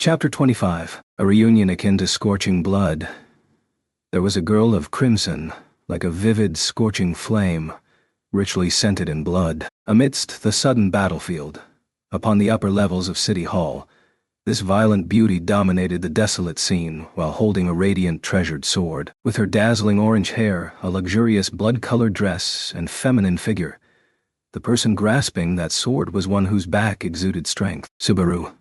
Chapter 25. A reunion akin to scorching blood. There was a girl of crimson, like a vivid, scorching flame, richly scented in blood. Amidst the sudden battlefield, upon the upper levels of City Hall, this violent beauty dominated the desolate scene while holding a radiant treasured sword. With her dazzling orange hair, a luxurious blood-colored dress, and feminine figure, the person grasping that sword was one whose back exuded strength. Subaru.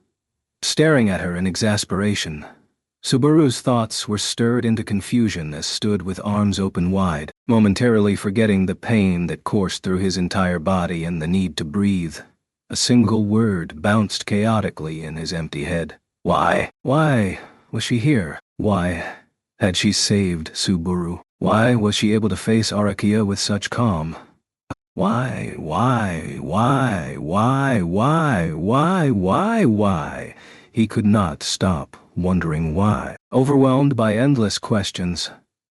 Staring at her in exasperation, Subaru's thoughts were stirred into confusion as stood with arms open wide, momentarily forgetting the pain that coursed through his entire body and the need to breathe. A single word bounced chaotically in his empty head. Why? Why was she here? Why had she saved Subaru? Why was she able to face Arakia with such calm? Why? He could not stop wondering why. Overwhelmed by endless questions,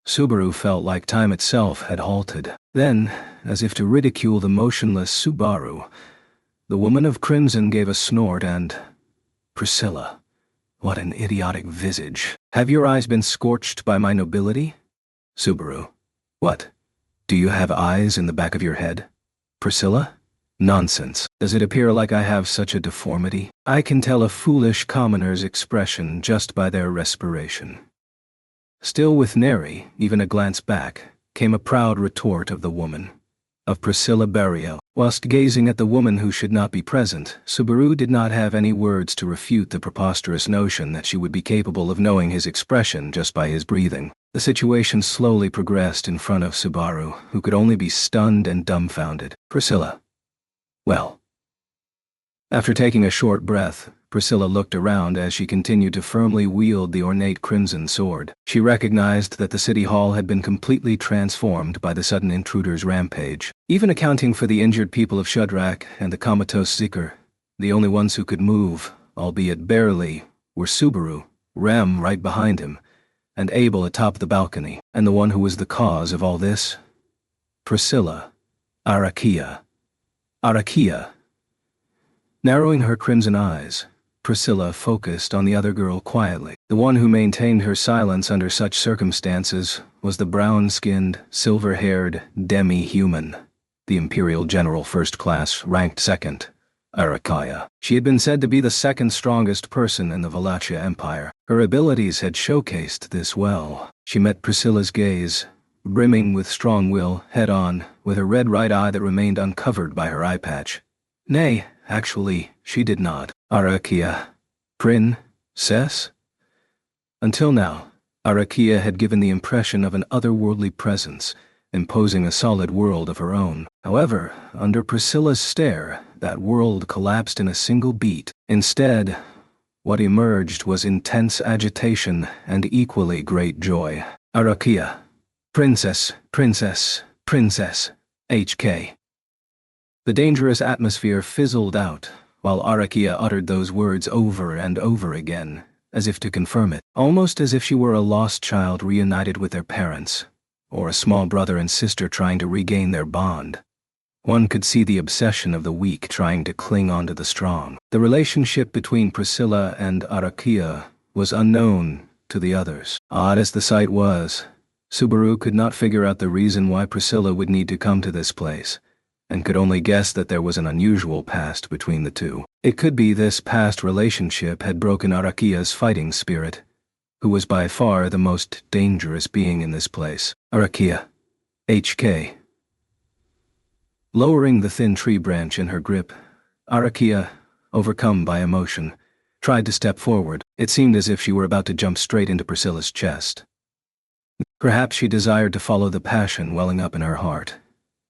Subaru felt like time itself had halted. Then, as if to ridicule the motionless Subaru, the woman of crimson gave a snort and... Priscilla, what an idiotic visage. Have your eyes been scorched by my nobility? Subaru. What? Do you have eyes in the back of your head? Priscilla? Nonsense. Does it appear like I have such a deformity? I can tell a foolish commoner's expression just by their respiration. Still with nary even a glance back, came a proud retort of the woman, of Priscilla Barriel. Whilst gazing at the woman who should not be present, Subaru did not have any words to refute the preposterous notion that she would be capable of knowing his expression just by his breathing. The situation slowly progressed in front of Subaru, who could only be stunned and dumbfounded. Priscilla. Well. After taking a short breath, Priscilla looked around as she continued to firmly wield the ornate crimson sword. She recognized that the city hall had been completely transformed by the sudden intruder's rampage. Even accounting for the injured people of Shudrak and the comatose seeker, the only ones who could move, albeit barely, were Subaru, Rem right behind him, and Abel atop the balcony. And the one who was the cause of all this? Priscilla. Arakia. Narrowing her crimson eyes, Priscilla focused on the other girl quietly. The one who maintained her silence under such circumstances was the brown-skinned, silver-haired demi-human, the Imperial General First Class, ranked second, Arakia. She had been said to be the second strongest person in the Wallachia Empire. Her abilities had showcased this well. She met Priscilla's gaze, brimming with strong will, head-on, with her red right eye that remained uncovered by her eye patch. Nay, actually, she did not. Arakia. Princess? Until now, Arakia had given the impression of an otherworldly presence, imposing a solid world of her own. However, under Priscilla's stare, that world collapsed in a single beat. Instead, what emerged was intense agitation and equally great joy. Arakia. Princess, HK. The dangerous atmosphere fizzled out, while Arakia uttered those words over and over again, as if to confirm it, almost as if she were a lost child reunited with their parents, or a small brother and sister trying to regain their bond. One could see the obsession of the weak trying to cling onto the strong. The relationship between Priscilla and Arakia was unknown to the others. Odd as the sight was, Subaru could not figure out the reason why Priscilla would need to come to this place, and could only guess that there was an unusual past between the two. It could be this past relationship had broken Arakia's fighting spirit, who was by far the most dangerous being in this place. Arakia. HK. Lowering the thin tree branch in her grip, Arakia, overcome by emotion, tried to step forward. It seemed as if she were about to jump straight into Priscilla's chest. Perhaps she desired to follow the passion welling up in her heart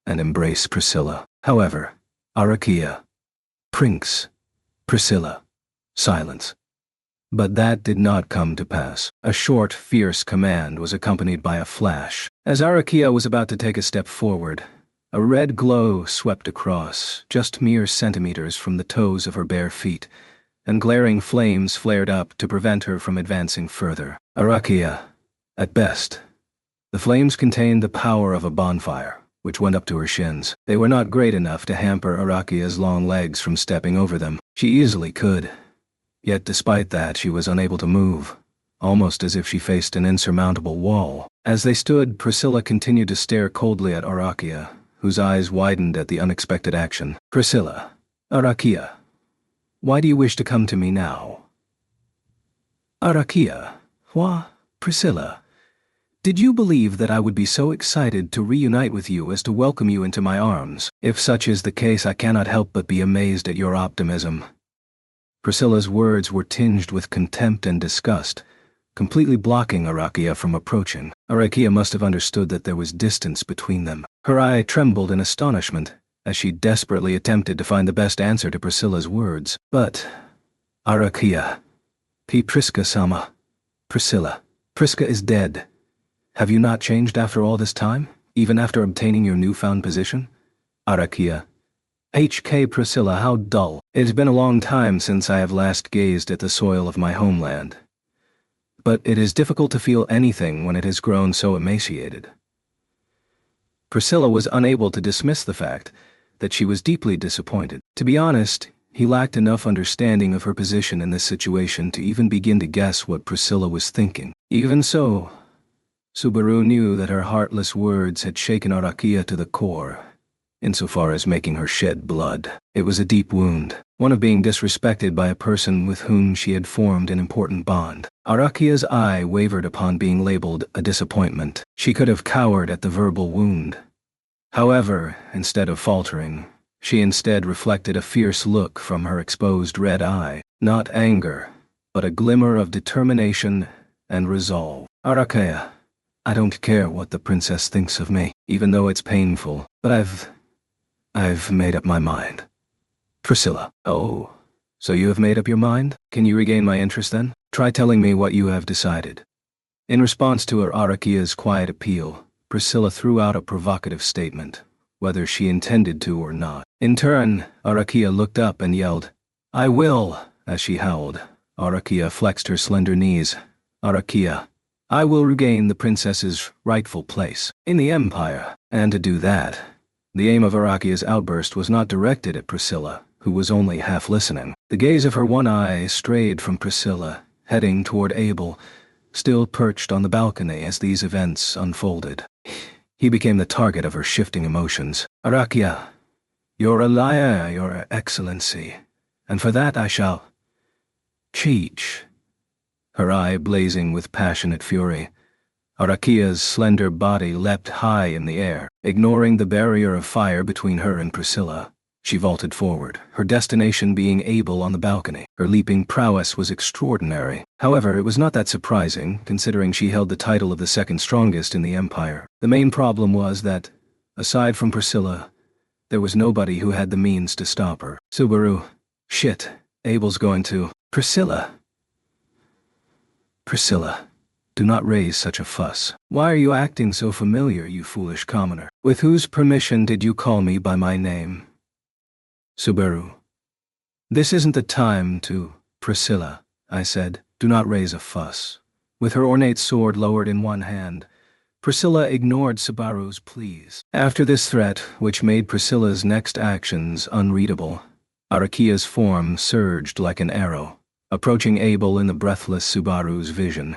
and embrace Priscilla. However, Arakia. Priscilla. Silence. But that did not come to pass. A short, fierce command was accompanied by a flash. As Arakia was about to take a step forward, a red glow swept across, just mere centimeters from the toes of her bare feet, and glaring flames flared up to prevent her from advancing further. Arakia. At best, the flames contained the power of a bonfire, which went up to her shins. They were not great enough to hamper Arakia's long legs from stepping over them. She easily could, Yet despite that she was unable to move, almost as if she faced an insurmountable wall. As they stood, Priscilla continued to stare coldly at Arakia, whose eyes widened at the unexpected action. Priscilla. Arakia. Why do you wish to come to me now? Arakia. What? Priscilla. Did you believe that I would be so excited to reunite with you as to welcome you into my arms? If such is the case, I cannot help but be amazed at your optimism. Priscilla's words were tinged with contempt and disgust, completely blocking Arakia from approaching. Arakia must have understood that there was distance between them. Her eye trembled in astonishment as she desperately attempted to find the best answer to Priscilla's words. But, Arakia, Priska-sama. Priscilla. Priska is dead. Have you not changed after all this time, even after obtaining your newfound position? Arakia. HK Priscilla, how dull. It has been a long time since I have last gazed at the soil of my homeland. But it is difficult to feel anything when it has grown so emaciated. Priscilla was unable to dismiss the fact that she was deeply disappointed. To be honest, he lacked enough understanding of her position in this situation to even begin to guess what Priscilla was thinking. Even so, Subaru knew that her heartless words had shaken Arakia to the core, insofar as making her shed blood. It was a deep wound, one of being disrespected by a person with whom she had formed an important bond. Arakia's eye wavered upon being labeled a disappointment. She could have cowered at the verbal wound. However, instead of faltering, she instead reflected a fierce look from her exposed red eye. Not anger, but a glimmer of determination and resolve. Arakia, I don't care what the princess thinks of me, even though it's painful, but I've made up my mind. Priscilla. Oh, so you have made up your mind? Can you regain my interest then? Try telling me what you have decided. In response to Arakia's quiet appeal, Priscilla threw out a provocative statement, whether she intended to or not. In turn, Arakia looked up and yelled, I will, as she howled. Arakia flexed her slender knees. Arakia, I will regain the princess's rightful place in the empire. And to do that, the aim of Arakia's outburst was not directed at Priscilla, who was only half listening. The gaze of her one eye strayed from Priscilla, heading toward Abel, still perched on the balcony as these events unfolded. He became the target of her shifting emotions. Arakia, you're a liar, your excellency, and for that I shall cheech. Her eye blazing with passionate fury, Arakia's slender body leapt high in the air, ignoring the barrier of fire between her and Priscilla. She vaulted forward, her destination being Abel on the balcony. Her leaping prowess was extraordinary. However, it was not that surprising, considering she held the title of the second strongest in the empire. The main problem was that, aside from Priscilla, there was nobody who had the means to stop her. Subaru. Shit, Abel's going to. Priscilla. Priscilla. Do not raise such a fuss. Why are you acting so familiar, you foolish commoner? With whose permission did you call me by my name? Subaru. This isn't the time to. Priscilla, I said, do not raise a fuss. With her ornate sword lowered in one hand, Priscilla ignored Subaru's pleas. After this threat, which made Priscilla's next actions unreadable, Arakia's form surged like an arrow, approaching Abel in the breathless Subaru's vision.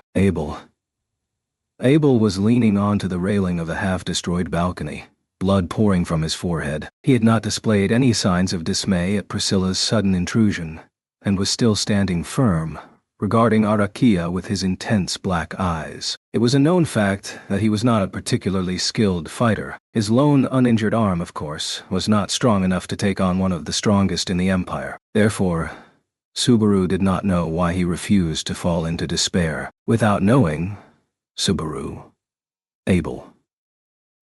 Abel was leaning onto the railing of the half-destroyed balcony, blood pouring from his forehead. He had not displayed any signs of dismay at Priscilla's sudden intrusion, and was still standing firm, regarding Arakia with his intense black eyes. It was a known fact that he was not a particularly skilled fighter. His lone uninjured arm, of course, was not strong enough to take on one of the strongest in the empire. Therefore, Subaru did not know why he refused to fall into despair. Without knowing, Subaru. Abel.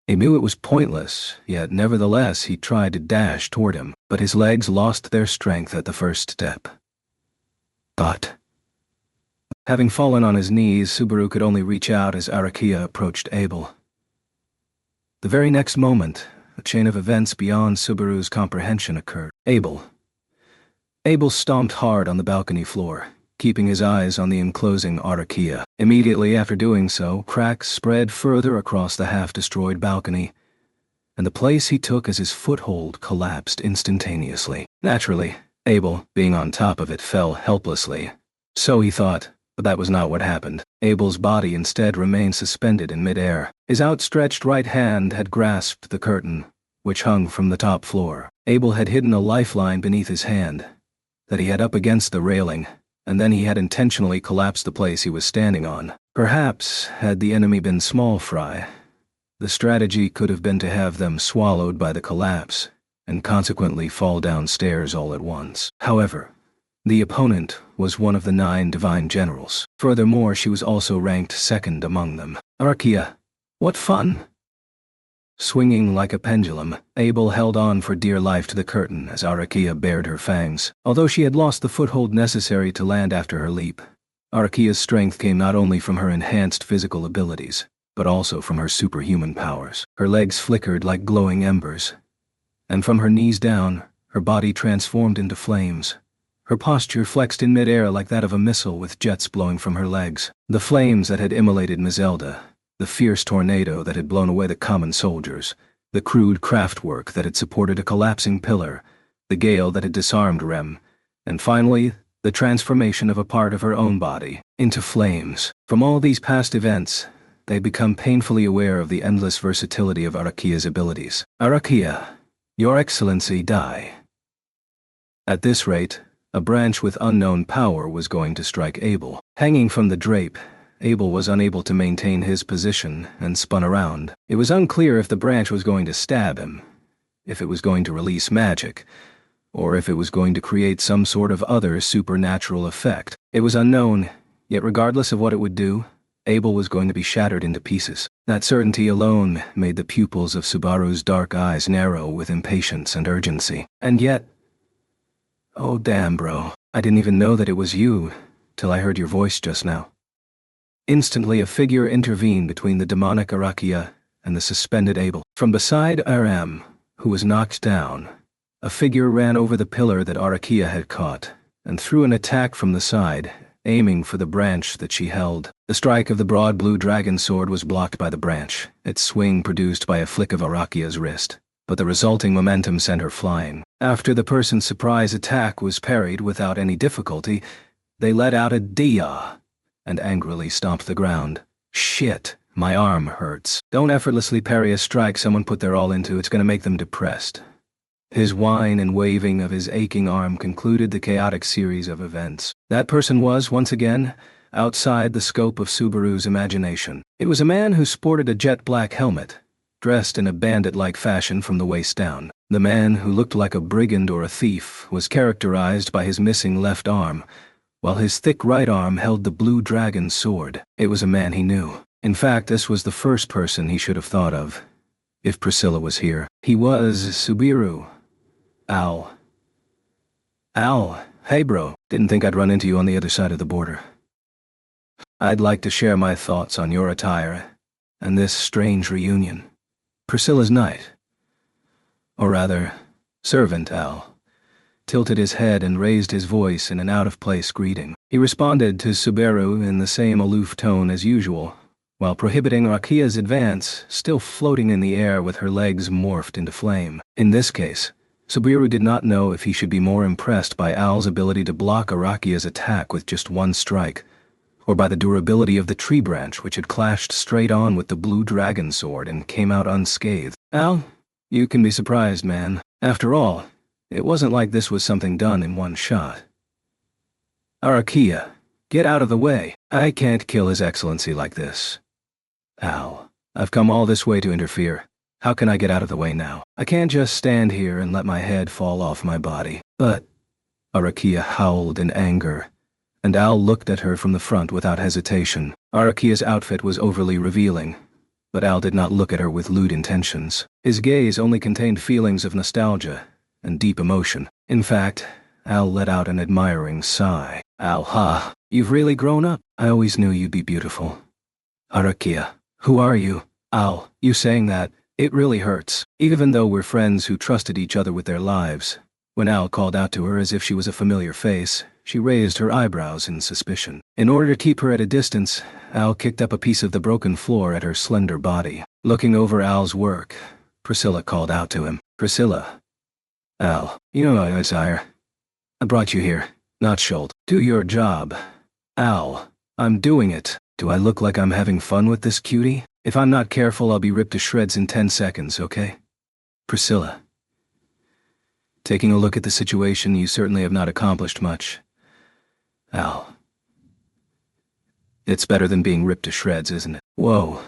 He knew it was pointless, yet nevertheless he tried to dash toward him, but his legs lost their strength at the first step. But, having fallen on his knees, Subaru could only reach out as Arakia approached Abel. The very next moment, a chain of events beyond Subaru's comprehension occurred. Abel stomped hard on the balcony floor, keeping his eyes on the enclosing Arakia. Immediately after doing so, cracks spread further across the half-destroyed balcony, and the place he took as his foothold collapsed instantaneously. Naturally, Abel, being on top of it, fell helplessly. So he thought, but that was not what happened. Abel's body instead remained suspended in midair. His outstretched right hand had grasped the curtain, which hung from the top floor. Abel had hidden a lifeline beneath his hand that he had up against the railing, and then he had intentionally collapsed the place he was standing on. Perhaps, had the enemy been small fry, the strategy could have been to have them swallowed by the collapse, and consequently fall downstairs all at once. However, the opponent was one of the 9 divine generals. Furthermore, she was also ranked second among them. Archaea, what fun! Swinging like a pendulum, Abel held on for dear life to the curtain as Archaea bared her fangs. Although she had lost the foothold necessary to land after her leap, Archaea's strength came not only from her enhanced physical abilities, but also from her superhuman powers. Her legs flickered like glowing embers, and from her knees down, her body transformed into flames. Her posture flexed in midair like that of a missile with jets blowing from her legs. The flames that had immolated Mazelda, the fierce tornado that had blown away the common soldiers, the crude craftwork that had supported a collapsing pillar, the gale that had disarmed Rem, and finally, the transformation of a part of her own body into flames. From all these past events, they had become painfully aware of the endless versatility of Archaea's abilities. Archaea, Your Excellency, die. At this rate, a branch with unknown power was going to strike Abel. Hanging from the drape, Abel was unable to maintain his position and spun around. It was unclear if the branch was going to stab him, if it was going to release magic, or if it was going to create some sort of other supernatural effect. It was unknown, yet regardless of what it would do, Abel was going to be shattered into pieces. That certainty alone made the pupils of Subaru's dark eyes narrow with impatience and urgency. And yet, oh damn bro, I didn't even know that it was you, till I heard your voice just now. Instantly a figure intervened between the demonic Archaea and the suspended Abel. From beside Aram, who was knocked down, a figure ran over the pillar that Archaea had caught, and threw an attack from the side, aiming for the branch that she held. The strike of the broad blue dragon sword was blocked by the branch, its swing produced by a flick of Archaea's wrist, but the resulting momentum sent her flying. After the person's surprise attack was parried without any difficulty, they let out a "Dia" and angrily stomped the ground. Shit, my arm hurts. Don't effortlessly parry a strike someone put their all into, it's gonna make them depressed. His whine and waving of his aching arm concluded the chaotic series of events. That person was, once again, outside the scope of Subaru's imagination. It was a man who sported a jet-black helmet, dressed in a bandit-like fashion from the waist down. The man, who looked like a brigand or a thief, was characterized by his missing left arm, while his thick right arm held the blue dragon sword. It was a man he knew. In fact, this was the first person he should have thought of, if Priscilla was here. He was Subaru. Al. Al, hey bro, didn't think I'd run into you on the other side of the border. I'd like to share my thoughts on your attire and this strange reunion. Priscilla's knight, or rather, servant Al, tilted his head and raised his voice in an out-of-place greeting. He responded to Subaru in the same aloof tone as usual, while prohibiting Archaea's advance, still floating in the air with her legs morphed into flame. In this case, Subaru did not know if he should be more impressed by Al's ability to block Archaea's attack with just one strike, or by the durability of the tree branch which had clashed straight on with the blue dragon sword and came out unscathed. Al, you can be surprised, man. After all, it wasn't like this was something done in one shot. Archaea, get out of the way. I can't kill His Excellency like this. Al, I've come all this way to interfere. How can I get out of the way now? I can't just stand here and let my head fall off my body. But Archaea howled in anger, and Al looked at her from the front without hesitation. Archaea's outfit was overly revealing, but Al did not look at her with lewd intentions. His gaze only contained feelings of nostalgia and deep emotion. In fact, Al let out an admiring sigh. Al, you've really grown up. I always knew you'd be beautiful. Archaea, who are you? Al, you saying that, it really hurts. Even though we're friends who trusted each other with their lives. When Al called out to her as if she was a familiar face, she raised her eyebrows in suspicion. In order to keep her at a distance, Al kicked up a piece of the broken floor at her slender body. Looking over Al's work, Priscilla called out to him. Priscilla. Al, you know I sire. I brought you here, not Schult. Do your job. Al, I'm doing it. Do I look like I'm having fun with this cutie? If I'm not careful, I'll be ripped to shreds in 10 seconds, okay? Priscilla. Taking a look at the situation, you certainly have not accomplished much. Al. It's better than being ripped to shreds, isn't it? Whoa.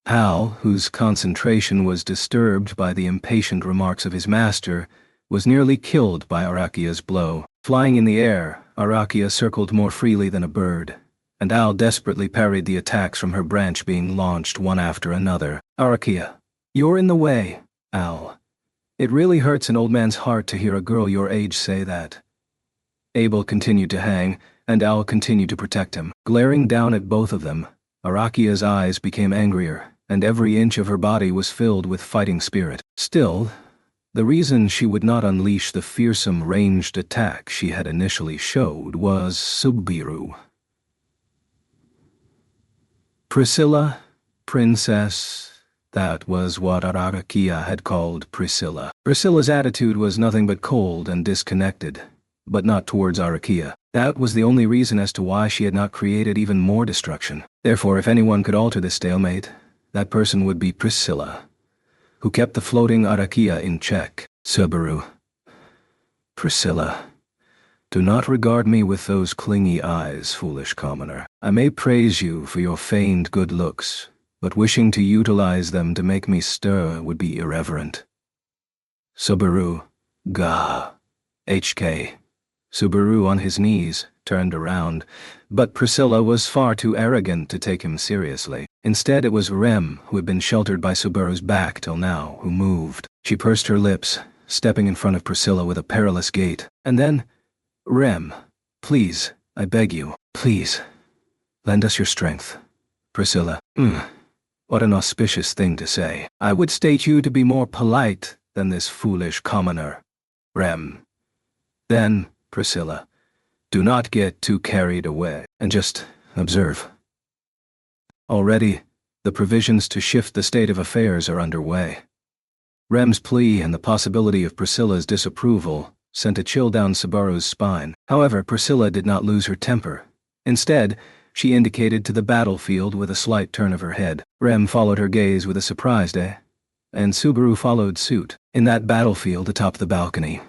Al, whose concentration was disturbed by the impatient remarks of his master, was nearly killed by Arakia's blow. Flying in the air, Arakia circled more freely than a bird, and Al desperately parried the attacks from her branch being launched one after another. Arakia, you're in the way, Al. It really hurts an old man's heart to hear a girl your age say that. Abel continued to hang, and Al continued to protect him. Glaring down at both of them, Arakia's eyes became angrier, and every inch of her body was filled with fighting spirit. Still, the reason she would not unleash the fearsome ranged attack she had initially showed was Subiru. Priscilla, princess, that was what Arakia had called Priscilla. Priscilla's attitude was nothing but cold and disconnected, but not towards Arakia. That was the only reason as to why she had not created even more destruction. Therefore, if anyone could alter this stalemate, that person would be Priscilla, who kept the floating Arakia in check. Subaru. Priscilla. Do not regard me with those clingy eyes, foolish commoner. I may praise you for your feigned good looks, but wishing to utilize them to make me stir would be irreverent. Subaru. Gah. HK. Subaru, on his knees, turned around, but Priscilla was far too arrogant to take him seriously. Instead, it was Rem, who had been sheltered by Subaru's back till now, who moved. She pursed her lips, stepping in front of Priscilla with a perilous gait, and then, Rem, please, I beg you, please, lend us your strength. Priscilla. What an auspicious thing to say. I would state you to be more polite than this foolish commoner. Rem. Then, Priscilla, do not get too carried away, and just observe. Already, the provisions to shift the state of affairs are underway. Rem's plea and the possibility of Priscilla's disapproval sent a chill down Subaru's spine. However, Priscilla did not lose her temper. Instead, she indicated to the battlefield with a slight turn of her head. Rem followed her gaze with a surprised and Subaru followed suit. In that battlefield atop the balcony,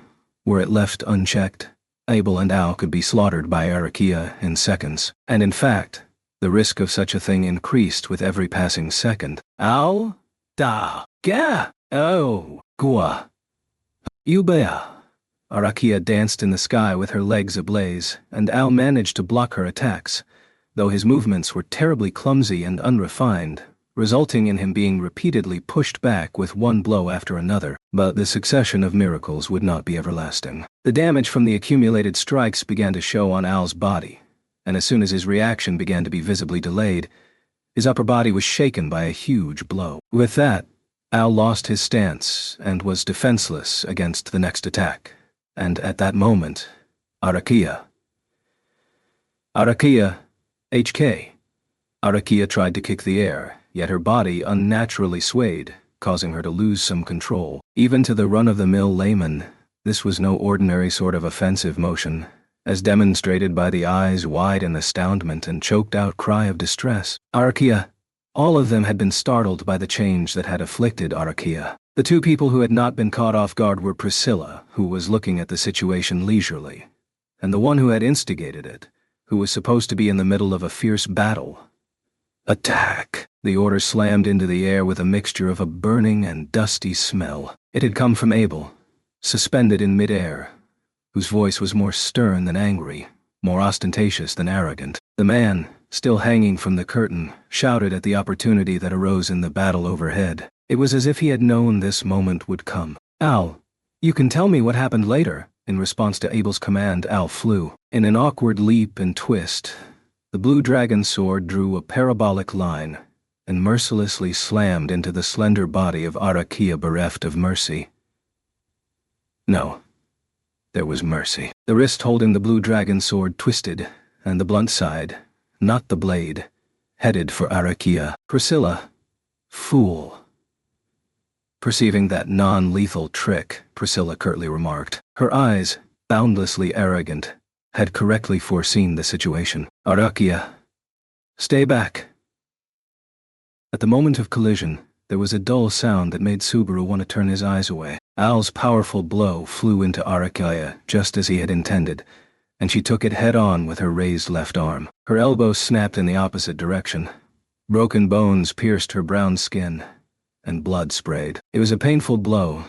were it left unchecked, Abel and Al could be slaughtered by Arakia in seconds, and in fact, the risk of such a thing increased with every passing second. Al? Da. Ga. Oh. Gua. Ubea. Arakia danced in the sky with her legs ablaze, and Al managed to block her attacks, though his movements were terribly clumsy and unrefined, resulting in him being repeatedly pushed back with one blow after another. But the succession of miracles would not be everlasting. The damage from the accumulated strikes began to show on Al's body, and as soon as his reaction began to be visibly delayed, his upper body was shaken by a huge blow. With that, Al lost his stance and was defenseless against the next attack. And at that moment, Arakia, HK. Arakia tried to kick the air, yet her body unnaturally swayed, causing her to lose some control. Even to the run-of-the-mill layman, this was no ordinary sort of offensive motion, as demonstrated by the eyes wide in astoundment and choked-out cry of distress. Arakia. All of them had been startled by the change that had afflicted Arakia. The two people who had not been caught off guard were Priscilla, who was looking at the situation leisurely, and the one who had instigated it, who was supposed to be in the middle of a fierce battle. Attack! The order slammed into the air with a mixture of a burning and dusty smell. It had come from Abel, suspended in mid-air, whose voice was more stern than angry, more ostentatious than arrogant. The man, still hanging from the curtain, shouted at the opportunity that arose in the battle overhead. It was as if he had known this moment would come. Al, you can tell me what happened later. In response to Abel's command, Al flew. In an awkward leap and twist, the blue dragon sword drew a parabolic line and mercilessly slammed into the slender body of Arakia, bereft of mercy. No, there was mercy. The wrist holding the blue dragon sword twisted, and the blunt side, not the blade, headed for Arakia. Priscilla. Fool. Perceiving that non-lethal trick, Priscilla curtly remarked. Her eyes, boundlessly arrogant, had correctly foreseen the situation. Arakia, stay back. At the moment of collision, there was a dull sound that made Subaru want to turn his eyes away. Al's powerful blow flew into Arakia just as he had intended, and she took it head-on with her raised left arm. Her elbow snapped in the opposite direction. Broken bones pierced her brown skin, and blood sprayed. It was a painful blow,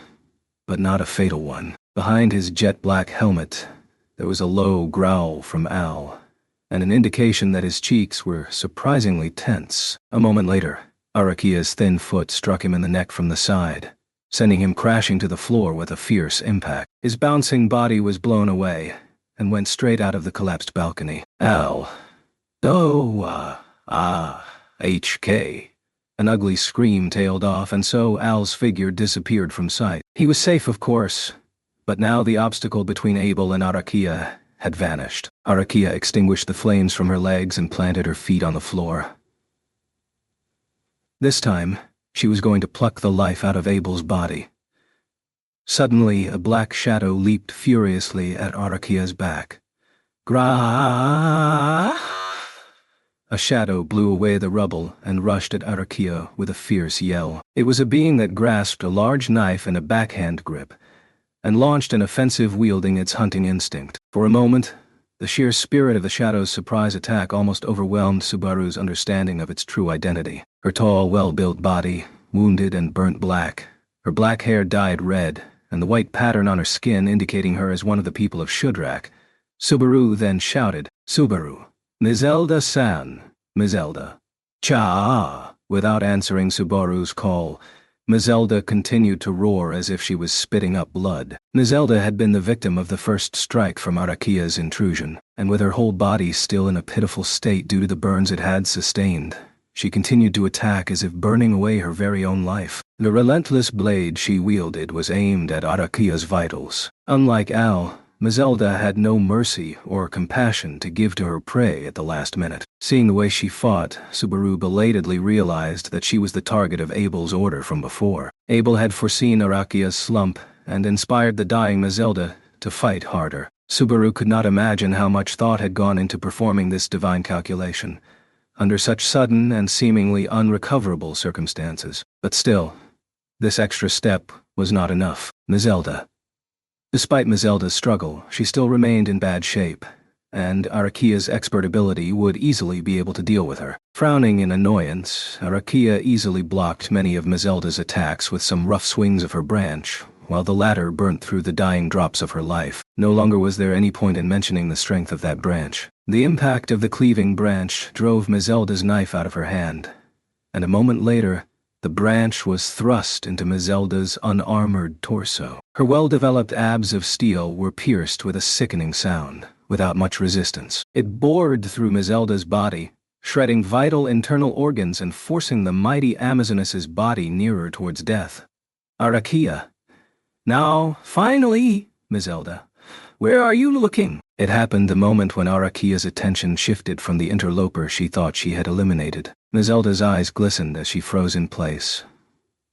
but not a fatal one. Behind his jet-black helmet, there was a low growl from Al, and an indication that his cheeks were surprisingly tense. A moment later, Arakia's thin foot struck him in the neck from the side, sending him crashing to the floor with a fierce impact. His bouncing body was blown away, and went straight out of the collapsed balcony. Al. HK. An ugly scream tailed off, and so Al's figure disappeared from sight. He was safe, of course, but now the obstacle between Abel and Arakia had vanished. Arakia extinguished the flames from her legs and planted her feet on the floor. This time, she was going to pluck the life out of Abel's body. Suddenly, a black shadow leaped furiously at Arakia's back. Gra! A shadow blew away the rubble and rushed at Arakia with a fierce yell. It was a being that grasped a large knife in a backhand grip and launched an offensive wielding its hunting instinct. For a moment, the sheer spirit of the shadow's surprise attack almost overwhelmed Subaru's understanding of its true identity. Her tall, well-built body, wounded and burnt black, her black hair dyed red, and the white pattern on her skin indicating her as one of the people of Shudrak. Subaru then shouted, "Subaru! Mizelda-san! Mizelda! Cha!" Without answering Subaru's call, Mizelda continued to roar as if she was spitting up blood. Mizelda had been the victim of the first strike from Arakia's intrusion, and with her whole body still in a pitiful state due to the burns it had sustained, she continued to attack as if burning away her very own life. The relentless blade she wielded was aimed at Arakia's vitals. Unlike Al, Mizelda had no mercy or compassion to give to her prey at the last minute. Seeing the way she fought, Subaru belatedly realized that she was the target of Abel's order from before. Abel had foreseen Arakia's slump and inspired the dying Mizelda to fight harder. Subaru could not imagine how much thought had gone into performing this divine calculation, under such sudden and seemingly unrecoverable circumstances. But still, this extra step was not enough. Despite Mizelda's struggle, she still remained in bad shape, and Arakia's expert ability would easily be able to deal with her. Frowning in annoyance, Arakia easily blocked many of Mizelda's attacks with some rough swings of her branch, while the latter burnt through the dying drops of her life. No longer was there any point in mentioning the strength of that branch. The impact of the cleaving branch drove Mizelda's knife out of her hand, and a moment later, the branch was thrust into Mizelda's unarmored torso. Her well-developed abs of steel were pierced with a sickening sound, without much resistance. It bored through Mizelda's body, shredding vital internal organs and forcing the mighty Amazoness's body nearer towards death. Arakia. Now, finally, Mizelda. Where are you looking? It happened the moment when Arakia's attention shifted from the interloper she thought she had eliminated. Mizelda's eyes glistened as she froze in place,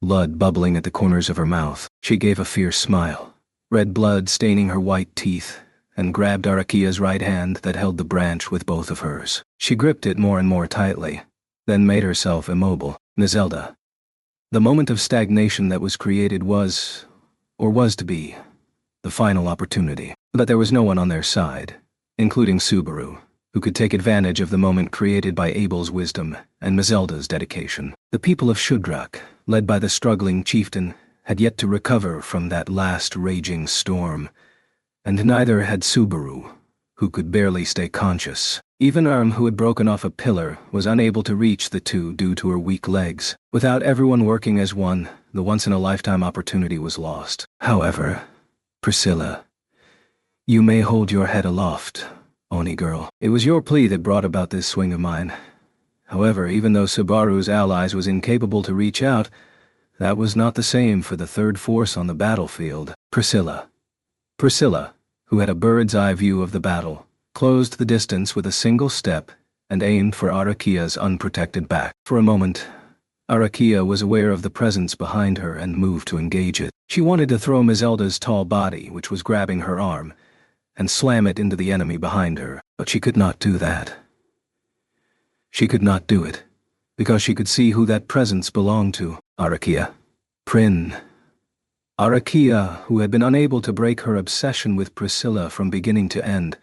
blood bubbling at the corners of her mouth. She gave a fierce smile, red blood staining her white teeth, and grabbed Arakia's right hand that held the branch with both of hers. She gripped it more and more tightly, then made herself immobile. Mizelda. The moment of stagnation that was created was, or was to be, the final opportunity. But there was no one on their side, including Subaru, who could take advantage of the moment created by Abel's wisdom and Mizelda's dedication. The people of Shudrak, led by the struggling chieftain, had yet to recover from that last raging storm, and neither had Subaru, who could barely stay conscious. Even Arm, who had broken off a pillar, was unable to reach the two due to her weak legs. Without everyone working as one, the once-in-a-lifetime opportunity was lost. However, Priscilla, you may hold your head aloft, Oni girl. It was your plea that brought about this swing of mine. However, even though Subaru's allies was incapable to reach out, that was not the same for the third force on the battlefield. Priscilla, who had a bird's-eye view of the battle, closed the distance with a single step and aimed for Arakia's unprotected back. For a moment, Arakia was aware of the presence behind her and moved to engage it. She wanted to throw Mizelda's tall body, which was grabbing her arm, and slam it into the enemy behind her, but she could not do that. She could not do it, because she could see who that presence belonged to. Arakia. Prin. Arakia, who had been unable to break her obsession with Priscilla from beginning to end,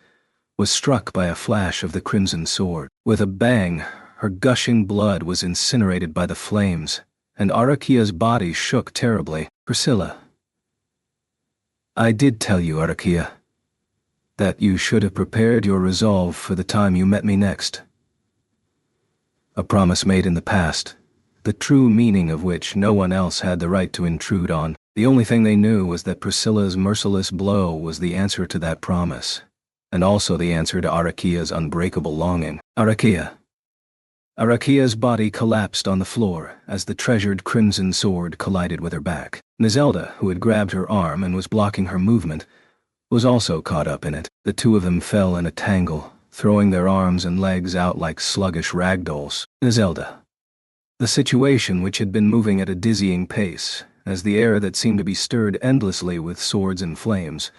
was struck by a flash of the crimson sword. With a bang, her gushing blood was incinerated by the flames, and Arakia's body shook terribly. Priscilla. I did tell you, Arakia, that you should have prepared your resolve for the time you met me next. A promise made in the past, the true meaning of which no one else had the right to intrude on. The only thing they knew was that Priscilla's merciless blow was the answer to that promise, and also the answer to Arakia's unbreakable longing. Arakia. Arakia's body collapsed on the floor as the treasured crimson sword collided with her back. Nizelda, who had grabbed her arm and was blocking her movement, was also caught up in it. The two of them fell in a tangle, throwing their arms and legs out like sluggish ragdolls. Nizelda. The situation, which had been moving at a dizzying pace, as the air that seemed to be stirred endlessly with swords and flames,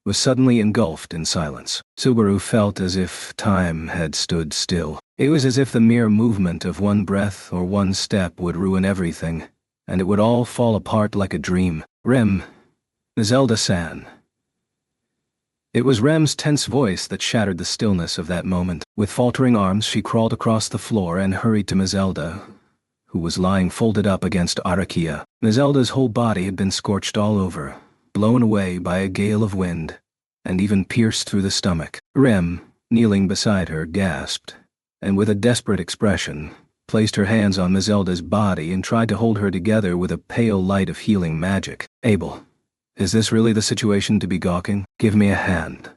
was suddenly engulfed in silence. Subaru felt as if time had stood still. It was as if the mere movement of one breath or one step would ruin everything, and it would all fall apart like a dream. Rem. Nizelda-san. It was Rem's tense voice that shattered the stillness of that moment. With faltering arms, she crawled across the floor and hurried to Nizelda, who was lying folded up against Arakia. Nizelda's whole body had been scorched all over, blown away by a gale of wind, and even pierced through the stomach. Rem, kneeling beside her, gasped, and with a desperate expression, placed her hands on Nizelda's body and tried to hold her together with a pale light of healing magic. Abel, is this really the situation to be gawking? Give me a hand.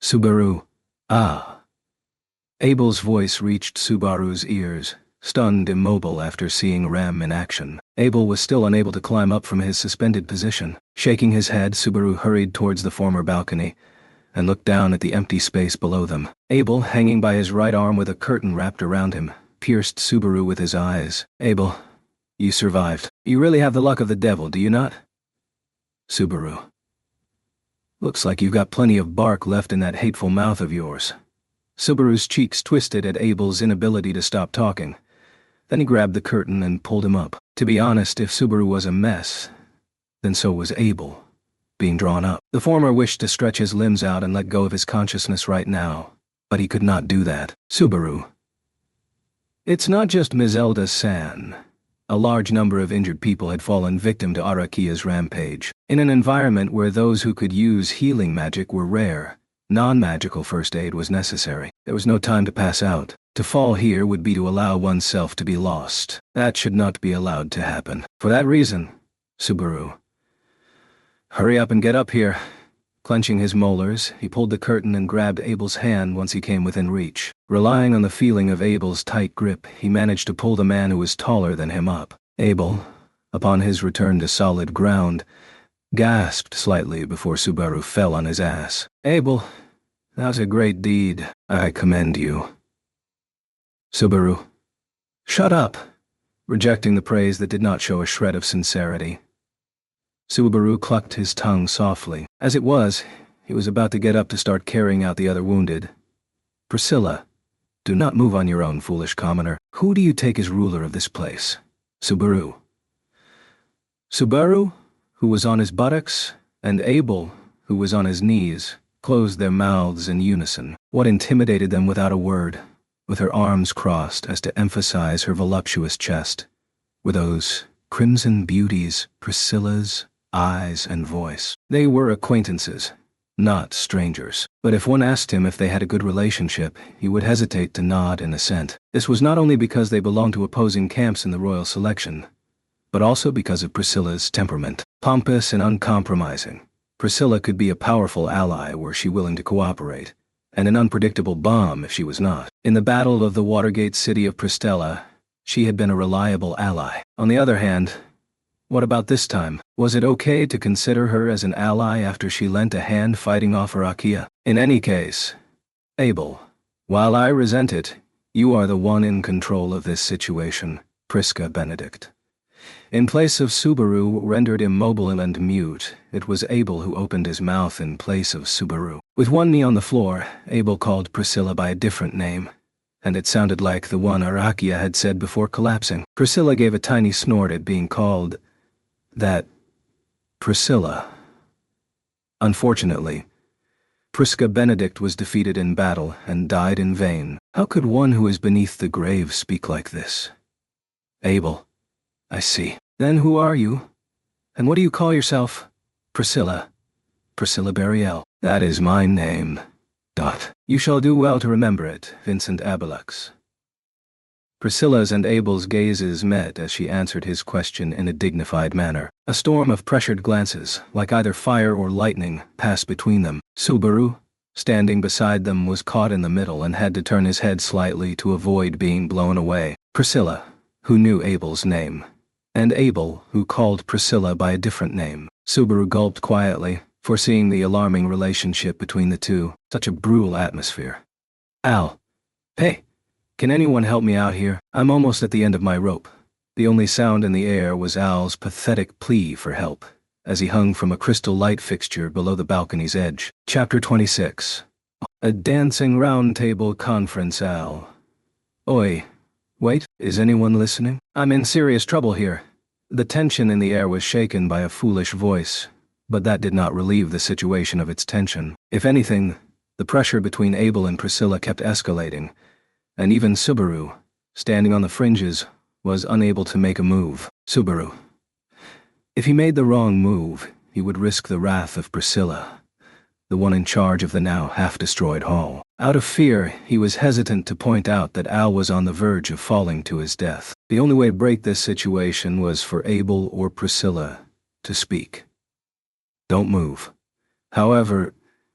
Subaru. Ah. Abel's voice reached Subaru's ears, stunned immobile after seeing Rem in action. Abel was still unable to climb up from his suspended position. Shaking his head, Subaru hurried towards the former balcony and looked down at the empty space below them. Abel, hanging by his right arm with a curtain wrapped around him, pierced Subaru with his eyes. Abel, you survived. You really have the luck of the devil, do you not? Subaru. Looks like you've got plenty of bark left in that hateful mouth of yours. Subaru's cheeks twisted at Abel's inability to stop talking. Then he grabbed the curtain and pulled him up. To be honest, if Subaru was a mess, then so was Abel, being drawn up. The former wished to stretch his limbs out and let go of his consciousness right now, but he could not do that. Subaru. It's not just Nizelda-san. A large number of injured people had fallen victim to Arakia's rampage. In an environment where those who could use healing magic were rare, non-magical first aid was necessary. There was no time to pass out. To fall here would be to allow oneself to be lost. That should not be allowed to happen. For that reason, Subaru. Hurry up and get up here. Clenching his molars, he pulled the curtain and grabbed Abel's hand once he came within reach. Relying on the feeling of Abel's tight grip, he managed to pull the man who was taller than him up. Abel, upon his return to solid ground, gasped slightly before Subaru fell on his ass. Abel, that's a great deed. I commend you. Subaru. Shut up, rejecting the praise that did not show a shred of sincerity. Subaru clucked his tongue softly. As it was, he was about to get up to start carrying out the other wounded. Priscilla, do not move on your own, foolish commoner. Who do you take as ruler of this place? Subaru. Subaru, who was on his buttocks, and Abel, who was on his knees, closed their mouths in unison. What intimidated them without a word, with her arms crossed as to emphasize her voluptuous chest, were those crimson beauties, Priscilla's eyes and voice. They were acquaintances, not strangers. But if one asked him if they had a good relationship, he would hesitate to nod in assent. This was not only because they belonged to opposing camps in the royal selection, but also because of Priscilla's temperament. Pompous and uncompromising, Priscilla could be a powerful ally were she willing to cooperate, and an unpredictable bomb if she was not. In the battle of the Watergate city of Pristella, she had been a reliable ally. On the other hand, what about this time? Was it okay to consider her as an ally after she lent a hand fighting off Arakia? In any case, Abel, while I resent it, you are the one in control of this situation, Prisca Benedict. In place of Subaru, rendered immobile and mute, it was Abel who opened his mouth in place of Subaru. With one knee on the floor, Abel called Priscilla by a different name, and it sounded like the one Arakia had said before collapsing. Priscilla gave a tiny snort at being called that. Priscilla. Unfortunately, Prisca Benedict was defeated in battle and died in vain. How could one who is beneath the grave speak like this? Abel. I see. Then who are you? And what do you call yourself? Priscilla. Priscilla Buriel. That is my name. You shall do well to remember it, Vincent Abelux. Priscilla's and Abel's gazes met as she answered his question in a dignified manner. A storm of pressured glances, like either fire or lightning, passed between them. Subaru, standing beside them, was caught in the middle and had to turn his head slightly to avoid being blown away. Priscilla, who knew Abel's name, and Abel, who called Priscilla by a different name. Subaru gulped quietly, foreseeing the alarming relationship between the two. Such a brutal atmosphere. Al. Hey. Can anyone help me out here? I'm almost at the end of my rope. The only sound in the air was Al's pathetic plea for help, as he hung from a crystal light fixture below the balcony's edge. Chapter 26. A dancing round table conference. Al. Oi. Wait, is anyone listening? I'm in serious trouble here. The tension in the air was shaken by a foolish voice, but that did not relieve the situation of its tension. If anything, the pressure between Abel and Priscilla kept escalating, and even Subaru, standing on the fringes, was unable to make a move. Subaru. If he made the wrong move, he would risk the wrath of Priscilla, the one in charge of the now half-destroyed hall. Out of fear, he was hesitant to point out that Al was on the verge of falling to his death. The only way to break this situation was for Abel or Priscilla to speak. Don't move. However,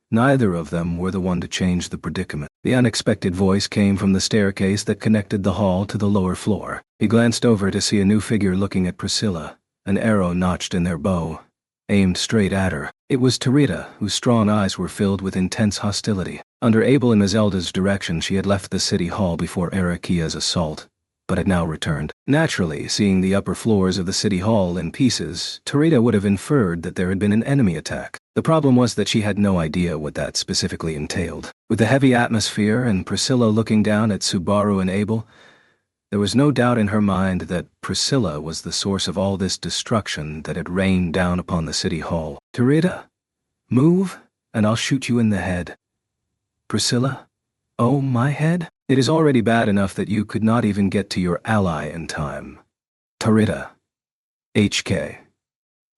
neither of them were the one to change the predicament. The unexpected voice came from the staircase that connected the hall to the lower floor. He glanced over to see a new figure looking at Priscilla, an arrow notched in their bow, aimed straight at her. It was Tarita, whose strong eyes were filled with intense hostility. Under Abel and Mazelda's direction, she had left the city hall before Arakia's assault, but had now returned. Naturally, seeing the upper floors of the city hall in pieces, Tarita would have inferred that there had been an enemy attack. The problem was that she had no idea what that specifically entailed. With the heavy atmosphere and Priscilla looking down at Subaru and Abel, there was no doubt in her mind that Priscilla was the source of all this destruction that had rained down upon the city hall. Tarita, move, and I'll shoot you in the head. Priscilla? Oh, my head? It is already bad enough that you could not even get to your ally in time. Tarita. HK.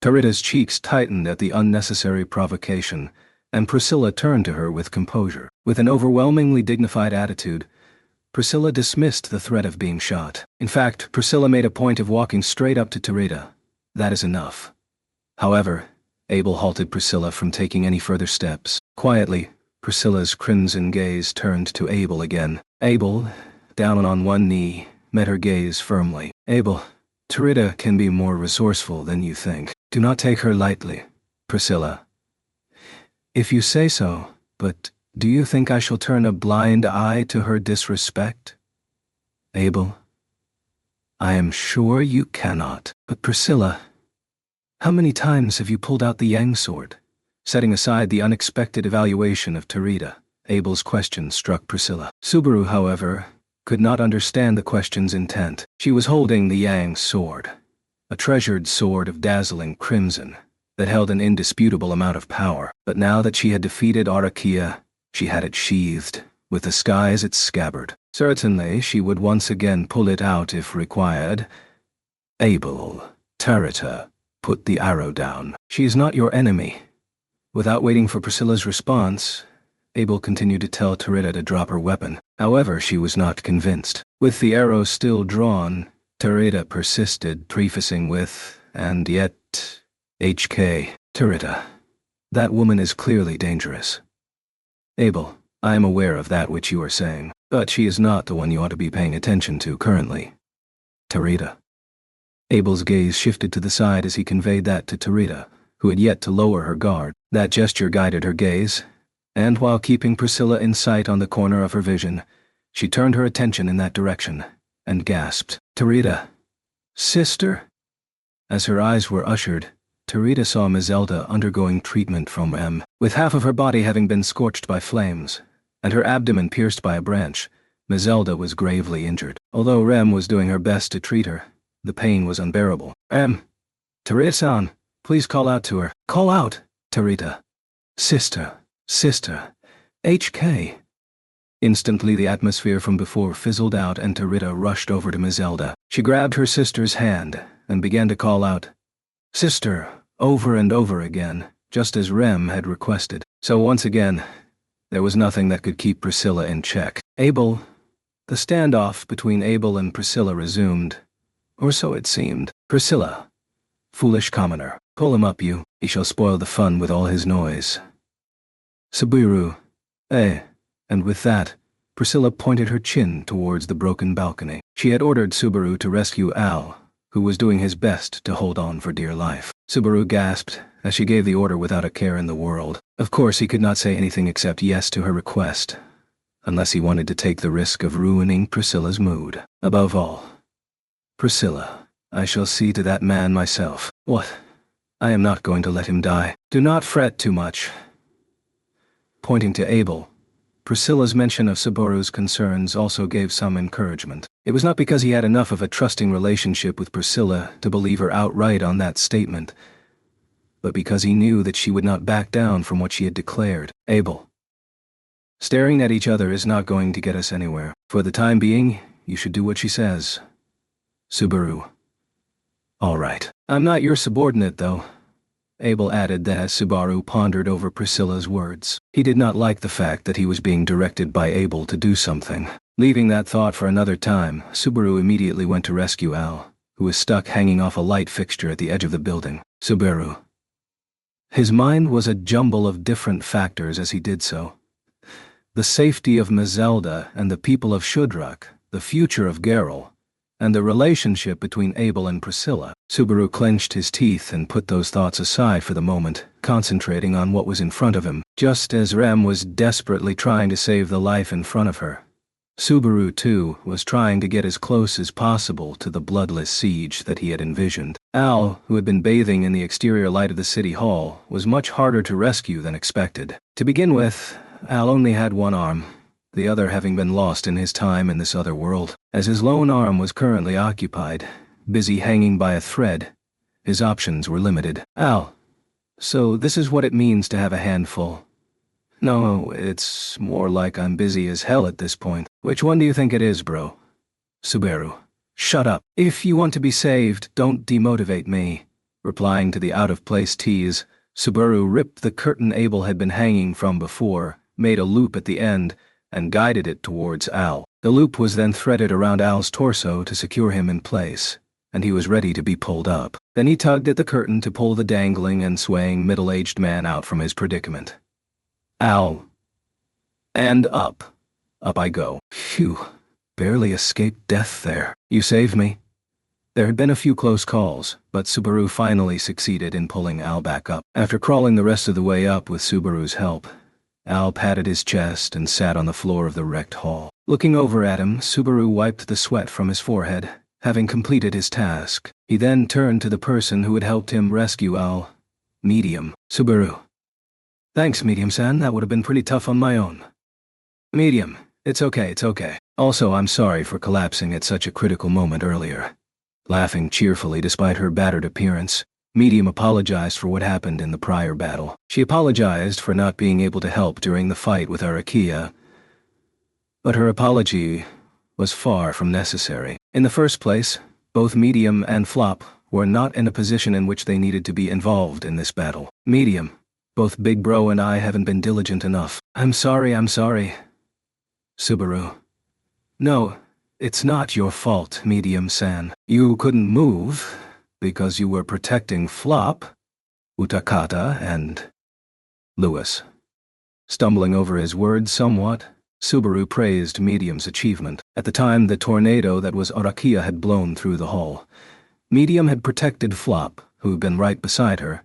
Tarita's cheeks tightened at the unnecessary provocation, and Priscilla turned to her with composure. With an overwhelmingly dignified attitude, Priscilla dismissed the threat of being shot. In fact, Priscilla made a point of walking straight up to Tarita. That is enough. However, Abel halted Priscilla from taking any further steps. Quietly, Priscilla's crimson gaze turned to Abel again. Abel, down on one knee, met her gaze firmly. Abel, Tarita can be more resourceful than you think. Do not take her lightly, Priscilla. If you say so, but do you think I shall turn a blind eye to her disrespect? Abel, I am sure you cannot. But Priscilla, how many times have you pulled out the Yang sword? Setting aside the unexpected evaluation of Tarita, Abel's question struck Priscilla. Subaru, however, could not understand the question's intent. She was holding the Yang sword, a treasured sword of dazzling crimson that held an indisputable amount of power. But now that she had defeated Arakia, she had it sheathed, with the sky as its scabbard. Certainly, she would once again pull it out if required. Abel, Tarita, put the arrow down. She is not your enemy. Without waiting for Priscilla's response, Abel continued to tell Tarita to drop her weapon. However, she was not convinced. With the arrow still drawn, Tarita persisted, prefacing with, and yet, HK, Tarita, that woman is clearly dangerous. Abel, I am aware of that which you are saying, but she is not the one you ought to be paying attention to currently. Tarita. Abel's gaze shifted to the side as he conveyed that to Tarita, who had yet to lower her guard. That gesture guided her gaze, and while keeping Priscilla in sight on the corner of her vision, she turned her attention in that direction, and gasped, Tarita. Sister? As her eyes were ushered, Tarita saw Mazelda undergoing treatment from Rem. With half of her body having been scorched by flames, and her abdomen pierced by a branch, Mazelda was gravely injured. Although Rem was doing her best to treat her, the pain was unbearable. Tarita-san, please call out to her. Call out, Tarita. Sister. HK. Instantly the atmosphere from before fizzled out and Tarita rushed over to Mazelda. She grabbed her sister's hand and began to call out, Sister, over and over again, just as Rem had requested. So once again, there was nothing that could keep Priscilla in check. The standoff between Abel and Priscilla resumed, or so it seemed. Priscilla. Foolish commoner. Pull him up, you. He shall spoil the fun with all his noise. Subaru. And with that, Priscilla pointed her chin towards the broken balcony. She had ordered Subaru to rescue Al, who was doing his best to hold on for dear life. Subaru gasped as she gave the order without a care in the world. Of course, he could not say anything except yes to her request, unless he wanted to take the risk of ruining Priscilla's mood. Above all, Priscilla, I shall see to that man myself. What? I am not going to let him die. Do not fret too much. Pointing to Abel, Priscilla's mention of Subaru's concerns also gave some encouragement. It was not because he had enough of a trusting relationship with Priscilla to believe her outright on that statement, but because he knew that she would not back down from what she had declared. Abel. Staring at each other is not going to get us anywhere. For the time being, you should do what she says. Subaru. All right. I'm not your subordinate, though. Abel added that as Subaru pondered over Priscilla's words. He did not like the fact that he was being directed by Abel to do something. Leaving that thought for another time, Subaru immediately went to rescue Al, who was stuck hanging off a light fixture at the edge of the building. Subaru. His mind was a jumble of different factors as he did so. The safety of Mazelda and the people of Shudrak, the future of Geralt, and the relationship between Abel and Priscilla. Subaru clenched his teeth and put those thoughts aside for the moment, concentrating on what was in front of him. Just as Rem was desperately trying to save the life in front of her, Subaru, too, was trying to get as close as possible to the bloodless siege that he had envisioned. Al, who had been bathing in the exterior light of the city hall, was much harder to rescue than expected. To begin with, Al only had one arm, the other having been lost in his time in this other world. As his lone arm was currently occupied, busy hanging by a thread, his options were limited. Al. So this is what it means to have a handful. No, it's more like I'm busy as hell at this point. Which one do you think it is, bro? Subaru. Shut up. If you want to be saved, don't demotivate me. Replying to the out-of-place tease, Subaru ripped the curtain Abel had been hanging from before, made a loop at the end, and guided it towards Al. The loop was then threaded around Al's torso to secure him in place, and he was ready to be pulled up. Then he tugged at the curtain to pull the dangling and swaying middle-aged man out from his predicament. Al. And up. Up I go. Phew. Barely escaped death there. You saved me. There had been a few close calls, but Subaru finally succeeded in pulling Al back up. After crawling the rest of the way up with Subaru's help, Al patted his chest and sat on the floor of the wrecked hall. Looking over at him, Subaru wiped the sweat from his forehead, having completed his task. He then turned to the person who had helped him rescue Al. Medium. Subaru. Thanks, Medium-san, that would have been pretty tough on my own. Medium. It's okay. Also, I'm sorry for collapsing at such a critical moment earlier. Laughing cheerfully despite her battered appearance, Medium apologized for what happened in the prior battle. She apologized for not being able to help during the fight with Arakia, but her apology was far from necessary. In the first place, both Medium and Flop were not in a position in which they needed to be involved in this battle. Medium, both Big Bro and I haven't been diligent enough. I'm sorry. Subaru. No, it's not your fault, Medium-san. You couldn't move because you were protecting Flop, Utakata, and Lewis. Stumbling over his words somewhat, Subaru praised Medium's achievement. At the time the tornado that was Arakia had blown through the hall, Medium had protected Flop, who had been right beside her,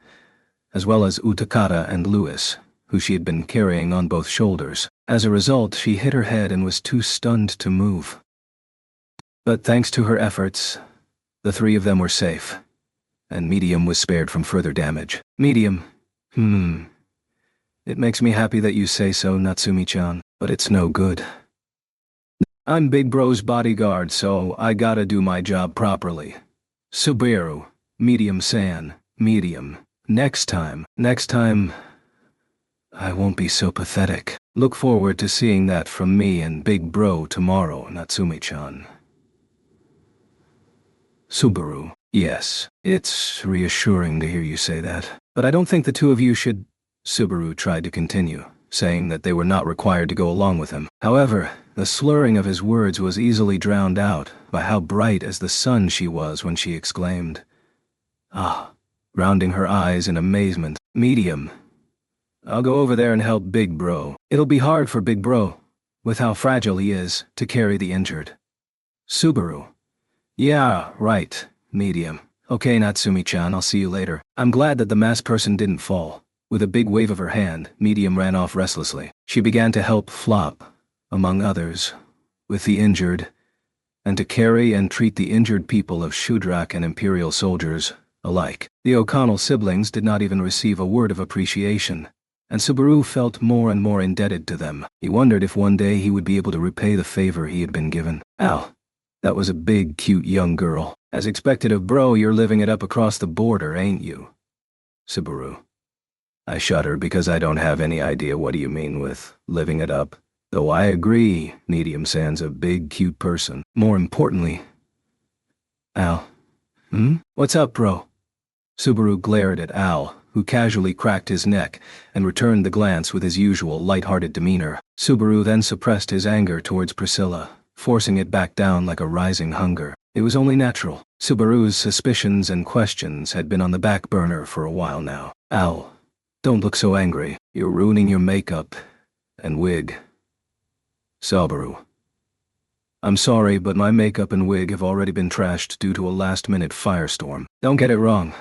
as well as Utakata and Lewis, who she had been carrying on both shoulders. As a result, she hit her head and was too stunned to move. But thanks to her efforts, the three of them were safe, and Medium was spared from further damage. Medium. It makes me happy that you say so, Natsumi-chan, but it's no good. I'm Big Bro's bodyguard, so I gotta do my job properly. Subaru. Medium-san. Medium. Next time, I won't be so pathetic. Look forward to seeing that from me and Big Bro tomorrow, Natsumi-chan. Subaru. Yes, it's reassuring to hear you say that, but I don't think the two of you should. Subaru tried to continue, saying that they were not required to go along with him. However, the slurring of his words was easily drowned out by how bright as the sun she was when she exclaimed, "Ah," rounding her eyes in amazement. Medium. I'll go over there and help Big Bro. It'll be hard for Big Bro, with how fragile he is, to carry the injured. Subaru. Yeah, right, Medium. Okay, Natsumi-chan, I'll see you later. I'm glad that the masked person didn't fall. With a big wave of her hand, Medium ran off restlessly. She began to help Flop, among others, with the injured, and to carry and treat the injured people of Shudrak and Imperial soldiers alike. The O'Connell siblings did not even receive a word of appreciation, and Subaru felt more and more indebted to them. He wondered if one day he would be able to repay the favor he had been given. Al. That was a big, cute young girl. As expected of Bro, you're living it up across the border, ain't you? Subaru. I shudder because I don't have any idea what you mean with living it up. Though I agree, Medium-san's a big, cute person. More importantly... Al. What's up, Bro? Subaru glared at Al, who casually cracked his neck and returned the glance with his usual light-hearted demeanor. Subaru then suppressed his anger towards Priscilla, forcing it back down like a rising hunger. It was only natural. Subaru's suspicions and questions had been on the back burner for a while now. Al, don't look so angry. You're ruining your makeup and wig. Subaru. I'm sorry, but my makeup and wig have already been trashed due to a last-minute firestorm. Don't get it wrong.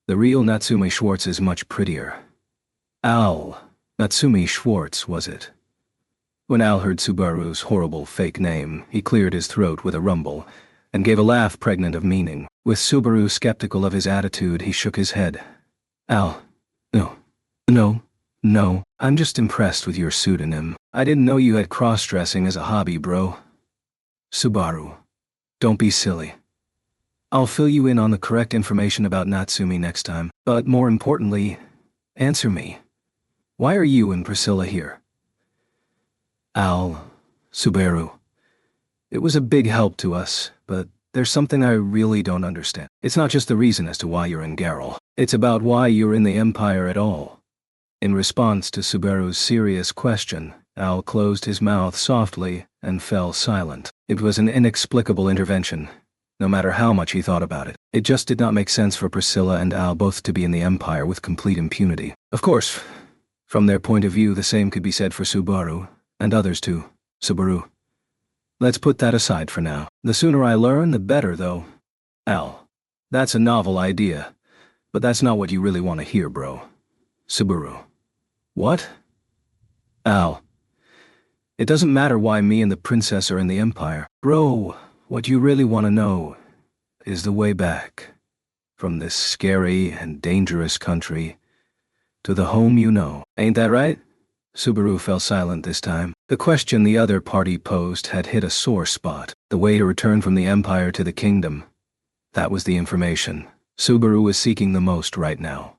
The real Natsume Schwartz is much prettier. Al. Natsumi Schwartz, was it? When Al heard Subaru's horrible fake name, he cleared his throat with a rumble and gave a laugh pregnant of meaning. With Subaru skeptical of his attitude, he shook his head. Al. No, I'm just impressed with your pseudonym. I didn't know you had cross-dressing as a hobby, Bro. Subaru. Don't be silly. I'll fill you in on the correct information about Natsumi next time, but more importantly, answer me. Why are you and Priscilla here? Al. Subaru. It was a big help to us, but there's something I really don't understand. It's not just the reason as to why you're in Garrel. It's about why you're in the Empire at all. In response to Subaru's serious question, Al closed his mouth softly and fell silent. It was an inexplicable intervention. No matter how much he thought about it, it just did not make sense for Priscilla and Al both to be in the Empire with complete impunity. Of course, from their point of view, the same could be said for Subaru, and others too. Subaru. Let's put that aside for now. The sooner I learn, the better, though. Al. That's a novel idea, but that's not what you really want to hear, Bro. Subaru. What? Al. It doesn't matter why me and the princess are in the Empire. Bro, what you really want to know is the way back from this scary and dangerous country to the home you know. Ain't that right? Subaru fell silent this time. The question the other party posed had hit a sore spot. The way to return from the Empire to the kingdom. That was the information Subaru was seeking the most right now.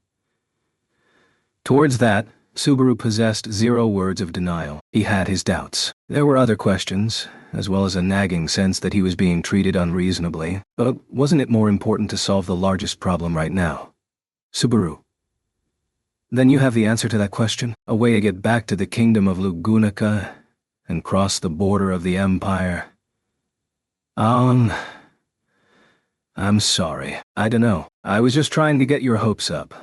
Towards that, Subaru possessed zero words of denial. He had his doubts. There were other questions, as well as a nagging sense that he was being treated unreasonably, but wasn't it more important to solve the largest problem right now? Subaru. Then you have the answer to that question? A way to get back to the kingdom of Lugunica and cross the border of the Empire? I'm sorry. I dunno. I was just trying to get your hopes up.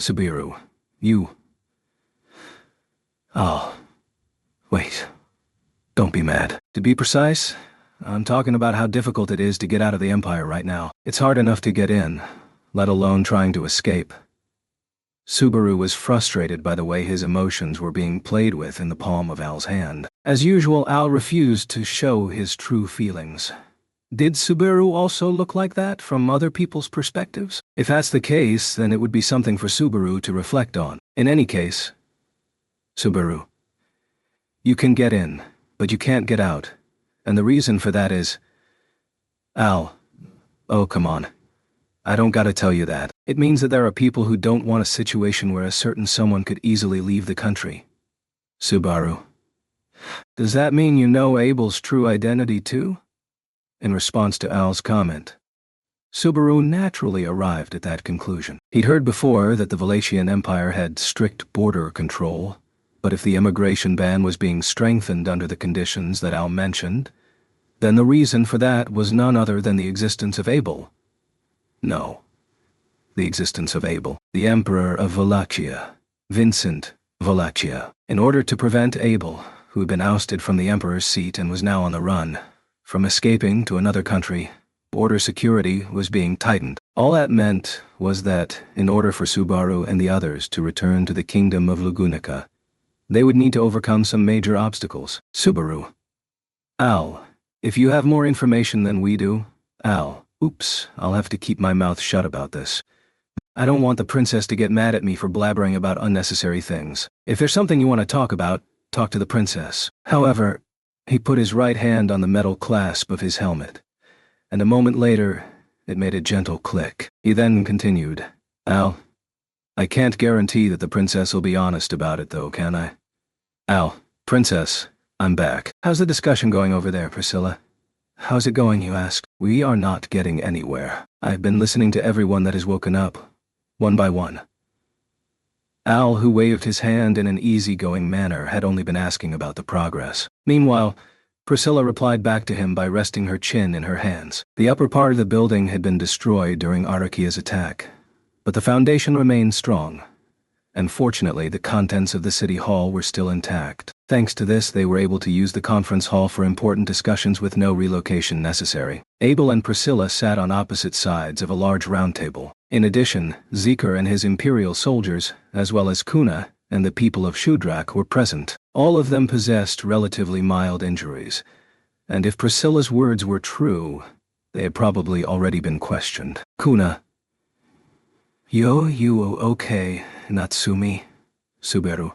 Subaru, you... Oh. Wait. Don't be mad. To be precise, I'm talking about how difficult it is to get out of the Empire right now. It's hard enough to get in, let alone trying to escape. Subaru was frustrated by the way his emotions were being played with in the palm of Al's hand. As usual, Al refused to show his true feelings. Did Subaru also look like that from other people's perspectives? If that's the case, then it would be something for Subaru to reflect on. In any case, Subaru, you can get in, but you can't get out. And the reason for that is... Al. Oh, come on. I don't gotta tell you that. It means that there are people who don't want a situation where a certain someone could easily leave the country. Subaru. Does that mean you know Abel's true identity too? In response to Al's comment, Subaru naturally arrived at that conclusion. He'd heard before that the Valachian Empire had strict border control, but if the immigration ban was being strengthened under the conditions that Al mentioned, then the reason for that was none other than the existence of Abel. No. The existence of Abel, the Emperor of Wallachia, Vincent Wallachia. In order to prevent Abel, who had been ousted from the emperor's seat and was now on the run, from escaping to another country, border security was being tightened. All that meant was that, in order for Subaru and the others to return to the kingdom of Lugunica, they would need to overcome some major obstacles. Subaru. Al, if you have more information than we do, Al. Oops, I'll have to keep my mouth shut about this. I don't want the princess to get mad at me for blabbering about unnecessary things. If there's something you want to talk about, talk to the princess. However, he put his right hand on the metal clasp of his helmet, and a moment later, it made a gentle click. He then continued, Al, I can't guarantee that the princess will be honest about it though, can I? Al, princess, I'm back. How's the discussion going over there, Priscilla? How's it going, you ask? We are not getting anywhere. I've been listening to everyone that has woken up, one by one. Al, who waved his hand in an easygoing manner, had only been asking about the progress. Meanwhile, Priscilla replied back to him by resting her chin in her hands. The upper part of the building had been destroyed during Arakia's attack, but the foundation remained strong, and fortunately the contents of the city hall were still intact. Thanks to this, they were able to use the conference hall for important discussions with no relocation necessary. Abel and Priscilla sat on opposite sides of a large round table. In addition, Zeker and his imperial soldiers, as well as Kuna and the people of Shudrak, were present. All of them possessed relatively mild injuries, and if Priscilla's words were true, they had probably already been questioned. Kuna. You okay, Natsumi? Subaru.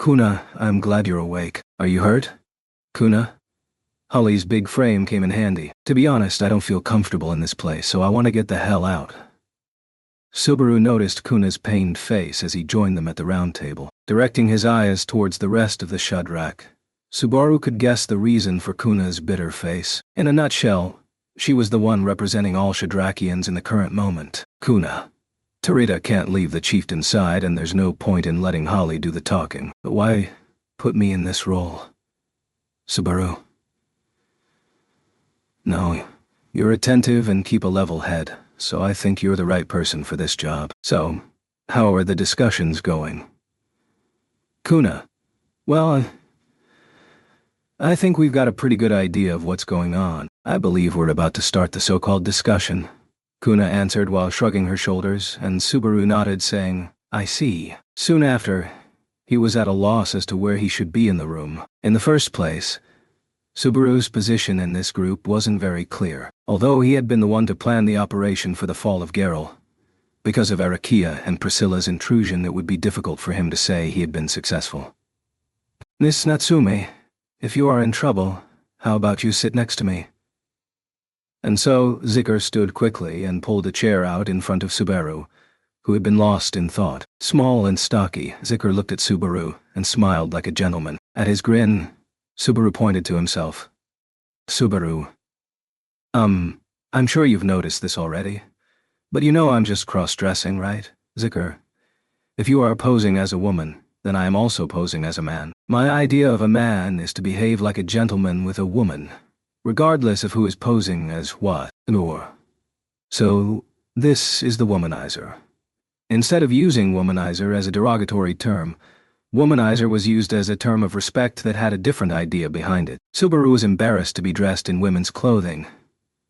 Kuna, I'm glad you're awake. Are you hurt? Kuna? Holly's big frame came in handy. To be honest, I don't feel comfortable in this place, so I want to get the hell out. Subaru noticed Kuna's pained face as he joined them at the round table. Directing his eyes towards the rest of the Shudrak, Subaru could guess the reason for Kuna's bitter face. In a nutshell, she was the one representing all Shudrakians in the current moment. Kuna. Tarita can't leave the chieftain's side, and there's no point in letting Holly do the talking. But why put me in this role? Subaru. No, you're attentive and keep a level head, so I think you're the right person for this job. So, how are the discussions going? Kuna. Well, I think we've got a pretty good idea of what's going on. I believe we're about to start the so-called discussion. Kuna answered while shrugging her shoulders, and Subaru nodded, saying, I see. Soon after, he was at a loss as to where he should be in the room. In the first place, Subaru's position in this group wasn't very clear. Although he had been the one to plan the operation for the fall of Geralt, because of Arakia and Priscilla's intrusion, it would be difficult for him to say he had been successful. Miss Natsume, if you are in trouble, how about you sit next to me? And so Zeker stood quickly and pulled a chair out in front of Subaru, who had been lost in thought. Small and stocky, Zeker looked at Subaru and smiled like a gentleman. At his grin, Subaru pointed to himself. Subaru. I'm sure you've noticed this already, but you know I'm just cross-dressing, right, Zeker? If you are posing as a woman, then I am also posing as a man. My idea of a man is to behave like a gentleman with a woman, regardless of who is posing as what. So, this is the womanizer. Instead of using womanizer as a derogatory term, womanizer was used as a term of respect that had a different idea behind it. Subaru was embarrassed to be dressed in women's clothing,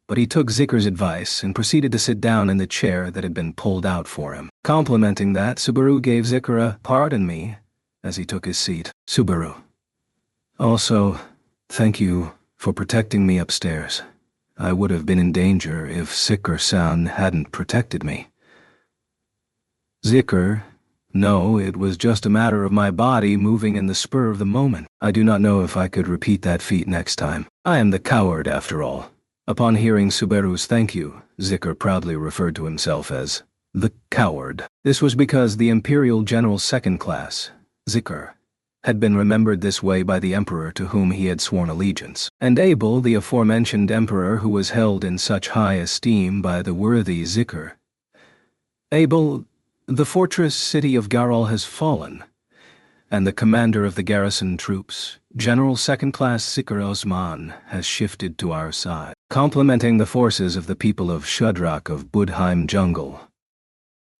but he took Zeker's advice and proceeded to sit down in the chair that had been pulled out for him. Complimenting that, Subaru gave Zeker a "pardon me" as he took his seat. Subaru. Also, thank you for protecting me upstairs. I would have been in danger if Zikr-san hadn't protected me. Zikr? No, it was just a matter of my body moving in the spur of the moment. I do not know if I could repeat that feat next time. I am the coward, after all. Upon hearing Subaru's thank you, Zikr proudly referred to himself as the coward. This was because the Imperial General Second Class, Zikr, had been remembered this way by the Emperor to whom he had sworn allegiance, and Abel, the aforementioned Emperor who was held in such high esteem by the worthy Zikr. Abel, the fortress city of Garal has fallen, and the commander of the garrison troops, General Second Class Zikr Osman, has shifted to our side, complementing the forces of the people of Shudrak of Budheim Jungle.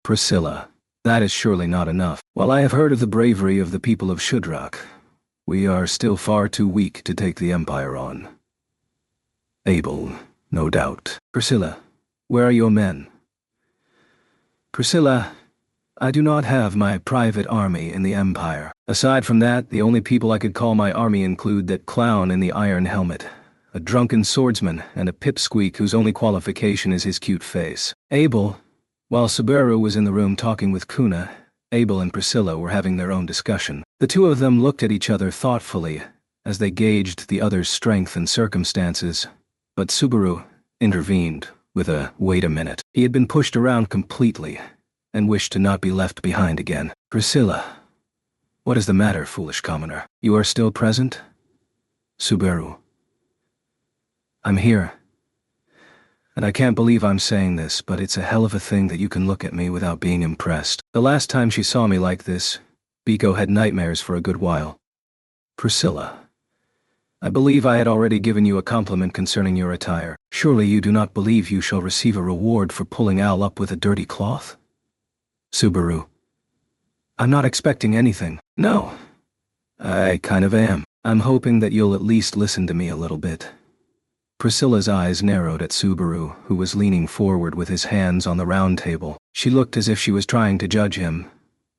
Priscilla, that is surely not enough. While I have heard of the bravery of the people of Shudrak, we are still far too weak to take the Empire on. Abel, no doubt. Priscilla, where are your men? Priscilla, I do not have my private army in the Empire. Aside from that, the only people I could call my army include that clown in the iron helmet, a drunken swordsman, and a pipsqueak whose only qualification is his cute face. Abel, while Subaru was in the room talking with Kuna, Abel and Priscilla were having their own discussion. The two of them looked at each other thoughtfully as they gauged the other's strength and circumstances, but Subaru intervened with a "wait a minute." He had been pushed around completely and wished to not be left behind again. Priscilla, what is the matter, foolish commoner? You are still present? Subaru, I'm here. And I can't believe I'm saying this, but it's a hell of a thing that you can look at me without being impressed. The last time she saw me like this, Biko had nightmares for a good while. Priscilla, I believe I had already given you a compliment concerning your attire. Surely you do not believe you shall receive a reward for pulling Al up with a dirty cloth? Subaru, I'm not expecting anything. No, I kind of am. I'm hoping that you'll at least listen to me a little bit. Priscilla's eyes narrowed at Subaru, who was leaning forward with his hands on the round table. She looked as if she was trying to judge him,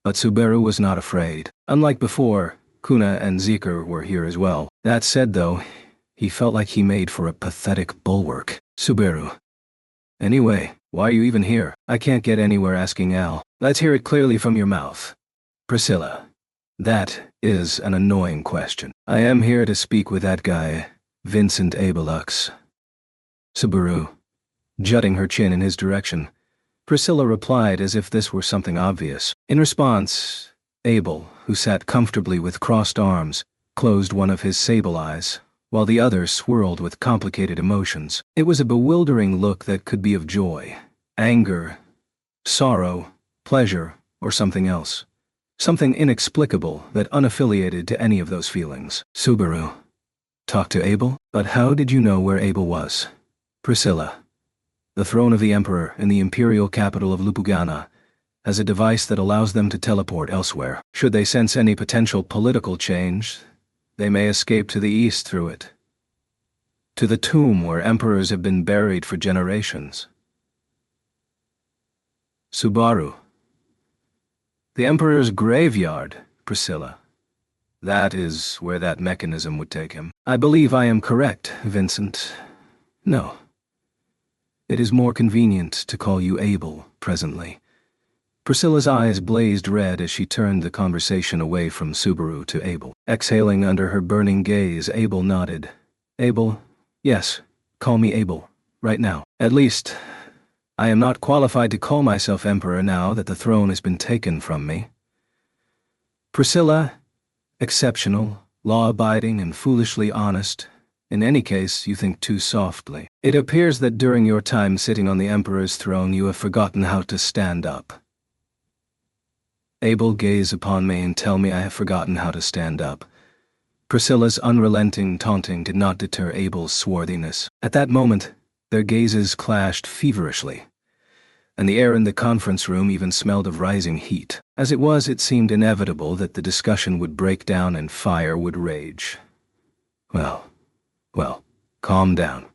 but Subaru was not afraid. Unlike before, Kuna and Zikr were here as well. That said, though, he felt like he made for a pathetic bulwark. Subaru, anyway, why are you even here? I can't get anywhere asking Al. Let's hear it clearly from your mouth. Priscilla, that is an annoying question. I am here to speak with that guy, Vincent Abelux. Subaru, jutting her chin in his direction, Priscilla replied as if this were something obvious. In response, Abel, who sat comfortably with crossed arms, closed one of his sable eyes, while the other swirled with complicated emotions. It was a bewildering look that could be of joy, anger, sorrow, pleasure, or something else. Something inexplicable that unaffiliated to any of those feelings. Subaru, talk to Abel? But how did you know where Abel was? Priscilla, the throne of the Emperor in the imperial capital of Lupugana has a device that allows them to teleport elsewhere. Should they sense any potential political change, they may escape to the east through it, to the tomb where emperors have been buried for generations. Subaru, the Emperor's graveyard, Priscilla. That is where that mechanism would take him. I believe I am correct, Vincent. No. It is more convenient to call you Abel presently. Priscilla's eyes blazed red as she turned the conversation away from Subaru to Abel. Exhaling under her burning gaze, Abel nodded. Abel, yes, call me Abel, right now. At least, I am not qualified to call myself Emperor now that the throne has been taken from me. Priscilla, exceptional, law-abiding, and foolishly honest. In any case, you think too softly. It appears that during your time sitting on the Emperor's throne you have forgotten how to stand up. Abel, gaze upon me and tell me I have forgotten how to stand up. Priscilla's unrelenting taunting did not deter Abel's swarthiness. At that moment, their gazes clashed feverishly, and the air in the conference room even smelled of rising heat. As it was, it seemed inevitable that the discussion would break down and fire would rage. Well, calm down,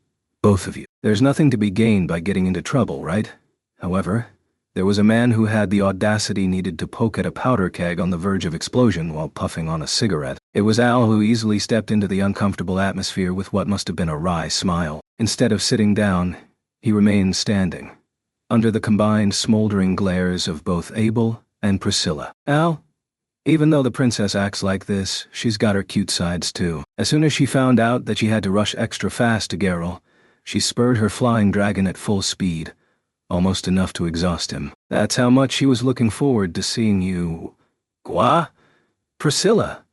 both of you. There's nothing to be gained by getting into trouble, right? However, There was a man who had the audacity needed to poke at a powder keg on the verge of explosion while puffing on a cigarette. It was Al who easily stepped into the uncomfortable atmosphere with what must have been a wry smile. Instead of sitting down, he remained standing, under the combined smoldering glares of both Abel and Priscilla. Al? Even though the princess acts like this, she's got her cute sides too. As soon as she found out that she had to rush extra fast to Geralt, she spurred her flying dragon at full speed, almost enough to exhaust him. That's how much she was looking forward to seeing you. Quoi? Priscilla?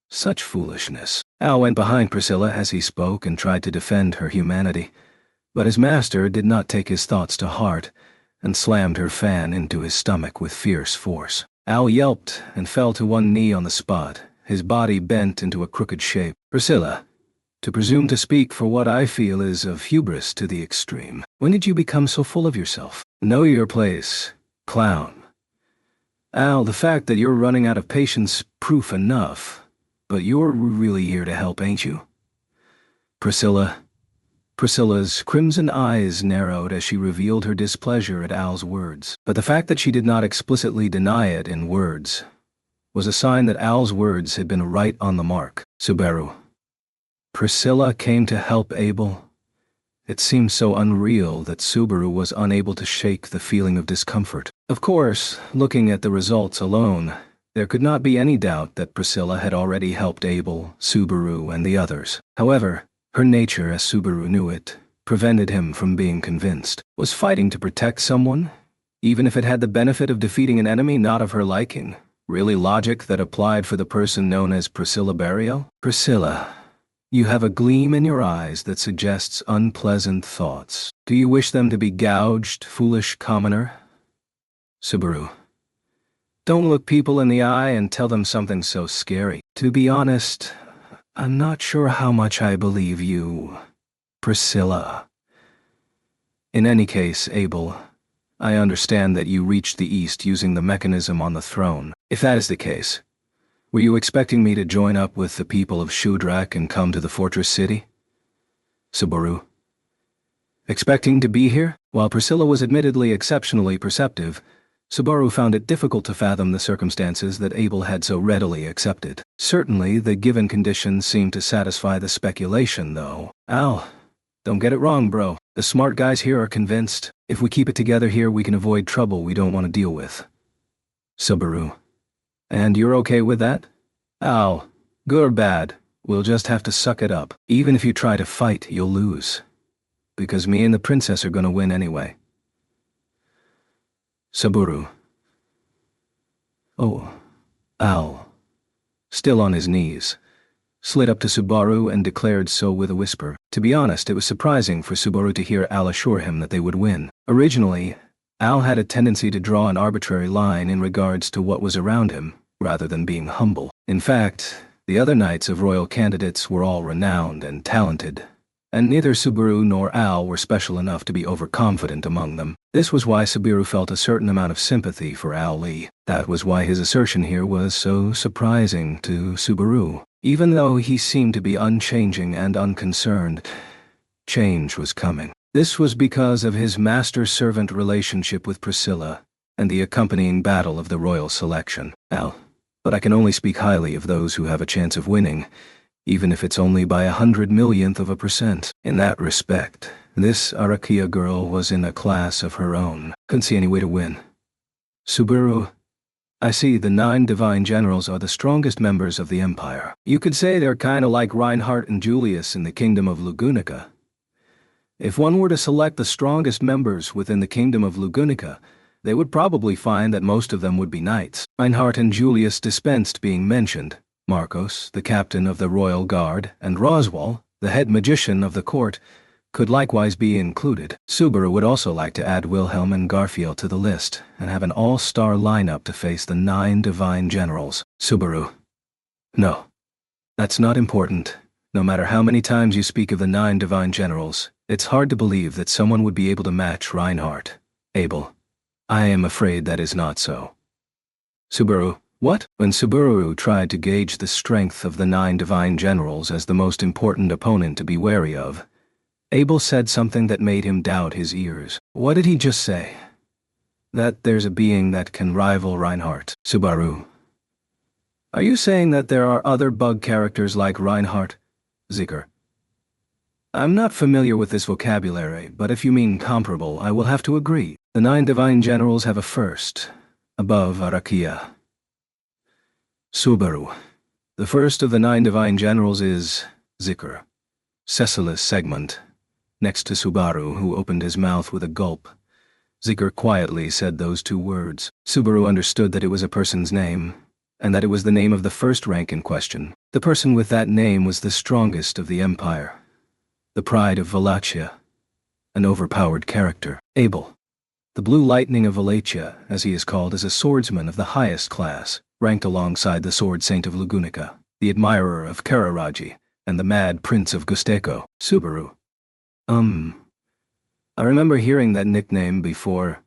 Such foolishness. Al went behind Priscilla as he spoke and tried to defend her humanity, but his master did not take his thoughts to heart and slammed her fan into his stomach with fierce force. Al yelped and fell to one knee on the spot, his body bent into a crooked shape. Priscilla, to presume to speak for what I feel is of hubris to the extreme. When did you become so full of yourself? Know your place, clown. Al, the fact that you're running out of patience, proof enough. But you're really here to help, ain't you? Priscilla's crimson eyes narrowed as she revealed her displeasure at Al's words. But the fact that she did not explicitly deny it in words was a sign that Al's words had been right on the mark. Subaru. Priscilla came to help Abel. It seemed so unreal that Subaru was unable to shake the feeling of discomfort. Of course, looking at the results alone, there could not be any doubt that Priscilla had already helped Abel, Subaru, and the others. However, her nature, as Subaru knew it, prevented him from being convinced. Was fighting to protect someone, even if it had the benefit of defeating an enemy not of her liking, really logic that applied for the person known as Priscilla Barrio? Priscilla, you have a gleam in your eyes that suggests unpleasant thoughts. Do you wish them to be gouged, foolish commoner? Subaru. Don't look people in the eye and tell them something so scary. To be honest, I'm not sure how much I believe you, Priscilla. In any case, Abel, I understand that you reached the East using the mechanism on the throne. If that is the case, were you expecting me to join up with the people of Shudrak and come to the fortress city? Subaru. Expecting to be here? While Priscilla was admittedly exceptionally perceptive, Subaru found it difficult to fathom the circumstances that Abel had so readily accepted. Certainly, the given conditions seemed to satisfy the speculation, though. Al, don't get it wrong, bro. The smart guys here are convinced. If we keep it together here, we can avoid trouble we don't want to deal with. Subaru. And you're okay with that? Al, good or bad, we'll just have to suck it up. Even if you try to fight, you'll lose. Because me and the princess are gonna win anyway. Subaru. Oh, Al, still on his knees, slid up to Subaru and declared so with a whisper. To be honest, it was surprising for Subaru to hear Al assure him that they would win. Originally, Al had a tendency to draw an arbitrary line in regards to what was around him, rather than being humble. In fact, the other knights of royal candidates were all renowned and talented, and neither Subaru nor Al were special enough to be overconfident among them. This was why Subaru felt a certain amount of sympathy for Al Lee. That was why his assertion here was so surprising to Subaru. Even though he seemed to be unchanging and unconcerned, change was coming. This was because of his master-servant relationship with Priscilla and the accompanying battle of the royal selection. Al, but I can only speak highly of those who have a chance of winning, even if it's only by 100 millionth of a %. In that respect, this Arakia girl was in a class of her own. Couldn't see any way to win. Subaru, I see the 9 divine generals are the strongest members of the Empire. You could say they're kinda like Reinhardt and Julius in the Kingdom of Lugunica. If one were to select the strongest members within the Kingdom of Lugunica, they would probably find that most of them would be knights. Reinhardt and Julius dispensed being mentioned. Marcos, the captain of the Royal Guard, and Roswell, the head magician of the court, could likewise be included. Subaru would also like to add Wilhelm and Garfield to the list and have an all-star lineup to face the 9 divine generals. Subaru. No. That's not important. No matter how many times you speak of the 9 divine generals, it's hard to believe that someone would be able to match Reinhardt. Abel. I am afraid that is not so. Subaru. What? When Subaru tried to gauge the strength of the 9 divine generals as the most important opponent to be wary of, Abel said something that made him doubt his ears. What did he just say? that there's a being that can rival Reinhardt. Subaru. Are you saying that there are other bug characters like Reinhardt? Zikr. I'm not familiar with this vocabulary, but if you mean comparable, I will have to agree. The 9 divine generals have a first, above Arakia. Subaru. The first of the 9 divine generals is Zikr. Cecilis segment. Next to Subaru, who opened his mouth with a gulp. Zikr quietly said those 2 words. Subaru understood that it was a person's name, and that it was the name of the first rank in question. The person with that name was the strongest of the Empire. The pride of Wallachia. An overpowered character. Abel. The Blue Lightning of Wallachia, as he is called, is a swordsman of the highest class, ranked alongside the Sword Saint of Lugunica, the admirer of Kararaji, and the Mad Prince of Gusteco. Subaru. I remember hearing that nickname before.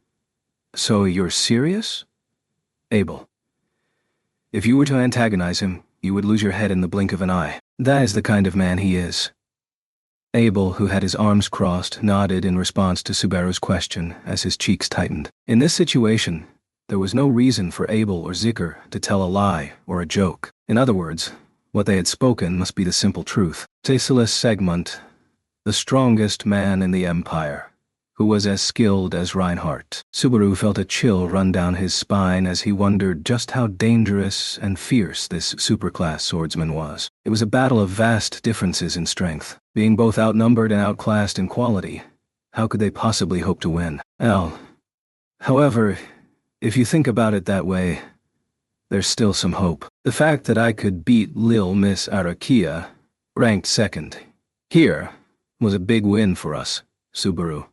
So you're serious? Abel. If you were to antagonize him, you would lose your head in the blink of an eye. That is the kind of man he is. Abel, who had his arms crossed, nodded in response to Subaru's question as his cheeks tightened. In this situation, there was no reason for Abel or Zikr to tell a lie or a joke. In other words, what they had spoken must be the simple truth. Cecilis Segmunt, the strongest man in the Empire, who was as skilled as Reinhardt. Subaru felt a chill run down his spine as he wondered just how dangerous and fierce this superclass swordsman was. It was a battle of vast differences in strength. Being both outnumbered and outclassed in quality, how could they possibly hope to win? However, if you think about it that way, there's still some hope. The fact that I could beat Lil Miss Arakia, ranked 2nd, here, was a big win for us, Subaru.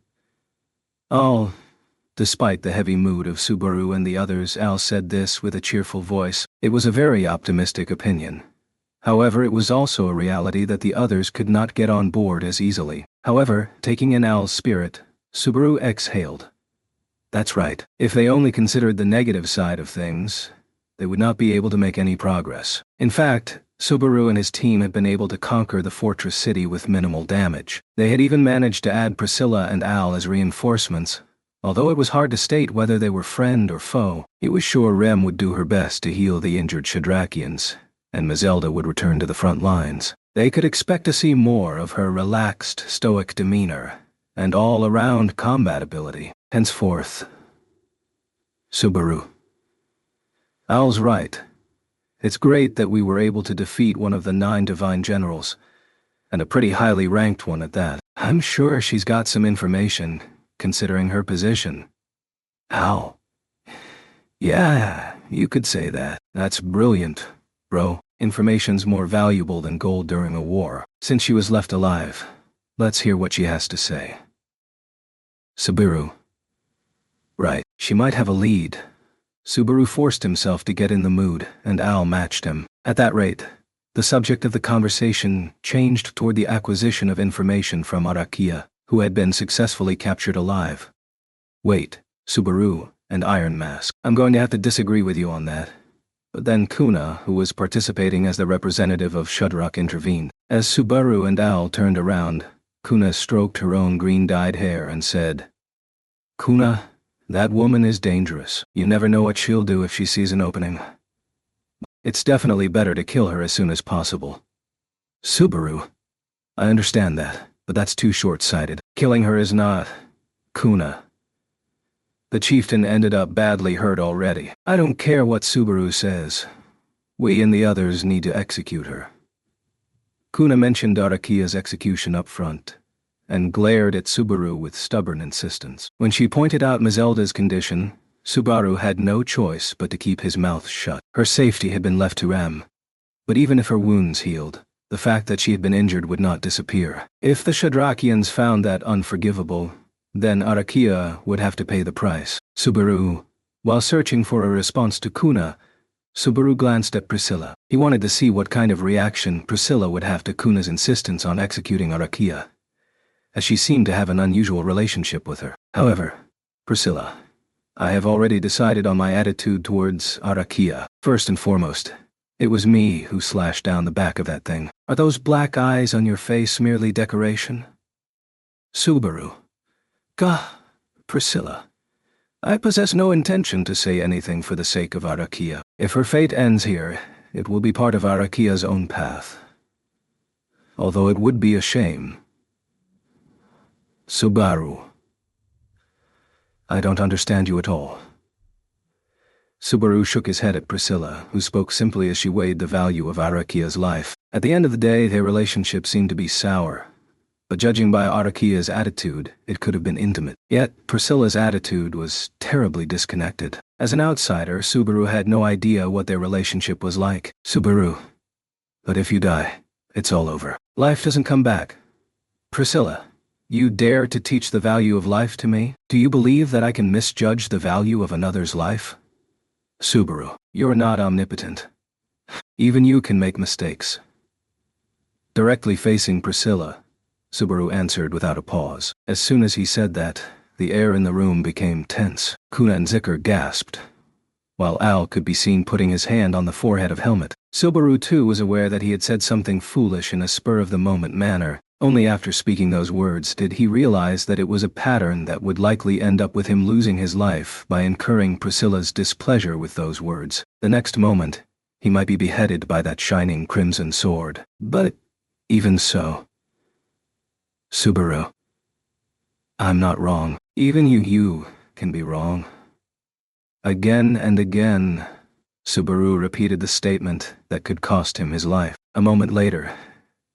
Despite the heavy mood of Subaru and the others, Al said this with a cheerful voice. It was a very optimistic opinion. However, it was also a reality that the others could not get on board as easily. However, taking in Al's spirit, Subaru exhaled. That's right. If they only considered the negative side of things, they would not be able to make any progress. In fact, Subaru and his team had been able to conquer the fortress city with minimal damage. They had even managed to add Priscilla and Al as reinforcements. Although it was hard to state whether they were friend or foe, he was sure Rem would do her best to heal the injured Shadrakians, and Mazelda would return to the front lines. They could expect to see more of her relaxed, stoic demeanor, and all-around combat ability. Henceforth, Subaru. Al's right. It's great that we were able to defeat one of the 9 divine generals, and a pretty highly ranked one at that. I'm sure she's got some information, considering her position. Al. Yeah, you could say that. That's brilliant, bro. Information's more valuable than gold during a war. Since she was left alive, let's hear what she has to say. Subaru. Right, she might have a lead. Subaru forced himself to get in the mood, and Al matched him. At that rate, the subject of the conversation changed toward the acquisition of information from Arakia, who had been successfully captured alive. Wait, Subaru and Iron Mask. I'm going to have to disagree with you on that. But then Kuna, who was participating as the representative of Shudrak, intervened. As Subaru and Al turned around, Kuna stroked her own green-dyed hair and said, Kuna, that woman is dangerous. You never know what she'll do if she sees an opening. It's definitely better to kill her as soon as possible. Subaru. I understand that, but that's too short-sighted. Killing her is not... Kuna. The chieftain ended up badly hurt already. I don't care what Subaru says. We and the others need to execute her. Kuna mentioned Arakia's execution up front, and glared at Subaru with stubborn insistence. When she pointed out Mazelda's condition, Subaru had no choice but to keep his mouth shut. Her safety had been left to Rem. But even if her wounds healed, the fact that she had been injured would not disappear. If the Shadrakians found that unforgivable, then Arakia would have to pay the price. Subaru, while searching for a response to Kuna, Subaru glanced at Priscilla. He wanted to see what kind of reaction Priscilla would have to Kuna's insistence on executing Arakia, as she seemed to have an unusual relationship with her. However, Priscilla, I have already decided on my attitude towards Arakia. First and foremost, it was me who slashed down the back of that thing. Are those black eyes on your face merely decoration? Subaru. Gah, Priscilla. I possess no intention to say anything for the sake of Arakia. If her fate ends here, it will be part of Arakia's own path. Although it would be a shame. Subaru. I don't understand you at all. Subaru shook his head at Priscilla, who spoke simply as she weighed the value of Arakia's life. At the end of the day, their relationship seemed to be sour. But judging by Arakia's attitude, it could have been intimate. Yet, Priscilla's attitude was terribly disconnected. As an outsider, Subaru had no idea what their relationship was like. Subaru. But if you die, it's all over. Life doesn't come back. Priscilla, you dare to teach the value of life to me? Do you believe that I can misjudge the value of another's life? Subaru, you're not omnipotent. Even you can make mistakes. Directly facing Priscilla, Subaru answered without a pause. As soon as he said that, the air in the room became tense. Kuna and Zicker gasped, while Al could be seen putting his hand on the forehead of Helmet. Subaru too was aware that he had said something foolish in a spur-of-the-moment manner. Only after speaking those words did he realize that it was a pattern that would likely end up with him losing his life by incurring Priscilla's displeasure with those words. The next moment, he might be beheaded by that shining crimson sword. But even so... Subaru. I'm not wrong. Even you can be wrong. Again and again, Subaru repeated the statement that could cost him his life. A moment later,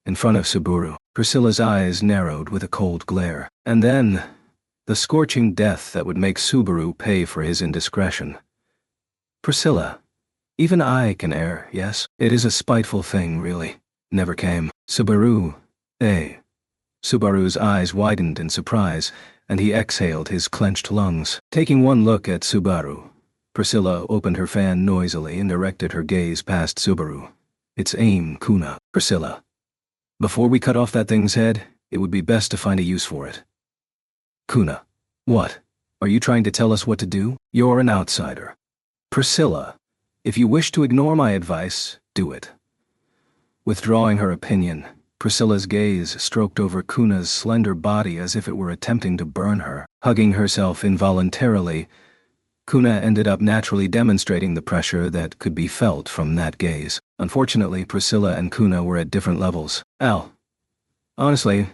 in front of Subaru, Priscilla's eyes narrowed with a cold glare. And then, the scorching death that would make Subaru pay for his indiscretion. Priscilla, even I can err, yes? It is a spiteful thing, really. Never came. Subaru, eh? Subaru's eyes widened in surprise, and he exhaled his clenched lungs. Taking one look at Subaru, Priscilla opened her fan noisily and directed her gaze past Subaru. Its aim, Kuna. Priscilla. Before we cut off that thing's head, it would be best to find a use for it. Kuna. What? Are you trying to tell us what to do? You're an outsider. Priscilla. If you wish to ignore my advice, do it. Withdrawing her opinion, Priscilla's gaze stroked over Kuna's slender body as if it were attempting to burn her. Hugging herself involuntarily, Kuna ended up naturally demonstrating the pressure that could be felt from that gaze. Unfortunately, Priscilla and Kuna were at different levels. Al. Honestly,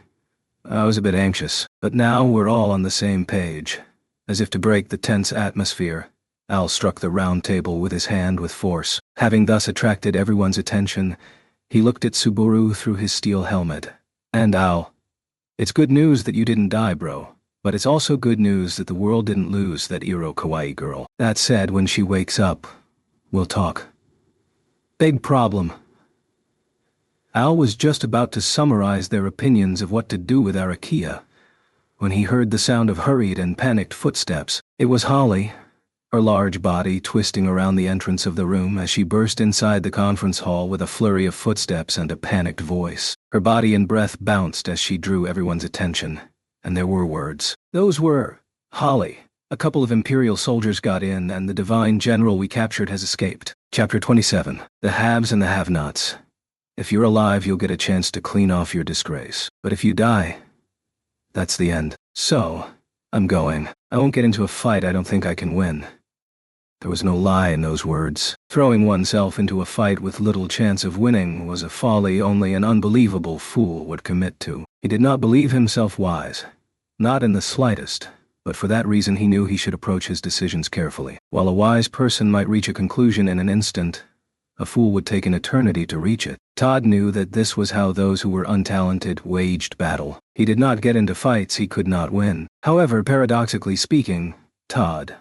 I was a bit anxious, but now we're all on the same page. As if to break the tense atmosphere, Al struck the round table with his hand with force. Having thus attracted everyone's attention, he looked at Subaru through his steel helmet. And Al, it's good news that you didn't die, bro. But it's also good news that the world didn't lose that Iro kawaii girl. That said, when she wakes up, we'll talk. Big problem. Al was just about to summarize their opinions of what to do with Arakia when he heard the sound of hurried and panicked footsteps. It was Holly, her large body twisting around the entrance of the room as she burst inside the conference hall with a flurry of footsteps and a panicked voice. Her body and breath bounced as she drew everyone's attention, and there were words. Those were, Holly, a couple of Imperial soldiers got in and the divine general we captured has escaped. Chapter 27. The haves and the have-nots. If you're alive, you'll get a chance to clean off your disgrace. But if you die, that's the end. So, I'm going. I won't get into a fight I don't think I can win. There was no lie in those words. Throwing oneself into a fight with little chance of winning was a folly only an unbelievable fool would commit to. He did not believe himself wise. Not in the slightest, but for that reason he knew he should approach his decisions carefully. While a wise person might reach a conclusion in an instant, a fool would take an eternity to reach it. Todd knew that this was how those who were untalented waged battle. He did not get into fights he could not win. However, paradoxically speaking, Todd,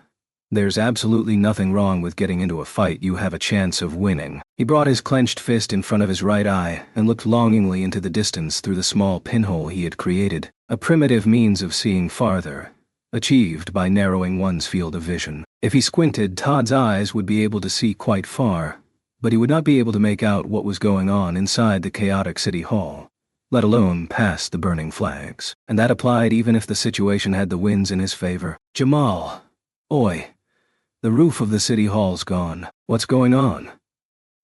there's absolutely nothing wrong with getting into a fight you have a chance of winning. He brought his clenched fist in front of his right eye and looked longingly into the distance through the small pinhole he had created, a primitive means of seeing farther, achieved by narrowing one's field of vision. If he squinted, Todd's eyes would be able to see quite far, but he would not be able to make out what was going on inside the chaotic city hall, let alone past the burning flags. And that applied even if the situation had the winds in his favor. Jamal. Oi. The roof of the city hall's gone. What's going on?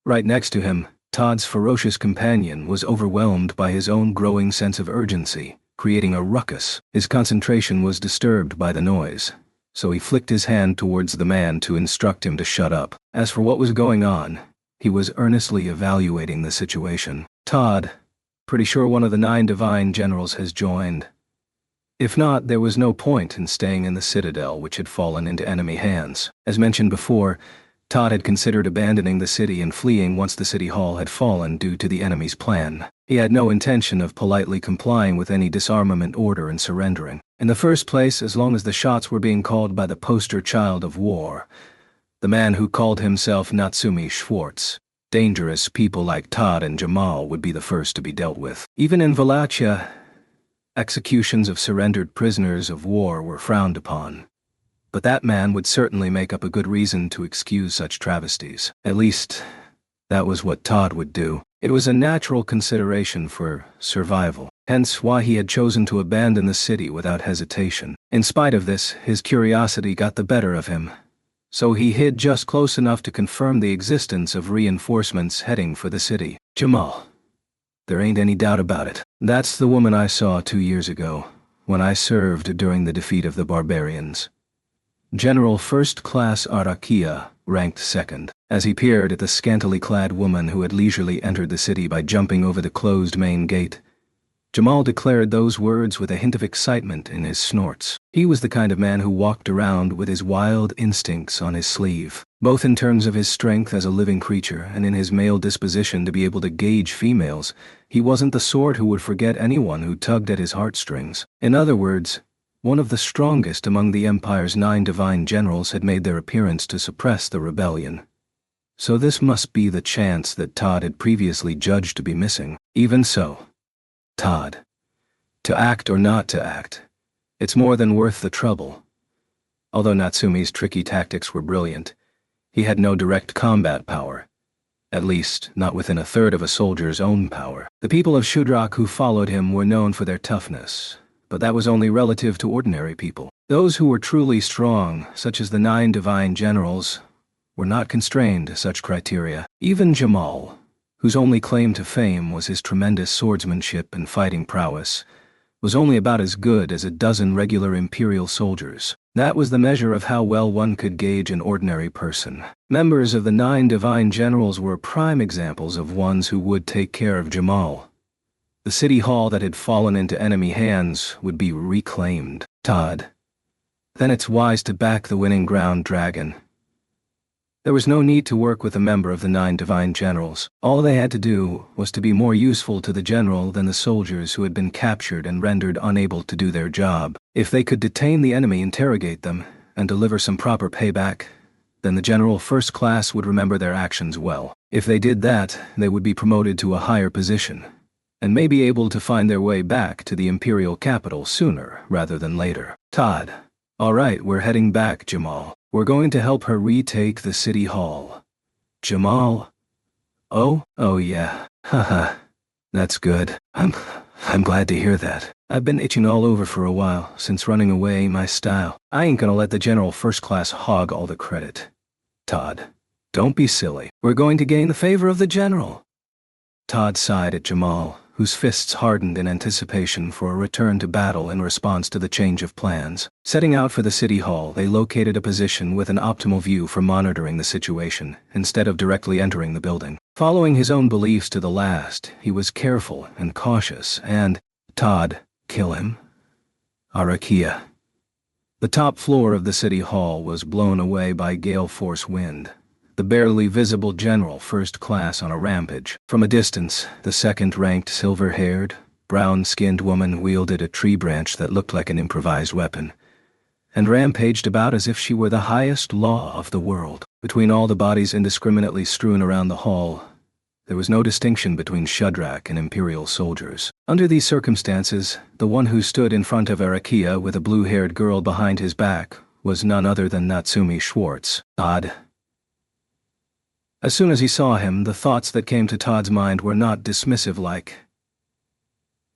Right next to him, Todd's ferocious companion was overwhelmed by his own growing sense of urgency, creating a ruckus. His concentration was disturbed by the noise, so he flicked his hand towards the man to instruct him to shut up. As for what was going on, he was earnestly evaluating the situation. Todd, pretty sure one of the 9 divine generals has joined. If not, there was no point in staying in the citadel which had fallen into enemy hands. As mentioned before, Todd had considered abandoning the city and fleeing once the city hall had fallen due to the enemy's plan. He had no intention of politely complying with any disarmament order and surrendering. In the first place, as long as the shots were being called by the poster child of war, the man who called himself Natsumi Schwartz, dangerous people like Todd and Jamal would be the first to be dealt with. Even in Wallachia, executions of surrendered prisoners of war were frowned upon. But that man would certainly make up a good reason to excuse such travesties. At least, that was what Todd would do. It was a natural consideration for survival, hence why he had chosen to abandon the city without hesitation. In spite of this, his curiosity got the better of him, so he hid just close enough to confirm the existence of reinforcements heading for the city. Jamal. There ain't any doubt about it. That's the woman I saw 2 years ago, when I served during the defeat of the barbarians. General First Class Arakia ranked second, as he peered at the scantily clad woman who had leisurely entered the city by jumping over the closed main gate. Jamal declared those words with a hint of excitement in his snorts. He was the kind of man who walked around with his wild instincts on his sleeve, both in terms of his strength as a living creature and in his male disposition to be able to gauge females. He wasn't the sort who would forget anyone who tugged at his heartstrings. In other words, one of the strongest among the Empire's 9 divine generals had made their appearance to suppress the rebellion. So this must be the chance that Todd had previously judged to be missing. Even so, Todd. To act or not to act, it's more than worth the trouble. Although Natsumi's tricky tactics were brilliant, he had no direct combat power. At least, not within a third of a soldier's own power. The people of Shudrak who followed him were known for their toughness, but that was only relative to ordinary people. Those who were truly strong, such as the 9 divine generals, were not constrained to such criteria. Even Jamal, whose only claim to fame was his tremendous swordsmanship and fighting prowess, was only about as good as a dozen regular imperial soldiers. That was the measure of how well one could gauge an ordinary person. Members of the 9 divine generals were prime examples of ones who would take care of Jamal. The city hall that had fallen into enemy hands would be reclaimed. Todd. Then it's wise to back the winning ground dragon. There was no need to work with a member of the 9 divine generals. All they had to do was to be more useful to the general than the soldiers who had been captured and rendered unable to do their job. If they could detain the enemy, interrogate them, and deliver some proper payback, then the general first class would remember their actions well. If they did that, they would be promoted to a higher position, and may be able to find their way back to the imperial capital sooner rather than later. Todd. All right, we're heading back, Jamal. We're going to help her retake the city hall. Jamal? Oh yeah. Haha. That's good. I'm glad to hear that. I've been itching all over for a while, since running away ain't my style. I ain't gonna let the general first class hog all the credit. Todd. Don't be silly. We're going to gain the favor of the general. Todd sighed at Jamal, whose fists hardened in anticipation for a return to battle in response to the change of plans. Setting out for the city hall, they located a position with an optimal view for monitoring the situation, instead of directly entering the building. Following his own beliefs to the last, he was careful and cautious and, Todd, kill him? Arakia. The top floor of the city hall was blown away by gale force wind. The barely visible general first class on a rampage. From a distance, the second-ranked silver-haired, brown-skinned woman wielded a tree branch that looked like an improvised weapon, and rampaged about as if she were the highest law of the world. Between all the bodies indiscriminately strewn around the hall, there was no distinction between Shudrak and imperial soldiers. Under these circumstances, the one who stood in front of Arakia with a blue-haired girl behind his back was none other than Natsumi Schwartz. Odd. As soon as he saw him, the thoughts that came to Todd's mind were not dismissive like,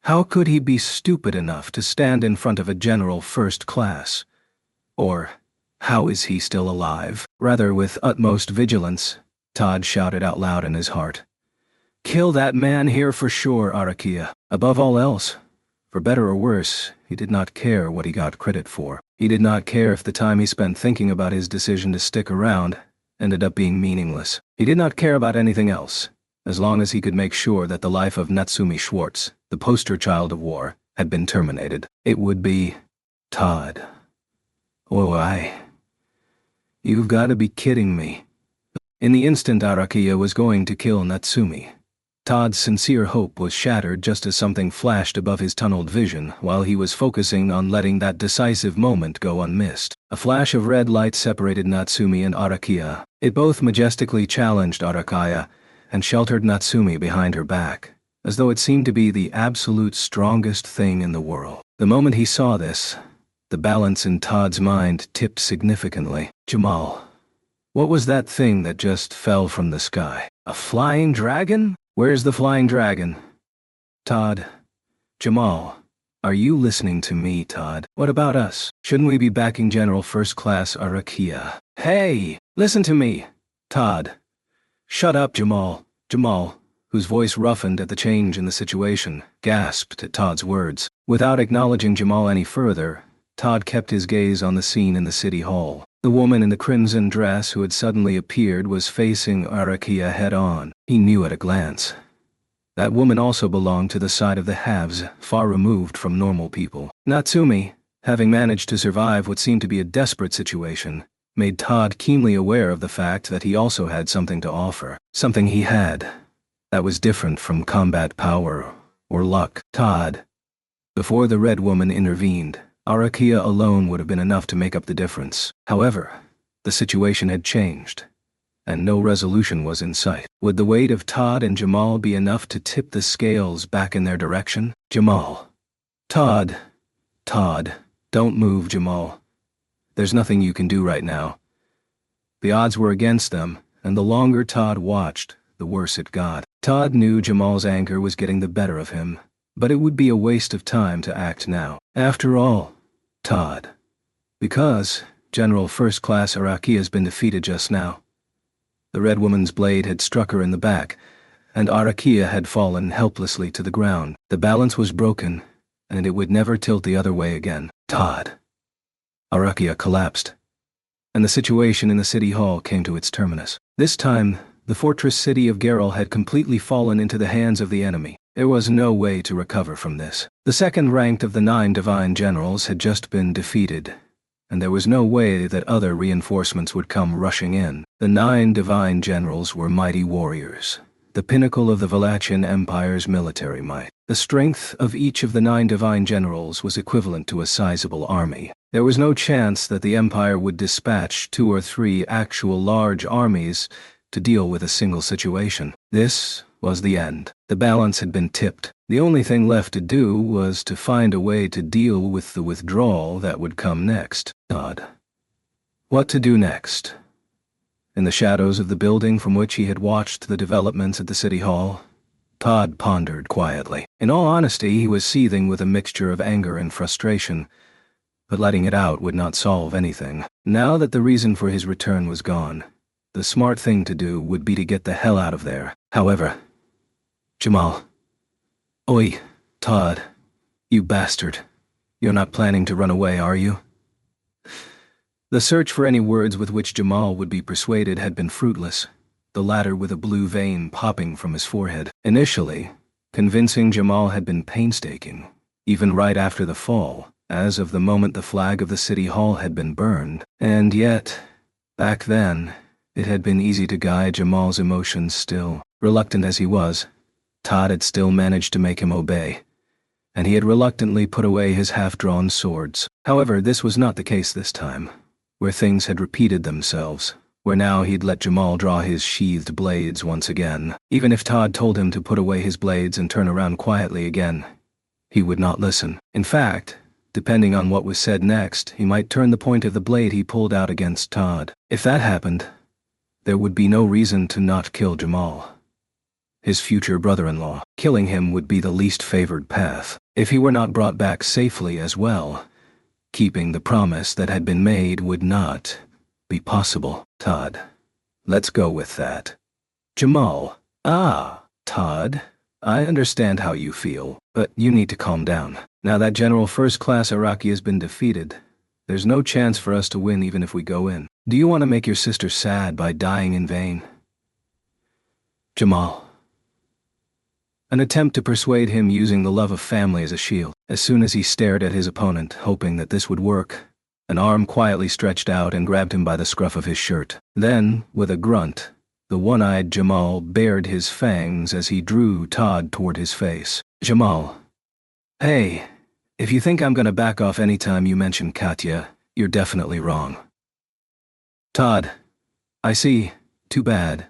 how could he be stupid enough to stand in front of a general first class? Or, how is he still alive? Rather, with utmost vigilance, Todd shouted out loud in his heart, kill that man here for sure, Arakia. Above all else, For better or worse, he did not care what he got credit for. He did not care if the time he spent thinking about his decision to stick around ended up being meaningless. He did not care about anything else, as long as he could make sure that the life of Natsumi Schwartz, the poster child of war, had been terminated. It would be Todd. Oh, you've got to be kidding me. In the instant Arakia was going to kill Natsumi, Todd's sincere hope was shattered just as something flashed above his tunneled vision while he was focusing on letting that decisive moment go unmissed. A flash of red light separated Natsumi and Arakia. It both majestically challenged Arakia and sheltered Natsumi behind her back, as though it seemed to be the absolute strongest thing in the world. The moment he saw this, the balance in Todd's mind tipped significantly. Jamal. What was that thing that just fell from the sky? A flying dragon? Where's the flying dragon? Todd. Jamal. Are you listening to me, Todd? What about us? Shouldn't we be backing General First Class Arakia? Hey! Listen to me! Todd. Shut up, Jamal. Jamal, whose voice roughened at the change in the situation, gasped at Todd's words. Without acknowledging Jamal any further, Todd kept his gaze on the scene in the city hall. The woman in the crimson dress who had suddenly appeared was facing Arakia head-on. He knew at a glance. That woman also belonged to the side of the haves, far removed from normal people. Natsumi, having managed to survive what seemed to be a desperate situation, made Todd keenly aware of the fact that he also had something to offer. Something he had that was different from combat power or luck. Todd. Before the red woman intervened, Arakia alone would have been enough to make up the difference. However, the situation had changed, and no resolution was in sight. Would the weight of Todd and Jamal be enough to tip the scales back in their direction? Jamal. Todd. Todd. Don't move, Jamal. There's nothing you can do right now. The odds were against them, and the longer Todd watched, the worse it got. Todd knew Jamal's anger was getting the better of him, but it would be a waste of time to act now. After all, Todd. Because General First Class Araki has been defeated just now. The red woman's blade had struck her in the back, and Arakia had fallen helplessly to the ground. The balance was broken, and it would never tilt the other way again. Todd. Arakia collapsed, and the situation in the city hall came to its terminus. This time, the fortress city of Geralt had completely fallen into the hands of the enemy. There was no way to recover from this. The second ranked of the 9 divine generals had just been defeated, and there was no way that other reinforcements would come rushing in. The 9 divine generals were mighty warriors, the pinnacle of the Valachian Empire's military might. The strength of each of the 9 divine generals was equivalent to a sizable army. There was no chance that the Empire would dispatch 2 or 3 actual large armies to deal with a single situation. This was the end. The balance had been tipped. The only thing left to do was to find a way to deal with the withdrawal that would come next. Todd. What to do next? In the shadows of the building from which he had watched the developments at the city hall, Todd pondered quietly. In all honesty, he was seething with a mixture of anger and frustration, but letting it out would not solve anything. Now that the reason for his return was gone, the smart thing to do would be to get the hell out of there. However, Jamal. Oi, Todd. You bastard. You're not planning to run away, are you? The search for any words with which Jamal would be persuaded had been fruitless, the latter with a blue vein popping from his forehead. Initially, convincing Jamal had been painstaking, even right after the fall, as of the moment the flag of the city hall had been burned. And yet, back then, it had been easy to guide Jamal's emotions still. Reluctant as he was, Todd had still managed to make him obey, and he had reluctantly put away his half-drawn swords. However, this was not the case this time, where things had repeated themselves, where now he'd let Jamal draw his sheathed blades once again. Even if Todd told him to put away his blades and turn around quietly again, he would not listen. In fact, depending on what was said next, he might turn the point of the blade he pulled out against Todd. If that happened, there would be no reason to not kill Jamal, his future brother-in-law. Killing him would be the least favored path. If he were not brought back safely as well, keeping the promise that had been made would not be possible. Todd. Let's go with that. Jamal. Ah, Todd. I understand how you feel. But you need to calm down. Now that General First Class Araki has been defeated, there's no chance for us to win even if we go in. Do you want to make your sister sad by dying in vain? Jamal. An attempt to persuade him using the love of family as a shield. As soon as he stared at his opponent, hoping that this would work, an arm quietly stretched out and grabbed him by the scruff of his shirt. Then, with a grunt, the one-eyed Jamal bared his fangs as he drew Todd toward his face. Jamal. Hey, if you think I'm gonna back off anytime you mention Katya, you're definitely wrong. Todd. I see. Too bad.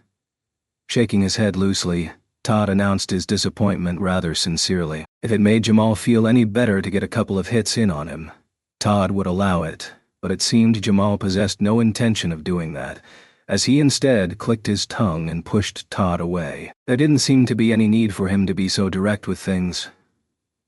Shaking his head loosely, Todd announced his disappointment rather sincerely. If it made Jamal feel any better to get a couple of hits in on him, Todd would allow it, but it seemed Jamal possessed no intention of doing that, as he instead clicked his tongue and pushed Todd away. There didn't seem to be any need for him to be so direct with things,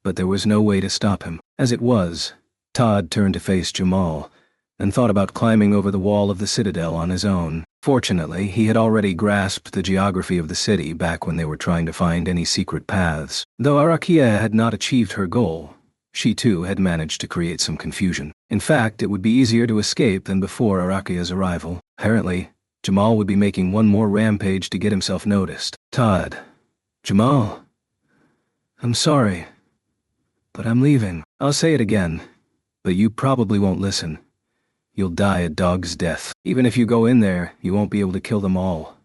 but there was no way to stop him. As it was, Todd turned to face Jamal, and thought about climbing over the wall of the citadel on his own. Fortunately, he had already grasped the geography of the city back when they were trying to find any secret paths. Though Arakia had not achieved her goal, she too had managed to create some confusion. In fact, it would be easier to escape than before Arakia's arrival. Apparently, Jamal would be making one more rampage to get himself noticed. Todd. Jamal. I'm sorry, but I'm leaving. I'll say it again, but you probably won't listen. You'll die a dog's death. Even if you go in there, you won't be able to kill them all.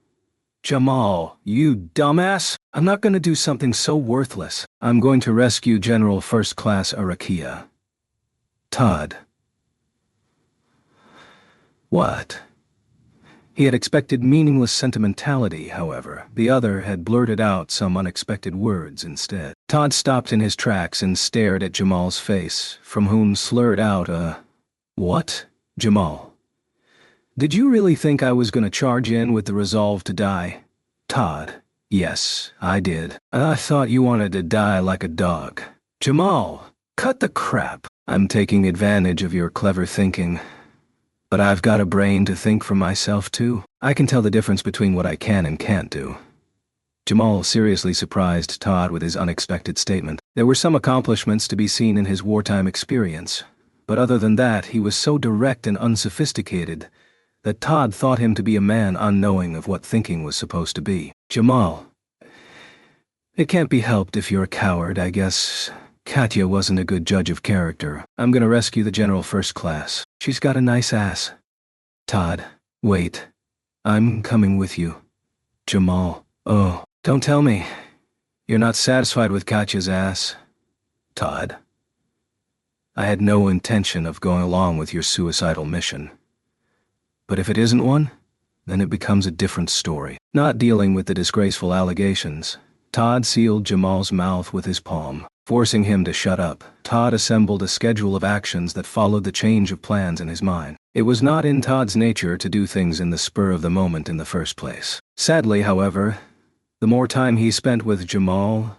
Jamal, you dumbass! I'm not going to do something so worthless. I'm going to rescue General First Class Arakia. Todd. What? He had expected meaningless sentimentality, however. The other had blurted out some unexpected words instead. Todd stopped in his tracks and stared at Jamal's face, from whom slurred out a, "What?" Jamal. Did you really think I was going to charge in with the resolve to die? Todd. Yes, I did. I thought you wanted to die like a dog. Jamal, cut the crap. I'm taking advantage of your clever thinking. But I've got a brain to think for myself too. I can tell the difference between what I can and can't do. Jamal seriously surprised Todd with his unexpected statement. There were some accomplishments to be seen in his wartime experience, but other than that, he was so direct and unsophisticated that Todd thought him to be a man unknowing of what thinking was supposed to be. Jamal. It can't be helped if you're a coward, I guess. Katya wasn't a good judge of character. I'm gonna rescue the General First Class. She's got a nice ass. Todd. Wait. I'm coming with you. Jamal. Oh, don't tell me. You're not satisfied with Katya's ass. Todd. I had no intention of going along with your suicidal mission. But if it isn't one, then it becomes a different story. Not dealing with the disgraceful allegations, Todd sealed Jamal's mouth with his palm, forcing him to shut up. Todd assembled a schedule of actions that followed the change of plans in his mind. It was not in Todd's nature to do things in the spur of the moment in the first place. Sadly, however, the more time he spent with Jamal,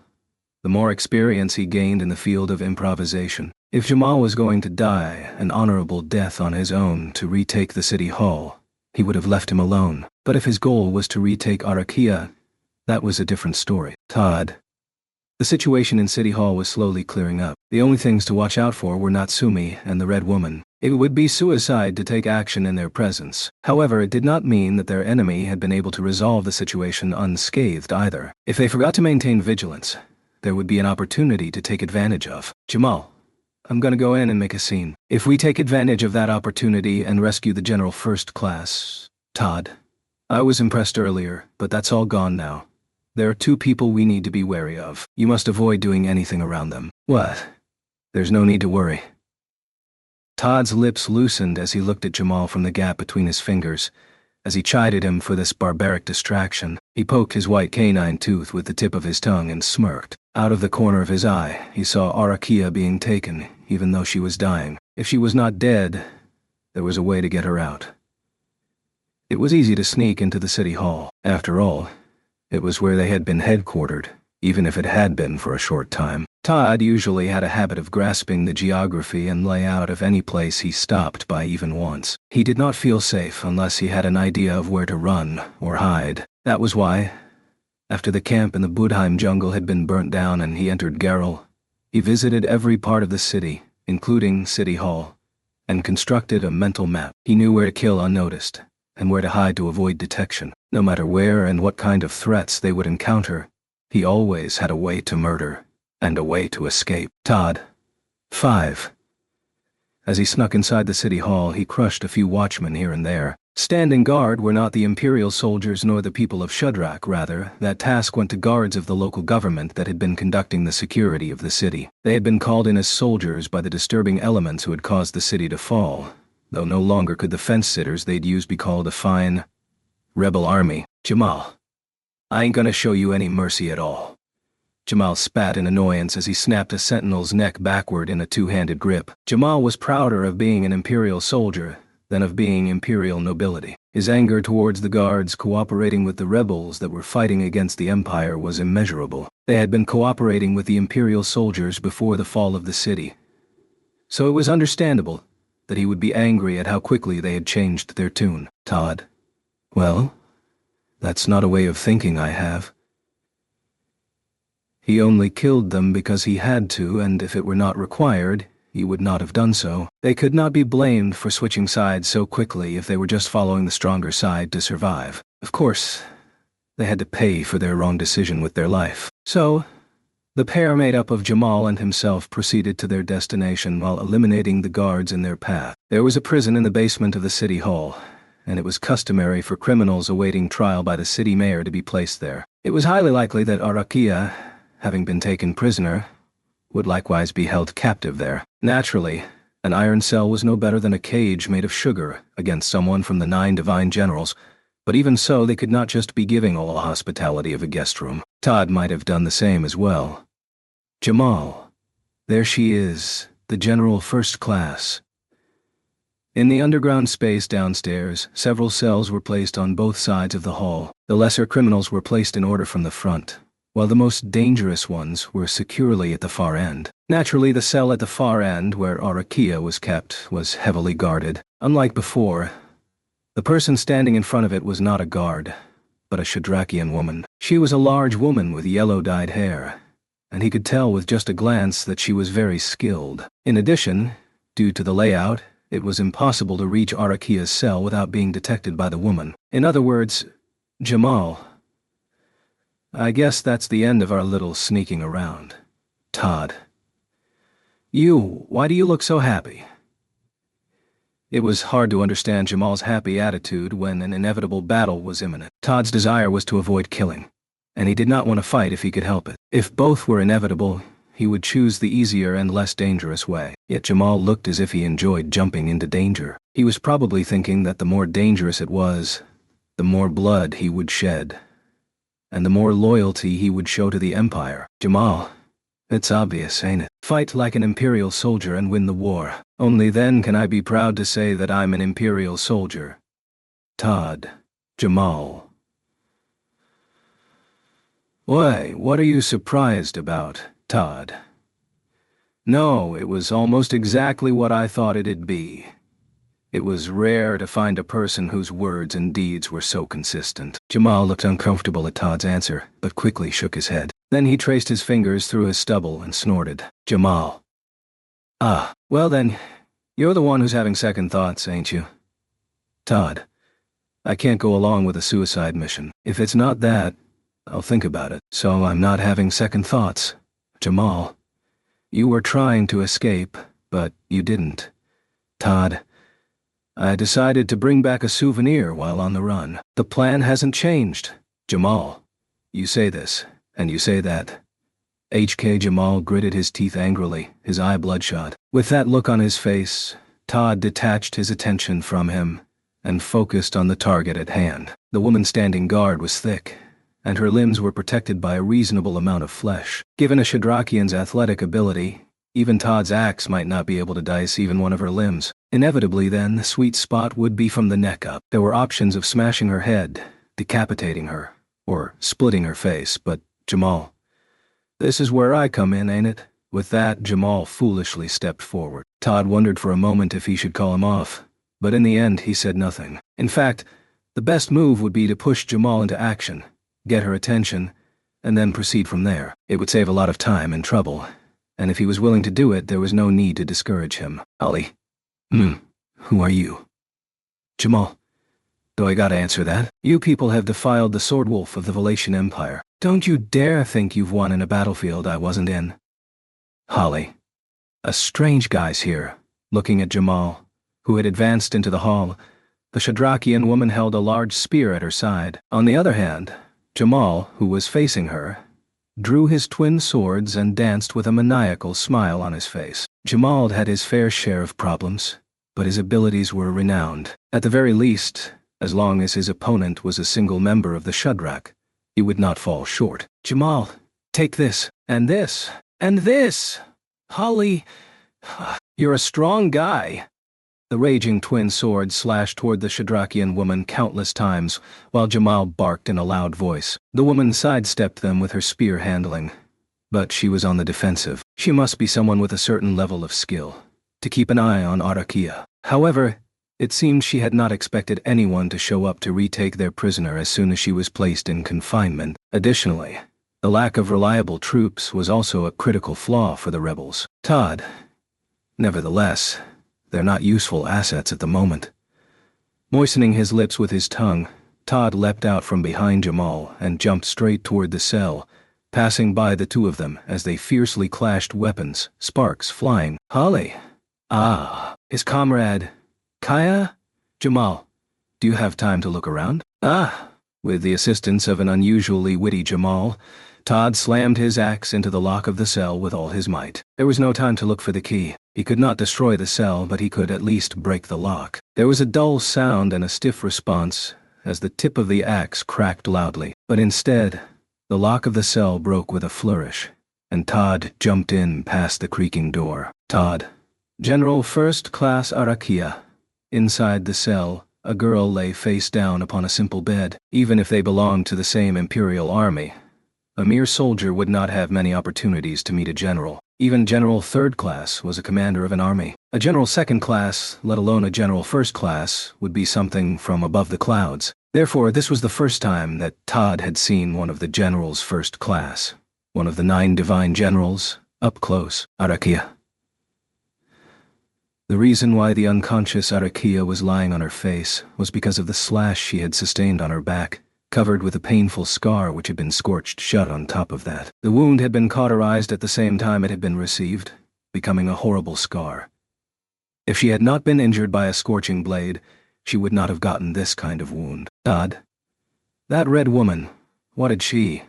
the more experience he gained in the field of improvisation. If Jamal was going to die an honorable death on his own to retake the city hall, he would have left him alone. But if his goal was to retake Arakia, that was a different story. Todd. The situation in City Hall was slowly clearing up. The only things to watch out for were Natsumi and the Red Woman. It would be suicide to take action in their presence. However, it did not mean that their enemy had been able to resolve the situation unscathed either. If they forgot to maintain vigilance, there would be an opportunity to take advantage of. Jamal. I'm gonna go in and make a scene. If we take advantage of that opportunity and rescue the General First Class, Todd. I was impressed earlier, but that's all gone now. There are two people we need to be wary of. You must avoid doing anything around them. What? There's no need to worry. Todd's lips loosened as he looked at Jamal from the gap between his fingers, as he chided him for this barbaric distraction. He poked his white canine tooth with the tip of his tongue and smirked. Out of the corner of his eye, he saw Arakia being taken, even though she was dying. If she was not dead, there was a way to get her out. It was easy to sneak into the city hall. After all, it was where they had been headquartered, even if it had been for a short time. Todd usually had a habit of grasping the geography and layout of any place he stopped by even once. He did not feel safe unless he had an idea of where to run or hide. That was why, after the camp in the Budheim jungle had been burnt down and he entered Geralt, He visited every part of the city, including City Hall, and constructed a mental map. He knew where to kill unnoticed, and where to hide to avoid detection. No matter where and what kind of threats they would encounter, he always had a way to murder, and a way to escape. Todd. 5. As he snuck inside the city hall, he crushed a few watchmen here and there. Standing guard were not the Imperial soldiers nor the people of Shudrak, rather, that task went to guards of the local government that had been conducting the security of the city. They had been called in as soldiers by the disturbing elements who had caused the city to fall, though no longer could the fence-sitters they'd used be called a fine rebel army. Jamal, I ain't gonna show you any mercy at all. Jamal spat in annoyance as he snapped a sentinel's neck backward in a two-handed grip. Jamal was prouder of being an Imperial soldier than of being Imperial nobility. His anger towards the guards cooperating with the rebels that were fighting against the Empire was immeasurable. They had been cooperating with the Imperial soldiers before the fall of the city, so it was understandable that he would be angry at how quickly they had changed their tune. Todd, well, that's not a way of thinking I have. He only killed them because he had to, and if it were not required, he would not have done so. They could not be blamed for switching sides so quickly if they were just following the stronger side to survive. Of course, they had to pay for their wrong decision with their life. So, the pair made up of Jamal and himself proceeded to their destination while eliminating the guards in their path. There was a prison in the basement of the city hall, and it was customary for criminals awaiting trial by the city mayor to be placed there. It was highly likely that Arakia, having been taken prisoner, would likewise be held captive there. Naturally, an iron cell was no better than a cage made of sugar against someone from the 9 divine generals, but even so they could not just be giving all hospitality of a guest room. Todd might have done the same as well. Jamal. There she is, the General First Class. In the underground space downstairs, several cells were placed on both sides of the hall. The lesser criminals were placed in order from the front, while the most dangerous ones were securely at the far end. Naturally, the cell at the far end, where Arakia was kept, was heavily guarded. Unlike before, the person standing in front of it was not a guard, but a Shadrakian woman. She was a large woman with yellow-dyed hair, and he could tell with just a glance that she was very skilled. In addition, due to the layout, it was impossible to reach Arakia's cell without being detected by the woman. In other words, Jamal, I guess that's the end of our little sneaking around. Todd. Why do you look so happy? It was hard to understand Jamal's happy attitude when an inevitable battle was imminent. Todd's desire was to avoid killing, and he did not want to fight if he could help it. If both were inevitable, he would choose the easier and less dangerous way. Yet Jamal looked as if he enjoyed jumping into danger. He was probably thinking that the more dangerous it was, the more blood he would shed, and the more loyalty he would show to the Empire. Jamal, it's obvious, ain't it? Fight like an Imperial soldier and win the war. Only then can I be proud to say that I'm an Imperial soldier. Todd. Jamal. Why, what are you surprised about, Todd? No, it was almost exactly what I thought it'd be. It was rare to find a person whose words and deeds were so consistent. Jamal looked uncomfortable at Todd's answer, but quickly shook his head. Then he traced his fingers through his stubble and snorted. Jamal. Ah, well then, you're the one who's having second thoughts, ain't you? Todd. I can't go along with a suicide mission. If it's not that, I'll think about it. So I'm not having second thoughts. Jamal. You were trying to escape, but you didn't. Todd. I decided to bring back a souvenir while on the run. The plan hasn't changed. Jamal. You say this, and you say that. HK Jamal gritted his teeth angrily, his eye bloodshot. With that look on his face, Todd detached his attention from him and focused on the target at hand. The woman standing guard was thick, and her limbs were protected by a reasonable amount of flesh. Given a Shadrakian's athletic ability, even Todd's axe might not be able to dice even one of her limbs. Inevitably then, the sweet spot would be from the neck up. There were options of smashing her head, decapitating her, or splitting her face, but Jamal. This is where I come in, ain't it? With that, Jamal foolishly stepped forward. Todd wondered for a moment if he should call him off, but in the end he said nothing. In fact, the best move would be to push Jamal into action, get her attention, and then proceed from there. It would save a lot of time and trouble, and if he was willing to do it, there was no need to discourage him. Ali. Who are you? Jamal. Do I gotta answer that? You people have defiled the sword wolf of the Valatian Empire. Don't you dare think you've won in a battlefield I wasn't in. Holly. A strange guy's here, looking at Jamal, who had advanced into the hall. The Shadrachian woman held a large spear at her side. On the other hand, Jamal, who was facing her, drew his twin swords and danced with a maniacal smile on his face. Jamal had his fair share of problems, but his abilities were renowned. At the very least, as long as his opponent was a single member of the Shudrak, he would not fall short. Jamal, take this, and this, and this! Holly, you're a strong guy. The raging twin swords slashed toward the Shadrachian woman countless times, while Jamal barked in a loud voice. The woman sidestepped them with her spear handling, but she was on the defensive. She must be someone with a certain level of skill, to keep an eye on Arakia. However, it seemed she had not expected anyone to show up to retake their prisoner as soon as she was placed in confinement. Additionally, the lack of reliable troops was also a critical flaw for the rebels. Todd. Nevertheless, they're not useful assets at the moment. Moistening his lips with his tongue, Todd leapt out from behind Jamal and jumped straight toward the cell, passing by the two of them as they fiercely clashed weapons, sparks flying. Holly. His comrade. Kaya? Jamal, do you have time to look around? With the assistance of an unusually witty Jamal, Todd slammed his axe into the lock of the cell with all his might. There was no time to look for the key. He could not destroy the cell, but he could at least break the lock. There was a dull sound and a stiff response as the tip of the axe cracked loudly. But instead, the lock of the cell broke with a flourish, and Todd jumped in past the creaking door. Todd. General First Class Arakia. Inside the cell, a girl lay face down upon a simple bed. Even if they belonged to the same Imperial Army, a mere soldier would not have many opportunities to meet a general. Even General Third Class was a commander of an army. A General Second Class, let alone a General First Class, would be something from above the clouds. Therefore, this was the first time that Todd had seen one of the Generals First Class, one of the 9 divine generals, up close. Arakia. The reason why the unconscious Arakia was lying on her face was because of the slash she had sustained on her back, covered with a painful scar which had been scorched shut on top of that. The wound had been cauterized at the same time it had been received, becoming a horrible scar. If she had not been injured by a scorching blade, she would not have gotten this kind of wound. Todd. That red woman, what did she?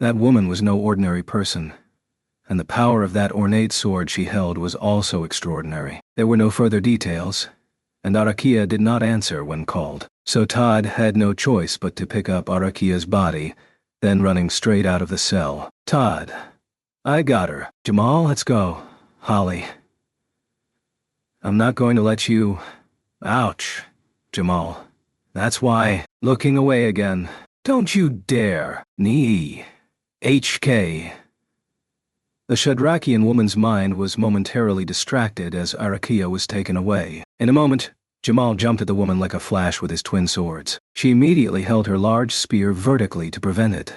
That woman was no ordinary person, and the power of that ornate sword she held was also extraordinary. There were no further details, and Arakia did not answer when called. So Todd had no choice but to pick up Arakia's body, then running straight out of the cell. Todd. I got her. Jamal, let's go. Holly. I'm not going to let you... Ouch. Jamal. That's why. Looking away again. Don't you dare. Knee. HK. The Shadrachian woman's mind was momentarily distracted as Arakia was taken away. In a moment, Jamal jumped at the woman like a flash with his twin swords. She immediately held her large spear vertically to prevent it,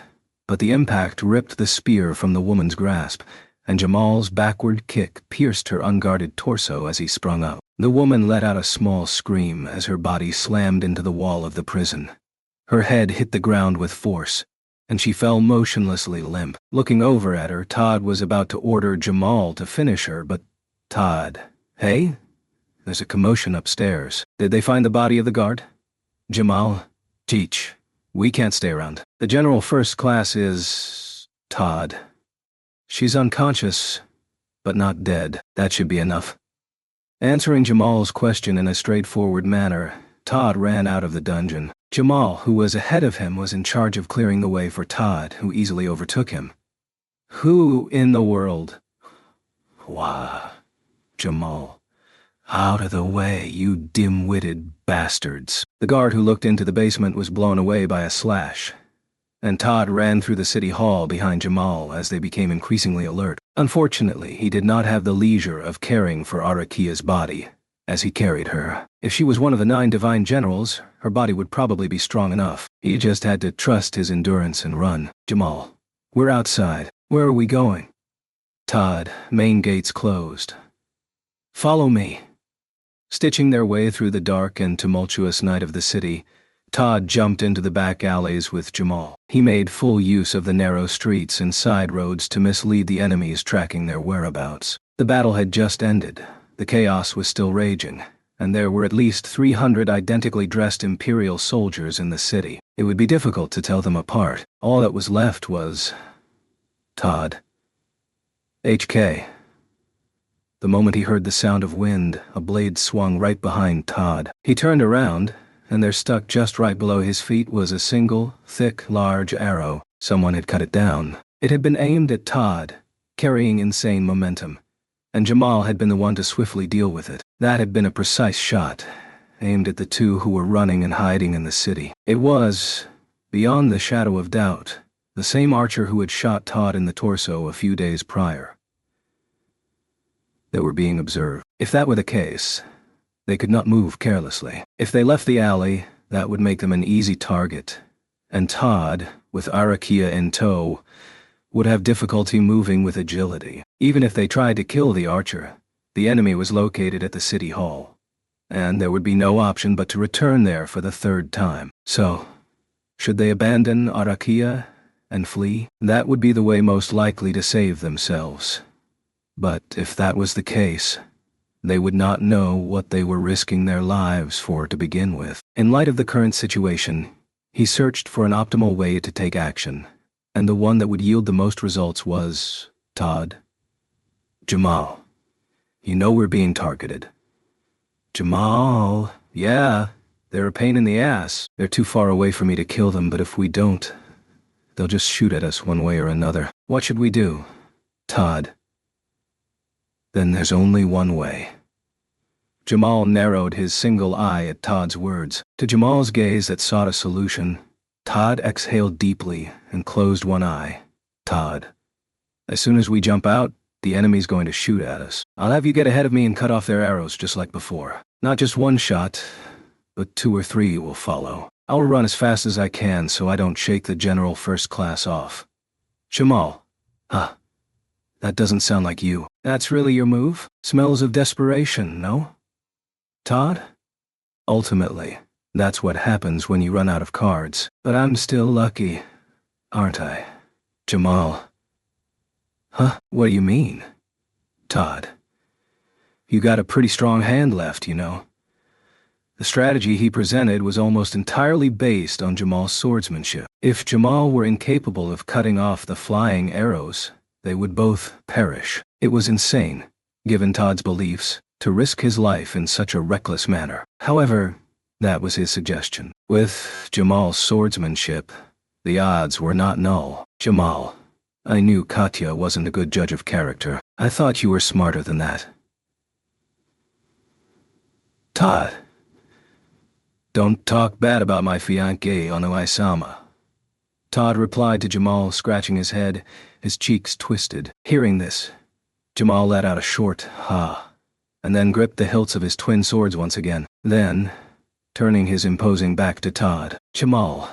but the impact ripped the spear from the woman's grasp, and Jamal's backward kick pierced her unguarded torso as he sprung up. The woman let out a small scream as her body slammed into the wall of the prison. Her head hit the ground with force, and she fell motionlessly limp. Looking over at her, Todd was about to order Jamal to finish her, but Todd. Hey? There's a commotion upstairs. Did they find the body of the guard? Jamal. Teach. We can't stay around. The General First Class is... Todd. She's unconscious, but not dead. That should be enough. Answering Jamal's question in a straightforward manner, Todd ran out of the dungeon. Jamal, who was ahead of him, was in charge of clearing the way for Todd, who easily overtook him. Who in the world? Wah. Jamal. Out of the way, you dim-witted bastards. The guard who looked into the basement was blown away by a slash, and Todd ran through the city hall behind Jamal as they became increasingly alert. Unfortunately, he did not have the leisure of caring for Arakia's body as he carried her. If she was one of the 9 divine generals, her body would probably be strong enough. He just had to trust his endurance and run. Jamal. We're outside. Where are we going? Todd, main gates closed. Follow me. Stitching their way through the dark and tumultuous night of the city, Todd jumped into the back alleys with Jamal. He made full use of the narrow streets and side roads to mislead the enemies tracking their whereabouts. The battle had just ended, the chaos was still raging, and there were at least 300 identically dressed Imperial soldiers in the city. It would be difficult to tell them apart. All that was left was Todd. HK. The moment he heard the sound of wind, a blade swung right behind Todd. He turned around, and there stuck just right below his feet was a single, thick, large arrow. Someone had cut it down. It had been aimed at Todd, carrying insane momentum, and Jamal had been the one to swiftly deal with it. That had been a precise shot, aimed at the two who were running and hiding in the city. It was, beyond the shadow of doubt, the same archer who had shot Todd in the torso a few days prior. They were being observed. If that were the case, they could not move carelessly. If they left the alley, that would make them an easy target, and Todd, with Arakia in tow, would have difficulty moving with agility. Even if they tried to kill the archer, the enemy was located at the city hall, and there would be no option but to return there for the third time. So, should they abandon Arakia and flee? That would be the way most likely to save themselves. But if that was the case, they would not know what they were risking their lives for to begin with. In light of the current situation, he searched for an optimal way to take action, and the one that would yield the most results was Todd. Jamal, you know we're being targeted. Jamal, yeah, they're a pain in the ass. They're too far away for me to kill them, but if we don't, they'll just shoot at us one way or another. What should we do? Todd. Then there's only one way. Jamal narrowed his single eye at Todd's words. To Jamal's gaze that sought a solution, Todd exhaled deeply and closed one eye. Todd, as soon as we jump out, the enemy's going to shoot at us. I'll have you get ahead of me and cut off their arrows just like before. Not just one shot, but 2 or 3 will follow. I'll run as fast as I can so I don't shake the General First Class off. Jamal. Huh. That doesn't sound like you. That's really your move? Smells of desperation, no? Todd? Ultimately, that's what happens when you run out of cards. But I'm still lucky, aren't I? Jamal. Huh? What do you mean? Todd. You got a pretty strong hand left, you know. The strategy he presented was almost entirely based on Jamal's swordsmanship. If Jamal were incapable of cutting off the flying arrows, they would both perish. It was insane, given Todd's beliefs, to risk his life in such a reckless manner. However, that was his suggestion. With Jamal's swordsmanship, the odds were not null. Jamal, I knew Katya wasn't a good judge of character. I thought you were smarter than that. Todd. Don't talk bad about my fiancé Ono-sama. Todd replied to Jamal, scratching his head, his cheeks twisted. Hearing this, Jamal let out a short ha, and then gripped the hilts of his twin swords once again. Then, turning his imposing back to Todd, Jamal,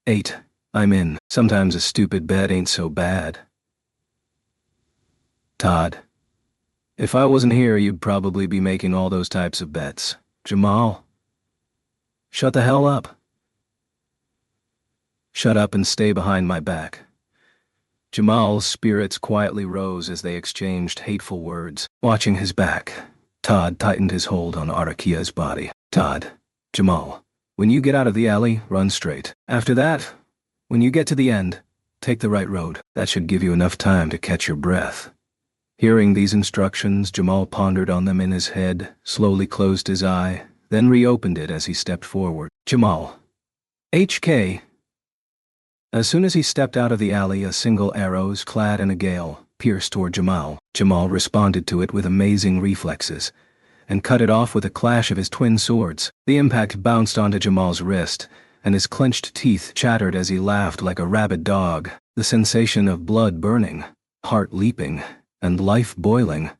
8, I'm in. Sometimes a stupid bet ain't so bad. Todd, if I wasn't here, you'd probably be making all those types of bets. Jamal, shut the hell up. Shut up and stay behind my back. Jamal's spirits quietly rose as they exchanged hateful words. Watching his back, Todd tightened his hold on Arakia's body. Todd, Jamal, when you get out of the alley, run straight. After that, when you get to the end, take the right road. That should give you enough time to catch your breath. Hearing these instructions, Jamal pondered on them in his head, slowly closed his eye, then reopened it as he stepped forward. Jamal. HK. As soon as he stepped out of the alley, a single arrow, clad in a gale, pierced toward Jamal. Jamal responded to it with amazing reflexes, and cut it off with a clash of his twin swords. The impact bounced onto Jamal's wrist, and his clenched teeth chattered as he laughed like a rabid dog. The sensation of blood burning, heart leaping, and life boiling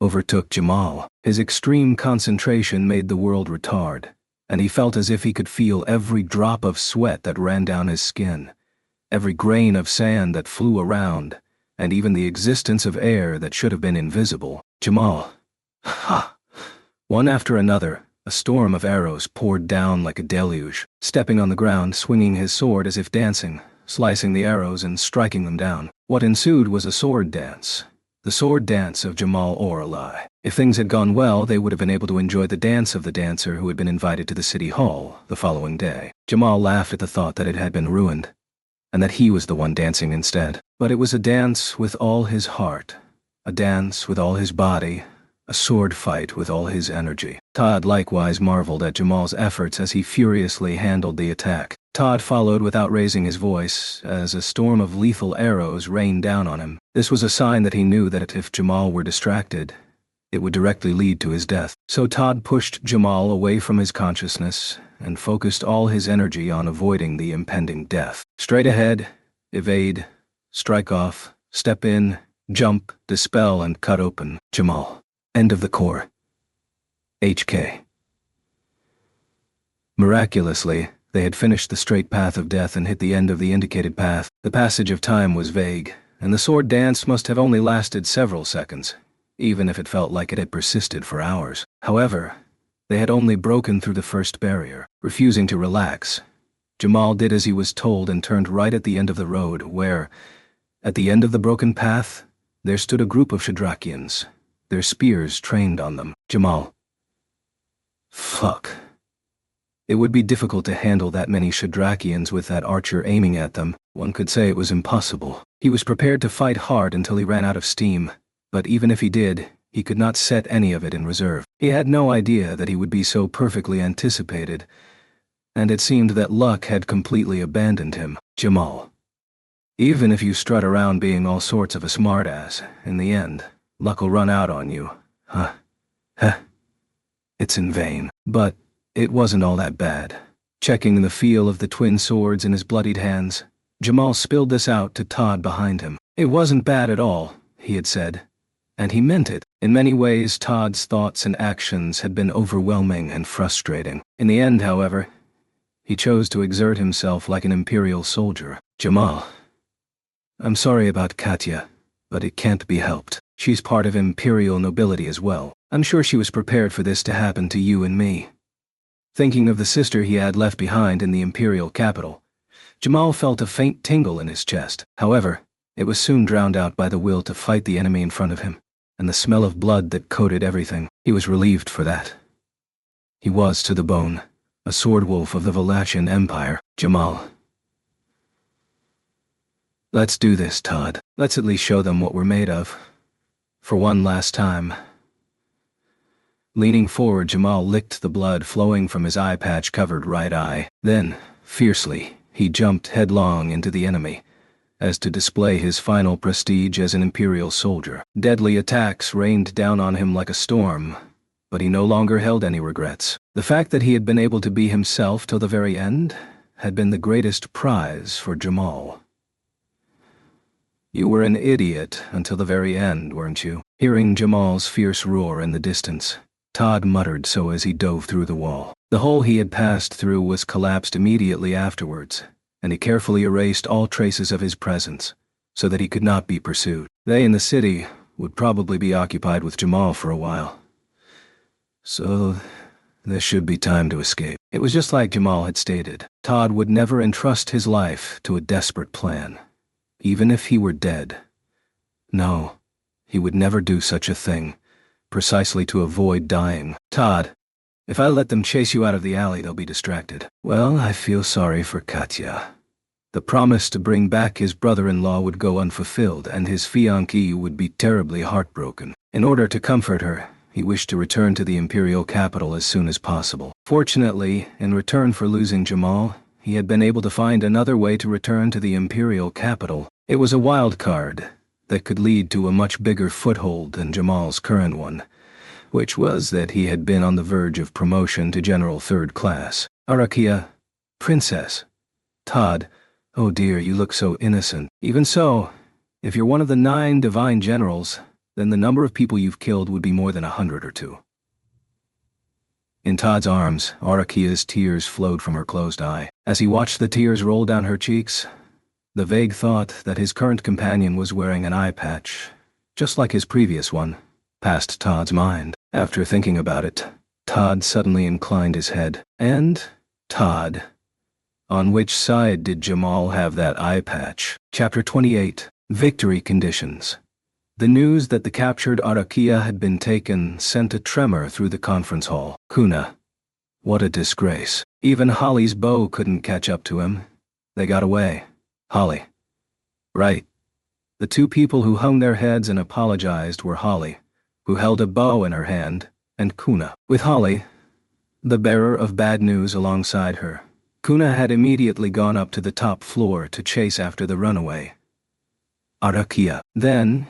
overtook Jamal. His extreme concentration made the world retard, and he felt as if he could feel every drop of sweat that ran down his skin, every grain of sand that flew around, and even the existence of air that should have been invisible. Jamal. Ha! One after another, a storm of arrows poured down like a deluge, stepping on the ground, swinging his sword as if dancing, slicing the arrows and striking them down. What ensued was a sword dance. The sword dance of Jamal Orali. If things had gone well, they would have been able to enjoy the dance of the dancer who had been invited to the city hall the following day. Jamal laughed at the thought that it had been ruined, and that he was the one dancing instead. But it was a dance with all his heart, a dance with all his body, a sword fight with all his energy. Todd likewise marveled at Jamal's efforts as he furiously handled the attack. Todd followed without raising his voice, as a storm of lethal arrows rained down on him. This was a sign that he knew that if Jamal were distracted, it would directly lead to his death. So Todd pushed Jamal away from his consciousness and focused all his energy on avoiding the impending death. Straight ahead, evade, strike off, step in, jump, dispel, and cut open. Jamal. End of the core. HK. Miraculously, they had finished the straight path of death and hit the end of the indicated path. The passage of time was vague, and the sword dance must have only lasted several seconds, even if it felt like it had persisted for hours. However, they had only broken through the first barrier. Refusing to relax, Jamal did as he was told and turned right at the end of the road where, at the end of the broken path, there stood a group of Shadrakians, their spears trained on them. Jamal. Fuck. It would be difficult to handle that many Shadrakians with that archer aiming at them. One could say it was impossible. He was prepared to fight hard until he ran out of steam, but even if he did, he could not set any of it in reserve. He had no idea that he would be so perfectly anticipated, and it seemed that luck had completely abandoned him. Jamal. Even if you strut around being all sorts of a smartass, in the end, luck will run out on you. Huh? It's in vain. But it wasn't all that bad. Checking the feel of the twin swords in his bloodied hands, Jamal spilled this out to Todd behind him. It wasn't bad at all, he had said, and he meant it. In many ways, Todd's thoughts and actions had been overwhelming and frustrating. In the end, however, he chose to exert himself like an Imperial soldier. Jamal. I'm sorry about Katya, but it can't be helped. She's part of Imperial nobility as well. I'm sure she was prepared for this to happen to you and me. Thinking of the sister he had left behind in the Imperial capital, Jamal felt a faint tingle in his chest. However, it was soon drowned out by the will to fight the enemy in front of him, and the smell of blood that coated everything. He was relieved for that. He was, to the bone, a sword wolf of the Valachian Empire. Jamal. Let's do this, Todd. Let's at least show them what we're made of. For one last time. Leaning forward, Jamal licked the blood flowing from his eye patch-covered right eye. Then, fiercely, he jumped headlong into the enemy, as to display his final prestige as an Imperial soldier. Deadly attacks rained down on him like a storm, but he no longer held any regrets. The fact that he had been able to be himself till the very end had been the greatest prize for Jamal. You were an idiot until the very end, weren't you? Hearing Jamal's fierce roar in the distance, Todd muttered so as he dove through the wall. The hole he had passed through was collapsed immediately afterwards, and he carefully erased all traces of his presence, so that he could not be pursued. They in the city would probably be occupied with Jamal for a while. So, there should be time to escape. It was just like Jamal had stated. Todd would never entrust his life to a desperate plan, even if he were dead. No, he would never do such a thing, precisely to avoid dying. Todd, if I let them chase you out of the alley, they'll be distracted. Well, I feel sorry for Katya. The promise to bring back his brother-in-law would go unfulfilled, and his fiancée would be terribly heartbroken. In order to comfort her, he wished to return to the Imperial capital as soon as possible. Fortunately, in return for losing Jamal, he had been able to find another way to return to the Imperial capital. It was a wild card that could lead to a much bigger foothold than Jamal's current one, which was that he had been on the verge of promotion to General Third Class. Arakia, Princess. Todd, oh dear, you look so innocent. Even so, if you're one of the 9 divine generals, then the number of people you've killed would be more than 100 or 2. In Todd's arms, Arakia's tears flowed from her closed eye. As he watched the tears roll down her cheeks, The vague thought that his current companion was wearing an eye patch, just like his previous one, passed Todd's mind. After thinking about it, Todd suddenly inclined his head. And, Todd, on which side did Jamal have that eye patch? Chapter 28. Victory Conditions. The news that the captured Arakia had been taken sent a tremor through the conference hall. Kuna. What a disgrace. Even Holly's bow couldn't catch up to him. They got away. Holly. Right. The two people who hung their heads and apologized were Holly, who held a bow in her hand, and Kuna. With Holly, the bearer of bad news alongside her, Kuna had immediately gone up to the top floor to chase after the runaway Arakia. Then,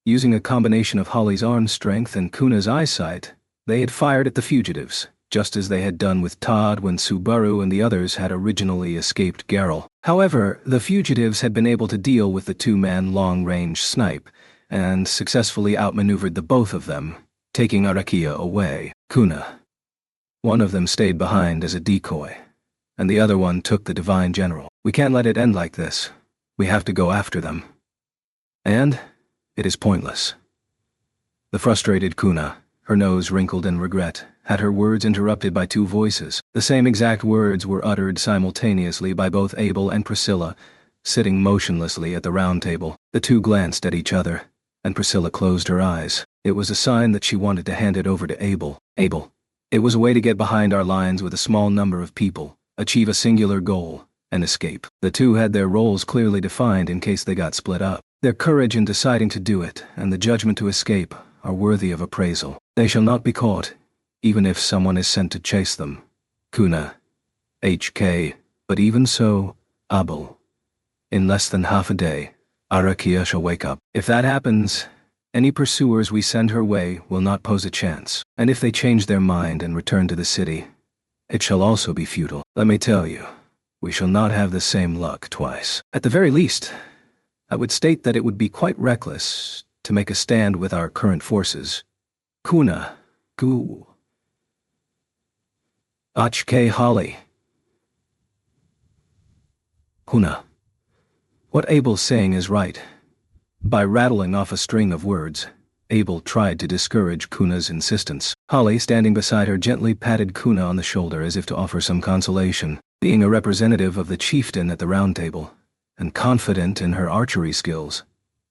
using a combination of Holly's arm strength and Kuna's eyesight, they had fired at the fugitives, just as they had done with Todd when Subaru and the others had originally escaped Garrel. However, the fugitives had been able to deal with the two-man long-range snipe, and successfully outmaneuvered the both of them, taking Arakia away. Kuna. One of them stayed behind as a decoy, and the other one took the Divine General. We can't let it end like this. We have to go after them. And it is pointless. The frustrated Kuna, her nose wrinkled in regret, had her words interrupted by two voices. The same exact words were uttered simultaneously by both Abel and Priscilla, sitting motionlessly at the round table. The two glanced at each other, and Priscilla closed her eyes. It was a sign that she wanted to hand it over to Abel. Abel. It was a way to get behind our lines with a small number of people, achieve a singular goal, and escape. The two had their roles clearly defined in case they got split up. Their courage in deciding to do it, and the judgment to escape, are worthy of appraisal. They shall not be caught, even if someone is sent to chase them. Kuna. HK. But even so, Abel. In less than half a day, Arakia shall wake up. If that happens, any pursuers we send her way will not pose a chance. And if they change their mind and return to the city, it shall also be futile. Let me tell you, we shall not have the same luck twice. At the very least, I would state that it would be quite reckless to make a stand with our current forces. Kuna. Gu. HK Holly. Kuna. What Abel's saying is right. By rattling off a string of words, Abel tried to discourage Kuna's insistence. Holly, standing beside her, gently patted Kuna on the shoulder as if to offer some consolation. Being a representative of the chieftain at the round table, and confident in her archery skills,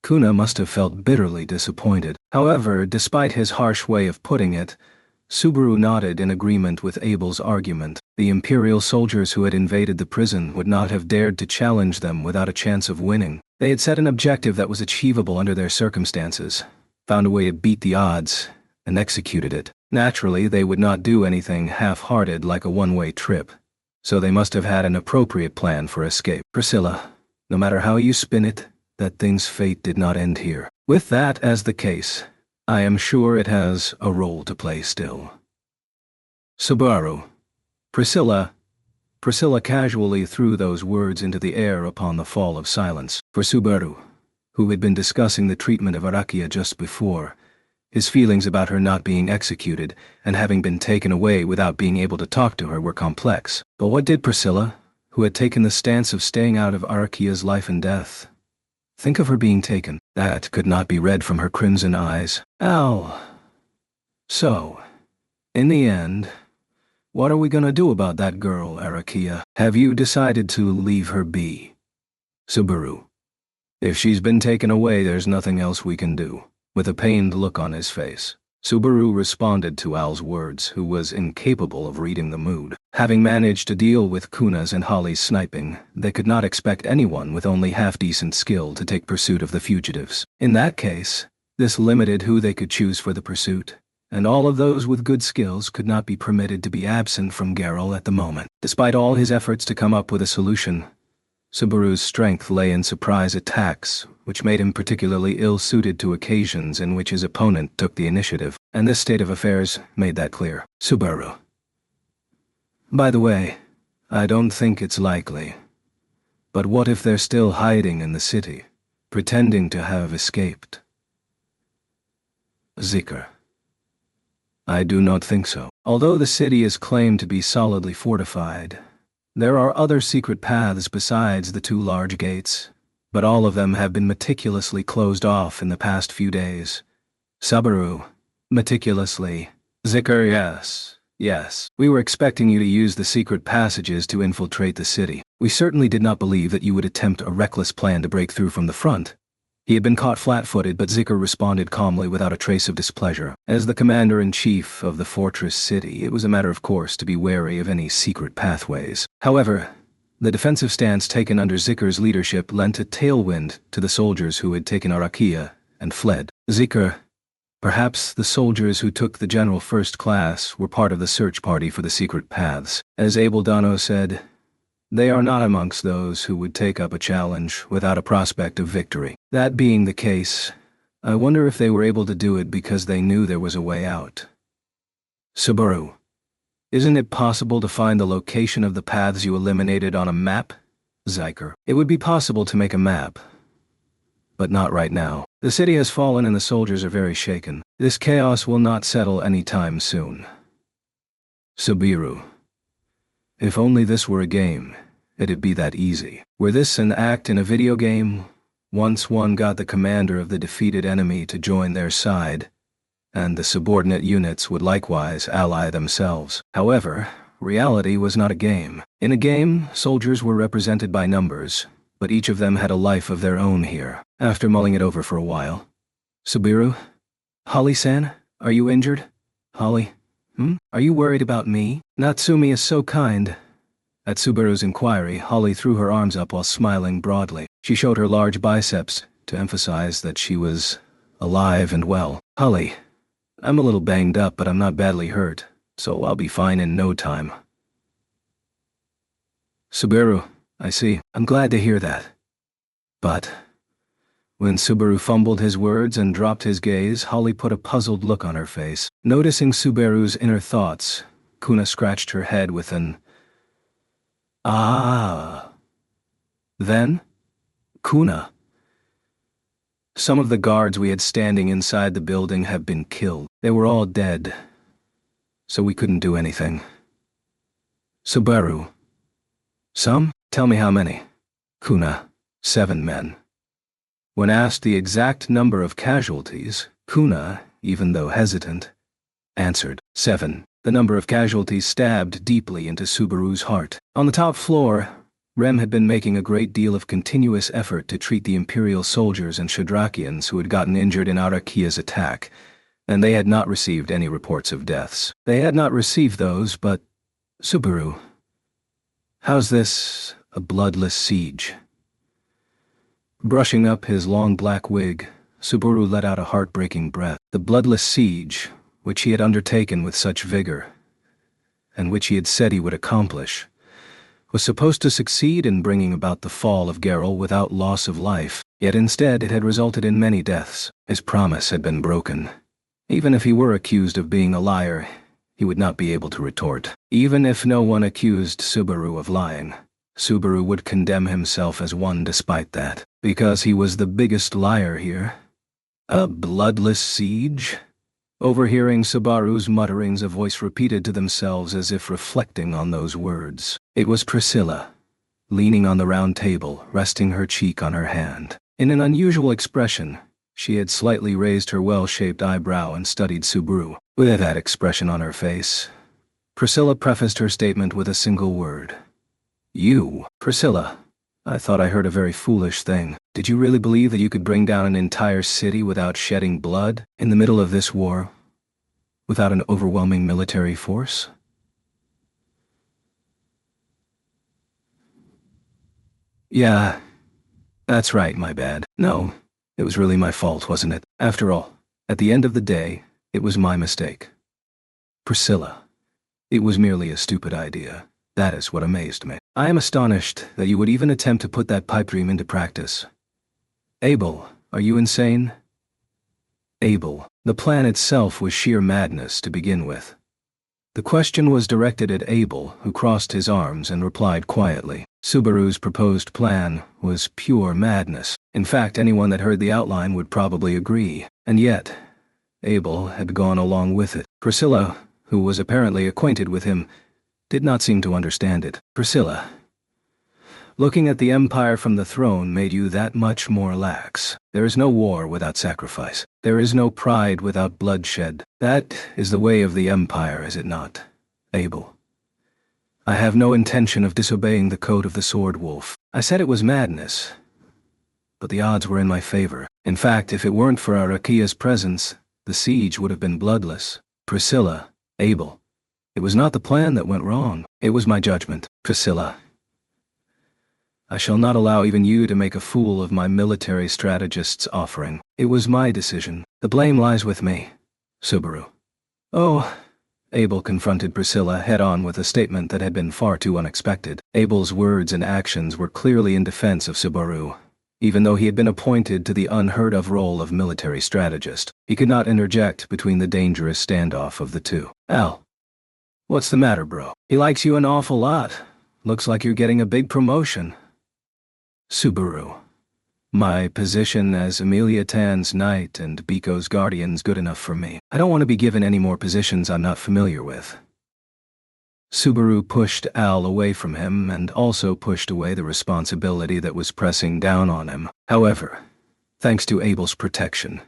Kuna must have felt bitterly disappointed. However, despite his harsh way of putting it, Subaru nodded in agreement with Abel's argument. The Imperial soldiers who had invaded the prison would not have dared to challenge them without a chance of winning. They had set an objective that was achievable under their circumstances, found a way to beat the odds, and executed it. Naturally, they would not do anything half-hearted like a one-way trip, so they must have had an appropriate plan for escape. Priscilla, no matter how you spin it, that thing's fate did not end here. With that as the case, I am sure it has a role to play still. Subaru. Priscilla casually threw those words into the air upon the fall of silence. For Subaru, who had been discussing the treatment of Arakia just before, his feelings about her not being executed and having been taken away without being able to talk to her were complex. But what did Priscilla, who had taken the stance of staying out of Arakia's life and death, think of her being taken? That could not be read from her crimson eyes. So, in the end, what are we gonna do about that girl, Arakia? Have you decided to leave her be? Subaru. If she's been taken away, there's nothing else we can do. With a pained look on his face, Subaru responded to Al's words, who was incapable of reading the mood. Having managed to deal with Kuna's and Holly's sniping, they could not expect anyone with only half-decent skill to take pursuit of the fugitives. In that case, this limited who they could choose for the pursuit, and all of those with good skills could not be permitted to be absent from Garrel at the moment. Despite all his efforts to come up with a solution, Subaru's strength lay in surprise attacks, which made him particularly ill-suited to occasions in which his opponent took the initiative, and this state of affairs made that clear. Subaru. By the way, I don't think it's likely. But what if they're still hiding in the city, pretending to have escaped? Zikr. I do not think so. Although the city is claimed to be solidly fortified, there are other secret paths besides the two large gates, but all of them have been meticulously closed off in the past few days. Subaru. Meticulously. Zikr, yes. Yes. We were expecting you to use the secret passages to infiltrate the city. We certainly did not believe that you would attempt a reckless plan to break through from the front. He had been caught flat-footed, but Zikr responded calmly without a trace of displeasure. As the commander-in-chief of the fortress city, it was a matter of course to be wary of any secret pathways. However, the defensive stance taken under Zikr's leadership lent a tailwind to the soldiers who had taken Arakia and fled. Zikr, perhaps the soldiers who took the general first class were part of the search party for the secret paths. As Abel Dano said, they are not amongst those who would take up a challenge without a prospect of victory. That being the case, I wonder if they were able to do it because they knew there was a way out. Subaru, isn't it possible to find the location of the paths you eliminated on a map? Zikr, it would be possible to make a map, but not right now. The city has fallen and the soldiers are very shaken. This chaos will not settle any time soon. Subaru, if only this were a game, it'd be that easy. Were this an act in a video game, once one got the commander of the defeated enemy to join their side, and the subordinate units would likewise ally themselves. However, reality was not a game. In a game, soldiers were represented by numbers, but each of them had a life of their own here. After mulling it over for a while, Subaru? Holly-san, are you injured? Holly? Are you worried about me? Natsumi is so kind. At Subaru's inquiry, Holly threw her arms up while smiling broadly. She showed her large biceps to emphasize that she was alive and well. Holly, I'm a little banged up, but I'm not badly hurt, so I'll be fine in no time. Subaru, I see. I'm glad to hear that. But when Subaru fumbled his words and dropped his gaze, Holly put a puzzled look on her face. Noticing Subaru's inner thoughts, Kuna scratched her head with an "Ah." Then, Kuna. Some of the guards we had standing inside the building have been killed. They were all dead, so we couldn't do anything. Subaru. Some? Tell me how many. Kuna. 7 men. When asked the exact number of casualties, Kuna, even though hesitant, answered 7. The number of casualties stabbed deeply into Subaru's heart. On the top floor, Rem had been making a great deal of continuous effort to treat the Imperial soldiers and Shadrakians who had gotten injured in Arakia's attack, and they had not received any reports of deaths. They had not received those, but Subaru, how's this a bloodless siege? Brushing up his long black wig, Subaru let out a heartbreaking breath. The bloodless siege, which he had undertaken with such vigor, and which he had said he would accomplish, was supposed to succeed in bringing about the fall of Geralt without loss of life, yet instead it had resulted in many deaths. His promise had been broken. Even if he were accused of being a liar, he would not be able to retort. Even if no one accused Subaru of lying, Subaru would condemn himself as one despite that, because he was the biggest liar here. A bloodless siege? Overhearing Subaru's mutterings, a voice repeated to themselves as if reflecting on those words. It was Priscilla, leaning on the round table, resting her cheek on her hand. In an unusual expression, she had slightly raised her well-shaped eyebrow and studied Subaru. With that expression on her face, Priscilla prefaced her statement with a single word. You, Priscilla, I thought I heard a very foolish thing. Did you really believe that you could bring down an entire city without shedding blood, in the middle of this war, without an overwhelming military force? Yeah, that's right, my bad. No, it was really my fault, wasn't it? After all, at the end of the day, it was my mistake. Priscilla, it was merely a stupid idea. That is what amazed me. I am astonished that you would even attempt to put that pipe dream into practice. Abel, are you insane? Abel, the plan itself was sheer madness to begin with. The question was directed at Abel, who crossed his arms and replied quietly. Subaru's proposed plan was pure madness. In fact, anyone that heard the outline would probably agree. And yet, Abel had gone along with it. Priscilla, who was apparently acquainted with him, did not seem to understand it. Priscilla, Looking at the Empire from the throne made you that much more lax. There is no war without sacrifice. There is no pride without bloodshed. That is the way of the Empire, is it not, Abel? I have no intention of disobeying the code of the Sword Wolf. I said it was madness, but the odds were in my favor. In fact, if it weren't for Arakia's presence, the siege would have been bloodless. Priscilla, Abel. It was not the plan that went wrong. It was my judgment. Priscilla, I shall not allow even you to make a fool of my military strategist's offering. It was my decision. The blame lies with me. Subaru. Oh, Abel confronted Priscilla head-on with a statement that had been far too unexpected. Abel's words and actions were clearly in defense of Subaru. Even though he had been appointed to the unheard-of role of military strategist, he could not interject between the dangerous standoff of the two. Al, what's the matter, bro? He likes you an awful lot. Looks like you're getting a big promotion. Subaru. My position as Amelia Tan's knight and Biko's guardian's good enough for me. I don't want to be given any more positions I'm not familiar with. Subaru pushed Al away from him and also pushed away the responsibility that was pressing down on him. However, thanks to Abel's protection,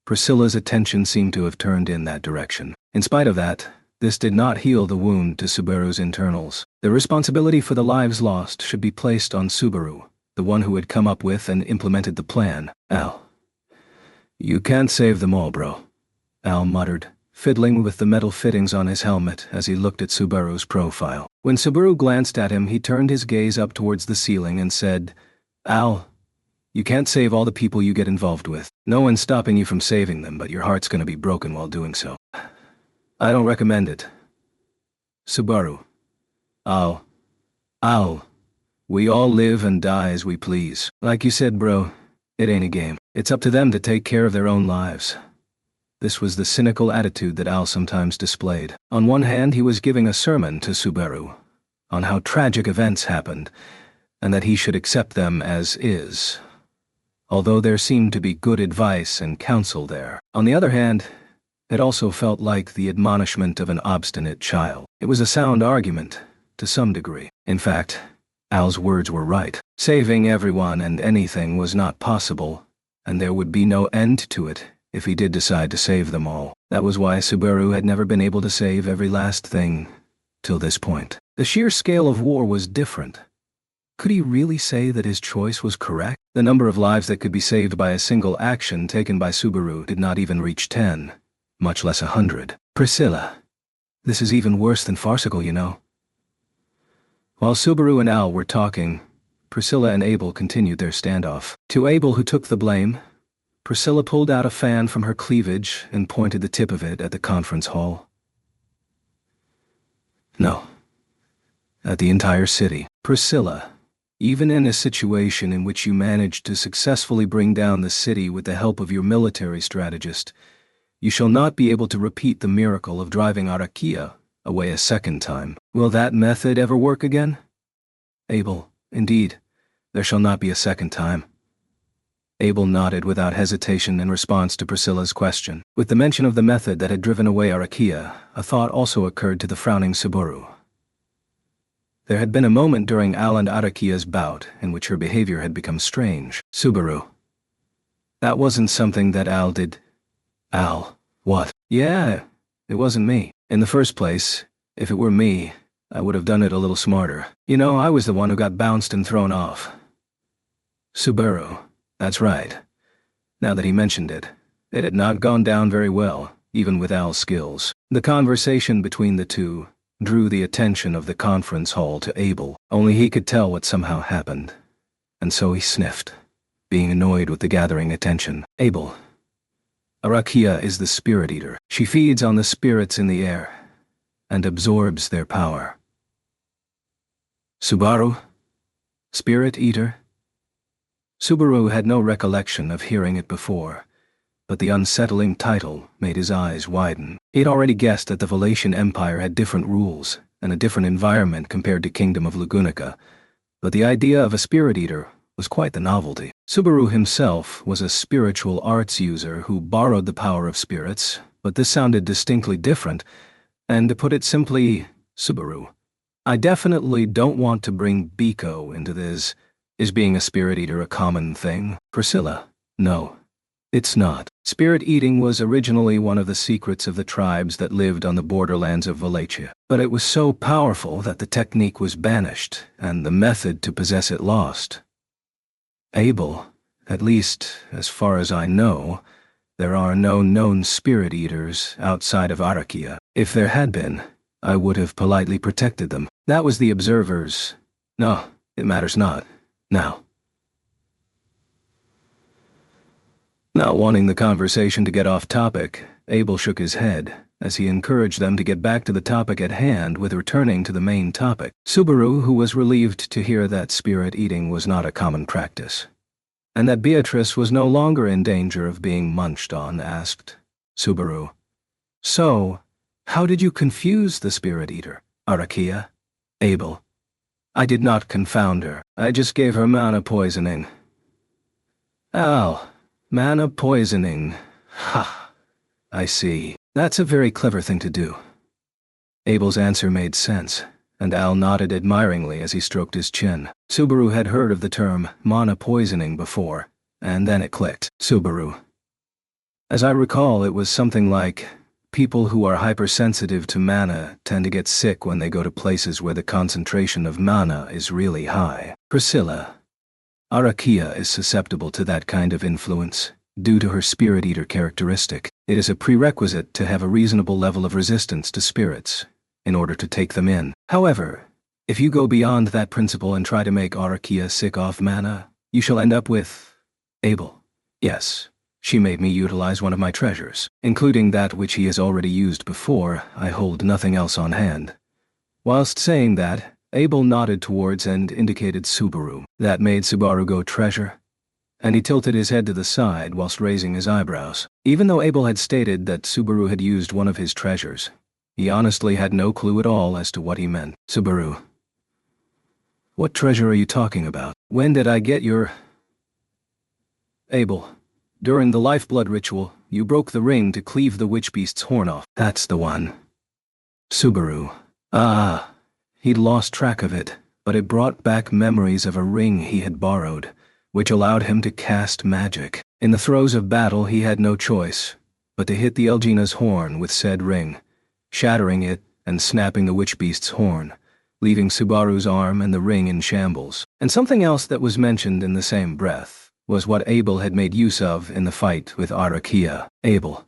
Priscilla's attention seemed to have turned in that direction. In spite of that, this did not heal the wound to Subaru's internals. The responsibility for the lives lost should be placed on Subaru, the one who had come up with and implemented the plan. Al, you can't save them all, bro, Al muttered, fiddling with the metal fittings on his helmet as he looked at Subaru's profile. When Subaru glanced at him, he turned his gaze up towards the ceiling and said, Al, you can't save all the people you get involved with. No one's stopping you from saving them, but your heart's gonna be broken while doing so. I don't recommend it. Subaru. Al. We all live and die as we please. Like you said, bro, it ain't a game. It's up to them to take care of their own lives. This was the cynical attitude that Al sometimes displayed. On one hand, he was giving a sermon to Subaru on how tragic events happened, and that he should accept them as is, although there seemed to be good advice and counsel there. On the other hand, it also felt like the admonishment of an obstinate child. It was a sound argument, to some degree. In fact, Al's words were right. Saving everyone and anything was not possible, and there would be no end to it if he did decide to save them all. That was why Subaru had never been able to save every last thing till this point. The sheer scale of war was different. Could he really say that his choice was correct? The number of lives that could be saved by a single action taken by Subaru did not even reach 10, much less 100. Priscilla. This is even worse than farcical, you know. While Subaru and Al were talking, Priscilla and Abel continued their standoff. To Abel, who took the blame, Priscilla pulled out a fan from her cleavage and pointed the tip of it at the conference hall. No. At the entire city. Priscilla, even in a situation in which you managed to successfully bring down the city with the help of your military strategist, you shall not be able to repeat the miracle of driving Arakia away a second time. Will that method ever work again? Abel, indeed, there shall not be a second time. Abel nodded without hesitation in response to Priscilla's question. With the mention of the method that had driven away Arakia, a thought also occurred to the frowning Subaru. There had been a moment during Al and Arakia's bout in which her behavior had become strange. Subaru. That wasn't something that Al did. Al. What? Yeah, it wasn't me. In the first place, if it were me, I would have done it a little smarter. You know, I was the one who got bounced and thrown off. Subaru. That's right. Now that he mentioned it, it had not gone down very well, even with Al's skills. The conversation between the two drew the attention of the conference hall to Abel. Only he could tell what somehow happened. And so he sniffed, being annoyed with the gathering attention. Abel. Arakia is the spirit eater. She feeds on the spirits in the air and absorbs their power. Subaru? Spirit eater? Subaru had no recollection of hearing it before, but the unsettling title made his eyes widen. He had already guessed that the Valatian Empire had different rules and a different environment compared to Kingdom of Lugunica, but the idea of a spirit eater was quite the novelty. Subaru himself was a spiritual arts user who borrowed the power of spirits, but this sounded distinctly different, and to put it simply, Subaru, I definitely don't want to bring Biko into this. Is being a spirit eater a common thing? Priscilla. No. It's not. Spirit eating was originally one of the secrets of the tribes that lived on the borderlands of Wallachia, but it was so powerful that the technique was banished, and the method to possess it lost. Abel, at least as far as I know, there are no known spirit eaters outside of Arakia. If there had been, I would have politely protected them. That was the observers. No, it matters not. Now. Not wanting the conversation to get off topic, Abel shook his head, as he encouraged them to get back to the topic at hand with returning to the main topic. Subaru, who was relieved to hear that spirit eating was not a common practice, and that Beatrice was no longer in danger of being munched on, asked, Subaru, so, how did you confuse the spirit eater, Arakia? Abel. I did not confound her. I just gave her mana poisoning. Al. Mana poisoning. Ha. I see. That's a very clever thing to do. Abel's answer made sense, and Al nodded admiringly as he stroked his chin. Subaru had heard of the term mana poisoning before, and then it clicked. Subaru. As I recall, it was something like, people who are hypersensitive to mana tend to get sick when they go to places where the concentration of mana is really high. Priscilla. Arakia is susceptible to that kind of influence, due to her spirit eater characteristic. It is a prerequisite to have a reasonable level of resistance to spirits, in order to take them in. However, if you go beyond that principle and try to make Arakia sick off mana, you shall end up with... Abel. Yes, she made me utilize one of my treasures, including that which he has already used before. I hold nothing else on hand. Whilst saying that, Abel nodded towards and indicated Subaru. That made Subaru go treasure, and he tilted his head to the side whilst raising his eyebrows. Even though Abel had stated that Subaru had used one of his treasures, he honestly had no clue at all as to what he meant. Subaru. What treasure are you talking about? When did I get your... Abel. During the lifeblood ritual, you broke the ring to cleave the witch beast's horn off. That's the one. Subaru. Ah. He'd lost track of it, but it brought back memories of a ring he had borrowed, which allowed him to cast magic. In the throes of battle, he had no choice but to hit the Elgina's horn with said ring, shattering it and snapping the witch beast's horn, leaving Subaru's arm and the ring in shambles. And something else that was mentioned in the same breath was what Abel had made use of in the fight with Arakia. Abel.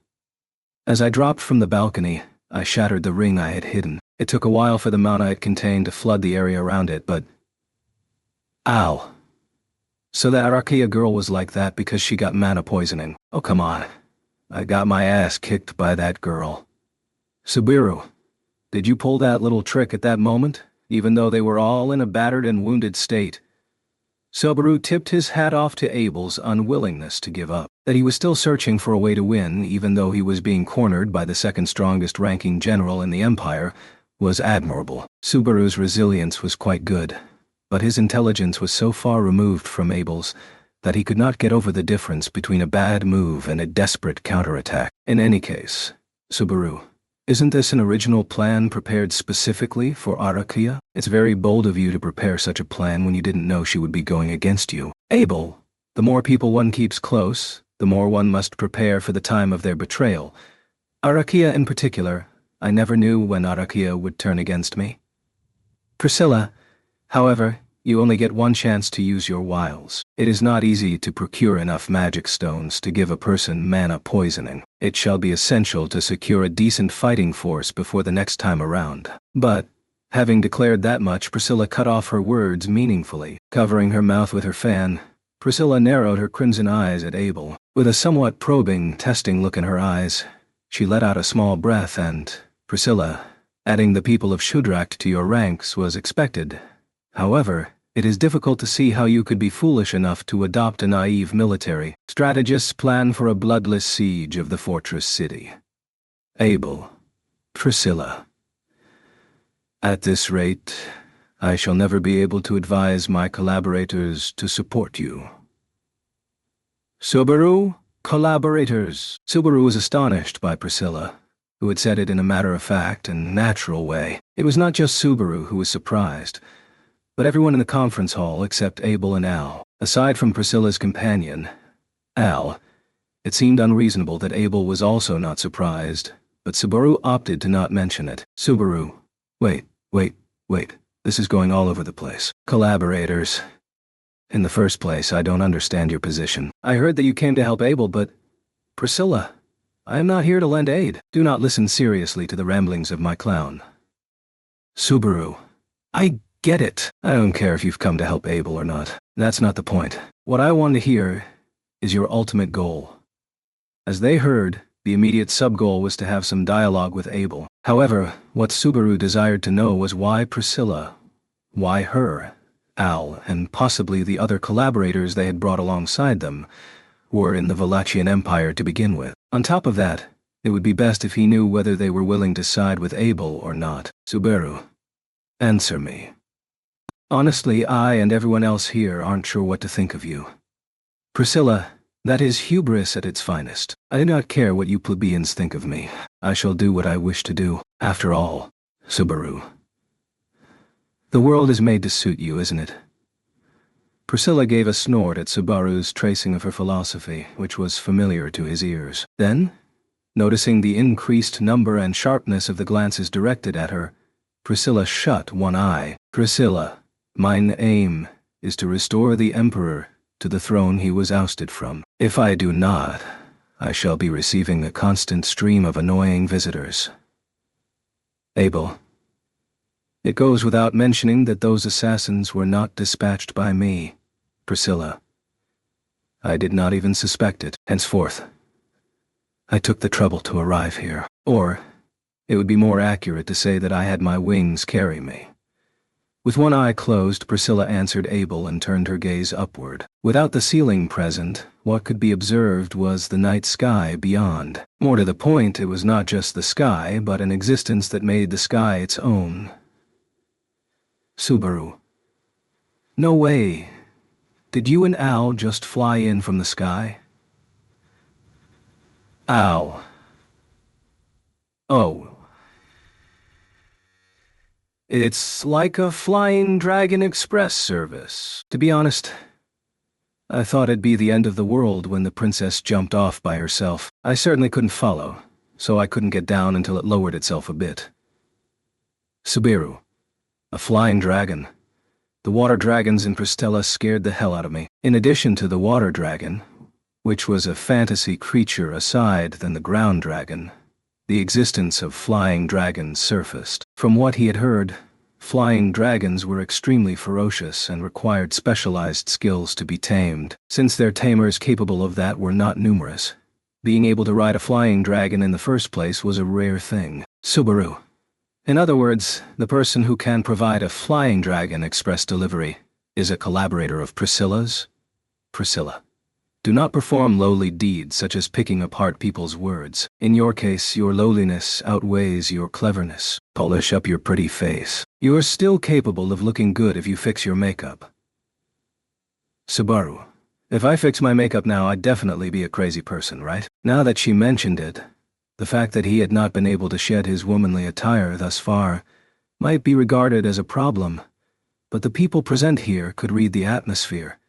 As I dropped from the balcony, I shattered the ring I had hidden. It took a while for the mana it contained to flood the area around it, but... Ow. So that Arakia girl was like that because she got mana poisoning. Oh, come on. I got my ass kicked by that girl. Subaru, did you pull that little trick at that moment, even though they were all in a battered and wounded state? Subaru tipped his hat off to Abel's unwillingness to give up, that he was still searching for a way to win even though he was being cornered by the second strongest ranking general in the Empire, was admirable. Subaru's resilience was quite good, but his intelligence was so far removed from Abel's that he could not get over the difference between a bad move and a desperate counterattack. In any case, Subaru, isn't this an original plan prepared specifically for Arakia? It's very bold of you to prepare such a plan when you didn't know she would be going against you. Abel, the more people one keeps close, the more one must prepare for the time of their betrayal. Arakia in particular, I never knew when Arakia would turn against me. Priscilla, however, you only get one chance to use your wiles. It is not easy to procure enough magic stones to give a person mana poisoning. It shall be essential to secure a decent fighting force before the next time around. But, having declared that much, Priscilla cut off her words meaningfully. Covering her mouth with her fan, Priscilla narrowed her crimson eyes at Abel. With a somewhat probing, testing look in her eyes, she let out a small breath and, Priscilla, adding the people of Shudrak to your ranks was expected. However, it is difficult to see how you could be foolish enough to adopt a naive military strategist's plan for a bloodless siege of the fortress city. Abel. Priscilla. At this rate, I shall never be able to advise my collaborators to support you. Subaru? Collaborators. Subaru was astonished by Priscilla, who had said it in a matter-of-fact and natural way. It was not just Subaru who was surprised, but everyone in the conference hall except Abel and Al. Aside from Priscilla's companion, Al, it seemed unreasonable that Abel was also not surprised, but Subaru opted to not mention it. Subaru, wait, this is going all over the place. Collaborators. In the first place, I don't understand your position. I heard that you came to help Abel, but... Priscilla, I am not here to lend aid. Do not listen seriously to the ramblings of my clown. Subaru, I get it. I don't care if you've come to help Abel or not. That's not the point. What I want to hear is your ultimate goal. As they heard, the immediate sub-goal was to have some dialogue with Abel. However, what Subaru desired to know was why Priscilla, why her, Al, and possibly the other collaborators they had brought alongside them, were in the Wallachian Empire to begin with. On top of that, it would be best if he knew whether they were willing to side with Abel or not. Subaru, answer me. Honestly, I and everyone else here aren't sure what to think of you. Priscilla, that is hubris at its finest. I do not care what you plebeians think of me. I shall do what I wish to do. After all, Subaru, the world is made to suit you, isn't it? Priscilla gave a snort at Subaru's tracing of her philosophy, which was familiar to his ears. Then, noticing the increased number and sharpness of the glances directed at her, Priscilla shut one eye. Priscilla, mine aim is to restore the Emperor to the throne he was ousted from. If I do not, I shall be receiving a constant stream of annoying visitors. Abel, it goes without mentioning that those assassins were not dispatched by me. Priscilla, I did not even suspect it. Henceforth, I took the trouble to arrive here. Or, it would be more accurate to say that I had my wings carry me. With one eye closed, Priscilla answered Abel and turned her gaze upward. Without the ceiling present, what could be observed was the night sky beyond. More to the point, it was not just the sky, but an existence that made the sky its own. Subaru, no way. Did you and Al just fly in from the sky? Al. Oh. It's like a Flying Dragon Express service. To be honest, I thought it'd be the end of the world when the princess jumped off by herself. I certainly couldn't follow, so I couldn't get down until it lowered itself a bit. Subaru, a flying dragon. The water dragons in Pristella scared the hell out of me. In addition to the water dragon, which was a fantasy creature aside than the ground dragon, the existence of flying dragons surfaced. From what he had heard, flying dragons were extremely ferocious and required specialized skills to be tamed. Since their tamers capable of that were not numerous, being able to ride a flying dragon in the first place was a rare thing. Subaru. In other words, the person who can provide a flying dragon express delivery is a collaborator of Priscilla's? Priscilla, do not perform lowly deeds such as picking apart people's words. In your case, your lowliness outweighs your cleverness. Polish up your pretty face. You are still capable of looking good if you fix your makeup. Subaru, if I fix my makeup now, I'd definitely be a crazy person, right? Now that she mentioned it, the fact that he had not been able to shed his womanly attire thus far might be regarded as a problem, but the people present here could read the atmosphere,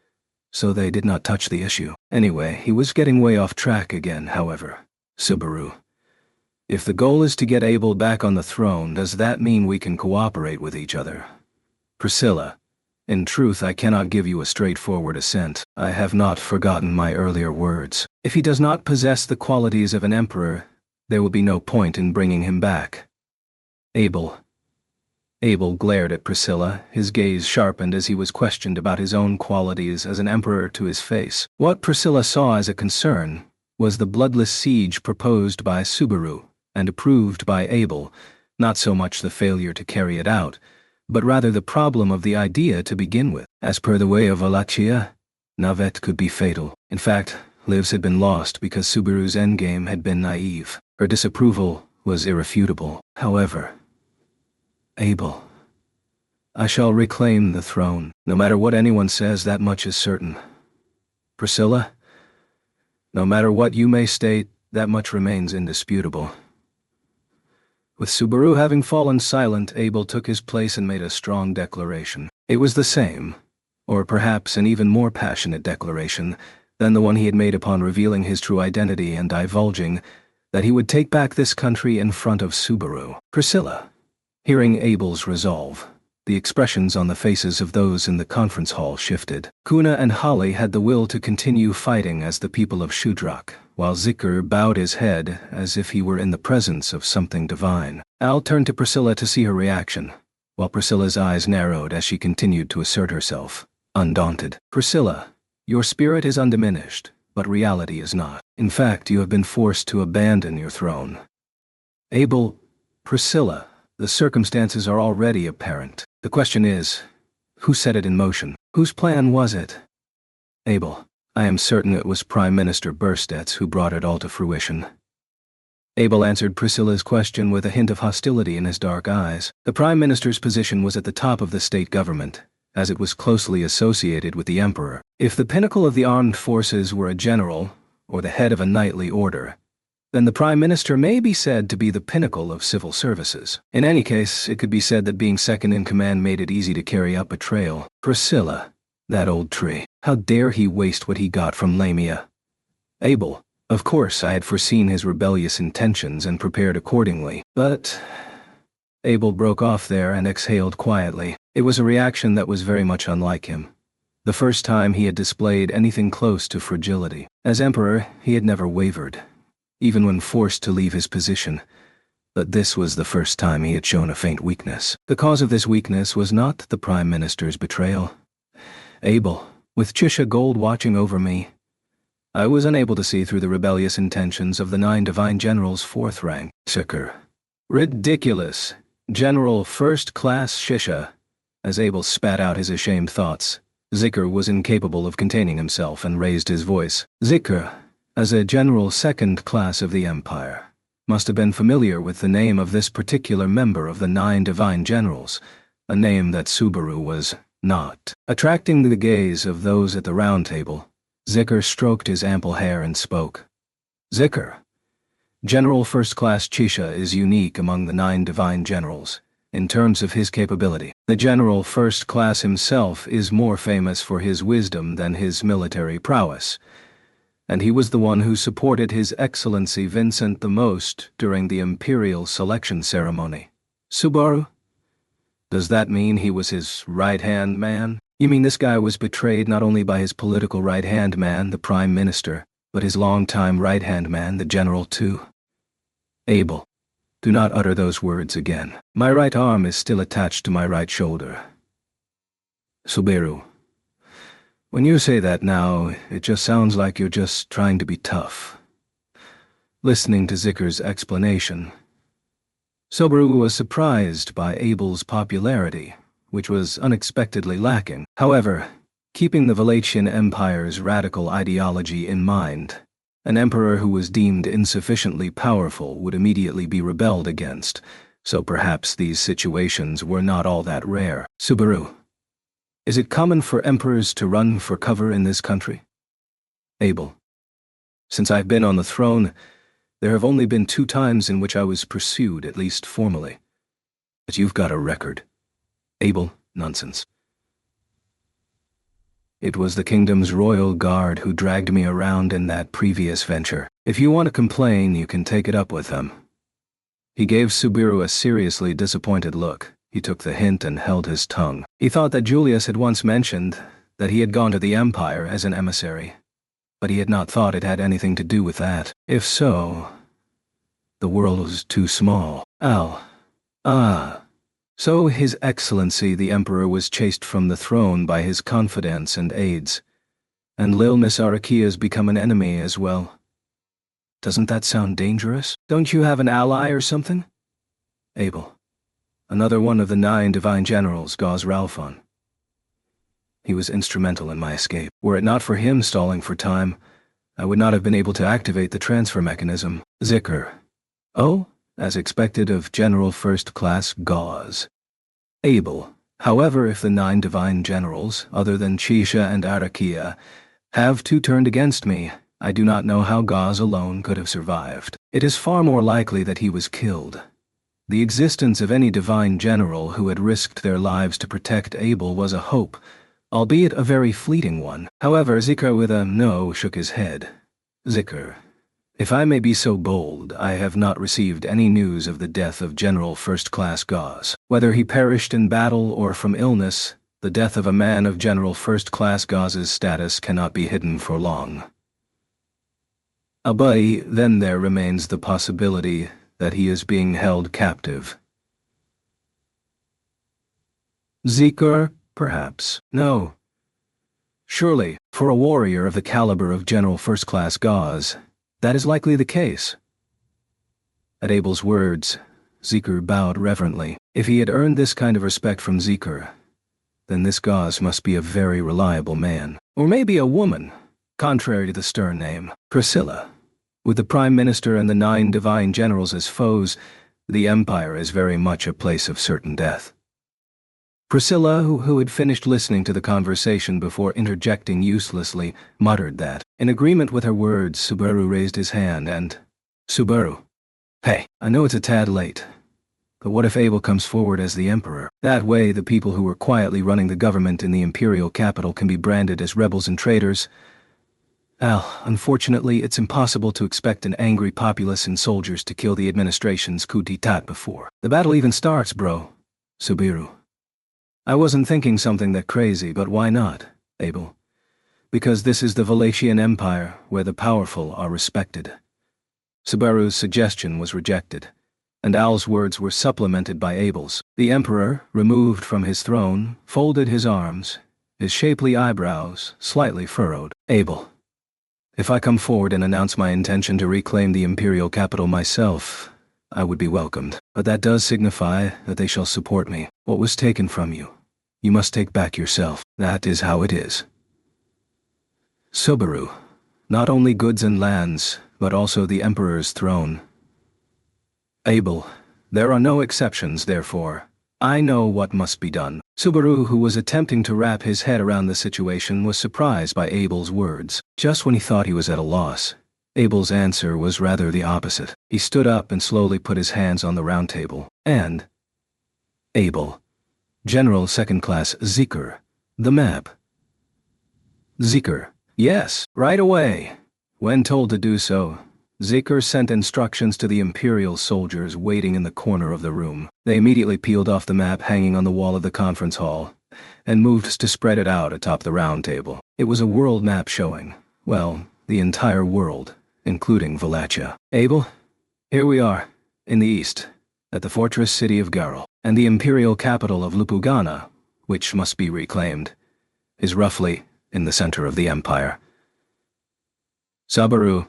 so they did not touch the issue. Anyway, he was getting way off track again, however. Subaru, if the goal is to get Abel back on the throne, does that mean we can cooperate with each other? Priscilla, in truth, I cannot give you a straightforward assent. I have not forgotten my earlier words. If he does not possess the qualities of an emperor, there will be no point in bringing him back. Abel. Abel glared at Priscilla, his gaze sharpened as he was questioned about his own qualities as an emperor to his face. What Priscilla saw as a concern was the bloodless siege proposed by Subaru and approved by Abel, not so much the failure to carry it out, but rather the problem of the idea to begin with. As per the way of Wallachia, navette could be fatal. In fact, lives had been lost because Subaru's endgame had been naive. Her disapproval was irrefutable. However, Abel, I shall reclaim the throne. No matter what anyone says, that much is certain. Priscilla, no matter what you may state, that much remains indisputable. With Subaru having fallen silent, Abel took his place and made a strong declaration. It was the same, or perhaps an even more passionate declaration, than the one he had made upon revealing his true identity and divulging that he would take back this country in front of Subaru. Priscilla, hearing Abel's resolve, the expressions on the faces of those in the conference hall shifted. Kuna and Holly had the will to continue fighting as the people of Shudrak, while Zikr bowed his head as if he were in the presence of something divine. Al turned to Priscilla to see her reaction, while Priscilla's eyes narrowed as she continued to assert herself, undaunted. Priscilla, your spirit is undiminished, but reality is not. In fact, you have been forced to abandon your throne. Abel, Priscilla, the circumstances are already apparent. The question is, who set it in motion? Whose plan was it? Abel, I am certain it was Prime Minister Burstedt's who brought it all to fruition. Abel answered Priscilla's question with a hint of hostility in his dark eyes. The Prime Minister's position was at the top of the state government, as it was closely associated with the Emperor. If the pinnacle of the armed forces were a general, or the head of a knightly order, then the Prime Minister may be said to be the pinnacle of civil services. In any case, it could be said that being second in command made it easy to carry out betrayal. Priscilla, that old tree, how dare he waste what he got from Lamia? Abel, of course I had foreseen his rebellious intentions and prepared accordingly, but... Abel broke off there and exhaled quietly. It was a reaction that was very much unlike him. The first time he had displayed anything close to fragility. As Emperor, he had never wavered, even when forced to leave his position, but this was the first time he had shown a faint weakness. The cause of this weakness was not the Prime Minister's betrayal. Abel, with Chisha Gold watching over me, I was unable to see through the rebellious intentions of the 9 divine generals 4th rank. Zikr. Ridiculous. General First Class Shisha. As Abel spat out his ashamed thoughts, Zikr was incapable of containing himself and raised his voice. Zikr, as a general 2nd class of the Empire, must have been familiar with the name of this particular member of the 9 divine generals, a name that Subaru was not. Attracting the gaze of those at the round table, Zikr stroked his ample hair and spoke. Zikr, General First Class Chisha is unique among the 9 divine generals, in terms of his capability. The General First Class himself is more famous for his wisdom than his military prowess, and he was the one who supported His Excellency Vincent the most during the Imperial selection ceremony. Subaru? Does that mean he was his right-hand man? You mean this guy was betrayed not only by his political right-hand man, the Prime Minister, but his longtime right-hand man, the General, too? Abel, do not utter those words again. My right arm is still attached to my right shoulder. Subaru, when you say that now, it just sounds like you're just trying to be tough. Listening to Zikr's explanation, Subaru was surprised by Abel's popularity, which was unexpectedly lacking. However, keeping the Valatian Empire's radical ideology in mind, an emperor who was deemed insufficiently powerful would immediately be rebelled against, so perhaps these situations were not all that rare. Subaru, is it common for emperors to run for cover in this country? Abel, since I've been on the throne, there have only been 2 times in which I was pursued, at least formally. But you've got a record. Abel, nonsense. It was the kingdom's royal guard who dragged me around in that previous venture. If you want to complain, you can take it up with them. He gave Subaru a seriously disappointed look. He took the hint and held his tongue. He thought that Julius had once mentioned that he had gone to the Empire as an emissary, but he had not thought it had anything to do with that. If so, the world was too small. So His Excellency the Emperor was chased from the throne by his confidants and aides, and Lil Miss Arakia's become an enemy as well. Doesn't that sound dangerous? Don't you have an ally or something? Abel, another one of the 9 divine generals, Gauze Ralphon. He was instrumental in my escape. Were it not for him stalling for time, I would not have been able to activate the transfer mechanism. Zikr. Oh, as expected of General First Class Gauze. Abel. However, if the 9 divine generals, other than Chisha and Arakia, have turned against me, I do not know how Gauze alone could have survived. It is far more likely that he was killed. The existence of any divine general who had risked their lives to protect Abel was a hope, albeit a very fleeting one. However, Zikr with a no shook his head. Zikr, if I may be so bold, I have not received any news of the death of General First Class Gauze. Whether he perished in battle or from illness, the death of a man of General First Class Gauze's status cannot be hidden for long. But then there remains the possibility that he is being held captive. Zikr, perhaps. No. Surely, for a warrior of the caliber of General First Class Gauze, that is likely the case. At Abel's words, Zikr bowed reverently. If he had earned this kind of respect from Zikr, then this Gauze must be a very reliable man. Or maybe a woman, contrary to the stern name, Priscilla. With the Prime Minister and the 9 divine generals as foes, the Empire is very much a place of certain death. Priscilla, who had finished listening to the conversation before interjecting uselessly, muttered that. In agreement with her words, Subaru raised his hand and... Subaru. Hey, I know it's a tad late, but what if Abel comes forward as the Emperor? That way the people who were quietly running the government in the imperial capital can be branded as rebels and traitors. Al, unfortunately, it's impossible to expect an angry populace and soldiers to kill the administration's coup d'etat before the battle even starts, bro. Subaru. I wasn't thinking something that crazy, but why not, Abel? Because this is the Valachian Empire, where the powerful are respected. Subaru's suggestion was rejected, and Al's words were supplemented by Abel's. The Emperor, removed from his throne, folded his arms, his shapely eyebrows slightly furrowed. Abel. If I come forward and announce my intention to reclaim the imperial capital myself, I would be welcomed. But that does signify that they shall support me. What was taken from you, you must take back yourself. That is how it is. Subaru, not only goods and lands, but also the Emperor's throne. Abel, there are no exceptions, therefore. I know what must be done. Subaru, who was attempting to wrap his head around the situation, was surprised by Abel's words. Just when he thought he was at a loss, Abel's answer was rather the opposite. He stood up and slowly put his hands on the round table. And... Abel. General Second Class Zikr. The map. Zikr. Yes, right away. When told to do so, Zikr sent instructions to the imperial soldiers waiting in the corner of the room. They immediately peeled off the map hanging on the wall of the conference hall and moved to spread it out atop the round table. It was a world map showing, well, the entire world, including Wallachia. Abel, here we are, in the east, at the fortress city of Garl, and the imperial capital of Lupugana, which must be reclaimed, is roughly in the center of the empire. Subaru,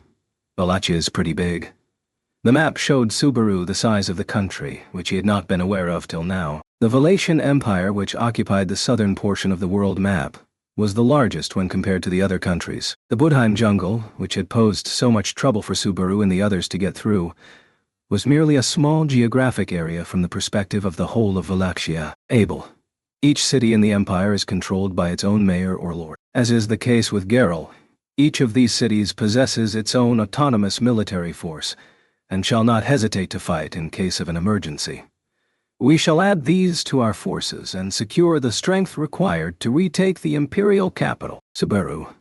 Wallachia is pretty big. The map showed Subaru the size of the country, which he had not been aware of till now. The Valachian Empire, which occupied the southern portion of the world map, was the largest when compared to the other countries. The Budheim jungle, which had posed so much trouble for Subaru and the others to get through, was merely a small geographic area from the perspective of the whole of Wallachia. Abel. Each city in the empire is controlled by its own mayor or lord. As is the case with Garl, each of these cities possesses its own autonomous military force, and shall not hesitate to fight in case of an emergency. We shall add these to our forces and secure the strength required to retake the imperial capital. Subaru.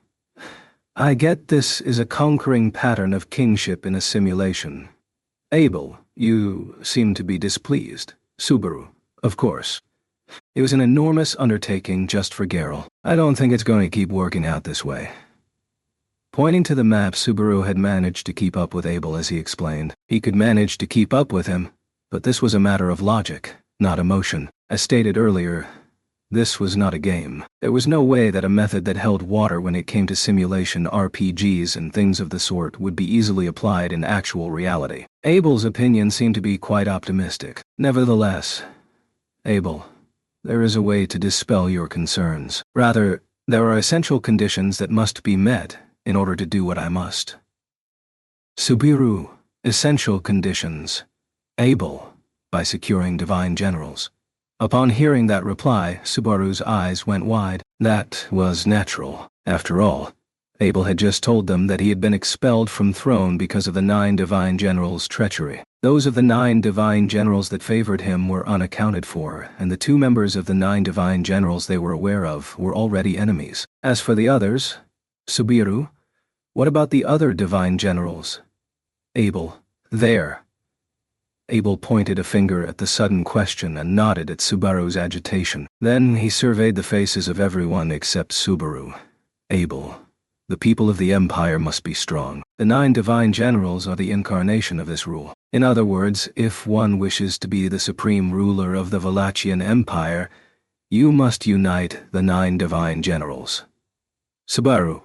I get this is a conquering pattern of kingship in a simulation. Abel, you seem to be displeased. Subaru. Of course. It was an enormous undertaking just for Garl. I don't think it's going to keep working out this way. Pointing to the map, Subaru had managed to keep up with Abel as he explained. He could manage to keep up with him, but this was a matter of logic, not emotion. As stated earlier, this was not a game. There was no way that a method that held water when it came to simulation RPGs and things of the sort would be easily applied in actual reality. Abel's opinion seemed to be quite optimistic. Nevertheless, Abel, there is a way to dispel your concerns. Rather, there are essential conditions that must be met in order to do what I must. Subaru, essential conditions. Abel, by securing divine generals. Upon hearing that reply, Subaru's eyes went wide. That was natural. After all, Abel had just told them that he had been expelled from throne because of the 9 divine generals' treachery. Those of the 9 divine generals that favored him were unaccounted for, and the 2 members of the 9 divine generals they were aware of were already enemies. As for the others, Subiru, what about the other divine generals? Abel, there. Abel pointed a finger at the sudden question and nodded at Subaru's agitation. Then he surveyed the faces of everyone except Subaru. Abel, the people of the Empire must be strong. The 9 divine generals are the incarnation of this rule. In other words, if one wishes to be the supreme ruler of the Wallachian Empire, you must unite the 9 divine generals. Subaru.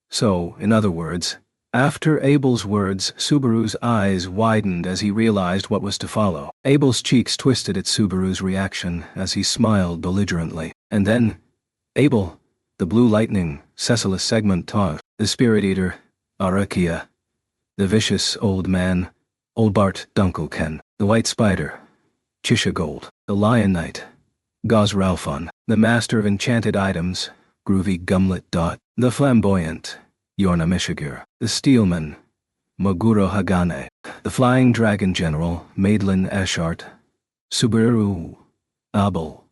So, in other words, after Abel's words, Subaru's eyes widened as he realized what was to follow. Abel's cheeks twisted at Subaru's reaction as he smiled belligerently. And then, Abel, the Blue Lightning, Cecilus Segment Tog, the Spirit Eater, Arakia, the Vicious Old Man, Old Bart Dunkelken, the White Spider, Chishagold, the Lion Knight, Gosralfon, the Master of Enchanted Items, Groovy Gumlet Dot, the Flamboyant, Yorna Mishigur, the Steelman, Moguro Hagane, the Flying Dragon General, Madeline Eshart, Subaru, Abel.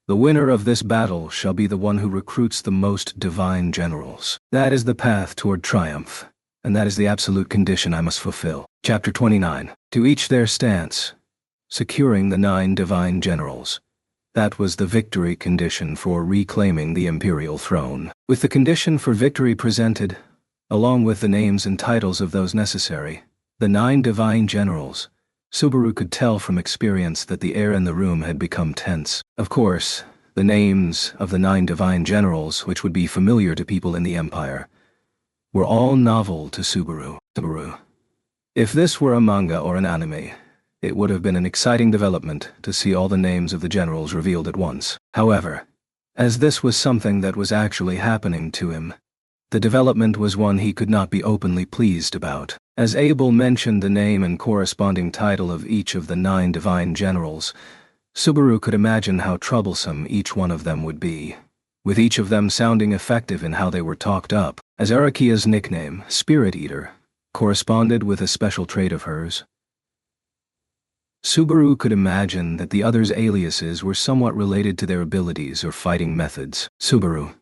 The winner of this battle shall be the one who recruits the most divine generals. That is the path toward triumph, and that is the absolute condition I must fulfill. Chapter 29. To each their stance. Securing the 9 divine generals. That was the victory condition for reclaiming the imperial throne. With the condition for victory presented, along with the names and titles of those necessary, the 9 divine generals, Subaru could tell from experience that the air in the room had become tense. Of course, the names of the 9 divine generals, which would be familiar to people in the Empire, were all novel to Subaru. If this were a manga or an anime, it would have been an exciting development to see all the names of the generals revealed at once. However, as this was something that was actually happening to him, the development was one he could not be openly pleased about. As Abel mentioned the name and corresponding title of each of the 9 divine generals, Subaru could imagine how troublesome each one of them would be, with each of them sounding effective in how they were talked up. As Arakia's nickname, Spirit Eater, corresponded with a special trait of hers, Subaru could imagine that the others' aliases were somewhat related to their abilities or fighting methods. Subaru.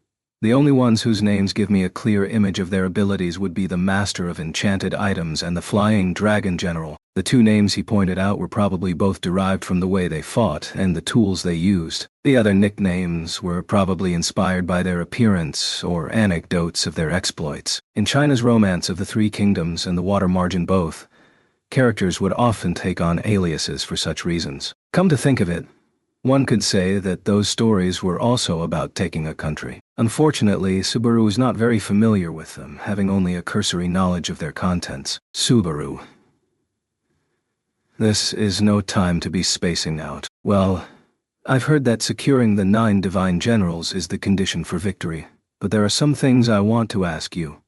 The only ones whose names give me a clear image of their abilities would be the Master of Enchanted Items and the Flying Dragon General. The 2 names he pointed out were probably both derived from the way they fought and the tools they used. The other nicknames were probably inspired by their appearance or anecdotes of their exploits. In China's Romance of the 3 Kingdoms and the Water Margin both, characters would often take on aliases for such reasons. Come to think of it, one could say that those stories were also about taking a country. Unfortunately, Subaru was not very familiar with them, having only a cursory knowledge of their contents. Subaru. This is no time to be spacing out. Well, I've heard that securing the 9 divine generals is the condition for victory, but there are some things I want to ask you.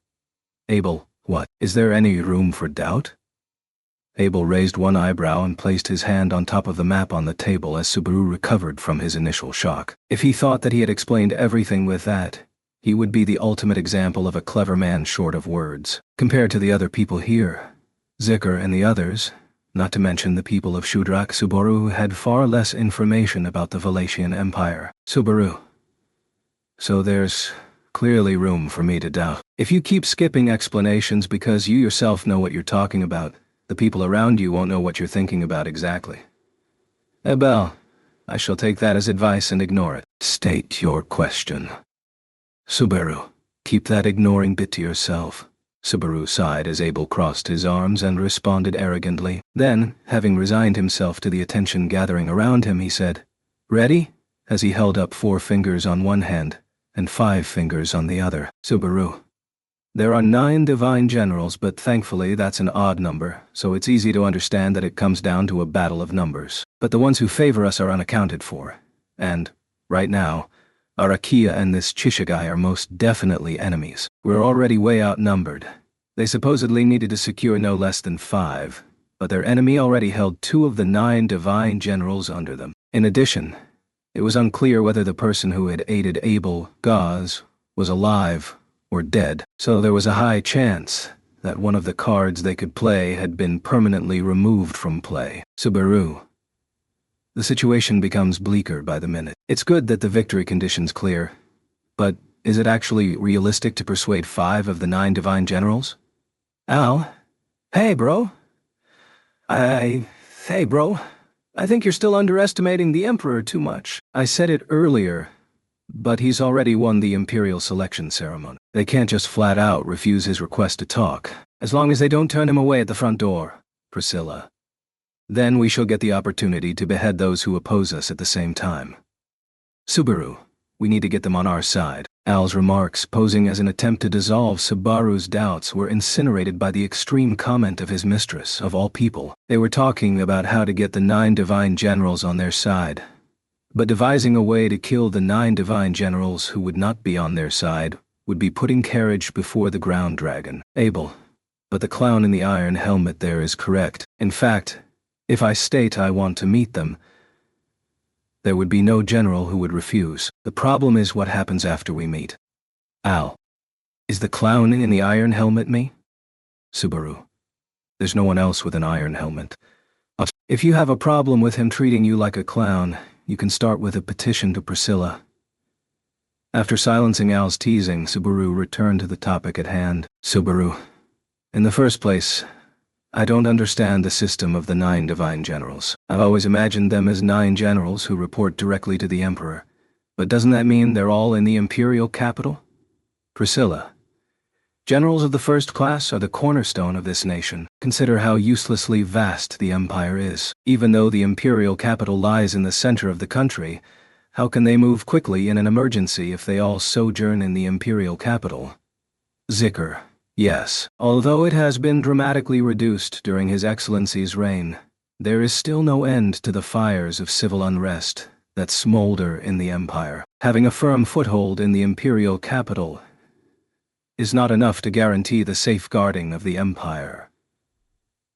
Abel, what? Is there any room for doubt? Abel raised one eyebrow and placed his hand on top of the map on the table as Subaru recovered from his initial shock. If he thought that he had explained everything with that, he would be the ultimate example of a clever man short of words. Compared to the other people here, Zikr and the others, not to mention the people of Shudrak, Subaru had far less information about the Wallachian Empire. Subaru. So there's clearly room for me to doubt. If you keep skipping explanations because you yourself know what you're talking about, the people around you won't know what you're thinking about exactly. Abel, I shall take that as advice and ignore it. State your question. Subaru, keep that ignoring bit to yourself. Subaru sighed as Abel crossed his arms and responded arrogantly. Then, having resigned himself to the attention gathering around him, he said, "Ready?" as he held up 4 fingers on one hand and 5 fingers on the other. Subaru. There are 9 divine generals, but thankfully that's an odd number, so it's easy to understand that it comes down to a battle of numbers. But the ones who favor us are unaccounted for. And, right now, Arakia and this Chishigai are most definitely enemies. We're already way outnumbered. They supposedly needed to secure no less than 5, but their enemy already held 2 of the 9 divine generals under them. In addition, it was unclear whether the person who had aided Abel, Gaz, was alive or dead, so there was a high chance that one of the cards they could play had been permanently removed from play. Subaru. The situation becomes bleaker by the minute. It's good that the victory condition's clear, but is it actually realistic to persuade 5 of the 9 divine generals? Al? Hey, bro. Hey, bro. I think you're still underestimating the Emperor too much. I said it earlier, but he's already won the Imperial selection ceremony. They can't just flat out refuse his request to talk, as long as they don't turn him away at the front door, Priscilla. Then we shall get the opportunity to behead those who oppose us at the same time. Subaru, we need to get them on our side. Al's remarks, posing as an attempt to dissolve Subaru's doubts, were incinerated by the extreme comment of his mistress, of all people. They were talking about how to get the 9 divine generals on their side, but devising a way to kill the 9 divine generals who would not be on their side would be putting carriage before the ground dragon. Abel, but the clown in the iron helmet there is correct. In fact, if I state I want to meet them, there would be no general who would refuse. The problem is what happens after we meet. Al. Is the clown in the iron helmet me? Subaru. There's no one else with an iron helmet. If you have a problem with him treating you like a clown, you can start with a petition to Priscilla. After silencing Al's teasing, Subaru returned to the topic at hand. Subaru. In the first place, I don't understand the system of the 9 divine generals. I've always imagined them as 9 generals who report directly to the Emperor. But doesn't that mean they're all in the imperial capital? Priscilla. Generals of the first class are the cornerstone of this nation. Consider how uselessly vast the empire is. Even though the imperial capital lies in the center of the country, how can they move quickly in an emergency if they all sojourn in the imperial capital? Zikr. Yes, although it has been dramatically reduced during His Excellency's reign, there is still no end to the fires of civil unrest that smolder in the empire. Having a firm foothold in the imperial capital is not enough to guarantee the safeguarding of the empire.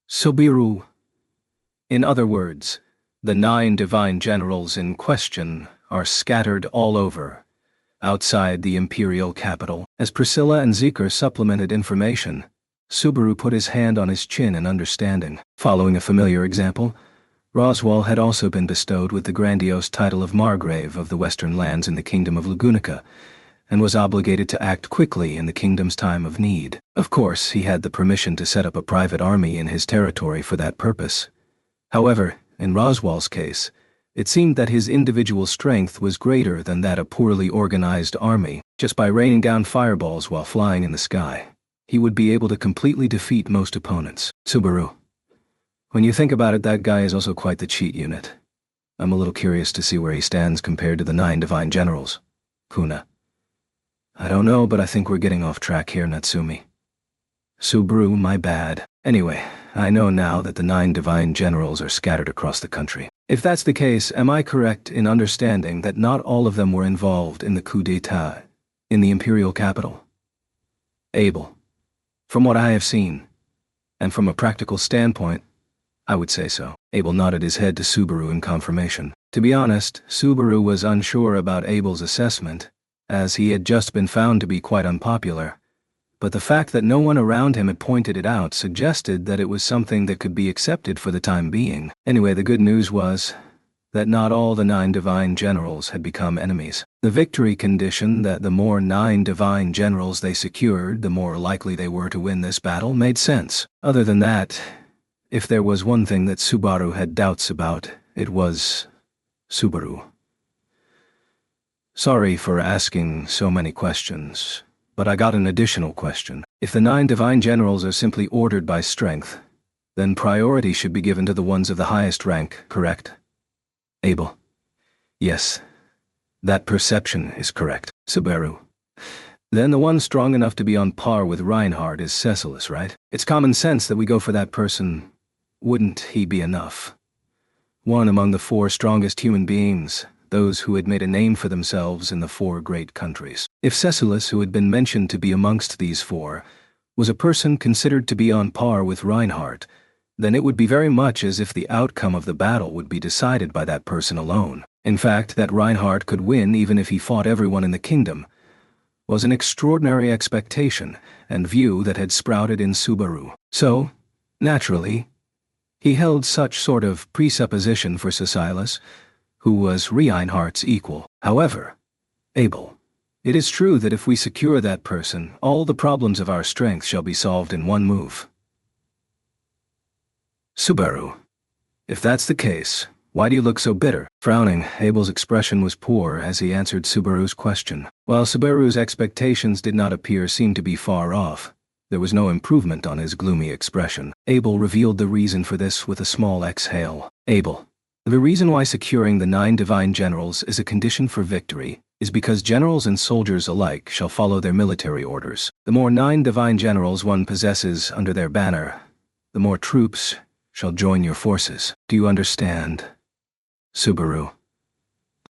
Subaru. In other words, the 9 divine generals in question are scattered all over, outside the imperial capital. As Priscilla and Zikr supplemented information, Subaru put his hand on his chin in understanding. Following a familiar example, Roswal had also been bestowed with the grandiose title of Margrave of the Western Lands in the Kingdom of Lugunica, and was obligated to act quickly in the kingdom's time of need. Of course, he had the permission to set up a private army in his territory for that purpose. However, in Roswal's case, it seemed that his individual strength was greater than that a poorly organized army. Just by raining down fireballs while flying in the sky, he would be able to completely defeat most opponents. Subaru. When you think about it, that guy is also quite the cheat unit. I'm a little curious to see where he stands compared to the 9 divine generals. Kuna. I don't know, but I think we're getting off track here, Natsumi. Subaru, my bad. Anyway, I know now that the 9 divine generals are scattered across the country. If that's the case, am I correct in understanding that not all of them were involved in the coup d'etat in the imperial capital? Abel. From what I have seen, and from a practical standpoint, I would say so. Abel nodded his head to Subaru in confirmation. To be honest, Subaru was unsure about Abel's assessment, as he had just been found to be quite unpopular. But the fact that no one around him had pointed it out suggested that it was something that could be accepted for the time being. Anyway, the good news was that not all the 9 divine generals had become enemies. The victory condition that the more 9 divine generals they secured, the more likely they were to win this battle, made sense. Other than that, if there was one thing that Subaru had doubts about, it was Subaru. Sorry for asking so many questions, but I got an additional question. If the 9 divine generals are simply ordered by strength, then priority should be given to the ones of the highest rank, correct? Abel. Yes, that perception is correct. Subaru. Then the one strong enough to be on par with Reinhardt is Cecilus, right? It's common sense that we go for that person. Wouldn't he be enough? One among the 4 strongest human beings, those who had made a name for themselves in the 4 great countries. If Cecilus, who had been mentioned to be amongst these 4, was a person considered to be on par with Reinhardt, then it would be very much as if the outcome of the battle would be decided by that person alone. In fact, that Reinhardt could win even if he fought everyone in the kingdom was an extraordinary expectation, and view that had sprouted in Subaru. So, naturally, he held such sort of presupposition for Silas, who was Reinhardt's equal. However, Abel, it is true that if we secure that person, all the problems of our strength shall be solved in one move. Subaru, if that's the case, why do you look so bitter? Frowning, Abel's expression was poor as he answered Subaru's question. While Subaru's expectations did not seem to be far off, there was no improvement on his gloomy expression. Abel revealed the reason for this with a small exhale. Abel, the reason why securing the 9 divine generals is a condition for victory is because generals and soldiers alike shall follow their military orders. The more 9 divine generals one possesses under their banner, the more troops shall join your forces. Do you understand, Subaru?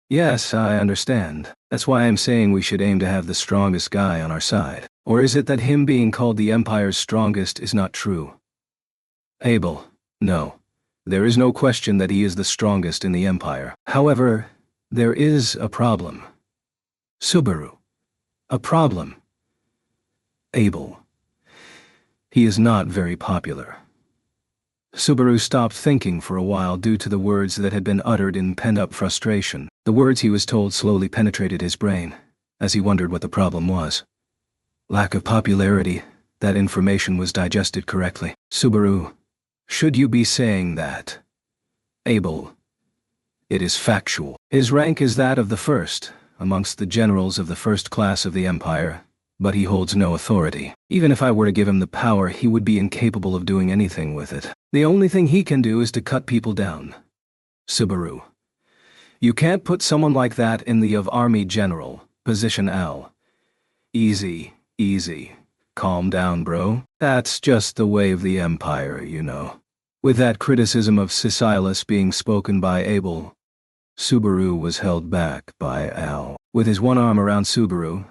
Yes, I understand. That's why I'm saying we should aim to have the strongest guy on our side. Or is it that him being called the Empire's strongest is not true? Abel, no. There is no question that he is the strongest in the Empire. However, there is a problem. Subaru. A problem. Abel. He is not very popular. Subaru stopped thinking for a while due to the words that had been uttered in pent-up frustration. The words he was told slowly penetrated his brain, as he wondered what the problem was. Lack of popularity. That information was digested correctly. Subaru, should you be saying that? Abel. It is factual. His rank is that of the first, amongst the generals of the first class of the Empire, but he holds no authority. Even if I were to give him the power, he would be incapable of doing anything with it. The only thing he can do is to cut people down. Subaru. You can't put someone like that in the of Army General, position L. Easy, easy. Calm down, bro. That's just the way of the Empire, you know. With that criticism of Silas being spoken by Abel, Subaru was held back by Al. With his one arm around Subaru,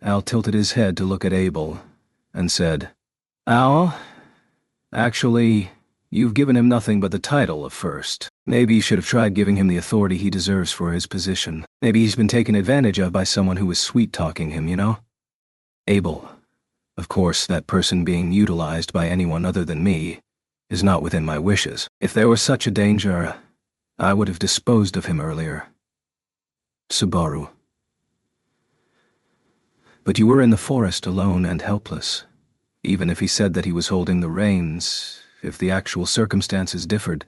Al tilted his head to look at Abel and said, Al, actually, you've given him nothing but the title of first. Maybe you should have tried giving him the authority he deserves for his position. Maybe he's been taken advantage of by someone who was sweet-talking him, you know? Abel, of course, that person being utilized by anyone other than me is not within my wishes. If there was such a danger, I would have disposed of him earlier. Subaru. But you were in the forest alone and helpless. Even if he said that he was holding the reins, if the actual circumstances differed,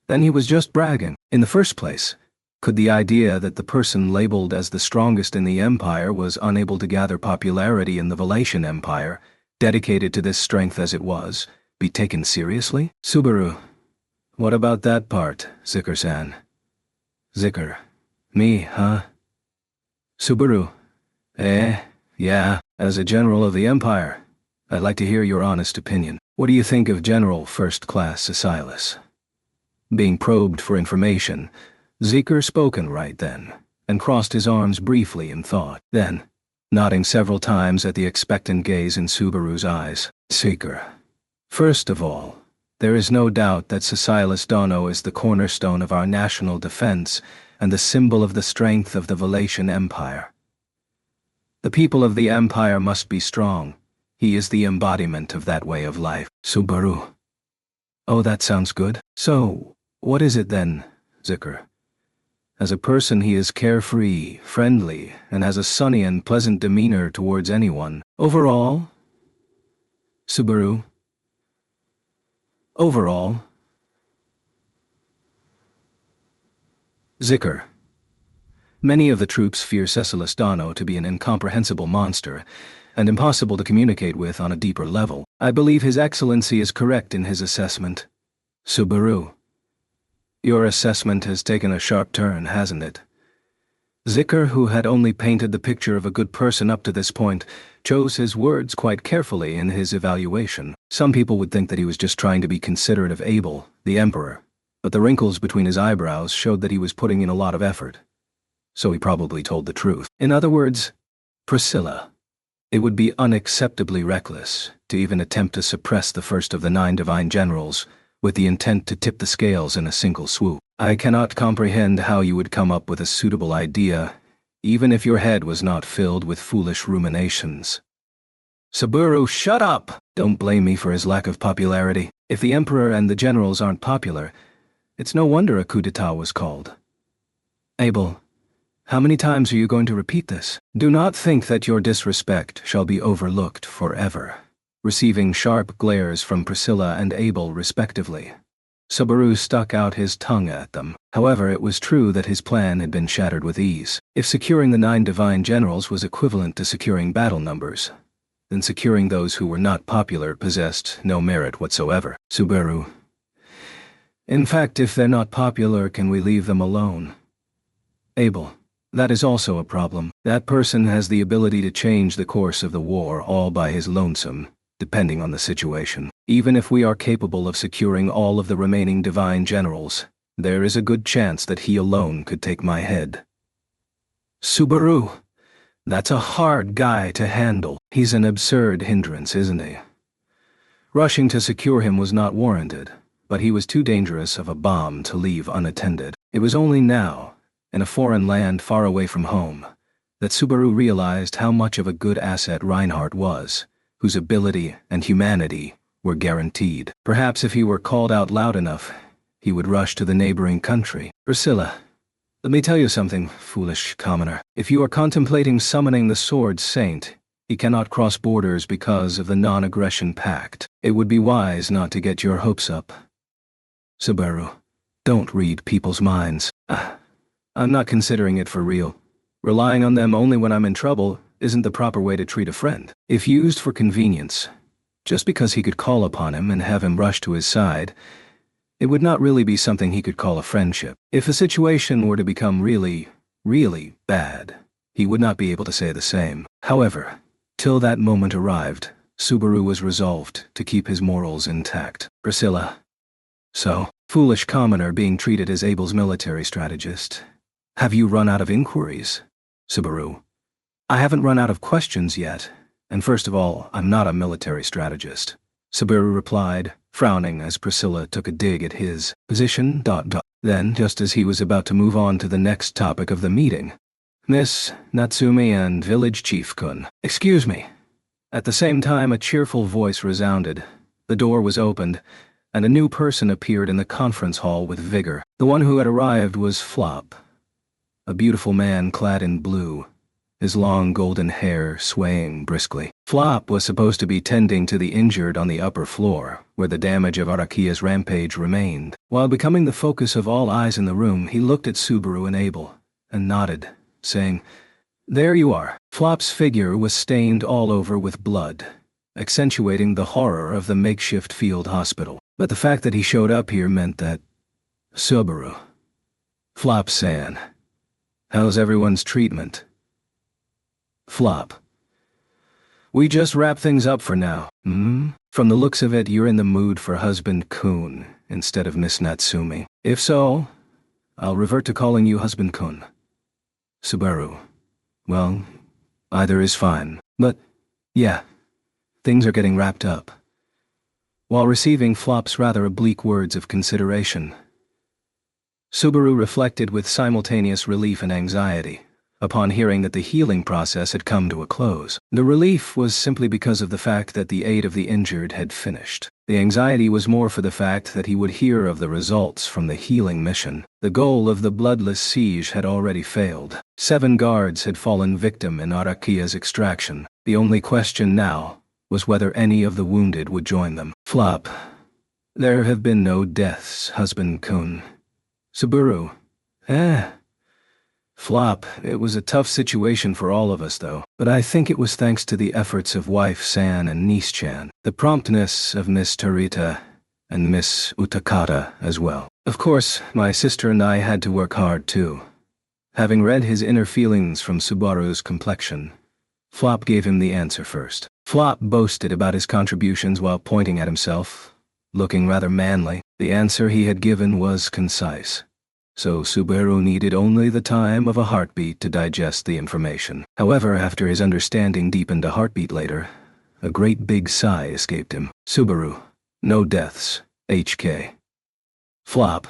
then he was just bragging. In the first place, could the idea that the person labeled as the strongest in the Empire was unable to gather popularity in the Valatian Empire, dedicated to this strength as it was, be taken seriously? Subaru. What about that part, Zicker-san? Zicker. Me, huh? Subaru. Yeah, as a general of the Empire, I'd like to hear your honest opinion. What do you think of General First Class Silas? Being probed for information, Zicker spoken right then, and crossed his arms briefly in thought. Then, nodding several times at the expectant gaze in Subaru's eyes, Zicker. First of all, there is no doubt that Silas Dono is the cornerstone of our national defense and the symbol of the strength of the Valatian Empire. The people of the Empire must be strong. He is the embodiment of that way of life. Subaru. Oh, that sounds good. So, what is it then, Zicker? As a person he is carefree, friendly, and has a sunny and pleasant demeanor towards anyone. Overall? Subaru. Overall? Zicker. Many of the troops fear Cecilis Dono to be an incomprehensible monster, and impossible to communicate with on a deeper level. I believe His Excellency is correct in his assessment. Subaru. Your assessment has taken a sharp turn, hasn't it? Zicker, who had only painted the picture of a good person up to this point, chose his words quite carefully in his evaluation. Some people would think that he was just trying to be considerate of Abel, the Emperor, but the wrinkles between his eyebrows showed that he was putting in a lot of effort. So he probably told the truth. In other words, Priscilla. It would be unacceptably reckless to even attempt to suppress the first of the 9 divine generals with the intent to tip the scales in a single swoop. I cannot comprehend how you would come up with a suitable idea, even if your head was not filled with foolish ruminations. Subaru, shut up! Don't blame me for his lack of popularity. If the Emperor and the generals aren't popular, it's no wonder a coup d'etat was called. Abel, how many times are you going to repeat this? Do not think that your disrespect shall be overlooked forever. Receiving sharp glares from Priscilla and Abel respectively, Subaru stuck out his tongue at them. However, it was true that his plan had been shattered with ease. If securing the 9 divine generals was equivalent to securing battle numbers, then securing those who were not popular possessed no merit whatsoever. Subaru. In fact, if they're not popular, can we leave them alone? Abel. That is also a problem. That person has the ability to change the course of the war all by his lonesome, depending on the situation. Even if we are capable of securing all of the remaining divine generals, there is a good chance that he alone could take my head. Subaru. That's a hard guy to handle. He's an absurd hindrance, isn't he? Rushing to secure him was not warranted, but he was too dangerous of a bomb to leave unattended. It was only now, in a foreign land far away from home, that Subaru realized how much of a good asset Reinhardt was, whose ability and humanity were guaranteed. Perhaps if he were called out loud enough, he would rush to the neighboring country. Priscilla, let me tell you something, foolish commoner. If you are contemplating summoning the Sword Saint, he cannot cross borders because of the non-aggression pact. It would be wise not to get your hopes up. Subaru, don't read people's minds. I'm not considering it for real. Relying on them only when I'm in trouble isn't the proper way to treat a friend. If used for convenience, just because he could call upon him and have him rush to his side, it would not really be something he could call a friendship. If a situation were to become really, really bad, he would not be able to say the same. However, till that moment arrived, Subaru was resolved to keep his morals intact. Priscilla. So, foolish commoner being treated as Abel's military strategist. Have you run out of inquiries? Subaru. I haven't run out of questions yet, and first of all, I'm not a military strategist. Subaru replied, frowning as Priscilla took a dig at his position. Then, just as he was about to move on to the next topic of the meeting, Miss Natsumi and Village Chief Kun. Excuse me. At the same time, a cheerful voice resounded. The door was opened, and a new person appeared in the conference hall with vigor. The one who had arrived was Flop, a beautiful man clad in blue, his long golden hair swaying briskly. Flop was supposed to be tending to the injured on the upper floor, where the damage of Arakia's rampage remained. While becoming the focus of all eyes in the room, he looked at Subaru and Abel, and nodded, saying, "There you are." Flop's figure was stained all over with blood, accentuating the horror of the makeshift field hospital. But the fact that he showed up here meant that... Subaru. Flop-san. How's everyone's treatment? Flop. We just wrap things up for now. From the looks of it, you're in the mood for Husband Kun instead of Miss Natsumi. If so, I'll revert to calling you Husband Kun. Subaru. Well, either is fine. But, yeah, things are getting wrapped up. While receiving Flop's rather oblique words of consideration, Subaru reflected with simultaneous relief and anxiety upon hearing that the healing process had come to a close. The relief was simply because of the fact that the aid of the injured had finished. The anxiety was more for the fact that he would hear of the results from the healing mission. The goal of the bloodless siege had already failed. 7 guards had fallen victim in Arakia's extraction. The only question now was whether any of the wounded would join them. Flop. There have been no deaths, Husband Kun. Subaru. Flop, it was a tough situation for all of us though, but I think it was thanks to the efforts of wife San and niece Chan, the promptness of Miss Tarita and Miss Utakata as well. Of course, my sister and I had to work hard too. Having read his inner feelings from Subaru's complexion, Flop gave him the answer first. Flop boasted about his contributions while pointing at himself, looking rather manly. The answer he had given was concise, so Subaru needed only the time of a heartbeat to digest the information. However, after his understanding deepened a heartbeat later, a great big sigh escaped him. Subaru. No deaths. HK. Flop.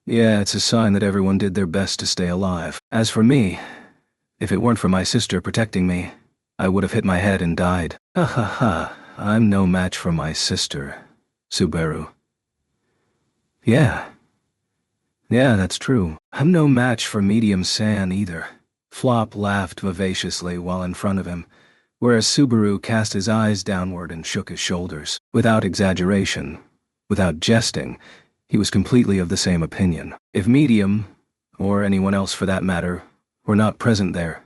Yeah, it's a sign that everyone did their best to stay alive. As for me, if it weren't for my sister protecting me, I would have hit my head and died. Ha ha ha, I'm no match for my sister, Subaru. Yeah, that's true. I'm no match for Medium San either. Flop laughed vivaciously while in front of him, whereas Subaru cast his eyes downward and shook his shoulders. Without exaggeration, without jesting, he was completely of the same opinion. If Medium, or anyone else for that matter, were not present there,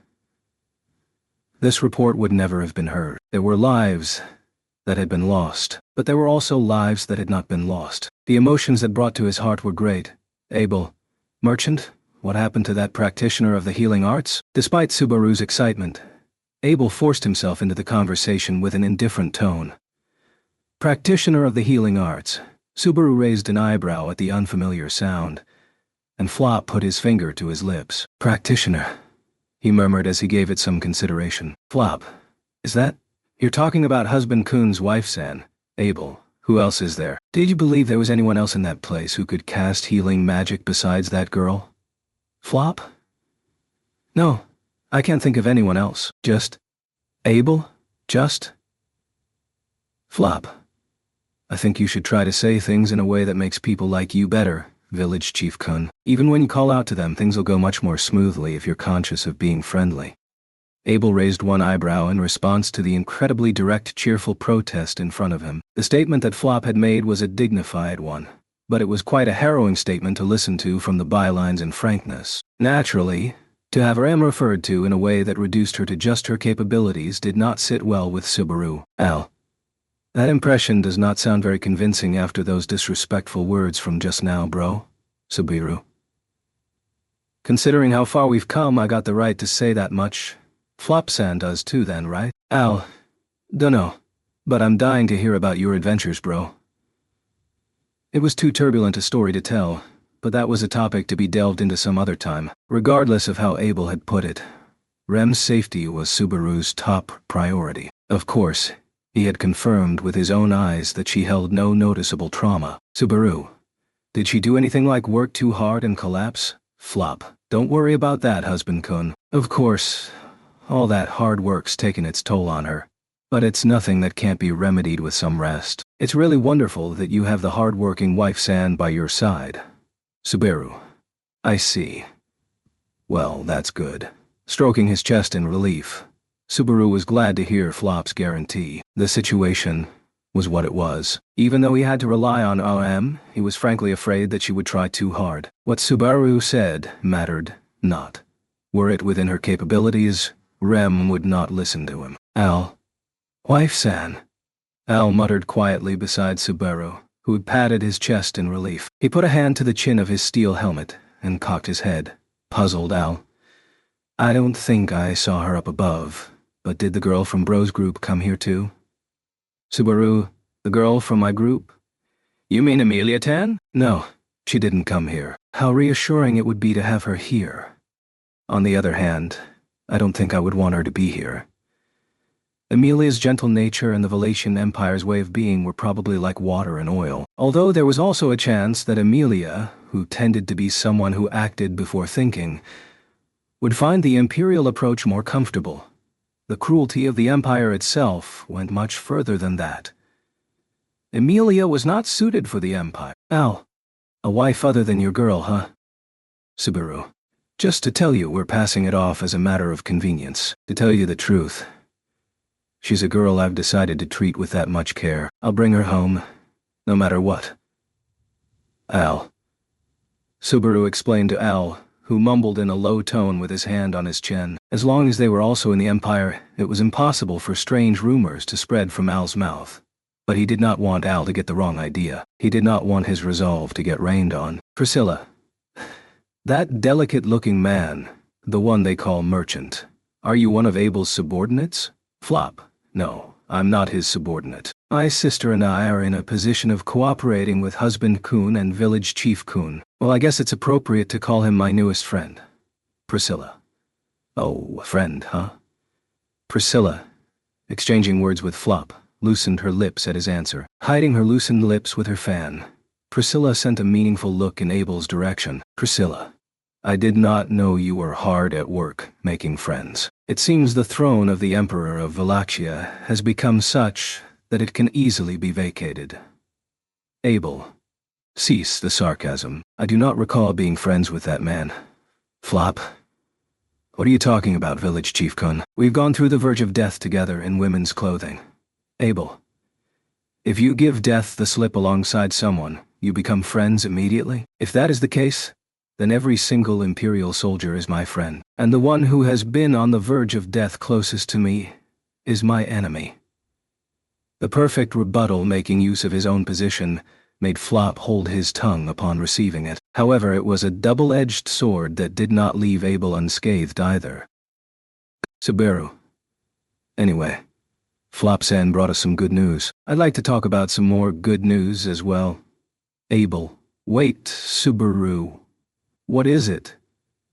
this report would never have been heard. There were lives that had been lost, but there were also lives that had not been lost. The emotions that brought to his heart were great. Abel, merchant, what happened to that practitioner of the healing arts? Despite Subaru's excitement, Abel forced himself into the conversation with an indifferent tone. Practitioner of the healing arts. Subaru raised an eyebrow at the unfamiliar sound, and Flop put his finger to his lips. Practitioner, he murmured as he gave it some consideration. Flop, is that? You're talking about husband Kun's wife, San. Abel, who else is there? Did you believe there was anyone else in that place who could cast healing magic besides that girl? Flop? No, I can't think of anyone else. Just Abel? Just? Flop. I think you should try to say things in a way that makes people like you better, Village Chief Kun. Even when you call out to them, things will go much more smoothly if you're conscious of being friendly. Abel raised one eyebrow in response to the incredibly direct, cheerful protest in front of him. The statement that Flop had made was a dignified one, but it was quite a harrowing statement to listen to from the bylines and frankness. Naturally, to have Ram referred to in a way that reduced her to just her capabilities did not sit well with Subaru. Al, that impression does not sound very convincing after those disrespectful words from just now, bro. Subaru. Considering how far we've come, I got the right to say that much. Flop-san does too then, right? Al, dunno, but I'm dying to hear about your adventures, bro. It was too turbulent a story to tell, but that was a topic to be delved into some other time. Regardless of how Abel had put it, Rem's safety was Subaru's top priority. Of course, he had confirmed with his own eyes that she held no noticeable trauma. Subaru, did she do anything like work too hard and collapse? Flop, don't worry about that, husband Kun. Of course, all that hard work's taken its toll on her, but it's nothing that can't be remedied with some rest. It's really wonderful that you have the hard-working wife San by your side. Subaru, I see. Well, that's good. Stroking his chest in relief, Subaru was glad to hear Flop's guarantee. The situation was what it was. Even though he had to rely on RM, he was frankly afraid that she would try too hard. What Subaru said mattered not. Were it within her capabilities, Rem would not listen to him. Al. Wife-san. Al muttered quietly beside Subaru, who had patted his chest in relief. He put a hand to the chin of his steel helmet and cocked his head. Puzzled Al. I don't think I saw her up above, but did the girl from Bro's group come here too? Subaru, the girl from my group? You mean Amelia Tan? No, she didn't come here. How reassuring it would be to have her here. On the other hand, I don't think I would want her to be here. Amelia's gentle nature and the Valatian Empire's way of being were probably like water and oil. Although there was also a chance that Amelia, who tended to be someone who acted before thinking, would find the imperial approach more comfortable. The cruelty of the Empire itself went much further than that. Amelia was not suited for the Empire. Al, a wife other than your girl, huh? Subaru. Just to tell you, we're passing it off as a matter of convenience. To tell you the truth, she's a girl I've decided to treat with that much care. I'll bring her home, no matter what. Al. Subaru explained to Al, who mumbled in a low tone with his hand on his chin. As long as they were also in the Empire, it was impossible for strange rumors to spread from Al's mouth. But he did not want Al to get the wrong idea. He did not want his resolve to get rained on. Priscilla. That delicate-looking man, the one they call Merchant. Are you one of Abel's subordinates? Flop. No, I'm not his subordinate. My sister and I are in a position of cooperating with husband Kun and village chief Kun. Well, I guess it's appropriate to call him my newest friend. Priscilla. Oh, a friend, huh? Priscilla, exchanging words with Flop, loosened her lips at his answer. Hiding her loosened lips with her fan, Priscilla sent a meaningful look in Abel's direction. Priscilla. I did not know you were hard at work making friends. It seems the throne of the Emperor of Valachia has become such that it can easily be vacated. Abel. Cease the sarcasm. I do not recall being friends with that man. Flop. What are you talking about, village chief Kun? We've gone through the verge of death together in women's clothing. Abel. If you give death the slip alongside someone, you become friends immediately? If that is the case, then every single Imperial soldier is my friend, and the one who has been on the verge of death closest to me is my enemy. The perfect rebuttal, making use of his own position, made Flop hold his tongue upon receiving it. However, it was a double-edged sword that did not leave Abel unscathed either. Subaru. Anyway, Flop-san brought us some good news. I'd like to talk about some more good news as well. Abel. Wait, Subaru. What is it?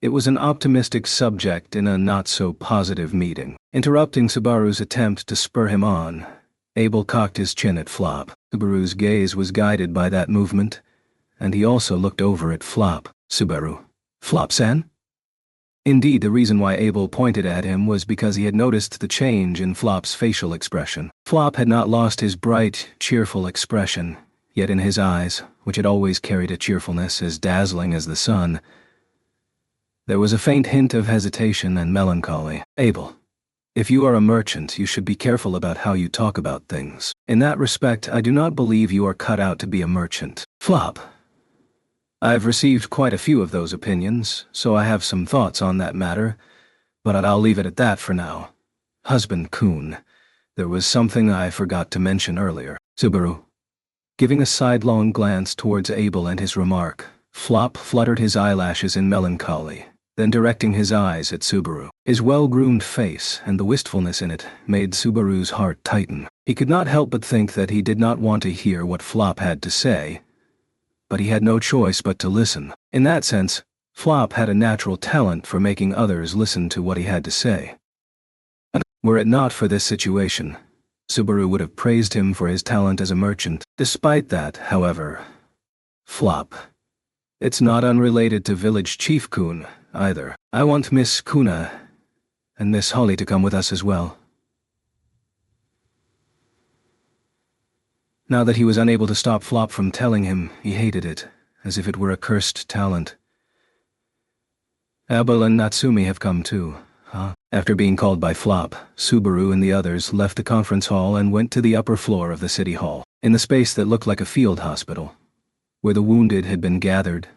It was an optimistic subject in a not-so-positive meeting. Interrupting Subaru's attempt to spur him on, Abel cocked his chin at Flop. Subaru's gaze was guided by that movement, and he also looked over at Flop. Subaru. Flop-san? Indeed, the reason why Abel pointed at him was because he had noticed the change in Flop's facial expression. Flop had not lost his bright, cheerful expression, yet in his eyes, which had always carried a cheerfulness as dazzling as the sun, there was a faint hint of hesitation and melancholy. Abel. If you are a merchant, you should be careful about how you talk about things. In that respect, I do not believe you are cut out to be a merchant. Flop. I've received quite a few of those opinions, so I have some thoughts on that matter, but I'll leave it at that for now. Husband Kun, there was something I forgot to mention earlier. Subaru. Giving a sidelong glance towards Abel and his remark, Flop fluttered his eyelashes in melancholy, then directing his eyes at Subaru. His well-groomed face and the wistfulness in it made Subaru's heart tighten. He could not help but think that he did not want to hear what Flop had to say, but he had no choice but to listen. In that sense, Flop had a natural talent for making others listen to what he had to say. Were it not for this situation, Subaru would have praised him for his talent as a merchant. Despite that, however, Flop. It's not unrelated to Village Chief Kun, either. I want Miss Kuna and Miss Holly to come with us as well. Now that he was unable to stop Flop from telling him, he hated it, as if it were a cursed talent. Abel and Natsumi have come too, huh? After being called by Flop, Subaru and the others left the conference hall and went to the upper floor of the city hall, in the space that looked like a field hospital, where the wounded had been gathered.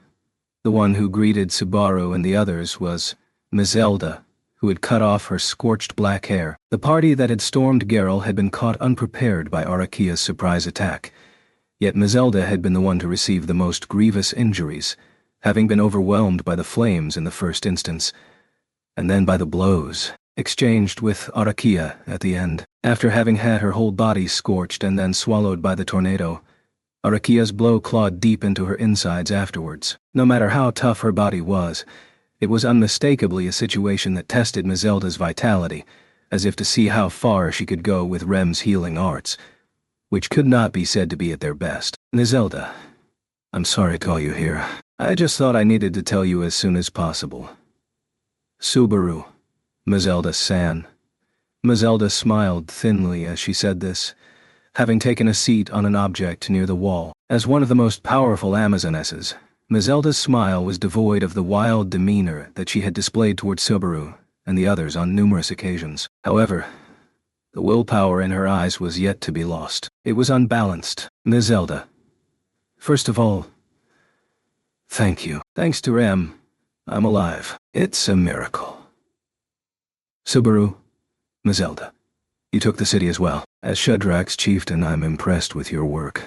The one who greeted Subaru and the others was Mizelda, who had cut off her scorched black hair. The party that had stormed Geralt had been caught unprepared by Arakia's surprise attack, yet Mizelda had been the one to receive the most grievous injuries, having been overwhelmed by the flames in the first instance, and then by the blows exchanged with Arakia at the end. After having had her whole body scorched and then swallowed by the tornado, Arakia's blow clawed deep into her insides afterwards. No matter how tough her body was, it was unmistakably a situation that tested Mizelda's vitality, as if to see how far she could go with Rem's healing arts, which could not be said to be at their best. Mizelda, I'm sorry to call you here. I just thought I needed to tell you as soon as possible. Subaru. Mizelda-san. Mizelda smiled thinly as she said this, having taken a seat on an object near the wall. As one of the most powerful Amazonesses, Mizelda's smile was devoid of the wild demeanor that she had displayed toward Subaru and the others on numerous occasions. However, the willpower in her eyes was yet to be lost. It was unbalanced. Mizelda. First of all, thank you. Thanks to Rem, I'm alive. It's a miracle. Subaru. Mizelda. You took the city as well. As Shudrak's chieftain, I'm impressed with your work.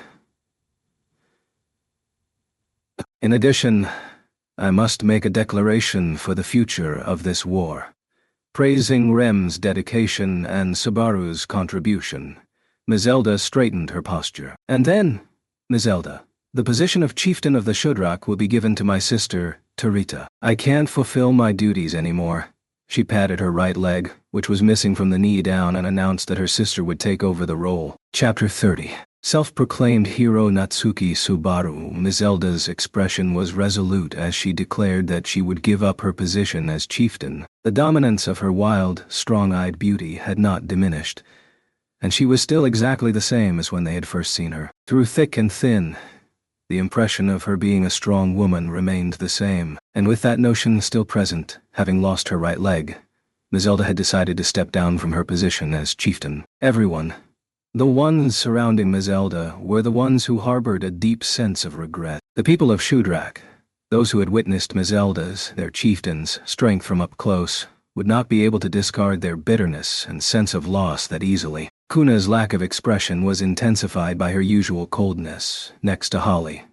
In addition, I must make a declaration for the future of this war, praising Rem's dedication and Subaru's contribution. Mizelda straightened her posture. And then, Mizelda, the position of chieftain of the Shudrak will be given to my sister, Tarita. I can't fulfill my duties anymore. She patted her right leg, which was missing from the knee down, and announced that her sister would take over the role. Chapter 30. Self-proclaimed hero Natsuki Subaru, Mizelda's expression was resolute as she declared that she would give up her position as chieftain. The dominance of her wild, strong-eyed beauty had not diminished, and she was still exactly the same as when they had first seen her. Through thick and thin, the impression of her being a strong woman remained the same, and with that notion still present, having lost her right leg, Mizelda had decided to step down from her position as chieftain. Everyone, the ones surrounding Mizelda, were the ones who harbored a deep sense of regret. The people of Shudrak, those who had witnessed Mizelda's, their chieftain's, strength from up close, would not be able to discard their bitterness and sense of loss that easily. Kuna's lack of expression was intensified by her usual coldness, next to Holly,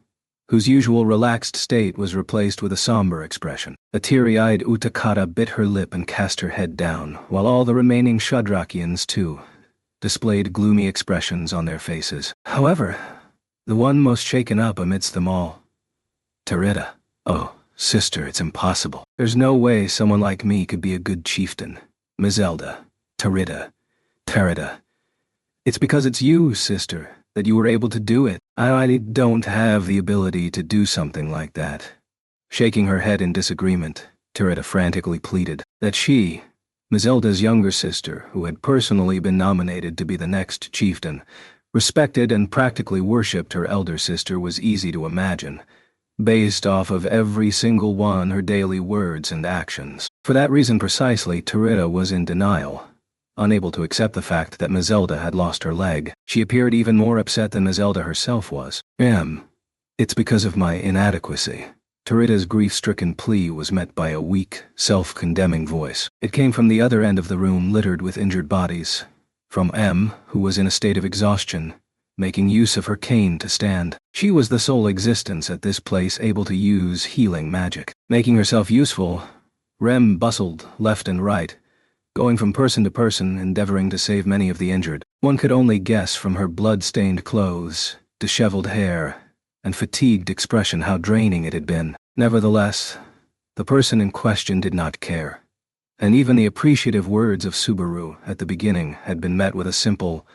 whose usual relaxed state was replaced with a somber expression. A teary-eyed Utakata bit her lip and cast her head down, while all the remaining Shudrakians, too, displayed gloomy expressions on their faces. However, the one most shaken up amidst them all, Terita. "Oh, sister, it's impossible. There's no way someone like me could be a good chieftain. Mizelda, Terita. It's because it's you, sister, that you were able to do it. I don't have the ability to do something like that." Shaking her head in disagreement, Terita frantically pleaded that she, Mizelda's younger sister, who had personally been nominated to be the next chieftain, respected and practically worshipped her elder sister, was easy to imagine, based off of every single one her daily words and actions. For that reason precisely, Terita was in denial, unable to accept the fact that Mizelda had lost her leg. She appeared even more upset than Mizelda herself was. It's because of my inadequacy." Terita's grief-stricken plea was met by a weak, self-condemning voice. It came from the other end of the room littered with injured bodies, from M, who was in a state of exhaustion, making use of her cane to stand. She was the sole existence at this place able to use healing magic. Making herself useful, Rem bustled left and right, going from person to person, endeavoring to save many of the injured. One could only guess from her blood-stained clothes, disheveled hair, and fatigued expression how draining it had been. Nevertheless, the person in question did not care, and even the appreciative words of Subaru at the beginning had been met with a simple,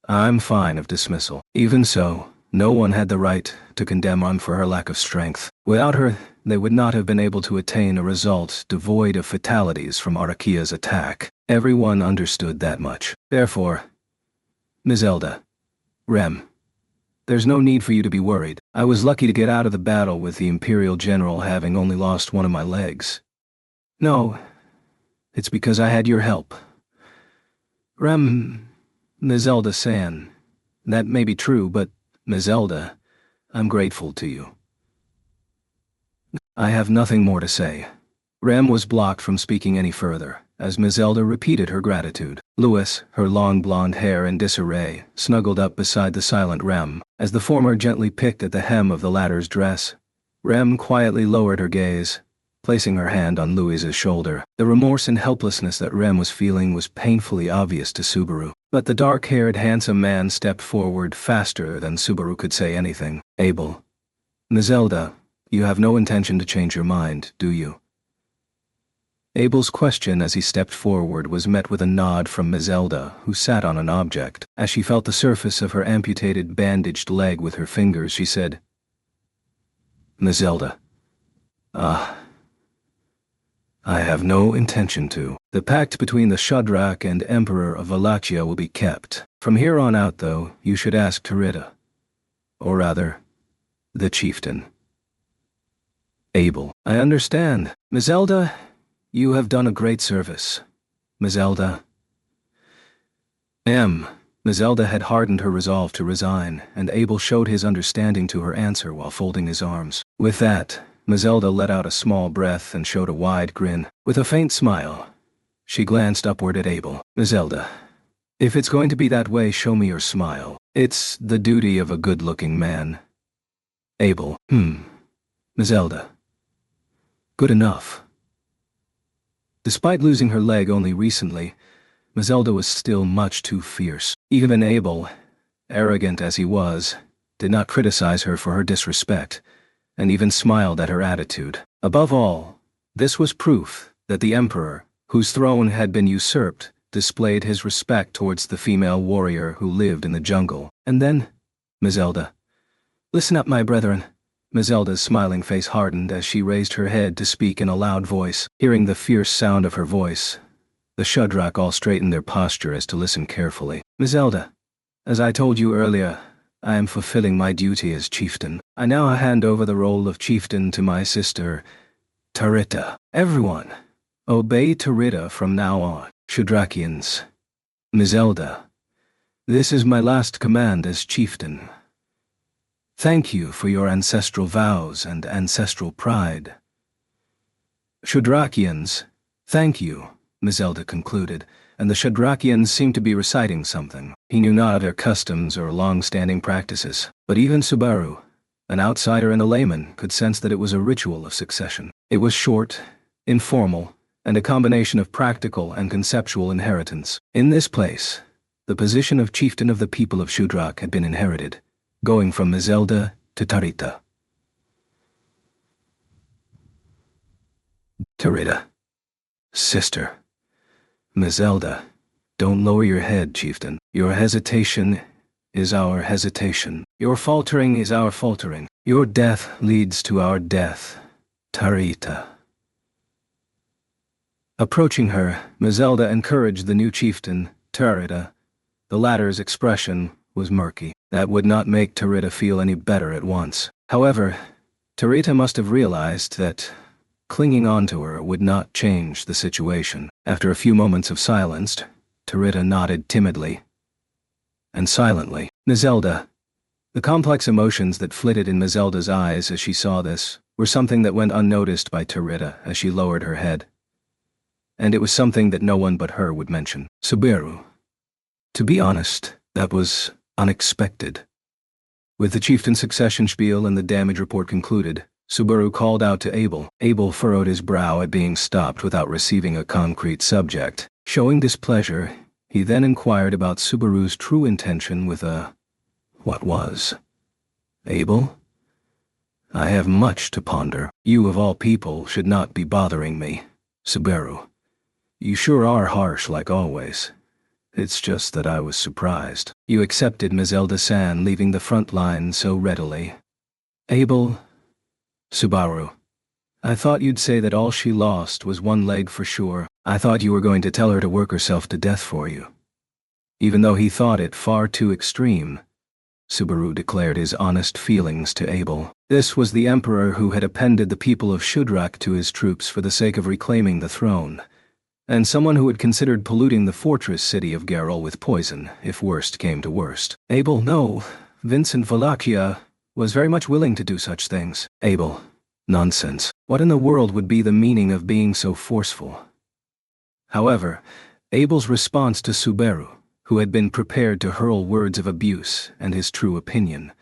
"I'm fine" of dismissal. Even so, no one had the right to condemn Rem for her lack of strength. Without her, they would not have been able to attain a result devoid of fatalities from Arakia's attack. Everyone understood that much. Therefore, Mizelda, Rem, there's no need for you to be worried. I was lucky to get out of the battle with the Imperial General having only lost one of my legs. No, it's because I had your help. Rem, Mizelda-san, that may be true, but Mizelda, I'm grateful to you. I have nothing more to say. Rem was blocked from speaking any further, as Mizelda repeated her gratitude. Louis, her long blonde hair in disarray, snuggled up beside the silent Rem. As the former gently picked at the hem of the latter's dress, Rem quietly lowered her gaze, placing her hand on Louis's shoulder. The remorse and helplessness that Rem was feeling was painfully obvious to Subaru. But the dark-haired handsome man stepped forward faster than Subaru could say anything. Abel. Mizelda, you have no intention to change your mind, do you? Abel's question as he stepped forward was met with a nod from Mizelda, who sat on an object. As she felt the surface of her amputated, bandaged leg with her fingers, she said, Mizelda. I have no intention to. The pact between the Shudrak and Emperor of Valachia will be kept. From here on out, though, you should ask Terita. Or rather, the chieftain. Abel. I understand. Mizelda, you have done a great service. Mizelda. Mizelda had hardened her resolve to resign, and Abel showed his understanding to her answer while folding his arms. With that, Mizelda let out a small breath and showed a wide grin. With a faint smile, she glanced upward at Abel. Mizelda, if it's going to be that way, show me your smile. It's the duty of a good-looking man. Abel. Mizelda. Good enough. Despite losing her leg only recently, Mizelda was still much too fierce. Even Abel, arrogant as he was, did not criticize her for her disrespect, and even smiled at her attitude. Above all, this was proof that the Emperor, whose throne had been usurped, displayed his respect towards the female warrior who lived in the jungle. And then, Mizelda. Listen up, my brethren. Mizelda's smiling face hardened as she raised her head to speak in a loud voice. Hearing the fierce sound of her voice, the Shudrak all straightened their posture as to listen carefully. Mizelda, as I told you earlier, I am fulfilling my duty as chieftain. I now hand over the role of chieftain to my sister, Tarita. Everyone, obey Tarita from now on. Shudrakians. Mizelda, this is my last command as chieftain. Thank you for your ancestral vows and ancestral pride. Shudrakians, thank you, Mizelda concluded, and the Shudrakians seemed to be reciting something. He knew not of their customs or long-standing practices, but even Subaru, an outsider and a layman, could sense that it was a ritual of succession. It was short, informal, and a combination of practical and conceptual inheritance. In this place, the position of chieftain of the people of Shudrak had been inherited, going from Mizelda to Tarita. Tarita. Sister. Mizelda, don't lower your head, chieftain. Your hesitation is our hesitation. Your faltering is our faltering. Your death leads to our death, Tarita. Approaching her, Mizelda encouraged the new chieftain, Tarita. The latter's expression was murky. That would not make Tarita feel any better at once. However, Tarita must have realized that clinging on to her would not change the situation. After a few moments of silence, Tarita nodded timidly and silently. Mizelda. The complex emotions that flitted in Mizelda's eyes as she saw this were something that went unnoticed by Tarita as she lowered her head. And it was something that no one but her would mention. Subaru. To be honest, that was unexpected. With the chieftain's succession spiel and the damage report concluded, Subaru called out to Abel. Abel furrowed his brow at being stopped without receiving a concrete subject. Showing displeasure, he then inquired about Subaru's true intention with a "What was?" Abel? I have much to ponder. You of all people should not be bothering me. Subaru. You sure are harsh like always. It's just that I was surprised. You accepted Mizelda-san leaving the front line so readily. Abel. Subaru. I thought you'd say that all she lost was one leg for sure. I thought you were going to tell her to work herself to death for you. Even though he thought it far too extreme, Subaru declared his honest feelings to Abel. This was the emperor who had appended the people of Shudrak to his troops for the sake of reclaiming the throne, and someone who had considered polluting the fortress city of Geralt with poison, if worst came to worst. Abel, no, Vincent Wallachia was very much willing to do such things. Abel, nonsense. What in the world would be the meaning of being so forceful? However, Abel's response to Subaru, who had been prepared to hurl words of abuse and his true opinion,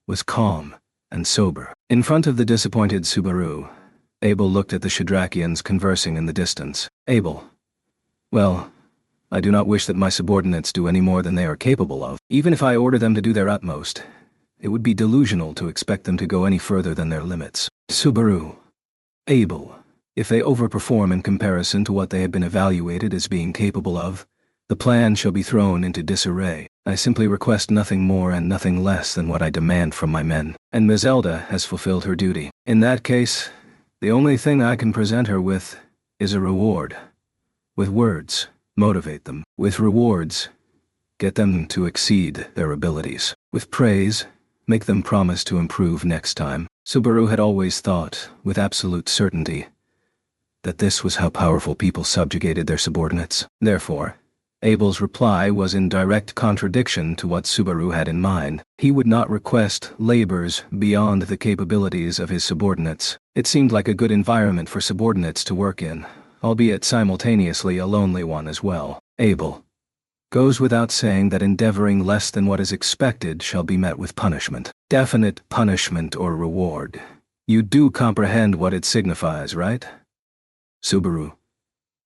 was calm and sober. In front of the disappointed Subaru, Abel looked at the Shudrakians conversing in the distance. Abel. Well, I do not wish that my subordinates do any more than they are capable of. Even if I order them to do their utmost, it would be delusional to expect them to go any further than their limits. Subaru. Abel. If they overperform in comparison to what they have been evaluated as being capable of, the plan shall be thrown into disarray. I simply request nothing more and nothing less than what I demand from my men. And Mizelda has fulfilled her duty. In that case, the only thing I can present her with is a reward. With words, motivate them. With rewards, get them to exceed their abilities. With praise, make them promise to improve next time. Subaru had always thought, with absolute certainty, that this was how powerful people subjugated their subordinates. Therefore, Abel's reply was in direct contradiction to what Subaru had in mind. He would not request labors beyond the capabilities of his subordinates. It seemed like a good environment for subordinates to work in, albeit simultaneously a lonely one as well. Abel. Goes without saying that endeavoring less than what is expected shall be met with punishment. Definite punishment or reward. You do comprehend what it signifies, right? Subaru.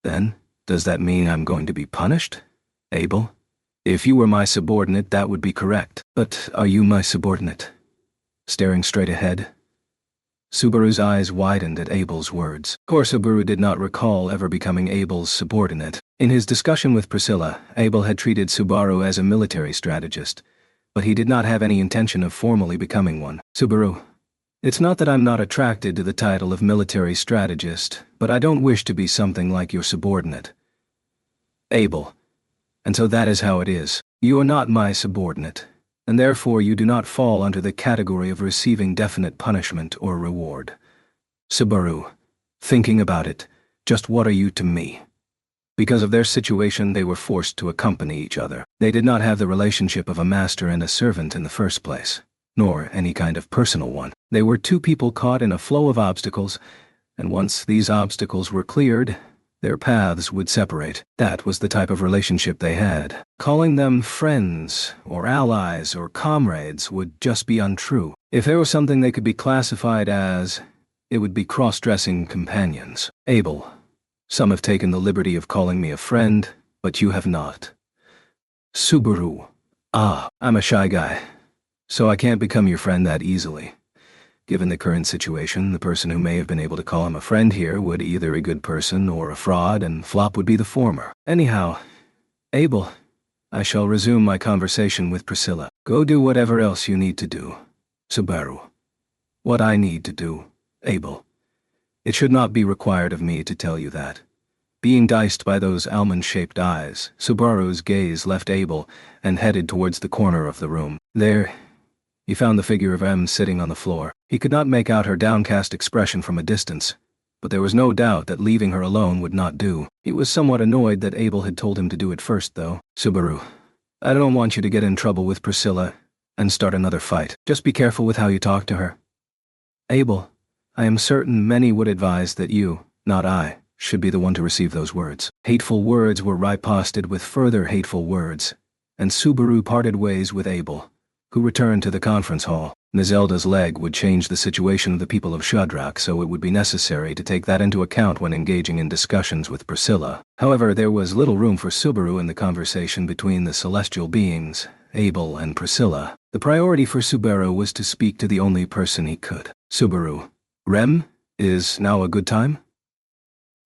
Then, does that mean I'm going to be punished? Abel. If you were my subordinate, that would be correct. But are you my subordinate? Staring straight ahead. Subaru's eyes widened at Abel's words. Subaru did not recall ever becoming Abel's subordinate. In his discussion with Priscilla, Abel had treated Subaru as a military strategist, but he did not have any intention of formally becoming one. Subaru, it's not that I'm not attracted to the title of military strategist, but I don't wish to be something like your subordinate. Abel. And so that is how it is. You are not my subordinate, and therefore you do not fall under the category of receiving definite punishment or reward. Subaru, thinking about it, just what are you to me? Because of their situation, they were forced to accompany each other. They did not have the relationship of a master and a servant in the first place, nor any kind of personal one. They were two people caught in a flow of obstacles, and once these obstacles were cleared, their paths would separate. That was the type of relationship they had. Calling them friends, or allies, or comrades would just be untrue. If there was something they could be classified as, it would be cross-dressing companions. Abel, some have taken the liberty of calling me a friend, but you have not. Subaru, I'm a shy guy, so I can't become your friend that easily. Given the current situation, the person who may have been able to call him a friend here would either a good person or a fraud, and Flop would be the former. Anyhow, Abel, I shall resume my conversation with Priscilla. Go do whatever else you need to do. Subaru, what I need to do, Abel. It should not be required of me to tell you that. Being diced by those almond-shaped eyes, Subaru's gaze left Abel and headed towards the corner of the room. There, he found the figure of Em sitting on the floor. He could not make out her downcast expression from a distance, but there was no doubt that leaving her alone would not do. He was somewhat annoyed that Abel had told him to do it first, though. Subaru, I don't want you to get in trouble with Priscilla and start another fight. Just be careful with how you talk to her. Abel, I am certain many would advise that you, not I, should be the one to receive those words. Hateful words were riposted with further hateful words, and Subaru parted ways with Abel, who returned to the conference hall. Nizelda's leg would change the situation of the people of Shadrach, so it would be necessary to take that into account when engaging in discussions with Priscilla. However, there was little room for Subaru in the conversation between the celestial beings, Abel and Priscilla. The priority for Subaru was to speak to the only person he could. Subaru, Rem, is now a good time?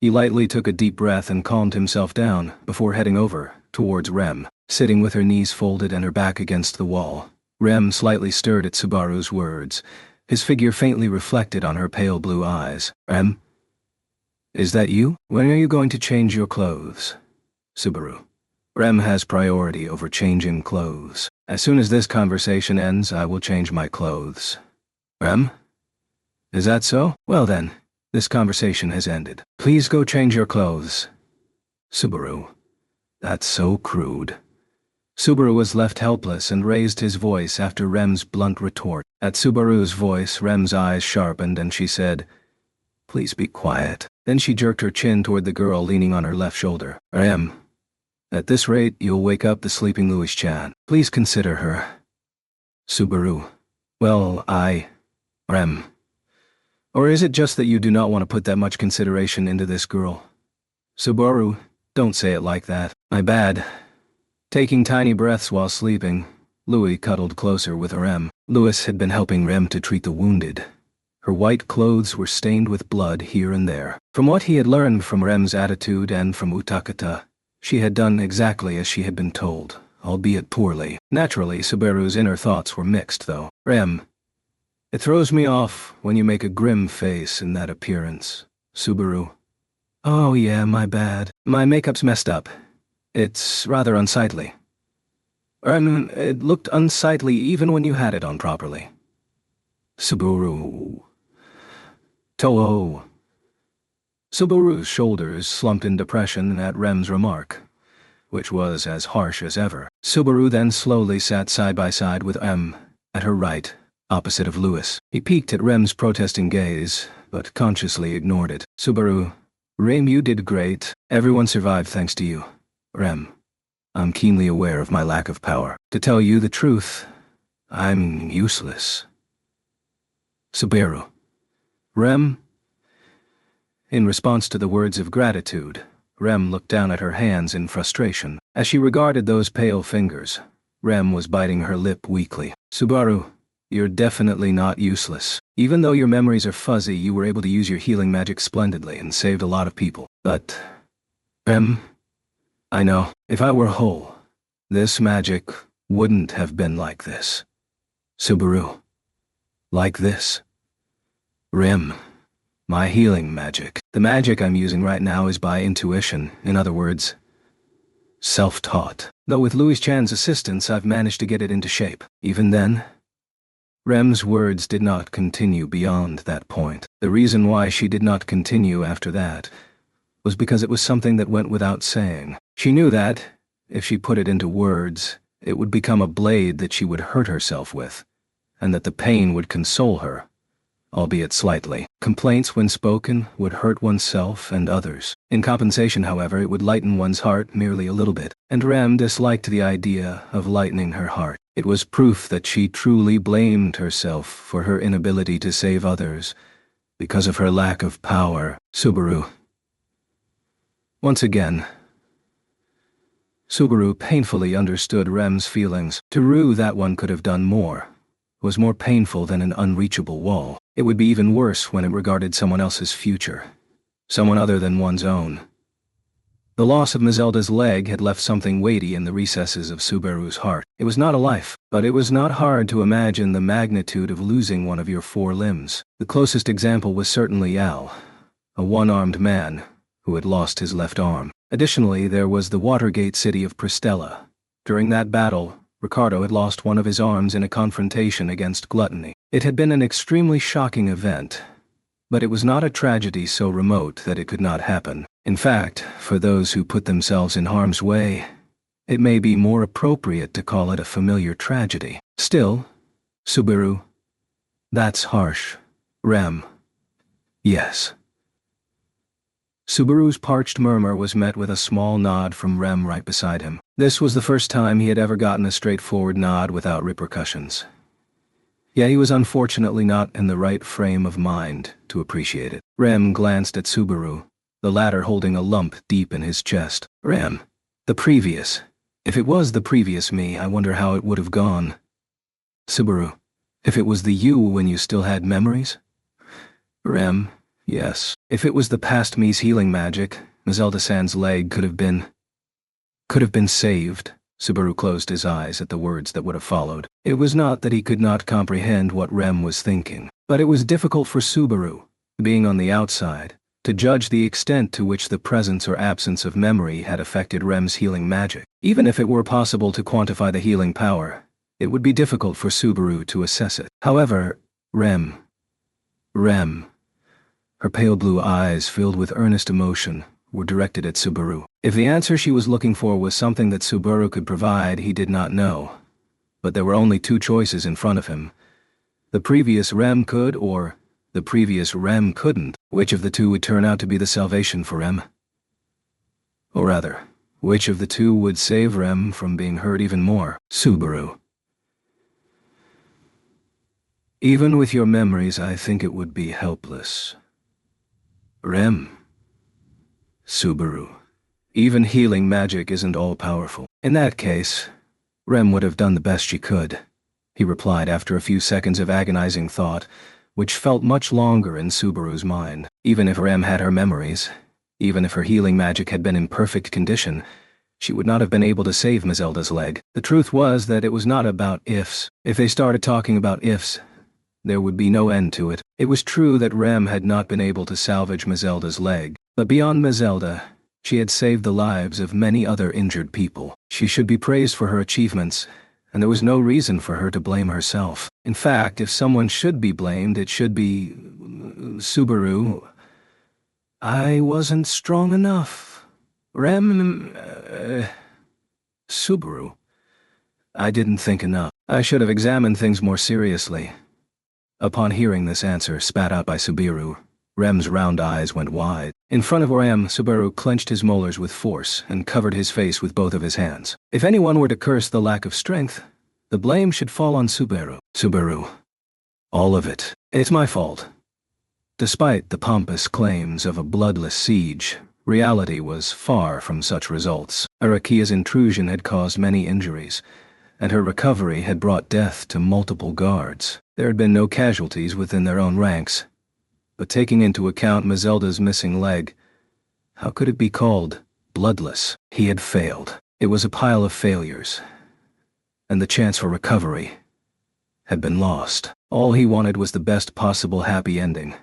He lightly took a deep breath and calmed himself down before heading over towards Rem, sitting with her knees folded and her back against the wall. Rem slightly stirred at Subaru's words, his figure faintly reflected on her pale blue eyes. Rem? Is that you? When are you going to change your clothes? Subaru. Rem has priority over changing clothes. As soon as this conversation ends, I will change my clothes. Rem? Is that so? Well then, this conversation has ended. Please go change your clothes. Subaru. That's so crude. Subaru was left helpless and raised his voice after Rem's blunt retort. At Subaru's voice, Rem's eyes sharpened and she said, Please be quiet. Then she jerked her chin toward the girl leaning on her left shoulder. Rem, at this rate, you'll wake up the sleeping Louis-chan. Please consider her. Subaru. Well, Rem. Or is it just that you do not want to put that much consideration into this girl? Subaru, don't say it like that. My bad. Taking tiny breaths while sleeping, Louis cuddled closer with Rem. Louis had been helping Rem to treat the wounded. Her white clothes were stained with blood here and there. From what he had learned from Rem's attitude and from Utakata, she had done exactly as she had been told, albeit poorly. Naturally, Subaru's inner thoughts were mixed, though. Rem, it throws me off when you make a grim face in that appearance. Subaru. Oh yeah, my bad. My makeup's messed up. It's rather unsightly. It looked unsightly even when you had it on properly. Subaru. Toho. Subaru's shoulders slumped in depression at Rem's remark, which was as harsh as ever. Subaru then slowly sat side by side with Rem, at her right, opposite of Louis. He peeked at Rem's protesting gaze, but consciously ignored it. Subaru. Rem, you did great. Everyone survived thanks to you. Rem, I'm keenly aware of my lack of power. To tell you the truth, I'm useless. Subaru. Rem. In response to the words of gratitude, Rem looked down at her hands in frustration. As she regarded those pale fingers, Rem was biting her lip weakly. Subaru, you're definitely not useless. Even though your memories are fuzzy, you were able to use your healing magic splendidly and saved a lot of people. But, Rem, I know, if I were whole, this magic wouldn't have been like this. Subaru. Like this. Rem. My healing magic. The magic I'm using right now is by intuition, in other words, self-taught. Though with Louis Chan's assistance I've managed to get it into shape. Even then, Rem's words did not continue beyond that point. The reason why she did not continue after that was because it was something that went without saying. She knew that, if she put it into words, it would become a blade that she would hurt herself with, and that the pain would console her, albeit slightly. Complaints, when spoken, would hurt oneself and others. In compensation, however, it would lighten one's heart merely a little bit, and Rem disliked the idea of lightening her heart. It was proof that she truly blamed herself for her inability to save others, because of her lack of power. Subaru. Once again, Subaru painfully understood Rem's feelings. To rue that one could have done more was more painful than an unreachable wall. It would be even worse when it regarded someone else's future, someone other than one's own. The loss of Mazelda's leg had left something weighty in the recesses of Subaru's heart. It was not a life, but it was not hard to imagine the magnitude of losing one of your 4 limbs. The closest example was certainly Al, a one-armed man who had lost his left arm. Additionally, there was the Watergate city of Pristella. During that battle, Ricardo had lost one of his arms in a confrontation against gluttony. It had been an extremely shocking event, but it was not a tragedy so remote that it could not happen. In fact, for those who put themselves in harm's way, it may be more appropriate to call it a familiar tragedy. Still, Subaru, that's harsh. Rem. Yes. Subaru's parched murmur was met with a small nod from Rem right beside him. This was the first time he had ever gotten a straightforward nod without repercussions. Yet he was unfortunately not in the right frame of mind to appreciate it. Rem glanced at Subaru, the latter holding a lump deep in his chest. Rem. If it was the previous me, I wonder how it would have gone. Subaru. If it was the you when you still had memories? Rem. Yes. If it was the past me's healing magic, Mazelda-san's leg could have been saved. Subaru closed his eyes at the words that would have followed. It was not that he could not comprehend what Rem was thinking, but it was difficult for Subaru, being on the outside, to judge the extent to which the presence or absence of memory had affected Rem's healing magic. Even if it were possible to quantify the healing power, it would be difficult for Subaru to assess it. However, Rem. Her pale blue eyes, filled with earnest emotion, were directed at Subaru. If the answer she was looking for was something that Subaru could provide, he did not know. But there were only 2 choices in front of him. The previous Rem could, or the previous Rem couldn't. Which of the 2 would turn out to be the salvation for Rem? Or rather, which of the 2 would save Rem from being hurt even more? Subaru. Even with your memories, I think it would be helpless. Rem. Subaru. Even healing magic isn't all-powerful. In that case, Rem would have done the best she could, he replied after a few seconds of agonizing thought, which felt much longer in Subaru's mind. Even if Rem had her memories, even if her healing magic had been in perfect condition, she would not have been able to save Mazelda's leg. The truth was that it was not about ifs. If they started talking about ifs, there would be no end to it. It was true that Rem had not been able to salvage Mazelda's leg, but beyond Mazelda, she had saved the lives of many other injured people. She should be praised for her achievements, and there was no reason for her to blame herself. In fact, if someone should be blamed, it should be Subaru. I wasn't strong enough. Subaru. I didn't think enough. I should have examined things more seriously. Upon hearing this answer spat out by Subaru, Rem's round eyes went wide. In front of Rem, Subaru clenched his molars with force and covered his face with both of his hands. If anyone were to curse the lack of strength, the blame should fall on Subaru. Subaru. All of it. It's my fault. Despite the pompous claims of a bloodless siege, reality was far from such results. Arakia's intrusion had caused many injuries, and her recovery had brought death to multiple guards. There had been no casualties within their own ranks, but taking into account Mazelda's missing leg, how could it be called bloodless? He had failed. It was a pile of failures. and the chance for recovery had been lost. All he wanted was the best possible happy ending,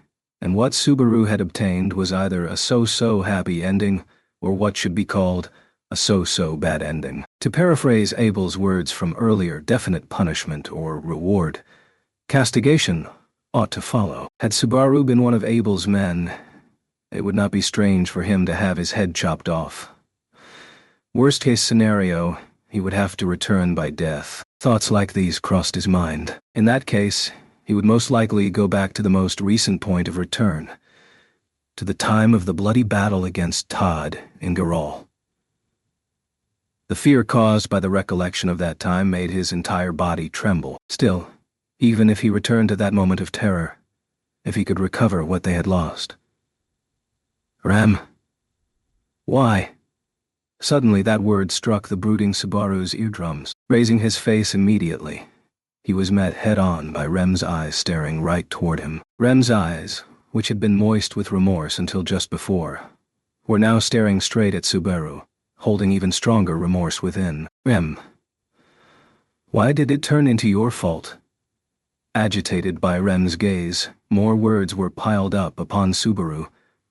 and what Subaru had obtained was either a so-so happy ending or what should be called a so-so bad ending. To paraphrase Abel's words from earlier, definite punishment or reward, castigation ought to follow. Had Subaru been one of Abel's men, it would not be strange for him to have his head chopped off. Worst-case scenario, he would have to return by death. Thoughts like these crossed his mind. In that case, he would most likely go back to the most recent point of return, to the time of the bloody battle against Todd in Garal. The fear caused by the recollection of that time made his entire body tremble. Still, even if he returned to that moment of terror, if he could recover what they had lost. Rem. Why? Suddenly that word struck the brooding Subaru's eardrums. Raising his face immediately, he was met head-on by Rem's eyes staring right toward him. Rem's eyes, which had been moist with remorse until just before, were now staring straight at Subaru, holding even stronger remorse within. Rem. Why did it turn into your fault? Agitated by Rem's gaze, more words were piled up upon Subaru,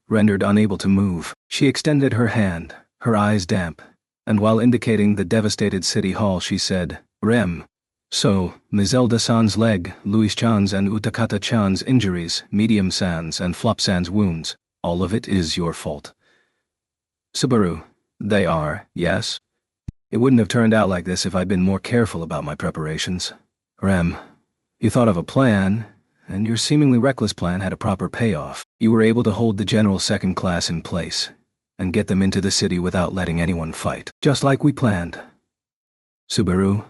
rendered unable to move. She extended her hand, her eyes damp, and while indicating the devastated city hall she said, Rem. So, Mizelda-san's leg, Luis-chan's and Utakata-chan's injuries, Medium-san's and Flop-san's wounds, all of it is your fault. Subaru, they are, yes? It wouldn't have turned out like this if I'd been more careful about my preparations. Rem, you thought of a plan, and your seemingly reckless plan had a proper payoff. You were able to hold the general second class in place, and get them into the city without letting anyone fight, just like we planned. Subaru.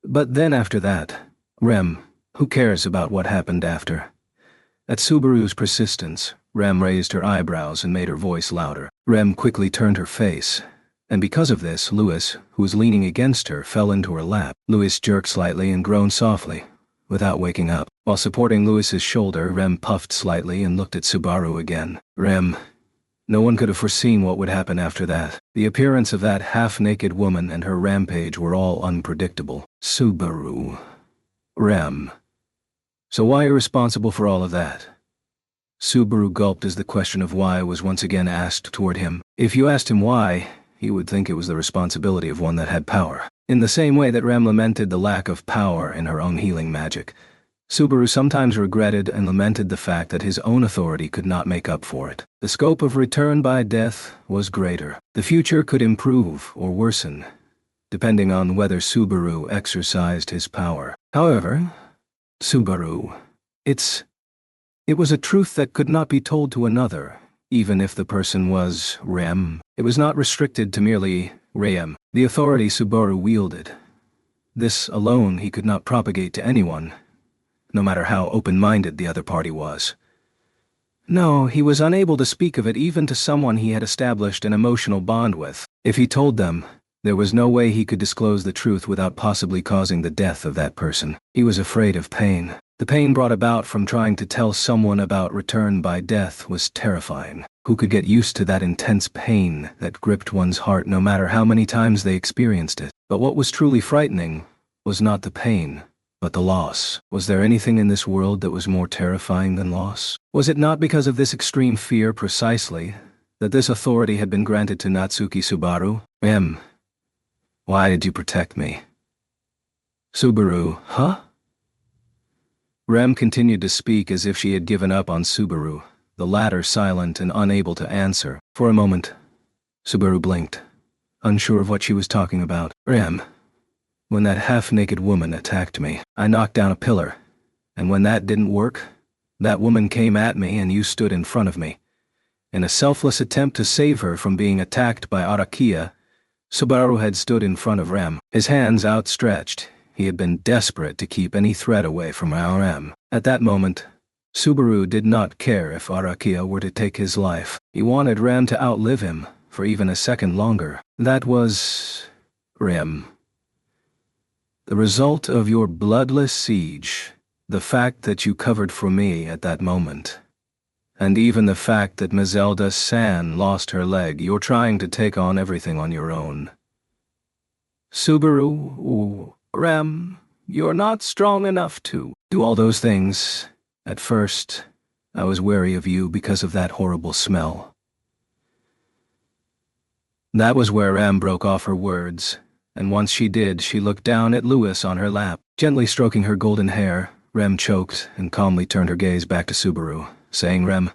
But then after that, Rem, who cares about what happened after? At Subaru's persistence, Rem raised her eyebrows and made her voice louder. Rem quickly turned her face, and because of this, Louis, who was leaning against her, fell into her lap. Louis jerked slightly and groaned softly, without waking up. While supporting Louis's shoulder, Rem puffed slightly and looked at Subaru again. Rem. No one could have foreseen what would happen after that. The appearance of that half-naked woman and her rampage were all unpredictable. Subaru. Rem. So why are you responsible for all of that? Subaru gulped as the question of why was once again asked toward him. If you asked him why, he would think it was the responsibility of one that had power. In the same way that Rem lamented the lack of power in her own healing magic, Subaru sometimes regretted and lamented the fact that his own authority could not make up for it. The scope of return by death was greater. The future could improve or worsen, depending on whether Subaru exercised his power. However, Subaru, it was a truth that could not be told to another, even if the person was Rem. It was not restricted to merely Rem, the authority Subaru wielded. This alone he could not propagate to anyone, no matter how open-minded the other party was. No, he was unable to speak of it even to someone he had established an emotional bond with. If he told them, there was no way he could disclose the truth without possibly causing the death of that person. He was afraid of pain. The pain brought about from trying to tell someone about return by death was terrifying. Who could get used to that intense pain that gripped one's heart no matter how many times they experienced it? But what was truly frightening was not the pain, but the loss. Was there anything in this world that was more terrifying than loss? Was it not because of this extreme fear precisely that this authority had been granted to Natsuki Subaru? Why did you protect me? Subaru, huh? Rem continued to speak as if she had given up on Subaru, the latter silent and unable to answer. For a moment, Subaru blinked, unsure of what she was talking about. Rem. When that half-naked woman attacked me, I knocked down a pillar, and when that didn't work, that woman came at me and you stood in front of me. In a selfless attempt to save her from being attacked by Arakia, Subaru had stood in front of Rem, his hands outstretched. He had been desperate to keep any threat away from Rem. At that moment, Subaru did not care if Arakia were to take his life. He wanted Rem to outlive him for even a second longer. That was Rem. The result of your bloodless siege, the fact that you covered for me at that moment, and even the fact that Mizelda-san lost her leg, you're trying to take on everything on your own. Subaru, Rem, you're not strong enough to do all those things. At first, I was wary of you because of that horrible smell. That was where Rem broke off her words, and once she did, she looked down at Lewis on her lap. Gently stroking her golden hair, Rem choked and calmly turned her gaze back to Subaru, saying, Rem,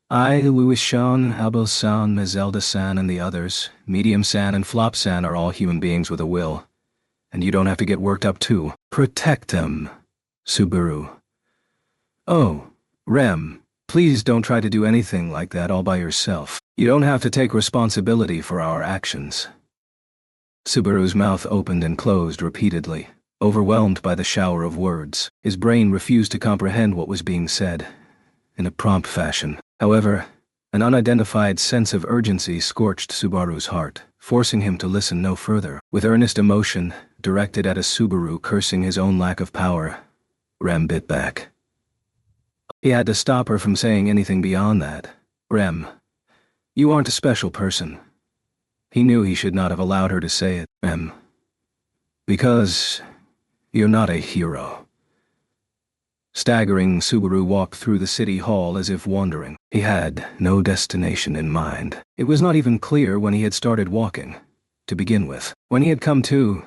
I, Louis-Sean, Abel-san, Mazelda-san, and the others, Medium-san and Flop-san are all human beings with a will. And you don't have to get worked up too. Protect them, Subaru. Oh, Rem, please don't try to do anything like that all by yourself. You don't have to take responsibility for our actions. Subaru's mouth opened and closed repeatedly, overwhelmed by the shower of words. His brain refused to comprehend what was being said. In a prompt fashion. However, an unidentified sense of urgency scorched Subaru's heart, forcing him to listen no further. With earnest emotion, directed at a Subaru cursing his own lack of power, Rem bit back. He had to stop her from saying anything beyond that. Rem, you aren't a special person. He knew he should not have allowed her to say it, Rem. Because you're not a hero. Staggering, Subaru walked through the city hall as if wandering. He had no destination in mind. It was not even clear when he had started walking, to begin with. When he had come to,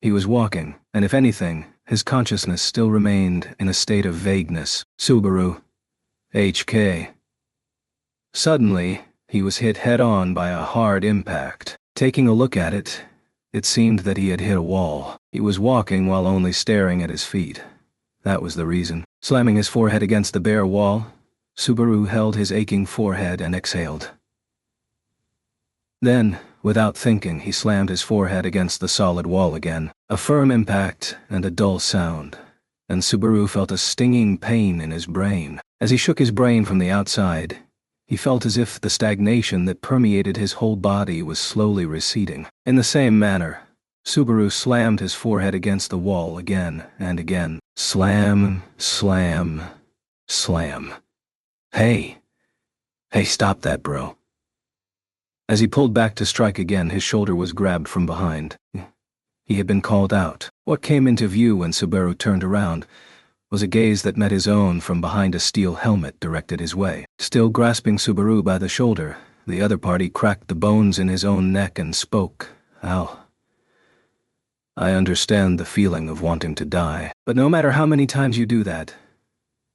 he was walking, and if anything, his consciousness still remained in a state of vagueness. Subaru. HK. Suddenly, he was hit head-on by a hard impact. Taking a look at it, it seemed that he had hit a wall. He was walking while only staring at his feet. That was the reason. Slamming his forehead against the bare wall, Subaru held his aching forehead and exhaled. Then, without thinking, he slammed his forehead against the solid wall again. A firm impact and a dull sound, and Subaru felt a stinging pain in his brain. As he shook his brain from the outside, he felt as if the stagnation that permeated his whole body was slowly receding. In the same manner, Subaru slammed his forehead against the wall again and again. Slam, slam, slam. Hey, stop that, bro. As he pulled back to strike again, his shoulder was grabbed from behind. He had been called out. What came into view when Subaru turned around was a gaze that met his own from behind a steel helmet directed his way. Still grasping Subaru by the shoulder, the other party cracked the bones in his own neck and spoke. Al, I understand the feeling of wanting to die, but no matter how many times you do that,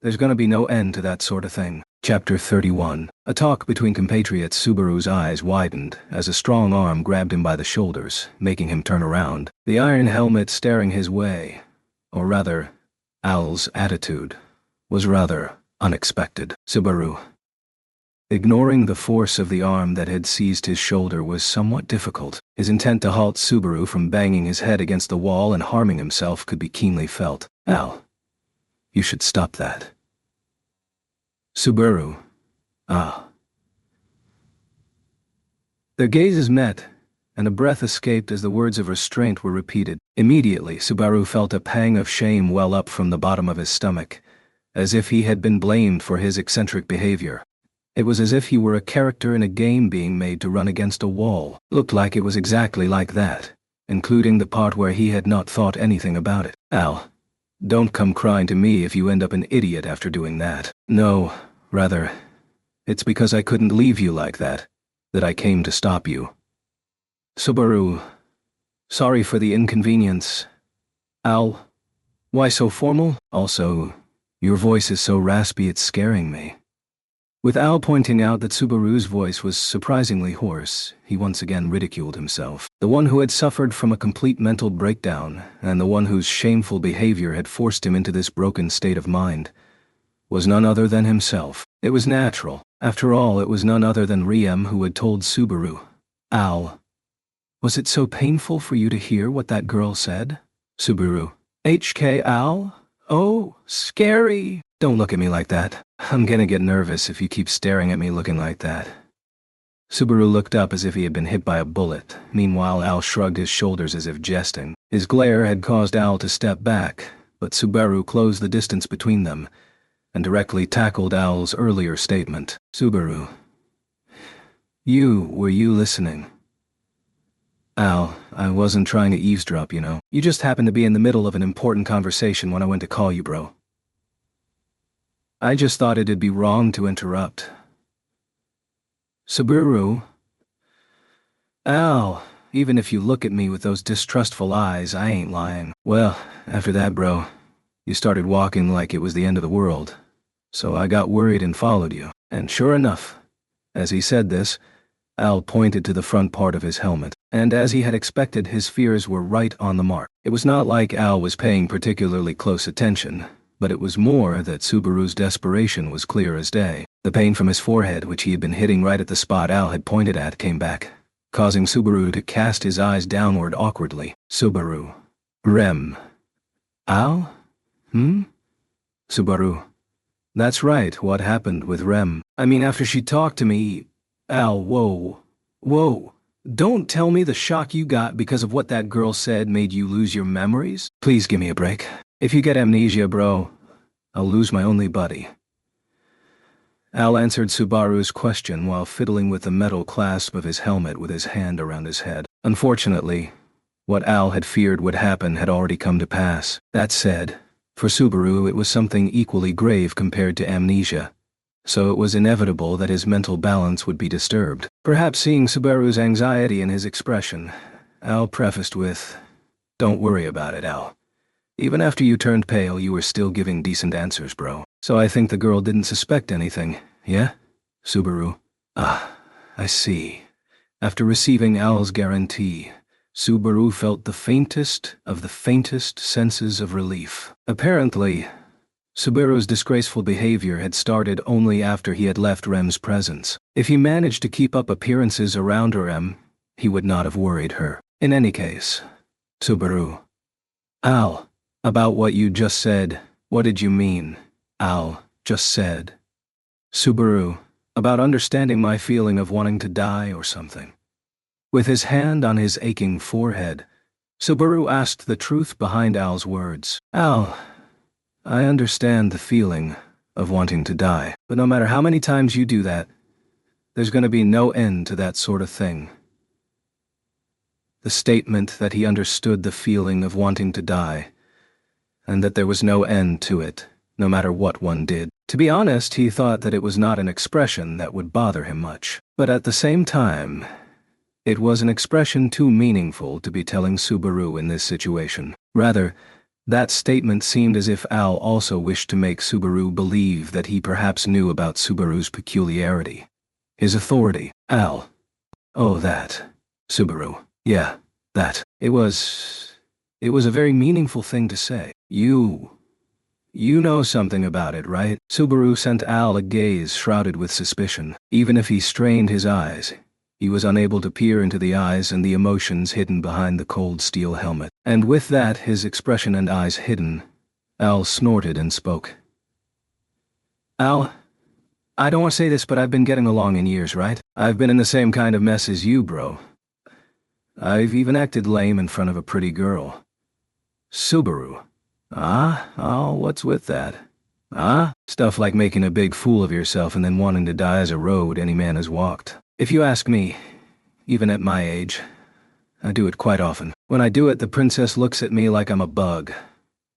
there's gonna be no end to that sort of thing. Chapter 31. A talk between compatriots. Subaru's eyes widened as a strong arm grabbed him by the shoulders, making him turn around. The iron helmet staring his way, or rather, Al's attitude, was rather unexpected. Subaru. Ignoring the force of the arm that had seized his shoulder was somewhat difficult. His intent to halt Subaru from banging his head against the wall and harming himself could be keenly felt. Al, you should stop that. Subaru. Ah. Their gazes met, and a breath escaped as the words of restraint were repeated. Immediately, Subaru felt a pang of shame well up from the bottom of his stomach, as if he had been blamed for his eccentric behavior. It was as if he were a character in a game being made to run against a wall. Looked like it was exactly like that, including the part where he had not thought anything about it. Al, don't come crying to me if you end up an idiot after doing that. No, rather, it's because I couldn't leave you like that I came to stop you. Subaru, sorry for the inconvenience. Al, why so formal? Also, your voice is so raspy it's scaring me. With Al pointing out that Subaru's voice was surprisingly hoarse, he once again ridiculed himself. The one who had suffered from a complete mental breakdown, and the one whose shameful behavior had forced him into this broken state of mind, was none other than himself. It was natural. After all, it was none other than Riem who had told Subaru. Al, was it so painful for you to hear what that girl said? Subaru. HK Al? Oh, scary. Don't look at me like that. I'm gonna get nervous if you keep staring at me looking like that. Subaru looked up as if he had been hit by a bullet. Meanwhile, Al shrugged his shoulders as if jesting. His glare had caused Al to step back, but Subaru closed the distance between them and directly tackled Al's earlier statement. Subaru. Were you listening? Al, I wasn't trying to eavesdrop, you know. You just happened to be in the middle of an important conversation when I went to call you, bro. I just thought it'd be wrong to interrupt. Subaru. Al, even if you look at me with those distrustful eyes, I ain't lying. Well, after that, bro, you started walking like it was the end of the world. So I got worried and followed you. And sure enough, as he said this, Al pointed to the front part of his helmet, and as he had expected, his fears were right on the mark. It was not like Al was paying particularly close attention, but it was more that Subaru's desperation was clear as day. The pain from his forehead, which he had been hitting right at the spot Al had pointed at, came back, causing Subaru to cast his eyes downward awkwardly. Subaru. Rem. Al? Subaru. That's right, what happened with Rem? I mean, after she talked to me... Al, whoa. Don't tell me the shock you got because of what that girl said made you lose your memories? Please give me a break. If you get amnesia, bro, I'll lose my only buddy. Al answered Subaru's question while fiddling with the metal clasp of his helmet with his hand around his head. Unfortunately, what Al had feared would happen had already come to pass. That said, for Subaru it was something equally grave compared to amnesia, so it was inevitable that his mental balance would be disturbed. Perhaps seeing Subaru's anxiety in his expression, Al prefaced with, "Don't worry about it, Al. Even after you turned pale, you were still giving decent answers, bro. So I think the girl didn't suspect anything, yeah? Subaru." Ah, I see. After receiving Al's guarantee, Subaru felt the faintest of the faintest senses of relief. Apparently, Subaru's disgraceful behavior had started only after he had left Rem's presence. If he managed to keep up appearances around Rem, he would not have worried her. In any case, Subaru. Al, about what you just said, what did you mean? Al just said. Subaru, about understanding my feeling of wanting to die or something. With his hand on his aching forehead, Subaru asked the truth behind Al's words. Al, I understand the feeling of wanting to die, but no matter how many times you do that, there's going to be no end to that sort of thing. The statement that he understood the feeling of wanting to die, and that there was no end to it, no matter what one did. To be honest, he thought that it was not an expression that would bother him much, but at the same time, it was an expression too meaningful to be telling Subaru in this situation. Rather, that statement seemed as if Al also wished to make Subaru believe that he perhaps knew about Subaru's peculiarity. His authority. Al. Oh, that. Subaru. Yeah, that. It was a very meaningful thing to say. You know something about it, right? Subaru sent Al a gaze shrouded with suspicion. Even if he strained his eyes, he was unable to peer into the eyes and the emotions hidden behind the cold steel helmet. And with that, his expression and eyes hidden, Al snorted and spoke. Al, I don't want to say this, but I've been getting along in years, right? I've been in the same kind of mess as you, bro. I've even acted lame in front of a pretty girl. Subaru. Oh, what's with that? Stuff like making a big fool of yourself and then wanting to die is a road any man has walked. If you ask me, even at my age, I do it quite often. When I do it, the princess looks at me like I'm a bug.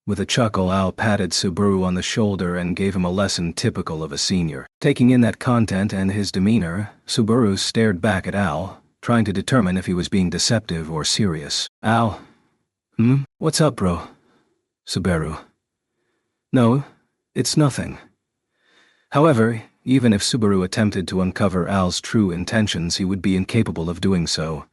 With a chuckle, Al patted Subaru on the shoulder and gave him a lesson typical of a senior. Taking in that content and his demeanor, Subaru stared back at Al, trying to determine if he was being deceptive or serious. Al. What's up, bro? Subaru. No, it's nothing. However, even if Subaru attempted to uncover Al's true intentions, he would be incapable of doing so,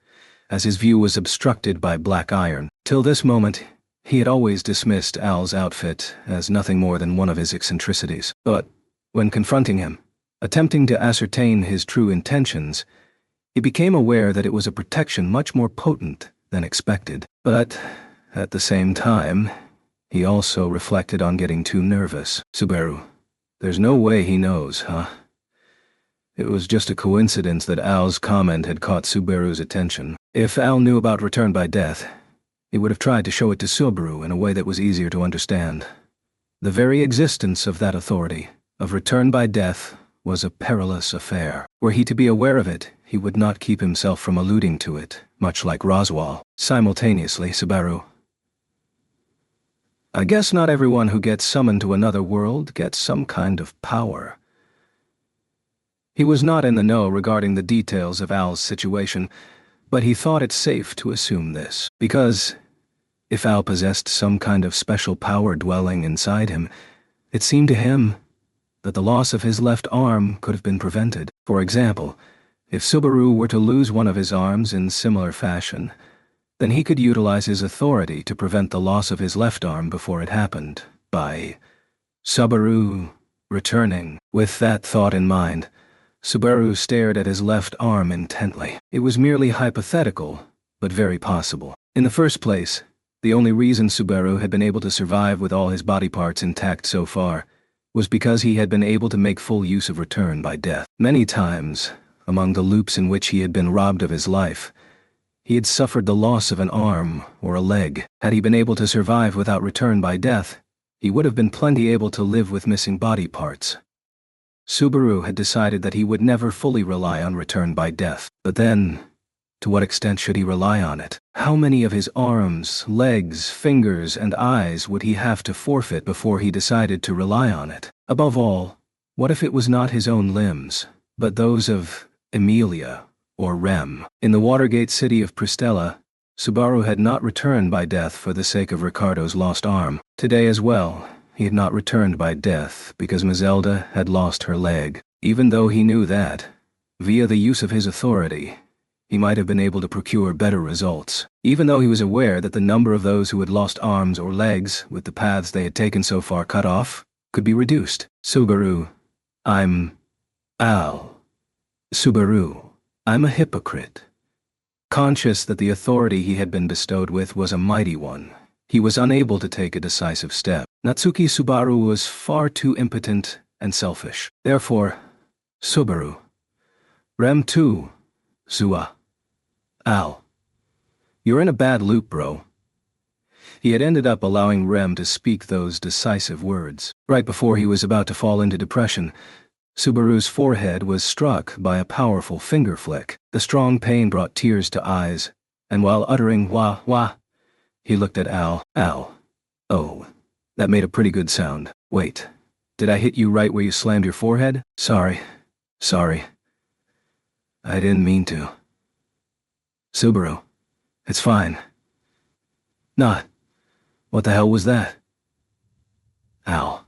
as his view was obstructed by black iron. Till this moment, he had always dismissed Al's outfit as nothing more than one of his eccentricities. But, when confronting him, attempting to ascertain his true intentions, he became aware that it was a protection much more potent than expected. But, at the same time, he also reflected on getting too nervous. Subaru. There's no way he knows, huh? It was just a coincidence that Al's comment had caught Subaru's attention. If Al knew about return by death, he would have tried to show it to Subaru in a way that was easier to understand. The very existence of that authority, of return by death, was a perilous affair. Were he to be aware of it, he would not keep himself from alluding to it, much like Roswell. Simultaneously, Subaru. I guess not everyone who gets summoned to another world gets some kind of power. He was not in the know regarding the details of Al's situation, but he thought it safe to assume this, because if Al possessed some kind of special power dwelling inside him, it seemed to him that the loss of his left arm could have been prevented. For example, if Subaru were to lose one of his arms in similar fashion, then he could utilize his authority to prevent the loss of his left arm before it happened, by Subaru returning. With that thought in mind, Subaru stared at his left arm intently. It was merely hypothetical, but very possible. In the first place, the only reason Subaru had been able to survive with all his body parts intact so far was because he had been able to make full use of return by death. Many times, among the loops in which he had been robbed of his life, he had suffered the loss of an arm or a leg. Had he been able to survive without return by death, he would have been plenty able to live with missing body parts. Subaru had decided that he would never fully rely on return by death. But then, to what extent should he rely on it? How many of his arms, legs, fingers, and eyes would he have to forfeit before he decided to rely on it? Above all, what if it was not his own limbs, but those of Emilia or Rem? In the Watergate city of Pristella, Subaru had not returned by death for the sake of Ricardo's lost arm. Today as well, he had not returned by death because Mazelda had lost her leg, even though he knew that, via the use of his authority, he might have been able to procure better results. Even though he was aware that the number of those who had lost arms or legs with the paths they had taken so far cut off could be reduced. Subaru, I'm Al. Subaru, I'm a hypocrite. Conscious that the authority he had been bestowed with was a mighty one, he was unable to take a decisive step. Natsuki Subaru was far too impotent and selfish. Therefore, Subaru. Rem too. Sua. Al. You're in a bad loop, bro. He had ended up allowing Rem to speak those decisive words. Right before he was about to fall into depression, Subaru's forehead was struck by a powerful finger flick. The strong pain brought tears to eyes, and while uttering wah wah, he looked at Al. Al. Oh, that made a pretty good sound. Wait, did I hit you right where you slammed your forehead? Sorry. I didn't mean to. Subaru, it's fine. Not. What the hell was that? Al.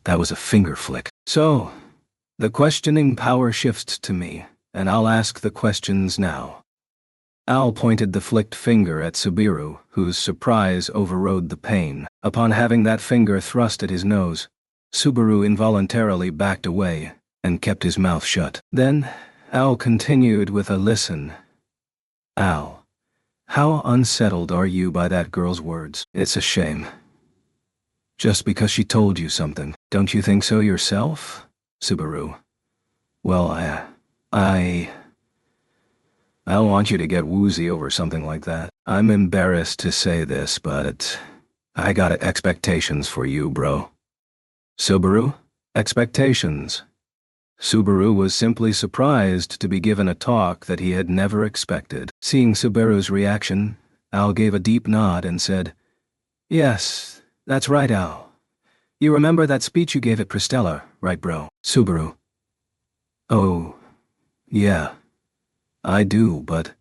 That was a finger flick. So, the questioning power shifts to me, and I'll ask the questions now. Al pointed the flicked finger at Subaru, whose surprise overrode the pain. Upon having that finger thrust at his nose, Subaru involuntarily backed away and kept his mouth shut. Then, Al continued with a listen. Al, how unsettled are you by that girl's words? It's a shame. Just because she told you something, don't you think so yourself, Subaru? Well, I don't want you to get woozy over something like that. I'm embarrassed to say this, but I got expectations for you, bro. Subaru? Expectations. Subaru was simply surprised to be given a talk that he had never expected. Seeing Subaru's reaction, Al gave a deep nod and said, Yes, that's right, Al. You remember that speech you gave at Pristella, right, bro? Subaru. Oh, yeah. I do, but...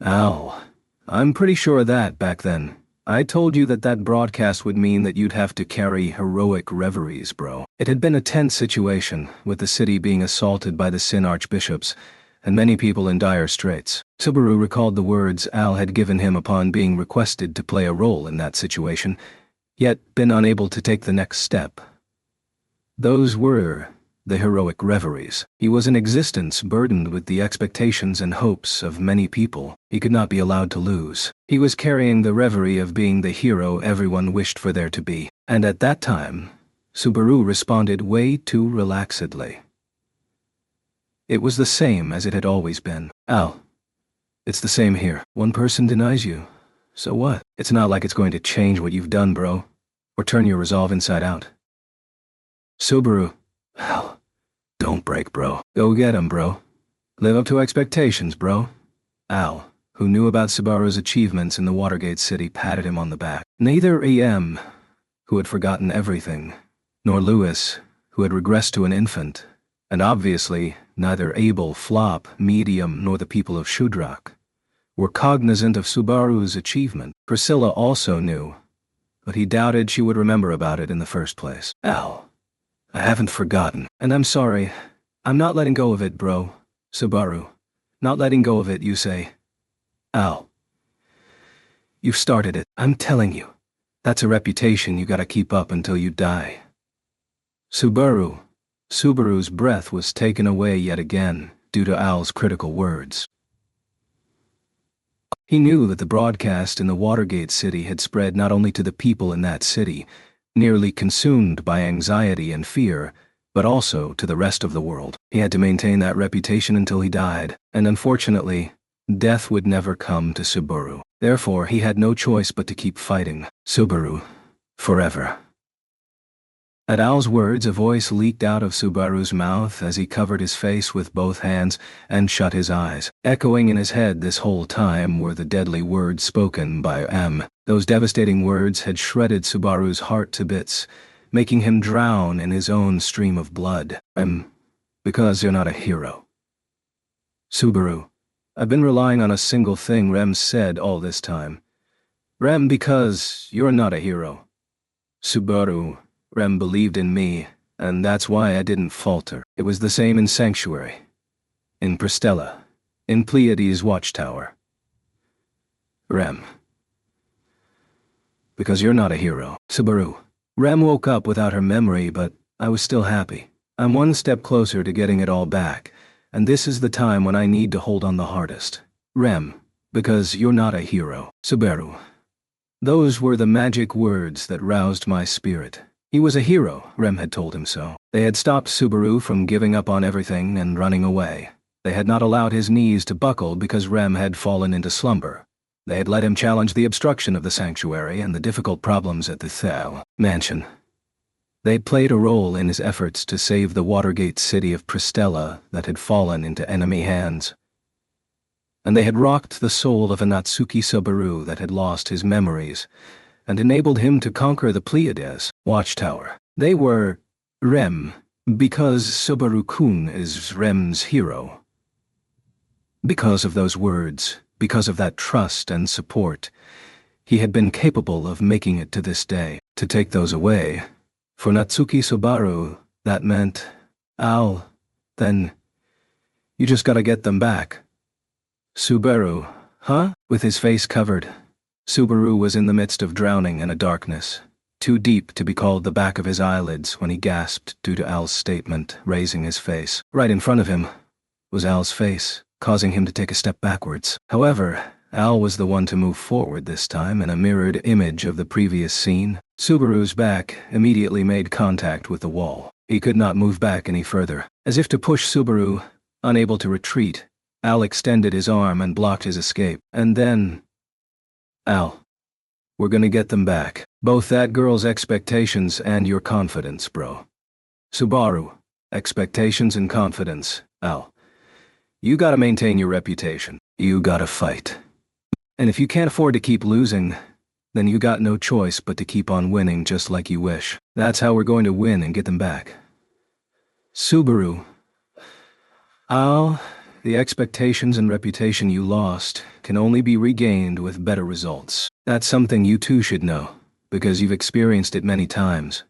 Al, I'm pretty sure that, back then, I told you that broadcast would mean that you'd have to carry heroic reveries, bro. It had been a tense situation, with the city being assaulted by the Sin archbishops, and many people in dire straits. Subaru recalled the words Al had given him upon being requested to play a role in that situation, yet been unable to take the next step. Those were the heroic reveries. He was an existence burdened with the expectations and hopes of many people he could not be allowed to lose. He was carrying the reverie of being the hero everyone wished for there to be, and at that time, Subaru responded way too relaxedly. It was the same as it had always been. Al, it's the same here. One person denies you. So what? It's not like it's going to change what you've done, bro, or turn your resolve inside out. Subaru. Al, don't break, bro. Go get him, bro. Live up to expectations, bro. Al, who knew about Subaru's achievements in the Watergate City, patted him on the back. Neither E.M., who had forgotten everything, nor Lewis, who had regressed to an infant, and obviously neither Abel, Flop, Medium, nor the people of Shudrak were cognizant of Subaru's achievement. Priscilla also knew, but he doubted she would remember about it in the first place. Al, I haven't forgotten, and I'm sorry. I'm not letting go of it, bro. Subaru. Not letting go of it, you say? Al. You've started it, I'm telling you. That's a reputation you gotta keep up until you die. Subaru's breath was taken away yet again due to Al's critical words. He knew that the broadcast in the Watergate City had spread not only to the people in that city, nearly consumed by anxiety and fear, but also to the rest of the world. He had to maintain that reputation until he died, and unfortunately, death would never come to Subaru. Therefore, he had no choice but to keep fighting. Subaru. Forever. At Al's words, a voice leaked out of Subaru's mouth as he covered his face with both hands and shut his eyes. Echoing in his head this whole time were the deadly words spoken by M. Those devastating words had shredded Subaru's heart to bits, making him drown in his own stream of blood. Because you're not a hero. Subaru. I've been relying on a single thing Rem said all this time. Rem, because you're not a hero. Subaru. Rem believed in me, and that's why I didn't falter. It was the same in Sanctuary, in Pristella, in Pleiades' Watchtower. Rem. Because you're not a hero. Subaru. Rem woke up without her memory, but I was still happy. I'm one step closer to getting it all back, and this is the time when I need to hold on the hardest. Rem. Because you're not a hero. Subaru. Those were the magic words that roused my spirit. He was a hero, Rem had told him so. They had stopped Subaru from giving up on everything and running away. They had not allowed his knees to buckle because Rem had fallen into slumber. They had let him challenge the obstruction of the sanctuary and the difficult problems at the Thal mansion. They had played a role in his efforts to save the Watergate city of Pristella that had fallen into enemy hands. And they had rocked the soul of a Natsuki Subaru that had lost his memories, and enabled him to conquer the Pleiades Watchtower. They were Rem, because Subaru-kun is Rem's hero. Because of those words, because of that trust and support, he had been capable of making it to this day. To take those away, for Natsuki Subaru, that meant, Al, then, you just gotta get them back. Subaru, huh? With his face covered, Subaru was in the midst of drowning in a darkness, too deep to be called the back of his eyelids when he gasped due to Al's statement, raising his face. Right in front of him was Al's face, causing him to take a step backwards. However, Al was the one to move forward this time in a mirrored image of the previous scene. Subaru's back immediately made contact with the wall. He could not move back any further. As if to push Subaru, unable to retreat, Al extended his arm and blocked his escape. And then, Al, we're gonna get them back. Both that girl's expectations and your confidence, bro. Subaru, expectations and confidence, Al. You gotta maintain your reputation. You gotta fight. And if you can't afford to keep losing, then you got no choice but to keep on winning just like you wish. That's how we're going to win and get them back. Subaru. Al, the expectations and reputation you lost can only be regained with better results. That's something you too should know, because you've experienced it many times.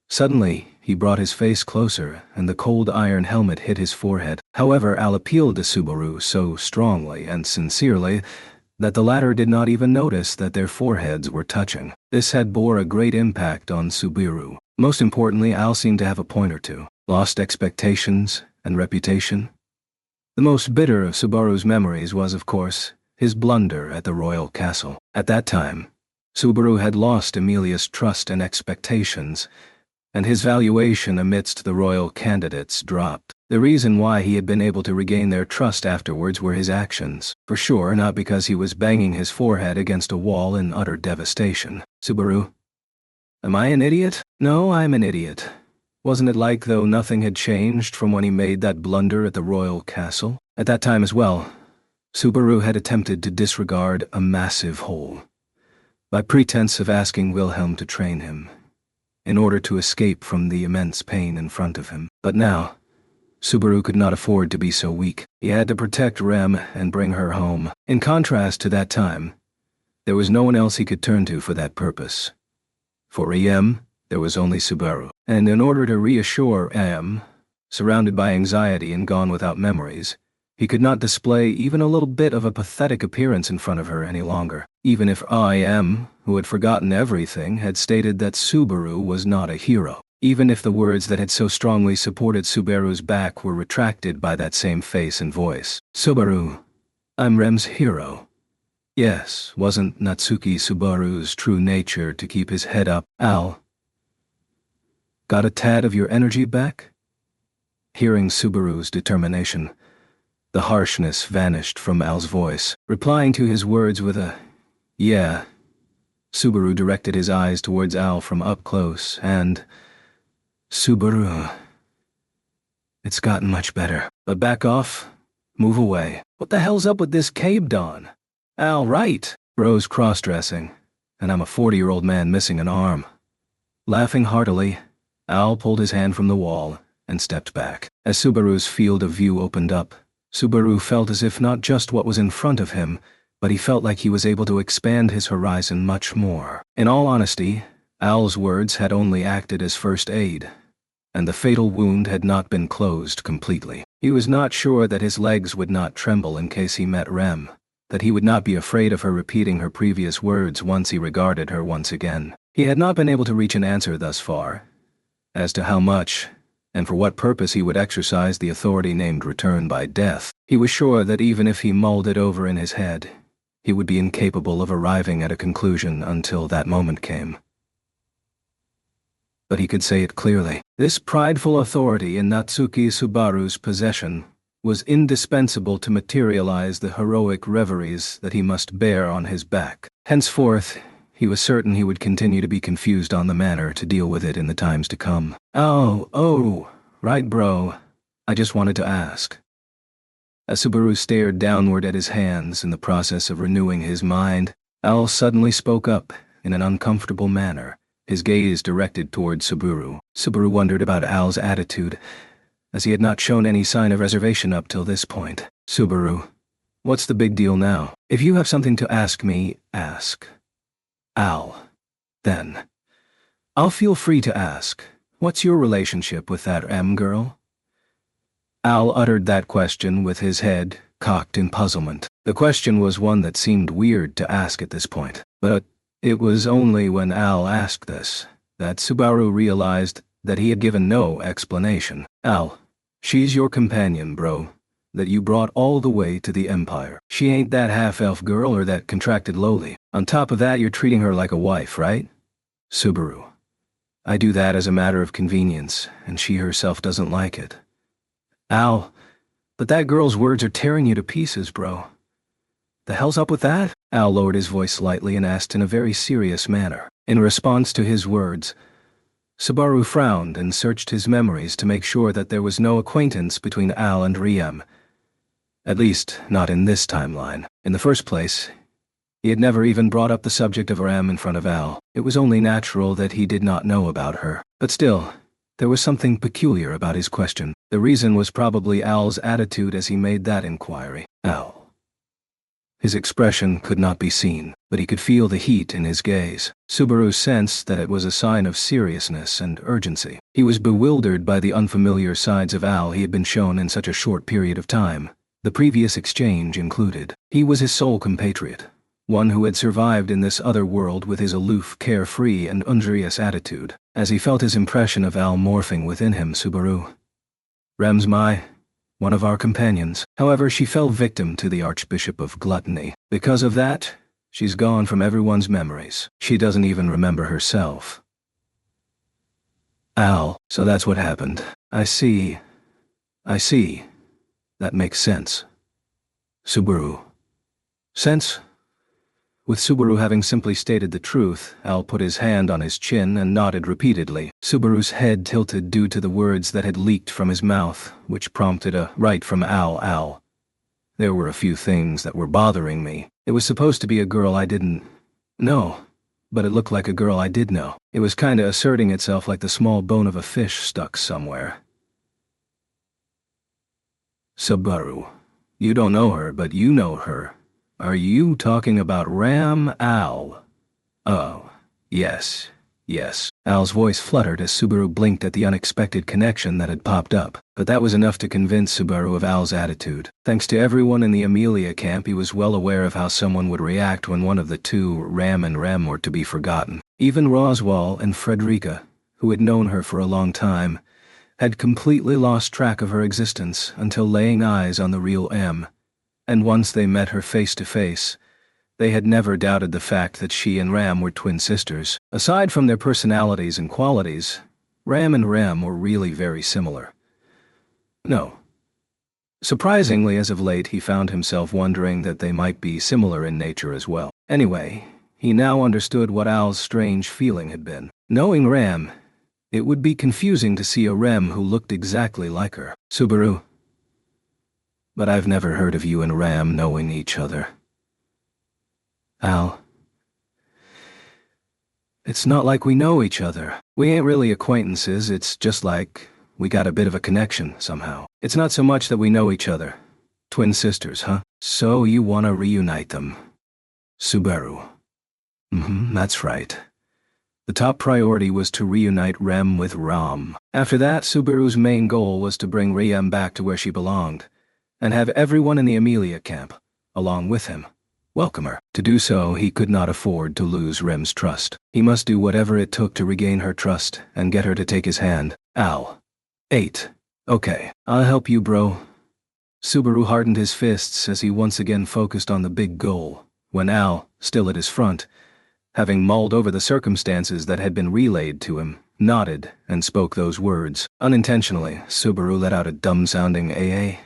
Suddenly, he brought his face closer, and the cold iron helmet hit his forehead. However, Al appealed to Subaru so strongly and sincerely that the latter did not even notice that their foreheads were touching. This had bore a great impact on Subaru. Most importantly, Al seemed to have a point or two. Lost expectations and reputation. The most bitter of Subaru's memories was, of course, his blunder at the royal castle. At that time, Subaru had lost Emilia's trust and expectations, and his valuation amidst the royal candidates dropped. The reason why he had been able to regain their trust afterwards were his actions. For sure, not because he was banging his forehead against a wall in utter devastation. Subaru. Am I an idiot? No, I'm an idiot. Wasn't it like though nothing had changed from when he made that blunder at the royal castle? At that time as well, Subaru had attempted to disregard a massive hole, by pretense of asking Wilhelm to train him, in order to escape from the immense pain in front of him. But now, Subaru could not afford to be so weak. He had to protect Rem and bring her home. In contrast to that time, there was no one else he could turn to for that purpose. For Rem, there was only Subaru. And in order to reassure Rem, surrounded by anxiety and gone without memories, he could not display even a little bit of a pathetic appearance in front of her any longer, even if Rem, who had forgotten everything, had stated that Subaru was not a hero. Even if the words that had so strongly supported Subaru's back were retracted by that same face and voice. Subaru, I'm Rem's hero. Yes, wasn't Natsuki Subaru's true nature to keep his head up? Al, got a tad of your energy back? Hearing Subaru's determination, the harshness vanished from Al's voice. Replying to his words with a, yeah, Subaru directed his eyes towards Al from up close and, Subaru, it's gotten much better. But back off, move away. What the hell's up with this cape, Don? Al, right. Bro's cross-dressing, and I'm a 40-year-old man missing an arm. Laughing heartily, Al pulled his hand from the wall and stepped back. As Subaru's field of view opened up, Subaru felt as if not just what was in front of him, but he felt like he was able to expand his horizon much more. In all honesty, Al's words had only acted as first aid, and the fatal wound had not been closed completely. He was not sure that his legs would not tremble in case he met Rem, that he would not be afraid of her repeating her previous words once he regarded her once again. He had not been able to reach an answer thus far, as to how much, and for what purpose he would exercise the authority named return by death. He was sure that even if he mulled it over in his head, he would be incapable of arriving at a conclusion until that moment came. But he could say it clearly. This prideful authority in Natsuki Subaru's possession was indispensable to materialize the heroic reveries that he must bear on his back. Henceforth, he was certain he would continue to be confused on the manner to deal with it in the times to come. Oh, right, bro. I just wanted to ask. As Subaru stared downward at his hands in the process of renewing his mind, Al suddenly spoke up in an uncomfortable manner, his gaze directed toward Subaru. Subaru wondered about Al's attitude, as he had not shown any sign of reservation up till this point. Subaru, what's the big deal now? If you have something to ask me, ask. Al, then. I'll feel free to ask. What's your relationship with that M girl? Al uttered that question with his head cocked in puzzlement. The question was one that seemed weird to ask at this point, but it was only when Al asked this that Subaru realized that he had given no explanation. Al, she's your companion, bro, that you brought all the way to the Empire. She ain't that half-elf girl or that contracted lowly. On top of that, you're treating her like a wife, right? Subaru, I do that as a matter of convenience, and she herself doesn't like it. Al, but that girl's words are tearing you to pieces, bro. The hell's up with that? Al lowered his voice slightly and asked in a very serious manner. In response to his words, Subaru frowned and searched his memories to make sure that there was no acquaintance between Al and Riem. At least, not in this timeline. In the first place, he had never even brought up the subject of Rem in front of Al. It was only natural that he did not know about her. But still, there was something peculiar about his question. The reason was probably Al's attitude as he made that inquiry. Al. His expression could not be seen, but he could feel the heat in his gaze. Subaru sensed that it was a sign of seriousness and urgency. He was bewildered by the unfamiliar sides of Al he had been shown in such a short period of time, the previous exchange included. He was his sole compatriot, one who had survived in this other world with his aloof, carefree, and undurious attitude. As he felt his impression of Al morphing within him, Subaru. Rem's one of our companions. However, she fell victim to the Archbishop of Gluttony. Because of that, she's gone from everyone's memories. She doesn't even remember herself. Al, so that's what happened. I see. That makes sense. Subaru. Sense? With Subaru having simply stated the truth, Al put his hand on his chin and nodded repeatedly. Subaru's head tilted due to the words that had leaked from his mouth, which prompted a right from Al. There were a few things that were bothering me. It was supposed to be a girl I didn't know, but it looked like a girl I did know. It was kinda asserting itself like the small bone of a fish stuck somewhere. Subaru. You don't know her, but you know her. Are you talking about Ram, Al? Oh, yes. Yes. Al's voice fluttered as Subaru blinked at the unexpected connection that had popped up, but that was enough to convince Subaru of Al's attitude. Thanks to everyone in the Amelia camp, he was well aware of how someone would react when one of the two, Ram and Rem, were to be forgotten. Even Roswell and Frederica, who had known her for a long time, had completely lost track of her existence until laying eyes on the real M, and once they met her face to face, they had never doubted the fact that she and Ram were twin sisters. Aside from their personalities and qualities, Ram and Rem were really very similar. No. Surprisingly, as of late, he found himself wondering that they might be similar in nature as well. Anyway, he now understood what Al's strange feeling had been. Knowing Ram, it would be confusing to see a Rem who looked exactly like her. Subaru. But I've never heard of you and Ram knowing each other. Al. It's not like we know each other. We ain't really acquaintances, it's just like we got a bit of a connection somehow. It's not so much that we know each other. Twin sisters, huh? So you want to reunite them. Subaru. That's right. The top priority was to reunite Rem with Ram. After that, Subaru's main goal was to bring Rem back to where she belonged, and have everyone in the Amelia camp, along with him, welcome her. To do so, he could not afford to lose Rem's trust. He must do whatever it took to regain her trust and get her to take his hand. Al. 8. Okay, I'll help you, bro. Subaru hardened his fists as he once again focused on the big goal, when Al, still at his front, having mulled over the circumstances that had been relayed to him, nodded and spoke those words. Unintentionally, Subaru let out a dumb-sounding AA.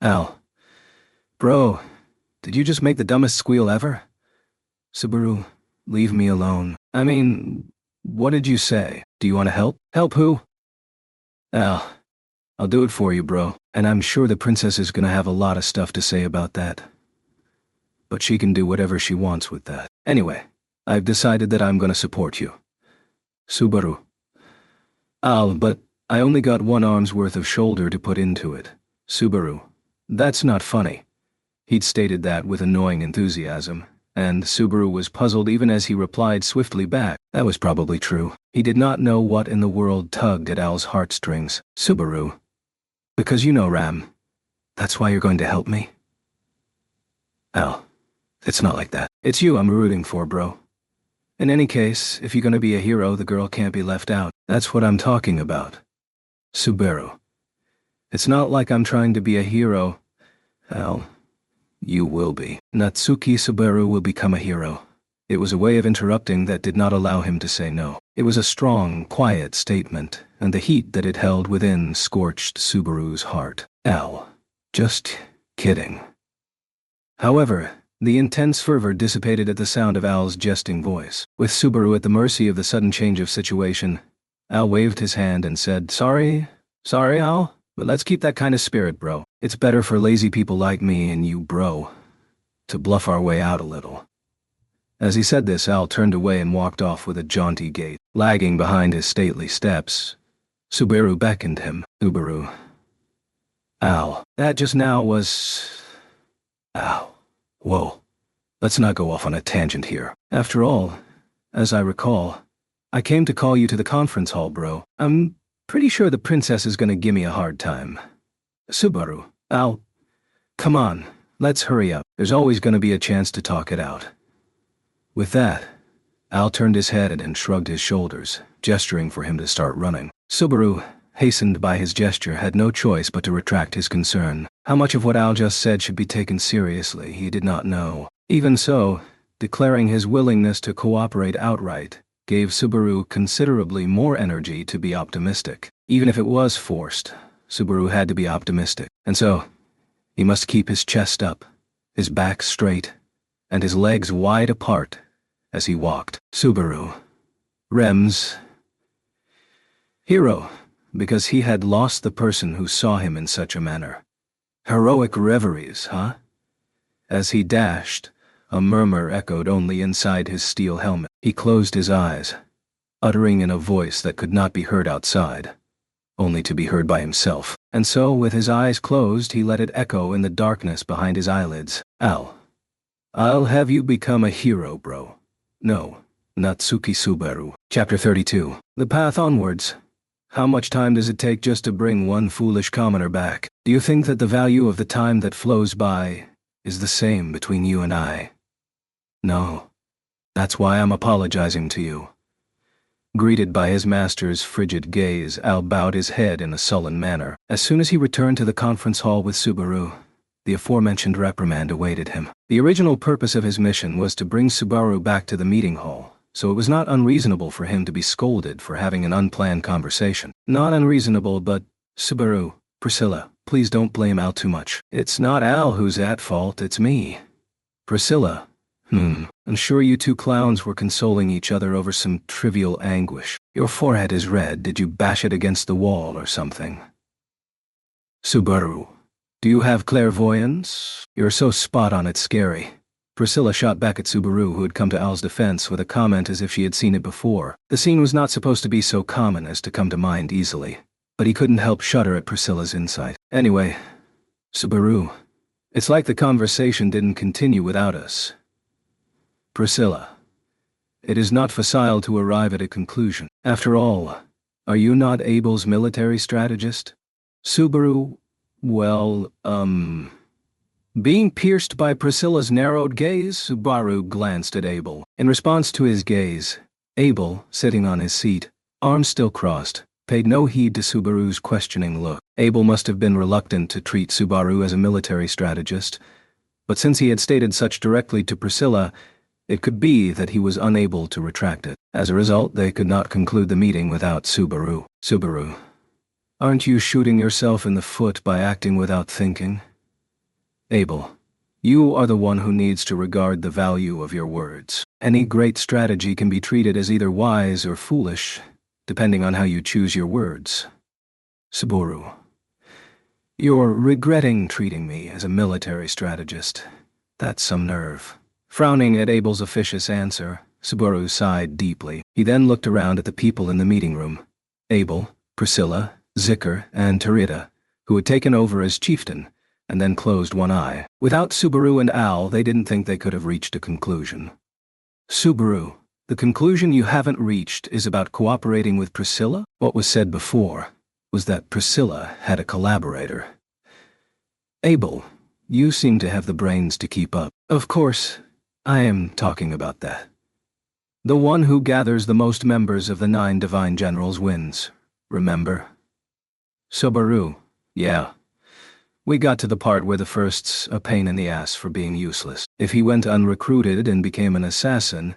Al. Bro, did you just make the dumbest squeal ever? Subaru, leave me alone. I mean, what did you say? Do you want to help? Help who? Al. I'll do it for you, bro. And I'm sure the princess is gonna have a lot of stuff to say about that. But she can do whatever she wants with that. Anyway, I've decided that I'm gonna support you. Subaru. Al, but I only got one arm's worth of shoulder to put into it. Subaru. That's not funny. He'd stated that with annoying enthusiasm, and Subaru was puzzled even as he replied swiftly back. That was probably true. He did not know what in the world tugged at Al's heartstrings. Subaru. Because you know, Ram. That's why you're going to help me? Al. It's not like that. It's you I'm rooting for, bro. In any case, if you're gonna be a hero, the girl can't be left out. That's what I'm talking about. Subaru. It's not like I'm trying to be a hero. Al. You will be. Natsuki Subaru will become a hero. It was a way of interrupting that did not allow him to say no. It was a strong, quiet statement, and the heat that it held within scorched Subaru's heart. Al. Just kidding. However, the intense fervor dissipated at the sound of Al's jesting voice. With Subaru at the mercy of the sudden change of situation, Al waved his hand and said, Sorry, Al, but let's keep that kind of spirit, bro. It's better for lazy people like me and you, bro, to bluff our way out a little. As he said this, Al turned away and walked off with a jaunty gait. Lagging behind his stately steps, Subaru beckoned him. Subaru. Al. That just now was... Al. Whoa. Let's not go off on a tangent here. After all, as I recall, I came to call you to the conference hall, bro. I'm pretty sure the princess is gonna give me a hard time. Subaru. Al. Come on, let's hurry up. There's always gonna be a chance to talk it out. With that, Al turned his head and shrugged his shoulders, gesturing for him to start running. Subaru, hastened by his gesture, had no choice but to retract his concern. How much of what Al just said should be taken seriously, he did not know. Even so, declaring his willingness to cooperate outright gave Subaru considerably more energy to be optimistic. Even if it was forced, Subaru had to be optimistic. And so, he must keep his chest up, his back straight, and his legs wide apart as he walked. Subaru. Rem's hero, because he had lost the person who saw him in such a manner. Heroic reveries, huh? As he dashed, a murmur echoed only inside his steel helmet. He closed his eyes, uttering in a voice that could not be heard outside, only to be heard by himself. And so, with his eyes closed, he let it echo in the darkness behind his eyelids. I'll have you become a hero, bro. No, Natsuki Subaru. Chapter 32. The path onwards. How much time does it take just to bring one foolish commoner back? Do you think that the value of the time that flows by is the same between you and I? No. That's why I'm apologizing to you. Greeted by his master's frigid gaze, Al bowed his head in a sullen manner. As soon as he returned to the conference hall with Subaru, the aforementioned reprimand awaited him. The original purpose of his mission was to bring Subaru back to the meeting hall, so it was not unreasonable for him to be scolded for having an unplanned conversation. Not unreasonable, but, Subaru, Priscilla, please don't blame Al too much. It's not Al who's at fault, it's me. Priscilla. I'm sure you two clowns were consoling each other over some trivial anguish. Your forehead is red. Did you bash it against the wall or something? Subaru. Do you have clairvoyance? You're so spot on it's scary. Priscilla shot back at Subaru, who had come to Al's defense with a comment as if she had seen it before. The scene was not supposed to be so common as to come to mind easily, but he couldn't help shudder at Priscilla's insight. Anyway, Subaru, it's like the conversation didn't continue without us. Priscilla, it is not facile to arrive at a conclusion. After all, are you not Abel's military strategist? Subaru, well, Being pierced by Priscilla's narrowed gaze, Subaru glanced at Abel. In response to his gaze, Abel, sitting on his seat, arms still crossed, paid no heed to Subaru's questioning look. Abel must have been reluctant to treat Subaru as a military strategist, but since he had stated such directly to Priscilla, it could be that he was unable to retract it. As a result, they could not conclude the meeting without Subaru. Subaru, aren't you shooting yourself in the foot by acting without thinking? Abel, you are the one who needs to regard the value of your words. Any great strategy can be treated as either wise or foolish, depending on how you choose your words. Subaru, you're regretting treating me as a military strategist. That's some nerve. Frowning at Abel's officious answer, Subaru sighed deeply. He then looked around at the people in the meeting room. Abel, Priscilla, Zicker, and Tarita, who had taken over as chieftain, and then closed one eye. Without Subaru and Al, they didn't think they could have reached a conclusion. Subaru, the conclusion you haven't reached is about cooperating with Priscilla? What was said before was that Priscilla had a collaborator. Abel, you seem to have the brains to keep up. Of course, I am talking about that. The one who gathers the most members of the 9 divine generals wins, remember? Subaru, yeah. We got to the part where the first's a pain in the ass for being useless. If he went unrecruited and became an assassin,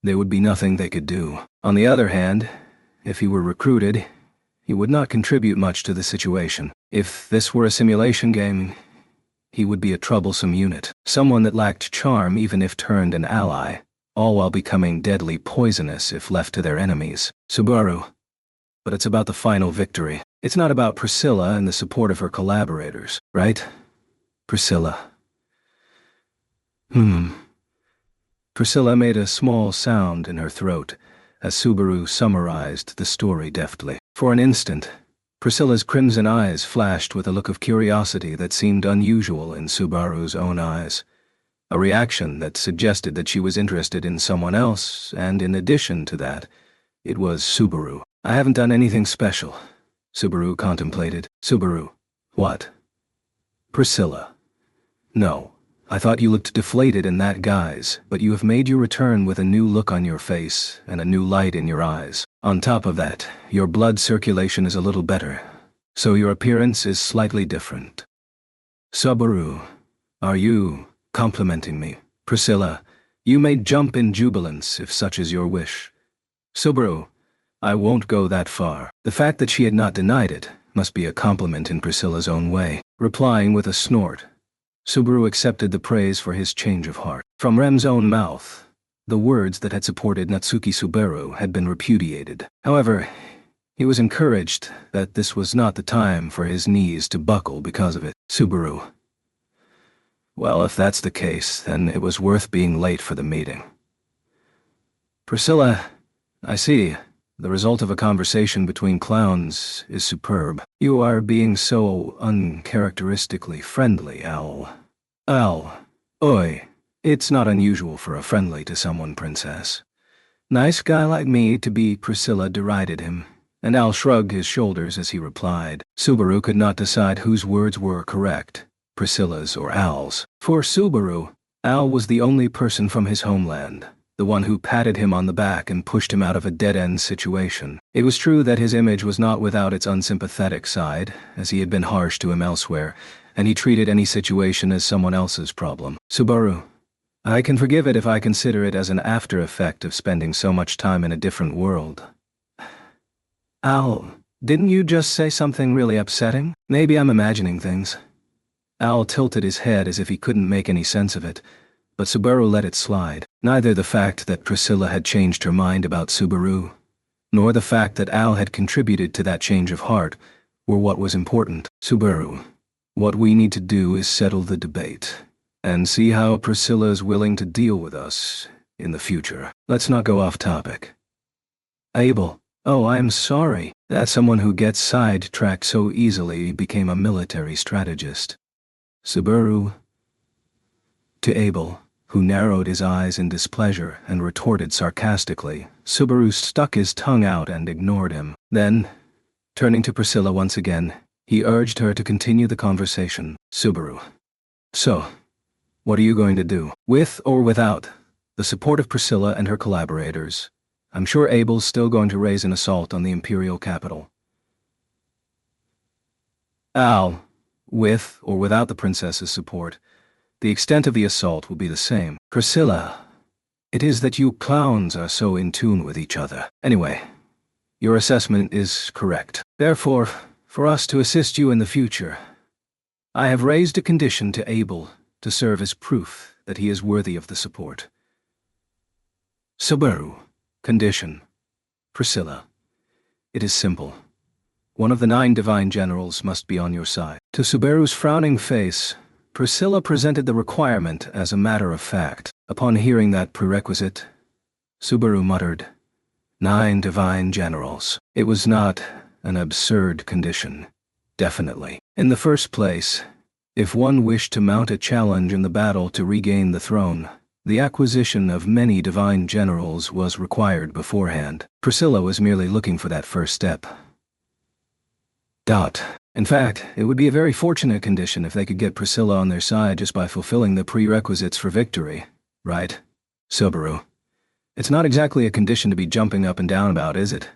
there would be nothing they could do. On the other hand, if he were recruited, he would not contribute much to the situation. If this were a simulation game, he would be a troublesome unit. Someone that lacked charm even if turned an ally, all while becoming deadly poisonous if left to their enemies. Subaru. But it's about the final victory. It's not about Priscilla and the support of her collaborators, right? Priscilla. Priscilla made a small sound in her throat as Subaru summarized the story deftly. For an instant, Priscilla's crimson eyes flashed with a look of curiosity that seemed unusual in Subaru's own eyes, a reaction that suggested that she was interested in someone else, and in addition to that, it was Subaru. I haven't done anything special, Subaru contemplated. Subaru. What? Priscilla. No. I thought you looked deflated in that guise, but you have made your return with a new look on your face and a new light in your eyes. On top of that, your blood circulation is a little better, so your appearance is slightly different. Subaru, are you complimenting me? Priscilla, you may jump in jubilance if such is your wish. Subaru, I won't go that far. The fact that she had not denied it must be a compliment in Priscilla's own way. Replying with a snort, Subaru accepted the praise for his change of heart. From Rem's own mouth, the words that had supported Natsuki Subaru had been repudiated. However, he was encouraged that this was not the time for his knees to buckle because of it. Subaru. Well, if that's the case, then it was worth being late for the meeting. Priscilla, I see. The result of a conversation between clowns is superb. You are being so uncharacteristically friendly, Al. Al. Oi. It's not unusual for a friendly to someone, princess. Nice guy like me to be, Priscilla derided him, and Al shrugged his shoulders as he replied. Subaru could not decide whose words were correct, Priscilla's or Al's. For Subaru, Al was the only person from his homeland, the one who patted him on the back and pushed him out of a dead-end situation. It was true that his image was not without its unsympathetic side, as he had been harsh to him elsewhere, and he treated any situation as someone else's problem. Subaru, I can forgive it if I consider it as an after-effect of spending so much time in a different world. Al, didn't you just say something really upsetting? Maybe I'm imagining things. Al tilted his head as if he couldn't make any sense of it, but Subaru let it slide. Neither the fact that Priscilla had changed her mind about Subaru, nor the fact that Al had contributed to that change of heart, were what was important. Subaru, what we need to do is settle the debate, and see how Priscilla is willing to deal with us in the future. Let's not go off topic. Abel, oh, I'm sorry that someone who gets sidetracked so easily became a military strategist. Subaru, to Abel, who narrowed his eyes in displeasure and retorted sarcastically. Subaru stuck his tongue out and ignored him. Then, turning to Priscilla once again, he urged her to continue the conversation. Subaru, so, what are you going to do? With or without the support of Priscilla and her collaborators, I'm sure Abel's still going to raise an assault on the imperial capital. Al, with or without the princess's support, the extent of the assault will be the same. Priscilla, it is that you clowns are so in tune with each other. Anyway, your assessment is correct. Therefore, for us to assist you in the future, I have raised a condition to Abel to serve as proof that he is worthy of the support. Subaru, condition. Priscilla, it is simple. One of the 9 divine generals must be on your side. To Subaru's frowning face, Priscilla presented the requirement as a matter of fact. Upon hearing that prerequisite, Subaru muttered, 9 divine generals. It was not an absurd condition, definitely. In the first place, if one wished to mount a challenge in the battle to regain the throne, the acquisition of many divine generals was required beforehand. Priscilla was merely looking for that first step. In fact, it would be a very fortunate condition if they could get Priscilla on their side just by fulfilling the prerequisites for victory, right, Subaru? It's not exactly a condition to be jumping up and down about, is it?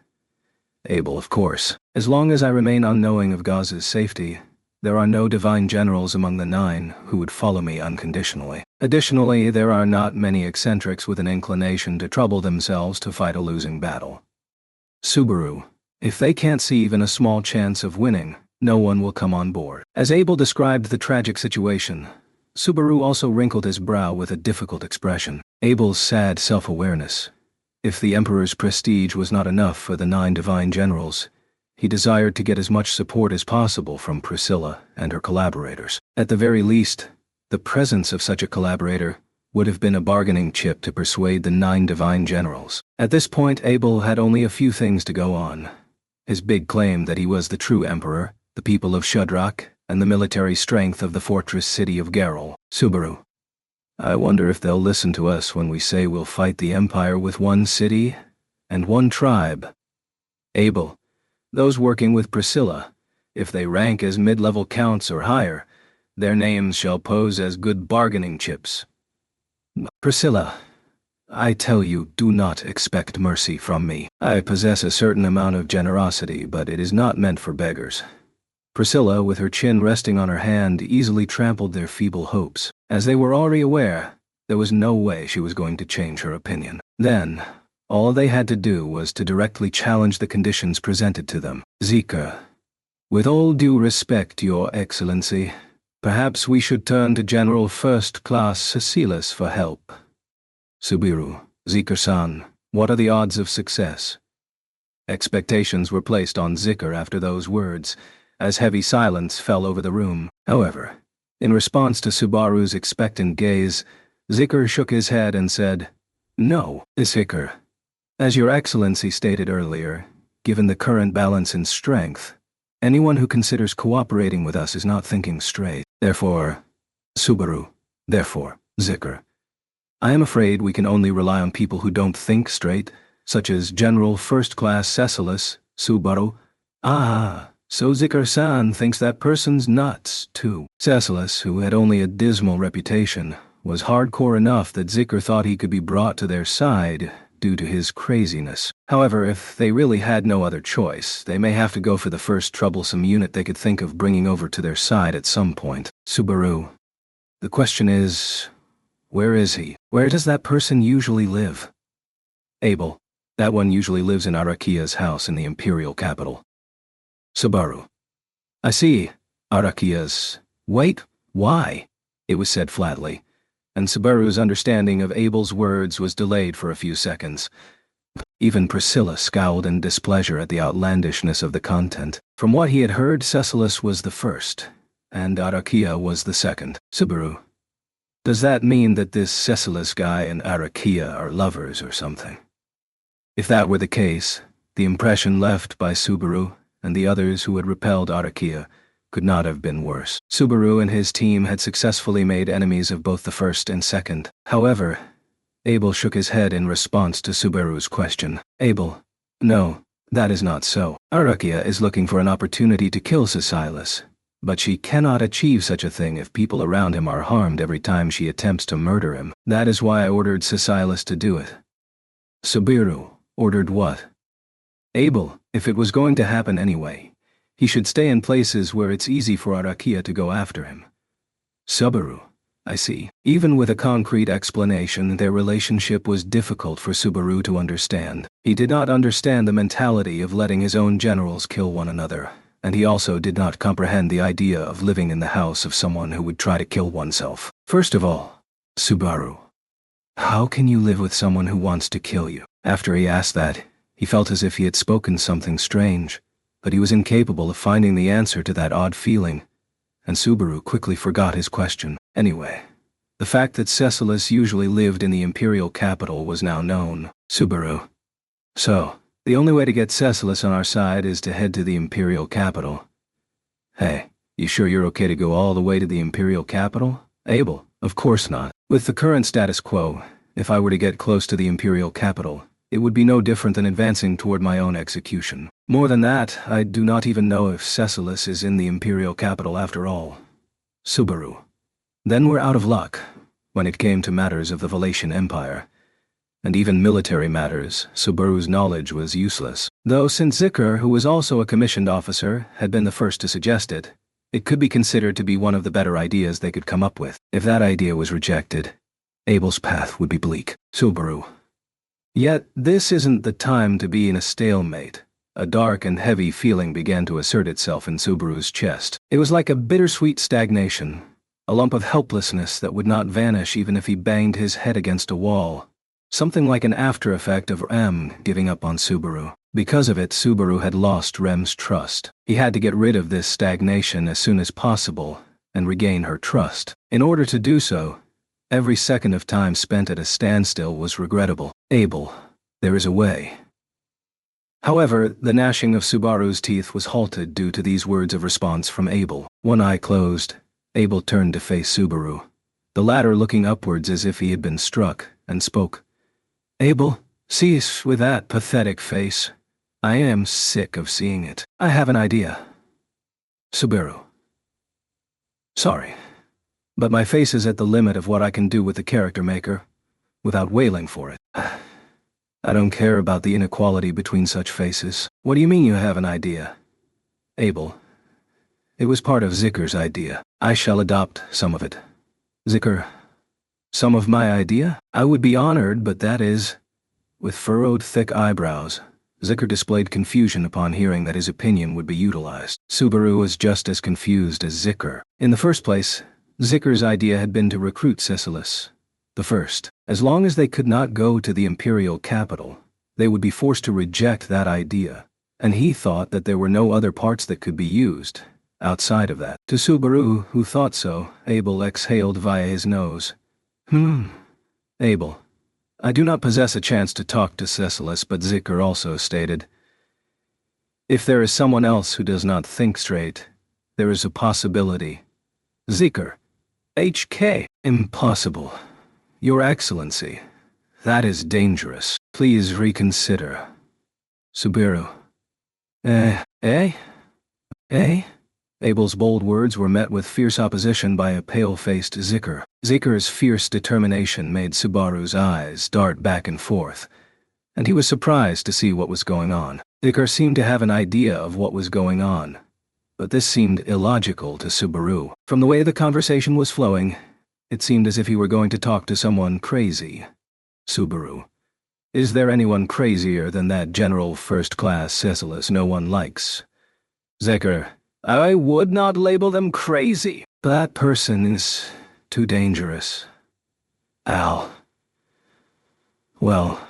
Abel, of course. As long as I remain unknowing of Gaz's safety, there are no divine generals among the 9 who would follow me unconditionally. Additionally, there are not many eccentrics with an inclination to trouble themselves to fight a losing battle. Subaru, if they can't see even a small chance of winning, no one will come on board. As Abel described the tragic situation, Subaru also wrinkled his brow with a difficult expression. Abel's sad self-awareness. If the Emperor's prestige was not enough for the 9 divine generals, he desired to get as much support as possible from Priscilla and her collaborators. At the very least, the presence of such a collaborator would have been a bargaining chip to persuade the 9 divine generals. At this point, Abel had only a few things to go on. His big claim that he was the true emperor, the people of Shudrak, and the military strength of the fortress city of Geralt. Subaru, I wonder if they'll listen to us when we say we'll fight the Empire with 1 city and 1 tribe. Abel, those working with Priscilla, if they rank as mid-level counts or higher, their names shall pose as good bargaining chips. Priscilla, I tell you, do not expect mercy from me. I possess a certain amount of generosity, but it is not meant for beggars. Priscilla, with her chin resting on her hand, easily trampled their feeble hopes. As they were already aware, there was no way she was going to change her opinion. Then, all they had to do was to directly challenge the conditions presented to them. Zika, with all due respect, Your Excellency, perhaps we should turn to General First Class Cecilis for help. Subaru, Zika-san, what are the odds of success? Expectations were placed on Zika after those words, as heavy silence fell over the room. However, In response to Subaru's expectant gaze, Zikr shook his head and said, "No, Zikr. As Your Excellency stated earlier, given the current balance in strength, anyone who considers cooperating with us is not thinking straight. Therefore, Zikr, I am afraid we can only rely on people who don't think straight, such as General First Class Cecilus, Subaru." "Ah, so Zikr-san thinks that person's nuts, too." Cecilus, who had only a dismal reputation, was hardcore enough that Zikr thought he could be brought to their side due to his craziness. However, if they really had no other choice, they may have to go for the first troublesome unit they could think of bringing over to their side at some point. "Subaru, the question is, where is he? Where does that person usually live?" "Abel, that one usually lives in Arakia's house in the imperial capital." Subaru, "I see. Arakia's. Wait, why?" It was said flatly, and Subaru's understanding of Abel's words was delayed for a few seconds. Even Priscilla scowled in displeasure at the outlandishness of the content. From what he had heard, Cecilus was the first, and Arakia was the second. "Subaru, does that mean that this Cecilus guy and Arakia are lovers or something?" If that were the case, the impression left by Subaru and the others who had repelled Arakia could not have been worse. Subaru and his team had successfully made enemies of both the first and second. However, Abel shook his head in response to Subaru's question. "Abel, no, that is not so. Arakia is looking for an opportunity to kill Cecilus, but she cannot achieve such a thing if people around him are harmed every time she attempts to murder him. That is why I ordered Cecilus to do it." "Subaru, ordered what?" "Abel, if it was going to happen anyway, he should stay in places where it's easy for Arakia to go after him." "Subaru, I see." Even with a concrete explanation, their relationship was difficult for Subaru to understand. He did not understand the mentality of letting his own generals kill one another, and he also did not comprehend the idea of living in the house of someone who would try to kill oneself. "First of all, Subaru, how can you live with someone who wants to kill you?" After he asked that, he felt as if he had spoken something strange, but he was incapable of finding the answer to that odd feeling, and Subaru quickly forgot his question. Anyway, the fact that Cecilus usually lived in the imperial capital was now known. "Subaru, so, the only way to get Cecilus on our side is to head to the imperial capital." "Hey, you sure you're okay to go all the way to the imperial capital?" "Abel, of course not. With the current status quo, if I were to get close to the imperial capital, it would be no different than advancing toward my own execution. More than that, I do not even know if Cecilus is in the imperial capital after all." "Subaru, then we're out of luck when it came to matters of the Valatian Empire. And even military matters, Subaru's knowledge was useless. Though since Zikr, who was also a commissioned officer, had been the first to suggest it, it could be considered to be one of the better ideas they could come up with. If that idea was rejected, Abel's path would be bleak. "Subaru, yet this isn't the time to be in a stalemate." A dark and heavy feeling began to assert itself in Subaru's chest. It was like a bittersweet stagnation, a lump of helplessness that would not vanish even if he banged his head against a wall. Something like an after-effect of Rem giving up on Subaru. Because of it, Subaru had lost Rem's trust. He had to get rid of this stagnation as soon as possible and regain her trust. In order to do so, every second of time spent at a standstill was regrettable. "Abel, there is a way." However, the gnashing of Subaru's teeth was halted due to these words of response from Abel. One eye closed, Abel turned to face Subaru, the latter looking upwards as if he had been struck, and spoke. "Abel, cease with that pathetic face. I am sick of seeing it. I have an idea." "Subaru, sorry, but my face is at the limit of what I can do with the character maker, without wailing for it. I don't care about the inequality between such faces." "What do you mean you have an idea?" "Abel, it was part of Zikr's idea. I shall adopt some of it." "Zikr, some of my idea? I would be honored, but that is..." With furrowed thick eyebrows, Zikr displayed confusion upon hearing that his opinion would be utilized. Subaru was just as confused as Zikr. In the first place, Zikr's idea had been to recruit Cecilus the first. As long as they could not go to the imperial capital, they would be forced to reject that idea, and he thought that there were no other parts that could be used, Outside of that, to Subaru, who thought so, Abel exhaled via his nose. Abel. I do not possess a chance to talk to Cecilis, but Zicker also stated, if there is someone else who does not think straight, there is a possibility. Zicker. HK. Impossible. Your Excellency. That is dangerous. Please reconsider. Subaru. Eh? Abel's bold words were met with fierce opposition by a pale-faced Zicker. Zicker's fierce determination made Subaru's eyes dart back and forth, and he was surprised to see what was going on. Zicker seemed to have an idea of what was going on, but this seemed illogical to Subaru. From the way the conversation was flowing, it seemed as if he were going to talk to someone crazy. Subaru. Is there anyone crazier than that General First Class Cecilis no one likes? Zicker. I would not label them crazy. That person is too dangerous. Al. Well,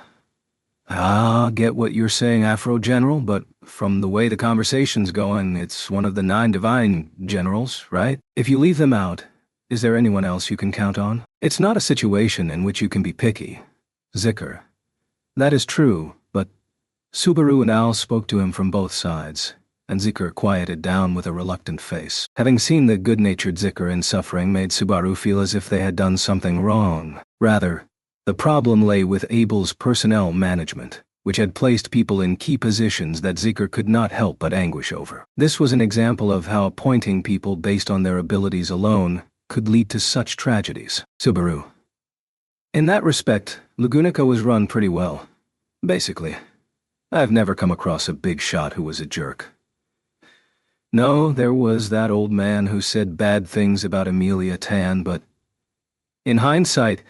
I get what you're saying, Afro General, but from the way the conversation's going, it's one of the 9 divine generals, right? If you leave them out, is there anyone else you can count on? It's not a situation in which you can be picky. Zicker. That is true, but Subaru and Al spoke to him from both sides, and Zicker quieted down with a reluctant face. Having seen the good-natured Zicker in suffering made Subaru feel as if they had done something wrong. Rather, the problem lay with Abel's personnel management, which had placed people in key positions that Zicker could not help but anguish over. This was an example of how appointing people based on their abilities alone could lead to such tragedies. Subaru. In that respect, Lagunica was run pretty well. Basically. I've never come across a big shot who was a jerk. No, there was that old man who said bad things about Amelia Tan, but in hindsight,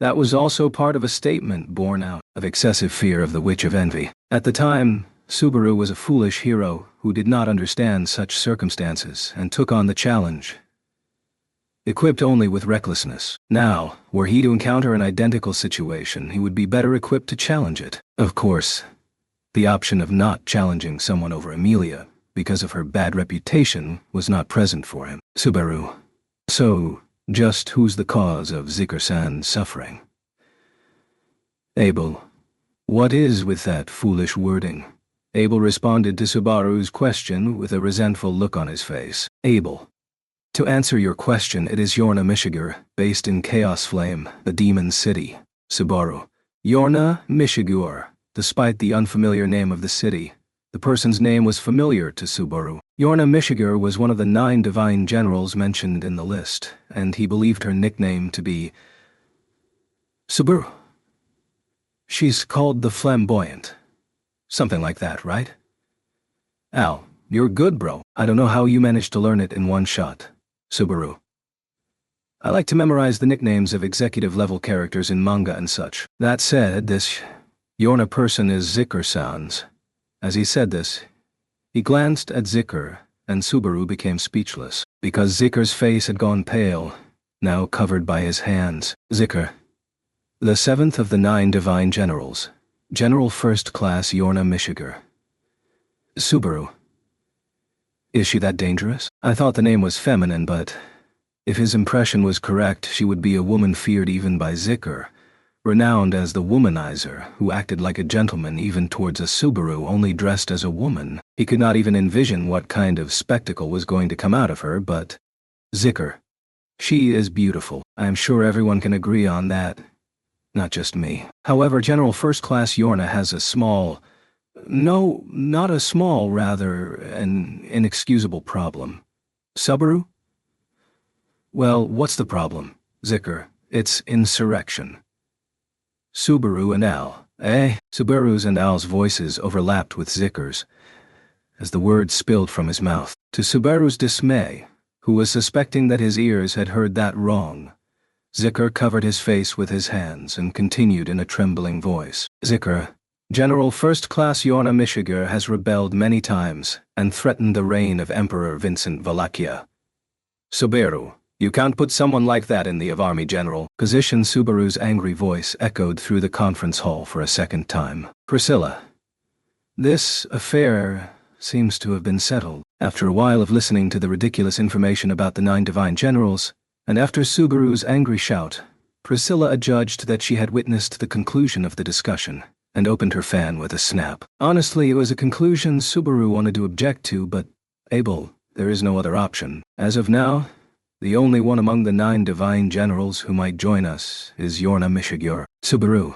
that was also part of a statement born out of excessive fear of the Witch of Envy. At the time, Subaru was a foolish hero who did not understand such circumstances and took on the challenge, equipped only with recklessness. Now, were he to encounter an identical situation, he would be better equipped to challenge it. Of course, the option of not challenging someone over Amelia because of her bad reputation was not present for him. Subaru. So, just who's the cause of Zicker-san's suffering? Abel. What is with that foolish wording? Abel responded to Subaru's question with a resentful look on his face. Abel. To answer your question, it is Yorna Mishigur, based in Chaos Flame, the demon city. Subaru. Yorna Mishigur. Despite the unfamiliar name of the city, the person's name was familiar to Subaru. Yorna Mishigur was one of the 9 divine generals mentioned in the list, and he believed her nickname to be Subaru. She's called the Flamboyant. Something like that, right? Al, you're good, bro. I don't know how you managed to learn it in one shot. Subaru. I like to memorize the nicknames of executive-level characters in manga and such. That said, this Yorna person is Zicker-san's. As he said this, he glanced at Zicker, and Subaru became speechless, because Zicker's face had gone pale, now covered by his hands. Zicker. The 7th of the 9 divine generals, General First Class Yorna Mishigur. Subaru. Is she that dangerous? I thought the name was feminine, but if his impression was correct, she would be a woman feared even by Zicker, renowned as the womanizer, who acted like a gentleman even towards a Subaru only dressed as a woman. He could not even envision what kind of spectacle was going to come out of her, but Zicker. She is beautiful. I am sure everyone can agree on that. Not just me. However, General First Class Yorna has a small... No, not a small, rather an inexcusable problem. Subaru? Well, what's the problem? Zicker. It's insurrection. Subaru and Al. Subaru's and Al's voices overlapped with Zicker's, as the words spilled from his mouth. To Subaru's dismay, who was suspecting that his ears had heard that wrong, Zicker covered his face with his hands and continued in a trembling voice. Zicker. General First Class Yorna Mishigur has rebelled many times and threatened the reign of Emperor Vincent Valakia. Subaru. You can't put someone like that in the Army General position. Subaru's angry voice echoed through the conference hall for a second time. Priscilla. This affair seems to have been settled. After a while of listening to the ridiculous information about the 9 divine generals, and after Subaru's angry shout, Priscilla adjudged that she had witnessed the conclusion of the discussion, and opened her fan with a snap. Honestly, it was a conclusion Subaru wanted to object to, but, Abel, there is no other option. As of now, the only one among the 9 divine generals who might join us is Yorna Mishigur. Subaru,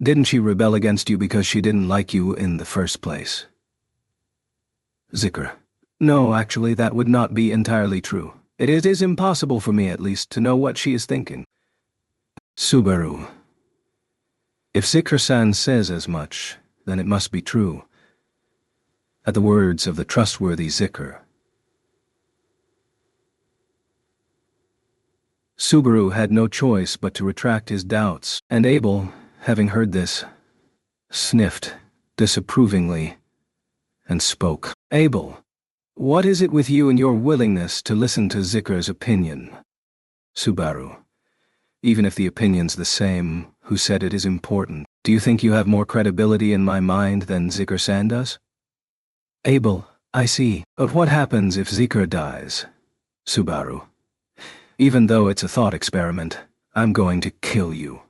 didn't she rebel against you because she didn't like you in the first place? Zikr. No, actually, that would not be entirely true. It is impossible for me, at least, to know what she is thinking. Subaru. If Zikr-san says as much, then it must be true. At the words of the trustworthy Zikr, Subaru had no choice but to retract his doubts, and Abel, having heard this, sniffed disapprovingly and spoke. Abel, what is it with you and your willingness to listen to Zikr's opinion? Subaru, even if the opinion's the same, who said it is important? Do you think you have more credibility in my mind than Zikr-san does? Abel, I see. But what happens if Zikr dies? Subaru, even though it's a thought experiment, I'm going to kill you.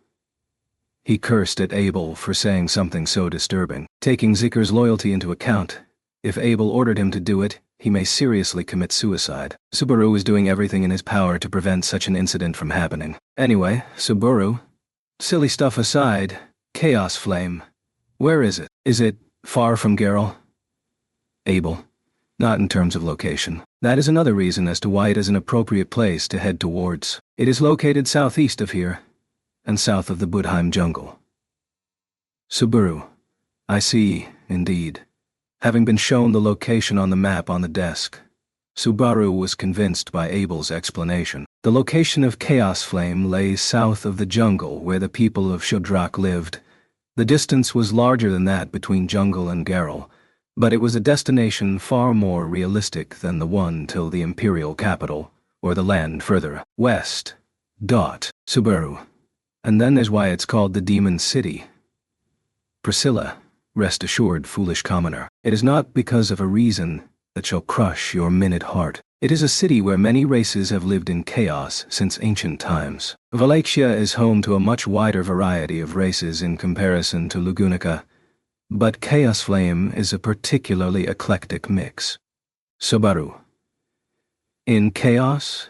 He cursed at Abel for saying something so disturbing. Taking Zikr's loyalty into account, if Abel ordered him to do it, he may seriously commit suicide. Subaru was doing everything in his power to prevent such an incident from happening. Anyway, Subaru, silly stuff aside, Chaos Flame, where is it? Is it far from Geralt? Abel, not in terms of location. That is another reason as to why it is an appropriate place to head towards. It is located southeast of here, and south of the Budheim jungle. Subaru, I see, indeed. Having been shown the location on the map on the desk, Subaru was convinced by Abel's explanation. The location of Chaos Flame lay south of the jungle where the people of Shudrak lived. The distance was larger than that between jungle and Geralt, but it was a destination far more realistic than the one till the imperial capital, or the land further west. Subaru. And then there's why it's called the Demon City. Priscilla, rest assured, foolish commoner, it is not because of a reason that shall crush your minute heart. It is a city where many races have lived in chaos since ancient times. Wallachia is home to a much wider variety of races in comparison to Lugunica, but Chaos Flame is a particularly eclectic mix. Subaru. In chaos,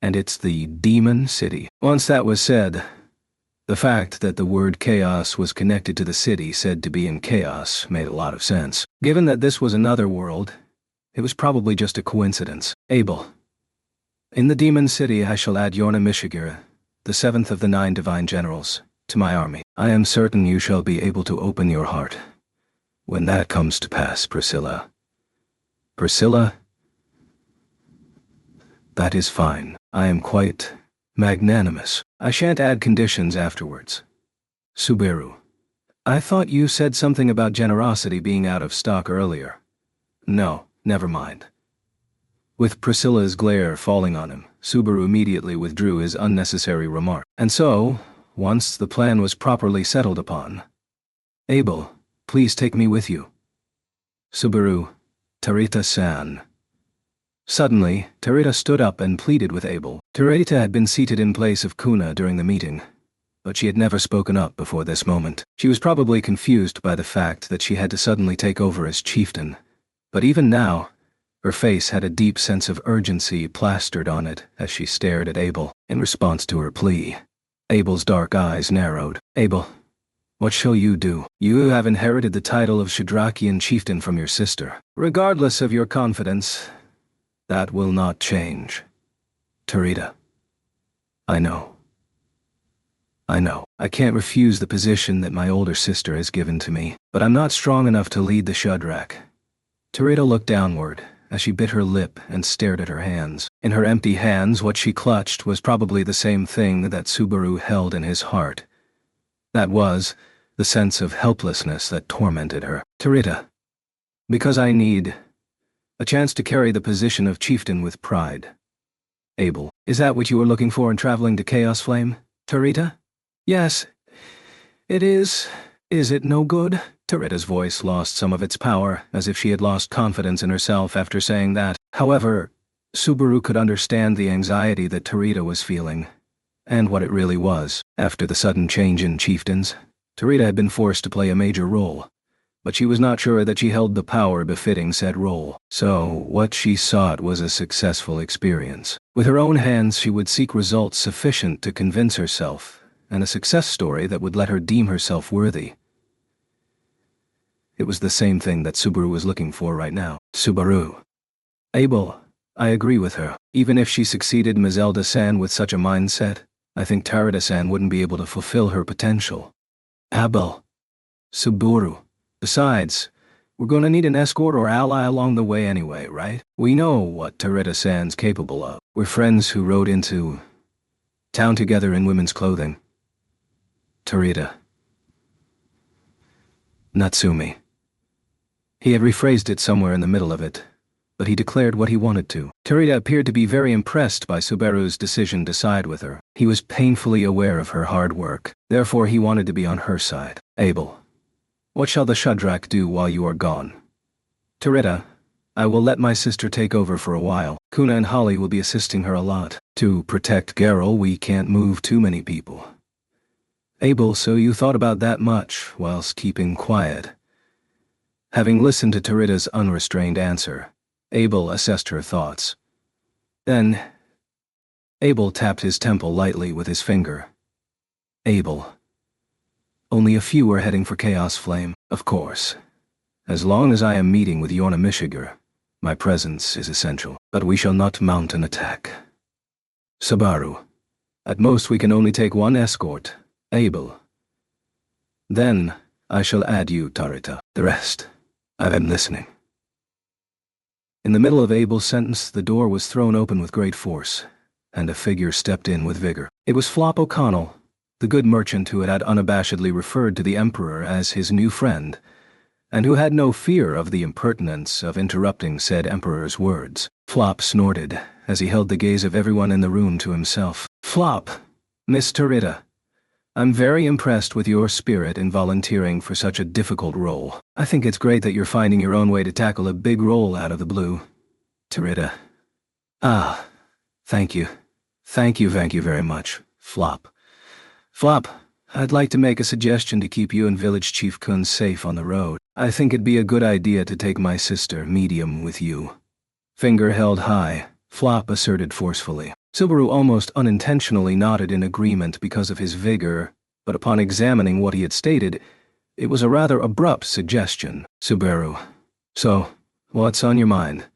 and it's the Demon City. Once that was said, the fact that the word chaos was connected to the city said to be in chaos made a lot of sense. Given that this was another world, it was probably just a coincidence. Abel. In the Demon City I shall add Yorna Mishigur, the 7th of the 9 divine generals, to my army. I am certain you shall be able to open your heart when that comes to pass, Priscilla. Priscilla? That is fine. I am quite magnanimous. I shan't add conditions afterwards. Subaru. I thought you said something about generosity being out of stock earlier. No, never mind. With Priscilla's glare falling on him, Subaru immediately withdrew his unnecessary remark. And so, once the plan was properly settled upon, Abel, please take me with you. Subaru, Tarita-san. Suddenly, Tarita stood up and pleaded with Abel. Tarita had been seated in place of Kuna during the meeting, but she had never spoken up before this moment. She was probably confused by the fact that she had to suddenly take over as chieftain, but even now, her face had a deep sense of urgency plastered on it as she stared at Abel in response to her plea. Abel's dark eyes narrowed. Abel, what shall you do? You have inherited the title of Shudrakian chieftain from your sister. Regardless of your confidence, that will not change. Tarita. I know. I can't refuse the position that my older sister has given to me, but I'm not strong enough to lead the Shudrak. Tarita looked downward as she bit her lip and stared at her hands. In her empty hands, what she clutched was probably the same thing that Subaru held in his heart. That was the sense of helplessness that tormented her. Tarita. Because I need a chance to carry the position of chieftain with pride. Abel, is that what you were looking for in traveling to Chaos Flame? Tarita? Yes, it is. Is it no good? Tarita's voice lost some of its power, as if she had lost confidence in herself after saying that. However, Subaru could understand the anxiety that Tarita was feeling, and what it really was. After the sudden change in chieftains, Tarita had been forced to play a major role, but she was not sure that she held the power befitting said role. So, what she sought was a successful experience. With her own hands, she would seek results sufficient to convince herself, and a success story that would let her deem herself worthy. It was the same thing that Subaru was looking for right now. Subaru. Abel, I agree with her. Even if she succeeded Mazelda-san with such a mindset, I think Tarita-san wouldn't be able to fulfill her potential. Abel. Subaru. Besides, we're gonna need an escort or ally along the way anyway, right? We know what Tarita-san's capable of. We're friends who rode into town together in women's clothing. Tarita. Natsumi. He had rephrased it somewhere in the middle of it, but he declared what he wanted to. Tarita appeared to be very impressed by Subaru's decision to side with her. He was painfully aware of her hard work, therefore he wanted to be on her side. Abel. What shall the Shudrak do while you are gone? Tarita, I will let my sister take over for a while. Kuna and Holly will be assisting her a lot. To protect Geralt, we can't move too many people. Abel, so you thought about that much, whilst keeping quiet. Having listened to Tarita's unrestrained answer, Abel assessed her thoughts. Then, Abel tapped his temple lightly with his finger. Abel. Only a few are heading for Chaos Flame, of course. As long as I am meeting with Yorna Mishiger, my presence is essential, but we shall not mount an attack. Subaru. At most we can only take one escort, Abel. Then, I shall add you, Tarita. The rest, I am listening. In the middle of Abel's sentence, the door was thrown open with great force, and a figure stepped in with vigor. It was Flop O'Connell, the good merchant who had unabashedly referred to the Emperor as his new friend, and who had no fear of the impertinence of interrupting said Emperor's words. Flop snorted, as he held the gaze of everyone in the room to himself. Flop, Miss Tarita, I'm very impressed with your spirit in volunteering for such a difficult role. I think it's great that you're finding your own way to tackle a big role out of the blue. Tarita. Ah, thank you. Thank you very much, Flop. Flop, I'd like to make a suggestion to keep you and Village Chief Kun safe on the road. I think it'd be a good idea to take my sister, Medium, with you. Finger held high, Flop asserted forcefully. Subaru almost unintentionally nodded in agreement because of his vigor, but upon examining what he had stated, it was a rather abrupt suggestion. Subaru. So, what's on your mind?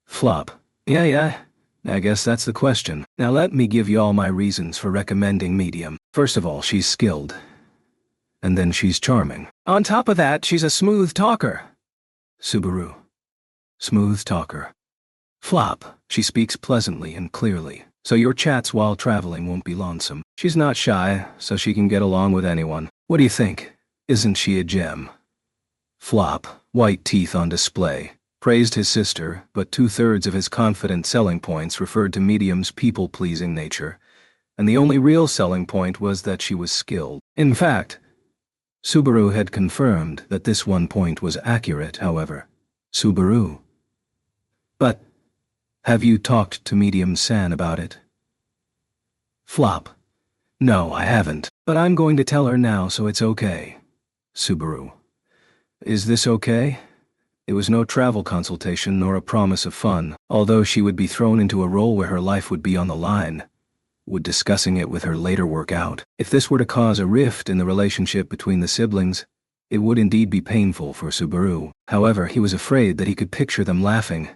Flop. Yeah, I guess that's the question. Now let me give you all my reasons for recommending Medium. First of all, she's skilled. And then she's charming. On top of that, she's a smooth talker. Subaru. Smooth talker. Flop. She speaks pleasantly and clearly, so your chats while traveling won't be lonesome. She's not shy, so she can get along with anyone. What do you think? Isn't she a gem? Flop, white teeth on display, praised his sister, but 2/3 of his confident selling points referred to Medium's people-pleasing nature, and the only real selling point was that she was skilled. In fact, Subaru had confirmed that this one point was accurate, however. Subaru. But, have you talked to Medium-san about it? Flop. No, I haven't, but I'm going to tell her now so it's okay. Subaru. Is this okay? It was no travel consultation nor a promise of fun, although she would be thrown into a role where her life would be on the line. Would discussing it with her later work out? If this were to cause a rift in the relationship between the siblings, it would indeed be painful for Subaru. However, he was afraid that he could picture them laughing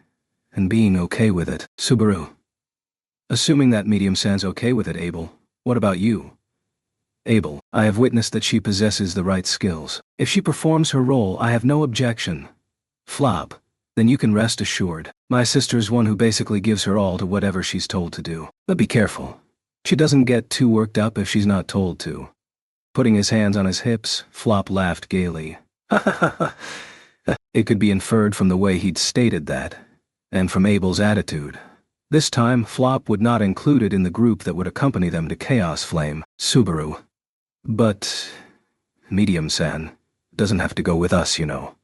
and being okay with it. Subaru. Assuming that Medium-san's okay with it, Abel, what about you? Abel. I have witnessed that she possesses the right skills. If she performs her role, I have no objection. Flop. Then you can rest assured. My sister's one who basically gives her all to whatever she's told to do. But be careful. She doesn't get too worked up if she's not told to. Putting his hands on his hips, Flop laughed gaily. It could be inferred from the way he'd stated that, and from Abel's attitude. This time, Flop would not include it in the group that would accompany them to Chaos Flame. Subaru. But, Medium-san, doesn't have to go with us, you know.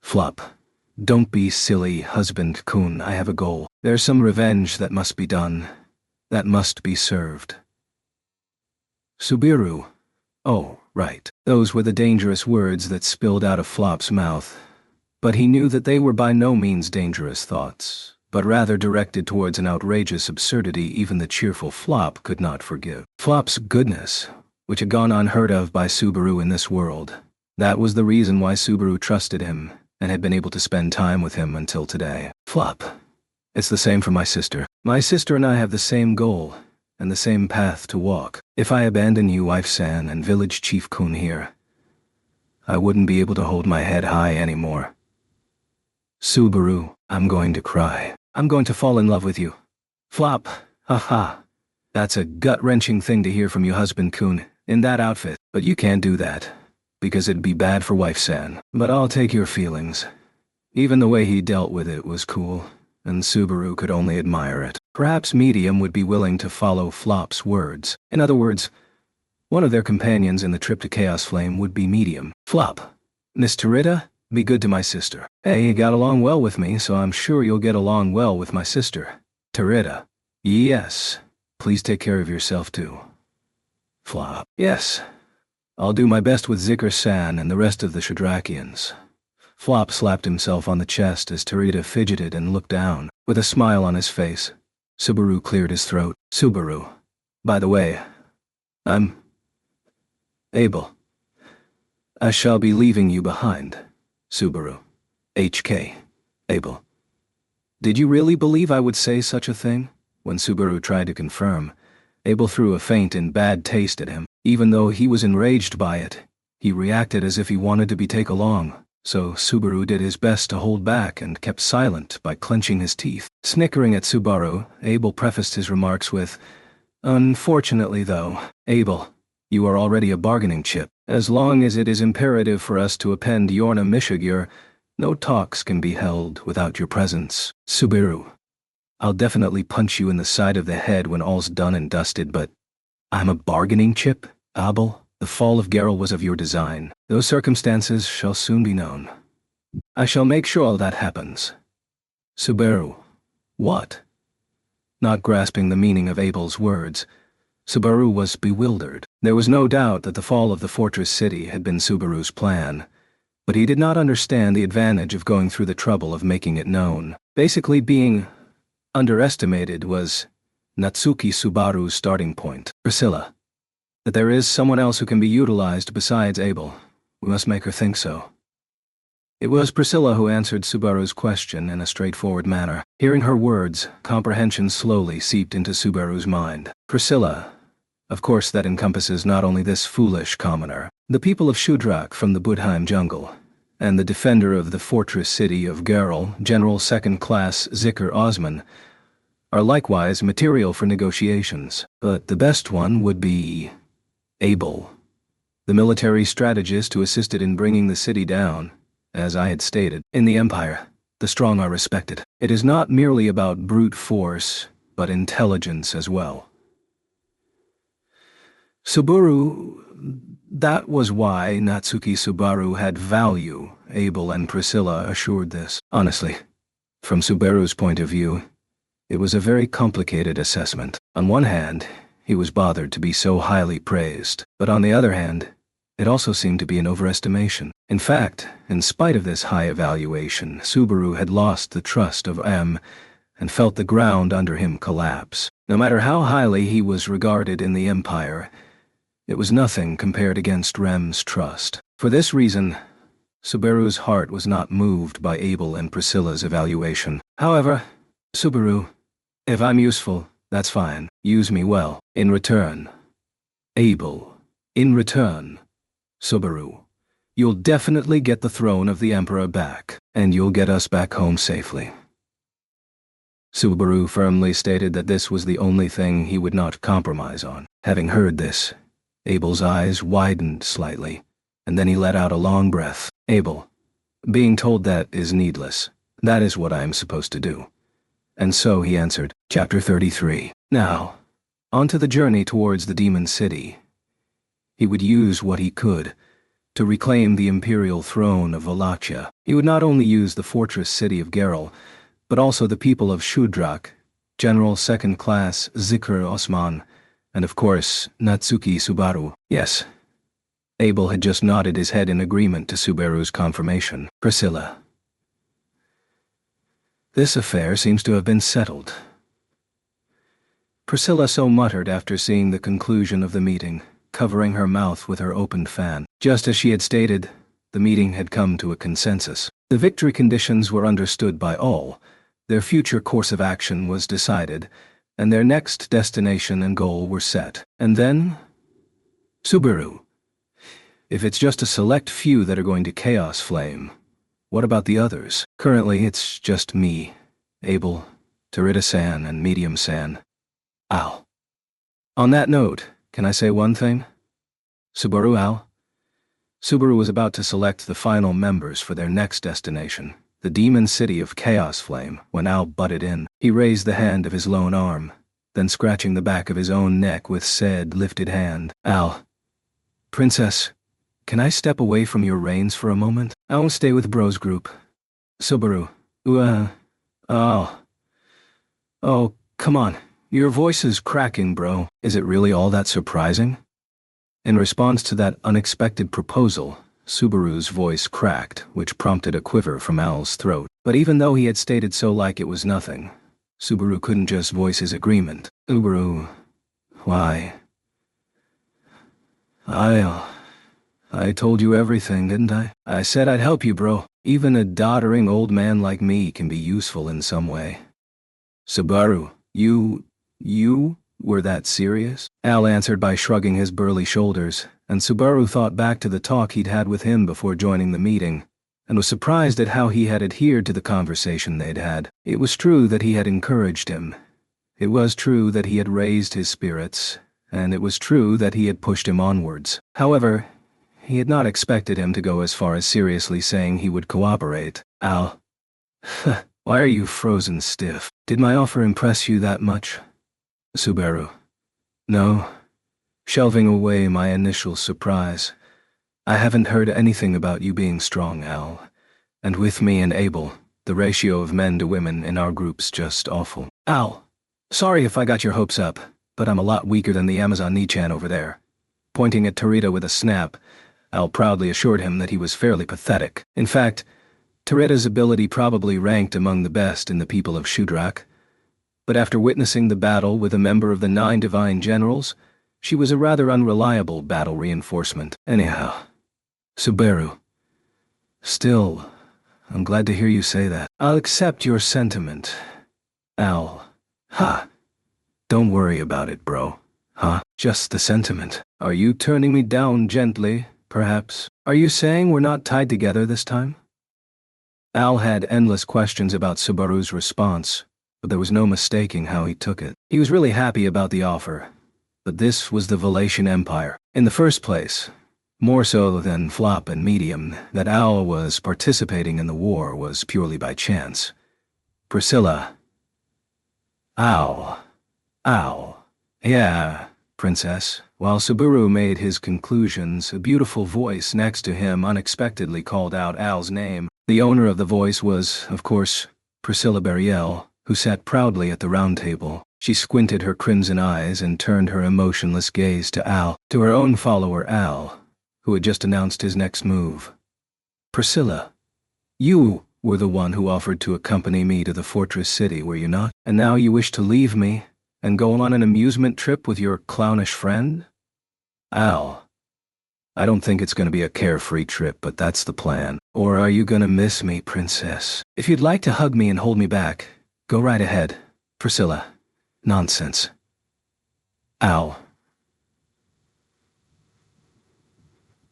Flop. Don't be silly, husband Kun. I have a goal. There's some revenge that must be done. That must be served. Subiru. Oh, right. Those were the dangerous words that spilled out of Flop's mouth. But he knew that they were by no means dangerous thoughts, but rather directed towards an outrageous absurdity even the cheerful Flop could not forgive. Flop's goodness, which had gone unheard of by Subaru in this world. That was the reason why Subaru trusted him and had been able to spend time with him until today. Flop. It's the same for my sister. My sister and I have the same goal and the same path to walk. If I abandon you, Wife San, and Village Chief Kun here, I wouldn't be able to hold my head high anymore. Subaru, I'm going to cry. I'm going to fall in love with you. Flop. Haha. That's a gut-wrenching thing to hear from you, husband Kun, in that outfit. But you can't do that, because it'd be bad for Wife San. But I'll take your feelings. Even the way he dealt with it was cool, and Subaru could only admire it. Perhaps Medium would be willing to follow Flop's words. In other words, one of their companions in the trip to Chaos Flame would be Medium. Flop. Miss Tarita, be good to my sister. Hey, you got along well with me, so I'm sure you'll get along well with my sister. Tarita. Yes. Please take care of yourself too. Flop. Yes. I'll do my best with Zikr-san and the rest of the Shadrakians. Flop slapped himself on the chest as Tarita fidgeted and looked down. With a smile on his face, Subaru cleared his throat. Subaru. By the way, I'm Abel. I shall be leaving you behind. Subaru. HK. Abel. Did you really believe I would say such a thing? When Subaru tried to confirm, Abel threw a feint in bad taste at him. Even though he was enraged by it, he reacted as if he wanted to be taken along, so Subaru did his best to hold back and kept silent by clenching his teeth. Snickering at Subaru, Abel prefaced his remarks with, "Unfortunately though, Abel, you are already a bargaining chip. As long as it is imperative for us to append Yorna Mishigur, no talks can be held without your presence. Subaru, I'll definitely punch you in the side of the head when all's done and dusted, but I'm a bargaining chip? Abel, the fall of Geralt was of your design. Those circumstances shall soon be known. I shall make sure that happens." Subaru. What? Not grasping the meaning of Abel's words, Subaru was bewildered. There was no doubt that the fall of the fortress city had been Subaru's plan, but he did not understand the advantage of going through the trouble of making it known. Basically, being underestimated was Natsuki Subaru's starting point. Priscilla. That there is someone else who can be utilized besides Abel. We must make her think so. It was Priscilla who answered Subaru's question in a straightforward manner. Hearing her words, comprehension slowly seeped into Subaru's mind. Priscilla. Of course that encompasses not only this foolish commoner, the people of Shudrak from the Budheim jungle, and the defender of the fortress city of Geralt, General Second Class Zikr Osman, are likewise material for negotiations. But the best one would be Abel, the military strategist who assisted in bringing the city down. As I had stated, in the Empire, the strong are respected. It is not merely about brute force, but intelligence as well. Subaru, that was why Natsuki Subaru had value, Abel and Priscilla assured this. Honestly, from Subaru's point of view, it was a very complicated assessment. On one hand, he was bothered to be so highly praised, but on the other hand, it also seemed to be an overestimation. In fact, in spite of this high evaluation, Subaru had lost the trust of M and felt the ground under him collapse. No matter how highly he was regarded in the Empire, it was nothing compared against Rem's trust. For this reason, Subaru's heart was not moved by Abel and Priscilla's evaluation. However, Subaru, if I'm useful, that's fine. Use me well. In return. Abel. In return. Subaru. You'll definitely get the throne of the Emperor back, and you'll get us back home safely. Subaru firmly stated that this was the only thing he would not compromise on. Having heard this, Abel's eyes widened slightly, and then he let out a long breath. Abel. Being told that is needless. That is what I am supposed to do. And so he answered. Chapter 33. Now, on to the journey towards the Demon City. He would use what he could to reclaim the imperial throne of Wallachia. He would not only use the fortress city of Geralt, but also the people of Shudrak, General Second Class Zikr Osman, and of course, Natsuki Subaru. Yes. Abel had just nodded his head in agreement to Subaru's confirmation. Priscilla. This affair seems to have been settled. Priscilla so muttered after seeing the conclusion of the meeting, covering her mouth with her opened fan. Just as she had stated, the meeting had come to a consensus. The victory conditions were understood by all, their future course of action was decided, and their next destination and goal were set. And then? Subaru. If it's just a select few that are going to Chaos Flame, what about the others? Currently, it's just me, Abel, Terita-san, and Medium-san. Al. On that note, can I say one thing? Subaru, Al? Subaru was about to select the final members for their next destination, the demon city of Chaos Flame, when Al butted in. He raised the hand of his lone arm, then scratching the back of his own neck with said lifted hand. Al. Princess, can I step away from your reins for a moment? I won't stay with Bro's group. Subaru. Oh, come on. Your voice is cracking, bro. Is it really all that surprising? In response to that unexpected proposal, Subaru's voice cracked, which prompted a quiver from Al's throat. But even though he had stated so like it was nothing, Subaru couldn't just voice his agreement. Subaru, why? I told you everything, didn't I? I said I'd help you, bro. Even a doddering old man like me can be useful in some way. Subaru, you were that serious? Al answered by shrugging his burly shoulders, and Subaru thought back to the talk he'd had with him before joining the meeting, and was surprised at how he had adhered to the conversation they'd had. It was true that he had encouraged him. It was true that he had raised his spirits, and it was true that he had pushed him onwards. However, he had not expected him to go as far as seriously saying he would cooperate. Al. Why are you frozen stiff? Did my offer impress you that much? Subaru. No. Shelving away my initial surprise. I haven't heard anything about you being strong, Al. And with me and Abel, the ratio of men to women in our group's just awful. Al. Sorry if I got your hopes up, but I'm a lot weaker than the Amazon Nichan over there. Pointing at Terita with a snap, Al proudly assured him that he was fairly pathetic. In fact, Terita's ability probably ranked among the best in the people of Shudrak. But after witnessing the battle with a member of the 9 Divine Generals, she was a rather unreliable battle reinforcement. Anyhow, Subaru. Still, I'm glad to hear you say that. I'll accept your sentiment. Al. Don't worry about it, bro. Just the sentiment. Are you turning me down gently, perhaps? Are you saying we're not tied together this time? Al had endless questions about Subaru's response, but there was no mistaking how he took it. He was really happy about the offer, but this was the Valatian Empire. In the first place, more so than Flop and Medium, that Al was participating in the war was purely by chance. Priscilla. Al. Yeah, Princess. While Subaru made his conclusions, a beautiful voice next to him unexpectedly called out Al's name. The owner of the voice was, of course, Priscilla Bariel, who sat proudly at the round table. She squinted her crimson eyes and turned her emotionless gaze to Al, to her own follower Al, who had just announced his next move. Priscilla, you were the one who offered to accompany me to the fortress city, were you not? And now you wish to leave me and go on an amusement trip with your clownish friend? Al. I don't think it's going to be a carefree trip, but that's the plan. Or are you going to miss me, Princess? If you'd like to hug me and hold me back, go right ahead. Priscilla. Nonsense. Al.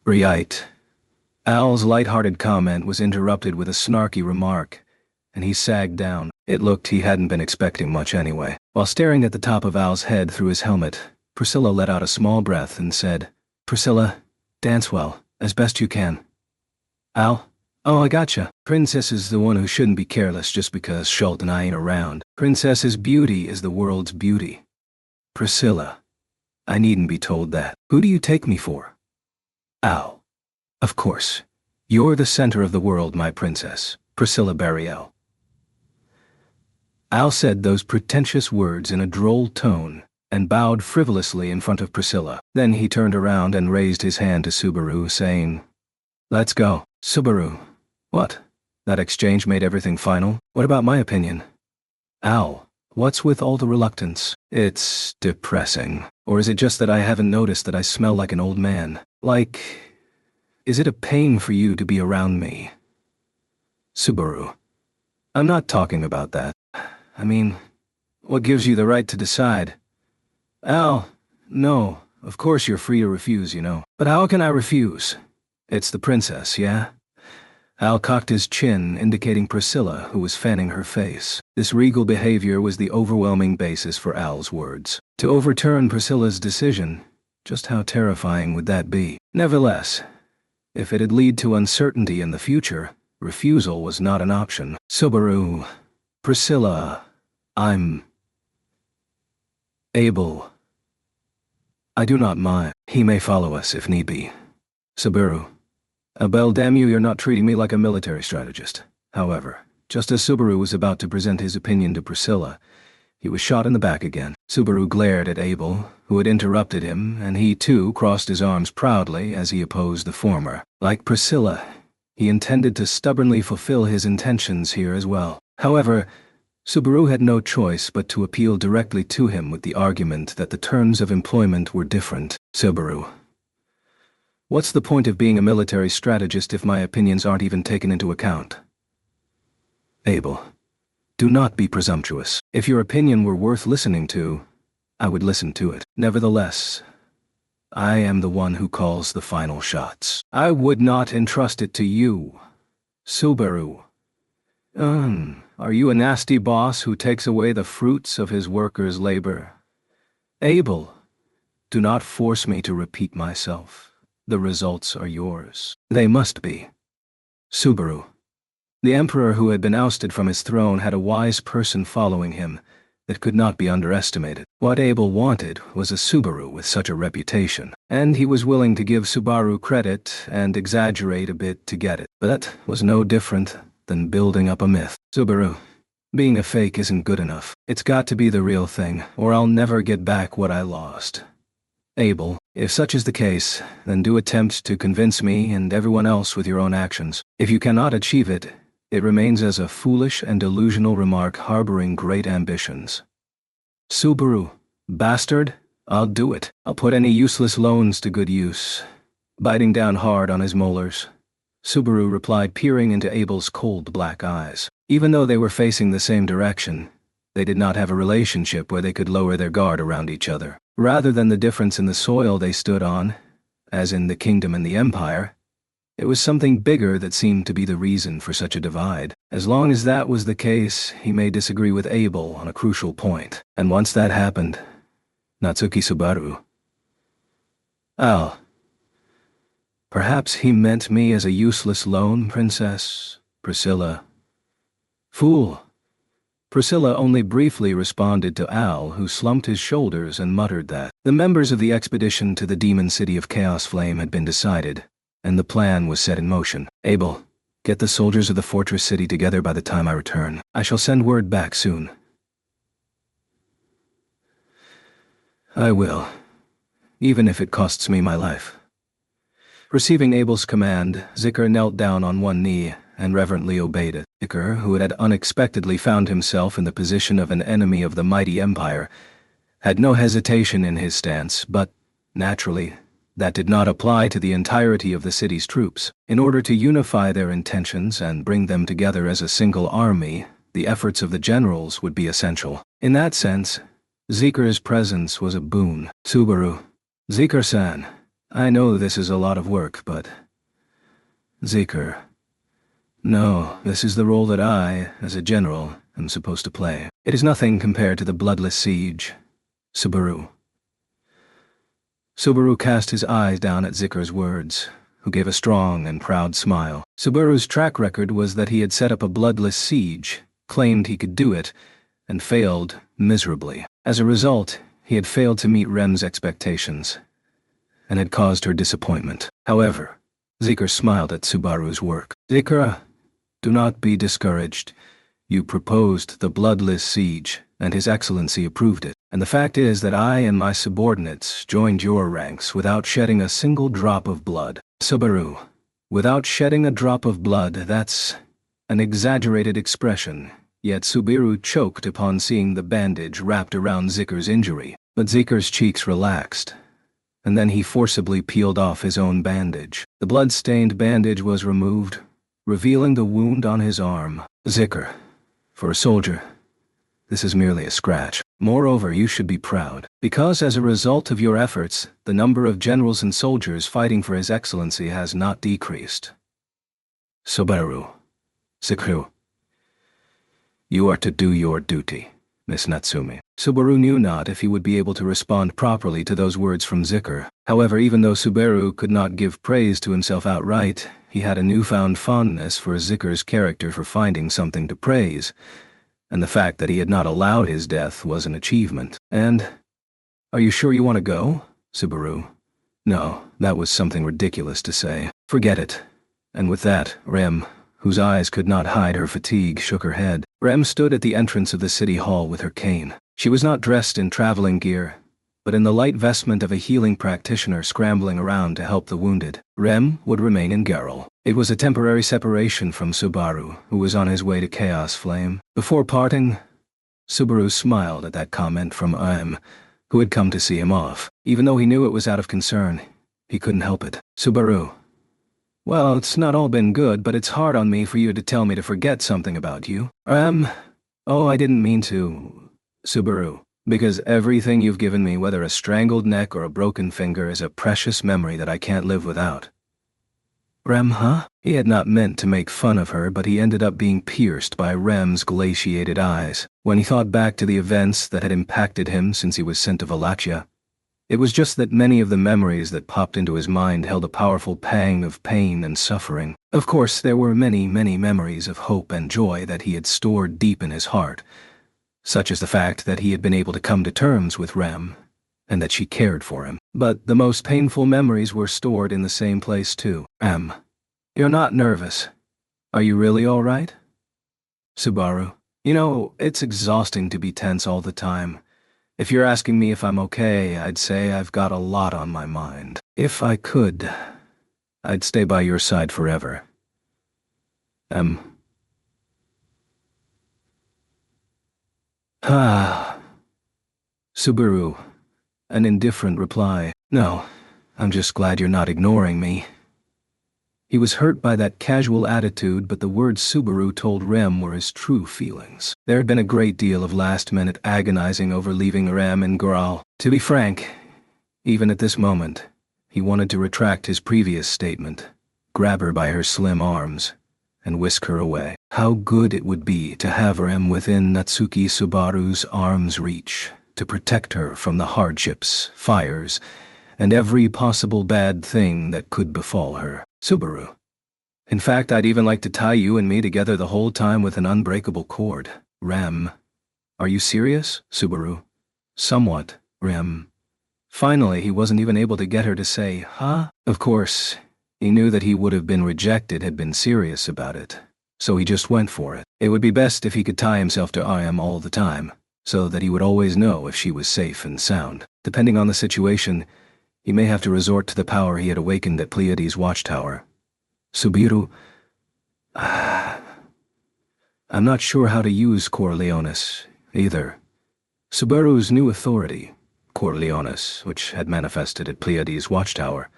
Right. Al's light-hearted comment was interrupted with a snarky remark, and he sagged down. It looked he hadn't been expecting much anyway. While staring at the top of Al's head through his helmet, Priscilla let out a small breath and said, Priscilla, dance well, as best you can. Al? Oh, I gotcha. Princess is the one who shouldn't be careless just because Schult and I ain't around. Princess's beauty is the world's beauty. Priscilla, I needn't be told that. Who do you take me for? Al. Of course. You're the center of the world, my princess, Priscilla Barriel. Al said those pretentious words in a droll tone and bowed frivolously in front of Priscilla. Then he turned around and raised his hand to Subaru, saying, "Let's go." Subaru. What? That exchange made everything final? What about my opinion? Al, what's with all the reluctance? It's depressing. Or is it just that I haven't noticed that I smell like an old man? Like, is it a pain for you to be around me? Subaru. I'm not talking about that. I mean, what gives you the right to decide? Al, no, of course you're free to refuse, you know. But how can I refuse? It's the princess, yeah? Al cocked his chin, indicating Priscilla, who was fanning her face. This regal behavior was the overwhelming basis for Al's words. To overturn Priscilla's decision, just how terrifying would that be? Nevertheless, if it'd lead to uncertainty in the future, refusal was not an option. Subaru, Priscilla, I'm able. I do not mind. He may follow us if need be. Subaru. Abel, damn you, you're not treating me like a military strategist. However, just as Subaru was about to present his opinion to Priscilla, he was shot in the back again. Subaru glared at Abel, who had interrupted him, and he too crossed his arms proudly as he opposed the former. Like Priscilla, he intended to stubbornly fulfill his intentions here as well. However, Subaru had no choice but to appeal directly to him with the argument that the terms of employment were different. Subaru. What's the point of being a military strategist if my opinions aren't even taken into account? Abel. Do not be presumptuous. If your opinion were worth listening to, I would listen to it. Nevertheless, I am the one who calls the final shots. I would not entrust it to you. Subaru. Are you a nasty boss who takes away the fruits of his workers' labor? Abel, do not force me to repeat myself. The results are yours. They must be. Subaru. The emperor who had been ousted from his throne had a wise person following him that could not be underestimated. What Abel wanted was a Subaru with such a reputation, and he was willing to give Subaru credit and exaggerate a bit to get it. But that was no different than building up a myth. Subaru, being a fake isn't good enough. It's got to be the real thing, or I'll never get back what I lost. Abel, if such is the case, then do attempt to convince me and everyone else with your own actions. If you cannot achieve it, it remains as a foolish and delusional remark harboring great ambitions. Subaru, bastard, I'll do it. I'll put any useless loans to good use. Biting down hard on his molars, Subaru replied, peering into Abel's cold black eyes. Even though they were facing the same direction, they did not have a relationship where they could lower their guard around each other. Rather than the difference in the soil they stood on, as in the kingdom and the empire, it was something bigger that seemed to be the reason for such a divide. As long as that was the case, he may disagree with Abel on a crucial point. And once that happened, Natsuki Subaru. Al. Perhaps he meant me as a useless loan, Princess Priscilla. Fool. Priscilla only briefly responded to Al, who slumped his shoulders and muttered that the members of the expedition to the demon city of Chaos Flame had been decided, and the plan was set in motion. Abel, get the soldiers of the fortress city together by the time I return. I shall send word back soon. I will, even if it costs me my life. Receiving Abel's command, Zikr knelt down on one knee and reverently obeyed it. Zikr, who had unexpectedly found himself in the position of an enemy of the mighty empire, had no hesitation in his stance, but, naturally, that did not apply to the entirety of the city's troops. In order to unify their intentions and bring them together as a single army, the efforts of the generals would be essential. In that sense, Zikr's presence was a boon. Subaru. Zikr-san, I know this is a lot of work, but... Zikr. No, this is the role that I, as a general, am supposed to play. It is nothing compared to the bloodless siege. Subaru. Subaru cast his eyes down at Zikr's words, who gave a strong and proud smile. Subaru's track record was that he had set up a bloodless siege, claimed he could do it, and failed miserably. As a result, he had failed to meet Rem's expectations, and had caused her disappointment. However, Zeker smiled at Subaru's work. Zeker, do not be discouraged. You proposed the bloodless siege, and His Excellency approved it. And the fact is that I and my subordinates joined your ranks without shedding a single drop of blood. Subaru, without shedding a drop of blood, that's an exaggerated expression. Yet Subaru choked upon seeing the bandage wrapped around Zeker's injury. But Zeker's cheeks relaxed, and then he forcibly peeled off his own bandage. The blood-stained bandage was removed, revealing the wound on his arm. Zeker, for a soldier, this is merely a scratch. Moreover, you should be proud, because as a result of your efforts, the number of generals and soldiers fighting for His Excellency has not decreased. Subaru, Zeker, you are to do your duty, Miss Natsumi. Subaru knew not if he would be able to respond properly to those words from Zeker. However, even though Subaru could not give praise to himself outright, he had a newfound fondness for Zeker's character for finding something to praise, and the fact that he had not allowed his death was an achievement. And, are you sure you want to go, Subaru? No, that was something ridiculous to say. Forget it. And with that, Rem, whose eyes could not hide her fatigue, shook her head. Rem stood at the entrance of the city hall with her cane. She was not dressed in traveling gear, but in the light vestment of a healing practitioner scrambling around to help the wounded. Rem would remain in Geralt. It was a temporary separation from Subaru, who was on his way to Chaos Flame. Before parting, Subaru smiled at that comment from who had come to see him off. Even though he knew it was out of concern, he couldn't help it. Subaru, well, it's not all been good, but it's hard on me for you to tell me to forget something about you. Oh, I didn't mean to, Subaru, because everything you've given me, whether a strangled neck or a broken finger, is a precious memory that I can't live without. Rem, huh? He had not meant to make fun of her, but he ended up being pierced by Rem's glaciated eyes. When he thought back to the events that had impacted him since he was sent to Valachia, it was just that many of the memories that popped into his mind held a powerful pang of pain and suffering. Of course, there were many, many memories of hope and joy that he had stored deep in his heart, such as the fact that he had been able to come to terms with Rem, and that she cared for him. But the most painful memories were stored in the same place too. You're not nervous. Are you really all right? Subaru, you know, it's exhausting to be tense all the time. If you're asking me if I'm okay, I'd say I've got a lot on my mind. If I could, I'd stay by your side forever. Subaru, an indifferent reply. No, I'm just glad you're not ignoring me. He was hurt by that casual attitude, but the words Subaru told Rem were his true feelings. There had been a great deal of last-minute agonizing over leaving Rem in Geralt. To be frank, even at this moment, he wanted to retract his previous statement, grab her by her slim arms, and whisk her away. How good it would be to have Rem within Natsuki Subaru's arm's reach, to protect her from the hardships, fires, and every possible bad thing that could befall her. Subaru. In fact, I'd even like to tie you and me together the whole time with an unbreakable cord. Rem. Are you serious, Subaru? Somewhat, Rem. Finally, he wasn't even able to get her to say, huh? Of course, he knew that he would have been rejected had been serious about it, so he just went for it. It would be best if he could tie himself to Rem all the time, so that he would always know if she was safe and sound. Depending on the situation, he may have to resort to the power he had awakened at Pleiades' watchtower. Subaru, I'm not sure how to use Corleonis, either. Subaru's new authority, Corleonis, which had manifested at Pleiades' watchtower,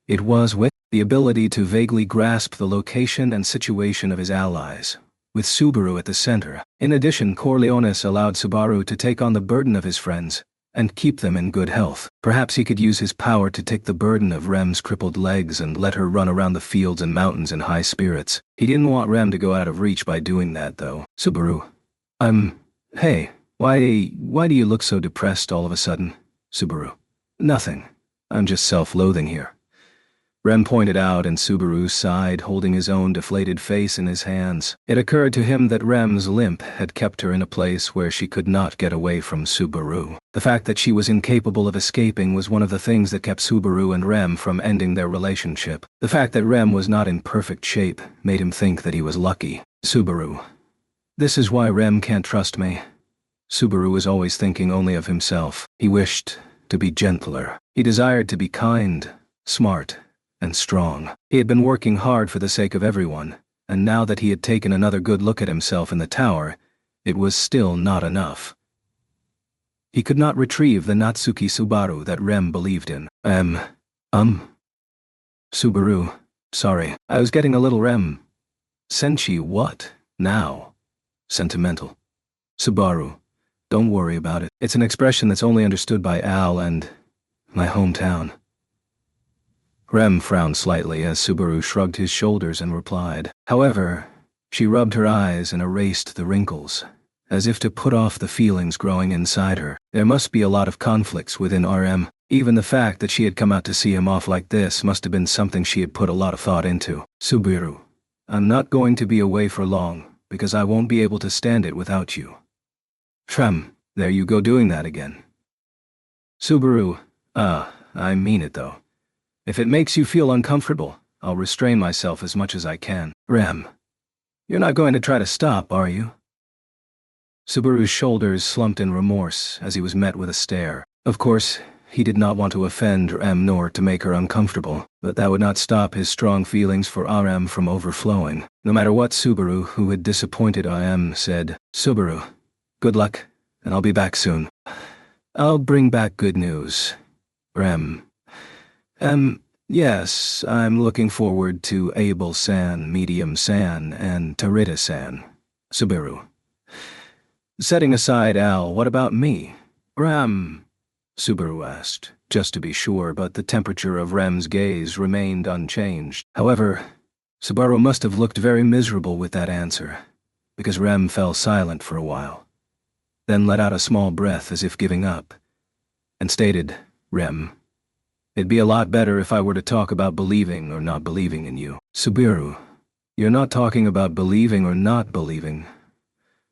it was with the ability to vaguely grasp the location and situation of his allies, with Subaru at the center. In addition, Corleonis allowed Subaru to take on the burden of his friends and keep them in good health. Perhaps he could use his power to take the burden of Rem's crippled legs and let her run around the fields and mountains in high spirits. He didn't want Rem to go out of reach by doing that, though. Subaru. Hey, why do you look so depressed all of a sudden? Subaru. Nothing. I'm just self-loathing here. Rem pointed out and Subaru sighed, holding his own deflated face in his hands. It occurred to him that Rem's limp had kept her in a place where she could not get away from Subaru. The fact that she was incapable of escaping was one of the things that kept Subaru and Rem from ending their relationship. The fact that Rem was not in perfect shape made him think that he was lucky. Subaru. This is why Rem can't trust me. Subaru was always thinking only of himself. He wished to be gentler. He desired to be kind, smart, and strong. He had been working hard for the sake of everyone, and now that he had taken another good look at himself in the tower, it was still not enough. He could not retrieve the Natsuki Subaru that Rem believed in. Subaru, sorry, I was getting a little Senshi what? Now? Sentimental. Subaru, don't worry about it. It's an expression that's only understood by Al and my hometown. Rem frowned slightly as Subaru shrugged his shoulders and replied. However, she rubbed her eyes and erased the wrinkles, as if to put off the feelings growing inside her. There must be a lot of conflicts within RM. Even the fact that she had come out to see him off like this must have been something she had put a lot of thought into. Subaru, I'm not going to be away for long, because I won't be able to stand it without you. Trem, there you go doing that again. Subaru, I mean it though. If it makes you feel uncomfortable, I'll restrain myself as much as I can. Rem, you're not going to try to stop, are you? Subaru's shoulders slumped in remorse as he was met with a stare. Of course, he did not want to offend Rem nor to make her uncomfortable, but that would not stop his strong feelings for RM from overflowing. No matter what Subaru, who had disappointed RM, said, Subaru, good luck, and I'll be back soon. I'll bring back good news. Rem. Yes, I'm looking forward to Abel-san, Medium-san, and Tarita-san. Subaru. Setting aside Al, what about me? Rem, Subaru asked, just to be sure, but the temperature of Rem's gaze remained unchanged. However, Subaru must have looked very miserable with that answer, because Rem fell silent for a while, then let out a small breath as if giving up, and stated, Rem, it'd be a lot better if I were to talk about believing or not believing in you. Subaru, you're not talking about believing or not believing.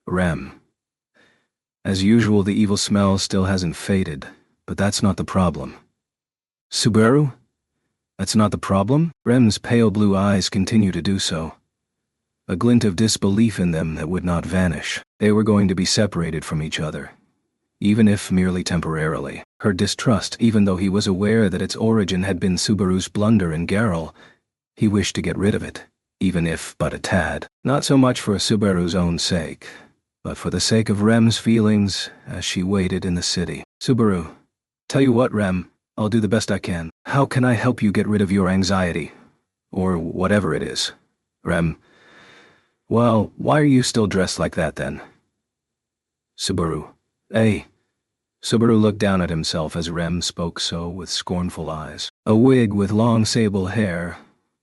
Rem. As usual, the evil smell still hasn't faded, but that's not the problem. Subaru? That's not the problem? Rem's pale blue eyes continue to do so. A glint of disbelief in them that would not vanish. They were going to be separated from each other, even if merely temporarily. Her distrust, even though he was aware that its origin had been Subaru's blunder in Garrel, he wished to get rid of it, even if but a tad. Not so much for Subaru's own sake, but for the sake of Rem's feelings as she waited in the city. Subaru, tell you what, Rem, I'll do the best I can. How can I help you get rid of your anxiety? Or whatever it is. Rem, well, why are you still dressed like that then? Subaru, hey. Subaru looked down at himself as Rem spoke so with scornful eyes. A wig with long sable hair,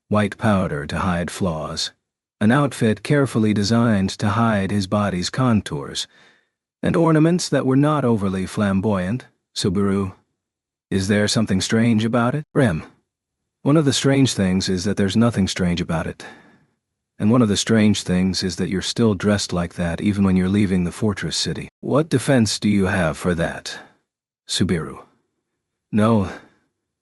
white powder to hide flaws, an outfit carefully designed to hide his body's contours, and ornaments that were not overly flamboyant. Subaru, is there something strange about it? Rem, one of the strange things is that there's nothing strange about it. And one of the strange things is that you're still dressed like that even when you're leaving the fortress city. What defense do you have for that? Subaru. No,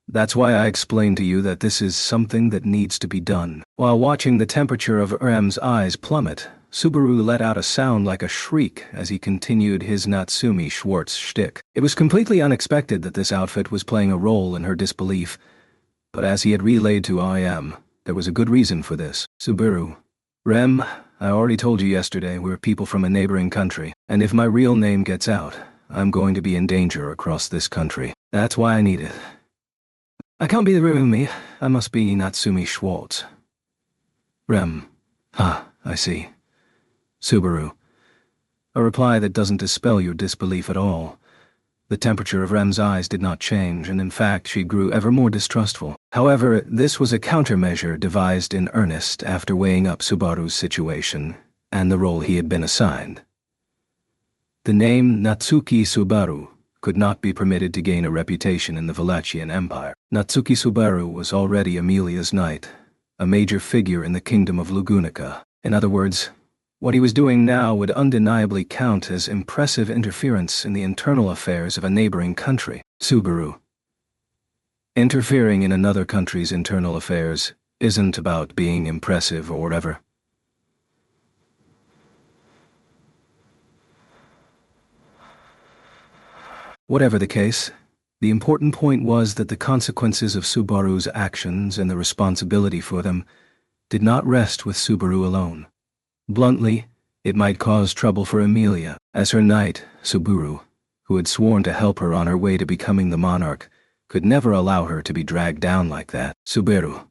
that's why I explained to you that this is something that needs to be done. While watching the temperature of Rem's eyes plummet, Subaru let out a sound like a shriek as he continued his Natsumi Schwartz shtick. It was completely unexpected that this outfit was playing a role in her disbelief, but as he had relayed to IM, there was a good reason for this. Subaru. Rem, I already told you yesterday we're people from a neighboring country, and if my real name gets out, I'm going to be in danger across this country. That's why I need it. I can't be the real me. I must be Natsumi Schwartz. Rem. I see. Subaru. A reply that doesn't dispel your disbelief at all. The temperature of Rem's eyes did not change, and in fact she grew ever more distrustful. However, this was a countermeasure devised in earnest after weighing up Subaru's situation and the role he had been assigned. The name Natsuki Subaru could not be permitted to gain a reputation in the Valachian Empire. Natsuki Subaru was already Emilia's knight, a major figure in the kingdom of Lugunica. In other words, what he was doing now would undeniably count as impressive interference in the internal affairs of a neighboring country. Subaru. Interfering in another country's internal affairs isn't about being impressive or whatever. Whatever the case, the important point was that the consequences of Subaru's actions and the responsibility for them did not rest with Subaru alone. Bluntly, it might cause trouble for Emilia. As her knight, Subaru, who had sworn to help her on her way to becoming the monarch, could never allow her to be dragged down like that. Subaru.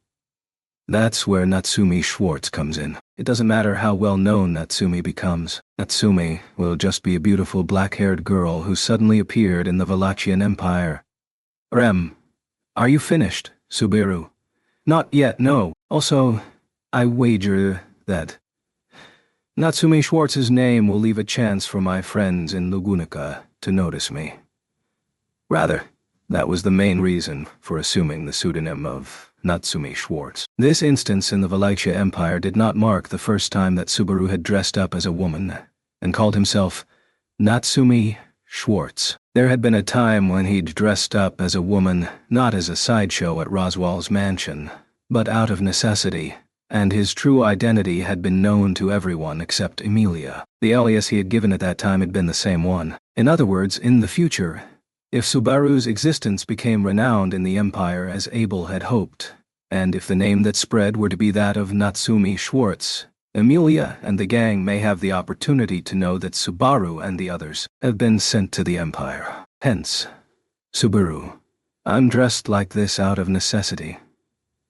That's where Natsumi Schwartz comes in. It doesn't matter how well known Natsumi becomes. Natsumi will just be a beautiful black-haired girl who suddenly appeared in the Wallachian Empire. Rem. Are you finished, Subaru? Not yet, no. Also, I wager that Natsumi Schwartz's name will leave a chance for my friends in Lugunica to notice me. Rather, that was the main reason for assuming the pseudonym of Natsumi Schwartz. This instance in the Wallachia Empire did not mark the first time that Subaru had dressed up as a woman and called himself Natsumi Schwartz. There had been a time when he'd dressed up as a woman, not as a sideshow at Roswell's mansion, but out of necessity, and his true identity had been known to everyone except Emilia. The alias he had given at that time had been the same one. In other words, in the future, if Subaru's existence became renowned in the Empire as Abel had hoped, and if the name that spread were to be that of Natsumi Schwartz, Emilia and the gang may have the opportunity to know that Subaru and the others have been sent to the Empire. Hence, Subaru, I'm dressed like this out of necessity.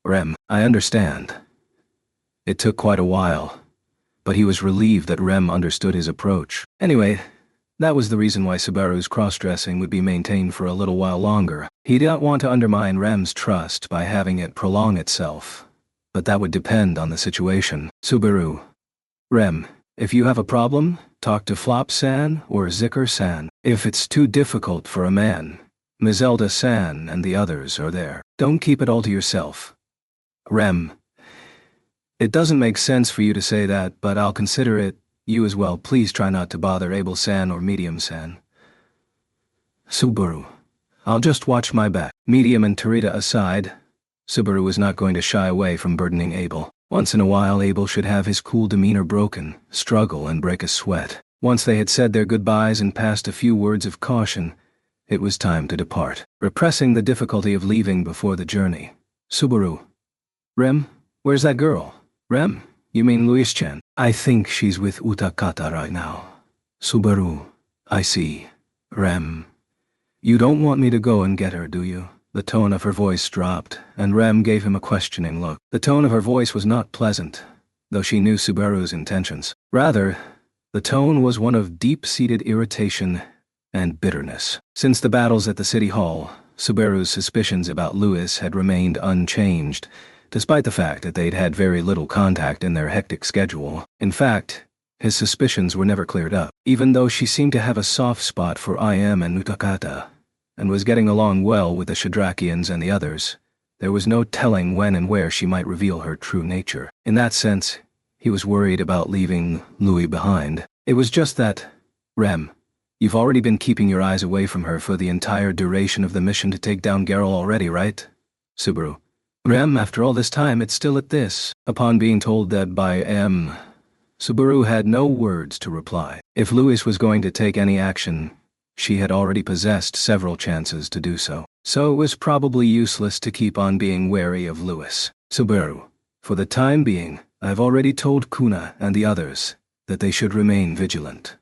Rem, I understand. It took quite a while, but he was relieved that Rem understood his approach. Anyway, that was the reason why Subaru's cross-dressing would be maintained for a little while longer. He did not want to undermine Rem's trust by having it prolong itself, but that would depend on the situation. Subaru. Rem, if you have a problem, talk to Flop-san or Zicker-san. If it's too difficult for a man, Mizelda-san and the others are there. Don't keep it all to yourself. Rem. It doesn't make sense for you to say that, but I'll consider it. You as well, please try not to bother Abel-san or Medium-san. Subaru. I'll just watch my back. Medium and Tarita aside, Subaru was not going to shy away from burdening Abel. Once in a while Abel should have his cool demeanor broken, struggle and break a sweat. Once they had said their goodbyes and passed a few words of caution, it was time to depart. Repressing the difficulty of leaving before the journey. Subaru. Rem, where's that girl? Rem? You mean Luis-chan? I think she's with Utakata right now. Subaru. I see. Rem. You don't want me to go and get her, do you? The tone of her voice dropped, and Rem gave him a questioning look. The tone of her voice was not pleasant, though she knew Subaru's intentions. Rather, the tone was one of deep-seated irritation and bitterness. Since the battles at the city hall, Subaru's suspicions about Luis had remained unchanged, despite the fact that they'd had very little contact in their hectic schedule. In fact, his suspicions were never cleared up. Even though she seemed to have a soft spot for IM and Utakata, and was getting along well with the Shadrakians and the others, there was no telling when and where she might reveal her true nature. In that sense, he was worried about leaving Louis behind. It was just that, Rem, you've already been keeping your eyes away from her for the entire duration of the mission to take down Geralt already, right? Subaru. Rem, after all this time, it's still at this. Upon being told that by M, Subaru had no words to reply. If Louis was going to take any action, she had already possessed several chances to do so. So it was probably useless to keep on being wary of Louis. Subaru. For the time being, I've already told Kuna and the others that they should remain vigilant.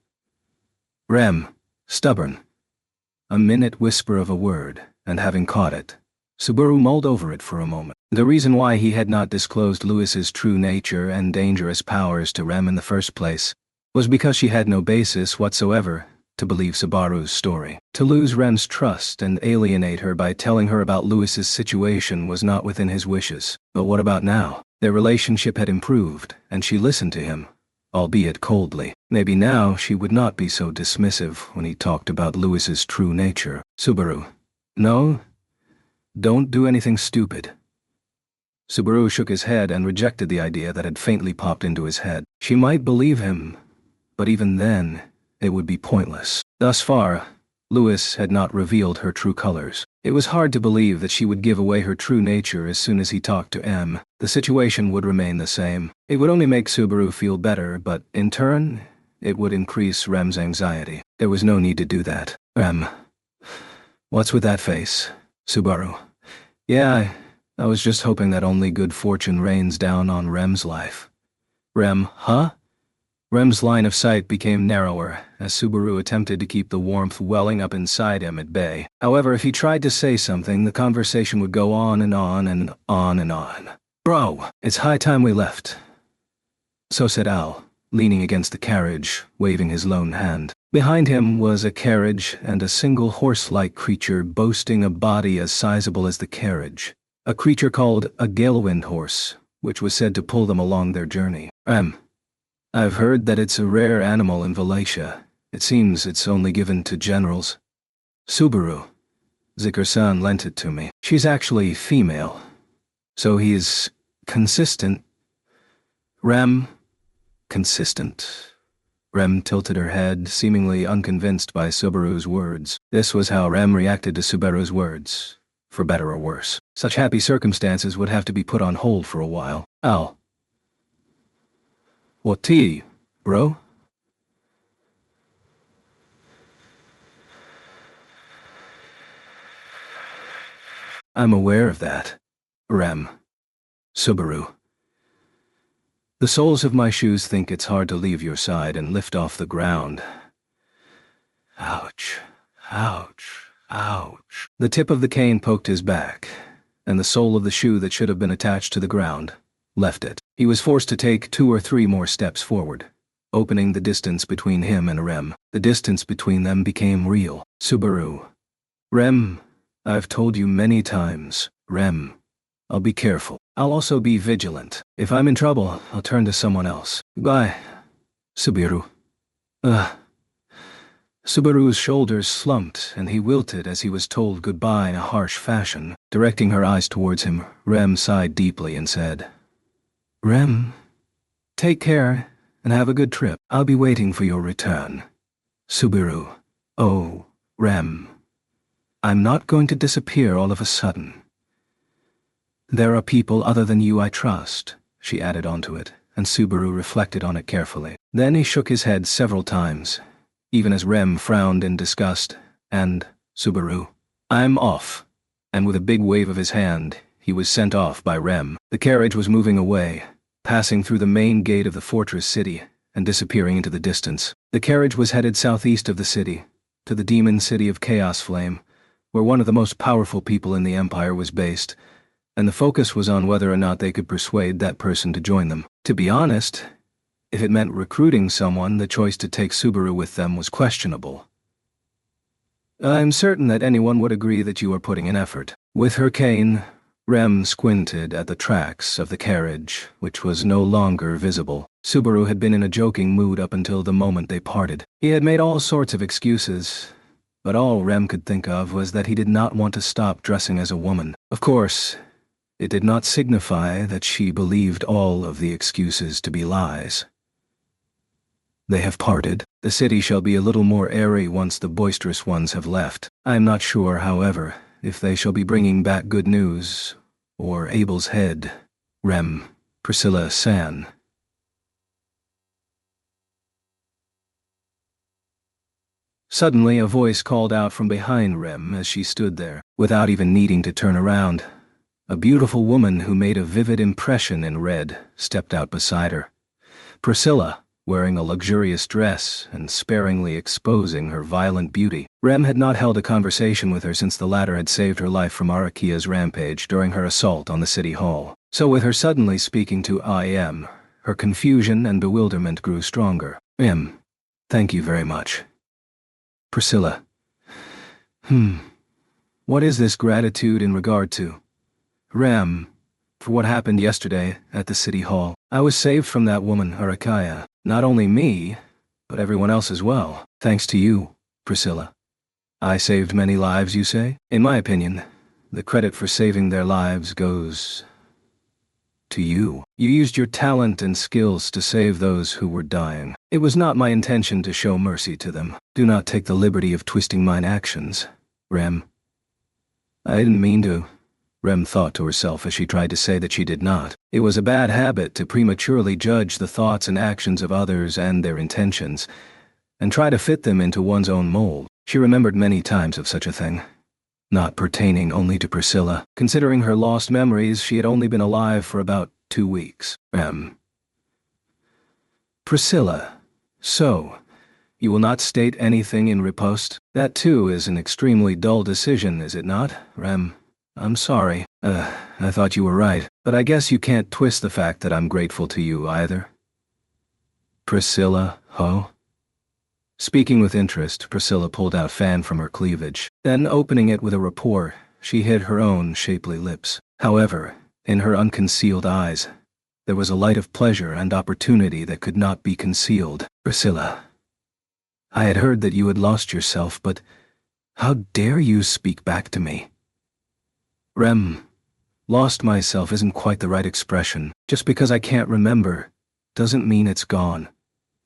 Rem. Stubborn. A minute whisper of a word, and having caught it, Subaru mulled over it for a moment. The reason why he had not disclosed Louis's true nature and dangerous powers to Rem in the first place was because she had no basis whatsoever to believe Subaru's story. To lose Rem's trust and alienate her by telling her about Louis's situation was not within his wishes. But what about now? Their relationship had improved, and she listened to him, albeit coldly. Maybe now she would not be so dismissive when he talked about Louis's true nature. Subaru. No? Don't do anything stupid. Subaru shook his head and rejected the idea that had faintly popped into his head. She might believe him, but even then, it would be pointless. Thus far, Lewis had not revealed her true colors. It was hard to believe that she would give away her true nature as soon as he talked to M. The situation would remain the same. It would only make Subaru feel better, but in turn, it would increase Rem's anxiety. There was no need to do that. Rem. What's with that face? Subaru. Yeah, I was just hoping that only good fortune rains down on Rem's life. Rem, huh? Rem's line of sight became narrower as Subaru attempted to keep the warmth welling up inside him at bay. However, if he tried to say something, the conversation would go on and on and on and on. Bro, it's high time we left. So said Al, leaning against the carriage, waving his lone hand. Behind him was a carriage and a single horse-like creature boasting a body as sizable as the carriage. A creature called a galewind horse, which was said to pull them along their journey. I've heard that it's a rare animal in Wallachia. It seems it's only given to generals. Subaru. Zikr-san lent it to me. She's actually female. So he's consistent. Rem. Consistent. Rem tilted her head, seemingly unconvinced by Subaru's words. This was how Rem reacted to Subaru's words, for better or worse. Such happy circumstances would have to be put on hold for a while. Al. What tea, bro? I'm aware of that. Rem. Subaru. The soles of my shoes think it's hard to leave your side and lift off the ground. Ouch. Ouch. Ouch. The tip of the cane poked his back, and the sole of the shoe that should have been attached to the ground left it. He was forced to take 2 or 3 more steps forward, opening the distance between him and Rem. The distance between them became real. Subaru. Rem, I've told you many times. Rem, I'll be careful. I'll also be vigilant. If I'm in trouble, I'll turn to someone else. Goodbye, Subaru. Subaru's shoulders slumped, and he wilted as he was told goodbye in a harsh fashion. Directing her eyes towards him, Rem sighed deeply and said, Rem, take care and have a good trip. I'll be waiting for your return. Subaru. Oh, Rem. I'm not going to disappear all of a sudden. There are people other than you I trust, she added onto it, and Subaru reflected on it carefully. Then he shook his head several times, even as Rem frowned in disgust, and, Subaru, I'm off. And with a big wave of his hand, he was sent off by Rem. The carriage was moving away, passing through the main gate of the fortress city, and disappearing into the distance. The carriage was headed southeast of the city, to the demon city of Chaos Flame, where one of the most powerful people in the Empire was based, and the focus was on whether or not they could persuade that person to join them. To be honest, if it meant recruiting someone, the choice to take Subaru with them was questionable. I'm certain that anyone would agree that you are putting in effort. With her cane, Rem squinted at the tracks of the carriage, which was no longer visible. Subaru had been in a joking mood up until the moment they parted. He had made all sorts of excuses, but all Rem could think of was that he did not want to stop dressing as a woman. Of course, it did not signify that she believed all of the excuses to be lies. They have parted. The city shall be a little more airy once the boisterous ones have left. I am not sure, however, if they shall be bringing back good news, or Abel's head. Rem. Priscilla San. Suddenly a voice called out from behind Rem as she stood there, without even needing to turn around. A beautiful woman who made a vivid impression in red stepped out beside her. Priscilla, wearing a luxurious dress and sparingly exposing her violent beauty. Rem had not held a conversation with her since the latter had saved her life from Arakia's rampage during her assault on the city hall. So with her suddenly speaking to IM, her confusion and bewilderment grew stronger. Thank you very much. Priscilla. What is this gratitude in regard to? Rem, for what happened yesterday at the city hall. I was saved from that woman, Arakia. Not only me, but everyone else as well. Thanks to you, Priscilla. I saved many lives, you say? In my opinion, the credit for saving their lives goes to you. You used your talent and skills to save those who were dying. It was not my intention to show mercy to them. Do not take the liberty of twisting mine actions, Rem. I didn't mean to, Rem thought to herself as she tried to say that she did not. It was a bad habit to prematurely judge the thoughts and actions of others and their intentions, and try to fit them into one's own mold. She remembered many times of such a thing. Not pertaining only to Priscilla. Considering her lost memories, she had only been alive for about 2 weeks. Priscilla. So, you will not state anything in riposte? That too is an extremely dull decision, is it not, Rem? I'm sorry. I thought you were right, but I guess you can't twist the fact that I'm grateful to you either. Priscilla, ho? Speaking with interest, Priscilla pulled out fan from her cleavage. Then, opening it with a rapport, she hid her own shapely lips. However, in her unconcealed eyes, there was a light of pleasure and opportunity that could not be concealed. Priscilla, I had heard that you had lost yourself, but how dare you speak back to me? Rem, lost myself isn't quite the right expression. Just because I can't remember doesn't mean it's gone.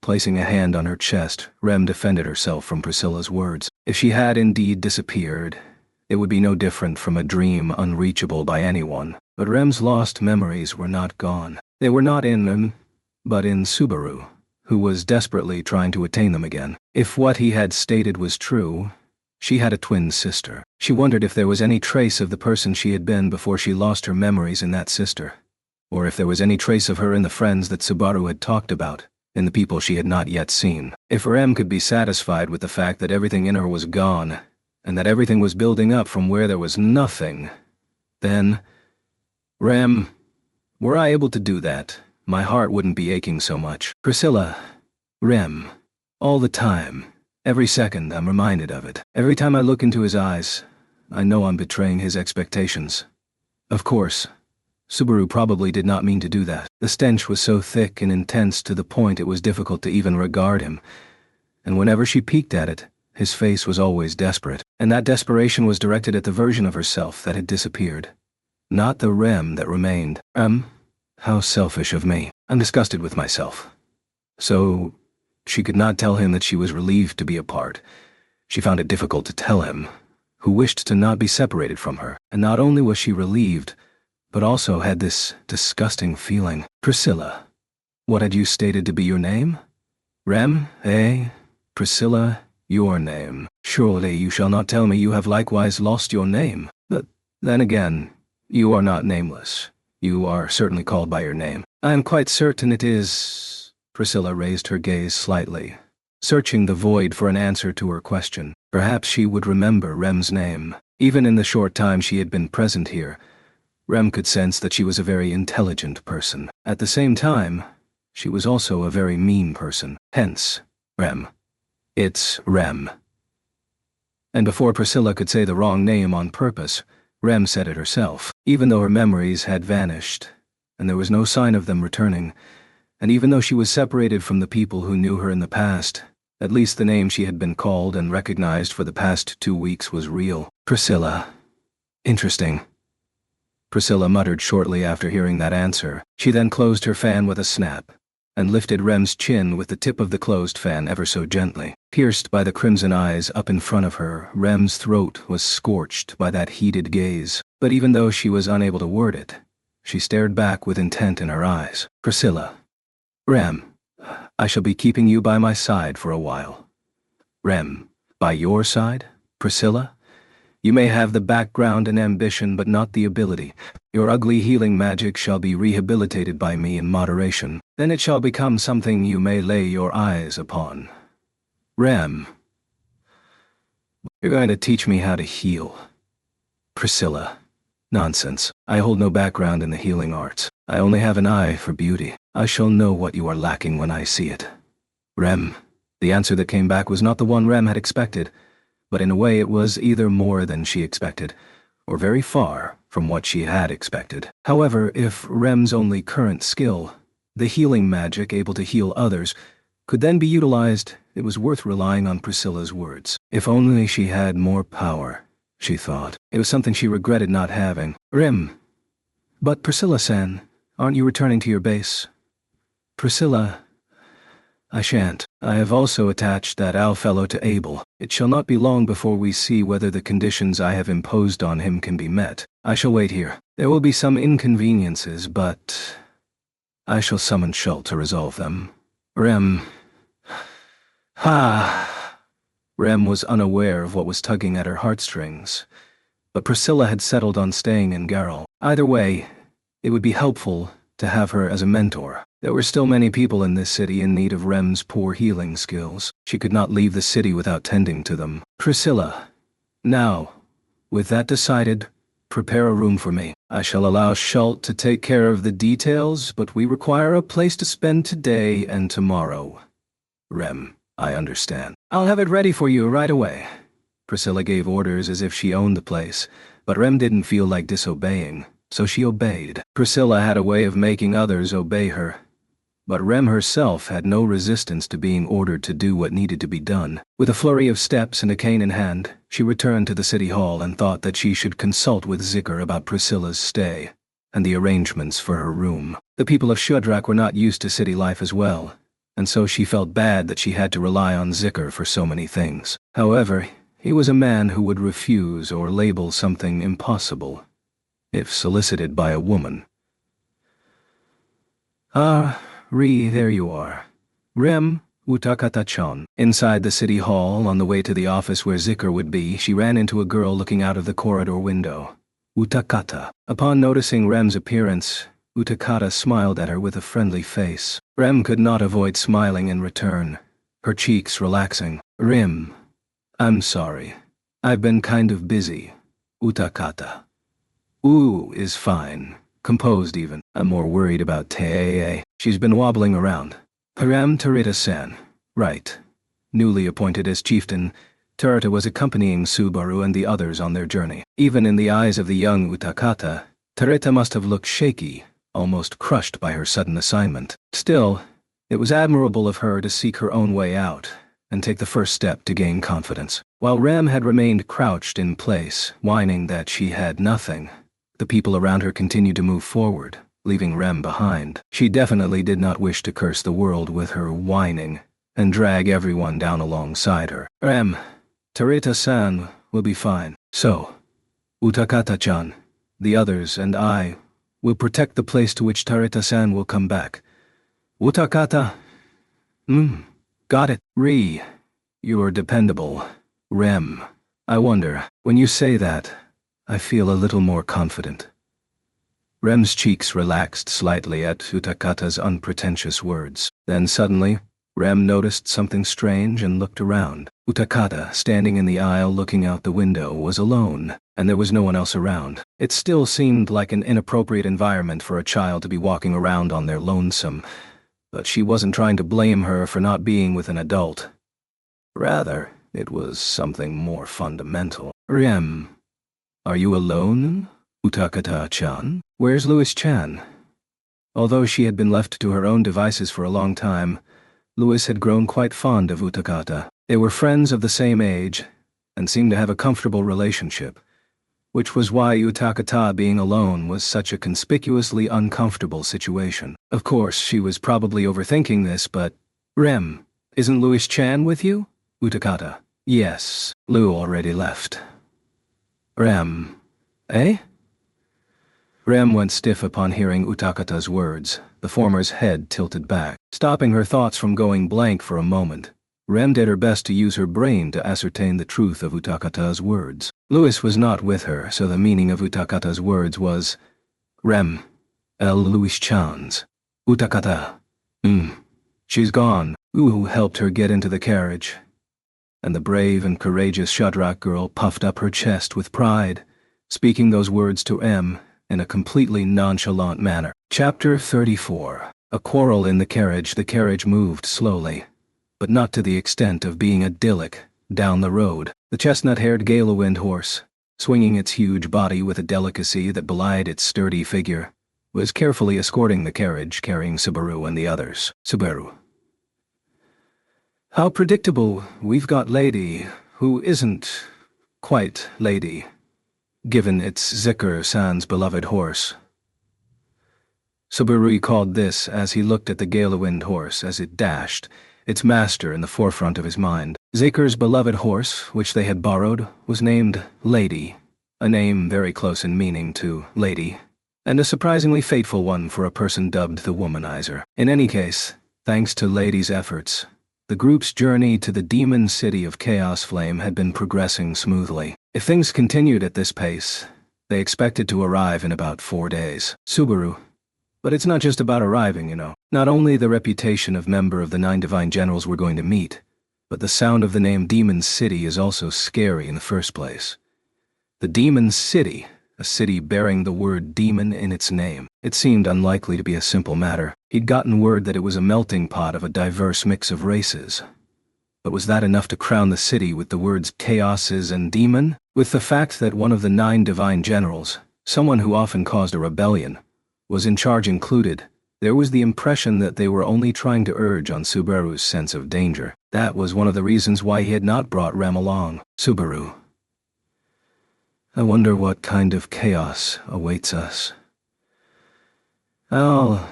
Placing a hand on her chest, Rem defended herself from Priscilla's words. If she had indeed disappeared, it would be no different from a dream unreachable by anyone. But Rem's lost memories were not gone. They were not in him, but in Subaru, who was desperately trying to attain them again. If what he had stated was true, she had a twin sister. She wondered if there was any trace of the person she had been before she lost her memories in that sister, or if there was any trace of her in the friends that Subaru had talked about, in the people she had not yet seen. If Rem could be satisfied with the fact that everything in her was gone, and that everything was building up from where there was nothing, then, Rem, were I able to do that, my heart wouldn't be aching so much. Priscilla, Rem, all the time, every second I'm reminded of it. Every time I look into his eyes, I know I'm betraying his expectations. Of course, Subaru probably did not mean to do that. The stench was so thick and intense to the point it was difficult to even regard him, and whenever she peeked at it, his face was always desperate, and that desperation was directed at the version of herself that had disappeared, not the Rem that remained. How selfish of me. I'm disgusted with myself. So, she could not tell him that she was relieved to be apart. She found it difficult to tell him, who wished to not be separated from her, and not only was she relieved, but also had this disgusting feeling. Priscilla, what had you stated to be your name? Rem, eh? Priscilla, your name. Surely you shall not tell me you have likewise lost your name. But then again, you are not nameless. You are certainly called by your name. I am quite certain it is. Priscilla raised her gaze slightly, searching the void for an answer to her question. Perhaps she would remember Rem's name. Even in the short time she had been present here, Rem could sense that she was a very intelligent person. At the same time, she was also a very mean person. Hence, Rem. It's Rem. And before Priscilla could say the wrong name on purpose, Rem said it herself. Even though her memories had vanished, and there was no sign of them returning, and even though she was separated from the people who knew her in the past, at least the name she had been called and recognized for the past 2 weeks was real. Priscilla. Interesting. Priscilla muttered shortly after hearing that answer. She then closed her fan with a snap, and lifted Rem's chin with the tip of the closed fan ever so gently. Pierced by the crimson eyes up in front of her, Rem's throat was scorched by that heated gaze. But even though she was unable to word it, she stared back with intent in her eyes. Priscilla. Rem, I shall be keeping you by my side for a while. Rem, by your side? Priscilla? You may have the background and ambition, but not the ability. Your ugly healing magic shall be rehabilitated by me in moderation. Then it shall become something you may lay your eyes upon. Rem, you're going to teach me how to heal. Priscilla. Nonsense. I hold no background in the healing arts. I only have an eye for beauty. I shall know what you are lacking when I see it. Rem. The answer that came back was not the one Rem had expected, but in a way it was either more than she expected, or very far from what she had expected. However, if Rem's only current skill, the healing magic able to heal others, could then be utilized, it was worth relying on Priscilla's words. If only she had more power. she thought. It was something she regretted not having. But Priscilla-san, aren't you returning to your base? Priscilla, I shan't. I have also attached that owl fellow to Abel. It shall not be long before we see whether the conditions I have imposed on him can be met. I shall wait here. There will be some inconveniences, but I shall summon Schult to resolve them. Rem was unaware of what was tugging at her heartstrings, but Priscilla had settled on staying in Garrel. Either way, it would be helpful to have her as a mentor. There were still many people in this city in need of Rem's poor healing skills. She could not leave the city without tending to them. Priscilla, now, with that decided, prepare a room for me. I shall allow Schult to take care of the details, but we require a place to spend today and tomorrow. Rem, I understand. I'll have it ready for you right away. Priscilla gave orders as if she owned the place, but Rem didn't feel like disobeying, so she obeyed. Priscilla had a way of making others obey her, but Rem herself had no resistance to being ordered to do what needed to be done. With a flurry of steps and a cane in hand, she returned to the city hall and thought that she should consult with Zikr about Priscilla's stay and the arrangements for her room. The people of Shudrak were not used to city life as well, and so she felt bad that she had to rely on Zikr for so many things. However, he was a man who would refuse or label something impossible if solicited by a woman. There you are. Rem, Utakata-chan. Inside the city hall, on the way to the office where Zikr would be, she ran into a girl looking out of the corridor window. Utakata. Upon noticing Rem's appearance, Utakata smiled at her with a friendly face. Rem could not avoid smiling in return, her cheeks relaxing. Rem, I'm sorry. I've been kind of busy. Utakata. Ooh is fine. Composed even. I'm more worried about Tee. She's been wobbling around. Param Tarita-san. Right. Newly appointed as chieftain, Tarita was accompanying Subaru and the others on their journey. Even in the eyes of the young Utakata, Tarita must have looked shaky, almost crushed by her sudden assignment. Still, it was admirable of her to seek her own way out and take the first step to gain confidence. While Rem had remained crouched in place, whining that she had nothing, the people around her continued to move forward, leaving Rem behind. She definitely did not wish to curse the world with her whining and drag everyone down alongside her. Rem, Tarita-san will be fine. So, Utakata-chan, the others and I will protect the place to which Tarita-san will come back. Utakata? Got it. You're dependable. Rem, I wonder, when you say that, I feel a little more confident. Rem's cheeks relaxed slightly at Utakata's unpretentious words. Then suddenly, Rem noticed something strange and looked around. Utakata, standing in the aisle looking out the window, was alone, and there was no one else around. It still seemed like an inappropriate environment for a child to be walking around on their lonesome, but she wasn't trying to blame her for not being with an adult. Rather, it was something more fundamental. Rem, are you alone, Utakata-chan? Where's Louis-chan? Although she had been left to her own devices for a long time, Louis had grown quite fond of Utakata. They were friends of the same age, and seemed to have a comfortable relationship, which was why Utakata being alone was such a conspicuously uncomfortable situation. Of course, she was probably overthinking this, but... Rem, isn't Louis-chan with you? Utakata. Yes, Lou already left. Rem. Eh? Rem went stiff upon hearing Utakata's words, the former's head tilted back. Stopping her thoughts from going blank for a moment, Rem did her best to use her brain to ascertain the truth of Utakata's words. Louis was not with her, so the meaning of Utakata's words was, Rem, Louis-chan's. Utakata. She's gone. Uhu helped her get into the carriage, and the brave and courageous Shudrak girl puffed up her chest with pride, speaking those words to M in a completely nonchalant manner. Chapter 34. A quarrel in the carriage moved slowly, but not to the extent of being idyllic, down the road. The chestnut-haired Galawind horse, swinging its huge body with a delicacy that belied its sturdy figure, was carefully escorting the carriage carrying Subaru and the others. Subaru. How predictable. We've got lady, who isn't Quite, lady. Given it's Zikr-san's beloved horse. Subaru called this as he looked at the Galawind horse as it dashed, its master in the forefront of his mind. Zikr's beloved horse, which they had borrowed, was named Lady, a name very close in meaning to lady, and a surprisingly fateful one for a person dubbed the Womanizer. In any case, thanks to Lady's efforts, the group's journey to the demon city of Chaos Flame had been progressing smoothly. If things continued at this pace, they expected to arrive in about 4 days. Subaru. But it's not just about arriving, you know. Not only the reputation of member of the 9 Divine Generals we're going to meet, but the sound of the name Demon City is also scary in the first place. The Demon City, a city bearing the word demon in its name. It seemed unlikely to be a simple matter. He'd gotten word that it was a melting pot of a diverse mix of races. But was that enough to crown the city with the words chaoses and demon? With the fact that one of the 9 Divine Generals, someone who often caused a rebellion, was in charge included, there was the impression that they were only trying to urge on Subaru's sense of danger. That was one of the reasons why he had not brought Rem along. Subaru. I wonder what kind of chaos awaits us. Well,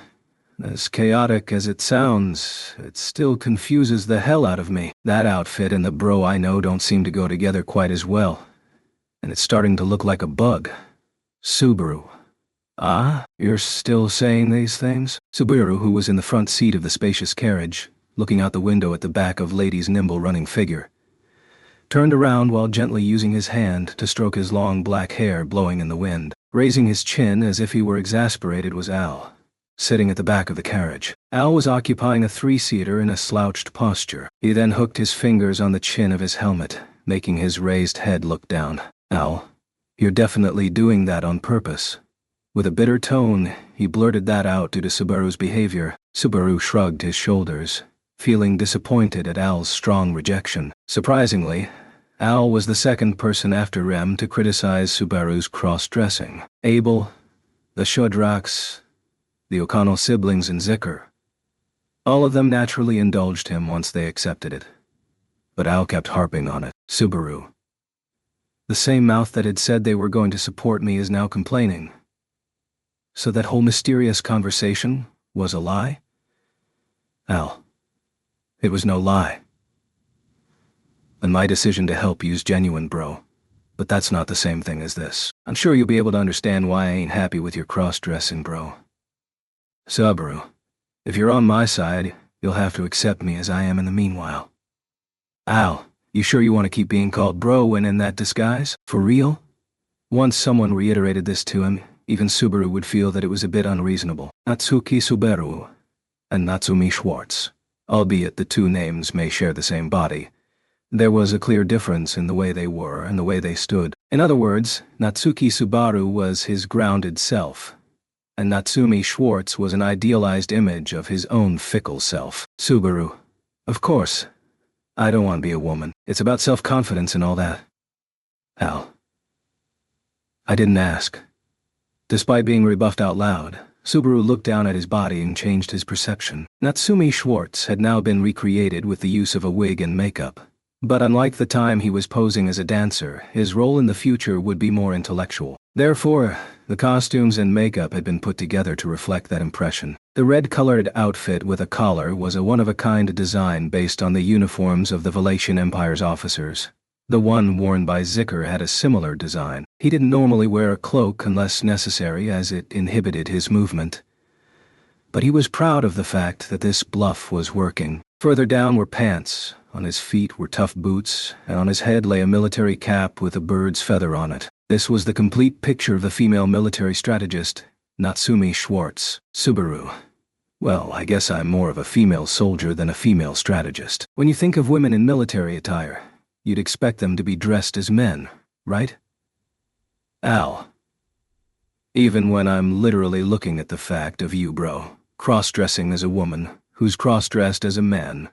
as chaotic as it sounds, it still confuses the hell out of me. That outfit and the bro I know don't seem to go together quite as well. And it's starting to look like a bug. Subaru. Ah, you're still saying these things? Subaru, who was in the front seat of the spacious carriage, looking out the window at the back of Lady's nimble running figure, turned around while gently using his hand to stroke his long black hair blowing in the wind. Raising his chin as if he were exasperated was Al, sitting at the back of the carriage. Al was occupying a 3-seater in a slouched posture. He then hooked his fingers on the chin of his helmet, making his raised head look down. Al, you're definitely doing that on purpose. With a bitter tone, he blurted that out due to Subaru's behavior. Subaru shrugged his shoulders, feeling disappointed at Al's strong rejection. Surprisingly, Al was the second person after Rem to criticize Subaru's cross-dressing. Abel, the Shodraks, the O'Connell siblings and Zikr. All of them naturally indulged him once they accepted it. But Al kept harping on it. Subaru. The same mouth that had said they were going to support me is now complaining. So that whole mysterious conversation was a lie? Al, it was no lie. And my decision to help you's genuine, bro. But that's not the same thing as this. I'm sure you'll be able to understand why I ain't happy with your cross-dressing, bro. Subaru, if you're on my side, you'll have to accept me as I am in the meanwhile. Al, you sure you want to keep being called bro when in that disguise? For real? Once someone reiterated this to him, even Subaru would feel that it was a bit unreasonable. Natsuki Subaru and Natsumi Schwartz. Albeit the two names may share the same body, there was a clear difference in the way they were and the way they stood. In other words, Natsuki Subaru was his grounded self, and Natsumi Schwartz was an idealized image of his own fickle self. Subaru. Of course. I don't want to be a woman. It's about self-confidence and all that. Al. I didn't ask. Despite being rebuffed out loud, Subaru looked down at his body and changed his perception. Natsumi Schwartz had now been recreated with the use of a wig and makeup. But unlike the time he was posing as a dancer, his role in the future would be more intellectual. Therefore, the costumes and makeup had been put together to reflect that impression. The red-colored outfit with a collar was a one-of-a-kind design based on the uniforms of the Valatian Empire's officers. The one worn by Zikr had a similar design. He didn't normally wear a cloak unless necessary, as it inhibited his movement. But he was proud of the fact that this bluff was working. Further down were pants, on his feet were tough boots, and on his head lay a military cap with a bird's feather on it. This was the complete picture of the female military strategist, Natsumi Schwartz. Subaru. Well, I guess I'm more of a female soldier than a female strategist. When you think of women in military attire, you'd expect them to be dressed as men, right? Al. Even when I'm literally looking at the fact of you, bro, cross-dressing as a woman, who's cross-dressed as a man,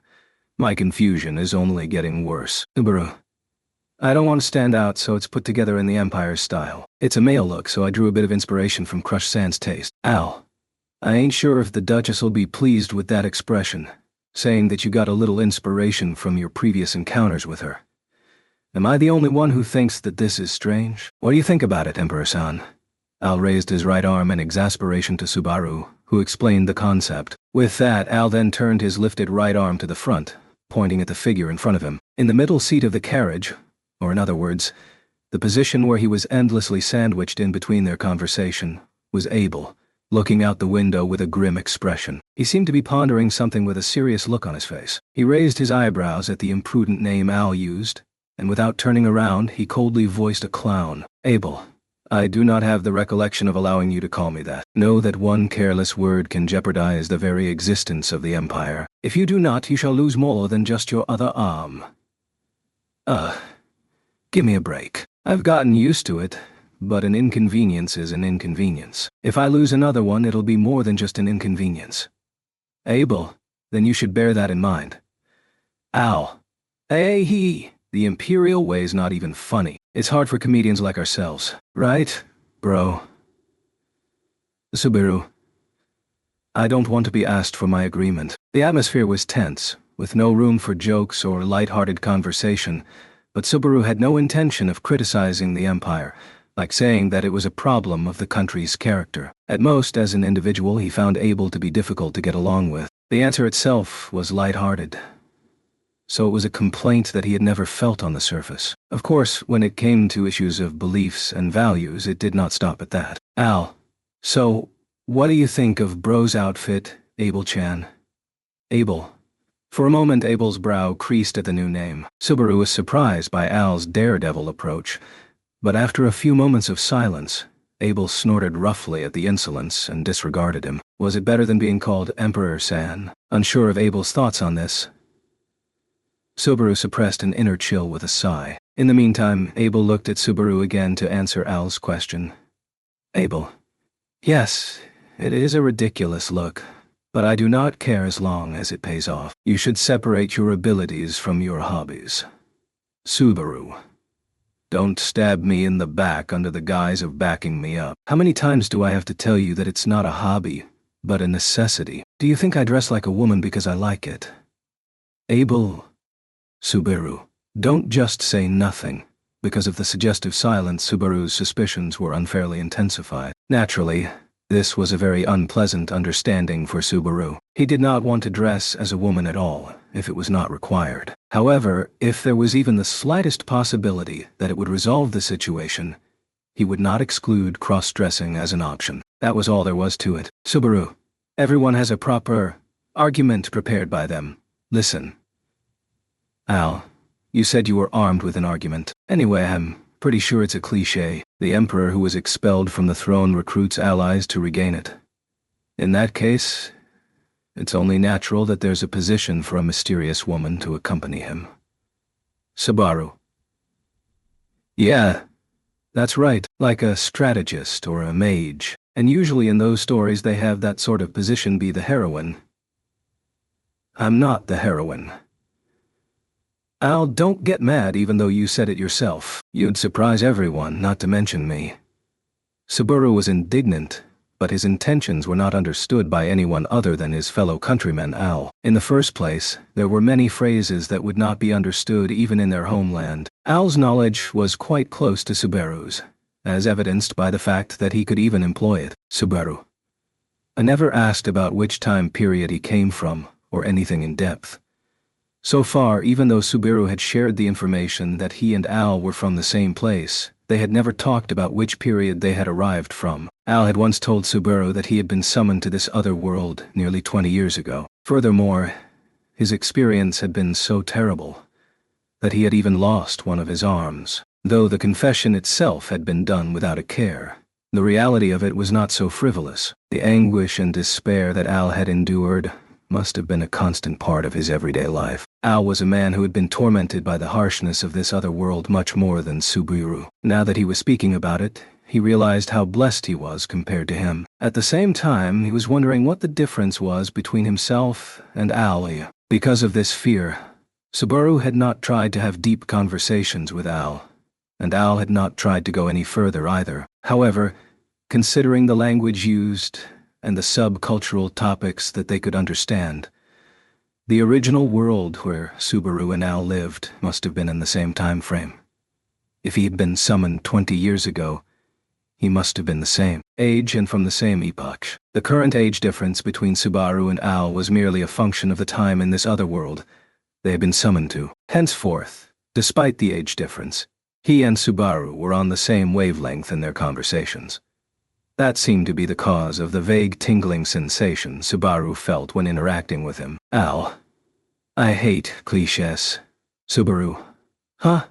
my confusion is only getting worse. Subaru. I don't want to stand out, so it's put together in the Empire style. It's a male look, so I drew a bit of inspiration from Crush Sand's taste. Al. I ain't sure if the Duchess will be pleased with that expression, saying that you got a little inspiration from your previous encounters with her. Am I the only one who thinks that this is strange? What do you think about it, Emperor-san? Al raised his right arm in exasperation to Subaru, who explained the concept. With that, Al then turned his lifted right arm to the front, pointing at the figure in front of him. In the middle seat of the carriage, or in other words, the position where he was endlessly sandwiched in between their conversation, was Abel, looking out the window with a grim expression. He seemed to be pondering something with a serious look on his face. He raised his eyebrows at the imprudent name Al used, and without turning around, he coldly voiced a clown. Abel, I do not have the recollection of allowing you to call me that. Know that one careless word can jeopardize the very existence of the Empire. If you do not, you shall lose more than just your other arm. Give me a break. I've gotten used to it, but an inconvenience is an inconvenience. If I lose another one, it'll be more than just an inconvenience. Abel, then you should bear that in mind. Al. Hey, the Imperial way's not even funny. It's hard for comedians like ourselves. Right, bro? Subaru. I don't want to be asked for my agreement. The atmosphere was tense, with no room for jokes or light-hearted conversation, but Subaru had no intention of criticizing the Empire, like saying that it was a problem of the country's character. At most, as an individual, he found Abel to be difficult to get along with. The answer itself was light-hearted, so it was a complaint that he had never felt on the surface. Of course, when it came to issues of beliefs and values, it did not stop at that. Al, so, what do you think of Bro's outfit, Abel-chan? Abel. For a moment, Abel's brow creased at the new name. Subaru was surprised by Al's daredevil approach, but after a few moments of silence, Abel snorted roughly at the insolence and disregarded him. Was it better than being called Emperor-san? Unsure of Abel's thoughts on this, Subaru suppressed an inner chill with a sigh. In the meantime, Abel looked at Subaru again to answer Al's question. Abel. Yes, it is a ridiculous look, but I do not care as long as it pays off. You should separate your abilities from your hobbies. Subaru. Don't stab me in the back under the guise of backing me up. How many times do I have to tell you that it's not a hobby, but a necessity? Do you think I dress like a woman because I like it? Abel. Subaru. Don't just say nothing. Because of the suggestive silence, Subaru's suspicions were unfairly intensified. Naturally, this was a very unpleasant understanding for Subaru. He did not want to dress as a woman at all, if it was not required. However, if there was even the slightest possibility that it would resolve the situation, he would not exclude cross-dressing as an option. That was all there was to it. Subaru. Everyone has a proper argument prepared by them. Listen. Al, you said you were armed with an argument. Anyway, I'm pretty sure it's a cliché. The emperor who was expelled from the throne recruits allies to regain it. In that case, it's only natural that there's a position for a mysterious woman to accompany him. Subaru. Yeah, that's right, like a strategist or a mage. And usually in those stories they have that sort of position be the heroine. I'm not the heroine. Al, don't get mad even though you said it yourself. You'd surprise everyone, not to mention me. Subaru was indignant, but his intentions were not understood by anyone other than his fellow countryman Al. In the first place, there were many phrases that would not be understood even in their homeland. Al's knowledge was quite close to Subaru's, as evidenced by the fact that he could even employ it. Subaru. I never asked about which time period he came from, or anything in depth. So far, even though Subaru had shared the information that he and Al were from the same place, they had never talked about which period they had arrived from. Al had once told Subaru that he had been summoned to this other world nearly 20 years ago. Furthermore, his experience had been so terrible that he had even lost one of his arms. Though the confession itself had been done without a care, the reality of it was not so frivolous. The anguish and despair that Al had endured must have been a constant part of his everyday life. Al was a man who had been tormented by the harshness of this other world much more than Subaru. Now that he was speaking about it, he realized how blessed he was compared to him. At the same time, he was wondering what the difference was between himself and Al. Because of this fear, Subaru had not tried to have deep conversations with Al, and Al had not tried to go any further either. However, considering the language used and the subcultural topics that they could understand, the original world where Subaru and Al lived must have been in the same time frame. If he had been summoned 20 years ago, he must have been the same age and from the same epoch. The current age difference between Subaru and Al was merely a function of the time in this other world they had been summoned to. Henceforth, despite the age difference, he and Subaru were on the same wavelength in their conversations. That seemed to be the cause of the vague tingling sensation Subaru felt when interacting with him. Al. I hate clichés. Subaru. Huh?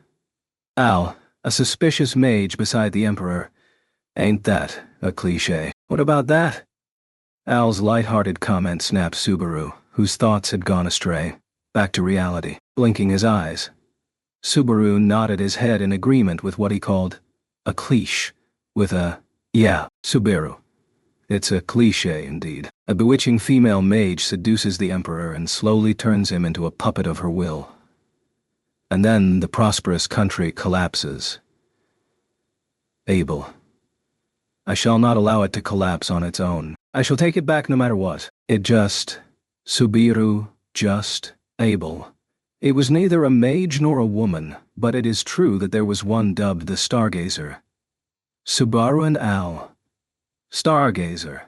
Al, a suspicious mage beside the Emperor. Ain't that a cliché? What about that? Al's light-hearted comment snapped Subaru, whose thoughts had gone astray, back to reality, blinking his eyes. Subaru nodded his head in agreement with what he called a cliché, with a, yeah, Subaru. It's a cliché indeed. A bewitching female mage seduces the Emperor and slowly turns him into a puppet of her will. And then the prosperous country collapses. Abel. I shall not allow it to collapse on its own. I shall take it back no matter what. It just... Subaru, just, Abel. It was neither a mage nor a woman, but it is true that there was one dubbed the Stargazer. Subaru and Al. Stargazer.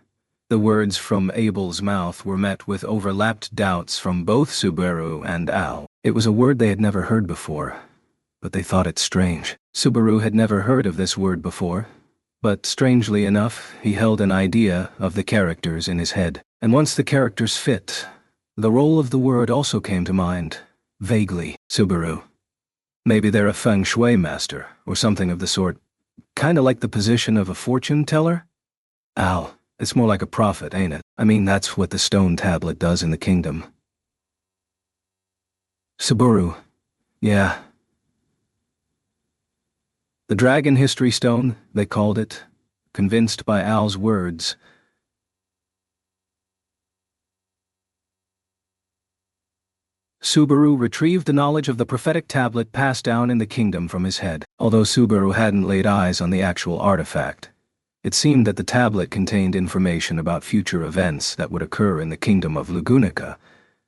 The words from Abel's mouth were met with overlapped doubts from both Subaru and Al. It was a word they had never heard before, but they thought it strange. Subaru had never heard of this word before, but strangely enough, he held an idea of the characters in his head. And once the characters fit, the role of the word also came to mind, vaguely. Subaru. Maybe they're a feng shui master, or something of the sort. Kinda like the position of a fortune teller? Al, it's more like a prophet, ain't it? I mean, that's what the stone tablet does in the kingdom. Subaru. Yeah. The Dragon History Stone, they called it, convinced by Al's words. Subaru retrieved the knowledge of the prophetic tablet passed down in the kingdom from his head. Although Subaru hadn't laid eyes on the actual artifact, it seemed that the tablet contained information about future events that would occur in the kingdom of Lugunica,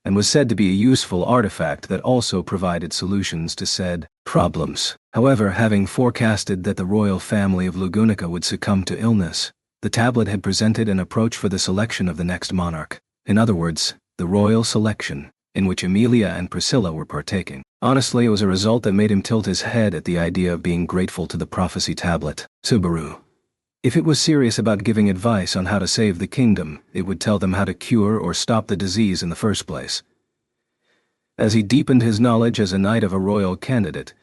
and was said to be a useful artifact that also provided solutions to said problems. However, having forecasted that the royal family of Lugunica would succumb to illness, the tablet had presented an approach for the selection of the next monarch. In other words, the royal selection, in which Emilia and Priscilla were partaking. Honestly, it was a result that made him tilt his head at the idea of being grateful to the prophecy tablet. Subaru. If it was serious about giving advice on how to save the kingdom, it would tell them how to cure or stop the disease in the first place. As he deepened his knowledge as a knight of a royal candidate,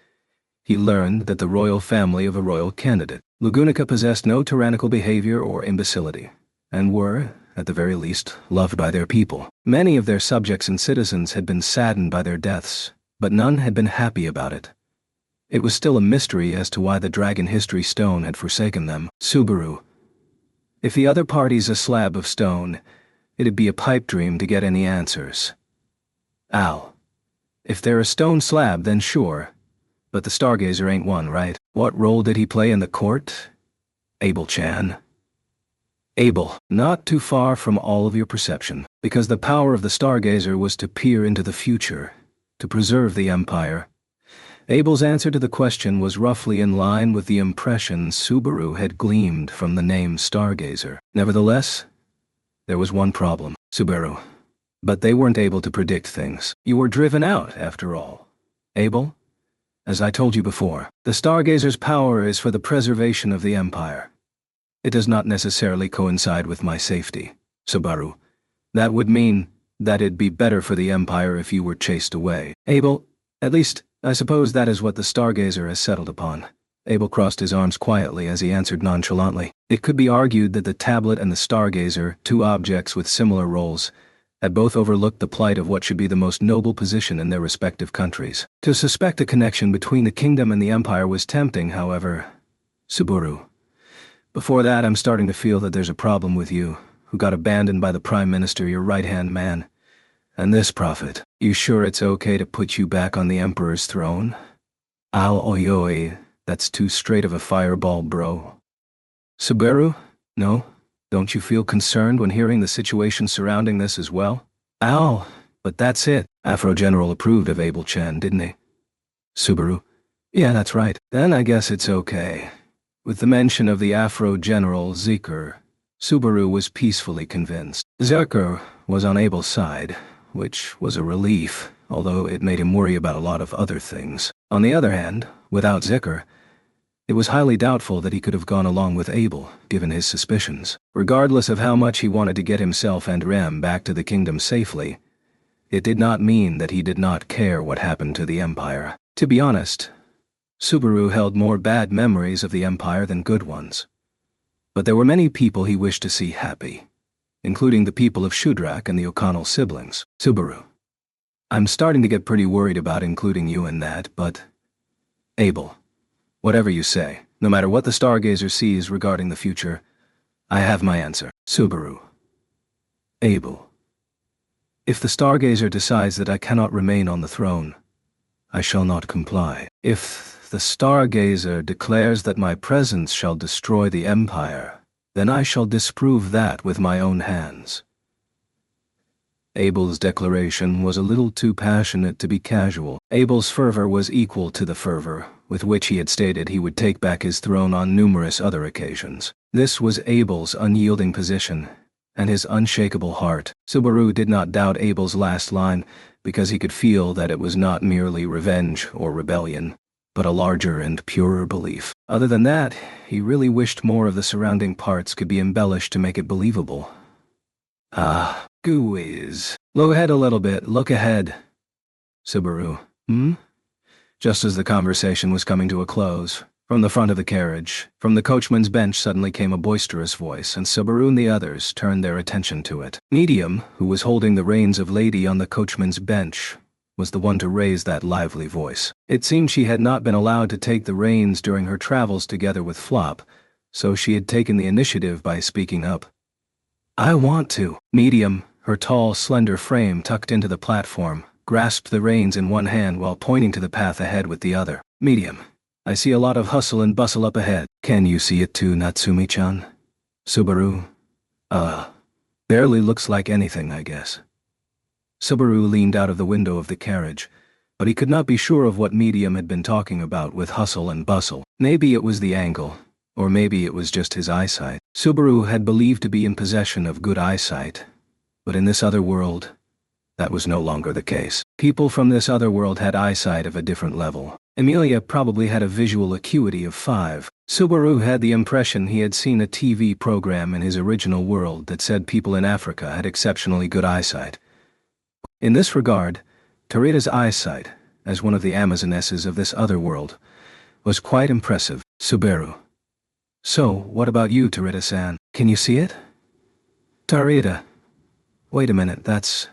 he learned that the royal family of a royal candidate, Lugunica, possessed no tyrannical behavior or imbecility, and were, at the very least, loved by their people. Many of their subjects and citizens had been saddened by their deaths, but none had been happy about it. It was still a mystery as to why the Dragon History Stone had forsaken them. Subaru. If the other party's a slab of stone, it'd be a pipe dream to get any answers. Al. If they're a stone slab, then sure. But the Stargazer ain't one, right? What role did he play in the court? Abel-chan. Abel, not too far from all of your perception, because the power of the Stargazer was to peer into the future, to preserve the Empire. Abel's answer to the question was roughly in line with the impression Subaru had gleaned from the name Stargazer. Nevertheless, there was one problem. Subaru. But they weren't able to predict things. You were driven out, after all. Abel? As I told you before, the Stargazer's power is for the preservation of the Empire. It does not necessarily coincide with my safety, Subaru. That would mean that it'd be better for the Empire if you were chased away. Abel, at least, I suppose that is what the Stargazer has settled upon. Abel crossed his arms quietly as he answered nonchalantly. It could be argued that the tablet and the Stargazer, two objects with similar roles, had both overlooked the plight of what should be the most noble position in their respective countries. To suspect a connection between the kingdom and the Empire was tempting, however. Subaru. Before that, I'm starting to feel that there's a problem with you, who got abandoned by the Prime Minister, your right-hand man. And this prophet. You sure it's okay to put you back on the Emperor's throne? Al oi oi, that's too straight of a fireball, bro. Subaru? No? Don't you feel concerned when hearing the situation surrounding this as well? Al, but that's it. Afro General approved of Abel-chan, didn't he? Subaru. Yeah, that's right. Then I guess it's okay. With the mention of the Afro general Zeker, Subaru was peacefully convinced. Zeker was on Abel's side, which was a relief, although it made him worry about a lot of other things. On the other hand, without Zeker, it was highly doubtful that he could have gone along with Abel, given his suspicions. Regardless of how much he wanted to get himself and Rem back to the kingdom safely, it did not mean that he did not care what happened to the Empire. To be honest, Subaru held more bad memories of the Empire than good ones. But there were many people he wished to see happy, including the people of Shudrak and the O'Connell siblings. Subaru, I'm starting to get pretty worried about including you in that, but... Abel, whatever you say, no matter what the Stargazer sees regarding the future, I have my answer. Subaru. Abel. If the Stargazer decides that I cannot remain on the throne, I shall not comply. If the Stargazer declares that my presence shall destroy the Empire, then I shall disprove that with my own hands. Abel's declaration was a little too passionate to be casual. Abel's fervor was equal to the fervor with which he had stated he would take back his throne on numerous other occasions. This was Abel's unyielding position and his unshakable heart. Subaru did not doubt Abel's last line because he could feel that it was not merely revenge or rebellion, but a larger and purer belief. Other than that, he really wished more of the surrounding parts could be embellished to make it believable. Gooies. Look ahead a little bit, look ahead. Subaru. Just as the conversation was coming to a close, from the front of the carriage, from the coachman's bench suddenly came a boisterous voice, and Subaru and the others turned their attention to it. Medium, who was holding the reins of Lady on the coachman's bench, was the one to raise that lively voice. It seemed she had not been allowed to take the reins during her travels together with Flop, so she had taken the initiative by speaking up. I want to. Medium, her tall, slender frame tucked into the platform, grasped the reins in one hand while pointing to the path ahead with the other. Medium, I see a lot of hustle and bustle up ahead. Can you see it too, Natsumi-chan? Subaru? Barely looks like anything, I guess. Subaru leaned out of the window of the carriage, but he could not be sure of what Medium had been talking about with hustle and bustle. Maybe it was the angle, or maybe it was just his eyesight. Subaru had believed to be in possession of good eyesight, but in this other world, that was no longer the case. People from this other world had eyesight of a different level. Emilia probably had a visual acuity of 5. Subaru had the impression he had seen a TV program in his original world that said people in Africa had exceptionally good eyesight. In this regard, Tarita's eyesight, as one of the Amazonesses of this other world, was quite impressive. Subaru. So, what about you, Tarita-san? Can you see it? Tarita. Wait a minute, that's...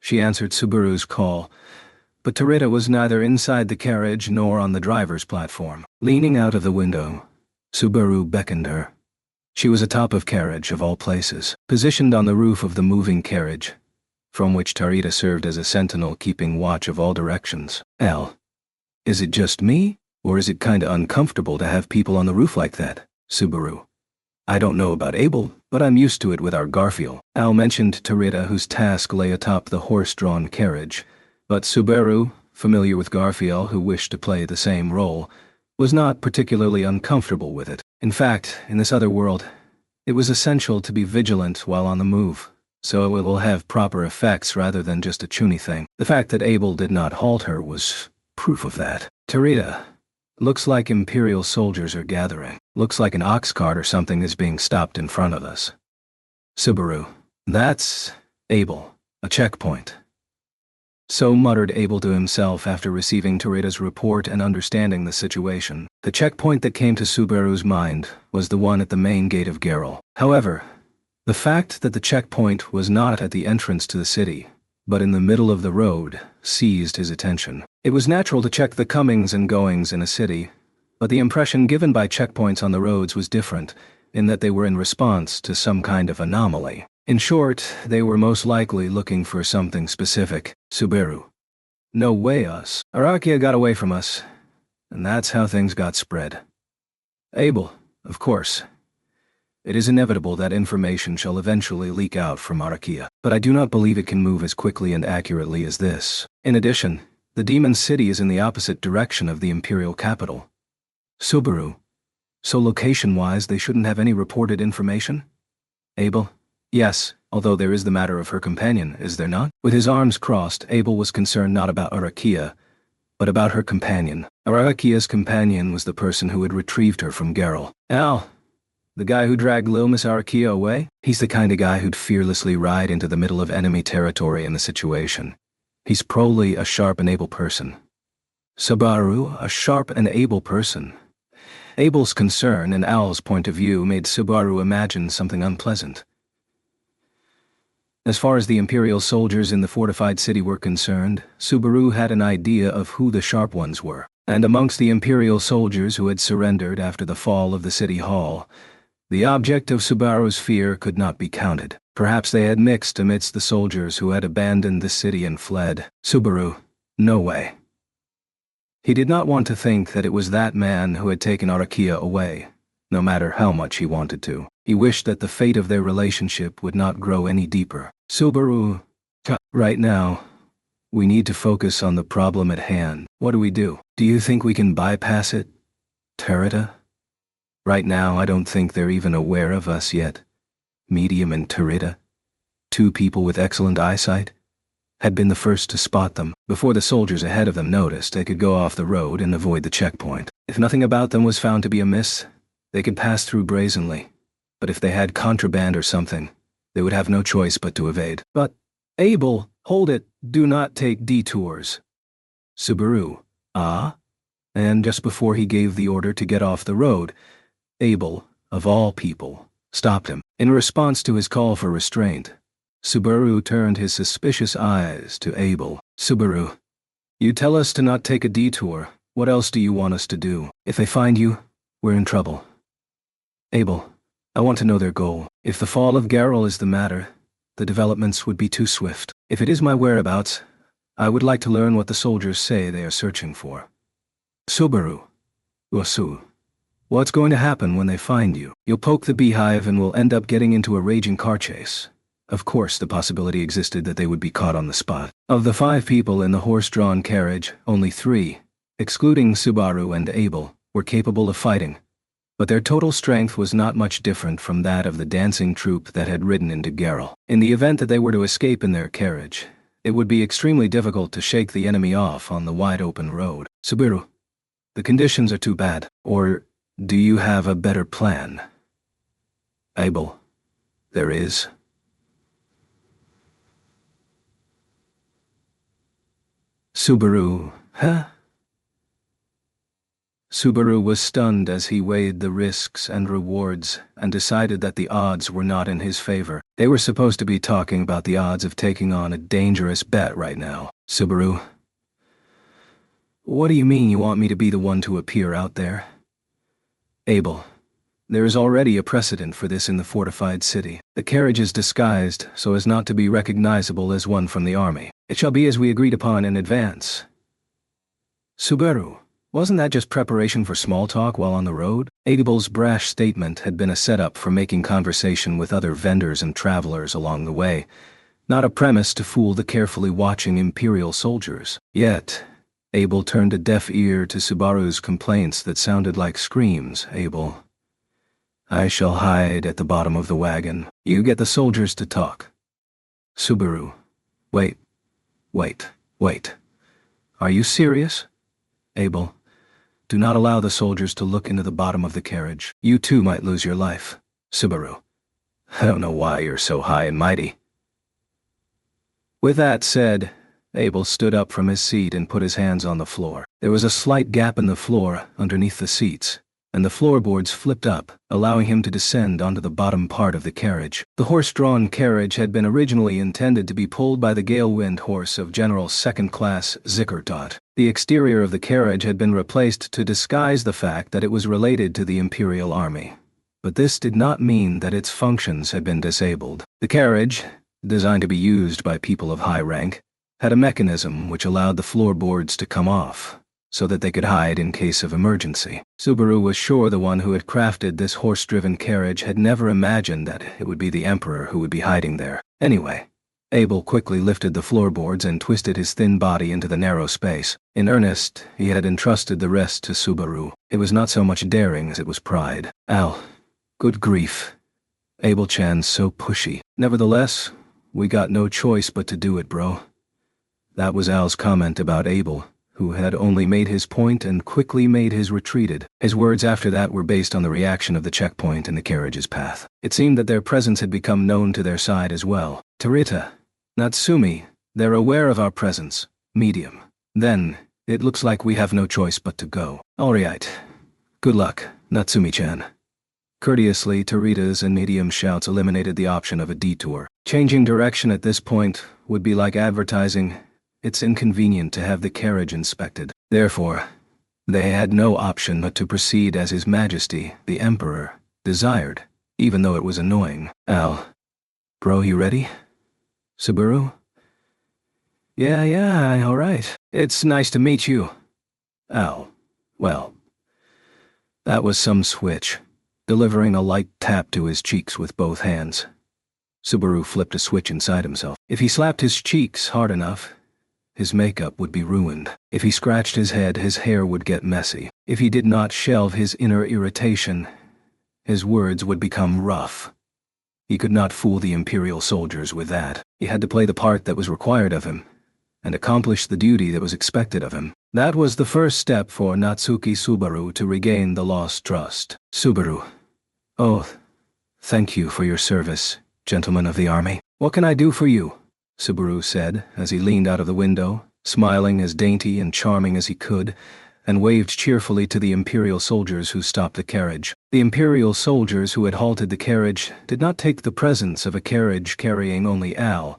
She answered Subaru's call, but Tarita was neither inside the carriage nor on the driver's platform. Leaning out of the window, Subaru beckoned her. She was atop of carriage, of all places, positioned on the roof of the moving carriage, from which Tarita served as a sentinel keeping watch of all directions. Is it just me, or is it kinda uncomfortable to have people on the roof like that? Subaru. I don't know about Abel, but I'm used to it with our Garfield. Al mentioned Tarita, whose task lay atop the horse-drawn carriage, but Subaru, familiar with Garfield, who wished to play the same role, was not particularly uncomfortable with it. In fact, in this other world, it was essential to be vigilant while on the move, so it will have proper effects rather than just a chuny thing. The fact that Abel did not halt her was proof of that. Tarita. Looks like Imperial soldiers are gathering. Looks like an ox cart or something is being stopped in front of us. Subaru. That's Abel. A checkpoint. So muttered Abel to himself after receiving Tarita's report and understanding the situation. The checkpoint that came to Subaru's mind was the one at the main gate of Geralt. However, the fact that the checkpoint was not at the entrance to the city, but in the middle of the road, seized his attention. It was natural to check the comings and goings in a city, but the impression given by checkpoints on the roads was different, in that they were in response to some kind of anomaly. In short, they were most likely looking for something specific. Subaru. No way us. Arakia got away from us, and that's how things got spread. Abel, of course. It is inevitable that information shall eventually leak out from Arakia, but I do not believe it can move as quickly and accurately as this. In addition, The demon city is in the opposite direction of the imperial capital. Subaru. So location-wise they shouldn't have any reported information? Abel. Yes, although there is the matter of her companion, is there not? With his arms crossed, Abel was concerned not about Arakia, but about her companion. Arakia's companion was the person who had retrieved her from Geralt. Al. The guy who dragged Lil Miss Arakia away? He's the kind of guy who'd fearlessly ride into the middle of enemy territory in the situation. He's probably a sharp and able person. Subaru, a sharp and able person. Abel's concern and Al's point of view made Subaru imagine something unpleasant. As far as the Imperial soldiers in the fortified city were concerned, Subaru had an idea of who the sharp ones were. And amongst the Imperial soldiers who had surrendered after the fall of the city hall, the object of Subaru's fear could not be counted. Perhaps they had mixed amidst the soldiers who had abandoned the city and fled. Subaru, no way. He did not want to think that it was that man who had taken Arakia away, no matter how much he wanted to. He wished that the fate of their relationship would not grow any deeper. Subaru, right now, we need to focus on the problem at hand. What do we do? Do you think we can bypass it, Terita? Right now, I don't think they're even aware of us yet. Medium and Terita, two people with excellent eyesight, had been the first to spot them. Before the soldiers ahead of them noticed, they could go off the road and avoid the checkpoint. If nothing about them was found to be amiss, they could pass through brazenly. But if they had contraband or something, they would have no choice but to evade. But, Abel, hold it, do not take detours. Subaru, ah? And just before he gave the order to get off the road, Abel, of all people, stopped him. In response to his call for restraint, Subaru turned his suspicious eyes to Abel. Subaru, you tell us to not take a detour. What else do you want us to do? If they find you, we're in trouble. Abel, I want to know their goal. If the fall of Geralt is the matter, the developments would be too swift. If it is my whereabouts, I would like to learn what the soldiers say they are searching for. Subaru, Wasu, what's going to happen when they find you? You'll poke the beehive and we'll end up getting into a raging car chase. Of course, the possibility existed that they would be caught on the spot. Of the 5 people in the horse-drawn carriage, only 3, excluding Subaru and Abel, were capable of fighting. But their total strength was not much different from that of the dancing troupe that had ridden into Geralt. In the event that they were to escape in their carriage, it would be extremely difficult to shake the enemy off on the wide-open road. Subaru, the conditions are too bad. Or do you have a better plan? Abel, there is. Subaru, huh? Subaru was stunned as he weighed the risks and rewards and decided that the odds were not in his favor. They were supposed to be talking about the odds of taking on a dangerous bet right now. Subaru, what do you mean you want me to be the one to appear out there? Abel, there is already a precedent for this in the fortified city. The carriage is disguised so as not to be recognizable as one from the army. It shall be as we agreed upon in advance. Subaru, wasn't that just preparation for small talk while on the road? Abel's brash statement had been a setup for making conversation with other vendors and travelers along the way, not a premise to fool the carefully watching Imperial soldiers. Yet, Abel turned a deaf ear to Subaru's complaints that sounded like screams. Abel, I shall hide at the bottom of the wagon. You get the soldiers to talk. Subaru, wait. Are you serious? Abel, do not allow the soldiers to look into the bottom of the carriage. You too might lose your life. Subaru, I don't know why you're so high and mighty. With that said, Abel stood up from his seat and put his hands on the floor. There was a slight gap in the floor underneath the seats, and the floorboards flipped up, allowing him to descend onto the bottom part of the carriage. The horse-drawn carriage had been originally intended to be pulled by the Galewind horse of General Second Class Zickertot. The exterior of the carriage had been replaced to disguise the fact that it was related to the Imperial Army. But this did not mean that its functions had been disabled. The carriage, designed to be used by people of high rank, had a mechanism which allowed the floorboards to come off, so that they could hide in case of emergency. Subaru was sure the one who had crafted this horse-driven carriage had never imagined that it would be the Emperor who would be hiding there. Anyway, Abel quickly lifted the floorboards and twisted his thin body into the narrow space. In earnest, he had entrusted the rest to Subaru. It was not so much daring as it was pride. Al, good grief. Abel-chan's so pushy. Nevertheless, we got no choice but to do it, bro. That was Al's comment about Abel, who had only made his point and quickly made his retreated. His words after that were based on the reaction of the checkpoint in the carriage's path. It seemed that their presence had become known to their side as well. Tarita, Natsumi, they're aware of our presence. Medium. Then, it looks like we have no choice but to go. Alright. Good luck, Natsumi-chan. Courteously, Tarita's and Medium's shouts eliminated the option of a detour. Changing direction at this point would be like advertising, it's inconvenient to have the carriage inspected. Therefore, they had no option but to proceed as His Majesty, the Emperor, desired, even though it was annoying. Al. Bro, you ready? Subaru? Yeah, alright. It's nice to meet you. Al. Well, that was some switch, delivering a light tap to his cheeks with both hands. Subaru flipped a switch inside himself. If he slapped his cheeks hard enough, his makeup would be ruined. If he scratched his head, his hair would get messy. If he did not shelve his inner irritation, his words would become rough. He could not fool the Imperial soldiers with that. He had to play the part that was required of him, and accomplish the duty that was expected of him. That was the first step for Natsuki Subaru to regain the lost trust. Subaru. Oh, thank you for your service, gentlemen of the army. What can I do for you? Subaru said as he leaned out of the window, smiling as dainty and charming as he could, and waved cheerfully to the Imperial soldiers who stopped the carriage. The Imperial soldiers who had halted the carriage did not take the presence of a carriage carrying only Al,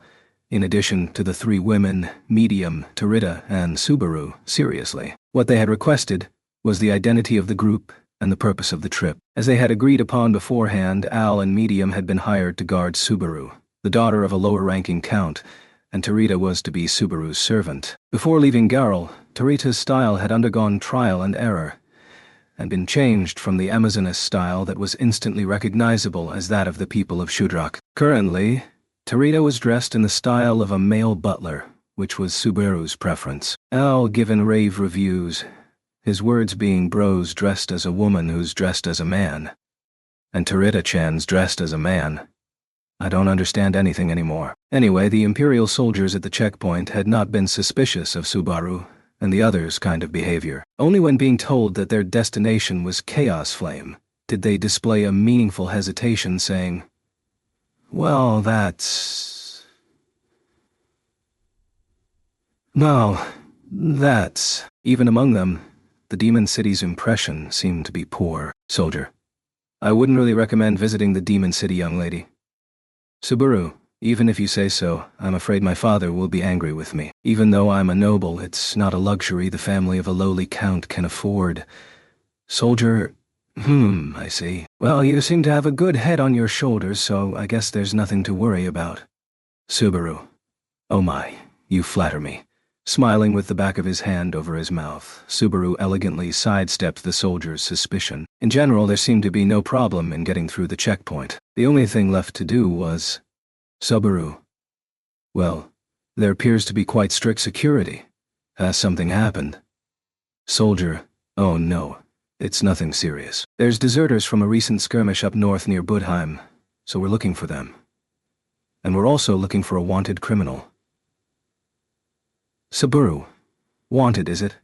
in addition to the three women, Medium, Tarita, and Subaru, seriously. What they had requested was the identity of the group and the purpose of the trip. As they had agreed upon beforehand, Al and Medium had been hired to guard Subaru, the daughter of a lower-ranking count, and Tarita was to be Subaru's servant. Before leaving Garl, Tarita's style had undergone trial and error, and been changed from the Amazoness style that was instantly recognizable as that of the people of Shudrak. Currently, Tarita was dressed in the style of a male butler, which was Subaru's preference. Al given rave reviews, his words being bros dressed as a woman who's dressed as a man. And Tarita-chan's dressed as a man. I don't understand anything anymore. Anyway, the Imperial soldiers at the checkpoint had not been suspicious of Subaru and the others' kind of behavior. Only when being told that their destination was Chaos Flame did they display a meaningful hesitation, saying, well, that's... No, that's... Even among them, the Demon City's impression seemed to be poor. Soldier. I wouldn't really recommend visiting the Demon City, young lady. Subaru, even if you say so, I'm afraid my father will be angry with me. Even though I'm a noble, it's not a luxury the family of a lowly count can afford. Soldier, I see. Well, you seem to have a good head on your shoulders, so I guess there's nothing to worry about. Subaru. Oh my, you flatter me. Smiling with the back of his hand over his mouth, Subaru elegantly sidestepped the soldier's suspicion. In general, there seemed to be no problem in getting through the checkpoint. The only thing left to do was... Subaru. Well, there appears to be quite strict security. Has something happened? Soldier. Oh no, it's nothing serious. There's deserters from a recent skirmish up north near Budheim, so we're looking for them. And we're also looking for a wanted criminal. Subaru. Wanted, is it?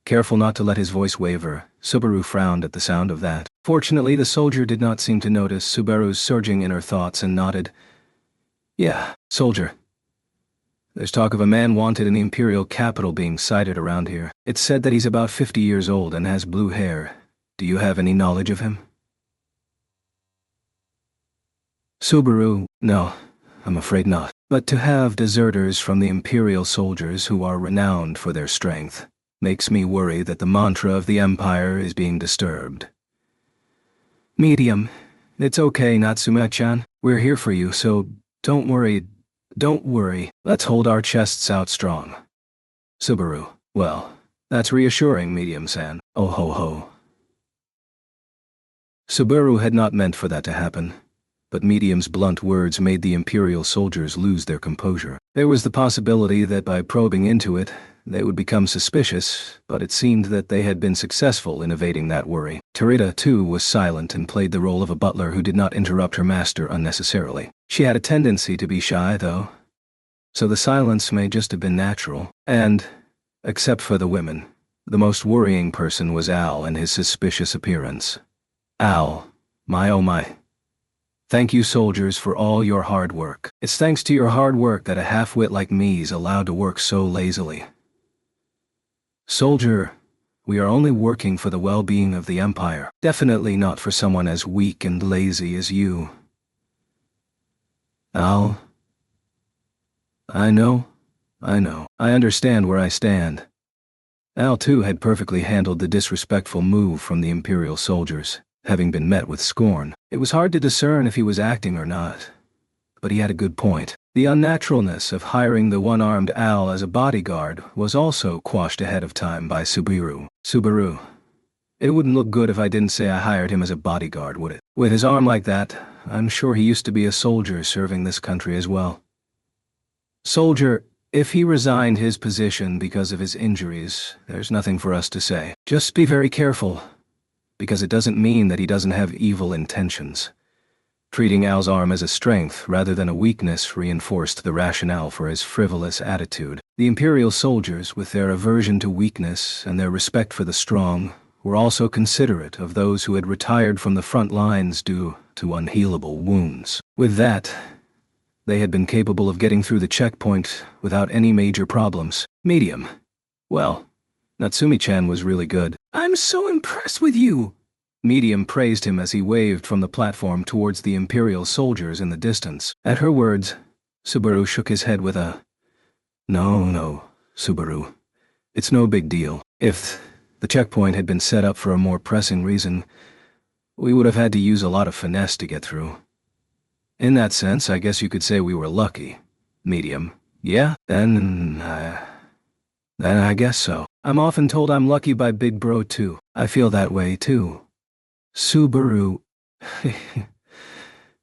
Careful not to let his voice waver, Subaru frowned at the sound of that. Fortunately, the soldier did not seem to notice Subaru's surging inner thoughts and nodded. Yeah, soldier. There's talk of a man wanted in the Imperial capital being sighted around here. It's said that he's about 50 years old and has blue hair. Do you have any knowledge of him? Subaru. No, I'm afraid not. But to have deserters from the Imperial soldiers who are renowned for their strength makes me worry that the mantra of the Empire is being disturbed. Medium. It's okay, Natsume-chan. We're here for you, so don't worry. Don't worry. Let's hold our chests out strong. Subaru. Well, that's reassuring, Medium-san. Oh ho ho. Subaru had not meant for that to happen. but Medium's blunt words made the Imperial soldiers lose their composure. There was the possibility that by probing into it, they would become suspicious, but it seemed that they had been successful in evading that worry. Tarita, too, was silent and played the role of a butler who did not interrupt her master unnecessarily. She had a tendency to be shy, though, so the silence may just have been natural. And, except for the women, the most worrying person was Al and his suspicious appearance. Al, my oh my. Thank you, soldiers, for all your hard work. It's thanks to your hard work that a half-wit like me is allowed to work so lazily. Soldier, we are only working for the well-being of the Empire. Definitely not for someone as weak and lazy as you. Al, I know. I understand where I stand. Al, too, had perfectly handled the disrespectful move from the Imperial soldiers, having been met with scorn. It was hard to discern if he was acting or not, but he had a good point. The unnaturalness of hiring the one-armed Al as a bodyguard was also quashed ahead of time by Subaru. Subaru. It wouldn't look good if I didn't say I hired him as a bodyguard, would it? With his arm like that, I'm sure he used to be a soldier serving this country as well. Soldier, if he resigned his position because of his injuries, there's nothing for us to say. Just be very careful, because it doesn't mean that he doesn't have evil intentions. Treating Al's arm as a strength rather than a weakness reinforced the rationale for his frivolous attitude. The Imperial soldiers, with their aversion to weakness and their respect for the strong, were also considerate of those who had retired from the front lines due to unhealable wounds. With that, they had been capable of getting through the checkpoint without any major problems. Medium. Well, Natsumi-chan was really good. I'm so impressed with you. Medium praised him as he waved from the platform towards the Imperial soldiers in the distance. At her words, Subaru shook his head with a, No, Subaru. It's no big deal. If the checkpoint had been set up for a more pressing reason, we would have had to use a lot of finesse to get through. In that sense, I guess you could say we were lucky. Medium. Yeah? Then I guess so. I'm often told I'm lucky by Big Bro too. I feel that way too. Subaru.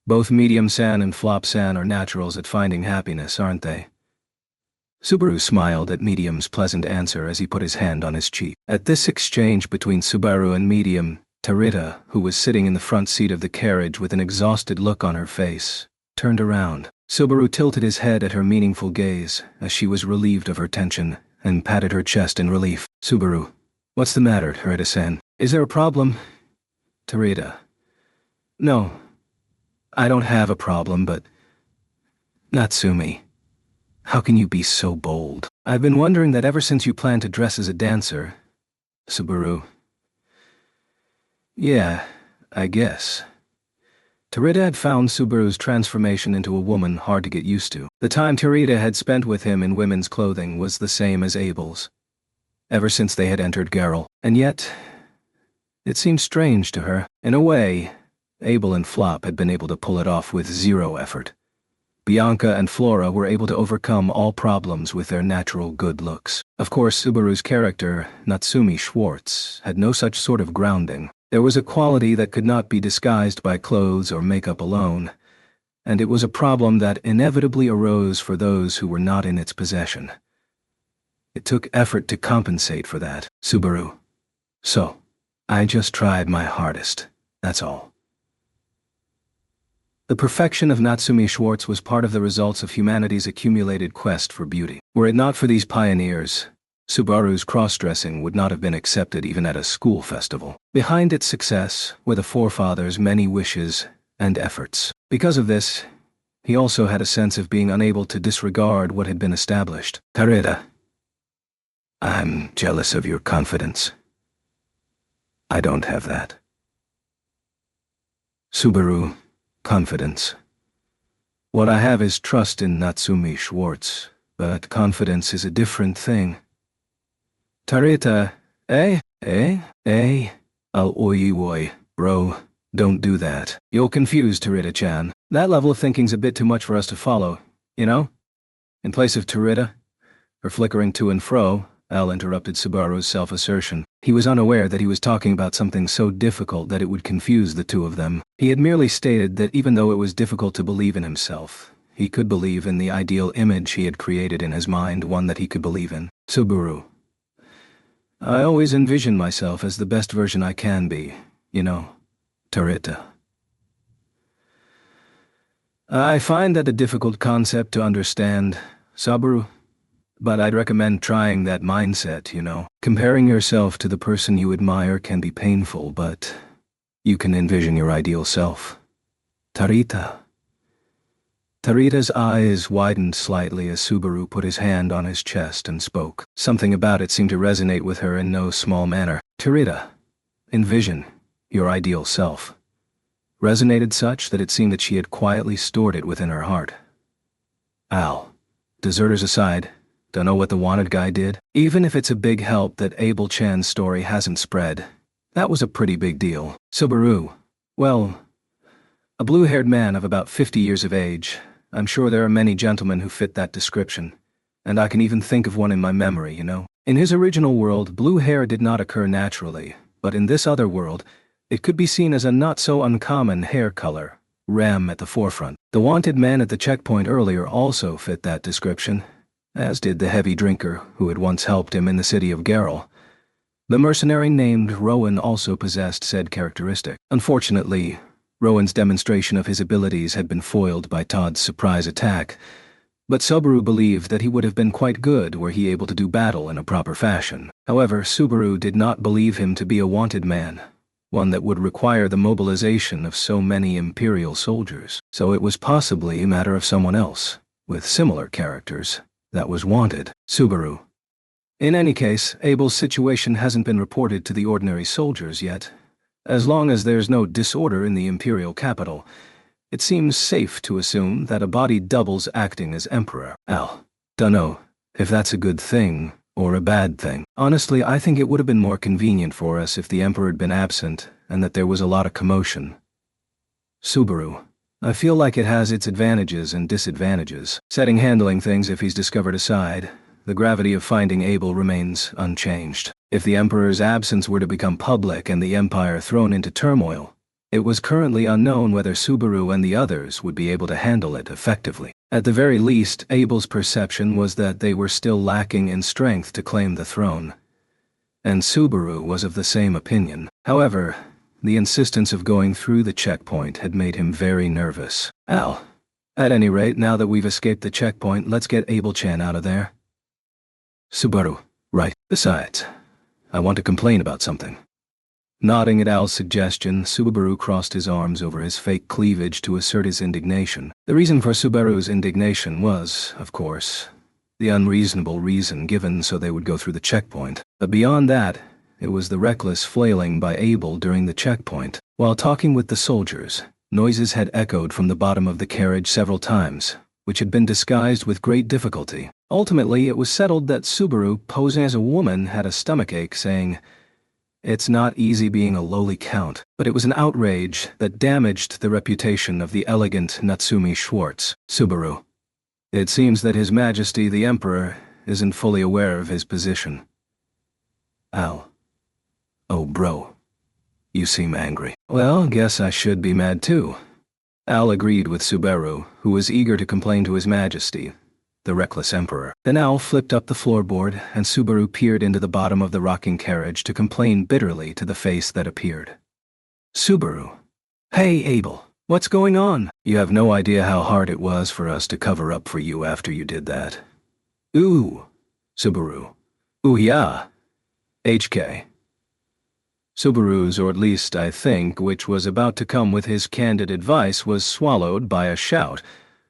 Both Medium-san and Flop-san are naturals at finding happiness, aren't they? Subaru smiled at Medium's pleasant answer as he put his hand on his cheek. At this exchange between Subaru and Medium, Tarita, who was sitting in the front seat of the carriage with an exhausted look on her face, turned around. Subaru tilted his head at her meaningful gaze as she was relieved of her tension and patted her chest in relief. Subaru. What's the matter, Tarita-san? Is there a problem? Tarita. No. I don't have a problem, but... Natsumi. How can you be so bold? I've been wondering that ever since you planned to dress as a dancer. Subaru. Yeah, I guess. Tarita had found Subaru's transformation into a woman hard to get used to. The time Tarita had spent with him in women's clothing was the same as Abel's, ever since they had entered Garrel. And yet, it seemed strange to her. In a way, Abel and Flop had been able to pull it off with zero effort. Bianca and Flora were able to overcome all problems with their natural good looks. Of course, Subaru's character, Natsumi Schwartz, had no such sort of grounding. There was a quality that could not be disguised by clothes or makeup alone, and it was a problem that inevitably arose for those who were not in its possession. It took effort to compensate for that. Subaru. So, I just tried my hardest, that's all. The perfection of Natsumi Schwartz was part of the results of humanity's accumulated quest for beauty. Were it not for these pioneers, Subaru's cross-dressing would not have been accepted even at a school festival. Behind its success were the forefathers' many wishes and efforts. Because of this, he also had a sense of being unable to disregard what had been established. Tarita. I'm jealous of your confidence. I don't have that. Subaru. Confidence. What I have is trust in Natsumi Schwartz, but confidence is a different thing. Tarita, oi, bro, don't do that. You'll confuse Tarita-chan. That level of thinking's a bit too much for us to follow, you know? In place of Tarita, her flickering to and fro, Al interrupted Subaru's self-assertion. He was unaware that he was talking about something so difficult that it would confuse the two of them. He had merely stated that even though it was difficult to believe in himself, he could believe in the ideal image he had created in his mind, one that he could believe in. Subaru. I always envision myself as the best version I can be, you know, Tarita. I find that a difficult concept to understand, Subaru. But I'd recommend trying that mindset, you know. Comparing yourself to the person you admire can be painful, but you can envision your ideal self. Tarita. Tarita's eyes widened slightly as Subaru put his hand on his chest and spoke. Something about it seemed to resonate with her in no small manner. Tarita, envision your ideal self. Resonated such that it seemed that she had quietly stored it within her heart. Al, deserters aside, don't know what the wanted guy did? Even if it's a big help that Abel Chan's story hasn't spread, that was a pretty big deal. Subaru, well, a blue-haired man of about 50 years of age. I'm sure there are many gentlemen who fit that description, and I can even think of one in my memory, you know. In his original world, blue hair did not occur naturally, but in this other world, it could be seen as a not-so-uncommon hair color, Ram at the forefront. The wanted man at the checkpoint earlier also fit that description, as did the heavy drinker who had once helped him in the city of Geralt. The mercenary named Rowan also possessed said characteristic. Unfortunately, Rowan's demonstration of his abilities had been foiled by Todd's surprise attack, but Subaru believed that he would have been quite good were he able to do battle in a proper fashion. However, Subaru did not believe him to be a wanted man, one that would require the mobilization of so many Imperial soldiers, so it was possibly a matter of someone else, with similar characters, that was wanted. Subaru. In any case, Abel's situation hasn't been reported to the ordinary soldiers yet. As long as there's no disorder in the Imperial capital, it seems safe to assume that a body double's acting as Emperor. Al, dunno if that's a good thing or a bad thing. Honestly, I think it would have been more convenient for us if the Emperor had been absent and that there was a lot of commotion. Subaru. I feel like it has its advantages and disadvantages. Setting handling things if he's discovered aside, the gravity of finding Abel remains unchanged. If the Emperor's absence were to become public and the Empire thrown into turmoil, it was currently unknown whether Subaru and the others would be able to handle it effectively. At the very least, Abel's perception was that they were still lacking in strength to claim the throne, and Subaru was of the same opinion. However, the insistence of going through the checkpoint had made him very nervous. Al, at any rate, now that we've escaped the checkpoint, let's get Abel Chan out of there. Subaru, right. Besides, I want to complain about something. Nodding at Al's suggestion, Subaru crossed his arms over his fake cleavage to assert his indignation. The reason for Subaru's indignation was, of course, the unreasonable reason given so they would go through the checkpoint. But beyond that, it was the reckless flailing by Abel during the checkpoint. While talking with the soldiers, noises had echoed from the bottom of the carriage several times, which had been disguised with great difficulty. Ultimately, it was settled that Subaru, posing as a woman, had a stomachache, saying, "It's not easy being a lowly count," but it was an outrage that damaged the reputation of the elegant Natsumi Schwartz. Subaru. It seems that His Majesty the Emperor isn't fully aware of his position. Al. Oh, bro. You seem angry. Well, guess I should be mad too. Al agreed with Subaru, who was eager to complain to His Majesty, the reckless Emperor. Then Al flipped up the floorboard, and Subaru peered into the bottom of the rocking carriage to complain bitterly to the face that appeared. Subaru. Hey, Abel. What's going on? You have no idea how hard it was for us to cover up for you after you did that. Ooh. Subaru. Ooh, yeah. HK. Subaru's, or at least I think, which was about to come with his candid advice, was swallowed by a shout,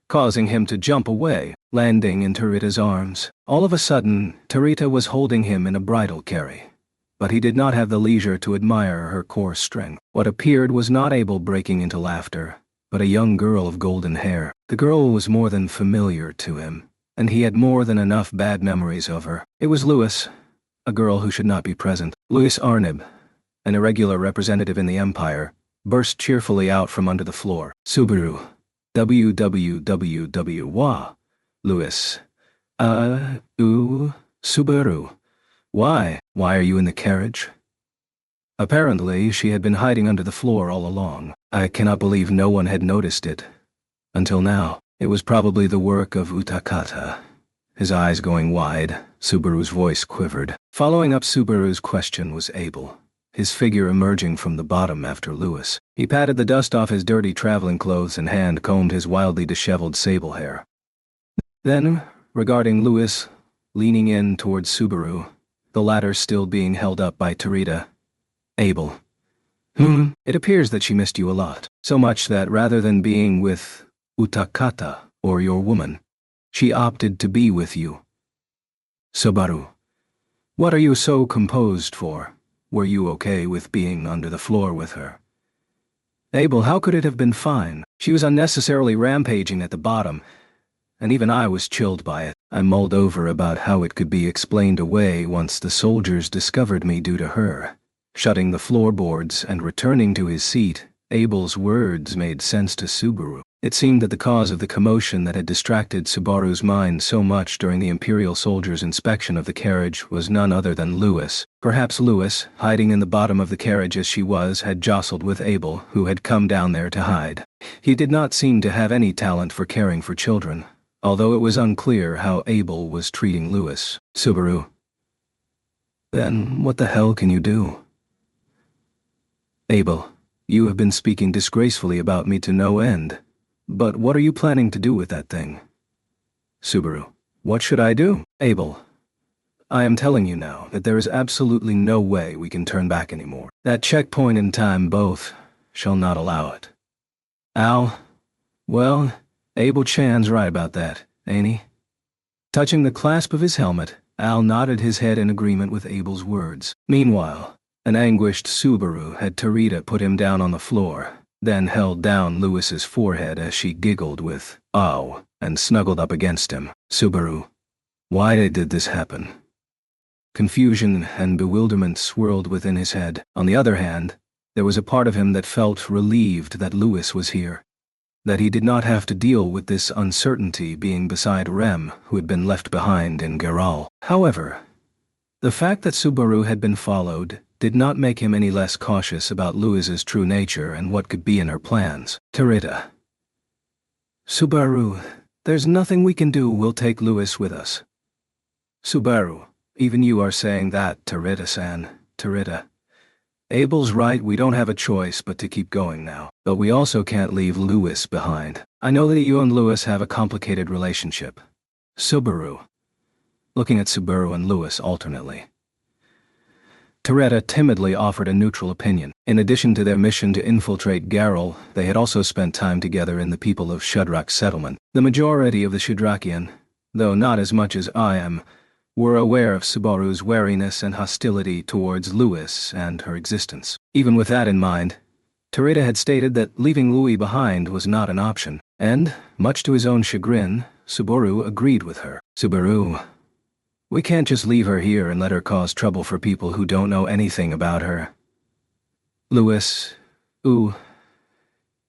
causing him to jump away, landing in Tarita's arms. All of a sudden, Tarita was holding him in a bridal carry, but he did not have the leisure to admire her core strength. What appeared was not Abel breaking into laughter, but a young girl of golden hair. The girl was more than familiar to him, and he had more than enough bad memories of her. It was Louis, a girl who should not be present. Louis Arnib, an irregular representative in the Empire, burst cheerfully out from under the floor. Subaru. Wah. Louis. Subaru. Why? Why are you in the carriage? Apparently, she had been hiding under the floor all along. I cannot believe no one had noticed it. Until now. It was probably the work of Utakata. His eyes going wide, Subaru's voice quivered. Following up Subaru's question was Abel, his figure emerging from the bottom after Lewis. He patted the dust off his dirty traveling clothes and hand-combed his wildly disheveled sable hair. Then, regarding Lewis, leaning in towards Subaru, the latter still being held up by Terita. Abel. It appears that she missed you a lot. So much that rather than being with Utakata, or your woman, she opted to be with you. Subaru. What are you so composed for? Were you okay with being under the floor with her? Abel, how could it have been fine? She was unnecessarily rampaging at the bottom, and even I was chilled by it. I mulled over about how it could be explained away once the soldiers discovered me due to her. Shutting the floorboards and returning to his seat, Abel's words made sense to Subaru. It seemed that the cause of the commotion that had distracted Subaru's mind so much during the Imperial soldiers' inspection of the carriage was none other than Lewis. Perhaps Lewis, hiding in the bottom of the carriage as she was, had jostled with Abel, who had come down there to hide. He did not seem to have any talent for caring for children, although it was unclear how Abel was treating Lewis. Subaru. Then what the hell can you do? Abel, you have been speaking disgracefully about me to no end. But what are you planning to do with that thing? Subaru. What should I do? Abel. I am telling you now that there is absolutely no way we can turn back anymore. That checkpoint in time both shall not allow it. Al, well, Abel-chan's right about that, ain't he? Touching the clasp of his helmet, Al nodded his head in agreement with Abel's words. Meanwhile, an anguished Subaru had Terita put him down on the floor, then held down Lewis's forehead as she giggled with, "Ow," and snuggled up against him. Subaru. Why did this happen? Confusion and bewilderment swirled within his head. On the other hand, there was a part of him that felt relieved that Lewis was here, that he did not have to deal with this uncertainty being beside Rem, who had been left behind in Geral. However, the fact that Subaru had been followed did not make him any less cautious about Lewis's true nature and what could be in her plans. Terita. Subaru, there's nothing we can do. We'll take Lewis with us. Subaru, even you are saying that, Terita-san. Terita. Abel's right, we don't have a choice but to keep going now. But we also can't leave Lewis behind. I know that you and Lewis have a complicated relationship. Subaru. Looking at Subaru and Lewis alternately. Terita timidly offered a neutral opinion. In addition to their mission to infiltrate Geral, they had also spent time together in the people of Shudrak settlement. The majority of the Shudrakian, though not as much as I am, were aware of Subaru's wariness and hostility towards Lewis and her existence. Even with that in mind, Terita had stated that leaving Louis behind was not an option, and, much to his own chagrin, Subaru agreed with her. Subaru. We can't just leave her here and let her cause trouble for people who don't know anything about her. Lewis. Ooh.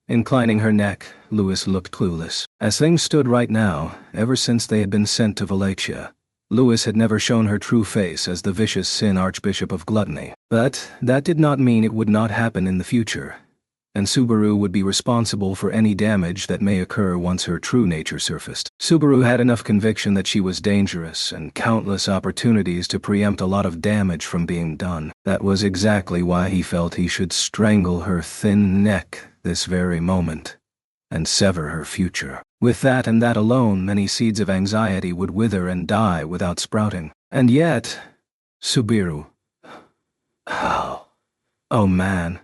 Inclining her neck, Lewis looked clueless. As things stood right now, ever since they had been sent to Wallachia, Lewis had never shown her true face as the vicious Sin Archbishop of Gluttony. But that did not mean it would not happen in the future, and Subaru would be responsible for any damage that may occur once her true nature surfaced. Subaru had enough conviction that she was dangerous and countless opportunities to preempt a lot of damage from being done. That was exactly why he felt he should strangle her thin neck this very moment and sever her future. With that and that alone, many seeds of anxiety would wither and die without sprouting. And yet, Subaru. Oh man.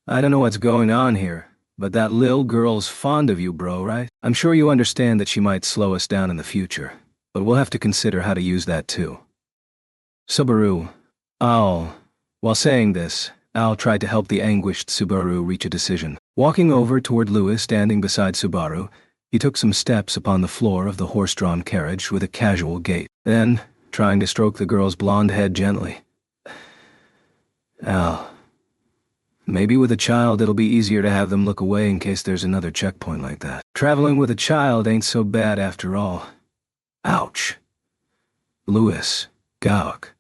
I don't know what's going on here, but that lil girl's fond of you, bro, right? I'm sure you understand that she might slow us down in the future, but we'll have to consider how to use that too. Subaru. While saying this, Al tried to help the anguished Subaru reach a decision. Walking over toward Lewis standing beside Subaru, he took some steps upon the floor of the horse-drawn carriage with a casual gait. Then, trying to stroke the girl's blonde head gently. Al. Maybe with a child it'll be easier to have them look away in case there's another checkpoint like that. Traveling with a child ain't so bad after all. Ouch. Lewis. Gauk.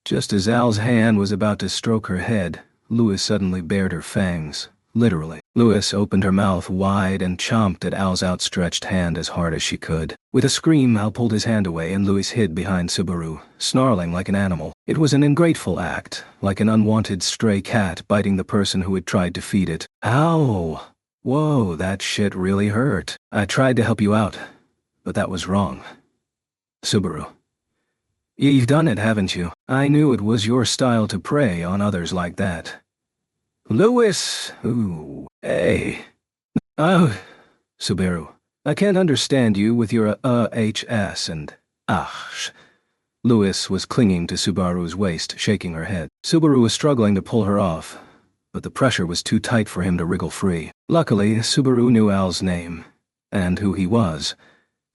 Just as Al's hand was about to stroke her head, Lewis suddenly bared her fangs. Literally. Lewis opened her mouth wide and chomped at Al's outstretched hand as hard as she could. With a scream, Al pulled his hand away and Lewis hid behind Subaru, snarling like an animal. It was an ungrateful act, like an unwanted stray cat biting the person who had tried to feed it. Ow! Whoa, that shit really hurt. I tried to help you out, but that was wrong. Subaru. You've done it, haven't you? I knew it was your style to prey on others like that. Lewis! Ooh, hey. Oh, Subaru. I can't understand you with your HS and Lewis was clinging to Subaru's waist, shaking her head. Subaru was struggling to pull her off, but the pressure was too tight for him to wriggle free. Luckily, Subaru knew Al's name, and who he was,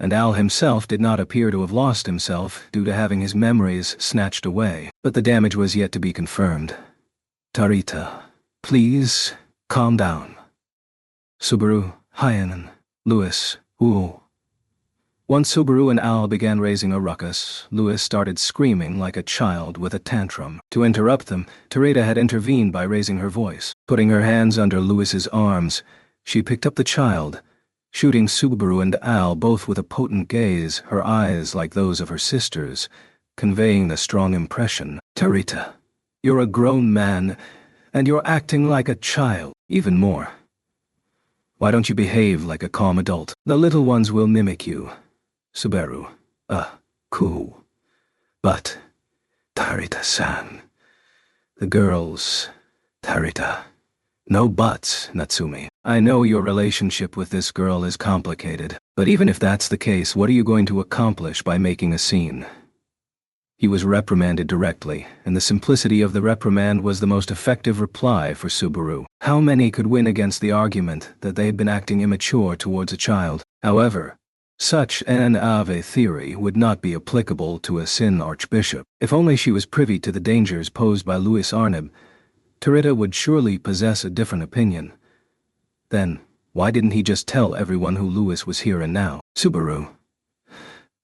and Al himself did not appear to have lost himself due to having his memories snatched away. But the damage was yet to be confirmed. Tarita, please, calm down. Subaru, Hyanan, Lewis, ooh. Once Subaru and Al began raising a ruckus, Lewis started screaming like a child with a tantrum. To interrupt them, Tarita had intervened by raising her voice. Putting her hands under Lewis's arms, she picked up the child, shooting Subaru and Al both with a potent gaze, her eyes like those of her sisters, conveying the strong impression. Tarita, you're a grown man, and you're acting like a child, even more. Why don't you behave like a calm adult? The little ones will mimic you. Subaru, cool. But, Tarita-san, the girls, Tarita. No buts, Natsumi. I know your relationship with this girl is complicated, but even if that's the case, what are you going to accomplish by making a scene? He was reprimanded directly, and the simplicity of the reprimand was the most effective reply for Subaru. How many could win against the argument that they had been acting immature towards a child? However, such an Ave theory would not be applicable to a Sin Archbishop. If only she was privy to the dangers posed by Louis Arnab, Tarita would surely possess a different opinion. Then, why didn't he just tell everyone who Louis was here and now? Subaru.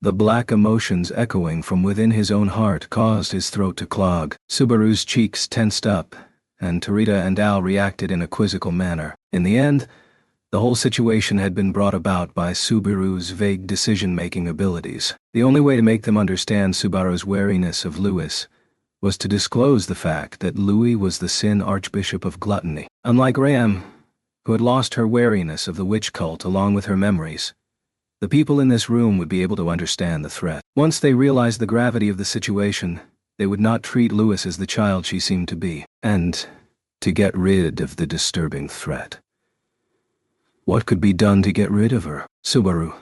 The black emotions echoing from within his own heart caused his throat to clog. Subaru's cheeks tensed up, and Tarita and Al reacted in a quizzical manner. In the end, the whole situation had been brought about by Subaru's vague decision-making abilities. The only way to make them understand Subaru's wariness of Louis was to disclose the fact that Louis was the Sin Archbishop of Gluttony. Unlike Ram, who had lost her wariness of the witch cult along with her memories, the people in this room would be able to understand the threat. Once they realized the gravity of the situation, they would not treat Louis as the child she seemed to be, and to get rid of the disturbing threat. What could be done to get rid of her? Subaru.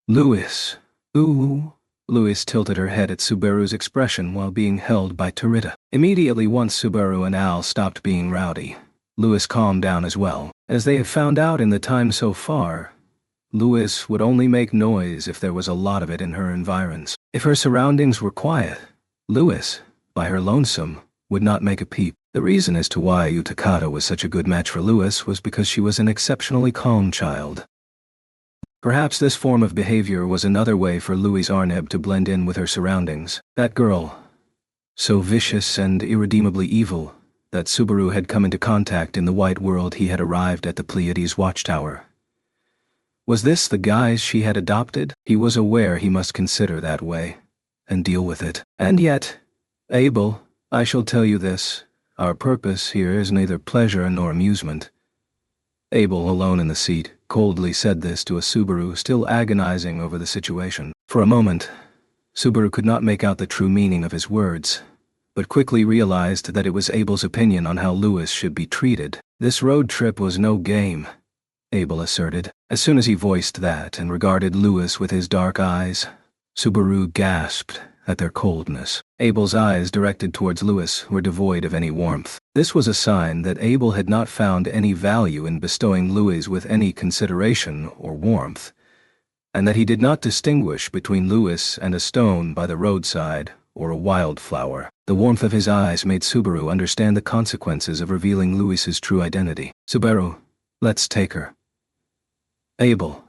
Louis. Ooh. Louis tilted her head at Subaru's expression while being held by Tarita. Immediately once Subaru and Al stopped being rowdy, Louis calmed down as well. As they had found out in the time so far, Louis would only make noise if there was a lot of it in her environs. If her surroundings were quiet, Louis, by her lonesome, would not make a peep. The reason as to why Utakata was such a good match for Louis was because she was an exceptionally calm child. Perhaps this form of behavior was another way for Louis Arnab to blend in with her surroundings. That girl, so vicious and irredeemably evil, that Subaru had come into contact in the white world he had arrived at the Pleiades watchtower. Was this the guise she had adopted? He was aware he must consider that way, and deal with it. And yet, Abel, I shall tell you this, our purpose here is neither pleasure nor amusement. Abel, alone in the seat, coldly said this to a Subaru still agonizing over the situation. For a moment, Subaru could not make out the true meaning of his words, but quickly realized that it was Abel's opinion on how Louis should be treated. This road trip was no game, Abel asserted. As soon as he voiced that and regarded Louis with his dark eyes, Subaru gasped at their coldness. Abel's eyes directed towards Louis were devoid of any warmth. This was a sign that Abel had not found any value in bestowing Louis with any consideration or warmth, and that he did not distinguish between Louis and a stone by the roadside or a wildflower. The warmth of his eyes made Subaru understand the consequences of revealing Louis's true identity. Subaru, let's take her. Abel.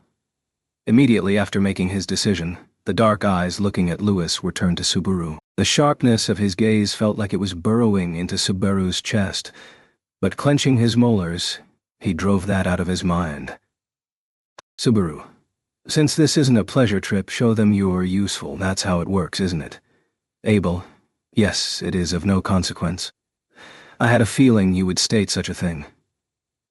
Immediately after making his decision, the dark eyes looking at Louis were turned to Subaru. The sharpness of his gaze felt like it was burrowing into Subaru's chest, but clenching his molars, he drove that out of his mind. Subaru, since this isn't a pleasure trip, show them you're useful. That's how it works, isn't it? Abel, yes, it is of no consequence. I had a feeling you would state such a thing.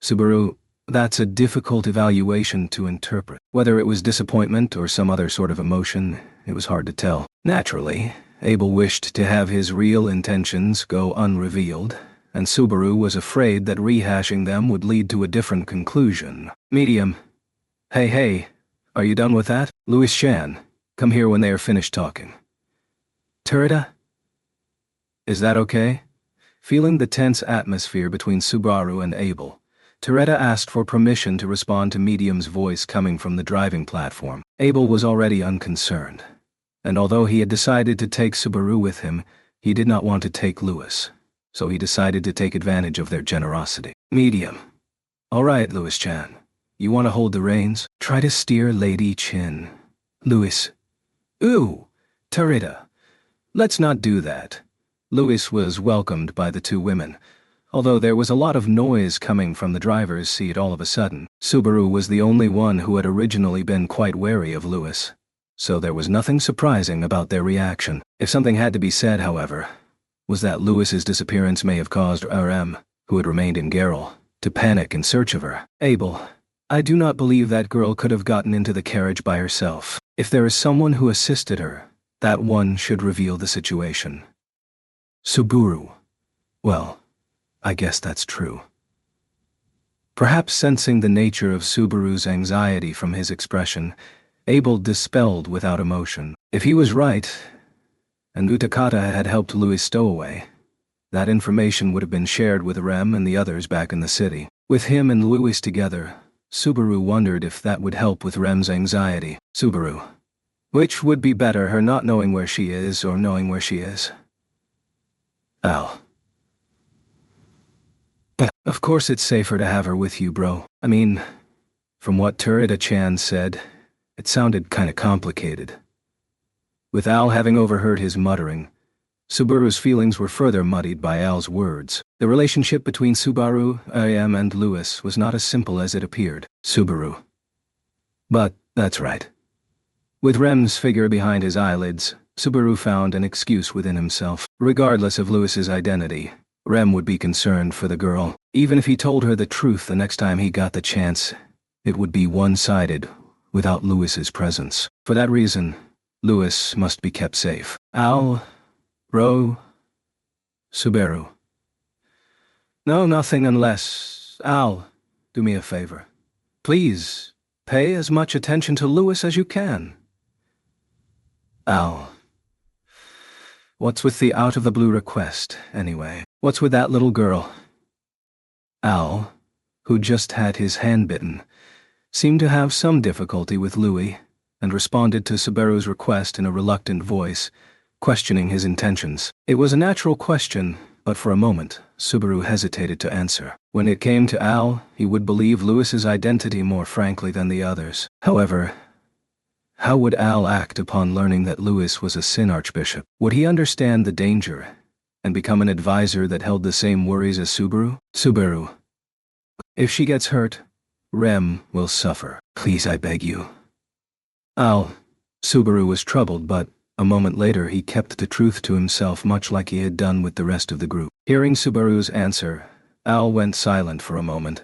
Subaru, that's a difficult evaluation to interpret. Whether it was disappointment or some other sort of emotion, it was hard to tell. Naturally, Abel wished to have his real intentions go unrevealed, and Subaru was afraid that rehashing them would lead to a different conclusion. Medium. Hey, are you done with that? Louis Shan, come here when they are finished talking. Turita? Is that okay? Feeling the tense atmosphere between Subaru and Abel, Tureta asked for permission to respond to Medium's voice coming from the driving platform. Abel was already unconcerned, and although he had decided to take Subaru with him, he did not want to take Louis, so he decided to take advantage of their generosity. Medium. All right, Louis-chan. You want to hold the reins? Try to steer Lady Chin. Louis. Ooh, Tureta. Let's not do that. Louis was welcomed by the two women, although there was a lot of noise coming from the driver's seat all of a sudden. Subaru was the only one who had originally been quite wary of Louis, so there was nothing surprising about their reaction. If something had to be said, however, was that Louis's disappearance may have caused RM, who had remained in Geralt, to panic in search of her. Abel, I do not believe that girl could have gotten into the carriage by herself. If there is someone who assisted her, that one should reveal the situation. Subaru. Well, I guess that's true. Perhaps sensing the nature of Subaru's anxiety from his expression, Abel dispelled without emotion. If he was right, and Utakata had helped Louis stowaway, that information would have been shared with Rem and the others back in the city. With him and Louis together, Subaru wondered if that would help with Rem's anxiety. Subaru. Which would be better, her not knowing where she is or knowing where she is? Al. Of course it's safer to have her with you, bro. I mean, from what Turita-chan said, it sounded kinda complicated. With Al having overheard his muttering, Subaru's feelings were further muddied by Al's words. The relationship between Subaru, AM, and Louis was not as simple as it appeared. Subaru. But that's right. With Rem's figure behind his eyelids, Subaru found an excuse within himself. Regardless of Louis's identity, Rem would be concerned for the girl. Even if he told her the truth the next time he got the chance, it would be one-sided, without Louis's presence. For that reason, Louis must be kept safe. Al, bro, Subaru. No, nothing unless... Al, do me a favor. Please, pay as much attention to Louis as you can. Al. What's with the out-of-the-blue request, anyway? What's with that little girl? Al, who just had his hand bitten, seemed to have some difficulty with Louis, and responded to Subaru's request in a reluctant voice, questioning his intentions. It was a natural question, but for a moment, Subaru hesitated to answer. When it came to Al, he would believe Louis's identity more frankly than the others. However, how would Al act upon learning that Louis was a Sin Archbishop? Would he understand the danger and become an advisor that held the same worries as Subaru? Subaru. If she gets hurt, Rem will suffer. Please, I beg you. Al. Subaru was troubled, but a moment later he kept the truth to himself, much like he had done with the rest of the group. Hearing Subaru's answer, Al went silent for a moment.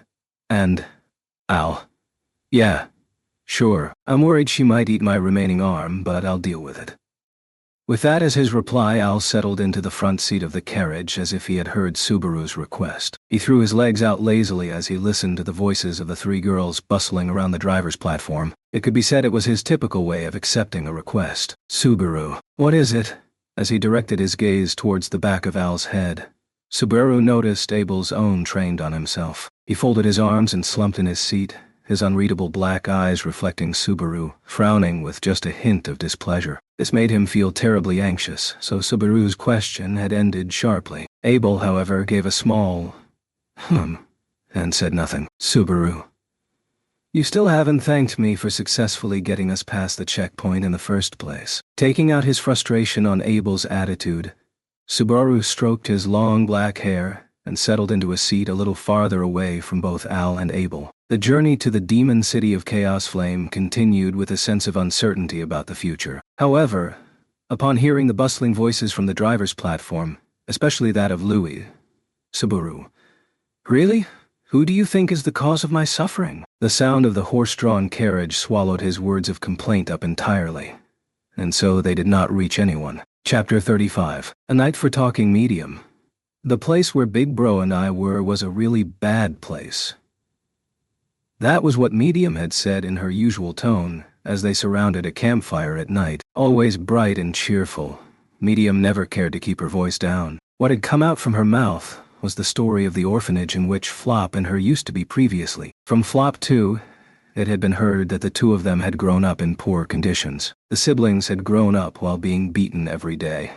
And, Al. Yeah. Sure, I'm worried she might eat my remaining arm, but I'll deal with it. With that as his reply, Al settled into the front seat of the carriage as if he had heard Subaru's request. He threw his legs out lazily as he listened to the voices of the three girls bustling around the driver's platform. It could be said it was his typical way of accepting a request. Subaru. What is it? As he directed his gaze towards the back of Al's head, Subaru noticed Abel's own trained on himself. He folded his arms and slumped in his seat, his unreadable black eyes reflecting Subaru, frowning with just a hint of displeasure. This made him feel terribly anxious, so Subaru's question had ended sharply. Abel, however, gave a small and said nothing. Subaru. You still haven't thanked me for successfully getting us past the checkpoint in the first place. Taking out his frustration on Abel's attitude, Subaru stroked his long black hair and settled into a seat a little farther away from both Al and Abel. The journey to the demon city of Chaos Flame continued with a sense of uncertainty about the future. However, upon hearing the bustling voices from the driver's platform, especially that of Louis, Subaru, "Really? Who do you think is the cause of my suffering?" The sound of the horse-drawn carriage swallowed his words of complaint up entirely, and so they did not reach anyone. Chapter 35. A Night for Talking Medium. The place where Big Bro and I were was a really bad place. That was what Medium had said in her usual tone as they surrounded a campfire at night. Always bright and cheerful, Medium never cared to keep her voice down. What had come out from her mouth was the story of the orphanage in which Flop and her used to be previously. From Flop too, it had been heard that the two of them had grown up in poor conditions. The siblings had grown up while being beaten every day,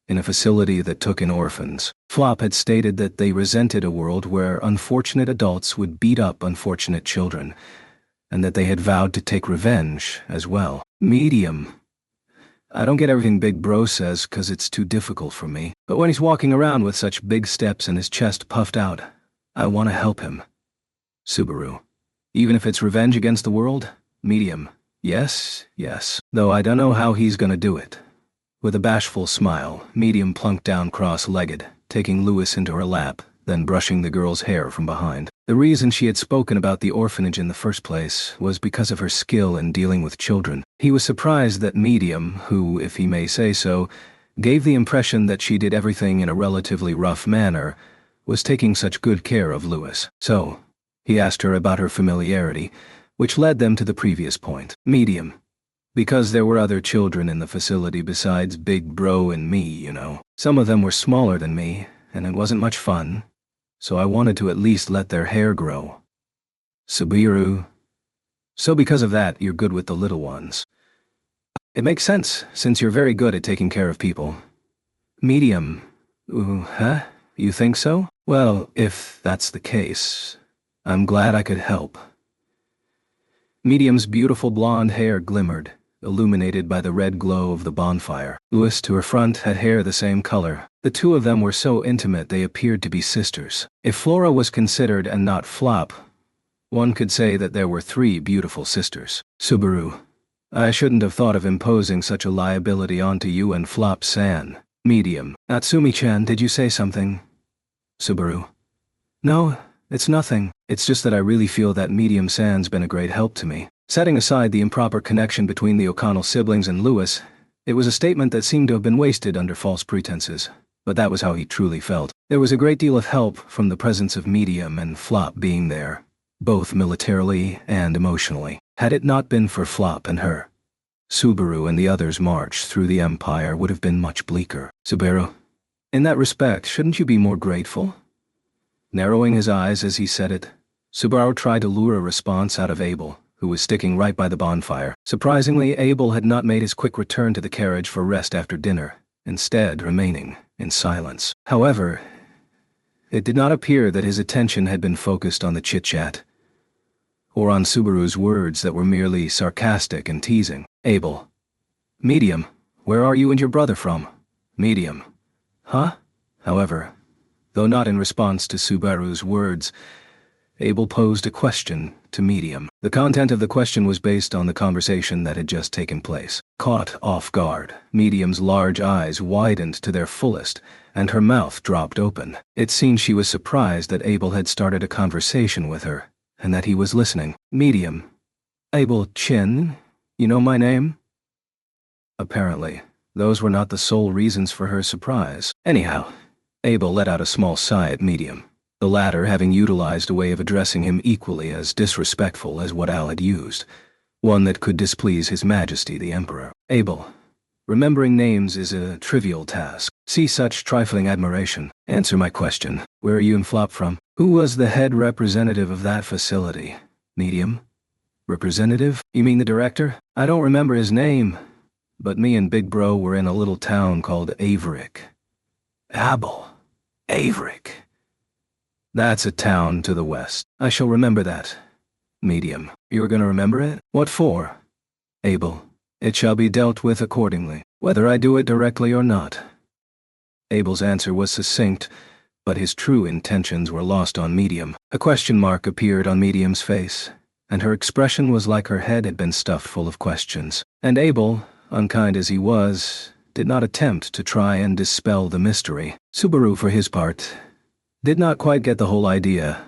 in a facility that took in orphans. Flop had stated that they resented a world where unfortunate adults would beat up unfortunate children, and that they had vowed to take revenge as well. Medium. I don't get everything Big Bro says 'cause it's too difficult for me, but when he's walking around with such big steps and his chest puffed out, I want to help him. Subaru. Even if it's revenge against the world? Medium. Yes. Though I don't know how he's gonna do it. With a bashful smile, Medium plunked down cross-legged, taking Louis into her lap, then brushing the girl's hair from behind. The reason she had spoken about the orphanage in the first place was because of her skill in dealing with children. He was surprised that Medium, who, if he may say so, gave the impression that she did everything in a relatively rough manner, was taking such good care of Louis. So, he asked her about her familiarity, which led them to the previous point. Medium. Because there were other children in the facility besides Big Bro and me, you know. Some of them were smaller than me, and it wasn't much fun, so I wanted to at least let their hair grow. Subaru. So because of that, you're good with the little ones. It makes sense, since you're very good at taking care of people. Medium. Huh? You think so? Well, if that's the case, I'm glad I could help. Medium's beautiful blonde hair glimmered, illuminated by the red glow of the bonfire. Louis, to her front, had hair the same color. The two of them were so intimate they appeared to be sisters. If Flora was considered and not Flop, one could say that there were three beautiful sisters. Subaru. I shouldn't have thought of imposing such a liability onto you and Flop-san. Medium. Natsumi-chan, did you say something? Subaru. No, it's nothing. It's just that I really feel that Medium-san's been a great help to me. Setting aside the improper connection between the O'Connell siblings and Louis, it was a statement that seemed to have been wasted under false pretenses, but that was how he truly felt. There was a great deal of help from the presence of Medium and Flop being there, both militarily and emotionally. Had it not been for Flop and her, Subaru and the others' march through the Empire would have been much bleaker. Subaru. In that respect, shouldn't you be more grateful? Narrowing his eyes as he said it, Subaru tried to lure a response out of Abel, who was sticking right by the bonfire. Surprisingly, Abel had not made his quick return to the carriage for rest after dinner, instead remaining in silence. However, it did not appear that his attention had been focused on the chit-chat, or on Subaru's words that were merely sarcastic and teasing. Abel. Medium, where are you and your brother from? Medium. Huh? However, though not in response to Subaru's words, Abel posed a question to Medium. The content of the question was based on the conversation that had just taken place. Caught off guard, Medium's large eyes widened to their fullest, and her mouth dropped open. It seemed she was surprised that Abel had started a conversation with her, and that he was listening. Medium. Abel Chin, you know my name? Apparently, those were not the sole reasons for her surprise. Anyhow, Abel let out a small sigh at Medium, the latter having utilized a way of addressing him equally as disrespectful as what Al had used, one that could displease His Majesty the Emperor. Abel. Remembering names is a trivial task. See such trifling admiration. Answer my question. Where are you and Flop from? Who was the head representative of that facility? Medium. Representative? You mean the director? I don't remember his name, but me and Big Bro were in a little town called Averick. Abel. Averick. That's a town to the west. I shall remember that. Medium. You're gonna remember it? What for? Abel. It shall be dealt with accordingly, whether I do it directly or not. Abel's answer was succinct, but his true intentions were lost on Medium. A question mark appeared on Medium's face, and her expression was like her head had been stuffed full of questions. And Abel, unkind as he was, did not attempt to try and dispel the mystery. Subaru, for his part, did not quite get the whole idea,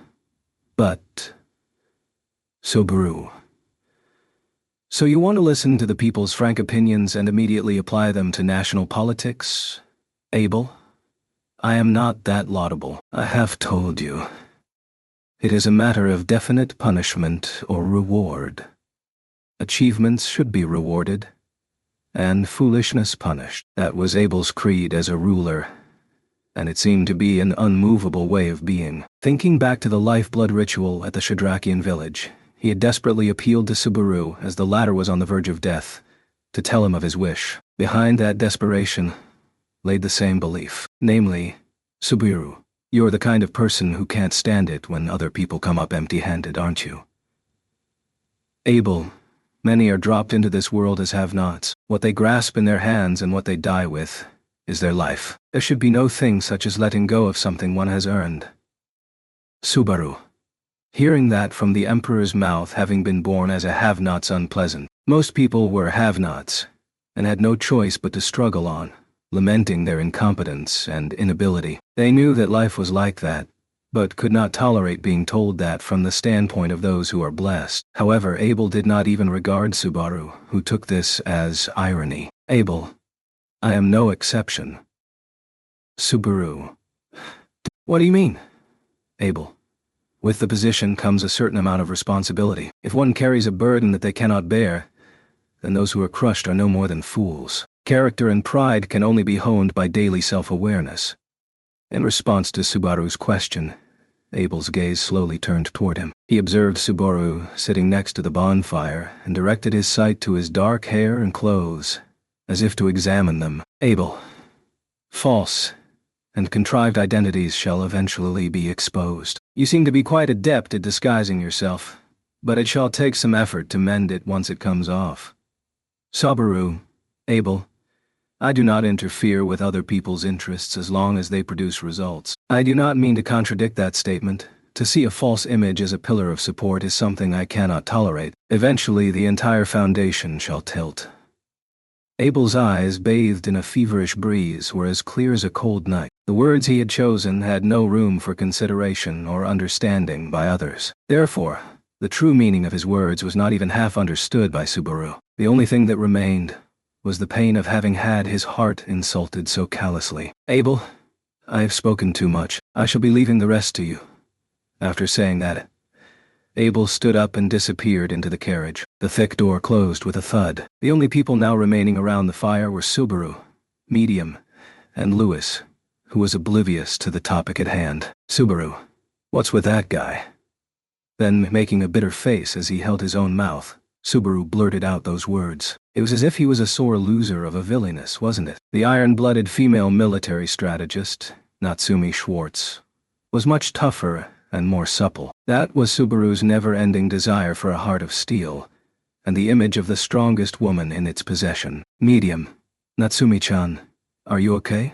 but... Subaru. So you want to listen to the people's frank opinions and immediately apply them to national politics? Abel? I am not that laudable. I have told you. It is a matter of definite punishment or reward. Achievements should be rewarded, and foolishness punished. That was Abel's creed as a ruler, and it seemed to be an unmovable way of being. Thinking back to the lifeblood ritual at the Shadrakian village, he had desperately appealed to Subaru as the latter was on the verge of death, to tell him of his wish. Behind that desperation laid the same belief, namely, Subaru, you're the kind of person who can't stand it when other people come up empty-handed, aren't you? Abel, many are dropped into this world as have-nots. What they grasp in their hands and what they die with is their life. There should be no thing such as letting go of something one has earned. Subaru. Hearing that from the emperor's mouth, having been born as a have-not's unpleasant. Most people were have-nots, and had no choice but to struggle on, lamenting their incompetence and inability. They knew that life was like that, but could not tolerate being told that from the standpoint of those who are blessed. However, Abel did not even regard Subaru, who took this as irony. Abel, I am no exception. Subaru. What do you mean? Abel. With the position comes a certain amount of responsibility. If one carries a burden that they cannot bear, then those who are crushed are no more than fools. Character and pride can only be honed by daily self-awareness. In response to Subaru's question, Abel's gaze slowly turned toward him. He observed Subaru sitting next to the bonfire and directed his sight to his dark hair and clothes, as if to examine them. Abel. False and contrived identities shall eventually be exposed. You seem to be quite adept at disguising yourself, but it shall take some effort to mend it once it comes off. Subaru. Abel. I do not interfere with other people's interests as long as they produce results. I do not mean to contradict that statement. To see a false image as a pillar of support is something I cannot tolerate. Eventually, the entire foundation shall tilt. Abel's eyes, bathed in a feverish breeze, were as clear as a cold night. The words he had chosen had no room for consideration or understanding by others. Therefore, the true meaning of his words was not even half understood by Subaru. The only thing that remained was the pain of having had his heart insulted so callously. Abel, I have spoken too much. I shall be leaving the rest to you. After saying that, Abel stood up and disappeared into the carriage. The thick door closed with a thud. The only people now remaining around the fire were Subaru, Medium, and Lewis, who was oblivious to the topic at hand. Subaru, what's with that guy? Then, making a bitter face as he held his own mouth, Subaru blurted out those words. It was as if he was a sore loser of a villainess, wasn't it? The iron-blooded female military strategist, Natsumi Schwartz, was much tougher and more supple. That was Subaru's never-ending desire for a heart of steel, and the image of the strongest woman in its possession. Medium. Natsumi-chan, are you okay?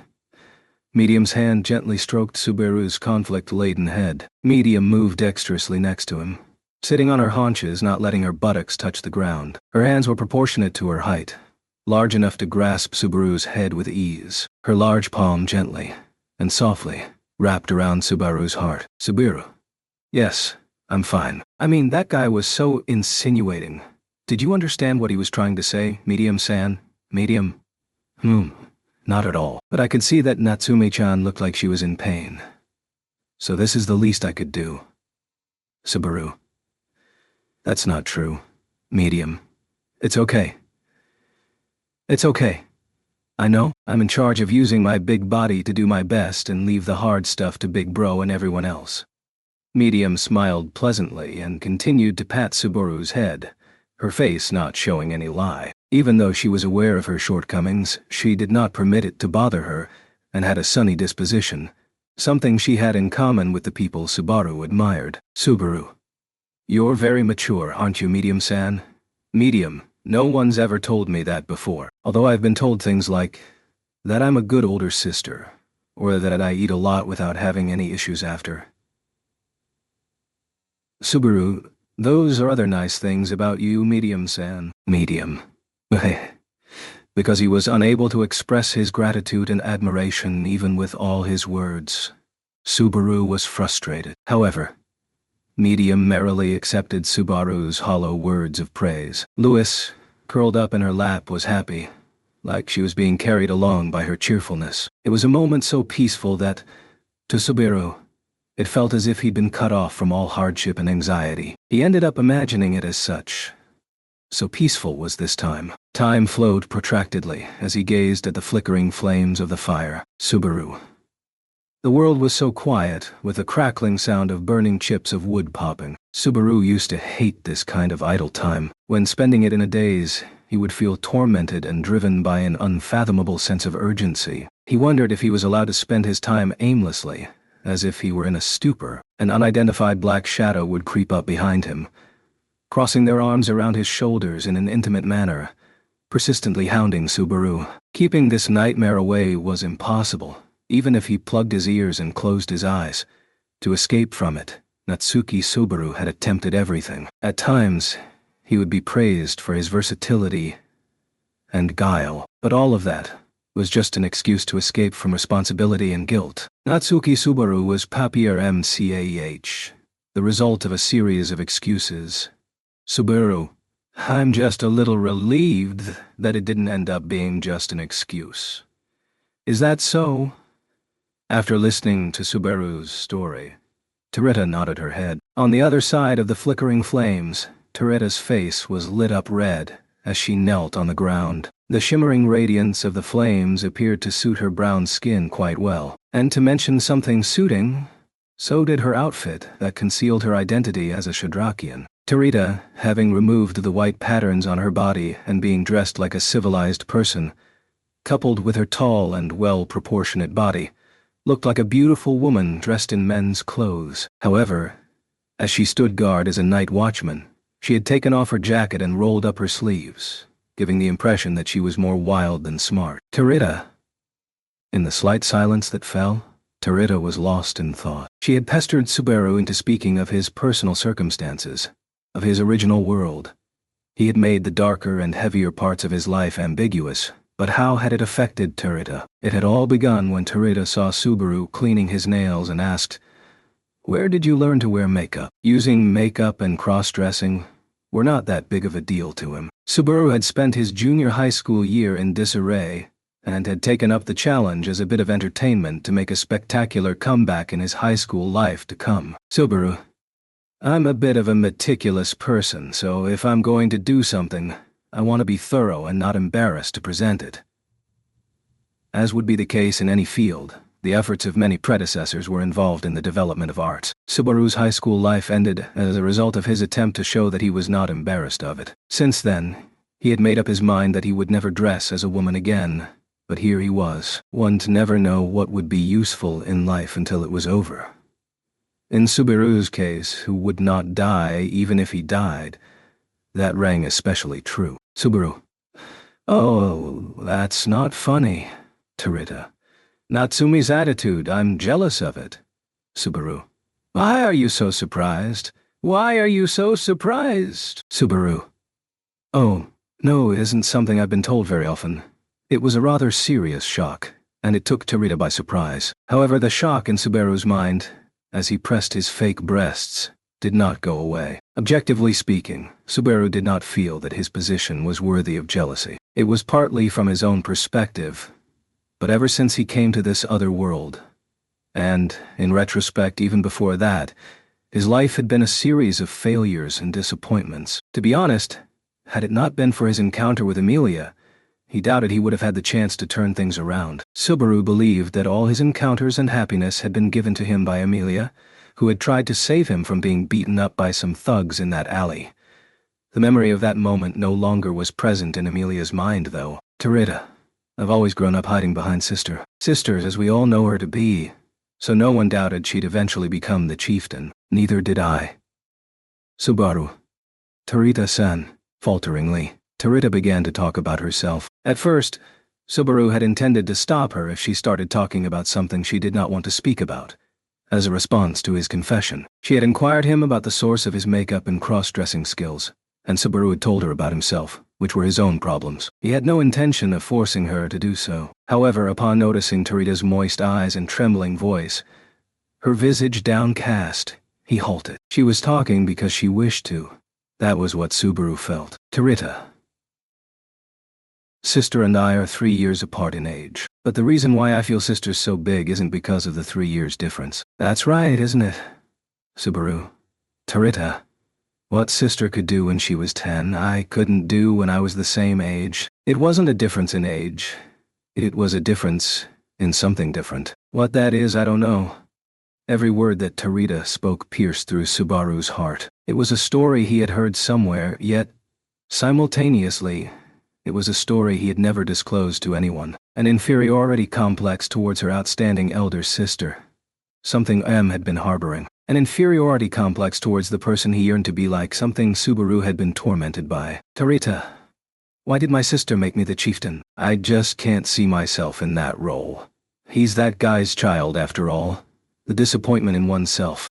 Medium's hand gently stroked Subaru's conflict-laden head. Medium moved dexterously next to him, sitting on her haunches, not letting her buttocks touch the ground. Her hands were proportionate to her height, large enough to grasp Subaru's head with ease. Her large palm gently and softly wrapped around Subaru's heart. Subaru. Yes, I'm fine. I mean, that guy was so insinuating. Did you understand what he was trying to say, Medium-san? Medium? Not at all. But I could see that Natsumi-chan looked like she was in pain. So this is the least I could do. Subaru. That's not true. Medium. It's okay. It's okay. I know, I'm in charge of using my big body to do my best and leave the hard stuff to Big Bro and everyone else. Medium smiled pleasantly and continued to pat Subaru's head, her face not showing any lie. Even though she was aware of her shortcomings, she did not permit it to bother her and had a sunny disposition, something she had in common with the people Subaru admired. Subaru. You're very mature, aren't you, Medium-san? Medium, no one's ever told me that before. Although I've been told things like that I'm a good older sister, or that I eat a lot without having any issues after. Subaru, those are other nice things about you, Medium-san. Medium. Because he was unable to express his gratitude and admiration even with all his words. Subaru was frustrated. However, Medium merrily accepted Subaru's hollow words of praise. Louis, curled up in her lap, was happy, like she was being carried along by her cheerfulness. It was a moment so peaceful that, to Subaru, it felt as if he'd been cut off from all hardship and anxiety. He ended up imagining it as such. So peaceful was this time. Time flowed protractedly as he gazed at the flickering flames of the fire. Subaru. The world was so quiet, with the crackling sound of burning chips of wood popping. Subaru used to hate this kind of idle time. When spending it in a daze, he would feel tormented and driven by an unfathomable sense of urgency. He wondered if he was allowed to spend his time aimlessly, as if he were in a stupor. An unidentified black shadow would creep up behind him, crossing their arms around his shoulders in an intimate manner, persistently hounding Subaru. Keeping this nightmare away was impossible. Even if he plugged his ears and closed his eyes, to escape from it, Natsuki Subaru had attempted everything. At times, he would be praised for his versatility and guile, but all of that was just an excuse to escape from responsibility and guilt. Natsuki Subaru was papier mcah, the result of a series of excuses. Subaru, I'm just a little relieved that it didn't end up being just an excuse. Is that so? After listening to Subaru's story, Terita nodded her head. On the other side of the flickering flames, Terita's face was lit up red as she knelt on the ground. The shimmering radiance of the flames appeared to suit her brown skin quite well. And to mention something suiting, so did her outfit that concealed her identity as a Shadrakian. Terita, having removed the white patterns on her body and being dressed like a civilized person, coupled with her tall and well-proportionate body, looked like a beautiful woman dressed in men's clothes. However, as she stood guard as a night watchman, she had taken off her jacket and rolled up her sleeves, giving the impression that she was more wild than smart. Terita. In the slight silence that fell, Terita was lost in thought. She had pestered Subaru into speaking of his personal circumstances, of his original world. He had made the darker and heavier parts of his life ambiguous, but how had it affected Terita? It had all begun when Terita saw Subaru cleaning his nails and asked, "Where did you learn to wear makeup?" Using makeup and cross-dressing were not that big of a deal to him. Subaru had spent his junior high school year in disarray and had taken up the challenge as a bit of entertainment to make a spectacular comeback in his high school life to come. Subaru, I'm a bit of a meticulous person, so if I'm going to do something, I want to be thorough and not embarrassed to present it. As would be the case in any field, the efforts of many predecessors were involved in the development of arts. Subaru's high school life ended as a result of his attempt to show that he was not embarrassed of it. Since then, he had made up his mind that he would never dress as a woman again, but here he was. One'd never know what would be useful in life until it was over. In Subaru's case, who would not die even if he died, that rang especially true. Subaru. Oh, that's not funny. Terita. Natsumi's attitude, I'm jealous of it. Subaru. Why are you so surprised? Why are you so surprised? Subaru. Oh, no, it isn't something I've been told very often. It was a rather serious shock, and it took Terita by surprise. However, the shock in Subaru's mind, as he pressed his fake breasts, did not go away. Objectively speaking, Subaru did not feel that his position was worthy of jealousy. It was partly from his own perspective, but ever since he came to this other world, and, in retrospect even before that, his life had been a series of failures and disappointments. To be honest, had it not been for his encounter with Emilia, he doubted he would have had the chance to turn things around. Subaru believed that all his encounters and happiness had been given to him by Emilia, who had tried to save him from being beaten up by some thugs in that alley. The memory of that moment no longer was present in Emilia's mind, though. Terita. I've always grown up hiding behind sister. Sisters, as we all know her to be, so no one doubted she'd eventually become the chieftain. Neither did I. Subaru. Tarita-san. Falteringly, Tarita began to talk about herself. At first, Subaru had intended to stop her if she started talking about something she did not want to speak about. As a response to his confession, she had inquired him about the source of his makeup and cross-dressing skills, and Subaru had told her about himself, which were his own problems. He had no intention of forcing her to do so. However, upon noticing Tarita's moist eyes and trembling voice, her visage downcast, he halted. She was talking because she wished to. That was what Subaru felt. Tarita. Sister and I are 3 years apart in age, but the reason why I feel sister's so big isn't because of the 3 years difference. That's right, isn't it? Subaru. Tarita. What sister could do when she was 10, I couldn't do when I was the same age. It wasn't a difference in age. It was a difference in something different. What that is, I don't know. Every word that Tarita spoke pierced through Subaru's heart. It was a story he had heard somewhere, yet, simultaneously, it was a story he had never disclosed to anyone. An inferiority complex towards her outstanding elder sister. Something M had been harboring. An inferiority complex towards the person he yearned to be like, something Subaru had been tormented by. Tarita. Why did my sister make me the chieftain? I just can't see myself in that role. He's that guy's child after all. The disappointment in oneself.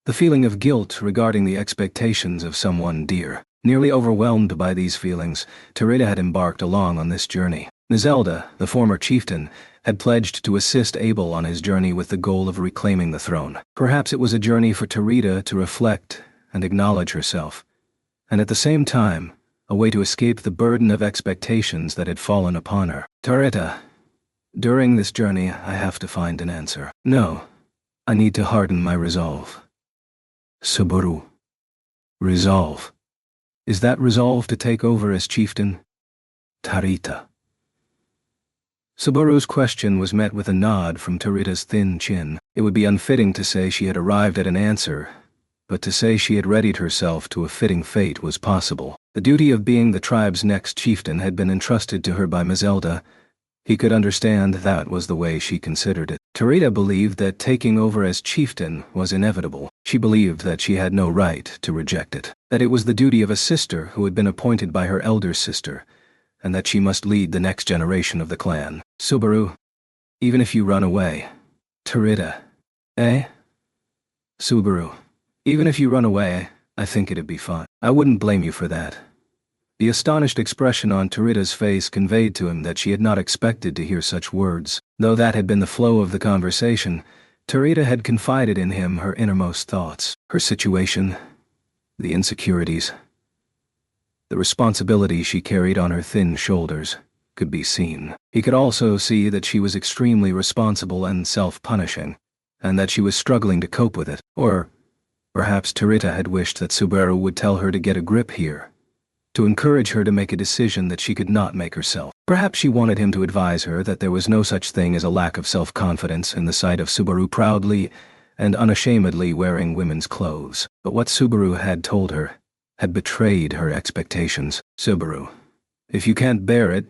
The feeling of guilt regarding the expectations of someone dear. Nearly overwhelmed by these feelings, Tarita had embarked along on this journey. Nizelda, the former chieftain, had pledged to assist Abel on his journey with the goal of reclaiming the throne. Perhaps it was a journey for Tarita to reflect and acknowledge herself, and at the same time, a way to escape the burden of expectations that had fallen upon her. Tarita. During this journey, I have to find an answer. No. I need to harden my resolve. Subaru. Resolve. Is that resolve to take over as chieftain? Tarita. Subaru's question was met with a nod from Tarita's thin chin. It would be unfitting to say she had arrived at an answer, but to say she had readied herself to a fitting fate was possible. The duty of being the tribe's next chieftain had been entrusted to her by Nizelda. He could understand that was the way she considered it. Tarita believed that taking over as chieftain was inevitable. She believed that she had no right to reject it, that it was the duty of a sister who had been appointed by her elder sister, and that she must lead the next generation of the clan. Subaru. Even if you run away. Tarita. Eh? Subaru. Even if you run away, I think it'd be fine. I wouldn't blame you for that. The astonished expression on Tarita's face conveyed to him that she had not expected to hear such words. Though that had been the flow of the conversation, Tarita had confided in him her innermost thoughts, her situation, the insecurities. The responsibility she carried on her thin shoulders could be seen. He could also see that she was extremely responsible and self-punishing, and that she was struggling to cope with it. Or perhaps Tarita had wished that Subaru would tell her to get a grip here, to encourage her to make a decision that she could not make herself. Perhaps she wanted him to advise her that there was no such thing as a lack of self-confidence in the sight of Subaru proudly and unashamedly wearing women's clothes. But what Subaru had told her had betrayed her expectations. Subaru. If you can't bear it,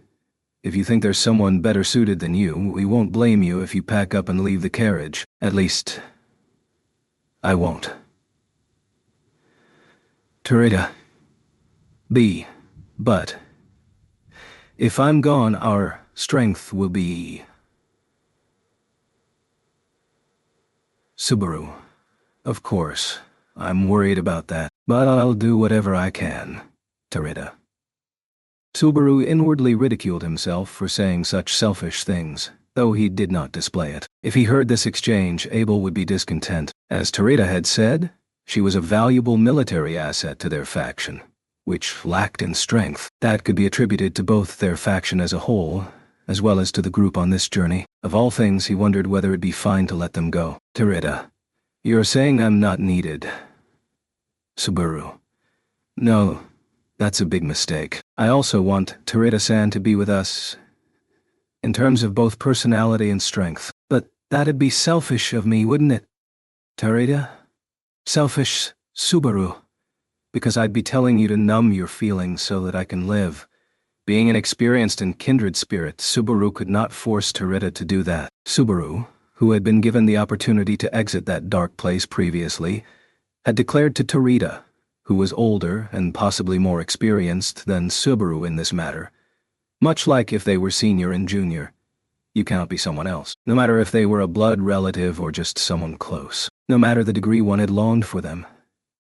if you think there's someone better suited than you, we won't blame you if you pack up and leave the carriage. At least, I won't. Tarita. But if I'm gone, our strength will be... Subaru. Of course, I'm worried about that, but I'll do whatever I can. Tarita. Subaru inwardly ridiculed himself for saying such selfish things, though he did not display it. If he heard this exchange, Abel would be discontent. As Tarita had said, she was a valuable military asset to their faction, which lacked in strength. That could be attributed to both their faction as a whole, as well as to the group on this journey. Of all things, he wondered whether it'd be fine to let them go. Tarita. You're saying I'm not needed. Subaru. No, that's a big mistake. I also want Tarita-san to be with us, in terms of both personality and strength. But that'd be selfish of me, wouldn't it? Tarita? Selfish, Subaru. Because I'd be telling you to numb your feelings so that I can live. Being an experienced and kindred spirit, Subaru could not force Tarita to do that. Subaru, who had been given the opportunity to exit that dark place previously, had declared to Tarita who was older and possibly more experienced than Subaru in this matter. Much like if they were senior and junior, you cannot be someone else, no matter if they were a blood relative or just someone close. No matter the degree one had longed for them,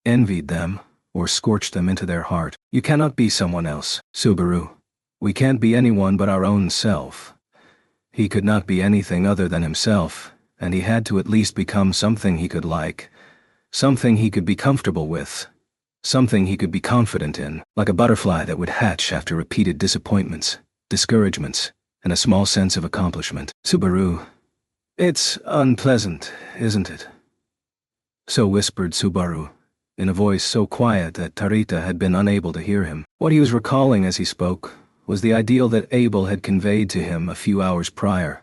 envied them, or scorched them into their heart, you cannot be someone else. Subaru. We can't be anyone but our own self. He could not be anything other than himself, and he had to at least become something he could like, something he could be comfortable with, something he could be confident in, like a butterfly that would hatch after repeated disappointments, discouragements, and a small sense of accomplishment. Subaru. It's unpleasant, isn't it? So whispered Subaru, in a voice so quiet that Tarita had been unable to hear him. What he was recalling as he spoke was the ideal that Abel had conveyed to him a few hours prior,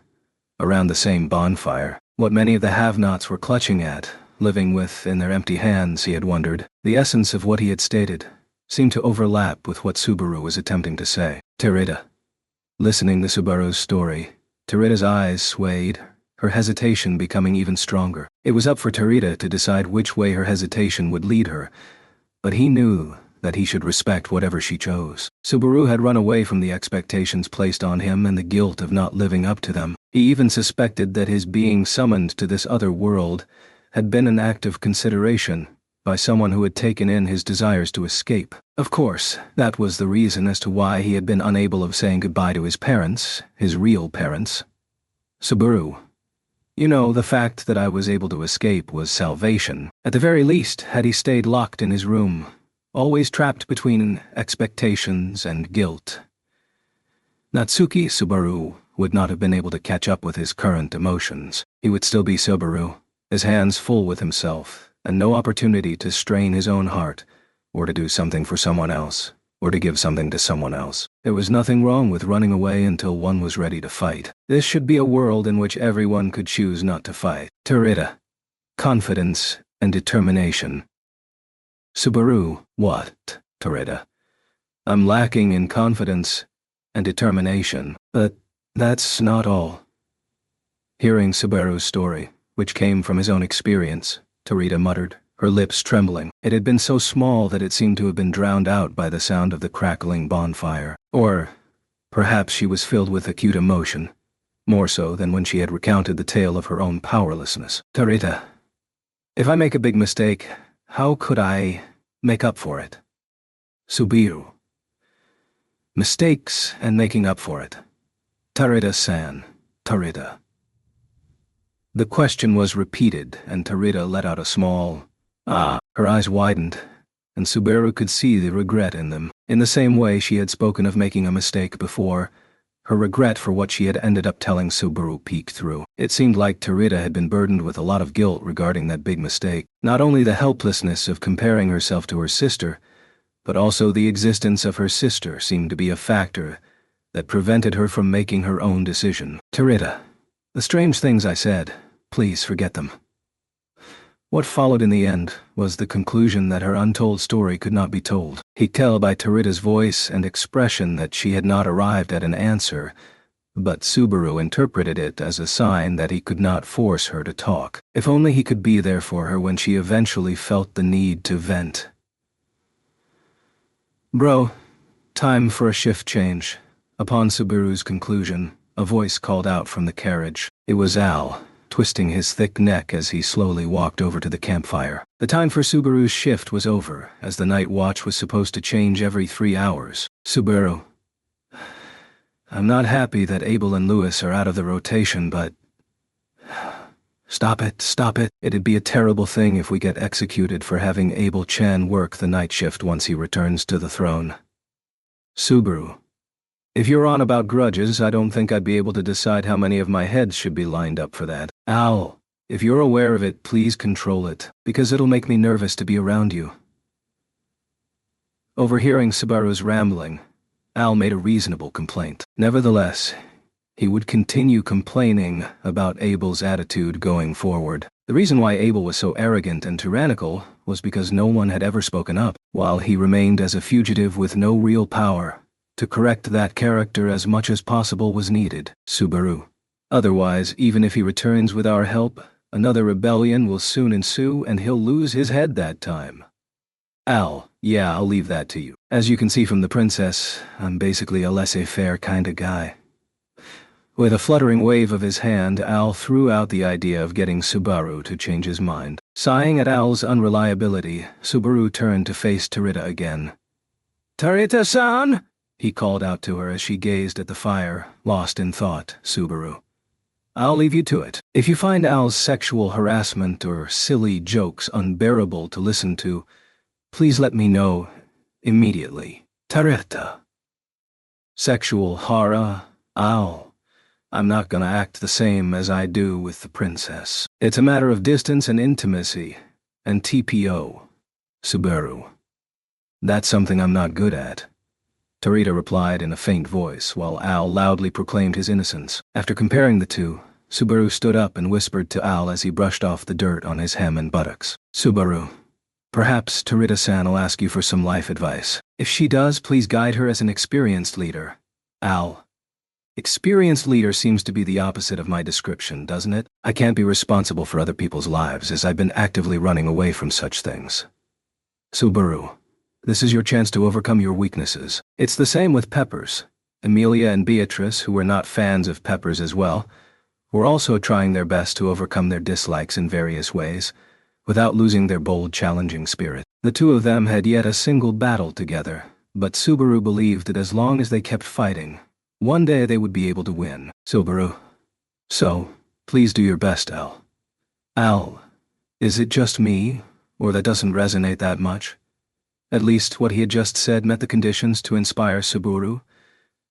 around the same bonfire. What many of the have-nots were clutching at, living with in their empty hands, he had wondered. The essence of what he had stated seemed to overlap with what Subaru was attempting to say. Tarita. Listening to Subaru's story, Tarita's eyes swayed, her hesitation becoming even stronger. It was up for Tarita to decide which way her hesitation would lead her, but he knew that he should respect whatever she chose. Subaru had run away from the expectations placed on him and the guilt of not living up to them. He even suspected that his being summoned to this other world had been an act of consideration by someone who had taken in his desires to escape. Of course, that was the reason as to why he had been unable of saying goodbye to his parents, his real parents. Subaru. You know, the fact that I was able to escape was salvation. At the very least, had he stayed locked in his room, always trapped between expectations and guilt, Natsuki Subaru would not have been able to catch up with his current emotions. He would still be Subaru, his hands full with himself, and no opportunity to strain his own heart, or to do something for someone else, or to give something to someone else. There was nothing wrong with running away until one was ready to fight. This should be a world in which everyone could choose not to fight. Tarita. Confidence and determination. Subaru. What, Tarita? I'm lacking in confidence and determination, but that's not all. Hearing Subaru's story, which came from his own experience, Tarita muttered, her lips trembling. It had been so small that it seemed to have been drowned out by the sound of the crackling bonfire. Or perhaps she was filled with acute emotion, more so than when she had recounted the tale of her own powerlessness. Tarita, if I make a big mistake, how could I make up for it? Subaru. Mistakes and making up for it. Tarita-san. Tarita. The question was repeated, and Tarita let out a small ah. Her eyes widened, and Subaru could see the regret in them. In the same way she had spoken of making a mistake before, her regret for what she had ended up telling Subaru peeked through. It seemed like Tarita had been burdened with a lot of guilt regarding that big mistake. Not only the helplessness of comparing herself to her sister, but also the existence of her sister seemed to be a factor that prevented her from making her own decision. Tarita, the strange things I said, please forget them. What followed in the end was the conclusion that her untold story could not be told. He could tell by Tarita's voice and expression that she had not arrived at an answer, but Subaru interpreted it as a sign that he could not force her to talk. If only he could be there for her when she eventually felt the need to vent. Bro, time for a shift change. Upon Subaru's conclusion, a voice called out from the carriage. It was Al, twisting his thick neck as he slowly walked over to the campfire. The time for Subaru's shift was over, as the night watch was supposed to change every 3 hours. Subaru. I'm not happy that Abel and Lewis are out of the rotation, but... Stop it, stop it. It'd be a terrible thing if we get executed for having Abel-chan work the night shift once he returns to the throne. Subaru. If you're on about grudges, I don't think I'd be able to decide how many of my heads should be lined up for that. Al, if you're aware of it, please control it, because it'll make me nervous to be around you. Overhearing Subaru's rambling, Al made a reasonable complaint. Nevertheless, he would continue complaining about Abel's attitude going forward. The reason why Abel was so arrogant and tyrannical was because no one had ever spoken up, while he remained as a fugitive with no real power. To correct that character as much as possible was needed. Subaru. Otherwise, even if he returns with our help, another rebellion will soon ensue and he'll lose his head that time. Al, yeah, I'll leave that to you. As you can see from the princess, I'm basically a laissez-faire kind of guy. With a fluttering wave of his hand, Al threw out the idea of getting Subaru to change his mind. Sighing at Al's unreliability, Subaru turned to face Tarita again. "Tarita-san!" he called out to her as she gazed at the fire, lost in thought. "Subaru, I'll leave you to it. If you find Al's sexual harassment or silly jokes unbearable to listen to, please let me know immediately. Tarita." Sexual horror? Al. I'm not gonna act the same as I do with the princess. It's a matter of distance and intimacy, and TPO. Subaru. That's something I'm not good at. Tarita replied in a faint voice, while Al loudly proclaimed his innocence. After comparing the two, Subaru stood up and whispered to Al as he brushed off the dirt on his hem and buttocks. "Subaru, perhaps Tarita-san will ask you for some life advice. If she does, please guide her as an experienced leader." Al. Experienced leader seems to be the opposite of my description, doesn't it? I can't be responsible for other people's lives as I've been actively running away from such things. Subaru, this is your chance to overcome your weaknesses. It's the same with Peppers. Amelia and Beatrice, who were not fans of Peppers as well, were also trying their best to overcome their dislikes in various ways, without losing their bold, challenging spirit. The two of them had yet a single battle together, but Subaru believed that as long as they kept fighting, one day they would be able to win. Subaru. So, please do your best, Al. Al, is it just me, or that doesn't resonate that much? At least what he had just said met the conditions to inspire Subaru,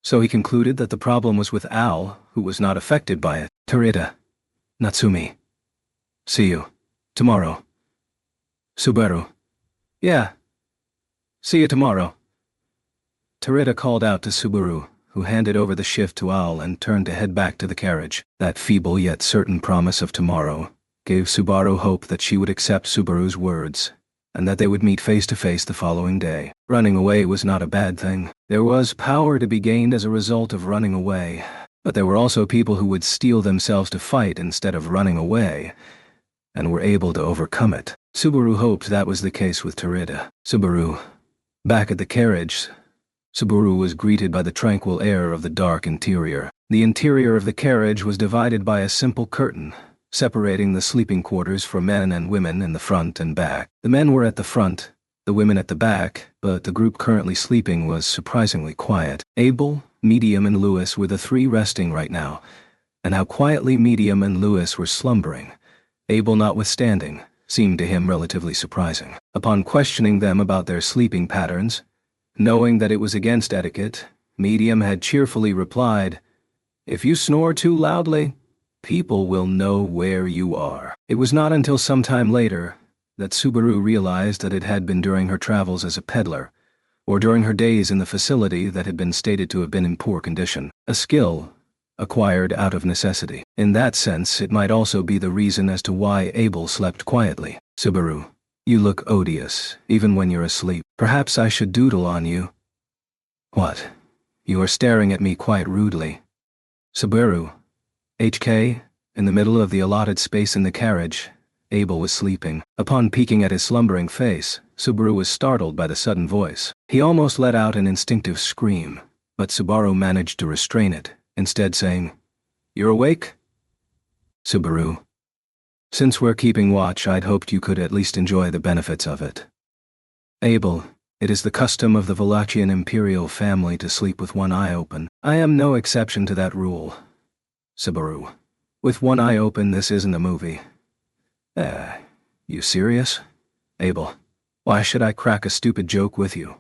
so he concluded that the problem was with Al, who was not affected by it. Tarita. Natsumi. See you. Tomorrow. Subaru. Yeah. See you tomorrow. Tarita called out to Subaru, who handed over the shift to Al and turned to head back to the carriage. That feeble yet certain promise of tomorrow gave Subaru hope that she would accept Subaru's words, and that they would meet face to face the following day. Running away was not a bad thing. There was power to be gained as a result of running away, but there were also people who would steel themselves to fight instead of running away, and were able to overcome it. Subaru hoped that was the case with Tarita. Subaru. Back at the carriage, Subaru was greeted by the tranquil air of the dark interior. The interior of the carriage was divided by a simple curtain, separating the sleeping quarters for men and women in the front and back. The men were at the front, the women at the back, but the group currently sleeping was surprisingly quiet. Abel, Medium, and Lewis were the three resting right now, and how quietly Medium and Lewis were slumbering, Abel notwithstanding, seemed to him relatively surprising. Upon questioning them about their sleeping patterns, knowing that it was against etiquette, Medium had cheerfully replied, "If you snore too loudly, people will know where you are." It was not until some time later that Subaru realized that it had been during her travels as a peddler, or during her days in the facility that had been stated to have been in poor condition, a skill acquired out of necessity. In that sense, it might also be the reason as to why Abel slept quietly. Subaru. You look odious, even when you're asleep. Perhaps I should doodle on you. What? You are staring at me quite rudely. Subaru. HK, in the middle of the allotted space in the carriage, Abel was sleeping. Upon peeking at his slumbering face, Subaru was startled by the sudden voice. He almost let out an instinctive scream, but Subaru managed to restrain it, instead saying, "You're awake?" Subaru. Since we're keeping watch, I'd hoped you could at least enjoy the benefits of it. Abel, it is the custom of the Valachian imperial family to sleep with one eye open. I am no exception to that rule. Subaru. With one eye open, this isn't a movie. You serious? Abel. Why should I crack a stupid joke with you?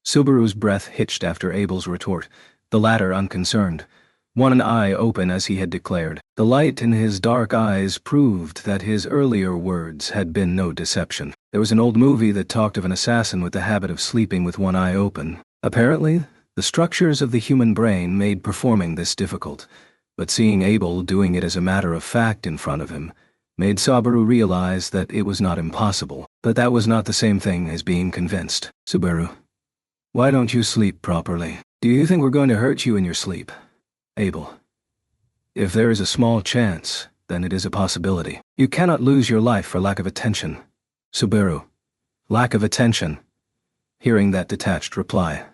Subaru's breath hitched after Abel's retort, the latter unconcerned, one eye open as he had declared. The light in his dark eyes proved that his earlier words had been no deception. There was an old movie that talked of an assassin with the habit of sleeping with one eye open. Apparently, the structures of the human brain made performing this difficult, but seeing Abel doing it as a matter of fact in front of him made Subaru realize that it was not impossible, but that was not the same thing as being convinced. Subaru. Why don't you sleep properly? Do you think we're going to hurt you in your sleep? Abel. If there is a small chance, then it is a possibility. You cannot lose your life for lack of attention. Subaru. Lack of attention. Hearing that detached reply,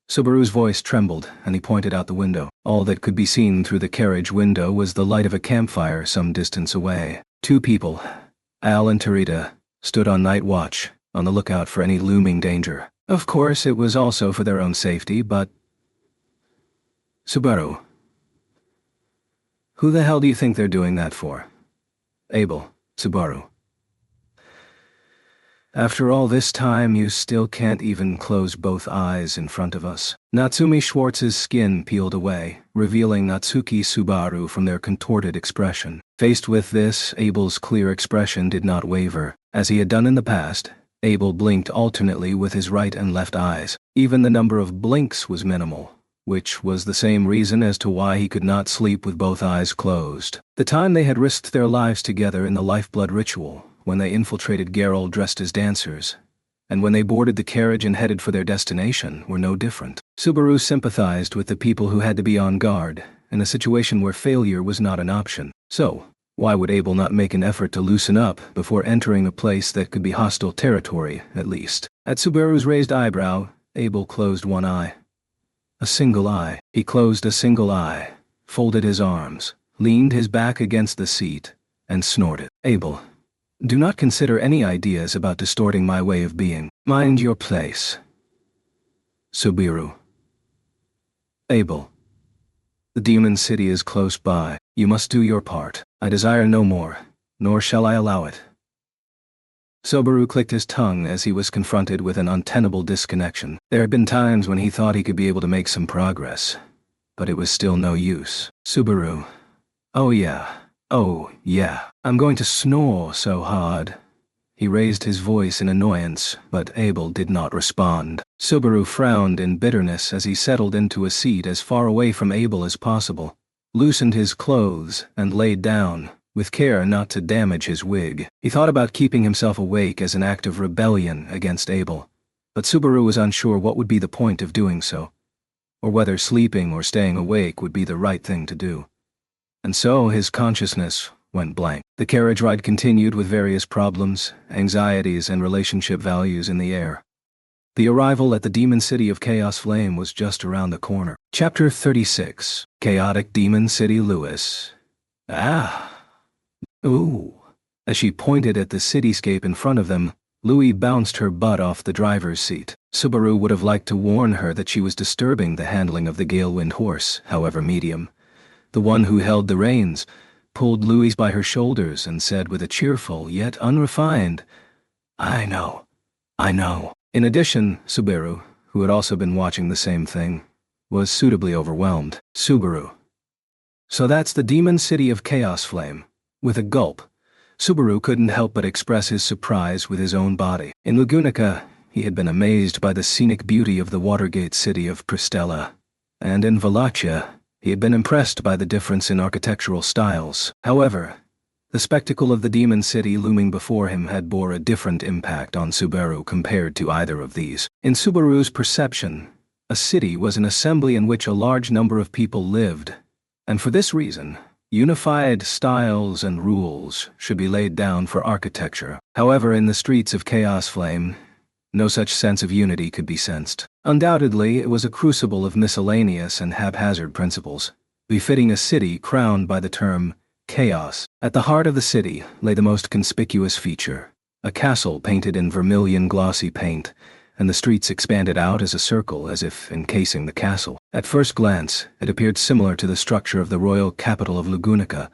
Subaru's voice trembled, and he pointed out the window. All that could be seen through the carriage window was the light of a campfire some distance away. 2 people, Al and Tarita, stood on night watch, on the lookout for any looming danger. Of course, it was also for their own safety, but... Subaru. Who the hell do you think they're doing that for? Abel, Subaru. After all this time, you still can't even close both eyes in front of us. Natsumi Schwartz's skin peeled away, revealing Natsuki Subaru from their contorted expression. Faced with this, Abel's clear expression did not waver. As he had done in the past, Abel blinked alternately with his right and left eyes. Even the number of blinks was minimal, which was the same reason as to why he could not sleep with both eyes closed. The time they had risked their lives together in the lifeblood ritual, when they infiltrated Geralt dressed as dancers, and when they boarded the carriage and headed for their destination, were no different. Subaru sympathized with the people who had to be on guard, in a situation where failure was not an option. So, why would Abel not make an effort to loosen up before entering a place that could be hostile territory, at least? At Subaru's raised eyebrow, Abel closed one eye. A single eye. He closed a single eye, folded his arms, leaned his back against the seat, and snorted. Abel, do not consider any ideas about distorting my way of being. Mind your place. Subaru. Abel. The demon city is close by. You must do your part. I desire no more, nor shall I allow it. Subaru clicked his tongue as he was confronted with an untenable disconnection. There had been times when he thought he could be able to make some progress, but it was still no use. Subaru. Oh yeah. I'm going to snore so hard. He raised his voice in annoyance, but Abel did not respond. Subaru frowned in bitterness as he settled into a seat as far away from Abel as possible, loosened his clothes, and laid down, with care not to damage his wig. He thought about keeping himself awake as an act of rebellion against Abel, but Subaru was unsure what would be the point of doing so, or whether sleeping or staying awake would be the right thing to do. And so his consciousness went blank. The carriage ride continued with various problems, anxieties, and relationship values in the air. The arrival at the demon city of Chaos Flame was just around the corner. Chapter 36. Chaotic Demon City Lewis. Ooh. As she pointed at the cityscape in front of them, Louis bounced her butt off the driver's seat. Subaru would have liked to warn her that she was disturbing the handling of the Galewind horse, however medium. The one who held the reins pulled Louise by her shoulders and said with a cheerful yet unrefined, I know. In addition, Subaru, who had also been watching the same thing, was suitably overwhelmed. Subaru. So that's the demon city of Chaos Flame. With a gulp, Subaru couldn't help but express his surprise with his own body. In Lugunica, he had been amazed by the scenic beauty of the Watergate city of Pristella, and in Wallachia, he had been impressed by the difference in architectural styles. However, the spectacle of the demon city looming before him had bore a different impact on Subaru compared to either of these. In Subaru's perception, a city was an assembly in which a large number of people lived, and for this reason, unified styles and rules should be laid down for architecture. However, in the streets of Chaos Flame, no such sense of unity could be sensed. Undoubtedly, it was a crucible of miscellaneous and haphazard principles, befitting a city crowned by the term chaos. At the heart of the city lay the most conspicuous feature, a castle painted in vermilion glossy paint, and the streets expanded out as a circle as if encasing the castle. At first glance, it appeared similar to the structure of the royal capital of Lugunica,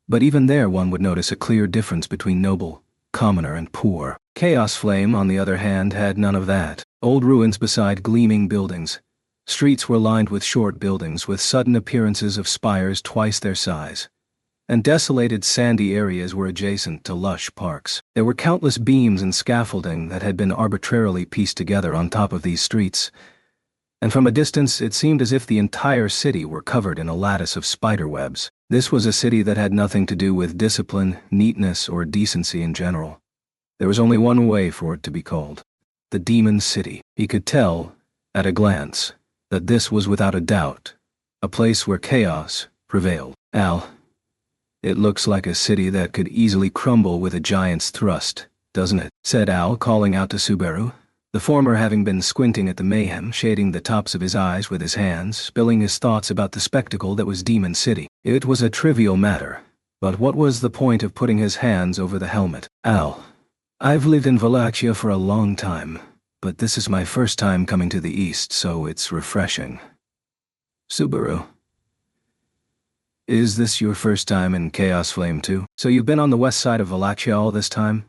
but even there one would notice a clear difference between noble, commoner, and poor. Chaos Flame, on the other hand, had none of that. Old ruins beside gleaming buildings. Streets were lined with short buildings with sudden appearances of spires twice their size, and desolated sandy areas were adjacent to lush parks. There were countless beams and scaffolding that had been arbitrarily pieced together on top of these streets, and from a distance it seemed as if the entire city were covered in a lattice of spiderwebs. This was a city that had nothing to do with discipline, neatness, or decency in general. There was only one way for it to be called: the Demon City. He could tell, at a glance, that this was without a doubt a place where chaos prevailed. Al, it looks like a city that could easily crumble with a giant's thrust, doesn't it?" said Al, calling out to Subaru. The former having been squinting at the mayhem, shading the tops of his eyes with his hands, spilling his thoughts about the spectacle that was Demon City. It was a trivial matter, but what was the point of putting his hands over the helmet? "Al, I've lived in Wallachia for a long time, but this is my first time coming to the east, so it's refreshing." "Subaru, is this your first time in Chaos Flame too? So you've been on the west side of Wallachia all this time?"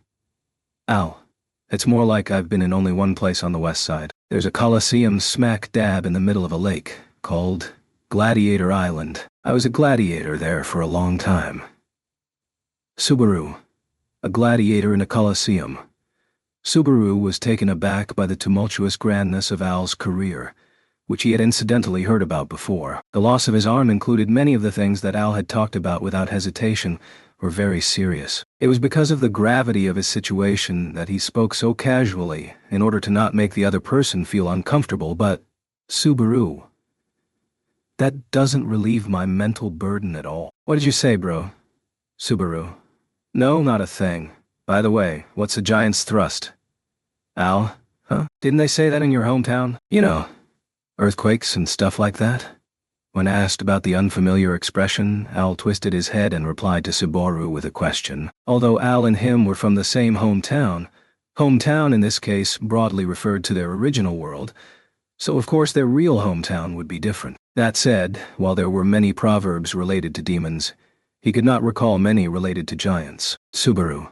"Al, it's more like I've been in only one place on the west side. There's a coliseum smack dab in the middle of a lake, called Gladiator Island. I was a gladiator there for a long time." Subaru, a gladiator in a coliseum. Subaru was taken aback by the tumultuous grandness of Al's career, which he had incidentally heard about before. The loss of his arm included many of the things that Al had talked about without hesitation, were very serious. It was because of the gravity of his situation that he spoke so casually in order to not make the other person feel uncomfortable, but, "Subaru, that doesn't relieve my mental burden at all." "What did you say, bro?" Subaru, "No, not a thing. By the way, what's a giant's thrust?" Al, "Huh? Didn't they say that in your hometown? You know, earthquakes and stuff like that?" When asked about the unfamiliar expression, Al twisted his head and replied to Subaru with a question. Although Al and him were from the same hometown in this case broadly referred to their original world, so of course their real hometown would be different. That said, while there were many proverbs related to demons, he could not recall many related to giants. "Subaru,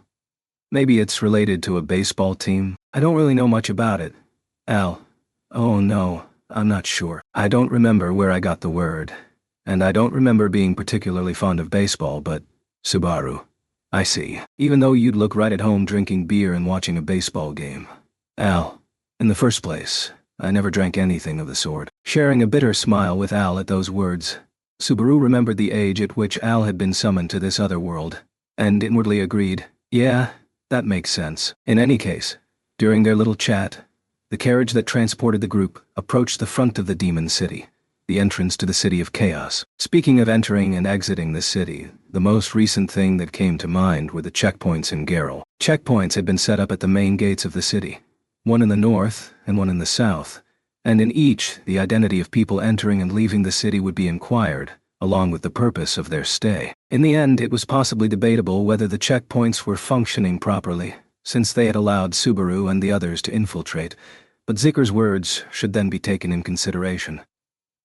maybe it's related to a baseball team? I don't really know much about it." Al, "Oh no, I'm not sure. I don't remember where I got the word, and I don't remember being particularly fond of baseball, but..." Subaru, "I see. Even though you'd look right at home drinking beer and watching a baseball game." Al, "In the first place, I never drank anything of the sort." Sharing a bitter smile with Al at those words, Subaru remembered the age at which Al had been summoned to this other world, and inwardly agreed, "Yeah, that makes sense." In any case, during their little chat, the carriage that transported the group approached the front of the Demon City, the entrance to the City of Chaos. Speaking of entering and exiting the city, the most recent thing that came to mind were the checkpoints in Geralt. Checkpoints had been set up at the main gates of the city, one in the north and one in the south, and in each the identity of people entering and leaving the city would be inquired, along with the purpose of their stay. In the end, it was possibly debatable whether the checkpoints were functioning properly, since they had allowed Subaru and the others to infiltrate, but Zicker's words should then be taken in consideration.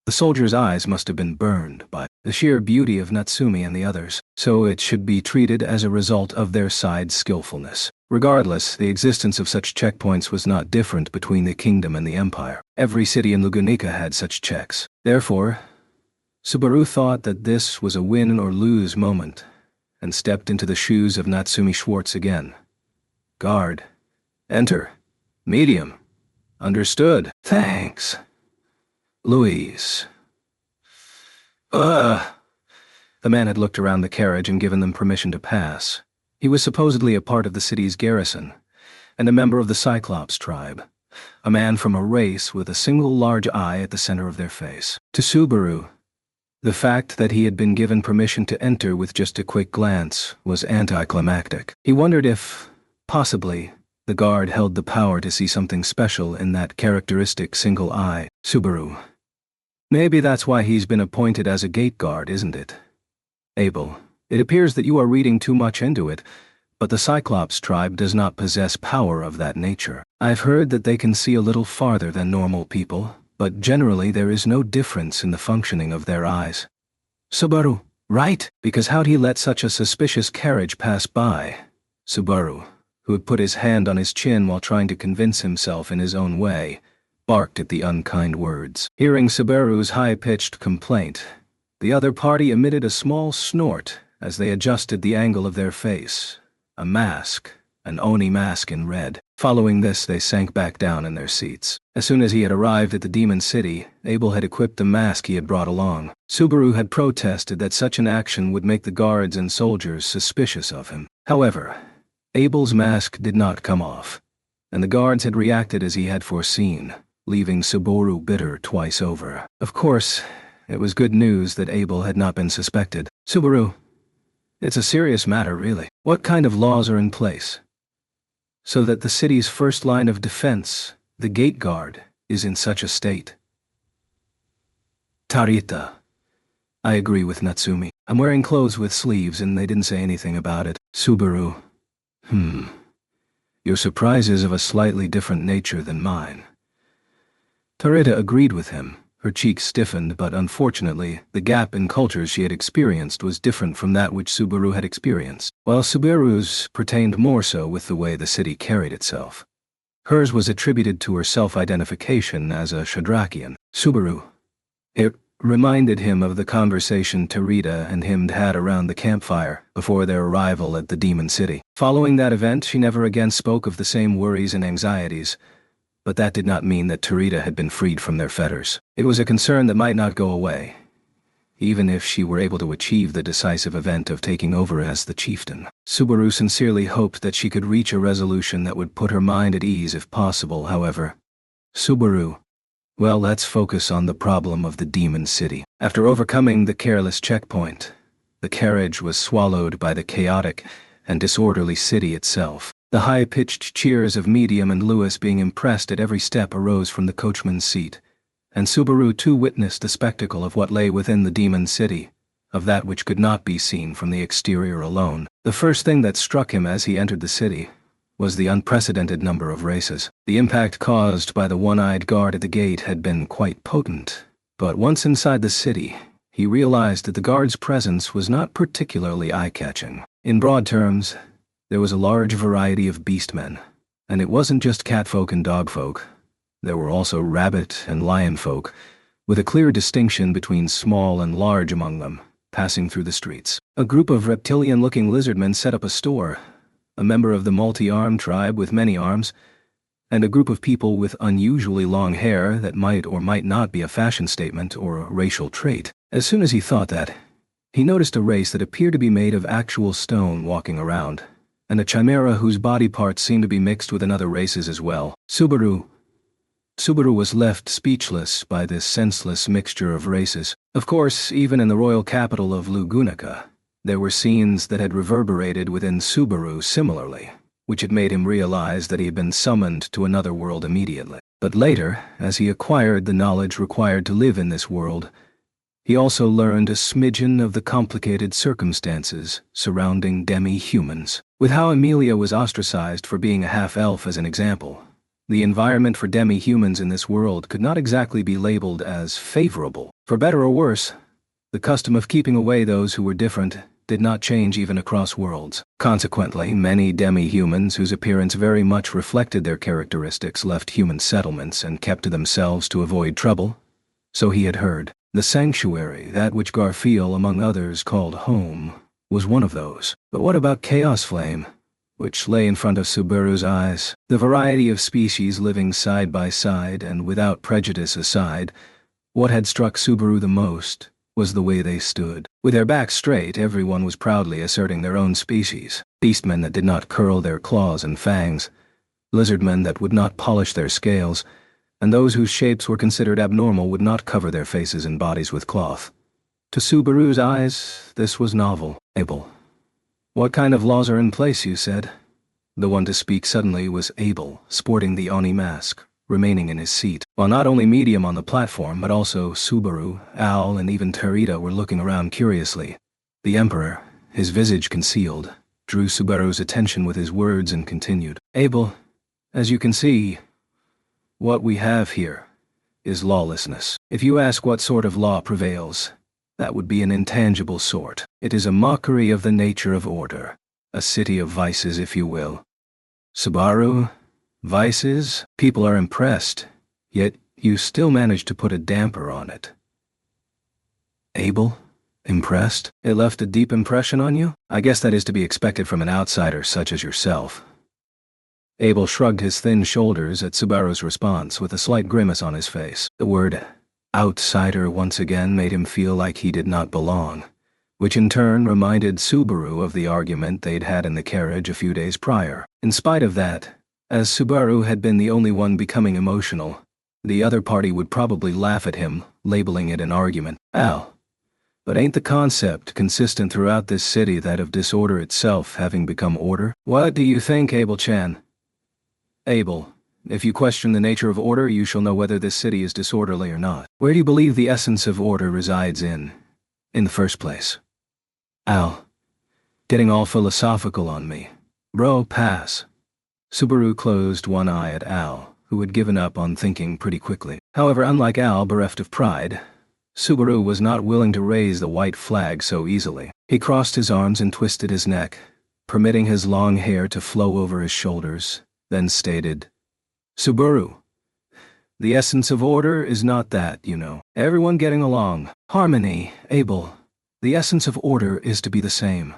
The soldiers' eyes must have been burned by the sheer beauty of Natsumi and the others, so it should be treated as a result of their side's skillfulness. Regardless, the existence of such checkpoints was not different between the kingdom and the empire. Every city in Lugunica had such checks. Therefore, Subaru thought that this was a win or lose moment, and stepped into the shoes of Natsumi Schwartz again. "Guard. Enter. Medium. Understood. Thanks. Louise." The man had looked around the carriage and given them permission to pass. He was supposedly a part of the city's garrison, and a member of the Cyclops tribe, a man from a race with a single large eye at the center of their face. To Subaru, the fact that he had been given permission to enter with just a quick glance was anticlimactic. He wondered if, possibly, the guard held the power to see something special in that characteristic single eye. "Subaru, maybe that's why he's been appointed as a gate guard, isn't it?" "Abel, it appears that you are reading too much into it, but the Cyclops tribe does not possess power of that nature. I've heard that they can see a little farther than normal people, but generally there is no difference in the functioning of their eyes." "Subaru, right? Because how'd he let such a suspicious carriage pass by?" Subaru, who had put his hand on his chin while trying to convince himself in his own way, barked at the unkind words. Hearing Subaru's high-pitched complaint, the other party emitted a small snort as they adjusted the angle of their face. A mask, an Oni mask in red. Following this, they sank back down in their seats. As soon as he had arrived at the Demon City, Abel had equipped the mask he had brought along. Subaru had protested that such an action would make the guards and soldiers suspicious of him. However, Abel's mask did not come off, and the guards had reacted as he had foreseen, leaving Subaru bitter twice over. Of course, it was good news that Abel had not been suspected. "Subaru, it's a serious matter, really. What kind of laws are in place?" so that the city's first line of defense, the gate guard, is in such a state. Tarita. I agree with Natsumi. I'm wearing clothes with sleeves and they didn't say anything about it. Subaru. Your surprise is of a slightly different nature than mine. Tarita agreed with him. Her cheeks stiffened, but unfortunately, the gap in cultures she had experienced was different from that which Subaru had experienced, while Subaru's pertained more so with the way the city carried itself. Hers was attributed to her self-identification as a Shadrakian. Subaru. It reminded him of the conversation Tarita and him had around the campfire before their arrival at the Demon City. Following that event, she never again spoke of the same worries and anxieties, but that did not mean that Tarita had been freed from their fetters. It was a concern that might not go away, even if she were able to achieve the decisive event of taking over as the chieftain. Subaru sincerely hoped that she could reach a resolution that would put her mind at ease if possible, however. Subaru. Well, let's focus on the problem of the Demon City. After overcoming the careless checkpoint, the carriage was swallowed by the chaotic and disorderly city itself. The high-pitched cheers of Medium and Lewis being impressed at every step arose from the coachman's seat, and Subaru too witnessed the spectacle of what lay within the Demon City, of that which could not be seen from the exterior alone. The first thing that struck him as he entered the city was the unprecedented number of races. The impact caused by the one-eyed guard at the gate had been quite potent, but once inside the city, he realized that the guard's presence was not particularly eye-catching. In broad terms, there was a large variety of beastmen, and it wasn't just catfolk and dogfolk. There were also rabbit and lion folk, with a clear distinction between small and large among them, passing through the streets. A group of reptilian-looking lizardmen set up a store, a member of the multi-armed tribe with many arms, and a group of people with unusually long hair that might or might not be a fashion statement or a racial trait. As soon as he thought that, he noticed a race that appeared to be made of actual stone walking around, and a chimera whose body parts seemed to be mixed with another races as well. Subaru was left speechless by this senseless mixture of races. Of course, even in the royal capital of Lugunica, there were scenes that had reverberated within Subaru similarly, which had made him realize that he had been summoned to another world immediately. But later, as he acquired the knowledge required to live in this world, he also learned a smidgen of the complicated circumstances surrounding demi-humans. With how Amelia was ostracized for being a half-elf as an example, the environment for demi-humans in this world could not exactly be labeled as favorable. For better or worse, the custom of keeping away those who were different did not change even across worlds. Consequently, many demi-humans whose appearance very much reflected their characteristics left human settlements and kept to themselves to avoid trouble. So he had heard. The sanctuary, that which Garfield among others called home, was one of those. But what about Chaos Flame, which lay in front of Subaru's eyes? The variety of species living side by side and without prejudice aside, what had struck Subaru the most was the way they stood. With their backs straight, everyone was proudly asserting their own species. Beastmen that did not curl their claws and fangs, lizardmen that would not polish their scales, and those whose shapes were considered abnormal would not cover their faces and bodies with cloth. To Subaru's eyes, this was novel. Abel. What kind of laws are in place, you said? The one to speak suddenly was Abel, sporting the Oni mask, remaining in his seat, while not only Medium on the platform but also Subaru, Al, and even Tarita were looking around curiously. The Emperor, his visage concealed, drew Subaru's attention with his words and continued. Abel, as you can see, what we have here is lawlessness. If you ask what sort of law prevails, that would be an intangible sort. It is a mockery of the nature of order, a city of vices, if you will. Subaru, vices? People are impressed, yet you still manage to put a damper on it. Abel? Impressed? It left a deep impression on you? I guess that is to be expected from an outsider such as yourself. Abel shrugged his thin shoulders at Subaru's response with a slight grimace on his face. The word outsider once again made him feel like he did not belong, which in turn reminded Subaru of the argument they'd had in the carriage a few days prior. In spite of that, as Subaru had been the only one becoming emotional, the other party would probably laugh at him, labeling it an argument. Al, but ain't the concept consistent throughout this city that of disorder itself having become order? What do you think, Abel-chan? Abel, if you question the nature of order, you shall know whether this city is disorderly or not. Where do you believe the essence of order resides in the first place? Al. Getting all philosophical on me. Bro, pass. Subaru closed one eye at Al, who had given up on thinking pretty quickly. However, unlike Al, bereft of pride, Subaru was not willing to raise the white flag so easily. He crossed his arms and twisted his neck, permitting his long hair to flow over his shoulders, then stated, Subaru, the essence of order is not that, you know. Everyone getting along. Harmony, Abel. The essence of order is to be the same.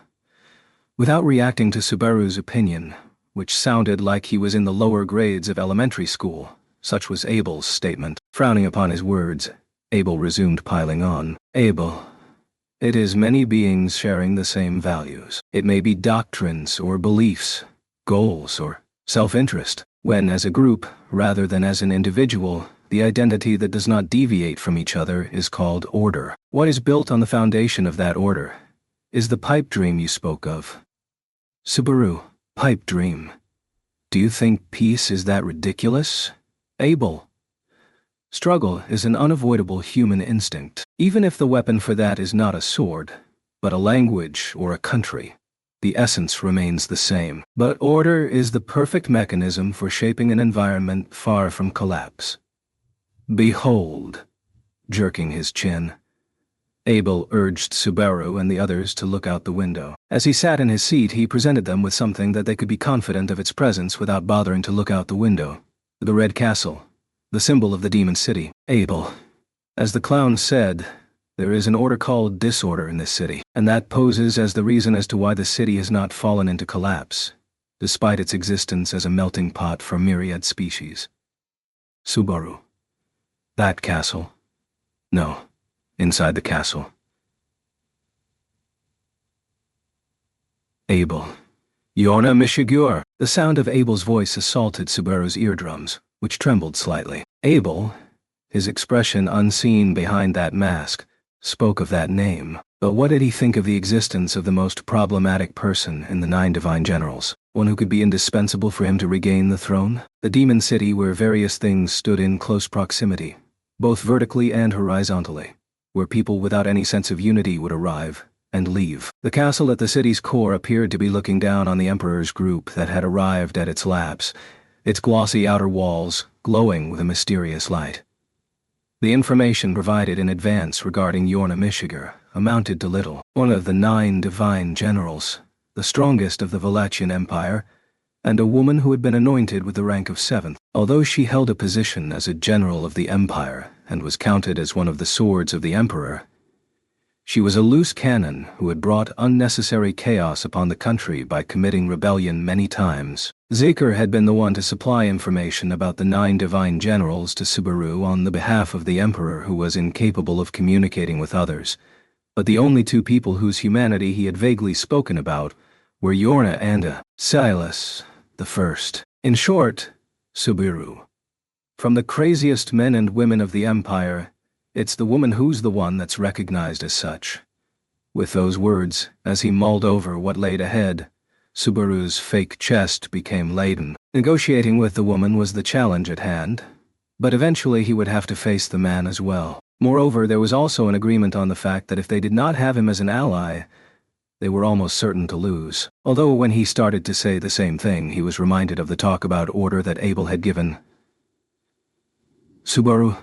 Without reacting to Subaru's opinion, which sounded like he was in the lower grades of elementary school, such was Abel's statement. Frowning upon his words, Abel resumed piling on. Abel, it is many beings sharing the same values. It may be doctrines or beliefs, goals or self-interest. When, as a group, rather than as an individual, the identity that does not deviate from each other is called order. What is built on the foundation of that order is the pipe dream you spoke of. Subaru, pipe dream. Do you think peace is that ridiculous? Abel. Struggle is an unavoidable human instinct, even if the weapon for that is not a sword, but a language or a country. The essence remains the same, but order is the perfect mechanism for shaping an environment far from collapse. Behold, jerking his chin, Abel urged Subaru and the others to look out the window. As he sat in his seat, he presented them with something that they could be confident of its presence without bothering to look out the window. The Red Castle, the symbol of the Demon City. Abel, as the clown said, there is an order called disorder in this city, and that poses as the reason as to why the city has not fallen into collapse, despite its existence as a melting pot for myriad species. Subaru. That castle? No, inside the castle. Abel. Yorna Mishigur. The sound of Abel's voice assaulted Subaru's eardrums, which trembled slightly. Abel, his expression unseen behind that mask, spoke of that name, but what did he think of the existence of the most problematic person in the 9 divine generals, one who could be indispensable for him to regain the throne? The demon city where various things stood in close proximity, both vertically and horizontally, where people without any sense of unity would arrive and leave. The castle at the city's core appeared to be looking down on the Emperor's group that had arrived at its lapse, its glossy outer walls glowing with a mysterious light. The information provided in advance regarding Yorna Mishigar amounted to little. One of the 9 divine generals, the strongest of the Valachian Empire, and a woman who had been anointed with the rank of 7th. Although she held a position as a general of the Empire and was counted as one of the swords of the Emperor, she was a loose cannon who had brought unnecessary chaos upon the country by committing rebellion many times. Zeker had been the one to supply information about the 9 divine generals to Subaru on the behalf of the Emperor, who was incapable of communicating with others, but the only 2 people whose humanity he had vaguely spoken about were Yorna and Silas the First. In short, Subaru. From the craziest men and women of the Empire, it's the woman who's the one that's recognized as such. With those words, as he mulled over what laid ahead, Subaru's fake chest became laden. Negotiating with the woman was the challenge at hand, but eventually he would have to face the man as well. Moreover, there was also an agreement on the fact that if they did not have him as an ally, they were almost certain to lose. Although when he started to say the same thing, he was reminded of the talk about order that Abel had given. Subaru,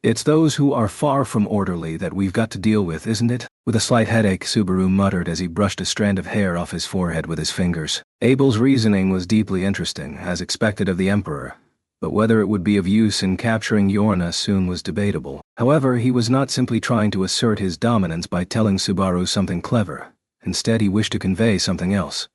it's those who are far from orderly that we've got to deal with, isn't it? With a slight headache, Subaru muttered as he brushed a strand of hair off his forehead with his fingers. Abel's reasoning was deeply interesting, as expected of the Emperor, but whether it would be of use in capturing Yorna soon was debatable. However, he was not simply trying to assert his dominance by telling Subaru something clever. Instead, he wished to convey something else.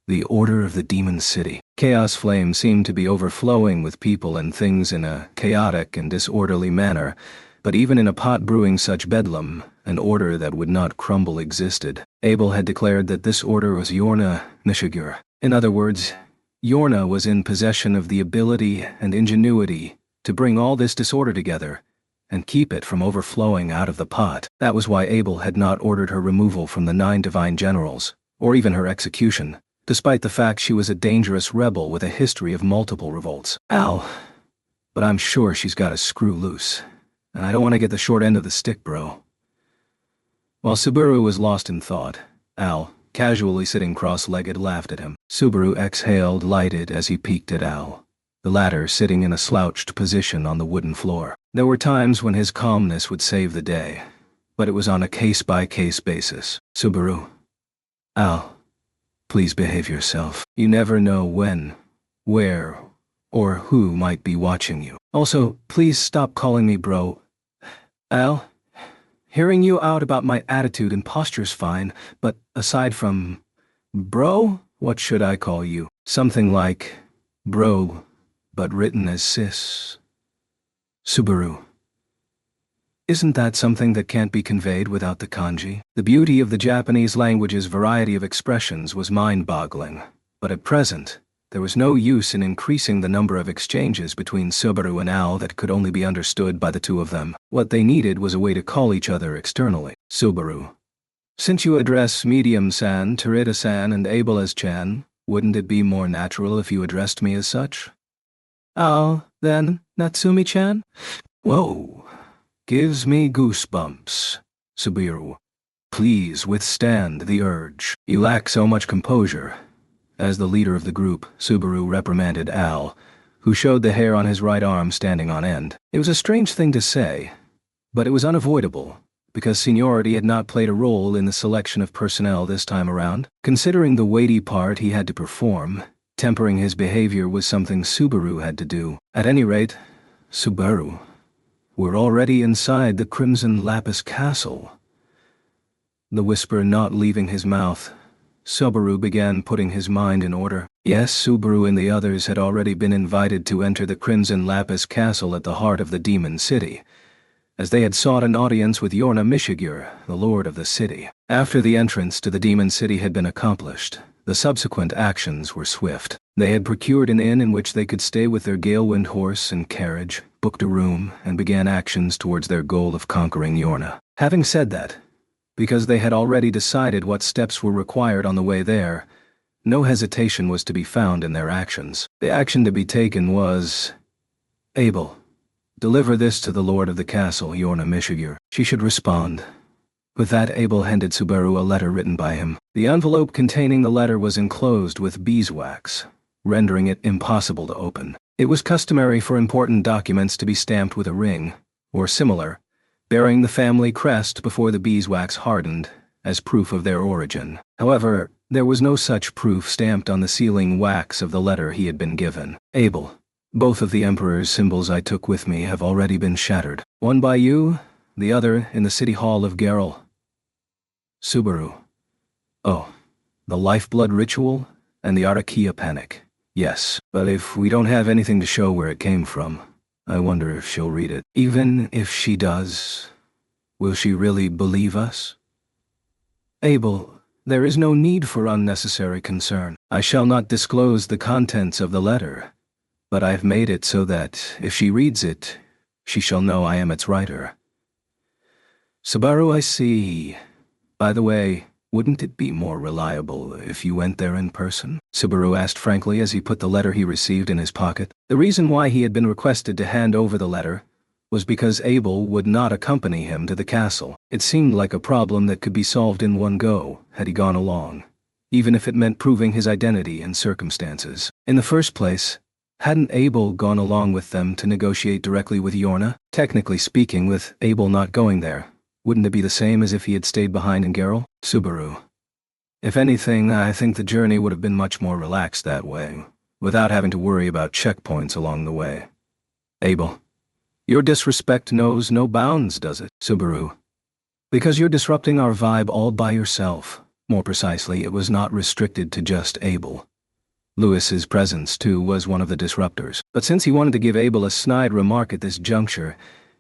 The order of the Demon City. Chaos Flame seemed to be overflowing with people and things in a chaotic and disorderly manner, but even in a pot brewing such bedlam, an order that would not crumble existed. Abel had declared that this order was Yorna Mishigur. In other words, Yorna was in possession of the ability and ingenuity to bring all this disorder together and keep it from overflowing out of the pot. That was why Abel had not ordered her removal from the 9 divine generals, or even her execution. despite the fact she was a dangerous rebel with a history of multiple revolts. Al, but I'm sure she's got a screw loose, and I don't want to get the short end of the stick, bro. While Subaru was lost in thought, Al, casually sitting cross-legged, laughed at him. Subaru exhaled, lighted as he peeked at Al, the latter sitting in a slouched position on the wooden floor. There were times when his calmness would save the day, but it was on a case-by-case basis. Subaru. Al, please behave yourself. You never know when, where, or who might be watching you. Also, please stop calling me bro. Al, hearing you out about my attitude and posture's fine, but aside from bro, what should I call you? Something like bro, but written as sis. Subaru. Isn't that something that can't be conveyed without the kanji? The beauty of the Japanese language's variety of expressions was mind-boggling, but at present, there was no use in increasing the number of exchanges between Subaru and Al that could only be understood by the two of them. What they needed was a way to call each other externally. Subaru. Since you address Medium-san, Terita-san, and Abel as Chan, wouldn't it be more natural if you addressed me as such? Al, then, Natsumi-chan? Whoa. Gives me goosebumps. Subaru. Please withstand the urge. You lack so much composure. As the leader of the group, Subaru reprimanded Al, who showed the hair on his right arm standing on end. It was a strange thing to say, but it was unavoidable, because seniority had not played a role in the selection of personnel this time around. Considering the weighty part he had to perform, tempering his behavior was something Subaru had to do. At any rate, Subaru. We're already inside the Crimson Lapis Castle. The whisper not leaving his mouth, Subaru began putting his mind in order. Yes, Subaru and the others had already been invited to enter the Crimson Lapis Castle at the heart of the Demon City, as they had sought an audience with Yorna Mishigur, the lord of the city. After the entrance to the Demon City had been accomplished, the subsequent actions were swift. They had procured an inn in which they could stay with their Galewind horse and carriage, booked a room, and began actions towards their goal of conquering Yorna. Having said that, because they had already decided what steps were required on the way there, no hesitation was to be found in their actions. The action to be taken was, Abel, deliver this to the lord of the castle, Yorna Mishigur. She should respond. With that, Abel handed Subaru a letter written by him. The envelope containing the letter was enclosed with beeswax, rendering it impossible to open. It was customary for important documents to be stamped with a ring, or similar, bearing the family crest before the beeswax hardened, as proof of their origin. However, there was no such proof stamped on the sealing wax of the letter he had been given. Abel, both of the Emperor's symbols I took with me have already been shattered. One by you, the other in the City Hall of Geralt. Subaru. Oh, the lifeblood ritual and the Arakia panic. Yes, but if we don't have anything to show where it came from, I wonder if she'll read it. Even if she does, will she really believe us? Abel, there is no need for unnecessary concern. I shall not disclose the contents of the letter, but I've made it so that, if she reads it, she shall know I am its writer. Subaru, I see. By the way, wouldn't it be more reliable if you went there in person? Subaru asked frankly as he put the letter he received in his pocket. The reason why he had been requested to hand over the letter was because Abel would not accompany him to the castle. It seemed like a problem that could be solved in one go had he gone along, even if it meant proving his identity and circumstances. In the first place, hadn't Abel gone along with them to negotiate directly with Yorna? Technically speaking, with Abel not going there, wouldn't it be the same as if he had stayed behind in Geralt? Subaru. If anything, I think the journey would have been much more relaxed that way, without having to worry about checkpoints along the way. Abel. Your disrespect knows no bounds, does it? Subaru. Because you're disrupting our vibe all by yourself. More precisely, it was not restricted to just Abel. Lewis's presence, too, was one of the disruptors. But since he wanted to give Abel a snide remark at this juncture,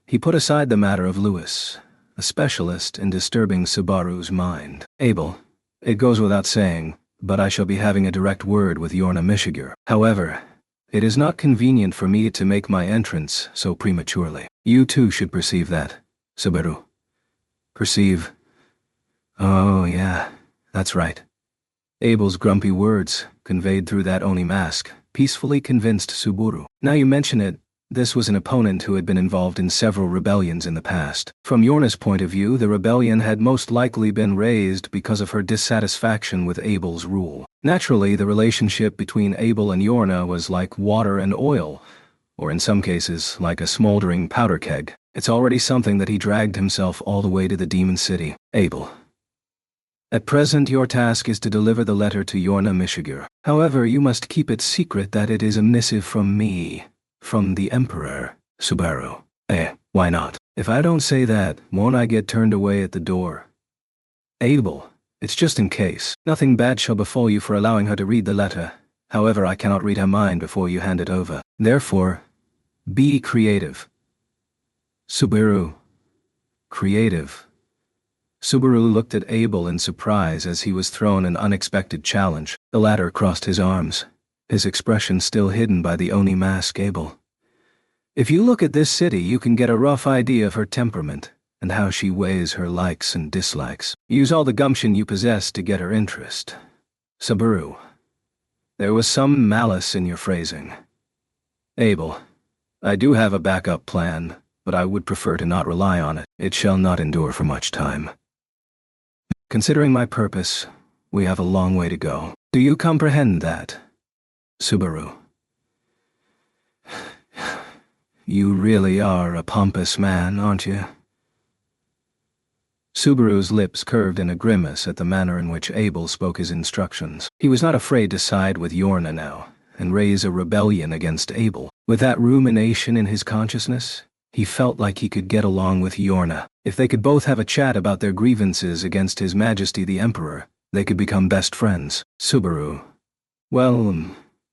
he put aside the matter of Lewis, a specialist in disturbing Subaru's mind. Abel, it goes without saying, but I shall be having a direct word with Yorna Mishigur. However, it is not convenient for me to make my entrance so prematurely. You too should perceive that, Subaru. Perceive? Oh yeah, that's right. Abel's grumpy words, conveyed through that Oni mask, peacefully convinced Suburu. Now you mention it, this was an opponent who had been involved in several rebellions in the past. From Yorna's point of view, the rebellion had most likely been raised because of her dissatisfaction with Abel's rule. Naturally, the relationship between Abel and Yorna was like water and oil, or in some cases, like a smoldering powder keg. It's already something that he dragged himself all the way to the Demon City. Abel. At present your task is to deliver the letter to Yorna Mishigur. However, you must keep it secret that it is a missive from me. From the Emperor, Subaru. Why not? If I don't say that, won't I get turned away at the door? Abel, it's just in case. Nothing bad shall befall you for allowing her to read the letter. However, I cannot read her mind before you hand it over. Therefore, be creative. Subaru. Creative. Subaru looked at Abel in surprise as he was thrown an unexpected challenge. The latter crossed his arms, his expression still hidden by the Oni mask. Abel. If you look at this city, you can get a rough idea of her temperament and how she weighs her likes and dislikes. Use all the gumption you possess to get her interest. Subaru. There was some malice in your phrasing. Abel. I do have a backup plan, but I would prefer to not rely on it. It shall not endure for much time. Considering my purpose, we have a long way to go. Do you comprehend that? Subaru. You really are a pompous man, aren't you? Subaru's lips curved in a grimace at the manner in which Abel spoke his instructions. He was not afraid to side with Yorna now, and raise a rebellion against Abel. With that rumination in his consciousness, he felt like he could get along with Yorna. If they could both have a chat about their grievances against His Majesty the Emperor, they could become best friends. Subaru. Well,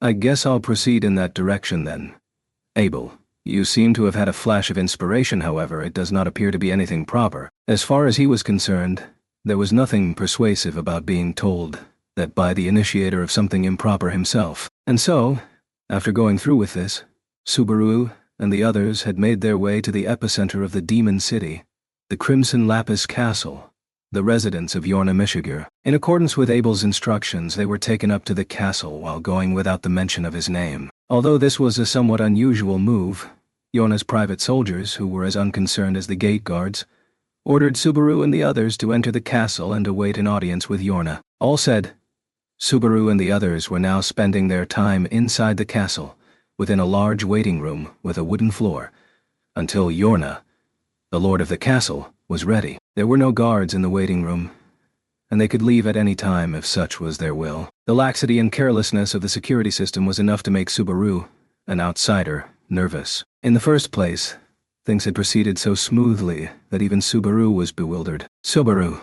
I guess I'll proceed in that direction then. Abel. You seem to have had a flash of inspiration, however, it does not appear to be anything proper. As far as he was concerned, there was nothing persuasive about being told that by the initiator of something improper himself. And so, after going through with this, Subaru and the others had made their way to the epicenter of the Demon City, the Crimson Lapis Castle, the residence of Yorna Mishigur. In accordance with Abel's instructions, they were taken up to the castle while going without the mention of his name. Although this was a somewhat unusual move, Yorna's private soldiers, who were as unconcerned as the gate guards, ordered Subaru and the others to enter the castle and await an audience with Yorna. All said, Subaru and the others were now spending their time inside the castle, within a large waiting room with a wooden floor, until Yorna, the lord of the castle, was ready. There were no guards in the waiting room, and they could leave at any time if such was their will. The laxity and carelessness of the security system was enough to make Subaru, an outsider, nervous. In the first place, things had proceeded so smoothly that even Subaru was bewildered. Subaru.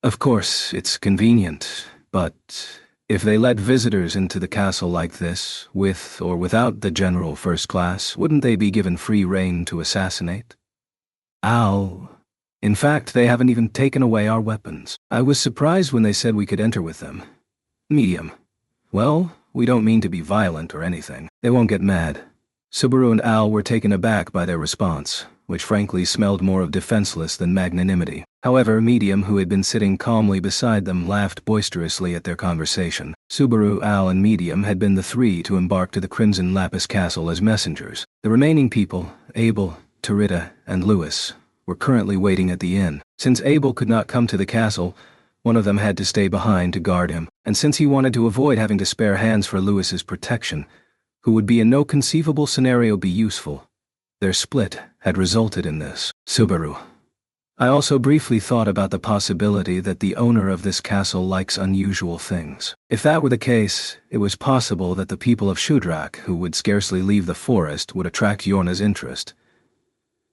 Of course, it's convenient, but if they let visitors into the castle like this, with or without the general first class, wouldn't they be given free rein to assassinate? Ow. In fact, they haven't even taken away our weapons. I was surprised when they said we could enter with them. Medium. Well, we don't mean to be violent or anything. They won't get mad. Subaru and Al were taken aback by their response, which frankly smelled more of defenseless than magnanimity. However, Medium, who had been sitting calmly beside them, laughed boisterously at their conversation. Subaru, Al, and Medium had been the three to embark to the Crimson Lapis Castle as messengers. The remaining people, Abel, Tarita, and Lewis, were currently waiting at the inn. Since Abel could not come to the castle, one of them had to stay behind to guard him, and since he wanted to avoid having to spare hands for Lewis's protection, who would in no conceivable scenario be useful, their split had resulted in this. Subaru. I also briefly thought about the possibility that the owner of this castle likes unusual things. If that were the case, it was possible that the people of Shudrak, who would scarcely leave the forest, would attract Yorna's interest.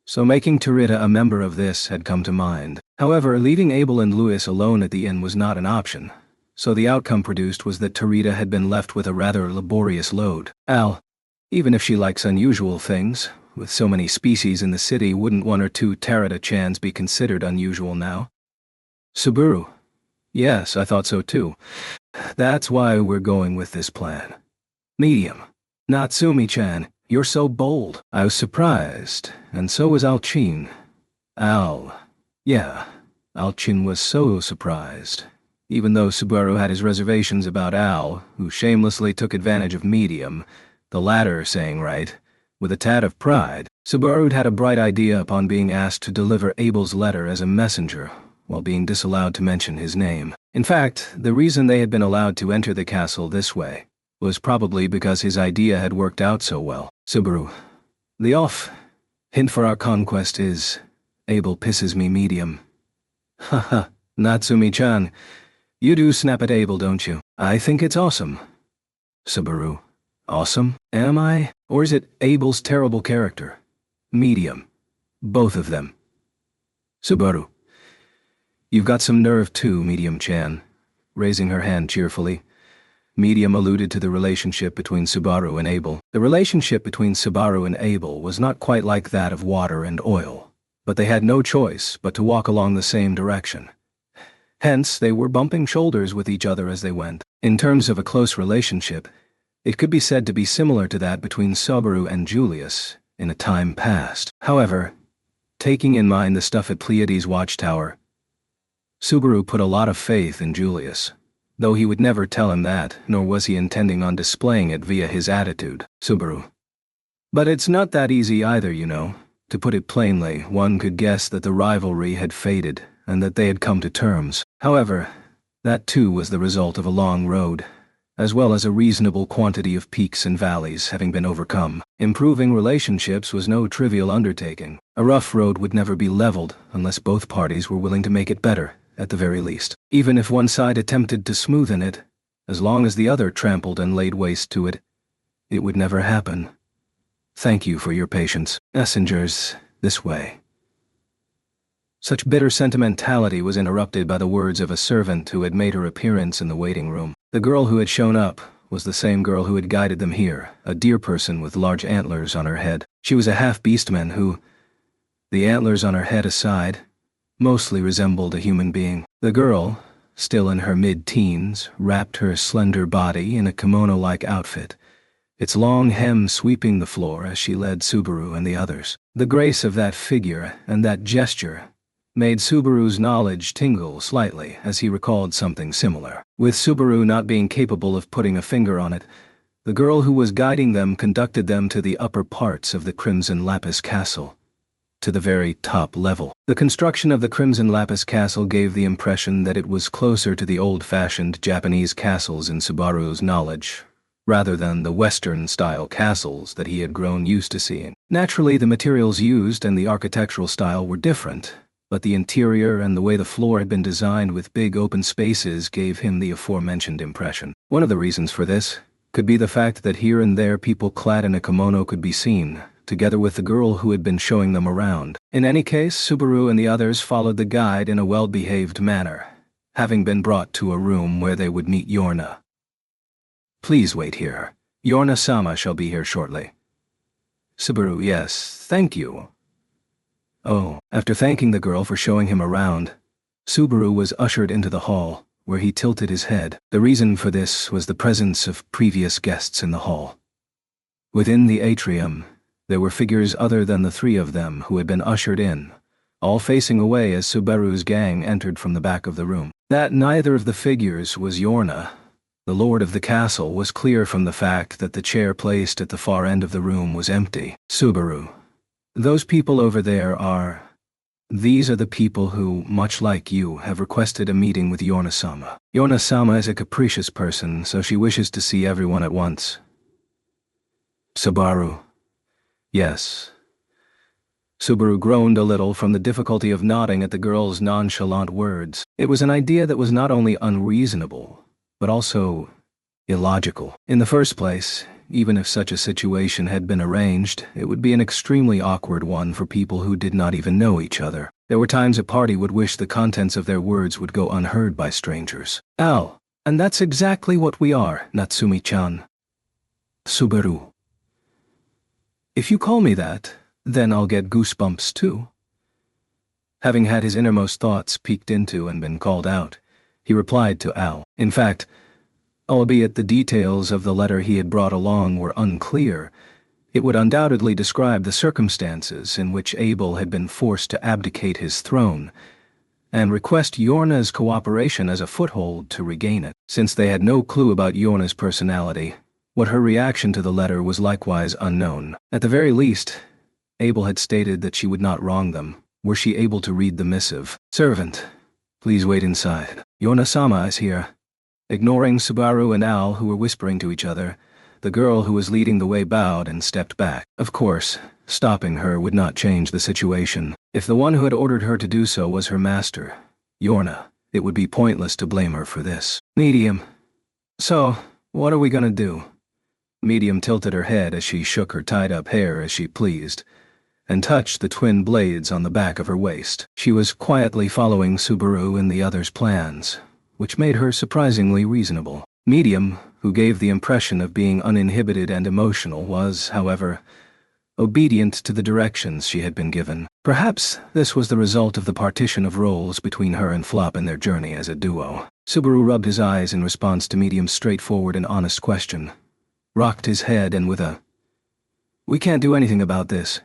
So making Tarita a member of this had come to mind. However, leaving Abel and Lewis alone at the inn was not an option, so the outcome produced was that Tarita had been left with a rather laborious load. Al, even if she likes unusual things, with so many species in the city, wouldn't one or two Tarita-chans be considered unusual now? Subaru. Yes, I thought so too. That's why we're going with this plan. Medium. Natsumi-chan. You're so bold. I was surprised, and so was Alchin. Yeah, Alchin was so surprised. Even though Subaru had his reservations about Al, who shamelessly took advantage of Medium, the latter saying right, with a tad of pride, Subaru had a bright idea upon being asked to deliver Abel's letter as a messenger, while being disallowed to mention his name. In fact, the reason they had been allowed to enter the castle this way was probably because his idea had worked out so well. Subaru, the hint for our conquest is, Abel pisses me Medium. Haha, Natsumi-chan, you do snap at Abel, don't you? I think it's awesome. Subaru, awesome? Am I? Or is it Abel's terrible character? Medium. Both of them. Subaru, you've got some nerve too, Medium-chan. Raising her hand cheerfully, Medium alluded to the relationship between Subaru and Abel. The relationship between Subaru and Abel was not quite like that of water and oil, but they had no choice but to walk along the same direction. Hence, they were bumping shoulders with each other as they went. In terms of a close relationship, it could be said to be similar to that between Subaru and Julius in a time past. However, taking in mind the stuff at Pleiades Watchtower, Subaru put a lot of faith in Julius, though he would never tell him that, nor was he intending on displaying it via his attitude. Subaru. But it's not that easy either, you know. To put it plainly, one could guess that the rivalry had faded and that they had come to terms. However, that too was the result of a long road, as well as a reasonable quantity of peaks and valleys having been overcome. Improving relationships was no trivial undertaking. A rough road would never be leveled unless both parties were willing to make it better, at the very least. Even if one side attempted to smoothen it, as long as the other trampled and laid waste to it, it would never happen. Thank you for your patience. Messengers, this way. Such bitter sentimentality was interrupted by the words of a servant who had made her appearance in the waiting room. The girl who had shown up was the same girl who had guided them here, a deer person with large antlers on her head. She was a half-beastman who, the antlers on her head aside, mostly resembled a human being. The girl, still in her mid-teens, wrapped her slender body in a kimono-like outfit, its long hem sweeping the floor as she led Subaru and the others. The grace of that figure and that gesture made Subaru's knowledge tingle slightly as he recalled something similar. With Subaru not being capable of putting a finger on it, the girl who was guiding them conducted them to the upper parts of the Crimson Lapis Castle, to the very top level. The construction of the Crimson Lapis Castle gave the impression that it was closer to the old-fashioned Japanese castles in Subaru's knowledge, rather than the Western-style castles that he had grown used to seeing. Naturally, the materials used and the architectural style were different, but the interior and the way the floor had been designed with big open spaces gave him the aforementioned impression. One of the reasons for this could be the fact that here and there people clad in a kimono could be seen, together with the girl who had been showing them around. In any case, Subaru and the others followed the guide in a well-behaved manner, having been brought to a room where they would meet Yorna. Please wait here. Yorna-sama shall be here shortly. Subaru, yes, thank you. Oh, after thanking the girl for showing him around, Subaru was ushered into the hall, where he tilted his head. The reason for this was the presence of previous guests in the hall. Within the atrium, there were figures other than the three of them who had been ushered in, all facing away as Subaru's gang entered from the back of the room. That neither of the figures was Yorna, the lord of the castle, was clear from the fact that the chair placed at the far end of the room was empty. Subaru, those people over there are... These are the people who, much like you, have requested a meeting with Yorna-sama. Yorna-sama is a capricious person, so she wishes to see everyone at once. Subaru. Yes. Subaru groaned a little from the difficulty of nodding at the girl's nonchalant words. It was an idea that was not only unreasonable, but also illogical. In the first place, even if such a situation had been arranged, it would be an extremely awkward one for people who did not even know each other. There were times a party would wish the contents of their words would go unheard by strangers. Al, and that's exactly what we are, Natsumi-chan. Subaru. If you call me that, then I'll get goosebumps too. Having had his innermost thoughts peeked into and been called out, he replied to Al. In fact, albeit the details of the letter he had brought along were unclear, it would undoubtedly describe the circumstances in which Abel had been forced to abdicate his throne, and request Yorna's cooperation as a foothold to regain it. Since they had no clue about Yorna's personality, what her reaction to the letter was likewise unknown. At the very least, Abel had stated that she would not wrong them, were she able to read the missive. "Servant, please wait inside. Yorna-sama is here." Ignoring Subaru and Al, who were whispering to each other, the girl who was leading the way bowed and stepped back. Of course, stopping her would not change the situation. If the one who had ordered her to do so was her master, Yorna, it would be pointless to blame her for this. "Medium. So, what are we gonna do?" Medium tilted her head as she shook her tied-up hair as she pleased, and touched the twin blades on the back of her waist. She was quietly following Subaru and the others' plans, which made her surprisingly reasonable. Medium, who gave the impression of being uninhibited and emotional, was, however, obedient to the directions she had been given. Perhaps this was the result of the partition of roles between her and Flop in their journey as a duo. Subaru rubbed his eyes in response to Medium's straightforward and honest question, rocked his head, and with a, "We can't do anything about this,"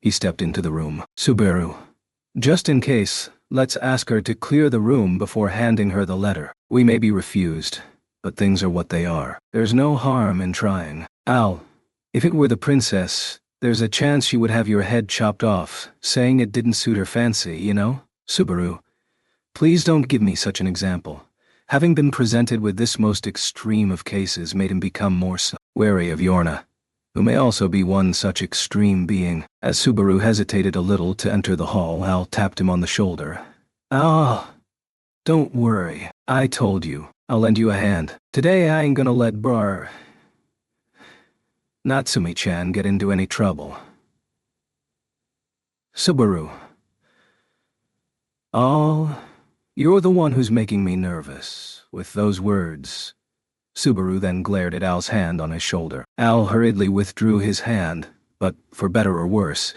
he stepped into the room. "Subaru, just in case, let's ask her to clear the room before handing her the letter. We may be refused, but things are what they are. There's no harm in trying. Al, if it were the princess, there's a chance she would have your head chopped off, saying it didn't suit her fancy, you know? Subaru, please don't give me such an example." Having been presented with this most extreme of cases made him become more wary of Yorna, who may also be one such extreme being. As Subaru hesitated a little to enter the hall, Al tapped him on the shoulder. "Al, don't worry. I told you. I'll lend you a hand. Today I ain't gonna let Natsumi-chan get into any trouble." Subaru. "Oh, you're the one who's making me nervous." With those words, Subaru then glared at Al's hand on his shoulder. Al hurriedly withdrew his hand, but, for better or worse,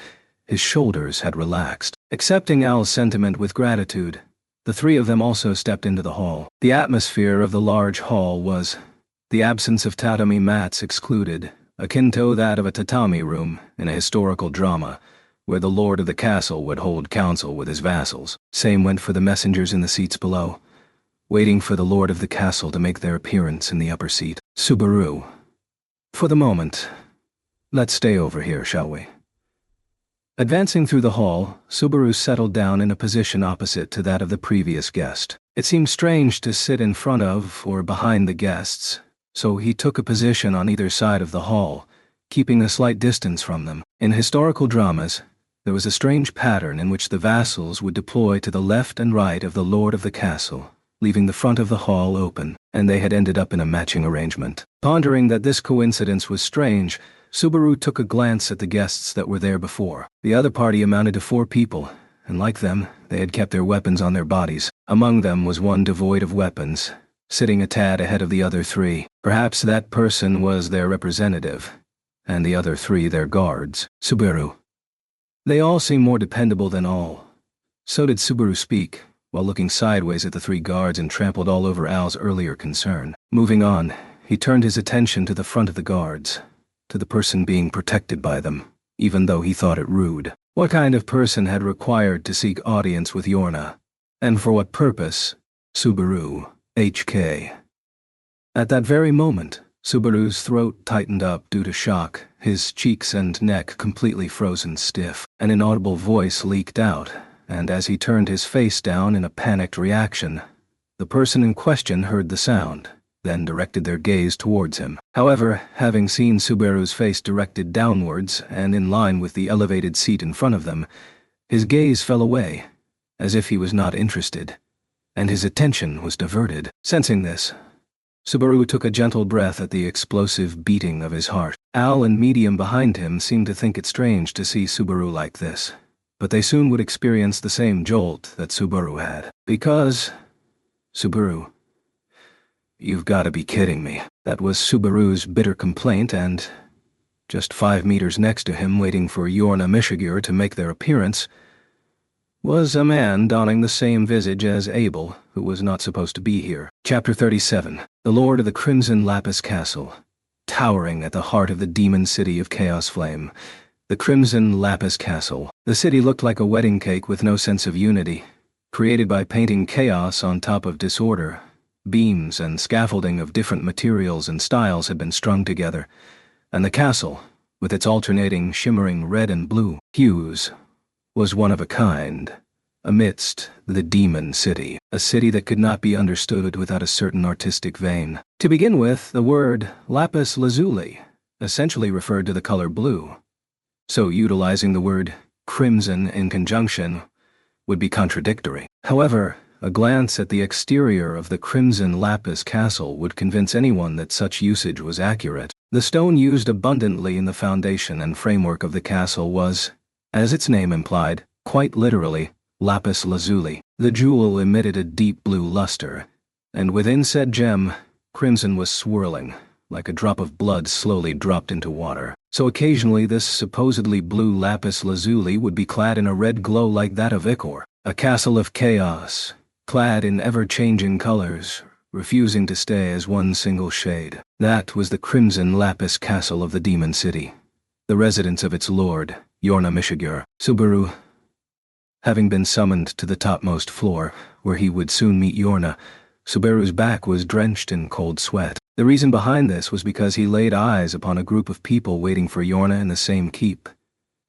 his shoulders had relaxed. Accepting Al's sentiment with gratitude, the three of them also stepped into the hall. The atmosphere of the large hall was, the absence of tatami mats excluded, akin to that of a tatami room in a historical drama, where the lord of the castle would hold council with his vassals. Same went for the messengers in the seats below, waiting for the lord of the castle to make their appearance in the upper seat. "Subaru, for the moment, let's stay over here, shall we?" Advancing through the hall, Subaru settled down in a position opposite to that of the previous guest. It seemed strange to sit in front of or behind the guests, so he took a position on either side of the hall, keeping a slight distance from them. In historical dramas, there was a strange pattern in which the vassals would deploy to the left and right of the lord of the castle, leaving the front of the hall open, and they had ended up in a matching arrangement. Pondering that this coincidence was strange, Subaru took a glance at the guests that were there before. The other party amounted to 4 people, and like them, they had kept their weapons on their bodies. Among them was one devoid of weapons, sitting a tad ahead of the other 3. Perhaps that person was their representative, and the other 3 their guards. Subaru. They all seemed more dependable than all. So did Subaru speak, while looking sideways at the 3 guards and trampled all over Al's earlier concern. Moving on, he turned his attention to the front of the guards, to the person being protected by them, even though he thought it rude. What kind of person had required to seek audience with Yorna? And for what purpose? Subaru, HK. At that very moment, Subaru's throat tightened up due to shock, his cheeks and neck completely frozen stiff. An inaudible voice leaked out, and as he turned his face down in a panicked reaction, the person in question heard the sound, then directed their gaze towards him. However, having seen Subaru's face directed downwards and in line with the elevated seat in front of them, his gaze fell away, as if he was not interested, and his attention was diverted. Sensing this, Subaru took a gentle breath at the explosive beating of his heart. Al and Medium behind him seemed to think it strange to see Subaru like this, but they soon would experience the same jolt that Subaru had. Because, Subaru, you've got to be kidding me. That was Subaru's bitter complaint, and just 5 meters next to him, waiting for Yorna Mishigure to make their appearance, was a man donning the same visage as Abel, who was not supposed to be here. Chapter 37. The Lord of the Crimson Lapis Castle. Towering at the heart of the demon city of Chaos Flame, the Crimson Lapis Castle. The city looked like a wedding cake with no sense of unity, created by painting chaos on top of disorder. Beams and scaffolding of different materials and styles had been strung together, and the castle, with its alternating shimmering red and blue hues, was one of a kind, amidst the demon city, a city that could not be understood without a certain artistic vein. To begin with, the word lapis lazuli essentially referred to the color blue, so utilizing the word crimson in conjunction would be contradictory. However, a glance at the exterior of the crimson lapis castle would convince anyone that such usage was accurate. The stone used abundantly in the foundation and framework of the castle was, as its name implied, quite literally, lapis lazuli. The jewel emitted a deep blue luster, and within said gem, crimson was swirling, like a drop of blood slowly dropped into water. So occasionally this supposedly blue lapis lazuli would be clad in a red glow like that of ichor, a castle of chaos, clad in ever-changing colors, refusing to stay as one single shade. That was the crimson lapis castle of the demon city, the residence of its lord, Yorna Mishigur. Subaru, having been summoned to the topmost floor, where he would soon meet Yorna, Subaru's back was drenched in cold sweat. The reason behind this was because he laid eyes upon a group of people waiting for Yorna in the same keep,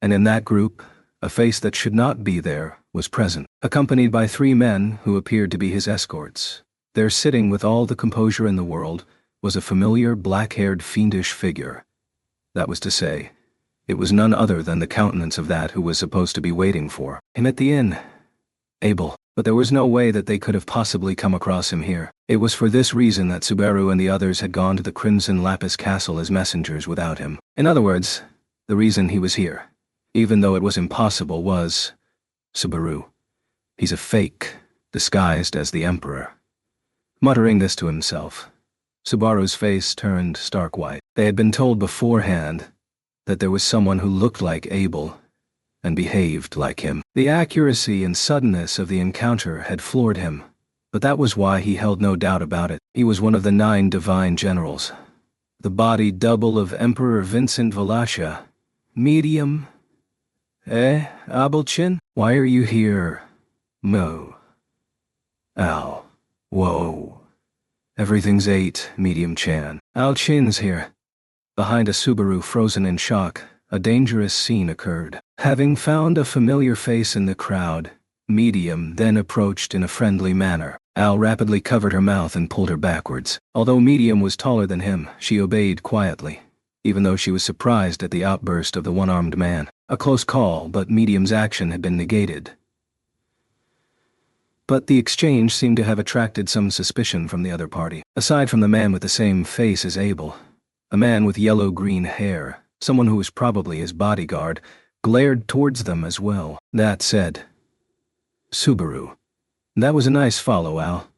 and in that group, a face that should not be there was present, accompanied by 3 men who appeared to be his escorts. There, sitting with all the composure in the world, was a familiar black-haired fiendish figure. That was to say, it was none other than the countenance of that who was supposed to be waiting for him at the inn, Abel. But there was no way that they could have possibly come across him here. It was for this reason that Subaru and the others had gone to the Crimson Lapis Castle as messengers without him. In other words, the reason he was here, even though it was impossible, was Subaru. He's a fake, disguised as the Emperor. Muttering this to himself, Subaru's face turned stark white. They had been told beforehand that there was someone who looked like Abel and behaved like him. The accuracy and suddenness of the encounter had floored him, but that was why he held no doubt about it. He was one of the 9 divine generals, the body double of Emperor Vincent Valacia. Medium? Abelchin? Why are you here? Mo. Al. Whoa. Everything's 8, Medium Chan. Al-Chin's here. Behind a Subaru frozen in shock, a dangerous scene occurred. Having found a familiar face in the crowd, Medium then approached in a friendly manner. Al rapidly covered her mouth and pulled her backwards. Although Medium was taller than him, she obeyed quietly, even though she was surprised at the outburst of the one-armed man. A close call, but Medium's action had been negated. But the exchange seemed to have attracted some suspicion from the other party. Aside from the man with the same face as Abel, a man with yellow-green hair, someone who was probably his bodyguard, glared towards them as well. That said, Subaru. That was a nice follow, Al.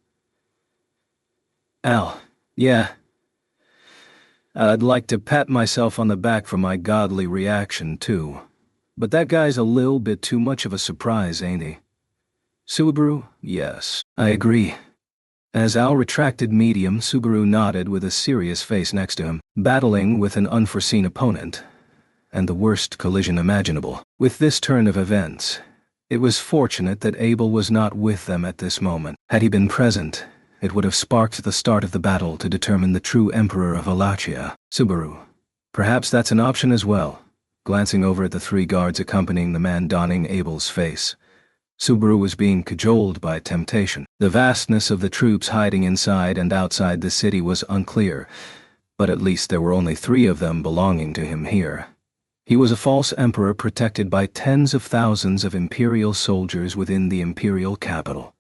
Al, yeah. I'd like to pat myself on the back for my godly reaction, too. But that guy's a little bit too much of a surprise, ain't he? Subaru, yes, I agree. As Al retracted Medium, Subaru nodded with a serious face next to him, battling with an unforeseen opponent, and the worst collision imaginable. With this turn of events, it was fortunate that Abel was not with them at this moment. Had he been present, it would have sparked the start of the battle to determine the true Emperor of Valacia. Subaru. Perhaps that's an option as well. Glancing over at the 3 guards accompanying the man donning Abel's face, Subaru was being cajoled by temptation. The vastness of the troops hiding inside and outside the city was unclear, but at least there were only 3 of them belonging to him here. He was a false emperor protected by tens of thousands of imperial soldiers within the imperial capital.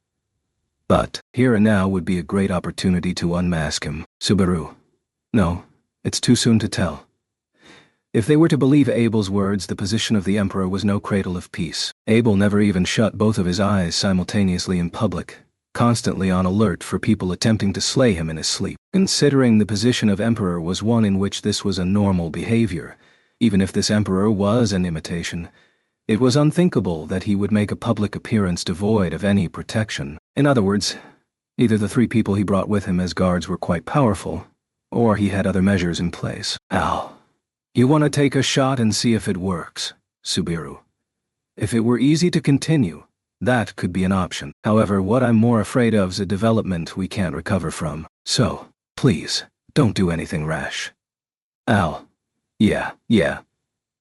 But here and now would be a great opportunity to unmask him. Subaru. No, it's too soon to tell. If they were to believe Abel's words, the position of the Emperor was no cradle of peace. Abel never even shut both of his eyes simultaneously in public, constantly on alert for people attempting to slay him in his sleep. Considering the position of Emperor was one in which this was a normal behavior, even if this Emperor was an imitation, it was unthinkable that he would make a public appearance devoid of any protection. In other words, either the 3 people he brought with him as guards were quite powerful, or he had other measures in place. Al. You want to take a shot and see if it works, Subaru. If it were easy to continue, that could be an option. However, what I'm more afraid of is a development we can't recover from. So, please, don't do anything rash. Al. Yeah.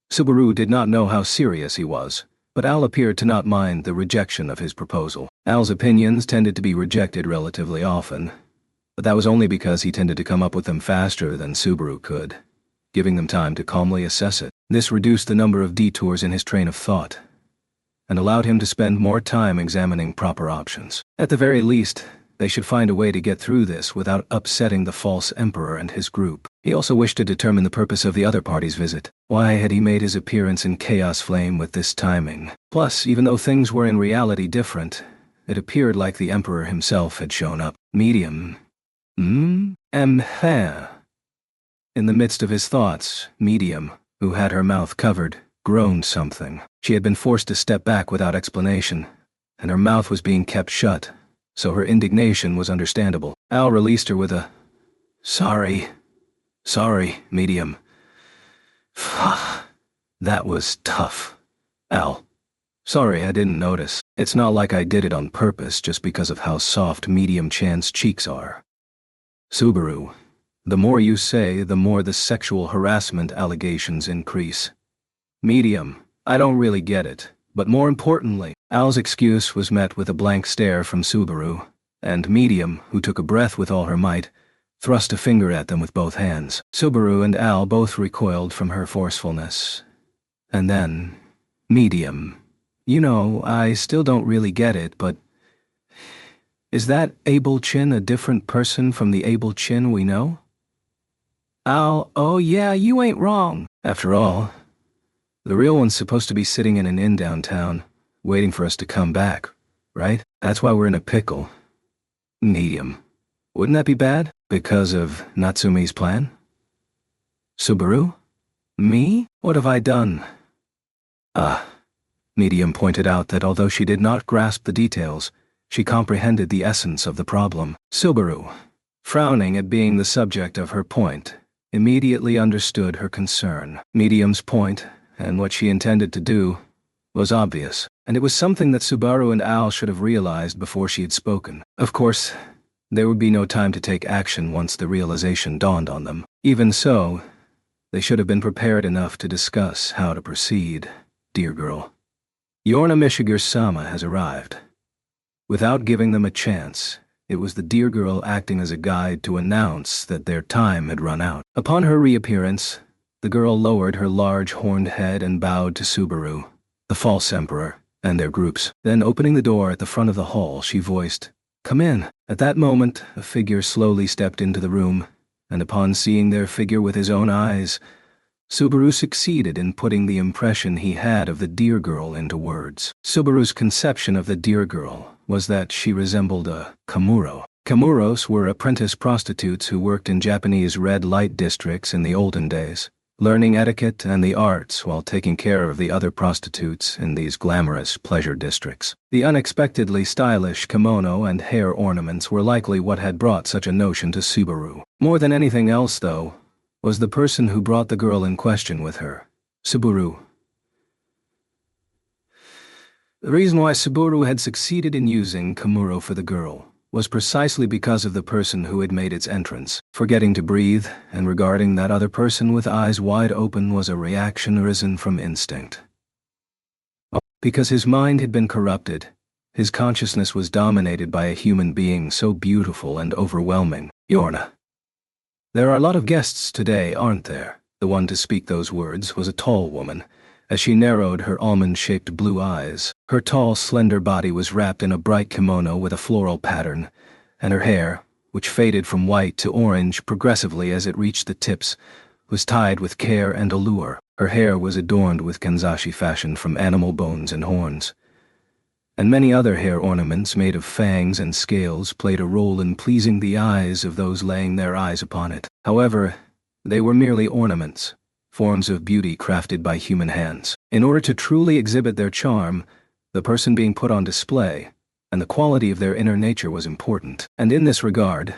Subaru did not know how serious he was, but Al appeared to not mind the rejection of his proposal. Al's opinions tended to be rejected relatively often, but that was only because he tended to come up with them faster than Subaru could, giving them time to calmly assess it. This reduced the number of detours in his train of thought, and allowed him to spend more time examining proper options. At the very least, they should find a way to get through this without upsetting the false emperor and his group. He also wished to determine the purpose of the other party's visit. Why had he made his appearance in Chaos Flame with this timing? Plus, even though things were in reality different, it appeared like the emperor himself had shown up. Medium. In the midst of his thoughts, Medium, who had her mouth covered, groaned something. She had been forced to step back without explanation, and her mouth was being kept shut, so her indignation was understandable. Al released her with a, Sorry, Medium. That was tough. Al. Sorry, I didn't notice. It's not like I did it on purpose just because of how soft Medium Chan's cheeks are. Subaru. The more you say, the more the sexual harassment allegations increase. Medium. I don't really get it. But more importantly, Al's excuse was met with a blank stare from Subaru, and Medium, who took a breath with all her might, thrust a finger at them with both hands. Subaru and Al both recoiled from her forcefulness. And then, Medium. You know, I still don't really get it, but is that Abel Chin a different person from the Abel Chin we know? Al, oh yeah, you ain't wrong. After all, the real one's supposed to be sitting in an inn downtown, waiting for us to come back, right? That's why we're in a pickle. Medium. Wouldn't that be bad? Because of Natsumi's plan? Subaru? Me? What have I done? Medium pointed out that although she did not grasp the details, she comprehended the essence of the problem. Subaru, frowning at being the subject of her point, immediately understood her concern. Medium's point, and what she intended to do, was obvious, and it was something that Subaru and Al should have realized before she had spoken. Of course, there would be no time to take action once the realization dawned on them. Even so, they should have been prepared enough to discuss how to proceed. Dear girl. Yorna Mishiger-sama has arrived. Without giving them a chance, it was the dear girl acting as a guide to announce that their time had run out. Upon her reappearance, the girl lowered her large horned head and bowed to Subaru, the false emperor, and their groups. Then, opening the door at the front of the hall, she voiced, "Come in." At that moment, a figure slowly stepped into the room, and upon seeing their figure with his own eyes, Subaru succeeded in putting the impression he had of the dear girl into words. Subaru's conception of the dear girl was that she resembled a kamuro. Kamuros were apprentice prostitutes who worked in Japanese red light districts in the olden days, learning etiquette and the arts while taking care of the other prostitutes in these glamorous pleasure districts. The unexpectedly stylish kimono and hair ornaments were likely what had brought such a notion to Subaru. More than anything else, though, was the person who brought the girl in question with her. Subaru. The reason why Subaru had succeeded in using Kamuro for the girl was precisely because of the person who had made its entrance. Forgetting to breathe and regarding that other person with eyes wide open was a reaction arisen from instinct. Because his mind had been corrupted, his consciousness was dominated by a human being so beautiful and overwhelming. Yorna. There are a lot of guests today, aren't there? The one to speak those words was a tall woman, as she narrowed her almond-shaped blue eyes. Her tall, slender body was wrapped in a bright kimono with a floral pattern, and her hair, which faded from white to orange progressively as it reached the tips, was tied with care and allure. Her hair was adorned with kanzashi fashion from animal bones and horns, and many other hair ornaments made of fangs and scales played a role in pleasing the eyes of those laying their eyes upon it. However, they were merely ornaments, forms of beauty crafted by human hands. In order to truly exhibit their charm, the person being put on display and the quality of their inner nature was important. And in this regard,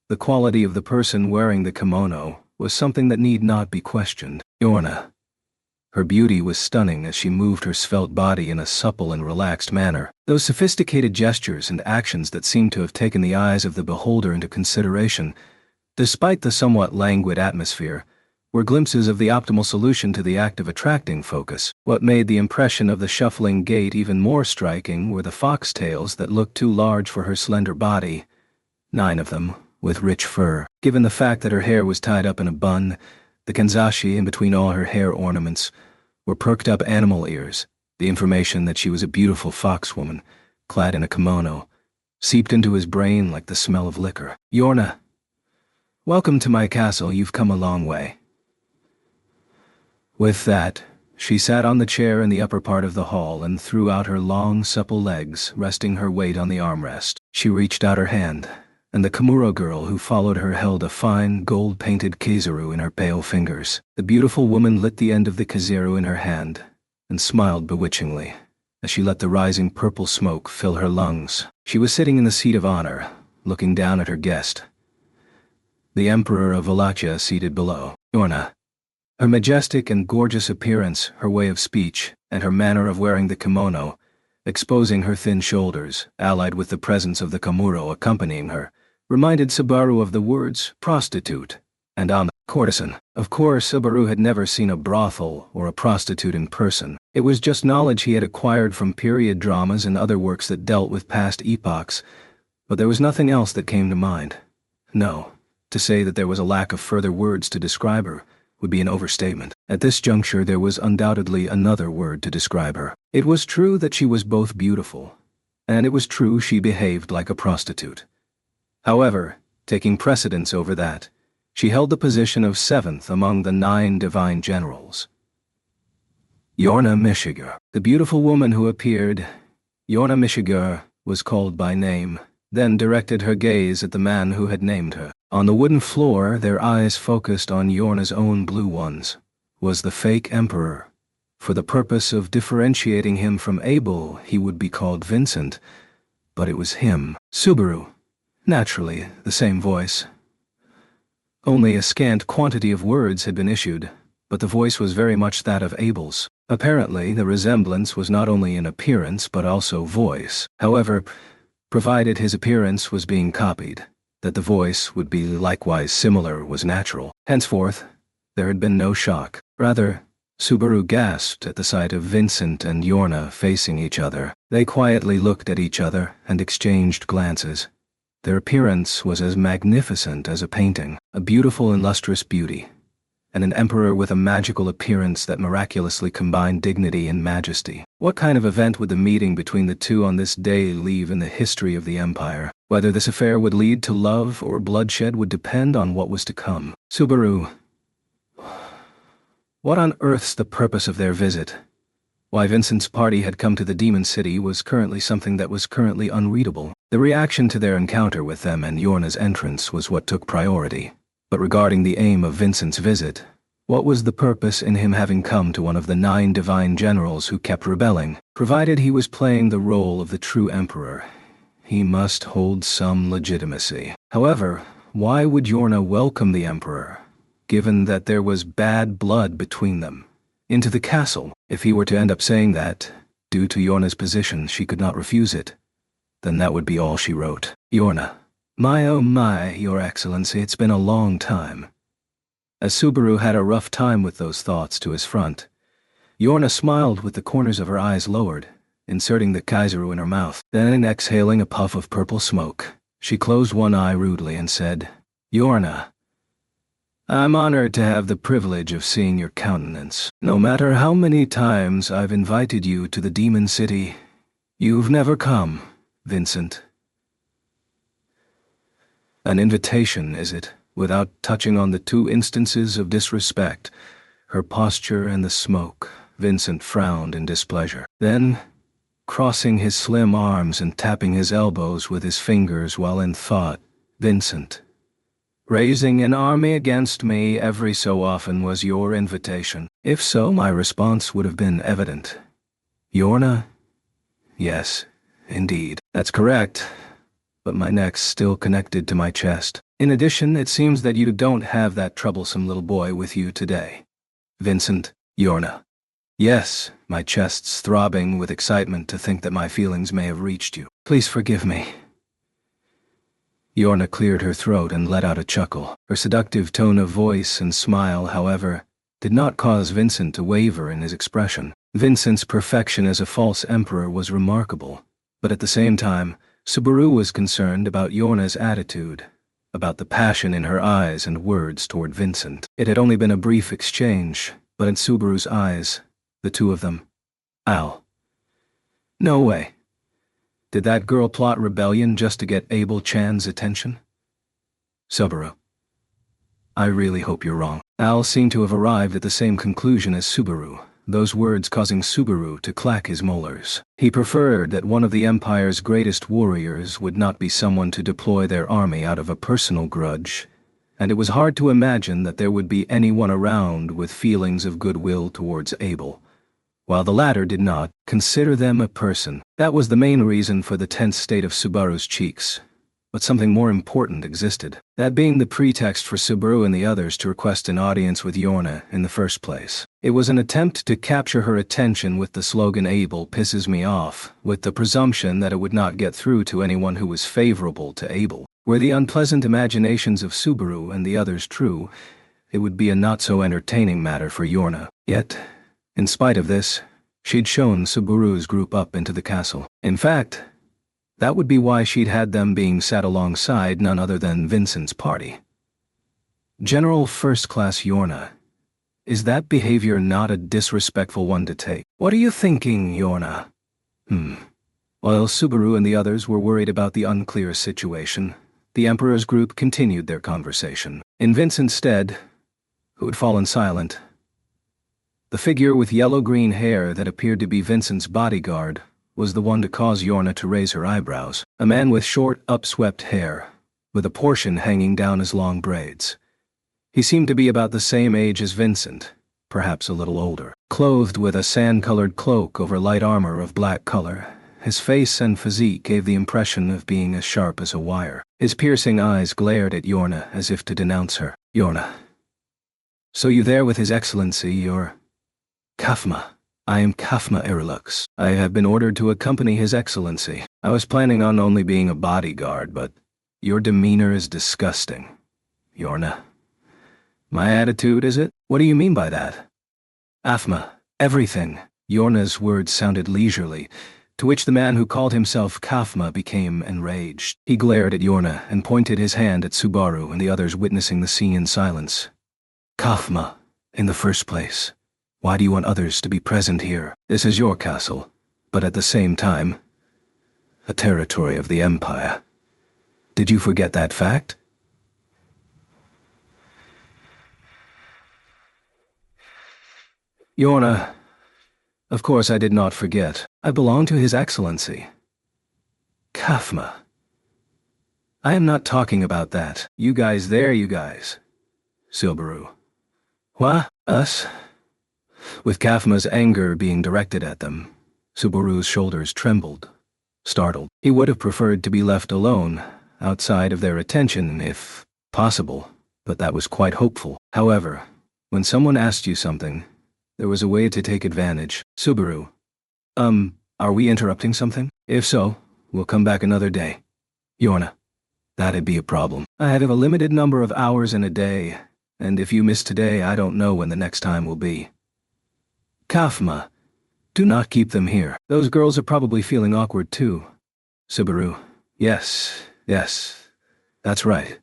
the quality of the person wearing the kimono was something that need not be questioned. Yorna. Her beauty was stunning as she moved her svelte body in a supple and relaxed manner. Those sophisticated gestures and actions that seemed to have taken the eyes of the beholder into consideration, despite the somewhat languid atmosphere, were glimpses of the optimal solution to the act of attracting focus. What made the impression of the shuffling gait even more striking were the foxtails that looked too large for her slender body, 9 of them, with rich fur. Given the fact that her hair was tied up in a bun, the kanzashi in between all her hair ornaments were perked up animal ears. The information that she was a beautiful foxwoman, clad in a kimono, seeped into his brain like the smell of liquor. "Yorna, welcome to my castle. You've come a long way." With that, she sat on the chair in the upper part of the hall and threw out her long, supple legs, resting her weight on the armrest. She reached out her hand, and the Komuro girl who followed her held a fine, gold-painted kizaru in her pale fingers. The beautiful woman lit the end of the kizaru in her hand and smiled bewitchingly as she let the rising purple smoke fill her lungs. She was sitting in the seat of honor, looking down at her guest, the Emperor of Wallachia, seated below. Yorna. Her majestic and gorgeous appearance, her way of speech, and her manner of wearing the kimono, exposing her thin shoulders, allied with the presence of the Komuro accompanying her, reminded Subaru of the words prostitute and courtesan. Of course, Subaru had never seen a brothel or a prostitute in person. It was just knowledge he had acquired from period dramas and other works that dealt with past epochs, but there was nothing else that came to mind. No, to say that there was a lack of further words to describe her would be an overstatement. At this juncture there was undoubtedly another word to describe her. It was true that she was both beautiful, and it was true she behaved like a prostitute. However, taking precedence over that, she held the position of 7th among the 9 divine generals. Yorna Mishiger. The beautiful woman who appeared, Yorna Mishiger, was called by name, then directed her gaze at the man who had named her. On the wooden floor, their eyes focused on Yorna's own blue ones, was the fake emperor. For the purpose of differentiating him from Abel, he would be called Vincent, but it was him. Subaru. Naturally, the same voice. Only a scant quantity of words had been issued, but the voice was very much that of Abel's. Apparently, the resemblance was not only in appearance but also voice. However, provided his appearance was being copied, that the voice would be likewise similar was natural. Henceforth, there had been no shock. Rather, Subaru gasped at the sight of Vincent and Yorna facing each other. They quietly looked at each other and exchanged glances. Their appearance was as magnificent as a painting, a beautiful and lustrous beauty, and an emperor with a magical appearance that miraculously combined dignity and majesty. What kind of event would the meeting between the two on this day leave in the history of the empire? Whether this affair would lead to love or bloodshed would depend on what was to come. Subaru. What on earth's the purpose of their visit? Why Vincent's party had come to the Demon City was currently something that was currently unreadable. The reaction to their encounter with them and Yorna's entrance was what took priority. But regarding the aim of Vincent's visit, what was the purpose in him having come to one of the 9 divine generals who kept rebelling? Provided he was playing the role of the true emperor, he must hold some legitimacy. However, why would Yorna welcome the emperor, given that there was bad blood between them, into the castle? If he were to end up saying that, due to Yorna's position she could not refuse it, then that would be all she wrote. Yorna. My oh my, Your Excellency, it's been a long time. As Subaru had a rough time with those thoughts to his front, Yorna smiled with the corners of her eyes lowered, inserting the kizaru in her mouth. Then, exhaling a puff of purple smoke, she closed one eye rudely and said, Yorna, I'm honored to have the privilege of seeing your countenance. No matter how many times I've invited you to the Demon City, you've never come, Vincent. An invitation, is it? Without touching on the 2 instances of disrespect, her posture and the smoke, Vincent frowned in displeasure. Then, crossing his slim arms and tapping his elbows with his fingers while in thought, Vincent. Raising an army against me every so often was your invitation. If so, my response would have been evident. Yorna? Yes, indeed. That's correct. But my neck's still connected to my chest. In addition, it seems that you don't have that troublesome little boy with you today. Vincent, Yorna. Yes, my chest's throbbing with excitement to think that my feelings may have reached you. Please forgive me. Yorna cleared her throat and let out a chuckle. Her seductive tone of voice and smile, however, did not cause Vincent to waver in his expression. Vincent's perfection as a false emperor was remarkable, but at the same time, Subaru was concerned about Yorna's attitude, about the passion in her eyes and words toward Vincent. It had only been a brief exchange, but in Subaru's eyes, the two of them. Al. No way. Did that girl plot rebellion just to get Abel Chan's attention? Subaru. I really hope you're wrong. Al seemed to have arrived at the same conclusion as Subaru, those words causing Subaru to clack his molars. He preferred that one of the Empire's greatest warriors would not be someone to deploy their army out of a personal grudge, and it was hard to imagine that there would be anyone around with feelings of goodwill towards Abel, while the latter did not consider them a person. That was the main reason for the tense state of Subaru's cheeks. But something more important existed, that being the pretext for Subaru and the others to request an audience with Yorna in the first place. It was an attempt to capture her attention with the slogan "Abel pisses me off," with the presumption that it would not get through to anyone who was favorable to Abel. Were the unpleasant imaginations of Subaru and the others true, it would be a not-so-entertaining matter for Yorna. Yet, in spite of this, she'd shown Subaru's group up into the castle. In fact, that would be why she'd had them being sat alongside none other than Vincent's party. General First Class Yorna, is that behavior not a disrespectful one to take? What are you thinking, Yorna? While Subaru and the others were worried about the unclear situation, the Emperor's group continued their conversation. In Vincent's stead, who had fallen silent, the figure with yellow-green hair that appeared to be Vincent's bodyguard was the one to cause Yorna to raise her eyebrows. A man with short, upswept hair, with a portion hanging down his long braids. He seemed to be about the same age as Vincent, perhaps a little older. Clothed with a sand-colored cloak over light armor of black color, his face and physique gave the impression of being as sharp as a wire. His piercing eyes glared at Yorna as if to denounce her. Yorna. So you there with His Excellency, your Kafma. I am Kafma Erilux. I have been ordered to accompany His Excellency. I was planning on only being a bodyguard, but your demeanor is disgusting. Yorna. My attitude, is it? What do you mean by that? Afma. Everything. Yorna's words sounded leisurely, to which the man who called himself Kafma became enraged. He glared at Yorna and pointed his hand at Subaru and the others witnessing the scene in silence. Kafma, in the first place. Why do you want others to be present here? This is your castle, but at the same time, a territory of the Empire. Did you forget that fact? Yorna, of course I did not forget. I belong to His Excellency. Kafma. I am not talking about that. You guys there, you guys. Subaru. What? Us? With Kafma's anger being directed at them, Subaru's shoulders trembled, startled. He would have preferred to be left alone, outside of their attention if possible, but that was quite hopeful. However, when someone asked you something, there was a way to take advantage. Subaru. Are we interrupting something? If so, we'll come back another day. Yorna. That'd be a problem. I have a limited number of hours in a day, and if you miss today, I don't know when the next time will be. Kafma. Do not keep them here. Those girls are probably feeling awkward too. Subaru. Yes. That's right.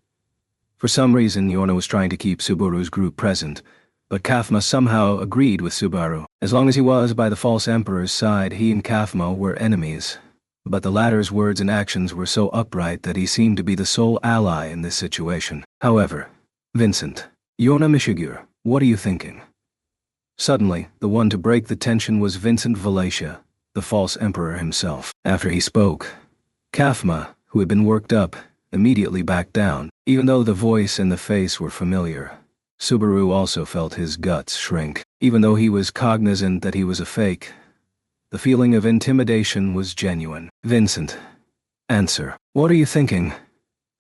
For some reason, Yorna was trying to keep Subaru's group present, but Kafma somehow agreed with Subaru. As long as he was by the false emperor's side, he and Kafma were enemies. But the latter's words and actions were so upright that he seemed to be the sole ally in this situation. However, Vincent. Yorna Mishigur, what are you thinking? Suddenly, the one to break the tension was Vincent Valatia, the false emperor himself. After he spoke, Kafma, who had been worked up, immediately backed down. Even though the voice and the face were familiar, Subaru also felt his guts shrink. Even though he was cognizant that he was a fake, the feeling of intimidation was genuine. Vincent. Answer. What are you thinking?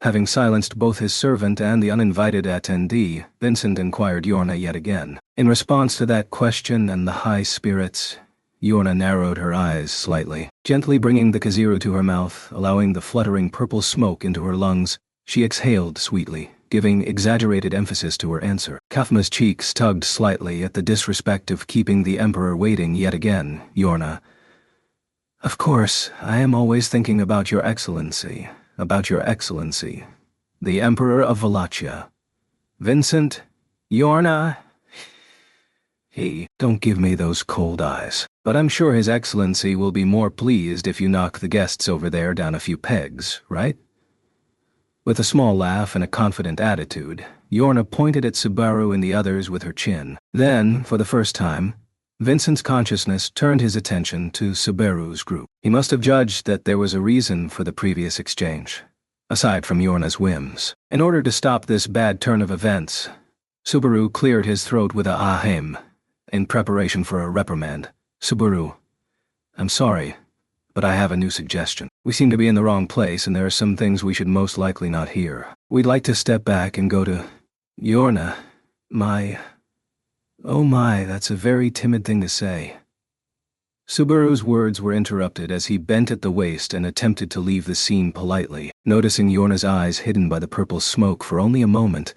Having silenced both his servant and the uninvited attendee, Vincent inquired Yorna yet again. In response to that question and the high spirits, Yorna narrowed her eyes slightly. Gently bringing the kaziru to her mouth, allowing the fluttering purple smoke into her lungs, she exhaled sweetly, giving exaggerated emphasis to her answer. Kafma's cheeks tugged slightly at the disrespect of keeping the Emperor waiting yet again. Yorna, of course, I am always thinking about your Excellency, the Emperor of Wallachia. Vincent, Yorna, don't give me those cold eyes. But I'm sure His Excellency will be more pleased if you knock the guests over there down a few pegs, right? With a small laugh and a confident attitude, Yorna pointed at Subaru and the others with her chin. Then, for the first time, Vincent's consciousness turned his attention to Subaru's group. He must have judged that there was a reason for the previous exchange, aside from Yorna's whims. In order to stop this bad turn of events, Subaru cleared his throat with a ahem, in preparation for a reprimand. Subaru, I'm sorry, but I have a new suggestion. We seem to be in the wrong place and there are some things we should most likely not hear. We'd like to step back and go to... Yorna, oh my, that's a very timid thing to say. Subaru's words were interrupted as he bent at the waist and attempted to leave the scene politely, noticing Yorna's eyes hidden by the purple smoke for only a moment,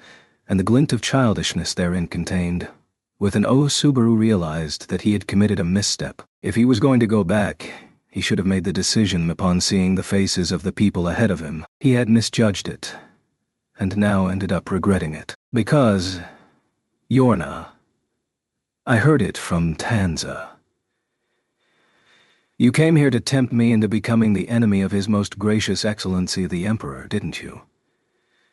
and the glint of childishness therein contained. With an oath, Subaru realized that he had committed a misstep. If he was going to go back, he should have made the decision upon seeing the faces of the people ahead of him. He had misjudged it, and now ended up regretting it. Because, Yorna, I heard it from Tanza. You came here to tempt me into becoming the enemy of His Most Gracious Excellency the Emperor, didn't you?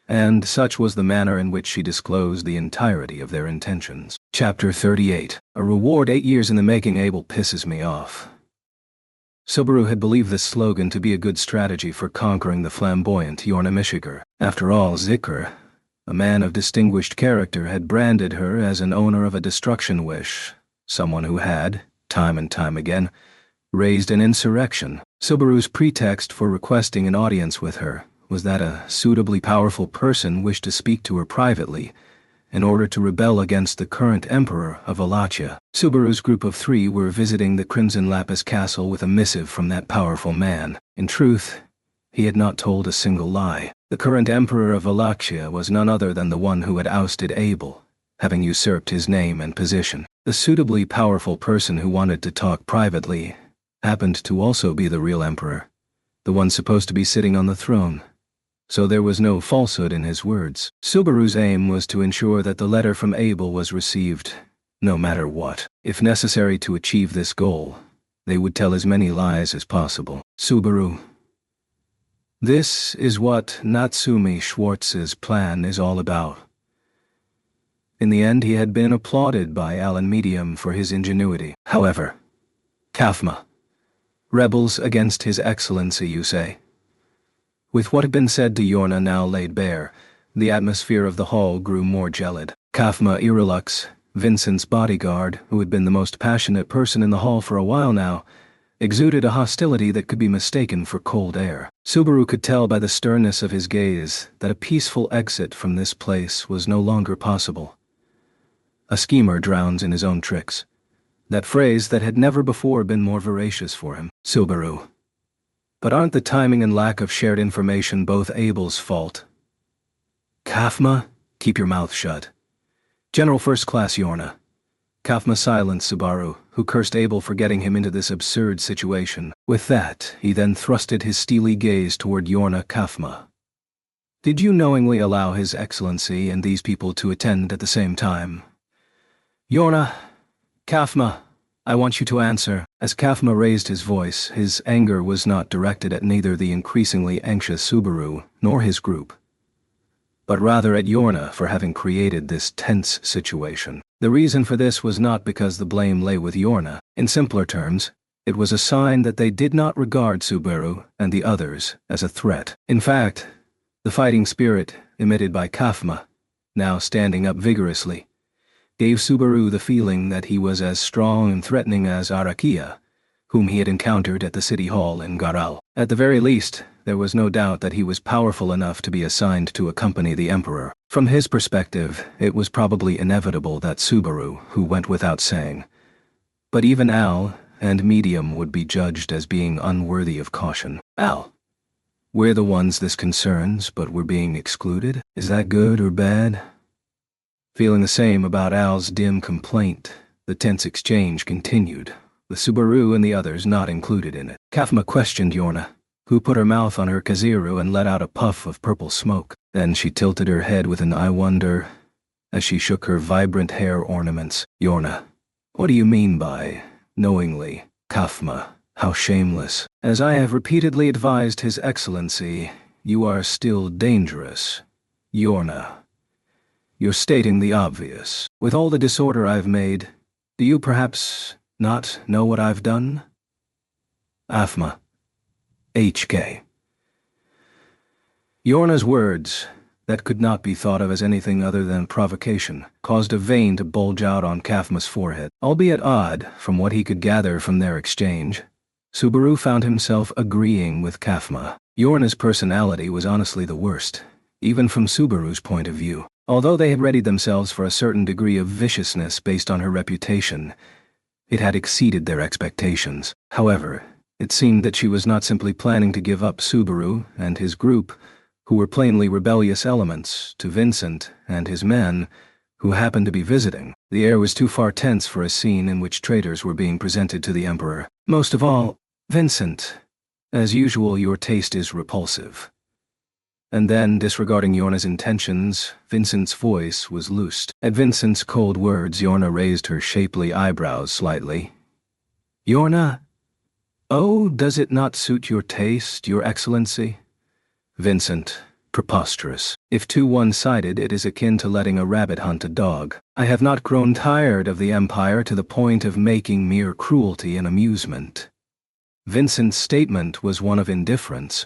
And such was the manner in which she disclosed the entirety of their intentions. Chapter 38. A reward 8 years in the making. Abel pisses me off. Subaru had believed this slogan to be a good strategy for conquering the flamboyant Yorna Mishiger. After all, Zikr, a man of distinguished character, had branded her as an owner of a destruction wish, someone who had, time and time again, raised an insurrection. Subaru's pretext for requesting an audience with her was that a suitably powerful person wished to speak to her privately in order to rebel against the current emperor of Wallachia. Subaru's group of 3 were visiting the Crimson Lapis Castle with a missive from that powerful man. In truth, he had not told a single lie. The current emperor of Wallachia was none other than the one who had ousted Abel, having usurped his name and position. The suitably powerful person who wanted to talk privately happened to also be the real emperor, the one supposed to be sitting on the throne. So there was no falsehood in his words. Subaru's aim was to ensure that the letter from Abel was received, no matter what. If necessary to achieve this goal, they would tell as many lies as possible. Subaru. This is what Natsumi Schwartz's plan is all about. In the end, he had been applauded by Alan Medium for his ingenuity. However, Kafma. Rebels against His Excellency, you say? With what had been said to Yorna now laid bare, the atmosphere of the hall grew more gelid. Kafma Irilux, Vincent's bodyguard, who had been the most passionate person in the hall for a while now, exuded a hostility that could be mistaken for cold air. Subaru could tell by the sternness of his gaze that a peaceful exit from this place was no longer possible. A schemer drowns in his own tricks. That phrase that had never before been more voracious for him. Subaru. But aren't the timing and lack of shared information both Abel's fault? Kafma, keep your mouth shut. General First Class Yorna. Kafma silenced Subaru, who cursed Abel for getting him into this absurd situation. With that, he then thrusted his steely gaze toward Yorna. Kafma. Did you knowingly allow His Excellency and these people to attend at the same time? Yorna. Kafma. I want you to answer. As Kafma raised his voice, his anger was not directed at neither the increasingly anxious Subaru nor his group, but rather at Yorna for having created this tense situation. The reason for this was not because the blame lay with Yorna. In simpler terms, it was a sign that they did not regard Subaru and the others as a threat. In fact, the fighting spirit emitted by Kafma, now standing up vigorously, gave Subaru the feeling that he was as strong and threatening as Arakia, whom he had encountered at the city hall in Garal. At the very least, there was no doubt that he was powerful enough to be assigned to accompany the Emperor. From his perspective, it was probably inevitable that Subaru, who went without saying. But even Al and Medium would be judged as being unworthy of caution. Al. We're the ones this concerns, but we're being excluded? Is that good or bad? Feeling the same about Al's dim complaint, the tense exchange continued, with Subaru and the others not included in it. Kafma questioned Yorna, who put her mouth on her kaziru and let out a puff of purple smoke. Then she tilted her head with an "I wonder" as she shook her vibrant hair ornaments. Yorna, what do you mean by knowingly? Kafma, how shameless. As I have repeatedly advised His Excellency, you are still dangerous. Yorna, you're stating the obvious. With all the disorder I've made, do you perhaps not know what I've done? Afma. HK. Yorna's words, that could not be thought of as anything other than provocation, caused a vein to bulge out on Kafma's forehead. Albeit odd, from what he could gather from their exchange, Subaru found himself agreeing with Kafma. Yorna's personality was honestly the worst, even from Subaru's point of view. Although they had readied themselves for a certain degree of viciousness based on her reputation, it had exceeded their expectations. However, it seemed that she was not simply planning to give up Subaru and his group, who were plainly rebellious elements, to Vincent and his men, who happened to be visiting. The air was too far tense for a scene in which traitors were being presented to the Emperor. Most of all, Vincent, as usual, your taste is repulsive. And then, disregarding Yorna's intentions, Vincent's voice was loosed. At Vincent's cold words, Yorna raised her shapely eyebrows slightly. Yorna? Oh, does it not suit your taste, Your Excellency? Vincent, preposterous. If too one-sided, it is akin to letting a rabbit hunt a dog. I have not grown tired of the Empire to the point of making mere cruelty an amusement. Vincent's statement was one of indifference,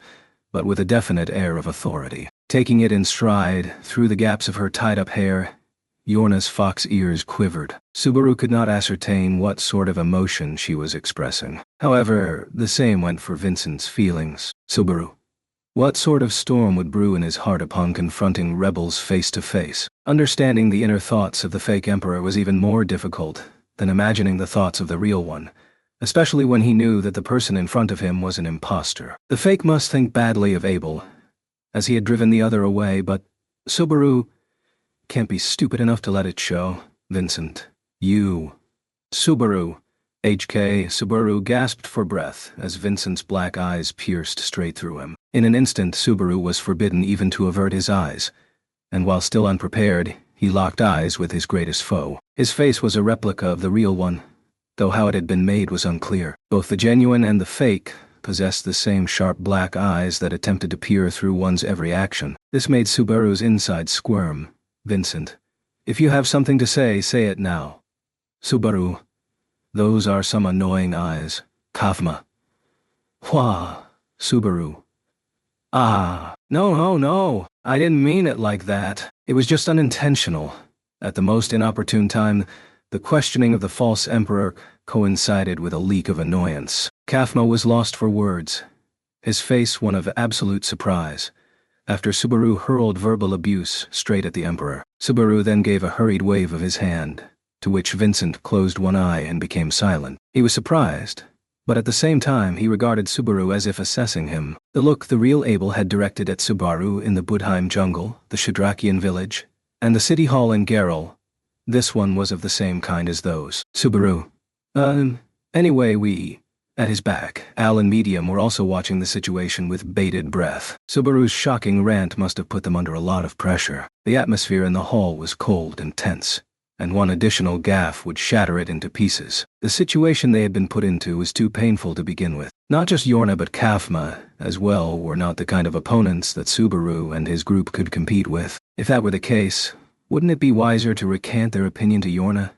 but with a definite air of authority. Taking it in stride, through the gaps of her tied-up hair, Yorna's fox ears quivered. Subaru could not ascertain what sort of emotion she was expressing. However, the same went for Vincent's feelings. Subaru. What sort of storm would brew in his heart upon confronting rebels face to face? Understanding the inner thoughts of the fake emperor was even more difficult than imagining the thoughts of the real one, especially when he knew that the person in front of him was an imposter. The fake must think badly of Abel, as he had driven the other away, but Subaru can't be stupid enough to let it show. Vincent, you. Subaru. HK. Subaru gasped for breath as Vincent's black eyes pierced straight through him. In an instant, Subaru was forbidden even to avert his eyes, and while still unprepared, he locked eyes with his greatest foe. His face was a replica of the real one, though how it had been made was unclear. Both the genuine and the fake possessed the same sharp black eyes that attempted to peer through one's every action. This made Subaru's insides squirm. Vincent, if you have something to say it now. Subaru, those are some annoying eyes. Kafma. Hua. Subaru. Ah, no, I didn't mean it like that. It was just unintentional. At the most inopportune time, the questioning of the false emperor coincided with a leak of annoyance. Kafma was lost for words, his face one of absolute surprise, after Subaru hurled verbal abuse straight at the emperor. Subaru then gave a hurried wave of his hand, to which Vincent closed one eye and became silent. He was surprised, but at the same time he regarded Subaru as if assessing him. The look the real Abel had directed at Subaru in the Budheim jungle, the Shadrakian village, and the city hall in Geralt, this one was of the same kind as those. Subaru. Anyway, At his back, Al and Medium were also watching the situation with bated breath. Subaru's shocking rant must have put them under a lot of pressure. The atmosphere in the hall was cold and tense, and one additional gaffe would shatter it into pieces. The situation they had been put into was too painful to begin with. Not just Yorna but Kafma, as well, were not the kind of opponents that Subaru and his group could compete with. If that were the case, wouldn't it be wiser to recant their opinion to Yorna?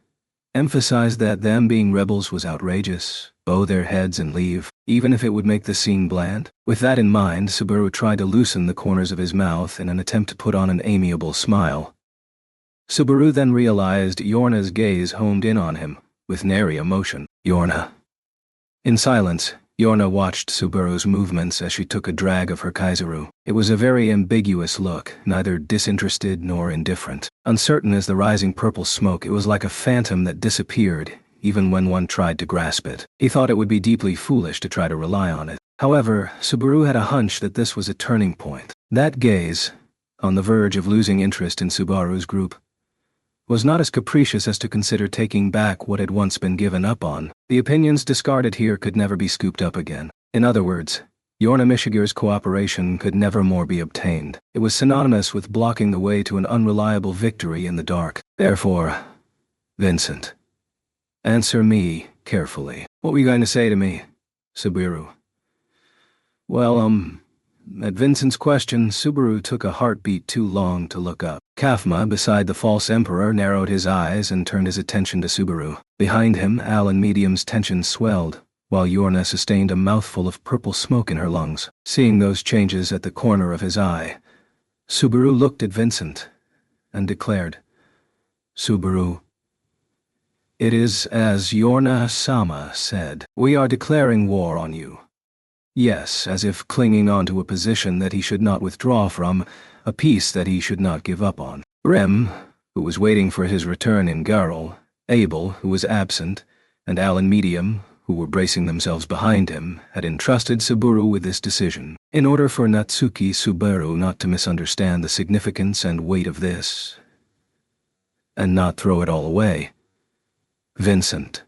Emphasize that them being rebels was outrageous, bow their heads and leave, even if it would make the scene bland? With that in mind, Subaru tried to loosen the corners of his mouth in an attempt to put on an amiable smile. Subaru then realized Yorna's gaze homed in on him, with nary emotion. Yorna. In silence, Yorna watched Subaru's movements as she took a drag of her kaiseru. It was a very ambiguous look, neither disinterested nor indifferent. Uncertain as the rising purple smoke, it was like a phantom that disappeared, even when one tried to grasp it. He thought it would be deeply foolish to try to rely on it. However, Subaru had a hunch that this was a turning point. That gaze, on the verge of losing interest in Subaru's group, was not as capricious as to consider taking back what had once been given up on. The opinions discarded here could never be scooped up again. In other words, Yorna Mishigir's cooperation could never more be obtained. It was synonymous with blocking the way to an unreliable victory in the dark. Therefore, Vincent, answer me carefully. What were you going to say to me, Subaru? Well, at Vincent's question, Subaru took a heartbeat too long to look up. Kafma, beside the false emperor, narrowed his eyes and turned his attention to Subaru. Behind him, Alan Medium's tension swelled, while Yorna sustained a mouthful of purple smoke in her lungs. Seeing those changes at the corner of his eye, Subaru looked at Vincent and declared, Subaru, it is as Yorna-sama said. We are declaring war on you. Yes, as if clinging on to a position that he should not withdraw from, a peace that he should not give up on. Rem, who was waiting for his return in Garl, Abel, who was absent, and Alan Medium, who were bracing themselves behind him, had entrusted Subaru with this decision. In order for Natsuki Subaru not to misunderstand the significance and weight of this, and not throw it all away, Vincent's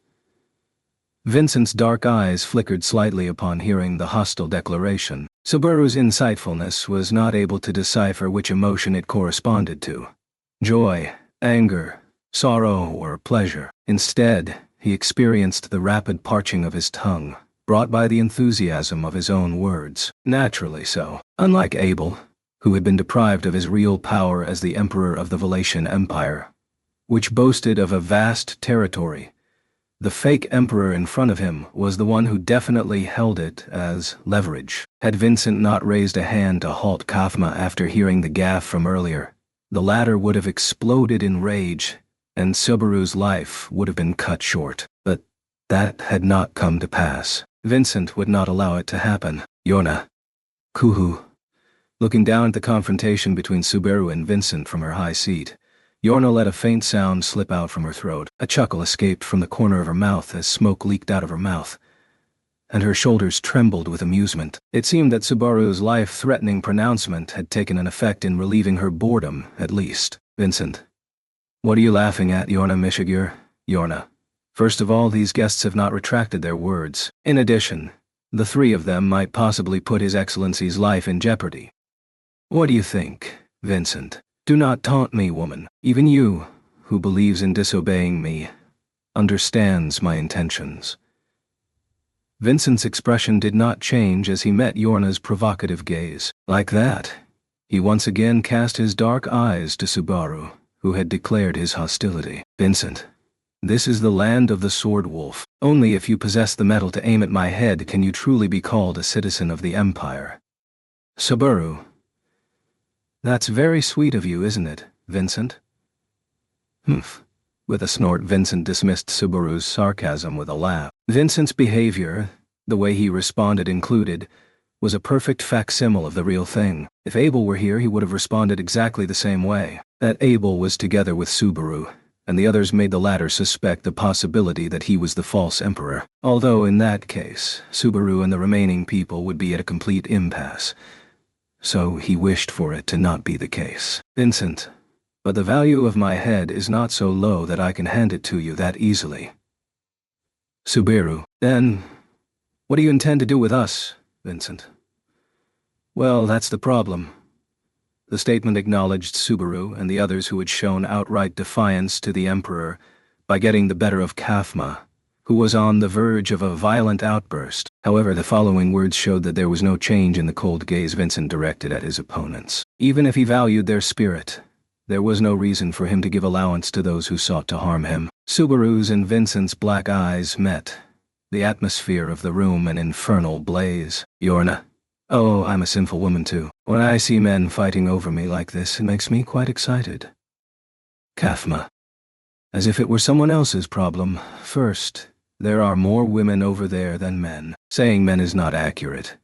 dark eyes flickered slightly upon hearing the hostile declaration. Subaru's insightfulness was not able to decipher which emotion it corresponded to: joy, anger, sorrow, or pleasure. Instead, he experienced the rapid parching of his tongue, brought by the enthusiasm of his own words. Naturally so. Unlike Abel, who had been deprived of his real power as the emperor of the Valatian Empire, which boasted of a vast territory, the fake emperor in front of him was the one who definitely held it as leverage. Had Vincent not raised a hand to halt Kafma after hearing the gaffe from earlier, the latter would have exploded in rage, and Subaru's life would have been cut short. But that had not come to pass. Vincent would not allow it to happen. Yorna, Kuhu. Looking down at the confrontation between Subaru and Vincent from her high seat, Yorna let a faint sound slip out from her throat. A chuckle escaped from the corner of her mouth as smoke leaked out of her mouth, and her shoulders trembled with amusement. It seemed that Subaru's life-threatening pronouncement had taken an effect in relieving her boredom, at least. Vincent, what are you laughing at, Yorna Mishigir? Yorna, first of all, these guests have not retracted their words. In addition, the three of them might possibly put His Excellency's life in jeopardy. What do you think, Vincent? Do not taunt me, woman. Even you, who believes in disobeying me, understands my intentions. Vincent's expression did not change as he met Yorna's provocative gaze. Like that, he once again cast his dark eyes to Subaru, who had declared his hostility. Vincent, this is the land of the Sword Wolf. Only if you possess the metal to aim at my head can you truly be called a citizen of the Empire. Subaru, that's very sweet of you, isn't it, Vincent? Humph. With a snort, Vincent dismissed Subaru's sarcasm with a laugh. Vincent's behavior, the way he responded included, was a perfect facsimile of the real thing. If Abel were here, he would have responded exactly the same way. That Abel was together with Subaru, and the others made the latter suspect the possibility that he was the false emperor. Although in that case, Subaru and the remaining people would be at a complete impasse. So he wished for it to not be the case. Vincent, but the value of my head is not so low that I can hand it to you that easily. Subaru, then, what do you intend to do with us, Vincent? Well, that's the problem. The statement acknowledged Subaru and the others who had shown outright defiance to the Emperor by getting the better of Kafma, who was on the verge of a violent outburst. However, the following words showed that there was no change in the cold gaze Vincent directed at his opponents. Even if he valued their spirit, there was no reason for him to give allowance to those who sought to harm him. Subaru's and Vincent's black eyes met, the atmosphere of the room an infernal blaze. Yorna. Oh, I'm a sinful woman too. When I see men fighting over me like this, it makes me quite excited. Kafma. As if it were someone else's problem. First, There are more women over there than men. Saying men is not accurate.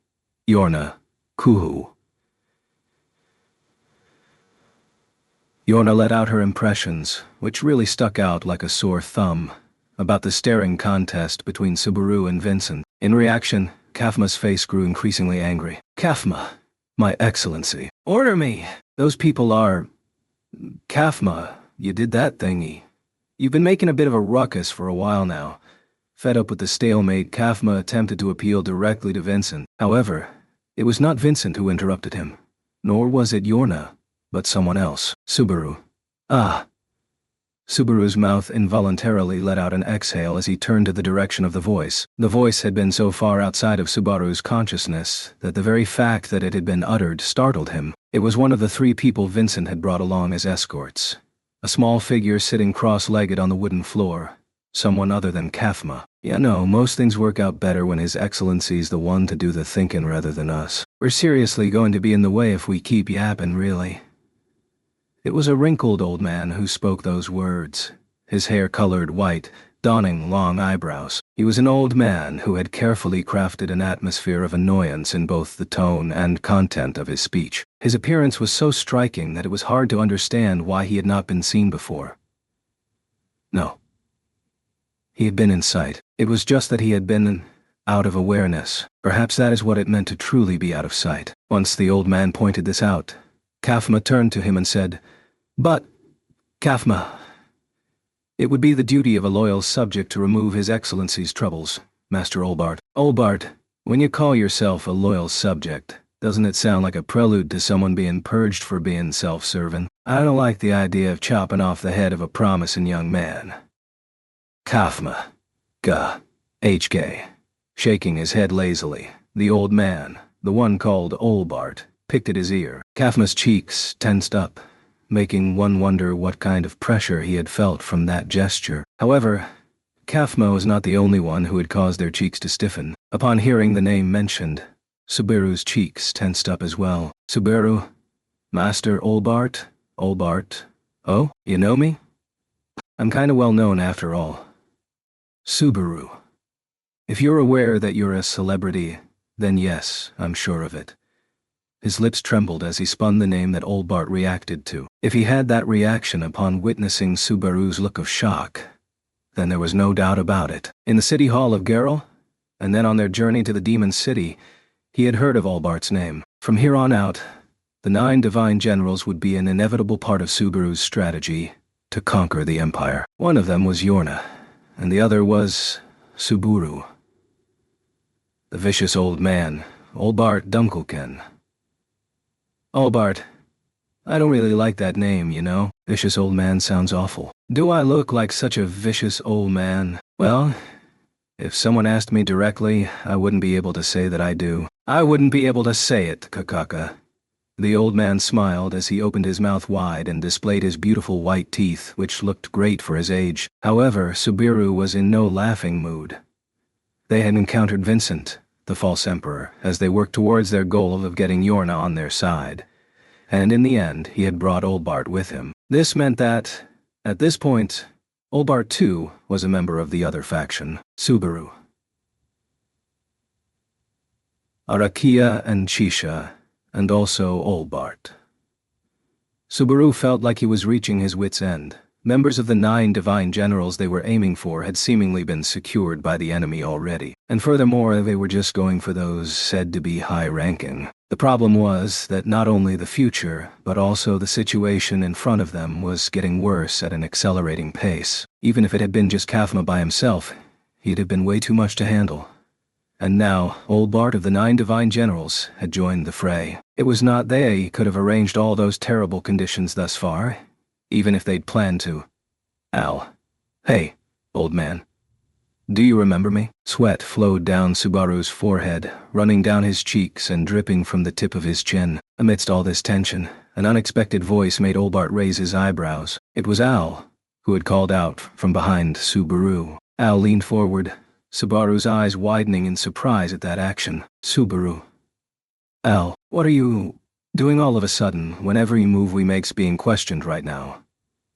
Yorna, Kuhu. Yorna let out her impressions, which really stuck out like a sore thumb, about the staring contest between Subaru and Vincent. In reaction, Kafma's face grew increasingly angry. Kafma, my excellency. Order me! Those people are... Kafma, you did that thingy. You've been making a bit of a ruckus for a while now. Fed up with the stalemate, Kafma attempted to appeal directly to Vincent. However, it was not Vincent who interrupted him, nor was it Yorna, but someone else. Subaru. Ah. Subaru's mouth involuntarily let out an exhale as he turned to the direction of the voice. The voice had been so far outside of Subaru's consciousness that the very fact that it had been uttered startled him. It was one of the 3 people Vincent had brought along as escorts. A small figure sitting cross-legged on the wooden floor. Someone other than Kafma. Yeah, no, most things work out better when His Excellency's the one to do the thinking rather than us. We're seriously going to be in the way if we keep yapping, really. It was a wrinkled old man who spoke those words, his hair colored white, donning long eyebrows. He was an old man who had carefully crafted an atmosphere of annoyance in both the tone and content of his speech. His appearance was so striking that it was hard to understand why he had not been seen before. No. He had been in sight. It was just that he had been out of awareness. Perhaps that is what it meant to truly be out of sight. Once the old man pointed this out, Kafma turned to him and said, "But, Kafma, it would be the duty of a loyal subject to remove His Excellency's troubles, Master Olbart." Olbart, when you call yourself a loyal subject, doesn't it sound like a prelude to someone being purged for being self-serving? I don't like the idea of chopping off the head of a promising young man. Kafma. Gah. HK. Shaking his head lazily, the old man, the one called Olbart, picked at his ear. Kafma's cheeks tensed up, making one wonder what kind of pressure he had felt from that gesture. However, Kafma was not the only one who had caused their cheeks to stiffen. Upon hearing the name mentioned, Subaru's cheeks tensed up as well. Subaru? Master Olbart? Olbart? Oh, you know me? I'm kinda well known after all. Subaru. If you're aware that you're a celebrity, then yes, I'm sure of it. His lips trembled as he spun the name that Olbart reacted to. If he had that reaction upon witnessing Subaru's look of shock, then there was no doubt about it. In the city hall of Geralt, and then on their journey to the Demon City, he had heard of Olbart's name. From here on out, the 9 divine generals would be an inevitable part of Subaru's strategy to conquer the Empire. One of them was Yorna, and the other was Subaru. The vicious old man, Olbart Dunkelken. Olbart, I don't really like that name, you know. Vicious old man sounds awful. Do I look like such a vicious old man? Well, if someone asked me directly, I wouldn't be able to say that I do. I wouldn't be able to say it, Kakaka. The old man smiled as he opened his mouth wide and displayed his beautiful white teeth, which looked great for his age. However, Subaru was in no laughing mood. They had encountered Vincent, the false emperor, as they worked towards their goal of getting Yorna on their side. And in the end, he had brought Olbart with him. This meant that, at this point, Olbart too was a member of the other faction, Subaru. Arakia and Chisha, and also Olbart. Subaru felt like he was reaching his wit's end. Members of the 9 divine generals they were aiming for had seemingly been secured by the enemy already, and furthermore they were just going for those said to be high-ranking. The problem was that not only the future, but also the situation in front of them was getting worse at an accelerating pace. Even if it had been just Kafma by himself, he'd have been way too much to handle. And now, Olbart of the 9 divine generals had joined the fray. It was not they could have arranged all those terrible conditions thus far, even if they'd planned to. Al. Hey, old man. Do you remember me? Sweat flowed down Subaru's forehead, running down his cheeks and dripping from the tip of his chin. Amidst all this tension, an unexpected voice made Olbart raise his eyebrows. It was Al, who had called out from behind Subaru. Al leaned forward, Subaru's eyes widening in surprise at that action. Subaru. Al, what are you doing all of a sudden when every move we make's being questioned right now?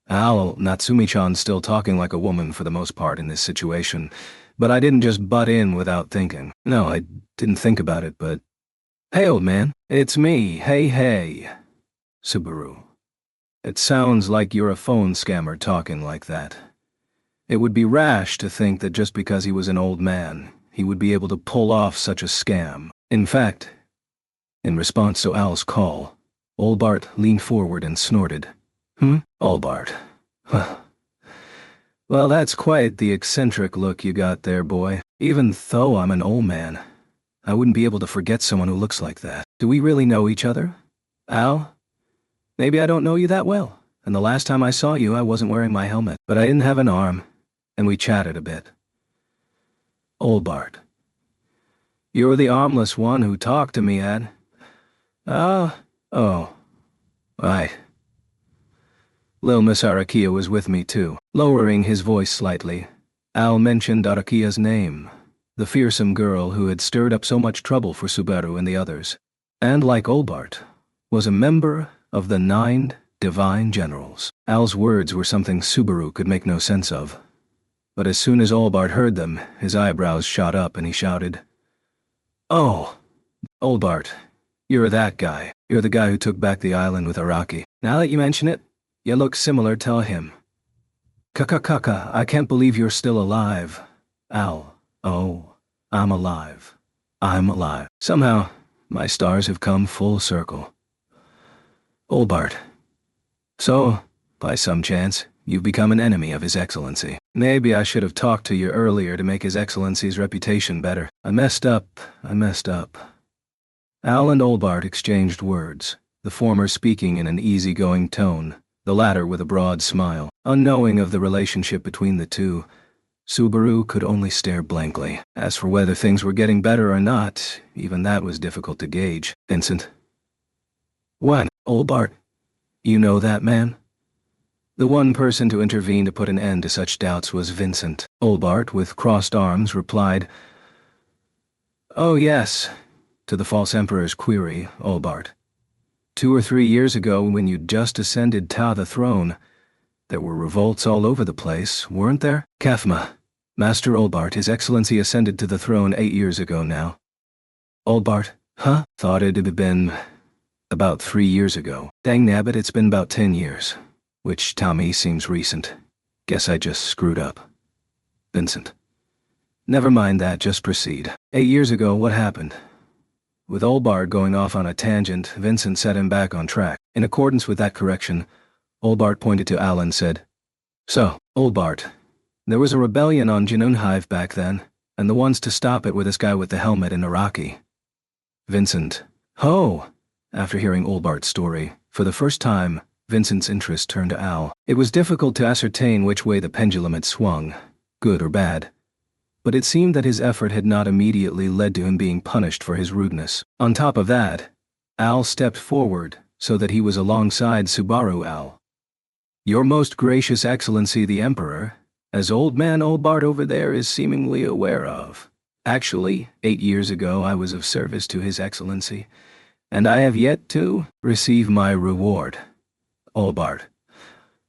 Al, Natsumi-chan's still talking like a woman for the most part in this situation. But I didn't just butt in without thinking. No, I didn't think about it, but... Hey, old man, it's me, hey. Subaru. It sounds like you're a phone scammer talking like that. It would be rash to think that just because he was an old man, he would be able to pull off such a scam. In fact, in response to Al's call, old Bart leaned forward and snorted. Old Bart. Well, that's quite the eccentric look you got there, boy. Even though I'm an old man, I wouldn't be able to forget someone who looks like that. Do we really know each other? Al? Maybe I don't know you that well, and the last time I saw you I wasn't wearing my helmet, but I didn't have an arm, and we chatted a bit. Old Bart. You're the armless one who talked to me, Ad. Oh. Right. Lil Miss Arakia was with me too. Lowering his voice slightly, Al mentioned Arakia's name, the fearsome girl who had stirred up so much trouble for Subaru and the others, and like old Bart, was a member of the 9 Divine Generals. Al's words were something Subaru could make no sense of. But as soon as old Bart heard them, his eyebrows shot up and he shouted, Oh, old Bart, you're that guy. You're the guy who took back the island with Araki. Now that you mention it, you look similar, tell him. Kaka, I can't believe you're still alive. Al, oh, I'm alive. I'm alive. Somehow, my stars have come full circle. Old Bart. So, by some chance, you've become an enemy of His Excellency. Maybe I should have talked to you earlier to make His Excellency's reputation better. I messed up. Al and old Bart exchanged words, the former speaking in an easygoing tone, the latter with a broad smile. Unknowing of the relationship between the two, Subaru could only stare blankly. As for whether things were getting better or not, even that was difficult to gauge. Vincent. What, old Bart? You know that man? The one person to intervene to put an end to such doubts was Vincent. Old Bart, with crossed arms, replied, Oh yes, to the false emperor's query, old Bart. 2 or 3 years ago, when you'd just ascended the throne, there were revolts all over the place, weren't there? Kathma. Master Old Bart, His Excellency ascended to the throne 8 years ago now. Old Bart, huh? Thought it had been about 3 years ago. Dang nabbit, it's been about 10 years. Which, Tommy, seems recent. Guess I just screwed up. Vincent. Never mind that, just proceed. 8 years ago, what happened? With old Bart going off on a tangent, Vincent set him back on track. In accordance with that correction, old Bart pointed to Al and said, So, old Bart, there was a rebellion on Janunhive back then, and the ones to stop it were this guy with the helmet and Araki. Vincent. Ho! After hearing old Bart's story, for the first time, Vincent's interest turned to Al. It was difficult to ascertain which way the pendulum had swung, good or bad. But it seemed that his effort had not immediately led to him being punished for his rudeness. On top of that, Al stepped forward so that he was alongside Subaru. Al. Your most gracious Excellency the Emperor, as old man old Bart over there is seemingly aware of. Actually, 8 years ago I was of service to His Excellency, and I have yet to receive my reward. Old Bart.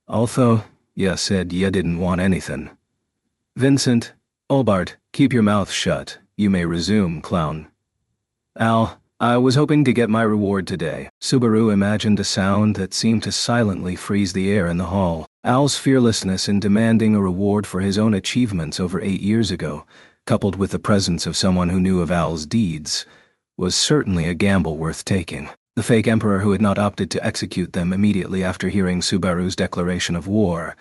Although, ya said ya didn't want anything. Vincent. Old Bart, keep your mouth shut. You may resume, clown. Al, I was hoping to get my reward today. Subaru imagined a sound that seemed to silently freeze the air in the hall. Al's fearlessness in demanding a reward for his own achievements over 8 years ago, coupled with the presence of someone who knew of Al's deeds, was certainly a gamble worth taking. The fake emperor who had not opted to execute them immediately after hearing Subaru's declaration of war,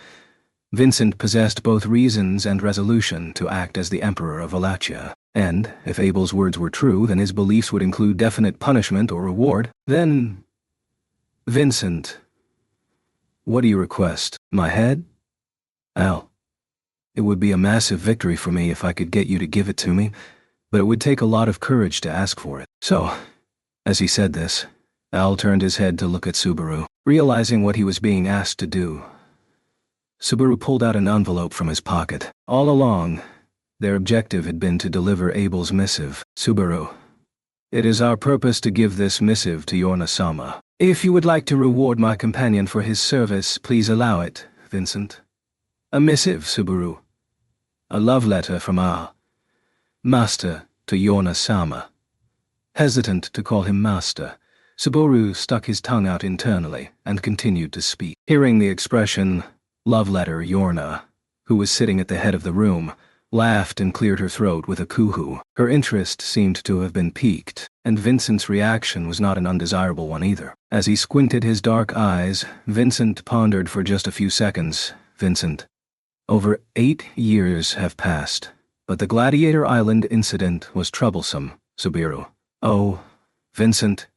Vincent possessed both reasons and resolution to act as the Emperor of Wallachia, and, if Abel's words were true, then his beliefs would include definite punishment or reward. Then... Vincent. What do you request? My head? Al. It would be a massive victory for me if I could get you to give it to me, but it would take a lot of courage to ask for it. So, as he said this, Al turned his head to look at Subaru, realizing what he was being asked to do. Subaru pulled out an envelope from his pocket. All along, their objective had been to deliver Abel's missive. Subaru. It is our purpose to give this missive to Yorna-sama. If you would like to reward my companion for his service, please allow it, Vincent. A missive, Subaru. A love letter from Master, to Yorna-sama. Hesitant to call him master, Subaru stuck his tongue out internally and continued to speak. Hearing the expression, love letter Yorna, who was sitting at the head of the room, laughed and cleared her throat with a coo-hoo. Her interest seemed to have been piqued, and Vincent's reaction was not an undesirable one either. As he squinted his dark eyes, Vincent pondered for just a few seconds. Vincent. Over 8 years have passed, but the Gladiator Island incident was troublesome, Subaru. Oh, Vincent,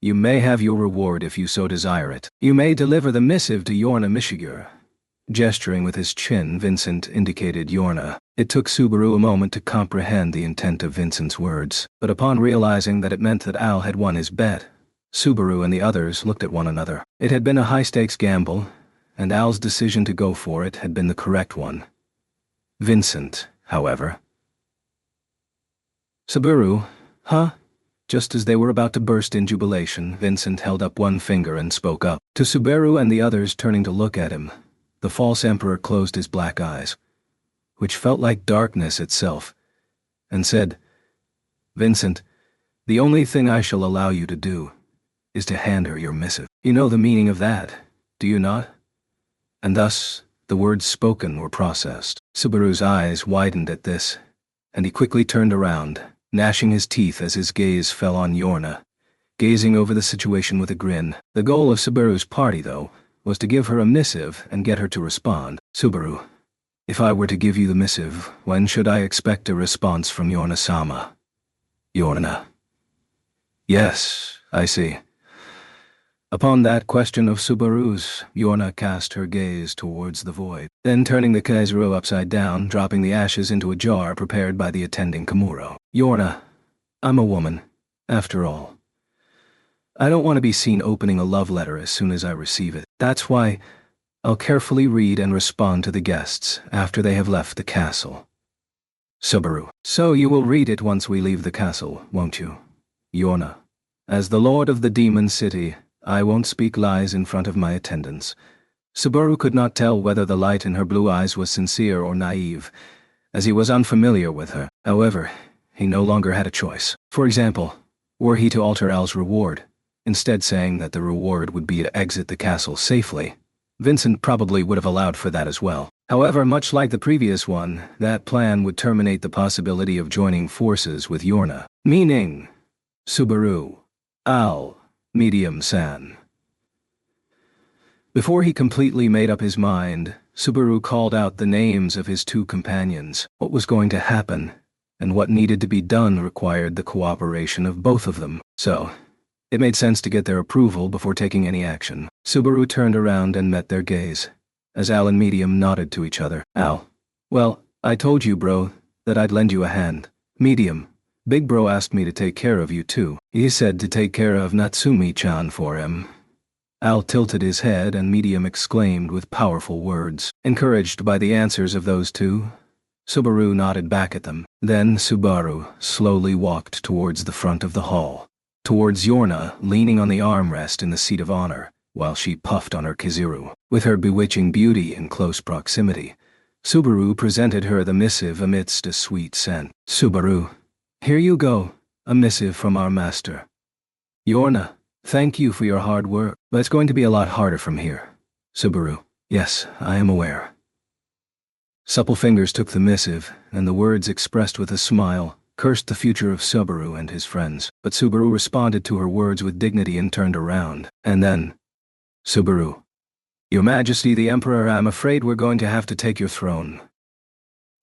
you may have your reward if you so desire it. You may deliver the missive to Yorna Mishigur. Gesturing with his chin, Vincent indicated Yorna. It took Subaru a moment to comprehend the intent of Vincent's words, but upon realizing that it meant that Al had won his bet, Subaru and the others looked at one another. It had been a high-stakes gamble, and Al's decision to go for it had been the correct one. Vincent, however. Subaru, huh? Just as they were about to burst in jubilation, Vincent held up one finger and spoke up. To Subaru and the others turning to look at him, the false emperor closed his black eyes, which felt like darkness itself, and said, Vincent, the only thing I shall allow you to do is to hand her your missive. You know the meaning of that, do you not? And thus, the words spoken were processed. Subaru's eyes widened at this, and he quickly turned around, gnashing his teeth as his gaze fell on Yorna, gazing over the situation with a grin. The goal of Subaru's party, though, was to give her a missive and get her to respond. Subaru, if I were to give you the missive, when should I expect a response from Yorna-sama? Yorna. Yes, I see. Upon that question of Subaru's, Yorna cast her gaze towards the void, then turning the rezero upside down, dropping the ashes into a jar prepared by the attending Kimuro. Yorna, I'm a woman, after all. I don't want to be seen opening a love letter as soon as I receive it. That's why I'll carefully read and respond to the guests after they have left the castle. Subaru. So you will read it once we leave the castle, won't you? Yorna. As the lord of the demon city, I won't speak lies in front of my attendants. Subaru could not tell whether the light in her blue eyes was sincere or naive, as he was unfamiliar with her. However, he no longer had a choice. For example, were he to alter Al's reward, instead saying that the reward would be to exit the castle safely, Vincent probably would have allowed for that as well. However, much like the previous one, that plan would terminate the possibility of joining forces with Yorna. Meaning, Subaru, Al, Medium-san. Before he completely made up his mind, Subaru called out the names of his 2 companions. What was going to happen, and what needed to be done required the cooperation of both of them. So, it made sense to get their approval before taking any action. Subaru turned around and met their gaze, as Al and Medium nodded to each other. Al. Well, I told you, bro, that I'd lend you a hand. Medium. Big bro asked me to take care of you too. He said to take care of Natsumi-chan for him. Al tilted his head and Medium exclaimed with powerful words. Encouraged by the answers of those two, Subaru nodded back at them. Then Subaru slowly walked towards the front of the hall, towards Yorna leaning on the armrest in the seat of honor, while she puffed on her kiziru. With her bewitching beauty in close proximity, Subaru presented her the missive amidst a sweet scent. Subaru. Here you go, a missive from our master. Yorna, thank you for your hard work, but it's going to be a lot harder from here. Subaru. Yes, I am aware. Supple fingers took the missive, and the words expressed with a smile cursed the future of Subaru and his friends. But Subaru responded to her words with dignity and turned around. And then, Subaru. Your Majesty the Emperor, I'm afraid we're going to have to take your throne.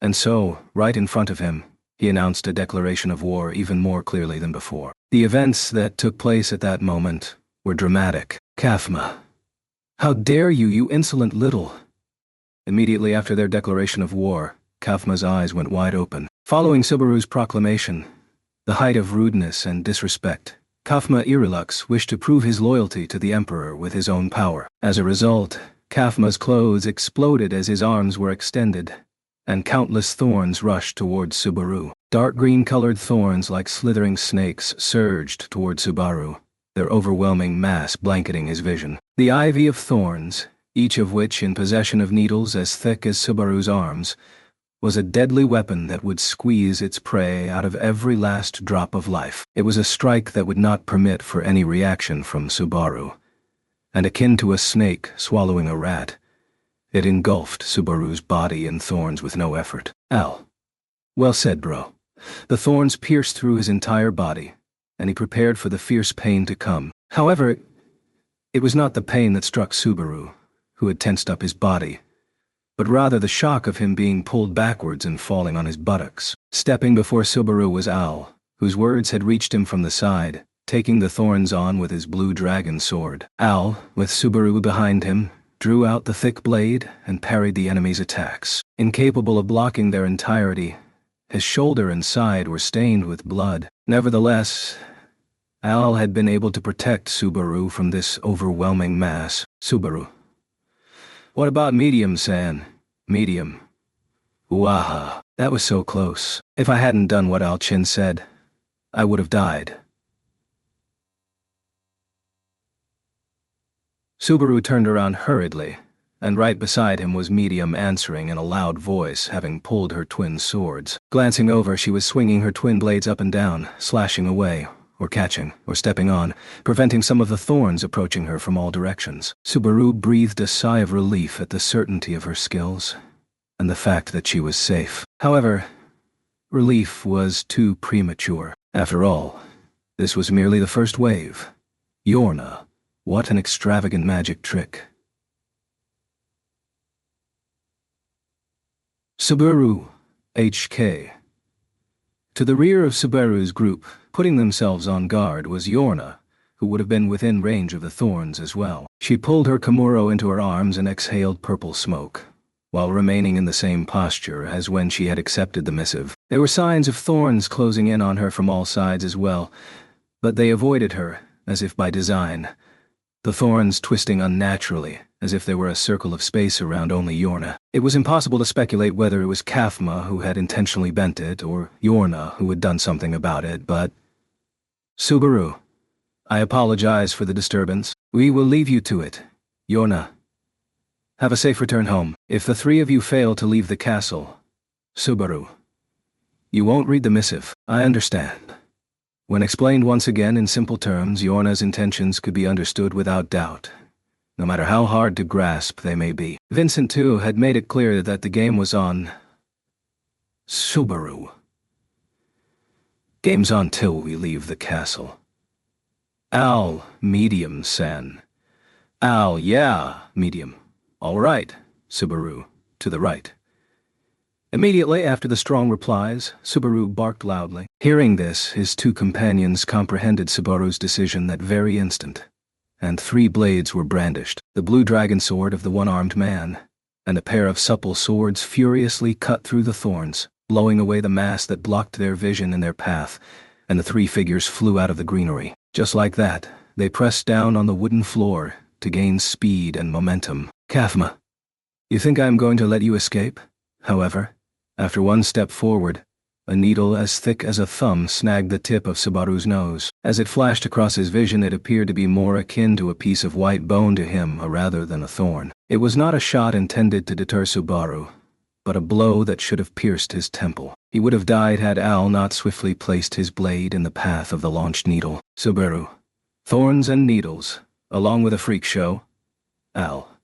And so, right in front of him, he announced a declaration of war even more clearly than before. The events that took place at that moment were dramatic. Kafma. How dare you, you insolent little... Immediately after their declaration of war, Kafma's eyes went wide open. Following Subaru's proclamation, the height of rudeness and disrespect, Kafma Irilux wished to prove his loyalty to the Emperor with his own power. As a result, Kafma's clothes exploded as his arms were extended, and countless thorns rushed towards Subaru. Dark green-colored thorns like slithering snakes surged toward Subaru, their overwhelming mass blanketing his vision. The ivy of thorns, each of which in possession of needles as thick as Subaru's arms, was a deadly weapon that would squeeze its prey out of every last drop of life. It was a strike that would not permit for any reaction from Subaru, and akin to a snake swallowing a rat, it engulfed Subaru's body in thorns with no effort. Al. Well said, bro. The thorns pierced through his entire body, and he prepared for the fierce pain to come. However, it was not the pain that struck Subaru, who had tensed up his body, but rather the shock of him being pulled backwards and falling on his buttocks. Stepping before Subaru was Al, whose words had reached him from the side, taking the thorns on with his blue dragon sword. Al, with Subaru behind him, drew out the thick blade and parried the enemy's attacks. Incapable of blocking their entirety, his shoulder and side were stained with blood. Nevertheless, Al had been able to protect Subaru from this overwhelming mass. Subaru. What about medium-san? Medium. Waha. That was so close. If I hadn't done what Al-Chin said, I would have died. Subaru turned around hurriedly, and right beside him was Medium answering in a loud voice, having pulled her twin swords. Glancing over, she was swinging her twin blades up and down, slashing away, or catching, or stepping on, preventing some of the thorns approaching her from all directions. Subaru breathed a sigh of relief at the certainty of her skills, and the fact that she was safe. However, relief was too premature. After all, this was merely the first wave. Yorna. What an extravagant magic trick. Subaru, HK. To the rear of Subaru's group, putting themselves on guard, was Yorna, who would have been within range of the thorns as well. She pulled her Kimuro into her arms and exhaled purple smoke, while remaining in the same posture as when she had accepted the missive. There were signs of thorns closing in on her from all sides as well, but they avoided her, as if by design, the thorns twisting unnaturally, as if there were a circle of space around only Yorna. It was impossible to speculate whether it was Kathma who had intentionally bent it, or Yorna who had done something about it, but... Subaru, I apologize for the disturbance. We will leave you to it. Yorna, have a safe return home. If the three of you fail to leave the castle, Subaru, you won't read the missive. I understand. When explained once again in simple terms, Yorna's intentions could be understood without doubt, no matter how hard to grasp they may be. Vincent, too, had made it clear that the game was on. Subaru. Game's on till we leave the castle. Al, medium-san. Al, yeah, medium. All right, Subaru, to the right. Immediately after the strong replies, Subaru barked loudly. Hearing this, his two companions comprehended Subaru's decision that very instant, and 3 blades were brandished, the blue dragon sword of the one-armed man, and a pair of supple swords furiously cut through the thorns, blowing away the mass that blocked their vision in their path, and the 3 figures flew out of the greenery. Just like that, they pressed down on the wooden floor to gain speed and momentum. Kathma, you think I'm going to let you escape? However, after one step forward, a needle as thick as a thumb snagged the tip of Subaru's nose. As it flashed across his vision, it appeared to be more akin to a piece of white bone to him rather than a thorn. It was not a shot intended to deter Subaru, but a blow that should have pierced his temple. He would have died had Al not swiftly placed his blade in the path of the launched needle. Subaru. Thorns and needles, along with a freak show. Al.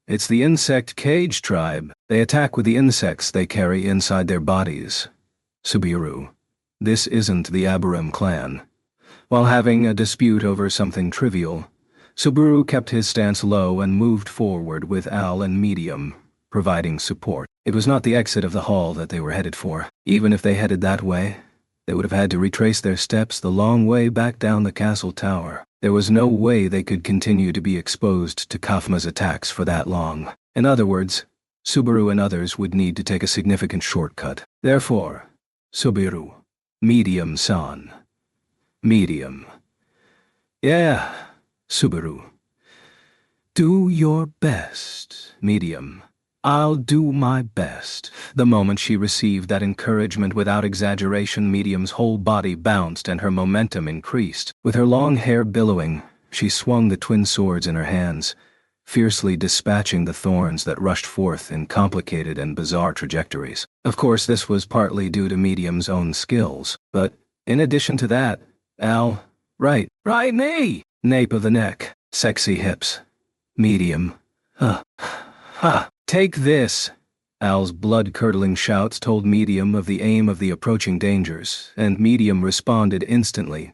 It's the insect cage tribe. They attack with the insects they carry inside their bodies. Subaru. This isn't the Abiram clan. While having a dispute over something trivial, Subaru kept his stance low and moved forward with Al and Medium, providing support. It was not the exit of the hall that they were headed for. Even if they headed that way, they would have had to retrace their steps the long way back down the castle tower. There was no way they could continue to be exposed to Kathma's attacks for that long. In other words, Subaru and others would need to take a significant shortcut. Therefore, Subaru. Medium-san. Medium. Yeah, Subaru. Do your best, Medium. I'll do my best. The moment she received that encouragement without exaggeration, Medium's whole body bounced and her momentum increased. With her long hair billowing, she swung the twin swords in her hands, fiercely dispatching the thorns that rushed forth in complicated and bizarre trajectories. Of course, this was partly due to Medium's own skills, but in addition to that, right knee, nape of the neck, sexy hips. Medium. Take this. Al's blood-curdling shouts told Medium of the aim of the approaching dangers, and Medium responded instantly,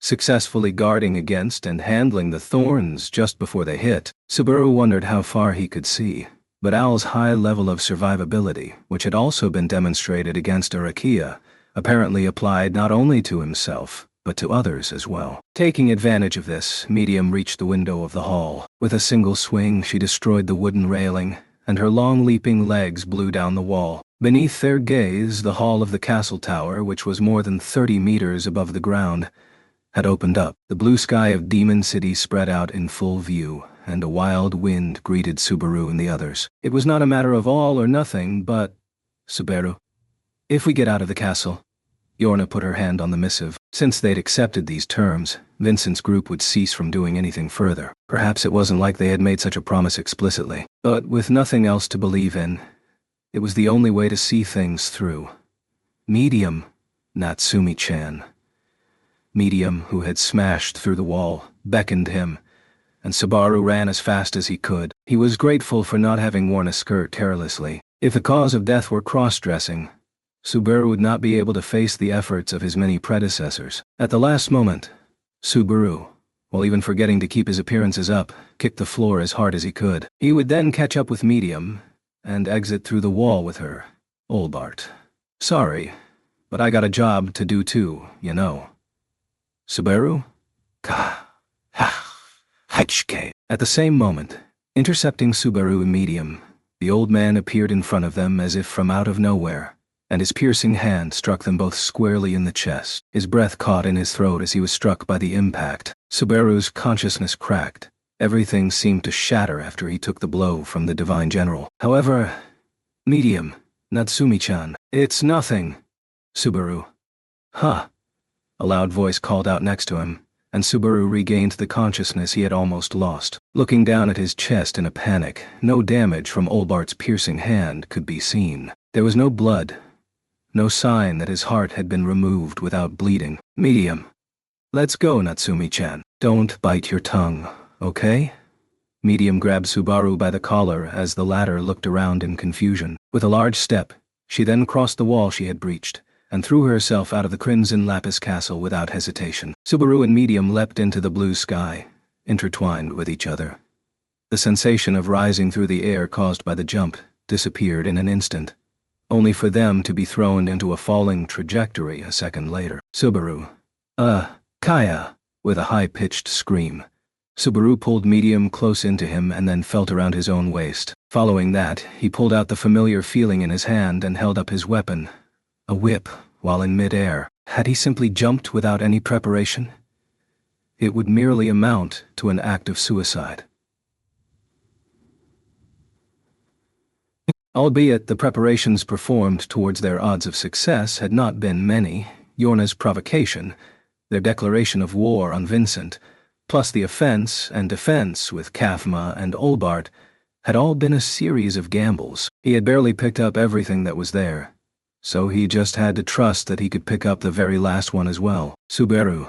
successfully guarding against and handling the thorns just before they hit. Subaru wondered how far he could see, but Al's high level of survivability, which had also been demonstrated against Arakia, apparently applied not only to himself, but to others as well. Taking advantage of this, Medium reached the window of the hall. With a single swing, she destroyed the wooden railing, and her long leaping legs blew down the wall. Beneath their gaze, the hall of the castle tower, which was more than 30 meters above the ground, had opened up. The blue sky of Demon City spread out in full view, and a wild wind greeted Subaru and the others. It was not a matter of all or nothing, but, Subaru, if we get out of the castle. Yorna put her hand on the missive. Since they'd accepted these terms, Vincent's group would cease from doing anything further. Perhaps it wasn't like they had made such a promise explicitly, but with nothing else to believe in, it was the only way to see things through. Medium, Natsumi-chan. Medium, who had smashed through the wall, beckoned him, and Subaru ran as fast as he could. He was grateful for not having worn a skirt carelessly. If the cause of death were cross-dressing, Subaru would not be able to face the efforts of his many predecessors. At the last moment, Subaru, while even forgetting to keep his appearances up, kicked the floor as hard as he could. He would then catch up with Medium and exit through the wall with her. Olbart. Sorry, but I got a job to do too, you know. Subaru? At the same moment, intercepting Subaru and Medium, the old man appeared in front of them as if from out of nowhere, and his piercing hand struck them both squarely in the chest. His breath caught in his throat as he was struck by the impact. Subaru's consciousness cracked. Everything seemed to shatter after he took the blow from the Divine General. However, Medium, Natsumi-chan, it's nothing. Subaru. Huh. A loud voice called out next to him, and Subaru regained the consciousness he had almost lost. Looking down at his chest in a panic, no damage from Olbart's piercing hand could be seen. There was no blood, no sign that his heart had been removed without bleeding. Medium. Let's go, Natsumi-chan. Don't bite your tongue, okay? Medium grabbed Subaru by the collar as the latter looked around in confusion. With a large step, she then crossed the wall she had breached, and threw herself out of the Crimson Lapis Castle without hesitation. Subaru and Medium leapt into the blue sky, intertwined with each other. The sensation of rising through the air caused by the jump disappeared in an instant, only for them to be thrown into a falling trajectory a second later. Subaru. Kaya, with a high-pitched scream. Subaru pulled Medium close into him and then felt around his own waist. Following that, he pulled out the familiar feeling in his hand and held up his weapon, a whip, while in mid-air. Had he simply jumped without any preparation? It would merely amount to an act of suicide. Albeit the preparations performed towards their odds of success had not been many, Yorna's provocation, their declaration of war on Vincent, plus the offense and defense with Kafma and Olbart, had all been a series of gambles. He had barely picked up everything that was there, so he just had to trust that he could pick up the very last one as well. Subaru.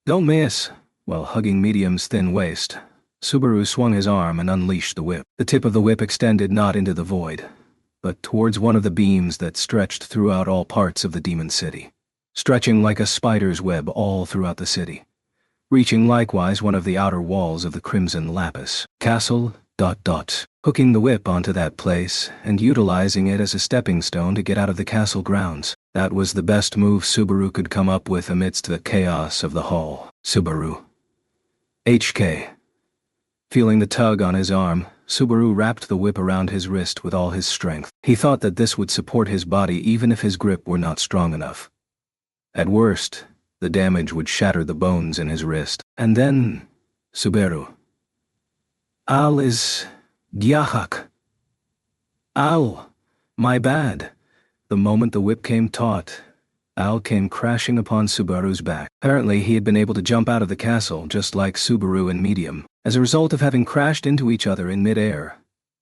Don't miss. While hugging Medium's thin waist, Subaru swung his arm and unleashed the whip. The tip of the whip extended not into the void, but towards one of the beams that stretched throughout all parts of the Demon City, stretching like a spider's web all throughout the city, reaching likewise one of the outer walls of the Crimson Lapis Castle, hooking the whip onto that place and utilizing it as a stepping stone to get out of the castle grounds. That was the best move Subaru could come up with amidst the chaos of the hall. Subaru. HK. Feeling the tug on his arm, Subaru wrapped the whip around his wrist with all his strength. He thought that this would support his body even if his grip were not strong enough. At worst, the damage would shatter the bones in his wrist. And then, Subaru. Al is Gyahak. Al. My bad. The moment the whip came taut, Al came crashing upon Subaru's back. Apparently he had been able to jump out of the castle just like Subaru and Medium. As a result of having crashed into each other in mid-air,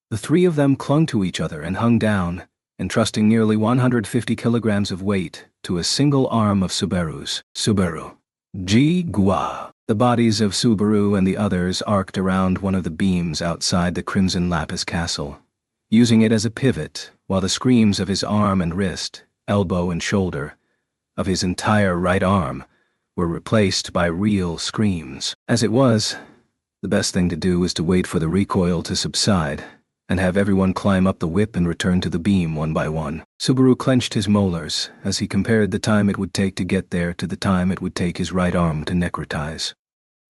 the three of them clung to each other and hung down, entrusting nearly 150 kilograms of weight to a single arm of Subaru's. Subaru. Gua. The bodies of Subaru and the others arced around one of the beams outside the Crimson Lapis castle, using it as a pivot, while the screams of his arm and wrist, elbow and shoulder, of his entire right arm, were replaced by real screams. As it was, the best thing to do was to wait for the recoil to subside, and have everyone climb up the whip and return to the beam one by one. Subaru clenched his molars as he compared the time it would take to get there to the time it would take his right arm to necrotize.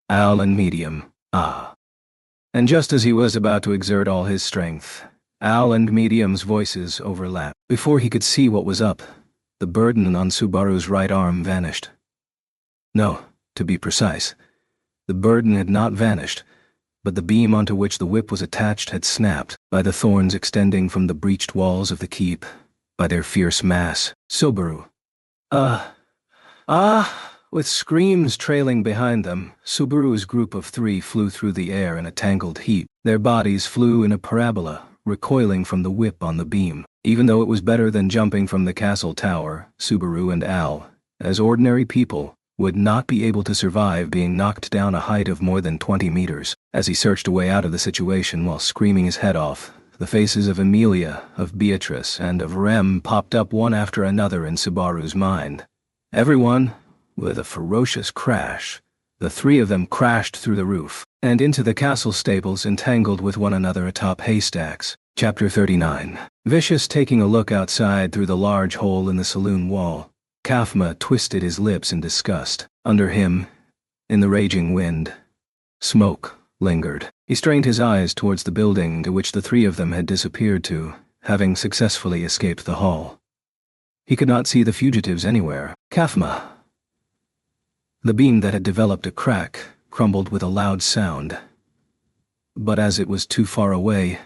Al and Medium, And just as he was about to exert all his strength, Al and Medium's voices overlapped. Before he could see what was up, the burden on Subaru's right arm vanished. No, to be precise, the burden had not vanished, but the beam onto which the whip was attached had snapped, by the thorns extending from the breached walls of the keep, by their fierce mass. Subaru. With screams trailing behind them, Subaru's group of three flew through the air in a tangled heap. Their bodies flew in a parabola, recoiling from the whip on the beam. Even though it was better than jumping from the castle tower, Subaru and Al, as ordinary people, would not be able to survive being knocked down a height of more than 20 meters. As he searched a way out of the situation while screaming his head off, the faces of Amelia, of Beatrice, and of Rem popped up one after another in Subaru's mind. Everyone, with a ferocious crash, the three of them crashed through the roof, and into the castle stables entangled with one another atop haystacks. Chapter 39. Vicious taking a look outside through the large hole in the saloon wall, Kafma twisted his lips in disgust. Under him, in the raging wind, smoke lingered. He strained his eyes towards the building to which the three of them had disappeared to, having successfully escaped the hall. He could not see the fugitives anywhere. Kafma. The beam that had developed a crack crumbled with a loud sound. But as it was too far away,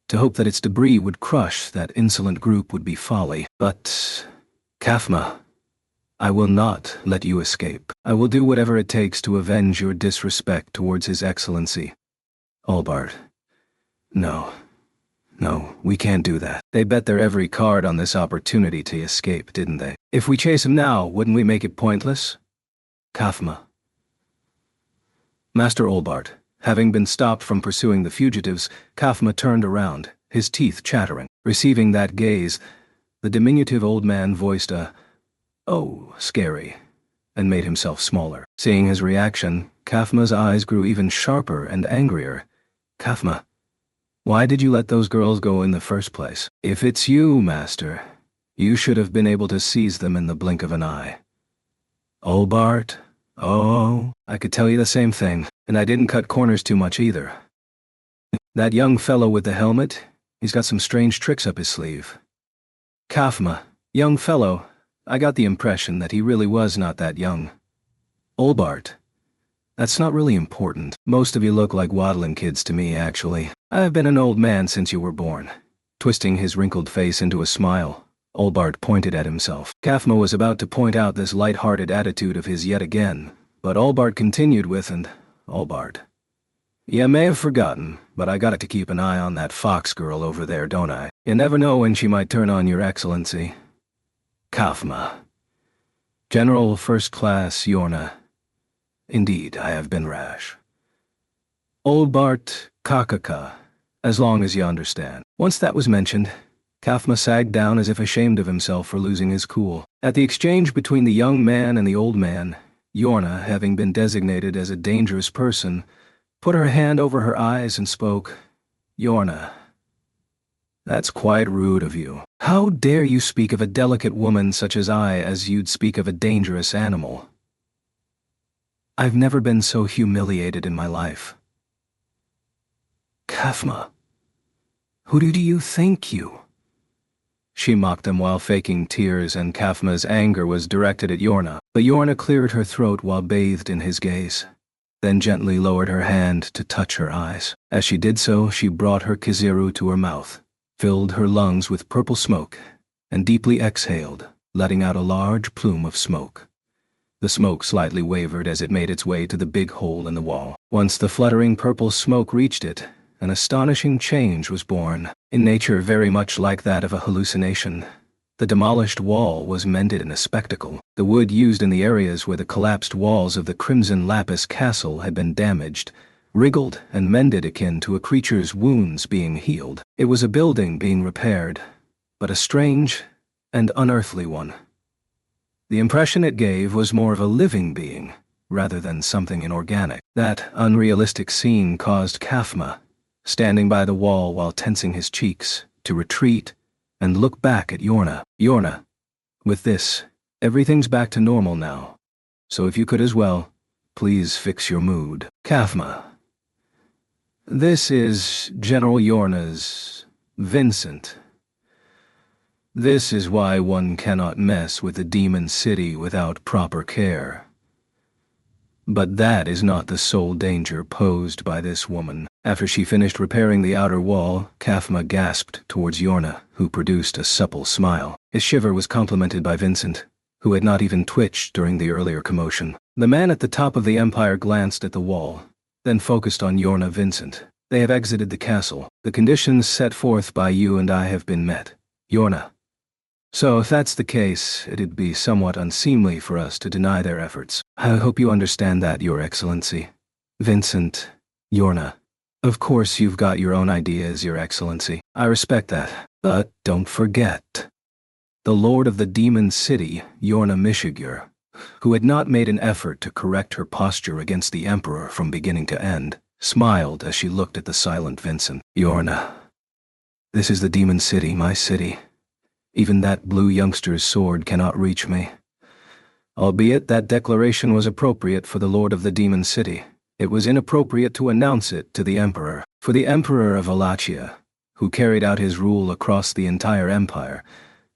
to hope that its debris would crush that insolent group would be folly. But, Kafma, I will not let you escape. I will do whatever it takes to avenge your disrespect towards His Excellency. Albart. No, we can't do that. They bet their every card on this opportunity to escape, didn't they? If we chase him now, wouldn't we make it pointless? Kafma. Master Albart. Having been stopped from pursuing the fugitives, Kafma turned around, his teeth chattering. Receiving that gaze, the diminutive old man voiced a, "Oh, scary," and made himself smaller. Seeing his reaction, Kafma's eyes grew even sharper and angrier. Kafma, why did you let those girls go in the first place? If it's you, Master, you should have been able to seize them in the blink of an eye. Albart? Oh, I could tell you the same thing, and I didn't cut corners too much either. That young fellow with the helmet, he's got some strange tricks up his sleeve. Kafma, young fellow, I got the impression that he really was not that young. Albart, that's not really important. Most of you look like waddling kids to me, actually. I've been an old man since you were born. Twisting his wrinkled face into a smile, Albart pointed at himself. Kafma was about to point out this light-hearted attitude of his yet again, but Albart continued with, and, Albart, you may have forgotten, but I got to keep an eye on that fox girl over there, don't I? You never know when she might turn on your excellency. Kafma. General First Class Yorna. Indeed, I have been rash. Albart Kakaka, as long as you understand. Once that was mentioned, Kafma sagged down as if ashamed of himself for losing his cool. At the exchange between the young man and the old man, Yorna, having been designated as a dangerous person, put her hand over her eyes and spoke, Yorna, that's quite rude of you. How dare you speak of a delicate woman such as I as you'd speak of a dangerous animal? I've never been so humiliated in my life. Kafma, who do you think you? She mocked him while faking tears, and Kafma's anger was directed at Yorna. But Yorna cleared her throat while bathed in his gaze, then gently lowered her hand to touch her eyes. As she did so, she brought her kiziru to her mouth, filled her lungs with purple smoke, and deeply exhaled, letting out a large plume of smoke. The smoke slightly wavered as it made its way to the big hole in the wall. Once the fluttering purple smoke reached it, an astonishing change was born. In nature very much like that of a hallucination, the demolished wall was mended in a spectacle. The wood used in the areas where the collapsed walls of the crimson lapis castle had been damaged wriggled and mended akin to a creature's wounds being healed. It was a building being repaired, but a strange and unearthly one. The impression it gave was more of a living being, rather than something inorganic. That unrealistic scene caused Kathma, standing by the wall while tensing his cheeks, to retreat and look back at Yorna. Yorna, with this, everything's back to normal now, so if you could as well, please fix your mood. Kathma. This is General Yorna's Vincent. This is why one cannot mess with the demon city without proper care. But that is not the sole danger posed by this woman. After she finished repairing the outer wall, Kathma gasped towards Yorna, who produced a supple smile. His shiver was complemented by Vincent, who had not even twitched during the earlier commotion. The man at the top of the empire glanced at the wall, then focused on Yorna. Vincent. They have exited the castle. The conditions set forth by you and I have been met. Yorna. So if that's the case, it'd be somewhat unseemly for us to deny their efforts. I hope you understand that, Your Excellency. Vincent. Yorna. Of course you've got your own ideas, Your Excellency. I respect that. But don't forget. The Lord of the Demon City, Yorna Mishigur, who had not made an effort to correct her posture against the Emperor from beginning to end, smiled as she looked at the silent Vincent. Yorna. This is the Demon City, my city. Even that blue youngster's sword cannot reach me. Albeit that declaration was appropriate for the Lord of the Demon City, it was inappropriate to announce it to the Emperor. For the Emperor of Alachia, who carried out his rule across the entire empire,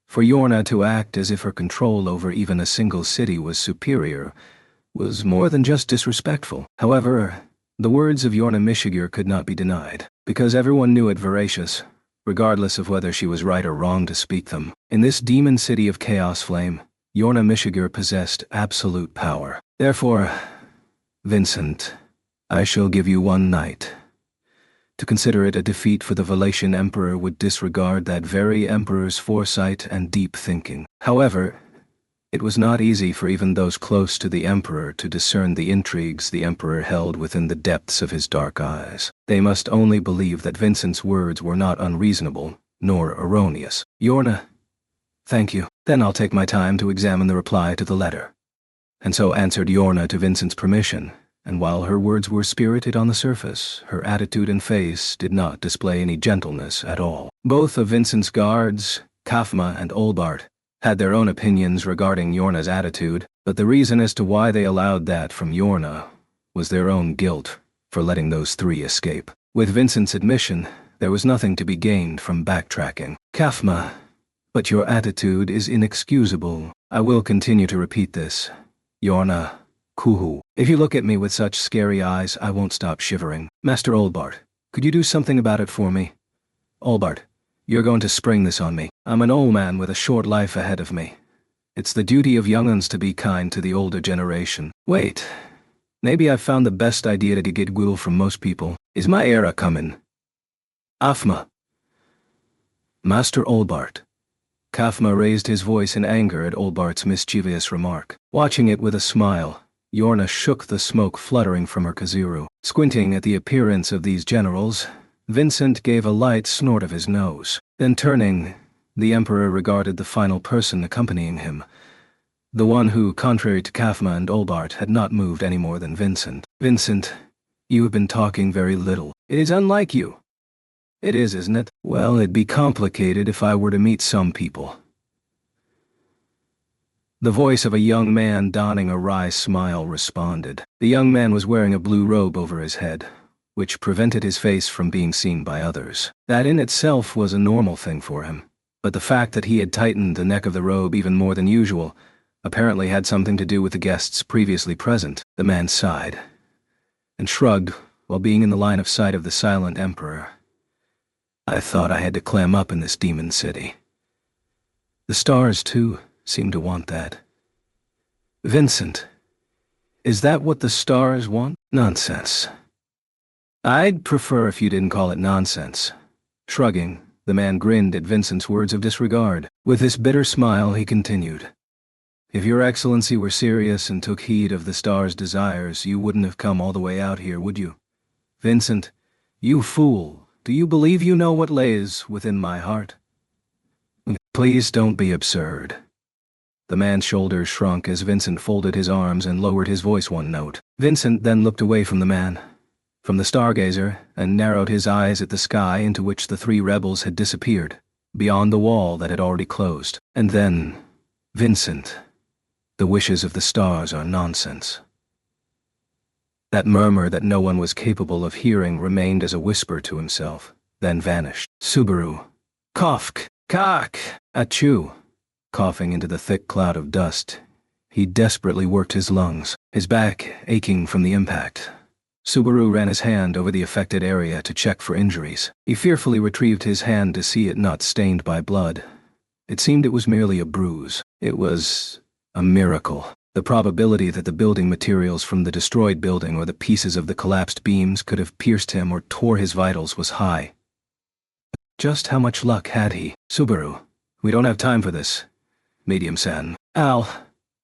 for Yorna to act as if her control over even a single city was superior was more than just disrespectful. However, the words of Yorna Mishigur could not be denied, because everyone knew it veracious, regardless of whether she was right or wrong to speak them. In this demon city of Chaos Flame, Yorna Mishigur possessed absolute power. Therefore, Vincent, I shall give you one night. To consider it a defeat, for the Valatian Emperor would disregard that very Emperor's foresight and deep thinking. However, it was not easy for even those close to the Emperor to discern the intrigues the Emperor held within the depths of his dark eyes. They must only believe that Vincent's words were not unreasonable, nor erroneous. Yorna, thank you. Then I'll take my time to examine the reply to the letter. And so answered Yorna to Vincent's permission, and while her words were spirited on the surface, her attitude and face did not display any gentleness at all. Both of Vincent's guards, Kathma and Olbart, had their own opinions regarding Yorna's attitude, but the reason as to why they allowed that from Yorna was their own guilt for letting those three escape. With Vincent's admission, there was nothing to be gained from backtracking. Kathma, but your attitude is inexcusable. I will continue to repeat this. Yorna, Kuhu. If you look at me with such scary eyes, I won't stop shivering. Master Olbart, could you do something about it for me? Olbart, you're going to spring this on me. I'm an old man with a short life ahead of me. It's the duty of young'uns to be kind to the older generation. Wait, maybe I've found the best idea to get goodwill from most people. Is my era coming? Afma. Master Olbart. Kathma raised his voice in anger at Olbart's mischievous remark. Watching it with a smile, Yorna shook the smoke fluttering from her kazuru. Squinting at the appearance of these generals, Vincent gave a light snort of his nose. Then turning, the Emperor regarded the final person accompanying him, the one who, contrary to Kathma and Olbart, had not moved any more than Vincent. Vincent, you have been talking very little. It is unlike you. It is, isn't it? Well, it'd be complicated if I were to meet some people. The voice of a young man donning a wry smile responded. The young man was wearing a blue robe over his head, which prevented his face from being seen by others. That in itself was a normal thing for him, but the fact that he had tightened the neck of the robe even more than usual apparently had something to do with the guests previously present. The man sighed and shrugged while being in the line of sight of the silent Emperor. I thought I had to clam up in this demon city. The stars, too, seem to want that. Vincent, is that what the stars want? Nonsense. I'd prefer if you didn't call it nonsense. Shrugging, the man grinned at Vincent's words of disregard. With this bitter smile, he continued. If your excellency were serious and took heed of the stars' desires, you wouldn't have come all the way out here, would you? Vincent, you fool, do you believe you know what lays within my heart? Please don't be absurd. The man's shoulders shrunk as Vincent folded his arms and lowered his voice one note. Vincent then looked away from the man, from the stargazer, and narrowed his eyes at the sky into which the three rebels had disappeared, beyond the wall that had already closed. And then, Vincent, the wishes of the stars are nonsense. That murmur that no one was capable of hearing remained as a whisper to himself, then vanished. Subaru. Cough, cock, achoo. Coughing into the thick cloud of dust, he desperately worked his lungs, his back aching from the impact. Subaru ran his hand over the affected area to check for injuries. He fearfully retrieved his hand to see it not stained by blood. It seemed it was merely a bruise. It was a miracle. The probability that the building materials from the destroyed building or the pieces of the collapsed beams could have pierced him or tore his vitals was high. Just how much luck had he? Subaru, we don't have time for this. Medium-san. Al,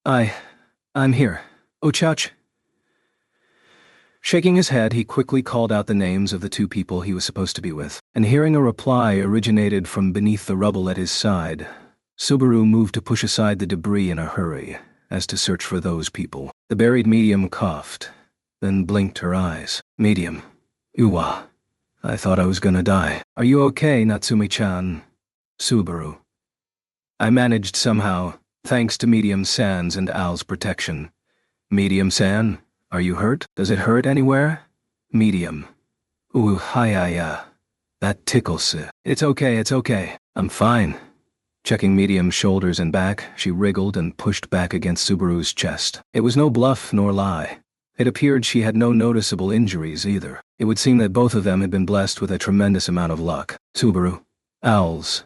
I'm here. Ochouch. Shaking his head, he quickly called out the names of the two people he was supposed to be with, and hearing a reply originated from beneath the rubble at his side, Subaru moved to push aside the debris in a hurry, as to search for those people. The buried medium coughed, then blinked her eyes. Medium. Uwa. I thought I was gonna die. Are you okay, Natsumi-chan? Subaru. I managed somehow, thanks to Medium-san's and Al's protection. Medium-san, are you hurt? Does it hurt anywhere? Medium. Ooh, hi-ya. That tickles. It's okay. I'm fine. Checking Medium's shoulders and back, she wriggled and pushed back against Subaru's chest. It was no bluff nor lie. It appeared she had no noticeable injuries either. It would seem that both of them had been blessed with a tremendous amount of luck. Subaru. Al's.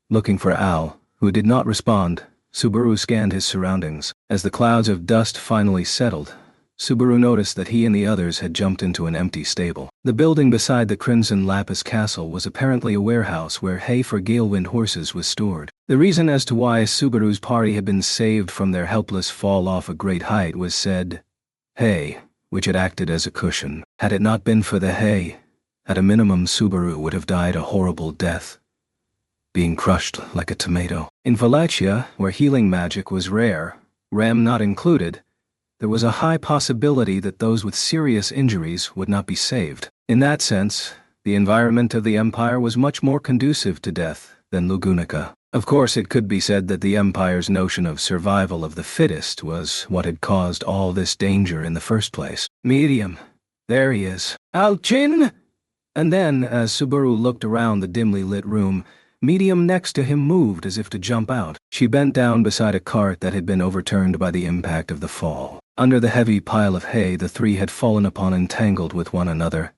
Looking for Al, who did not respond, Subaru scanned his surroundings. As the clouds of dust finally settled, Subaru noticed that he and the others had jumped into an empty stable. The building beside the Crimson Lapis Castle was apparently a warehouse where hay for Galewind horses was stored. The reason as to why Subaru's party had been saved from their helpless fall off a great height was said hay, which had acted as a cushion. Had it not been for the hay, at a minimum Subaru would have died a horrible death, being crushed like a tomato. In Wallachia, where healing magic was rare, Ram not included, there was a high possibility that those with serious injuries would not be saved. In that sense, the environment of the Empire was much more conducive to death than Lugunica. Of course, it could be said that the Empire's notion of survival of the fittest was what had caused all this danger in the first place. Medium. There he is. Al-Chin! And then, as Subaru looked around the dimly lit room, Medium next to him moved as if to jump out. She bent down beside a cart that had been overturned by the impact of the fall. Under the heavy pile of hay the three had fallen upon and tangled with one another.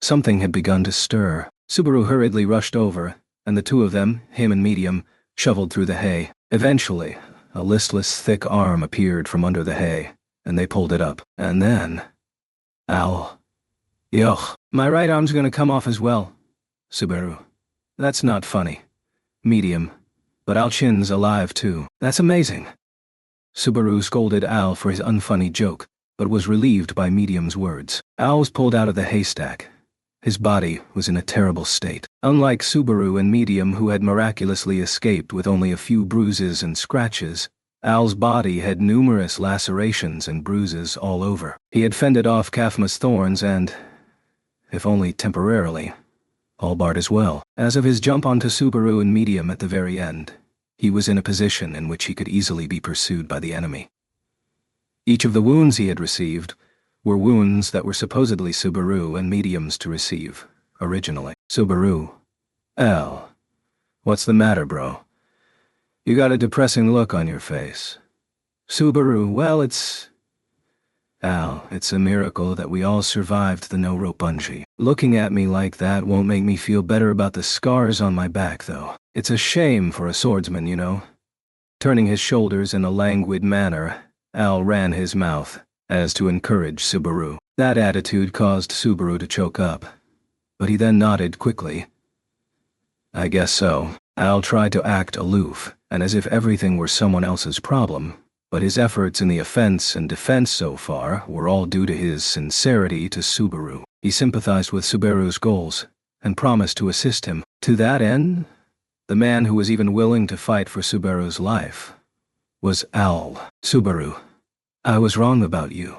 Something had begun to stir. Subaru hurriedly rushed over, and the two of them, him and Medium, shoveled through the hay. Eventually, a listless, thick arm appeared from under the hay, and they pulled it up. And then... Ow. Yuck. My right arm's gonna come off as well. Subaru. That's not funny. Medium. But Al-Chin's alive too. That's amazing. Subaru scolded Al for his unfunny joke, but was relieved by Medium's words. Al was pulled out of the haystack. His body was in a terrible state. Unlike Subaru and Medium, who had miraculously escaped with only a few bruises and scratches, Al's body had numerous lacerations and bruises all over. He had fended off Kaphma's thorns and, if only temporarily, all barred as well. As of his jump onto Subaru and Medium at the very end, he was in a position in which he could easily be pursued by the enemy. Each of the wounds he had received were wounds that were supposedly Subaru and Medium's to receive, originally. Subaru. Al. What's the matter, bro? You got a depressing look on your face. Subaru. Well, Al, it's a miracle that we all survived the no-rope bungee. Looking at me like that won't make me feel better about the scars on my back, though. It's a shame for a swordsman, you know. Turning his shoulders in a languid manner, Al ran his mouth, as to encourage Subaru. That attitude caused Subaru to choke up. But he then nodded quickly. I guess so. Al tried to act aloof, and as if everything were someone else's problem, but his efforts in the offense and defense so far were all due to his sincerity to Subaru. He sympathized with Subaru's goals, and promised to assist him. To that end, the man who was even willing to fight for Subaru's life was Al. Subaru, I was wrong about you.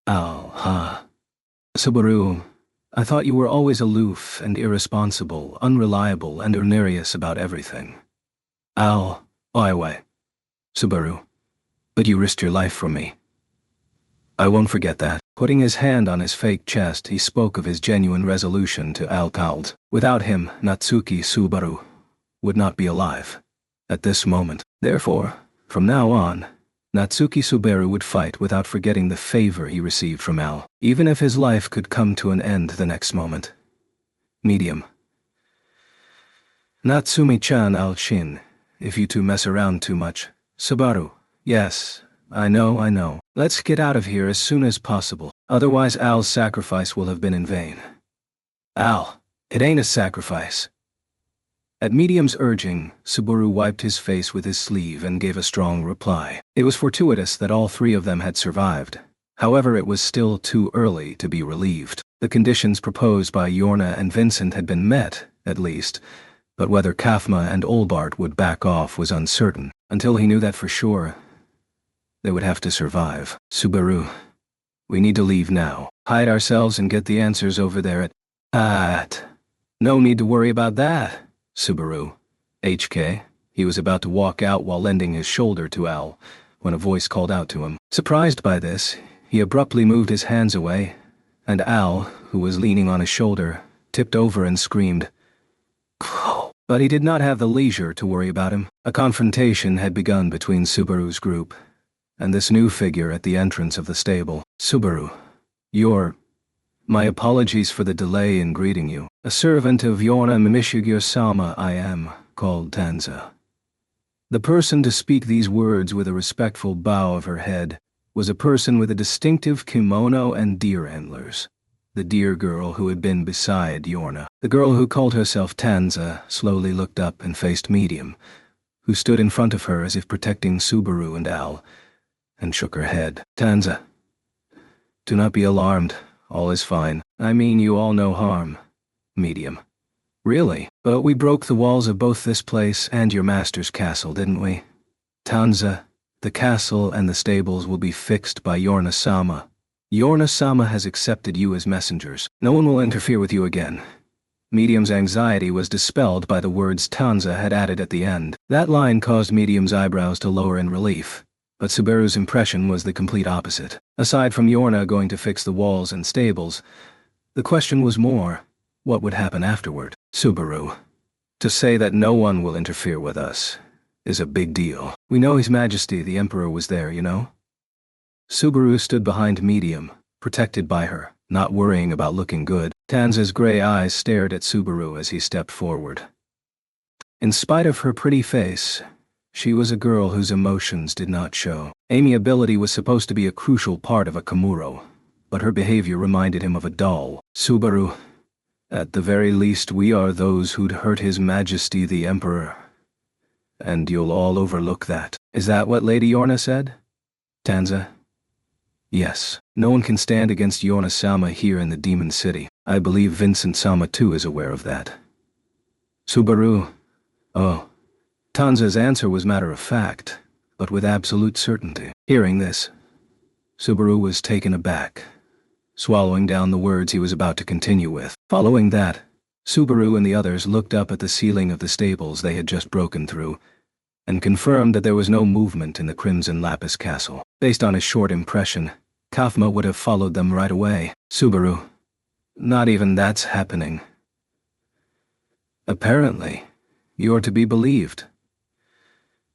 Al, huh? Subaru, I thought you were always aloof and irresponsible, unreliable and unerious about everything. Al, why? Subaru, but you risked your life for me. I won't forget that. Putting his hand on his fake chest, he spoke of his genuine resolution to Al Kald. Without him, Natsuki Subaru would not be alive at this moment. Therefore, from now on, Natsuki Subaru would fight without forgetting the favor he received from Al, even if his life could come to an end the next moment. Medium. Natsumi-chan Al-Shin, if you two mess around too much. Subaru, yes, I know. Let's get out of here as soon as possible, otherwise Al's sacrifice will have been in vain. Al, it ain't a sacrifice. At Medium's urging, Subaru wiped his face with his sleeve and gave a strong reply. It was fortuitous that all three of them had survived. However, it was still too early to be relieved. The conditions proposed by Yorna and Vincent had been met, at least, but whether Kafma and Olbart would back off was uncertain. Until he knew that for sure, they would have to survive. Subaru, we need to leave now. Hide ourselves and get the answers over there at... No need to worry about that. Subaru. HK. He was about to walk out while lending his shoulder to Al, when a voice called out to him. Surprised by this, he abruptly moved his hands away, and Al, who was leaning on his shoulder, tipped over and screamed. But he did not have the leisure to worry about him. A confrontation had begun between Subaru's group and this new figure at the entrance of the stable. Subaru. My apologies for the delay in greeting you. A servant of Yorna Mimishigyo-sama I am, called Tanza. The person to speak these words with a respectful bow of her head was a person with a distinctive kimono and deer antlers. The deer girl who had been beside Yorna. The girl who called herself Tanza slowly looked up and faced Medium, who stood in front of her as if protecting Subaru and Al, and shook her head. Tanza, do not be alarmed. All is fine. I mean, you all no harm. Medium. Really? But we broke the walls of both this place and your master's castle, didn't we? Tanza, the castle and the stables will be fixed by Yorna-sama. Yorna-sama has accepted you as messengers. No one will interfere with you again. Medium's anxiety was dispelled by the words Tanza had added at the end. That line caused Medium's eyebrows to lower in relief. But Subaru's impression was the complete opposite. Aside from Yorna going to fix the walls and stables, the question was more, what would happen afterward? Subaru. To say that no one will interfere with us is a big deal. We know His Majesty the Emperor was there, you know? Subaru stood behind Medium, protected by her, not worrying about looking good. Tanza's gray eyes stared at Subaru as he stepped forward. In spite of her pretty face, she was a girl whose emotions did not show. Amiability was supposed to be a crucial part of a Kamuro, but her behavior reminded him of a doll. Subaru, at the very least we are those who'd hurt His Majesty the Emperor. And you'll all overlook that. Is that what Lady Yorna said? Tanza? Yes. No one can stand against Yorna-sama here in the Demon City. I believe Vincent-sama too is aware of that. Subaru? Oh. Tanza's answer was matter-of-fact, but with absolute certainty. Hearing this, Subaru was taken aback, swallowing down the words he was about to continue with. Following that, Subaru and the others looked up at the ceiling of the stables they had just broken through, and confirmed that there was no movement in the Crimson Lapis Castle. Based on his short impression, Kafma would have followed them right away. Subaru, not even that's happening. Apparently, you're to be believed.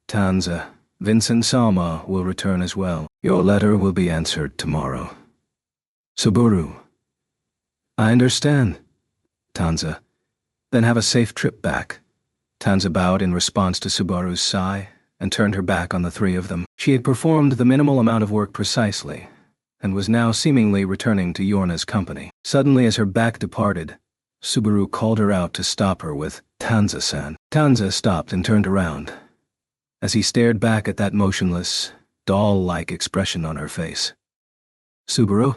Tanza, Vincent-sama will return as well. Your letter will be answered tomorrow. Subaru. I understand. Tanza. Then have a safe trip back. Tanza bowed in response to Subaru's sigh and turned her back on the three of them. She had performed the minimal amount of work precisely, and was now seemingly returning to Yorna's company. Suddenly, as her back departed, Subaru called her out to stop her with, "Tanza-san." Tanza stopped and turned around, as he stared back at that motionless, doll-like expression on her face. "Subaru?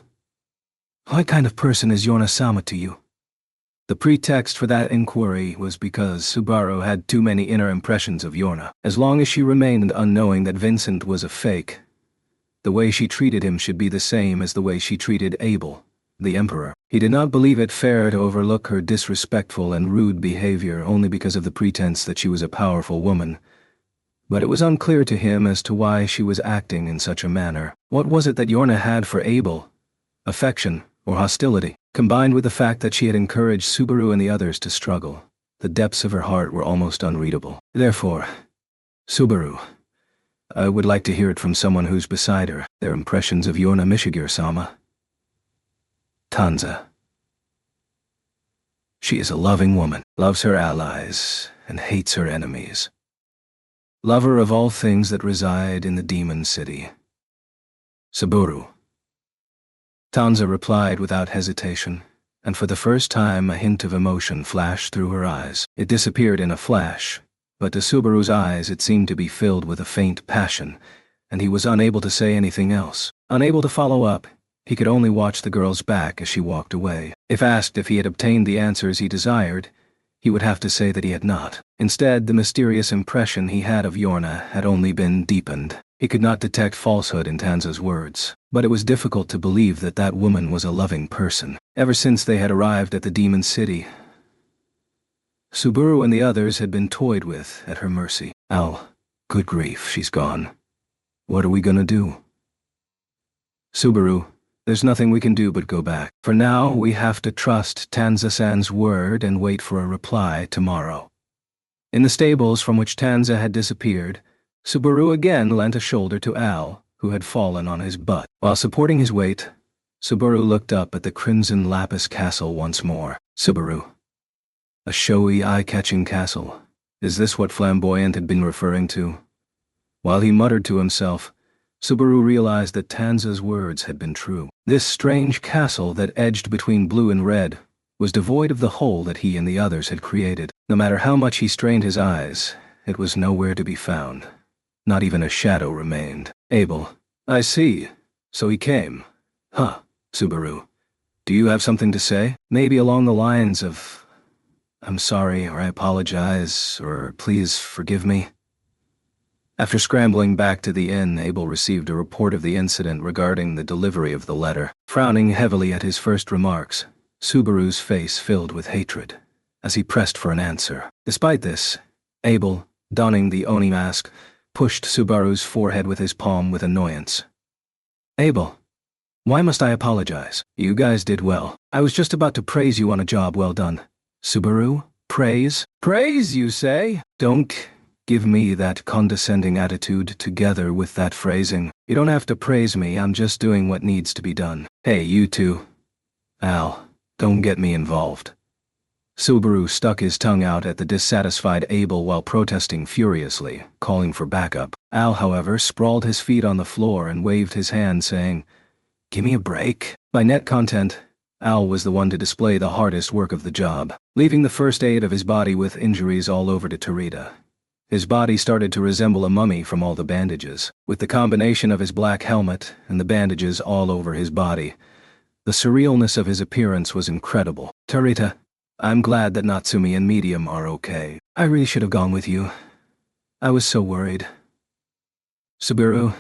What kind of person is Yorna-sama to you?" The pretext for that inquiry was because Subaru had too many inner impressions of Yorna. As long as she remained unknowing that Vincent was a fake, the way she treated him should be the same as the way she treated Abel, the Emperor. He did not believe it fair to overlook her disrespectful and rude behavior only because of the pretense that she was a powerful woman, but it was unclear to him as to why she was acting in such a manner. What was it that Yorna had for Abel? Affection or hostility? Combined with the fact that she had encouraged Subaru and the others to struggle, the depths of her heart were almost unreadable. Therefore, "Subaru, I would like to hear it from someone who's beside her, their impressions of Yorna Michigur-sama." Tanza. "She is a loving woman, loves her allies, and hates her enemies. Lover of all things that reside in the demon city. Subaru." Tanza replied without hesitation, and for the first time a hint of emotion flashed through her eyes. It disappeared in a flash, but to Subaru's eyes it seemed to be filled with a faint passion, and he was unable to say anything else. Unable to follow up, he could only watch the girl's back as she walked away. If asked if he had obtained the answers he desired, he would have to say that he had not. Instead, the mysterious impression he had of Yorna had only been deepened. He could not detect falsehood in Tanza's words, but it was difficult to believe that that woman was a loving person. Ever since they had arrived at the demon city, Subaru and the others had been toyed with at her mercy. "Al, good grief, she's gone. What are we gonna do?" "Subaru, there's nothing we can do but go back. For now, we have to trust Tanza-san's word and wait for a reply tomorrow." In the stables from which Tanza had disappeared, Subaru again lent a shoulder to Al, who had fallen on his butt. While supporting his weight, Subaru looked up at the crimson lapis castle once more. "Subaru. A showy, eye-catching castle. Is this what Flamboyant had been referring to?" While he muttered to himself, Subaru realized that Tanza's words had been true. This strange castle that edged between blue and red was devoid of the hole that he and the others had created. No matter how much he strained his eyes, it was nowhere to be found. Not even a shadow remained. "Abel. I see. So he came. Huh, Subaru. Do you have something to say? Maybe along the lines of, 'I'm sorry,' or 'I apologize,' or 'please forgive me'?" After scrambling back to the inn, Abel received a report of the incident regarding the delivery of the letter. Frowning heavily at his first remarks, Subaru's face filled with hatred as he pressed for an answer. Despite this, Abel, donning the Oni mask, pushed Subaru's forehead with his palm with annoyance. "Abel, why must I apologize? You guys did well. I was just about to praise you on a job well done." "Subaru? Praise? Praise, you say? Don't give me that condescending attitude together with that phrasing. You don't have to praise me, I'm just doing what needs to be done." "Hey, you two. Al, don't get me involved." Subaru stuck his tongue out at the dissatisfied Abel while protesting furiously, calling for backup. Al, however, sprawled his feet on the floor and waved his hand, saying, "Give me a break." By net content, Al was the one to display the hardest work of the job, leaving the first aid of his body with injuries all over to Tarita. His body started to resemble a mummy from all the bandages. With the combination of his black helmet and the bandages all over his body, the surrealness of his appearance was incredible. "Tarita, I'm glad that Natsumi and Medium are okay. I really should have gone with you. I was so worried." "Subaru.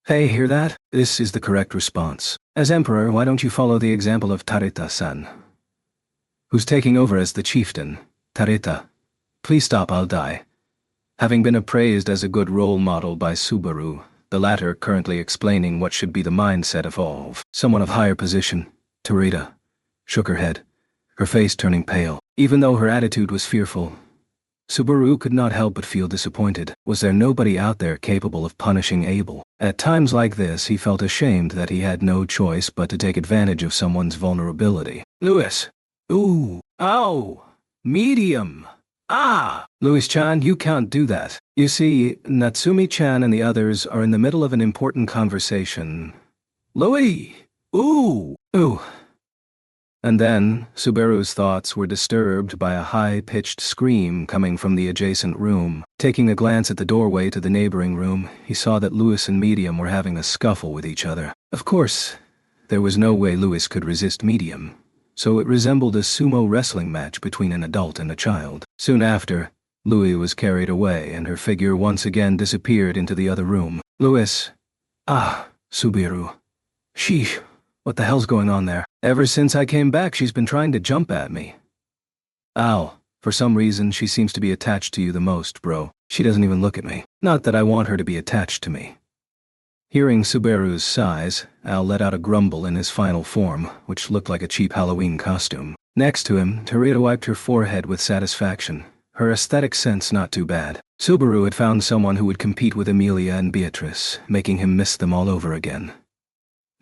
Hey, hear that? This is the correct response. As Emperor, why don't you follow the example of Tarita-san, who's taking over as the chieftain? Tarita, please stop, I'll die." Having been appraised as a good role model by Subaru, the latter currently explaining what should be the mindset of someone of higher position, Tarita shook her head, her face turning pale. Even though her attitude was fearful, Subaru could not help but feel disappointed. Was there nobody out there capable of punishing Abel? At times like this, he felt ashamed that he had no choice but to take advantage of someone's vulnerability. "Louis. Ooh. Ow. Medium. Ah! Louis-chan, you can't do that. You see, Natsumi-chan and the others are in the middle of an important conversation. Louis! Ooh! Ooh! And then, Subaru's thoughts were disturbed by a high-pitched scream coming from the adjacent room. Taking a glance at the doorway to the neighboring room, he saw that Louis and Medium were having a scuffle with each other. Of course, there was no way Louis could resist Medium, so it resembled a sumo wrestling match between an adult and a child. Soon after, Louis was carried away and her figure once again disappeared into the other room. Louis. Ah, Subaru. Sheesh, what the hell's going on there? Ever since I came back, she's been trying to jump at me. Al, for some reason she seems to be attached to you the most, bro. She doesn't even look at me. Not that I want her to be attached to me. Hearing Subaru's sighs, Al let out a grumble in his final form, which looked like a cheap Halloween costume. Next to him, Terita wiped her forehead with satisfaction, her aesthetic sense not too bad. Subaru had found someone who would compete with Emilia and Beatrice, making him miss them all over again.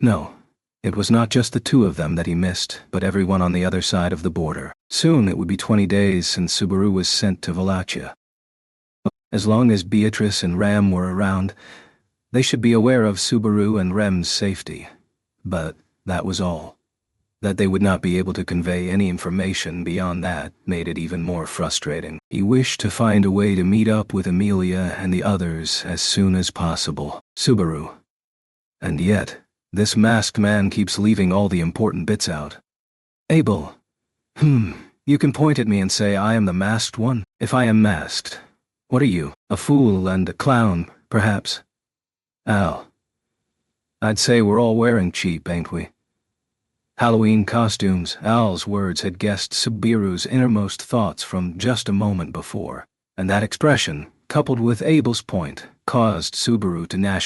No, it was not just the two of them that he missed, but everyone on the other side of the border. Soon it would be 20 days since Subaru was sent to Wallachia. As long as Beatrice and Ram were around, they should be aware of Subaru and Rem's safety. But that was all. That they would not be able to convey any information beyond that made it even more frustrating. He wished to find a way to meet up with Emilia and the others as soon as possible. Subaru. And yet, this masked man keeps leaving all the important bits out. Abel. You can point at me and say I am the masked one. If I am masked, what are you? A fool and a clown, perhaps? Al. I'd say we're all wearing cheap, ain't we? Halloween costumes. Al's words had guessed Subaru's innermost thoughts from just a moment before, and that expression, coupled with Abel's point, caused Subaru to gnash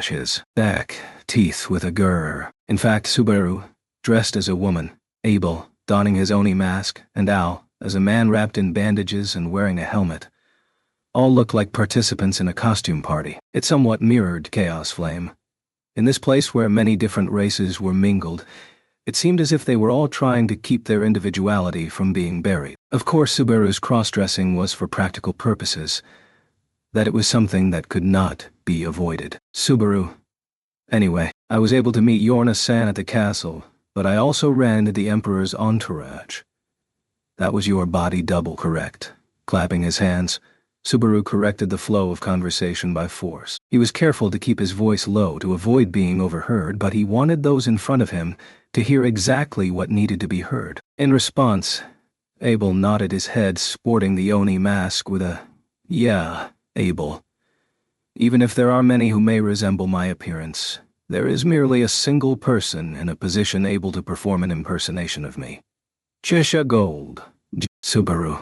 his back teeth with a grrr. In fact, Subaru, dressed as a woman, Abel, donning his Oni mask, and Al, as a man wrapped in bandages and wearing a helmet, all looked like participants in a costume party. It somewhat mirrored Chaos Flame. In this place where many different races were mingled, it seemed as if they were all trying to keep their individuality from being buried. Of course, Subaru's cross-dressing was for practical purposes, that it was something that could not be avoided. Subaru. Anyway, I was able to meet Yorna-san at the castle, but I also ran into the Emperor's entourage. That was your body double, correct? Clapping his hands, Subaru corrected the flow of conversation by force. He was careful to keep his voice low to avoid being overheard, but he wanted those in front of him to hear exactly what needed to be heard. In response, Abel nodded his head, sporting the Oni mask with a, "Yeah, Abel. Even if there are many who may resemble my appearance, there is merely a single person in a position able to perform an impersonation of me. Chisha Gold." Subaru.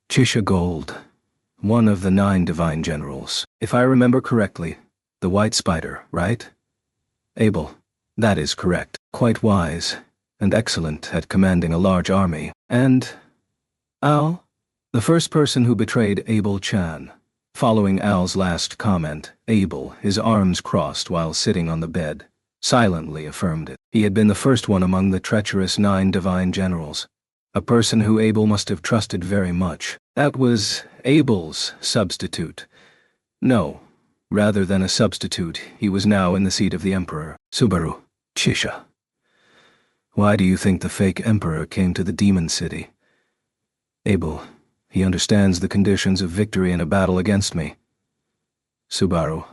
Chisha Gold. One of the 9 divine generals. If I remember correctly, the White Spider, right? Abel. That is correct. Quite wise, and excellent at commanding a large army. And Al? The first person who betrayed Abel-chan. Following Al's last comment, Abel, his arms crossed while sitting on the bed, silently affirmed it. He had been the first one among the treacherous 9 divine generals. A person who Abel must have trusted very much. That was Abel's substitute. No, rather than a substitute, he was now in the seat of the Emperor. Subaru. Chisha. Why do you think the fake Emperor came to the Demon City? Abel. He understands the conditions of victory in a battle against me. Subaru.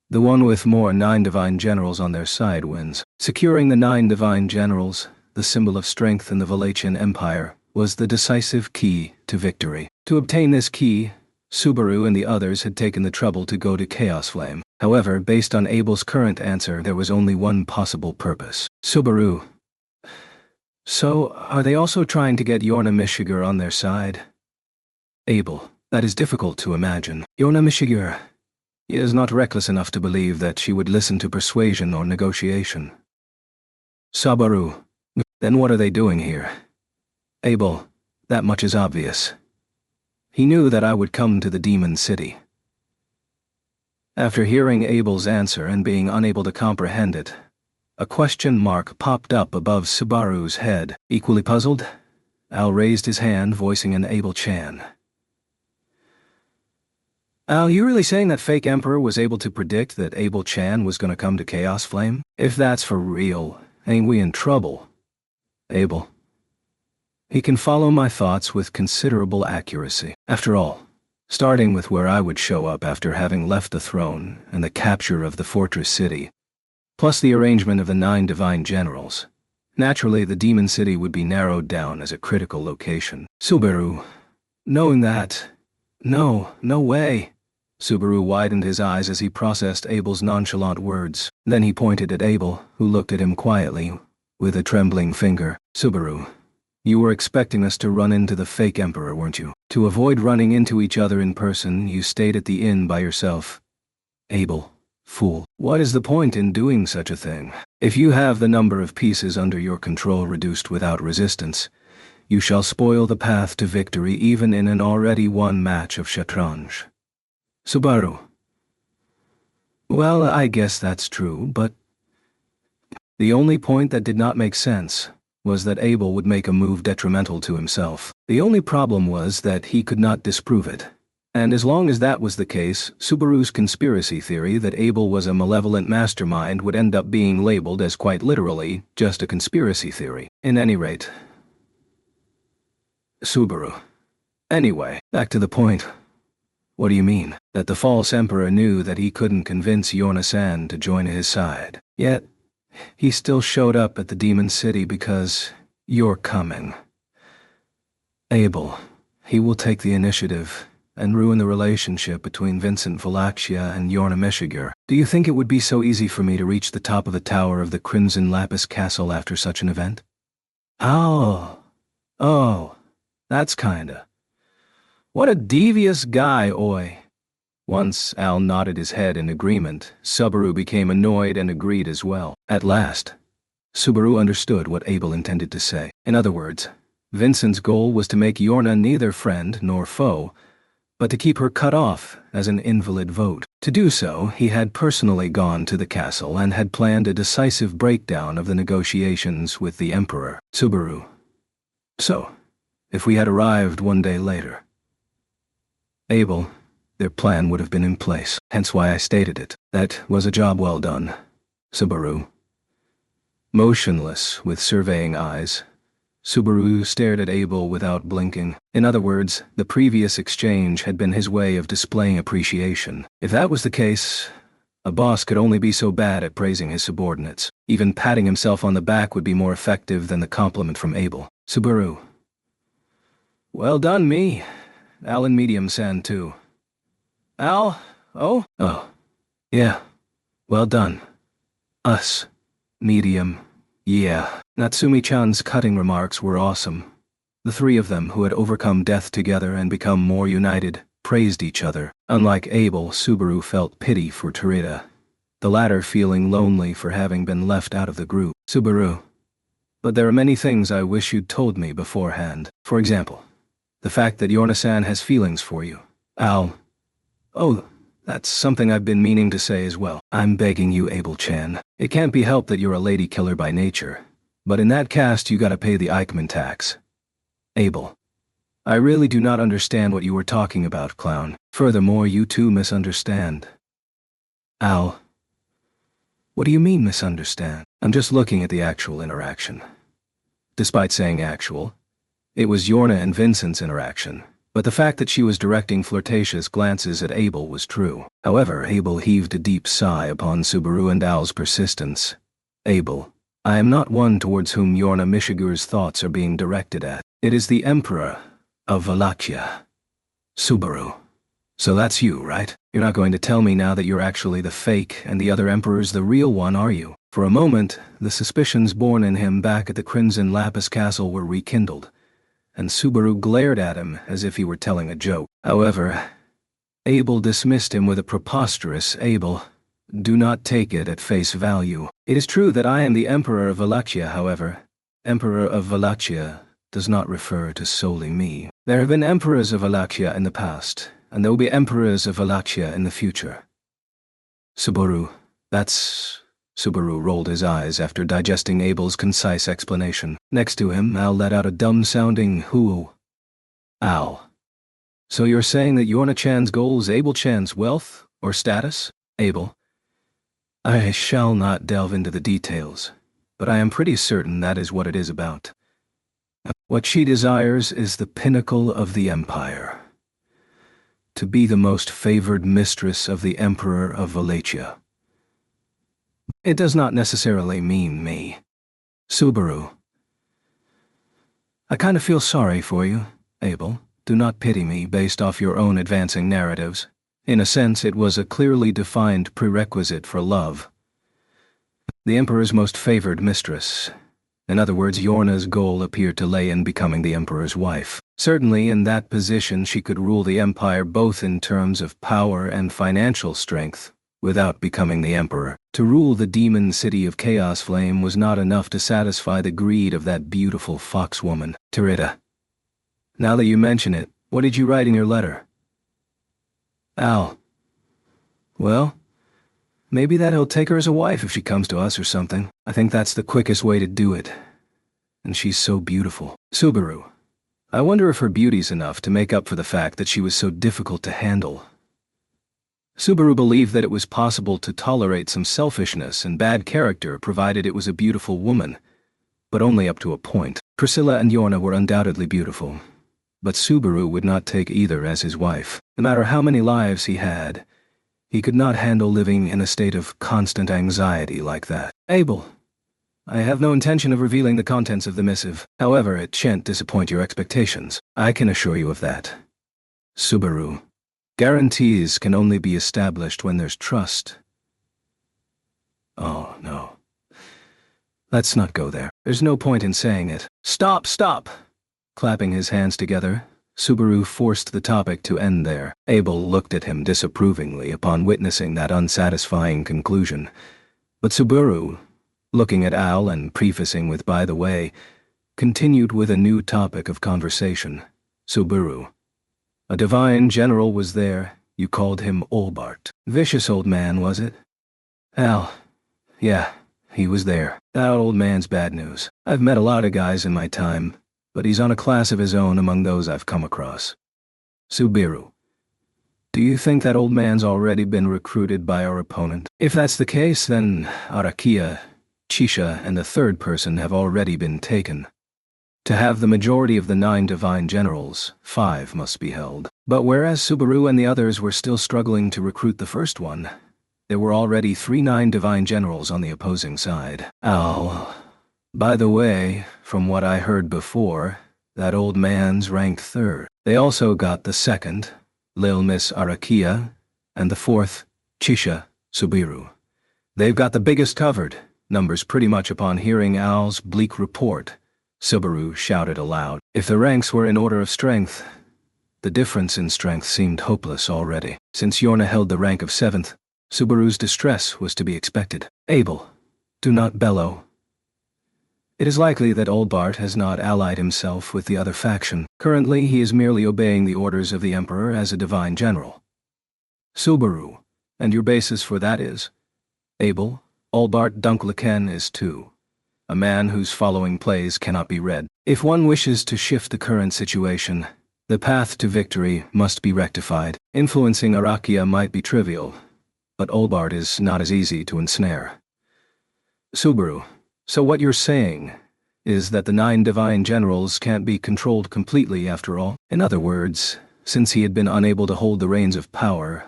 The one with more 9 divine generals on their side wins. Securing the 9 divine generals, the symbol of strength in the Wallachian Empire, was the decisive key to victory. To obtain this key, Subaru and the others had taken the trouble to go to Chaos Flame. However, based on Abel's current answer, there was only one possible purpose. Subaru. So, are they also trying to get Yorna Mishiger on their side? Abel. That is difficult to imagine. Yorna Mishiger. He is not reckless enough to believe that she would listen to persuasion or negotiation. Subaru. Then what are they doing here? Abel. That much is obvious. He knew that I would come to the Demon City. After hearing Abel's answer and being unable to comprehend it, a question mark popped up above Subaru's head. Equally puzzled? Al raised his hand, voicing an Abel-chan. Al, you really saying that fake Emperor was able to predict that Abel-chan was gonna come to Chaos Flame? If that's for real, ain't we in trouble? Abel. He can follow my thoughts with considerable accuracy. After all, starting with where I would show up after having left the throne and the capture of the fortress city, plus the arrangement of the 9 divine generals, naturally the demon city would be narrowed down as a critical location. Subaru, knowing that, no way. Subaru widened his eyes as he processed Abel's nonchalant words. Then he pointed at Abel, who looked at him quietly, with a trembling finger. Subaru, you were expecting us to run into the fake Emperor, weren't you? To avoid running into each other in person, you stayed at the inn by yourself. Abel, fool. What is the point in doing such a thing? If you have the number of pieces under your control reduced without resistance, you shall spoil the path to victory even in an already won match of Shatranj. Subaru. Well, I guess that's true, but the only point that did not make sense was that Abel would make a move detrimental to himself. The only problem was that he could not disprove it. And as long as that was the case, Subaru's conspiracy theory that Abel was a malevolent mastermind would end up being labeled as quite literally just a conspiracy theory. In any rate, Subaru. Anyway, back to the point. What do you mean? That the false emperor knew that he couldn't convince Yorna-san to join his side. Yet, he still showed up at the demon city because you're coming. Abel, he will take the initiative and ruin the relationship between Vincent Valakshia and Yorna Mishigur. Do you think it would be so easy for me to reach the top of the tower of the Crimson Lapis Castle after such an event? Oh, that's kinda. What a devious guy, oi. Once Al nodded his head in agreement, Subaru became annoyed and agreed as well. At last, Subaru understood what Abel intended to say. In other words, Vincent's goal was to make Yorna neither friend nor foe, but to keep her cut off as an invalid vote. To do so, he had personally gone to the castle and had planned a decisive breakdown of the negotiations with the Emperor. Subaru. So, if we had arrived one day later, Abel, their plan would have been in place, hence why I stated it. That was a job well done, Subaru. Motionless, with surveying eyes, Subaru stared at Abel without blinking. In other words, the previous exchange had been his way of displaying appreciation. If that was the case, a boss could only be so bad at praising his subordinates. Even patting himself on the back would be more effective than the compliment from Abel. Subaru. Well done, me. Al and Medium-san, too. Al? Oh? Oh. Yeah. Well done. Us. Medium. Yeah. Natsumi-chan's cutting remarks were awesome. The three of them, who had overcome death together and become more united, praised each other. Unlike Abel, Subaru felt pity for Terita, the latter feeling lonely for having been left out of the group. Subaru. But there are many things I wish you'd told me beforehand. For example, the fact that Yorna-san has feelings for you. Al. Oh, that's something I've been meaning to say as well. I'm begging you, Abel-chan. It can't be helped that you're a lady killer by nature, but in that caste you gotta pay the Eichmann tax. Abel. I really do not understand what you were talking about, clown. Furthermore, you too misunderstand. Al. What do you mean misunderstand? I'm just looking at the actual interaction. Despite saying actual, it was Yorna and Vincent's interaction, but the fact that she was directing flirtatious glances at Abel was true. However, Abel heaved a deep sigh upon Subaru and Al's persistence. Abel, I am not one towards whom Yorna Mishigur's thoughts are being directed at. It is the Emperor of Valakshia. Subaru. So that's you, right? You're not going to tell me now that you're actually the fake and the other Emperor's the real one, are you? For a moment, the suspicions born in him back at the Crimson Lapis Castle were rekindled, and Subaru glared at him as if he were telling a joke. However, Abel dismissed him with a preposterous Abel. Do not take it at face value. It is true that I am the Emperor of Valakshia, however. Emperor of Valakshia does not refer to solely me. There have been emperors of Valakshia in the past, and there will be emperors of Valakshia in the future. Subaru, that's Subaru rolled his eyes after digesting Abel's concise explanation. Next to him, Al let out a dumb-sounding hoo. Al. So you're saying that Yorna-chan's goal is Abel-chan's wealth or status? Abel. I shall not delve into the details, but I am pretty certain that is what it is about. What she desires is the pinnacle of the empire. To be the most favored mistress of the Emperor of Wallachia. It does not necessarily mean me. Subaru. I kind of feel sorry for you, Abel. Do not pity me based off your own advancing narratives. In a sense, it was a clearly defined prerequisite for love. The Emperor's most favored mistress. In other words, Yorna's goal appeared to lay in becoming the Emperor's wife. Certainly, in that position, she could rule the Empire both in terms of power and financial strength, without becoming the Emperor. To rule the demon city of Chaos Flame was not enough to satisfy the greed of that beautiful foxwoman, Tarita. Now that you mention it, what did you write in your letter? Al. Well, maybe that he'll take her as a wife if she comes to us or something. I think that's the quickest way to do it. And she's so beautiful. Subaru. I wonder if her beauty's enough to make up for the fact that she was so difficult to handle. Subaru believed that it was possible to tolerate some selfishness and bad character provided it was a beautiful woman, but only up to a point. Priscilla and Yorna were undoubtedly beautiful, but Subaru would not take either as his wife. No matter how many lives he had, he could not handle living in a state of constant anxiety like that. Abel, I have no intention of revealing the contents of the missive. However, it shan't disappoint your expectations. I can assure you of that. Subaru. Guarantees can only be established when there's trust. Oh, no. Let's not go there. There's no point in saying it. Stop, stop! Clapping his hands together, Subaru forced the topic to end there. Abel looked at him disapprovingly upon witnessing that unsatisfying conclusion. But Subaru, looking at Al and prefacing with "by the way," continued with a new topic of conversation. Subaru. A divine general was there. You called him Olbart. Vicious old man, was it? Al. Yeah, he was there. That old man's bad news. I've met a lot of guys in my time, but he's on a class of his own among those I've come across. Subaru. Do you think that old man's already been recruited by our opponent? If that's the case, then Arakia, Chisha, and the third person have already been taken. To have the majority of the 9 divine generals, 5 must be held. But whereas Subaru and the others were still struggling to recruit the first one, there were already 3 9 divine generals on the opposing side. Al. By the way, from what I heard before, that old man's ranked 3rd. They also got the 2nd, Lil Miss Arakia, and the 4th, Chisha, Subiru. They've got the biggest covered, numbers pretty much upon hearing Al's bleak report. Subaru shouted aloud. If the ranks were in order of strength, the difference in strength seemed hopeless already. Since Yorna held the rank of 7th, Subaru's distress was to be expected. Abel, do not bellow. It is likely that Olbart has not allied himself with the other faction. Currently, he is merely obeying the orders of the Emperor as a divine general. Subaru, and your basis for that is? Abel, Olbart Dunkleken is too. A man whose following plays cannot be read. If one wishes to shift the current situation, the path to victory must be rectified. Influencing Arakia might be trivial, but Olbart is not as easy to ensnare. Subaru, so what you're saying is that the 9 divine generals can't be controlled completely after all? In other words, since he had been unable to hold the reins of power,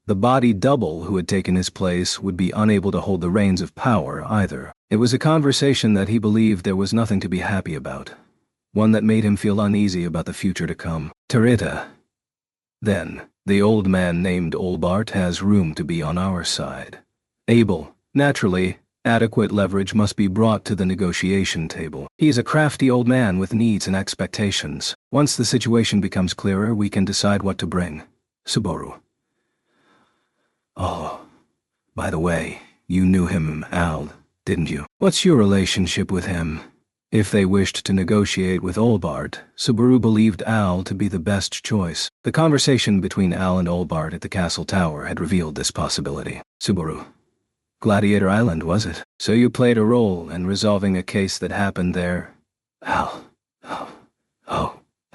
the body double who had taken his place would be unable to hold the reins of power either. It was a conversation that he believed there was nothing to be happy about, one that made him feel uneasy about the future to come. Tarita. Then, the old man named Olbart has room to be on our side. Abel. Naturally, adequate leverage must be brought to the negotiation table. He is a crafty old man with needs and expectations. Once the situation becomes clearer, we can decide what to bring. Subaru. Oh, by the way, you knew him, Al, didn't you? What's your relationship with him? If they wished to negotiate with Olbart, Subaru believed Al to be the best choice. The conversation between Al and Olbart at the castle tower had revealed this possibility. Subaru. Gladiator Island, was it? So you played a role in resolving a case that happened there? Al.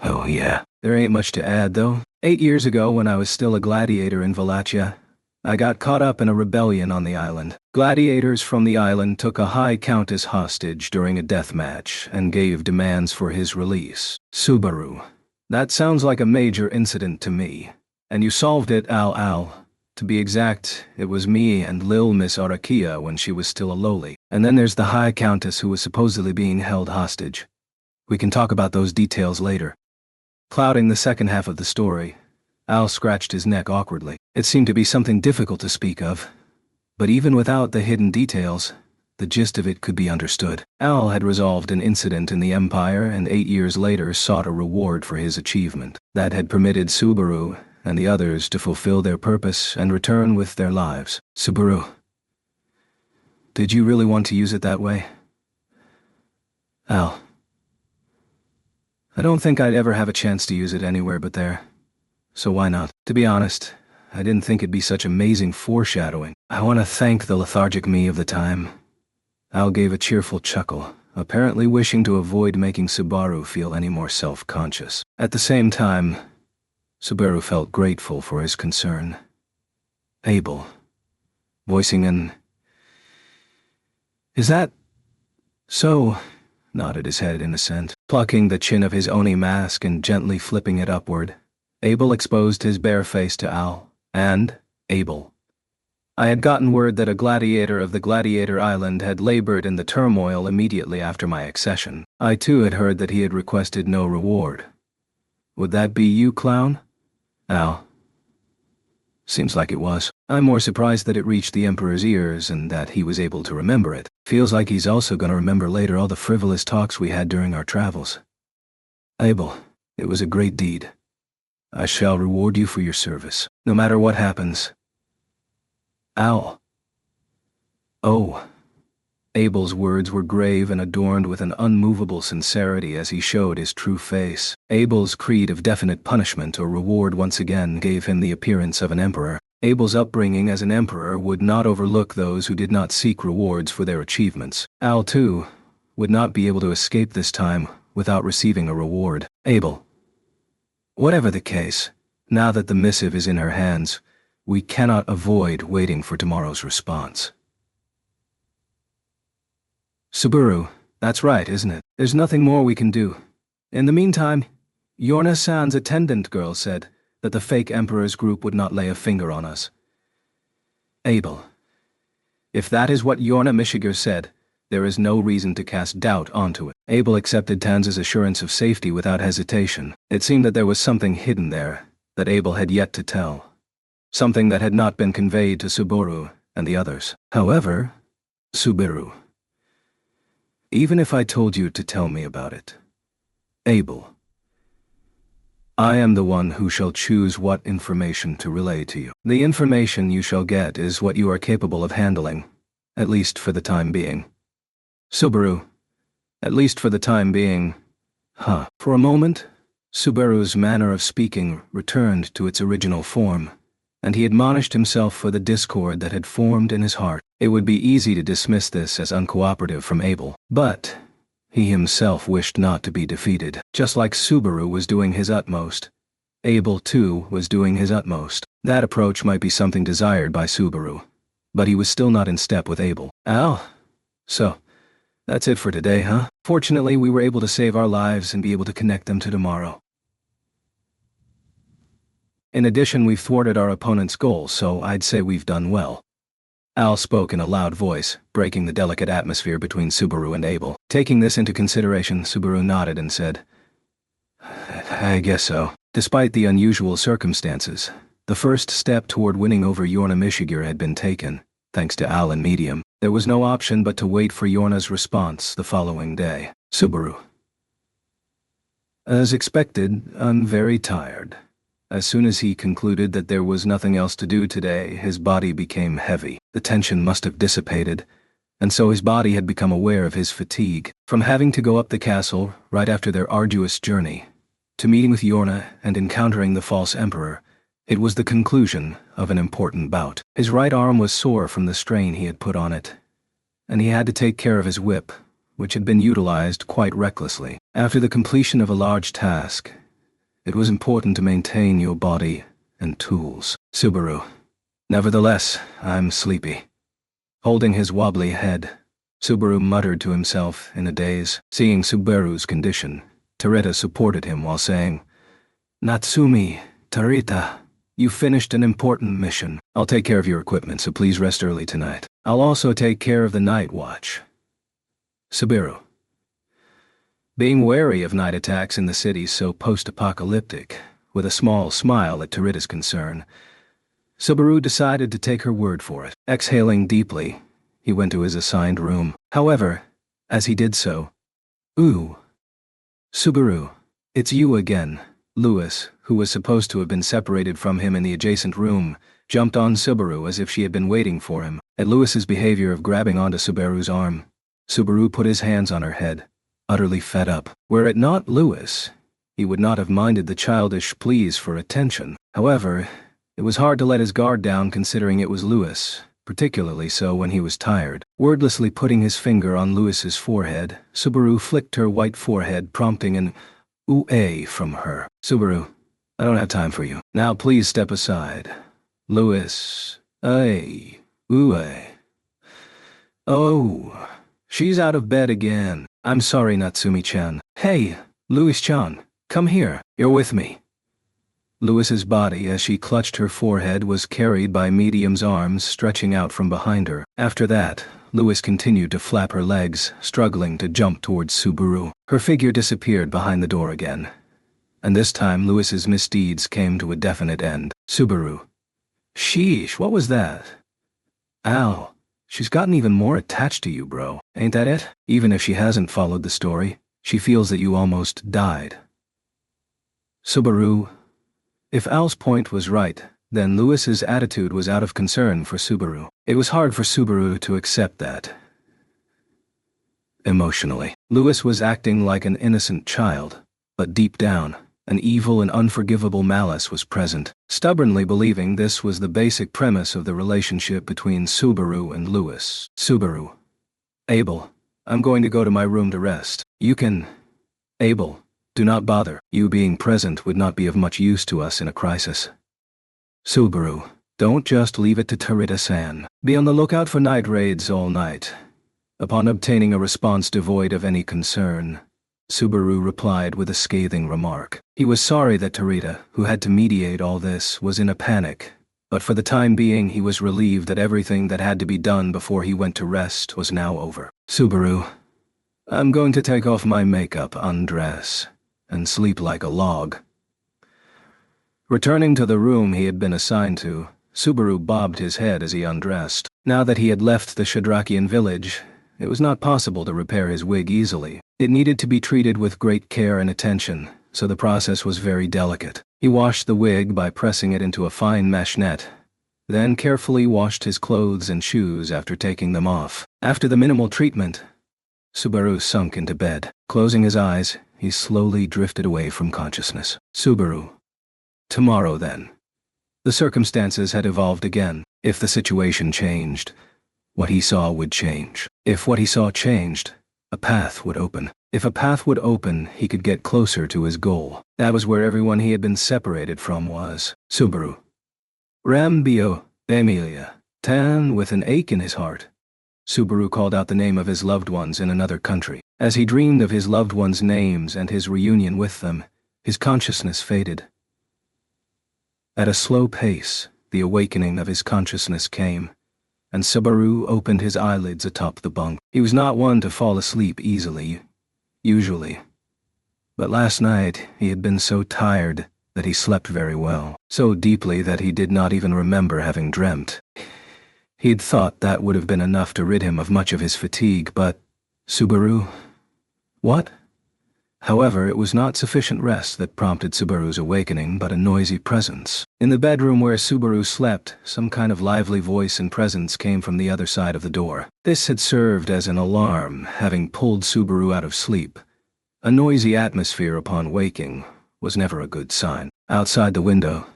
Oh, yeah. There ain't much to add, though. 8 years ago, when I was still a gladiator in Wallachia, I got caught up in a rebellion on the island. Gladiators from the island took a high countess hostage during a death match and gave demands for his release. Subaru. That sounds like a major incident to me. And you solved it, Al. To be exact, it was me and Lil Miss Arakia when she was still a lowly. And then there's the high countess who was supposedly being held hostage. We can talk about those details later. Clouding the second half of the story, Al scratched his neck awkwardly. It seemed to be something difficult to speak of, but even without the hidden details, the gist of it could be understood. Al had resolved an incident in the Empire and 8 years later sought a reward for his achievement. That had permitted Subaru and the others to fulfill their purpose and return with their lives. Subaru, did you really want to use it that way? Al, I don't think I'd ever have a chance to use it anywhere but there. So why not? To be honest, I didn't think it'd be such amazing foreshadowing. I want to thank the lethargic me of the time. Al gave a cheerful chuckle, apparently wishing to avoid making Subaru feel any more self-conscious. At the same time, Subaru felt grateful for his concern. Abel, voicing an "Is that so?" nodded his head in assent. Plucking the chin of his Oni mask and gently flipping it upward, Abel exposed his bare face to Al. And, Abel, I had gotten word that a gladiator of the Gladiator Island had labored in the turmoil immediately after my accession. I too had heard that he had requested no reward. Would that be you, clown? Al. Seems like it was. I'm more surprised that it reached the Emperor's ears and that he was able to remember it. Feels like he's also gonna remember later all the frivolous talks we had during our travels. Abel, it was a great deed. I shall reward you for your service, no matter what happens. Al. Oh. Abel's words were grave and adorned with an unmovable sincerity as he showed his true face. Abel's creed of definite punishment or reward once again gave him the appearance of an emperor. Abel's upbringing as an emperor would not overlook those who did not seek rewards for their achievements. Al, too, would not be able to escape this time without receiving a reward. Abel. Whatever the case, now that the missive is in her hands, we cannot avoid waiting for tomorrow's response. Subaru, that's right, isn't it? There's nothing more we can do. In the meantime, Yorna-san's attendant girl said that the fake Emperor's group would not lay a finger on us. Abel, if that is what Yorna Mishiger said, there is no reason to cast doubt onto it. Abel accepted Tanz's assurance of safety without hesitation. It seemed that there was something hidden there that Abel had yet to tell. Something that had not been conveyed to Subaru and the others. However, Subaru, even if I told you to tell me about it, Abel, I am the one who shall choose what information to relay to you. The information you shall get is what you are capable of handling, at least for the time being. Subaru, at least for the time being. For a moment, Subaru's manner of speaking returned to its original form, and he admonished himself for the discord that had formed in his heart. It would be easy to dismiss this as uncooperative from Abel, but he himself wished not to be defeated. Just like Subaru was doing his utmost, Abel too was doing his utmost. That approach might be something desired by Subaru, but he was still not in step with Abel. Al, so, that's it for today, huh? Fortunately, we were able to save our lives and be able to connect them to tomorrow. In addition, we've thwarted our opponent's goal, so I'd say we've done well. Al spoke in a loud voice, breaking the delicate atmosphere between Subaru and Abel. Taking this into consideration, Subaru nodded and said, I guess so. Despite the unusual circumstances, the first step toward winning over Yorna Mishiger had been taken, thanks to Al and Medium. There was no option but to wait for Yorna's response the following day. Subaru. As expected, I'm very tired. As soon as he concluded that there was nothing else to do today, his body became heavy. The tension must have dissipated, and so his body had become aware of his fatigue. From having to go up the castle right after their arduous journey, to meeting with Yorna and encountering the false emperor, It was the conclusion of an important bout. His right arm was sore from the strain he had put on it, and he had to take care of his whip, which had been utilized quite recklessly. After the completion of a large task, it was important to maintain your body and tools. Subaru. Nevertheless, I'm sleepy. Holding his wobbly head, Subaru muttered to himself in a daze. Seeing Subaru's condition, Tarita supported him while saying, Natsumi, Tarita, you finished an important mission. I'll take care of your equipment, so please rest early tonight. I'll also take care of the night watch. Subaru. Being wary of night attacks in the cities so post-apocalyptic, with a small smile at Tarita's concern, Subaru decided to take her word for it. Exhaling deeply, he went to his assigned room. However, as he did so, "Ooh. Subaru, it's you again." Louis, who was supposed to have been separated from him in the adjacent room, jumped on Subaru as if she had been waiting for him. At Louis's behavior of grabbing onto Subaru's arm, Subaru put his hands on her head, utterly fed up. Were it not Louis, he would not have minded the childish pleas for attention. However, it was hard to let his guard down considering it was Louis, particularly so when he was tired. Wordlessly putting his finger on Louis's forehead, Subaru flicked her white forehead, prompting an ooh-ay from her. Subaru, I don't have time for you. Now please step aside. Louis, ay, ooh-ay. Oh, she's out of bed again. I'm sorry, Natsumi-chan. Hey, Louis-chan, come here. You're with me. Louis's body, as she clutched her forehead, was carried by Medium's arms stretching out from behind her. After that, Louis continued to flap her legs, struggling to jump towards Subaru. Her figure disappeared behind the door again, and this time Louis's misdeeds came to a definite end. Subaru. Sheesh, what was that? Ow, she's gotten even more attached to you, bro. Ain't that it? Even if she hasn't followed the story, she feels that you almost died. Subaru. If Al's point was right, then Louis's attitude was out of concern for Subaru. It was hard for Subaru to accept that. Emotionally, Louis was acting like an innocent child, but deep down, an evil and unforgivable malice was present, stubbornly believing this was the basic premise of the relationship between Subaru and Louis. Subaru. Abel, I'm going to go to my room to rest. You can. Abel. Do not bother. You being present would not be of much use to us in a crisis. Subaru, don't just leave it to Tarita-san. Be on the lookout for night raids all night. Upon obtaining a response devoid of any concern, Subaru replied with a scathing remark. He was sorry that Tarita, who had to mediate all this, was in a panic, but for the time being he was relieved that everything that had to be done before he went to rest was now over. Subaru, I'm going to take off my makeup, undress, and sleep like a log. Returning to the room he had been assigned to, Subaru bobbed his head as he undressed. Now that he had left the Shadrakian village, it was not possible to repair his wig easily. It needed to be treated with great care and attention, so the process was very delicate. He washed the wig by pressing it into a fine mesh net, then carefully washed his clothes and shoes after taking them off. After the minimal treatment, Subaru sunk into bed. Closing his eyes, he slowly drifted away from consciousness. Subaru. Tomorrow then. The circumstances had evolved again. If the situation changed, what he saw would change. If what he saw changed, a path would open. If a path would open, he could get closer to his goal. That was where everyone he had been separated from was. Subaru. Rambio, Emilia. Tan with an ache in his heart. Subaru called out the name of his loved ones in another country. As he dreamed of his loved ones' names and his reunion with them, his consciousness faded. At a slow pace, the awakening of his consciousness came, and Subaru opened his eyelids atop the bunk. He was not one to fall asleep easily, usually. But last night he had been so tired that he slept very well, so deeply that he did not even remember having dreamt. He'd thought that would have been enough to rid him of much of his fatigue, but Subaru? What? However, it was not sufficient rest that prompted Subaru's awakening, but a noisy presence. In the bedroom where Subaru slept, some kind of lively voice and presence came from the other side of the door. This had served as an alarm, having pulled Subaru out of sleep. A noisy atmosphere upon waking was never a good sign. Outside the window,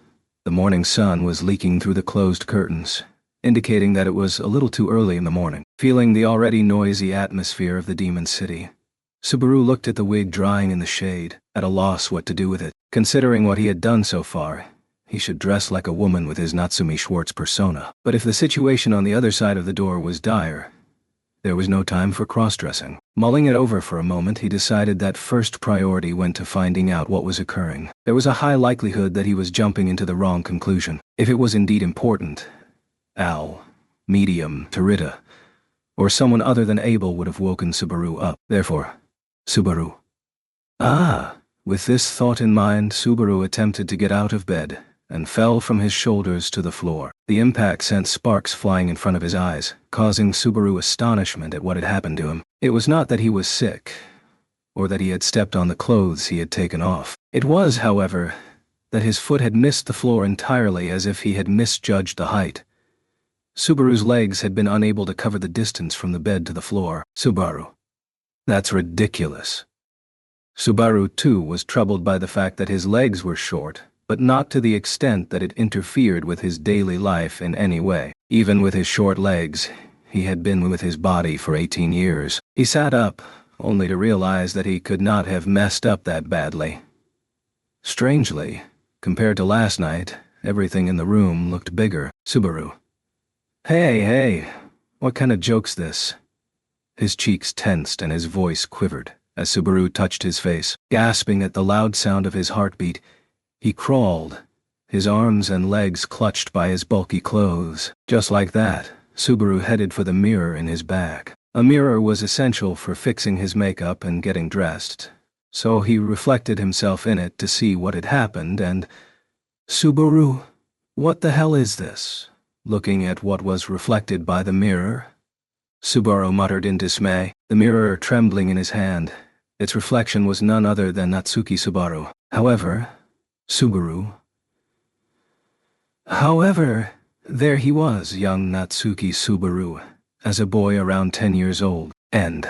The morning sun was leaking through the closed curtains, indicating that it was a little too early in the morning. Feeling the already noisy atmosphere of the demon city, Subaru looked at the wig drying in the shade, at a loss what to do with it. Considering what he had done so far, he should dress like a woman with his Natsumi Schwartz persona. But if the situation on the other side of the door was dire, there was no time for cross-dressing. Mulling it over for a moment, he decided that first priority went to finding out what was occurring. There was a high likelihood that he was jumping into the wrong conclusion. If it was indeed important, Al, Medium, Tarita, or someone other than Abel would have woken Subaru up. Therefore, Subaru. With this thought in mind, Subaru attempted to get out of bed and fell from his shoulders to the floor. The impact sent sparks flying in front of his eyes, causing Subaru astonishment at what had happened to him. It was not that he was sick, or that he had stepped on the clothes he had taken off. It was, however, that his foot had missed the floor entirely, as if he had misjudged the height. Subaru's legs had been unable to cover the distance from the bed to the floor. Subaru. That's ridiculous. Subaru, too, was troubled by the fact that his legs were short, but not to the extent that it interfered with his daily life in any way. Even with his short legs, he had been with his body for 18 years. He sat up, only to realize that he could not have messed up that badly. Strangely, compared to last night, everything in the room looked bigger. Subaru. Hey, what kind of joke's this? His cheeks tensed and his voice quivered as Subaru touched his face. Gasping at the loud sound of his heartbeat, he crawled, his arms and legs clutched by his bulky clothes. Just like that, Subaru headed for the mirror in his bag. A mirror was essential for fixing his makeup and getting dressed, so he reflected himself in it to see what had happened and... Subaru, what the hell is this? Looking at what was reflected by the mirror, Subaru muttered in dismay, the mirror trembling in his hand. Its reflection was none other than Natsuki Subaru. However, there he was, young Natsuki Subaru, as a boy around 10 years old. End.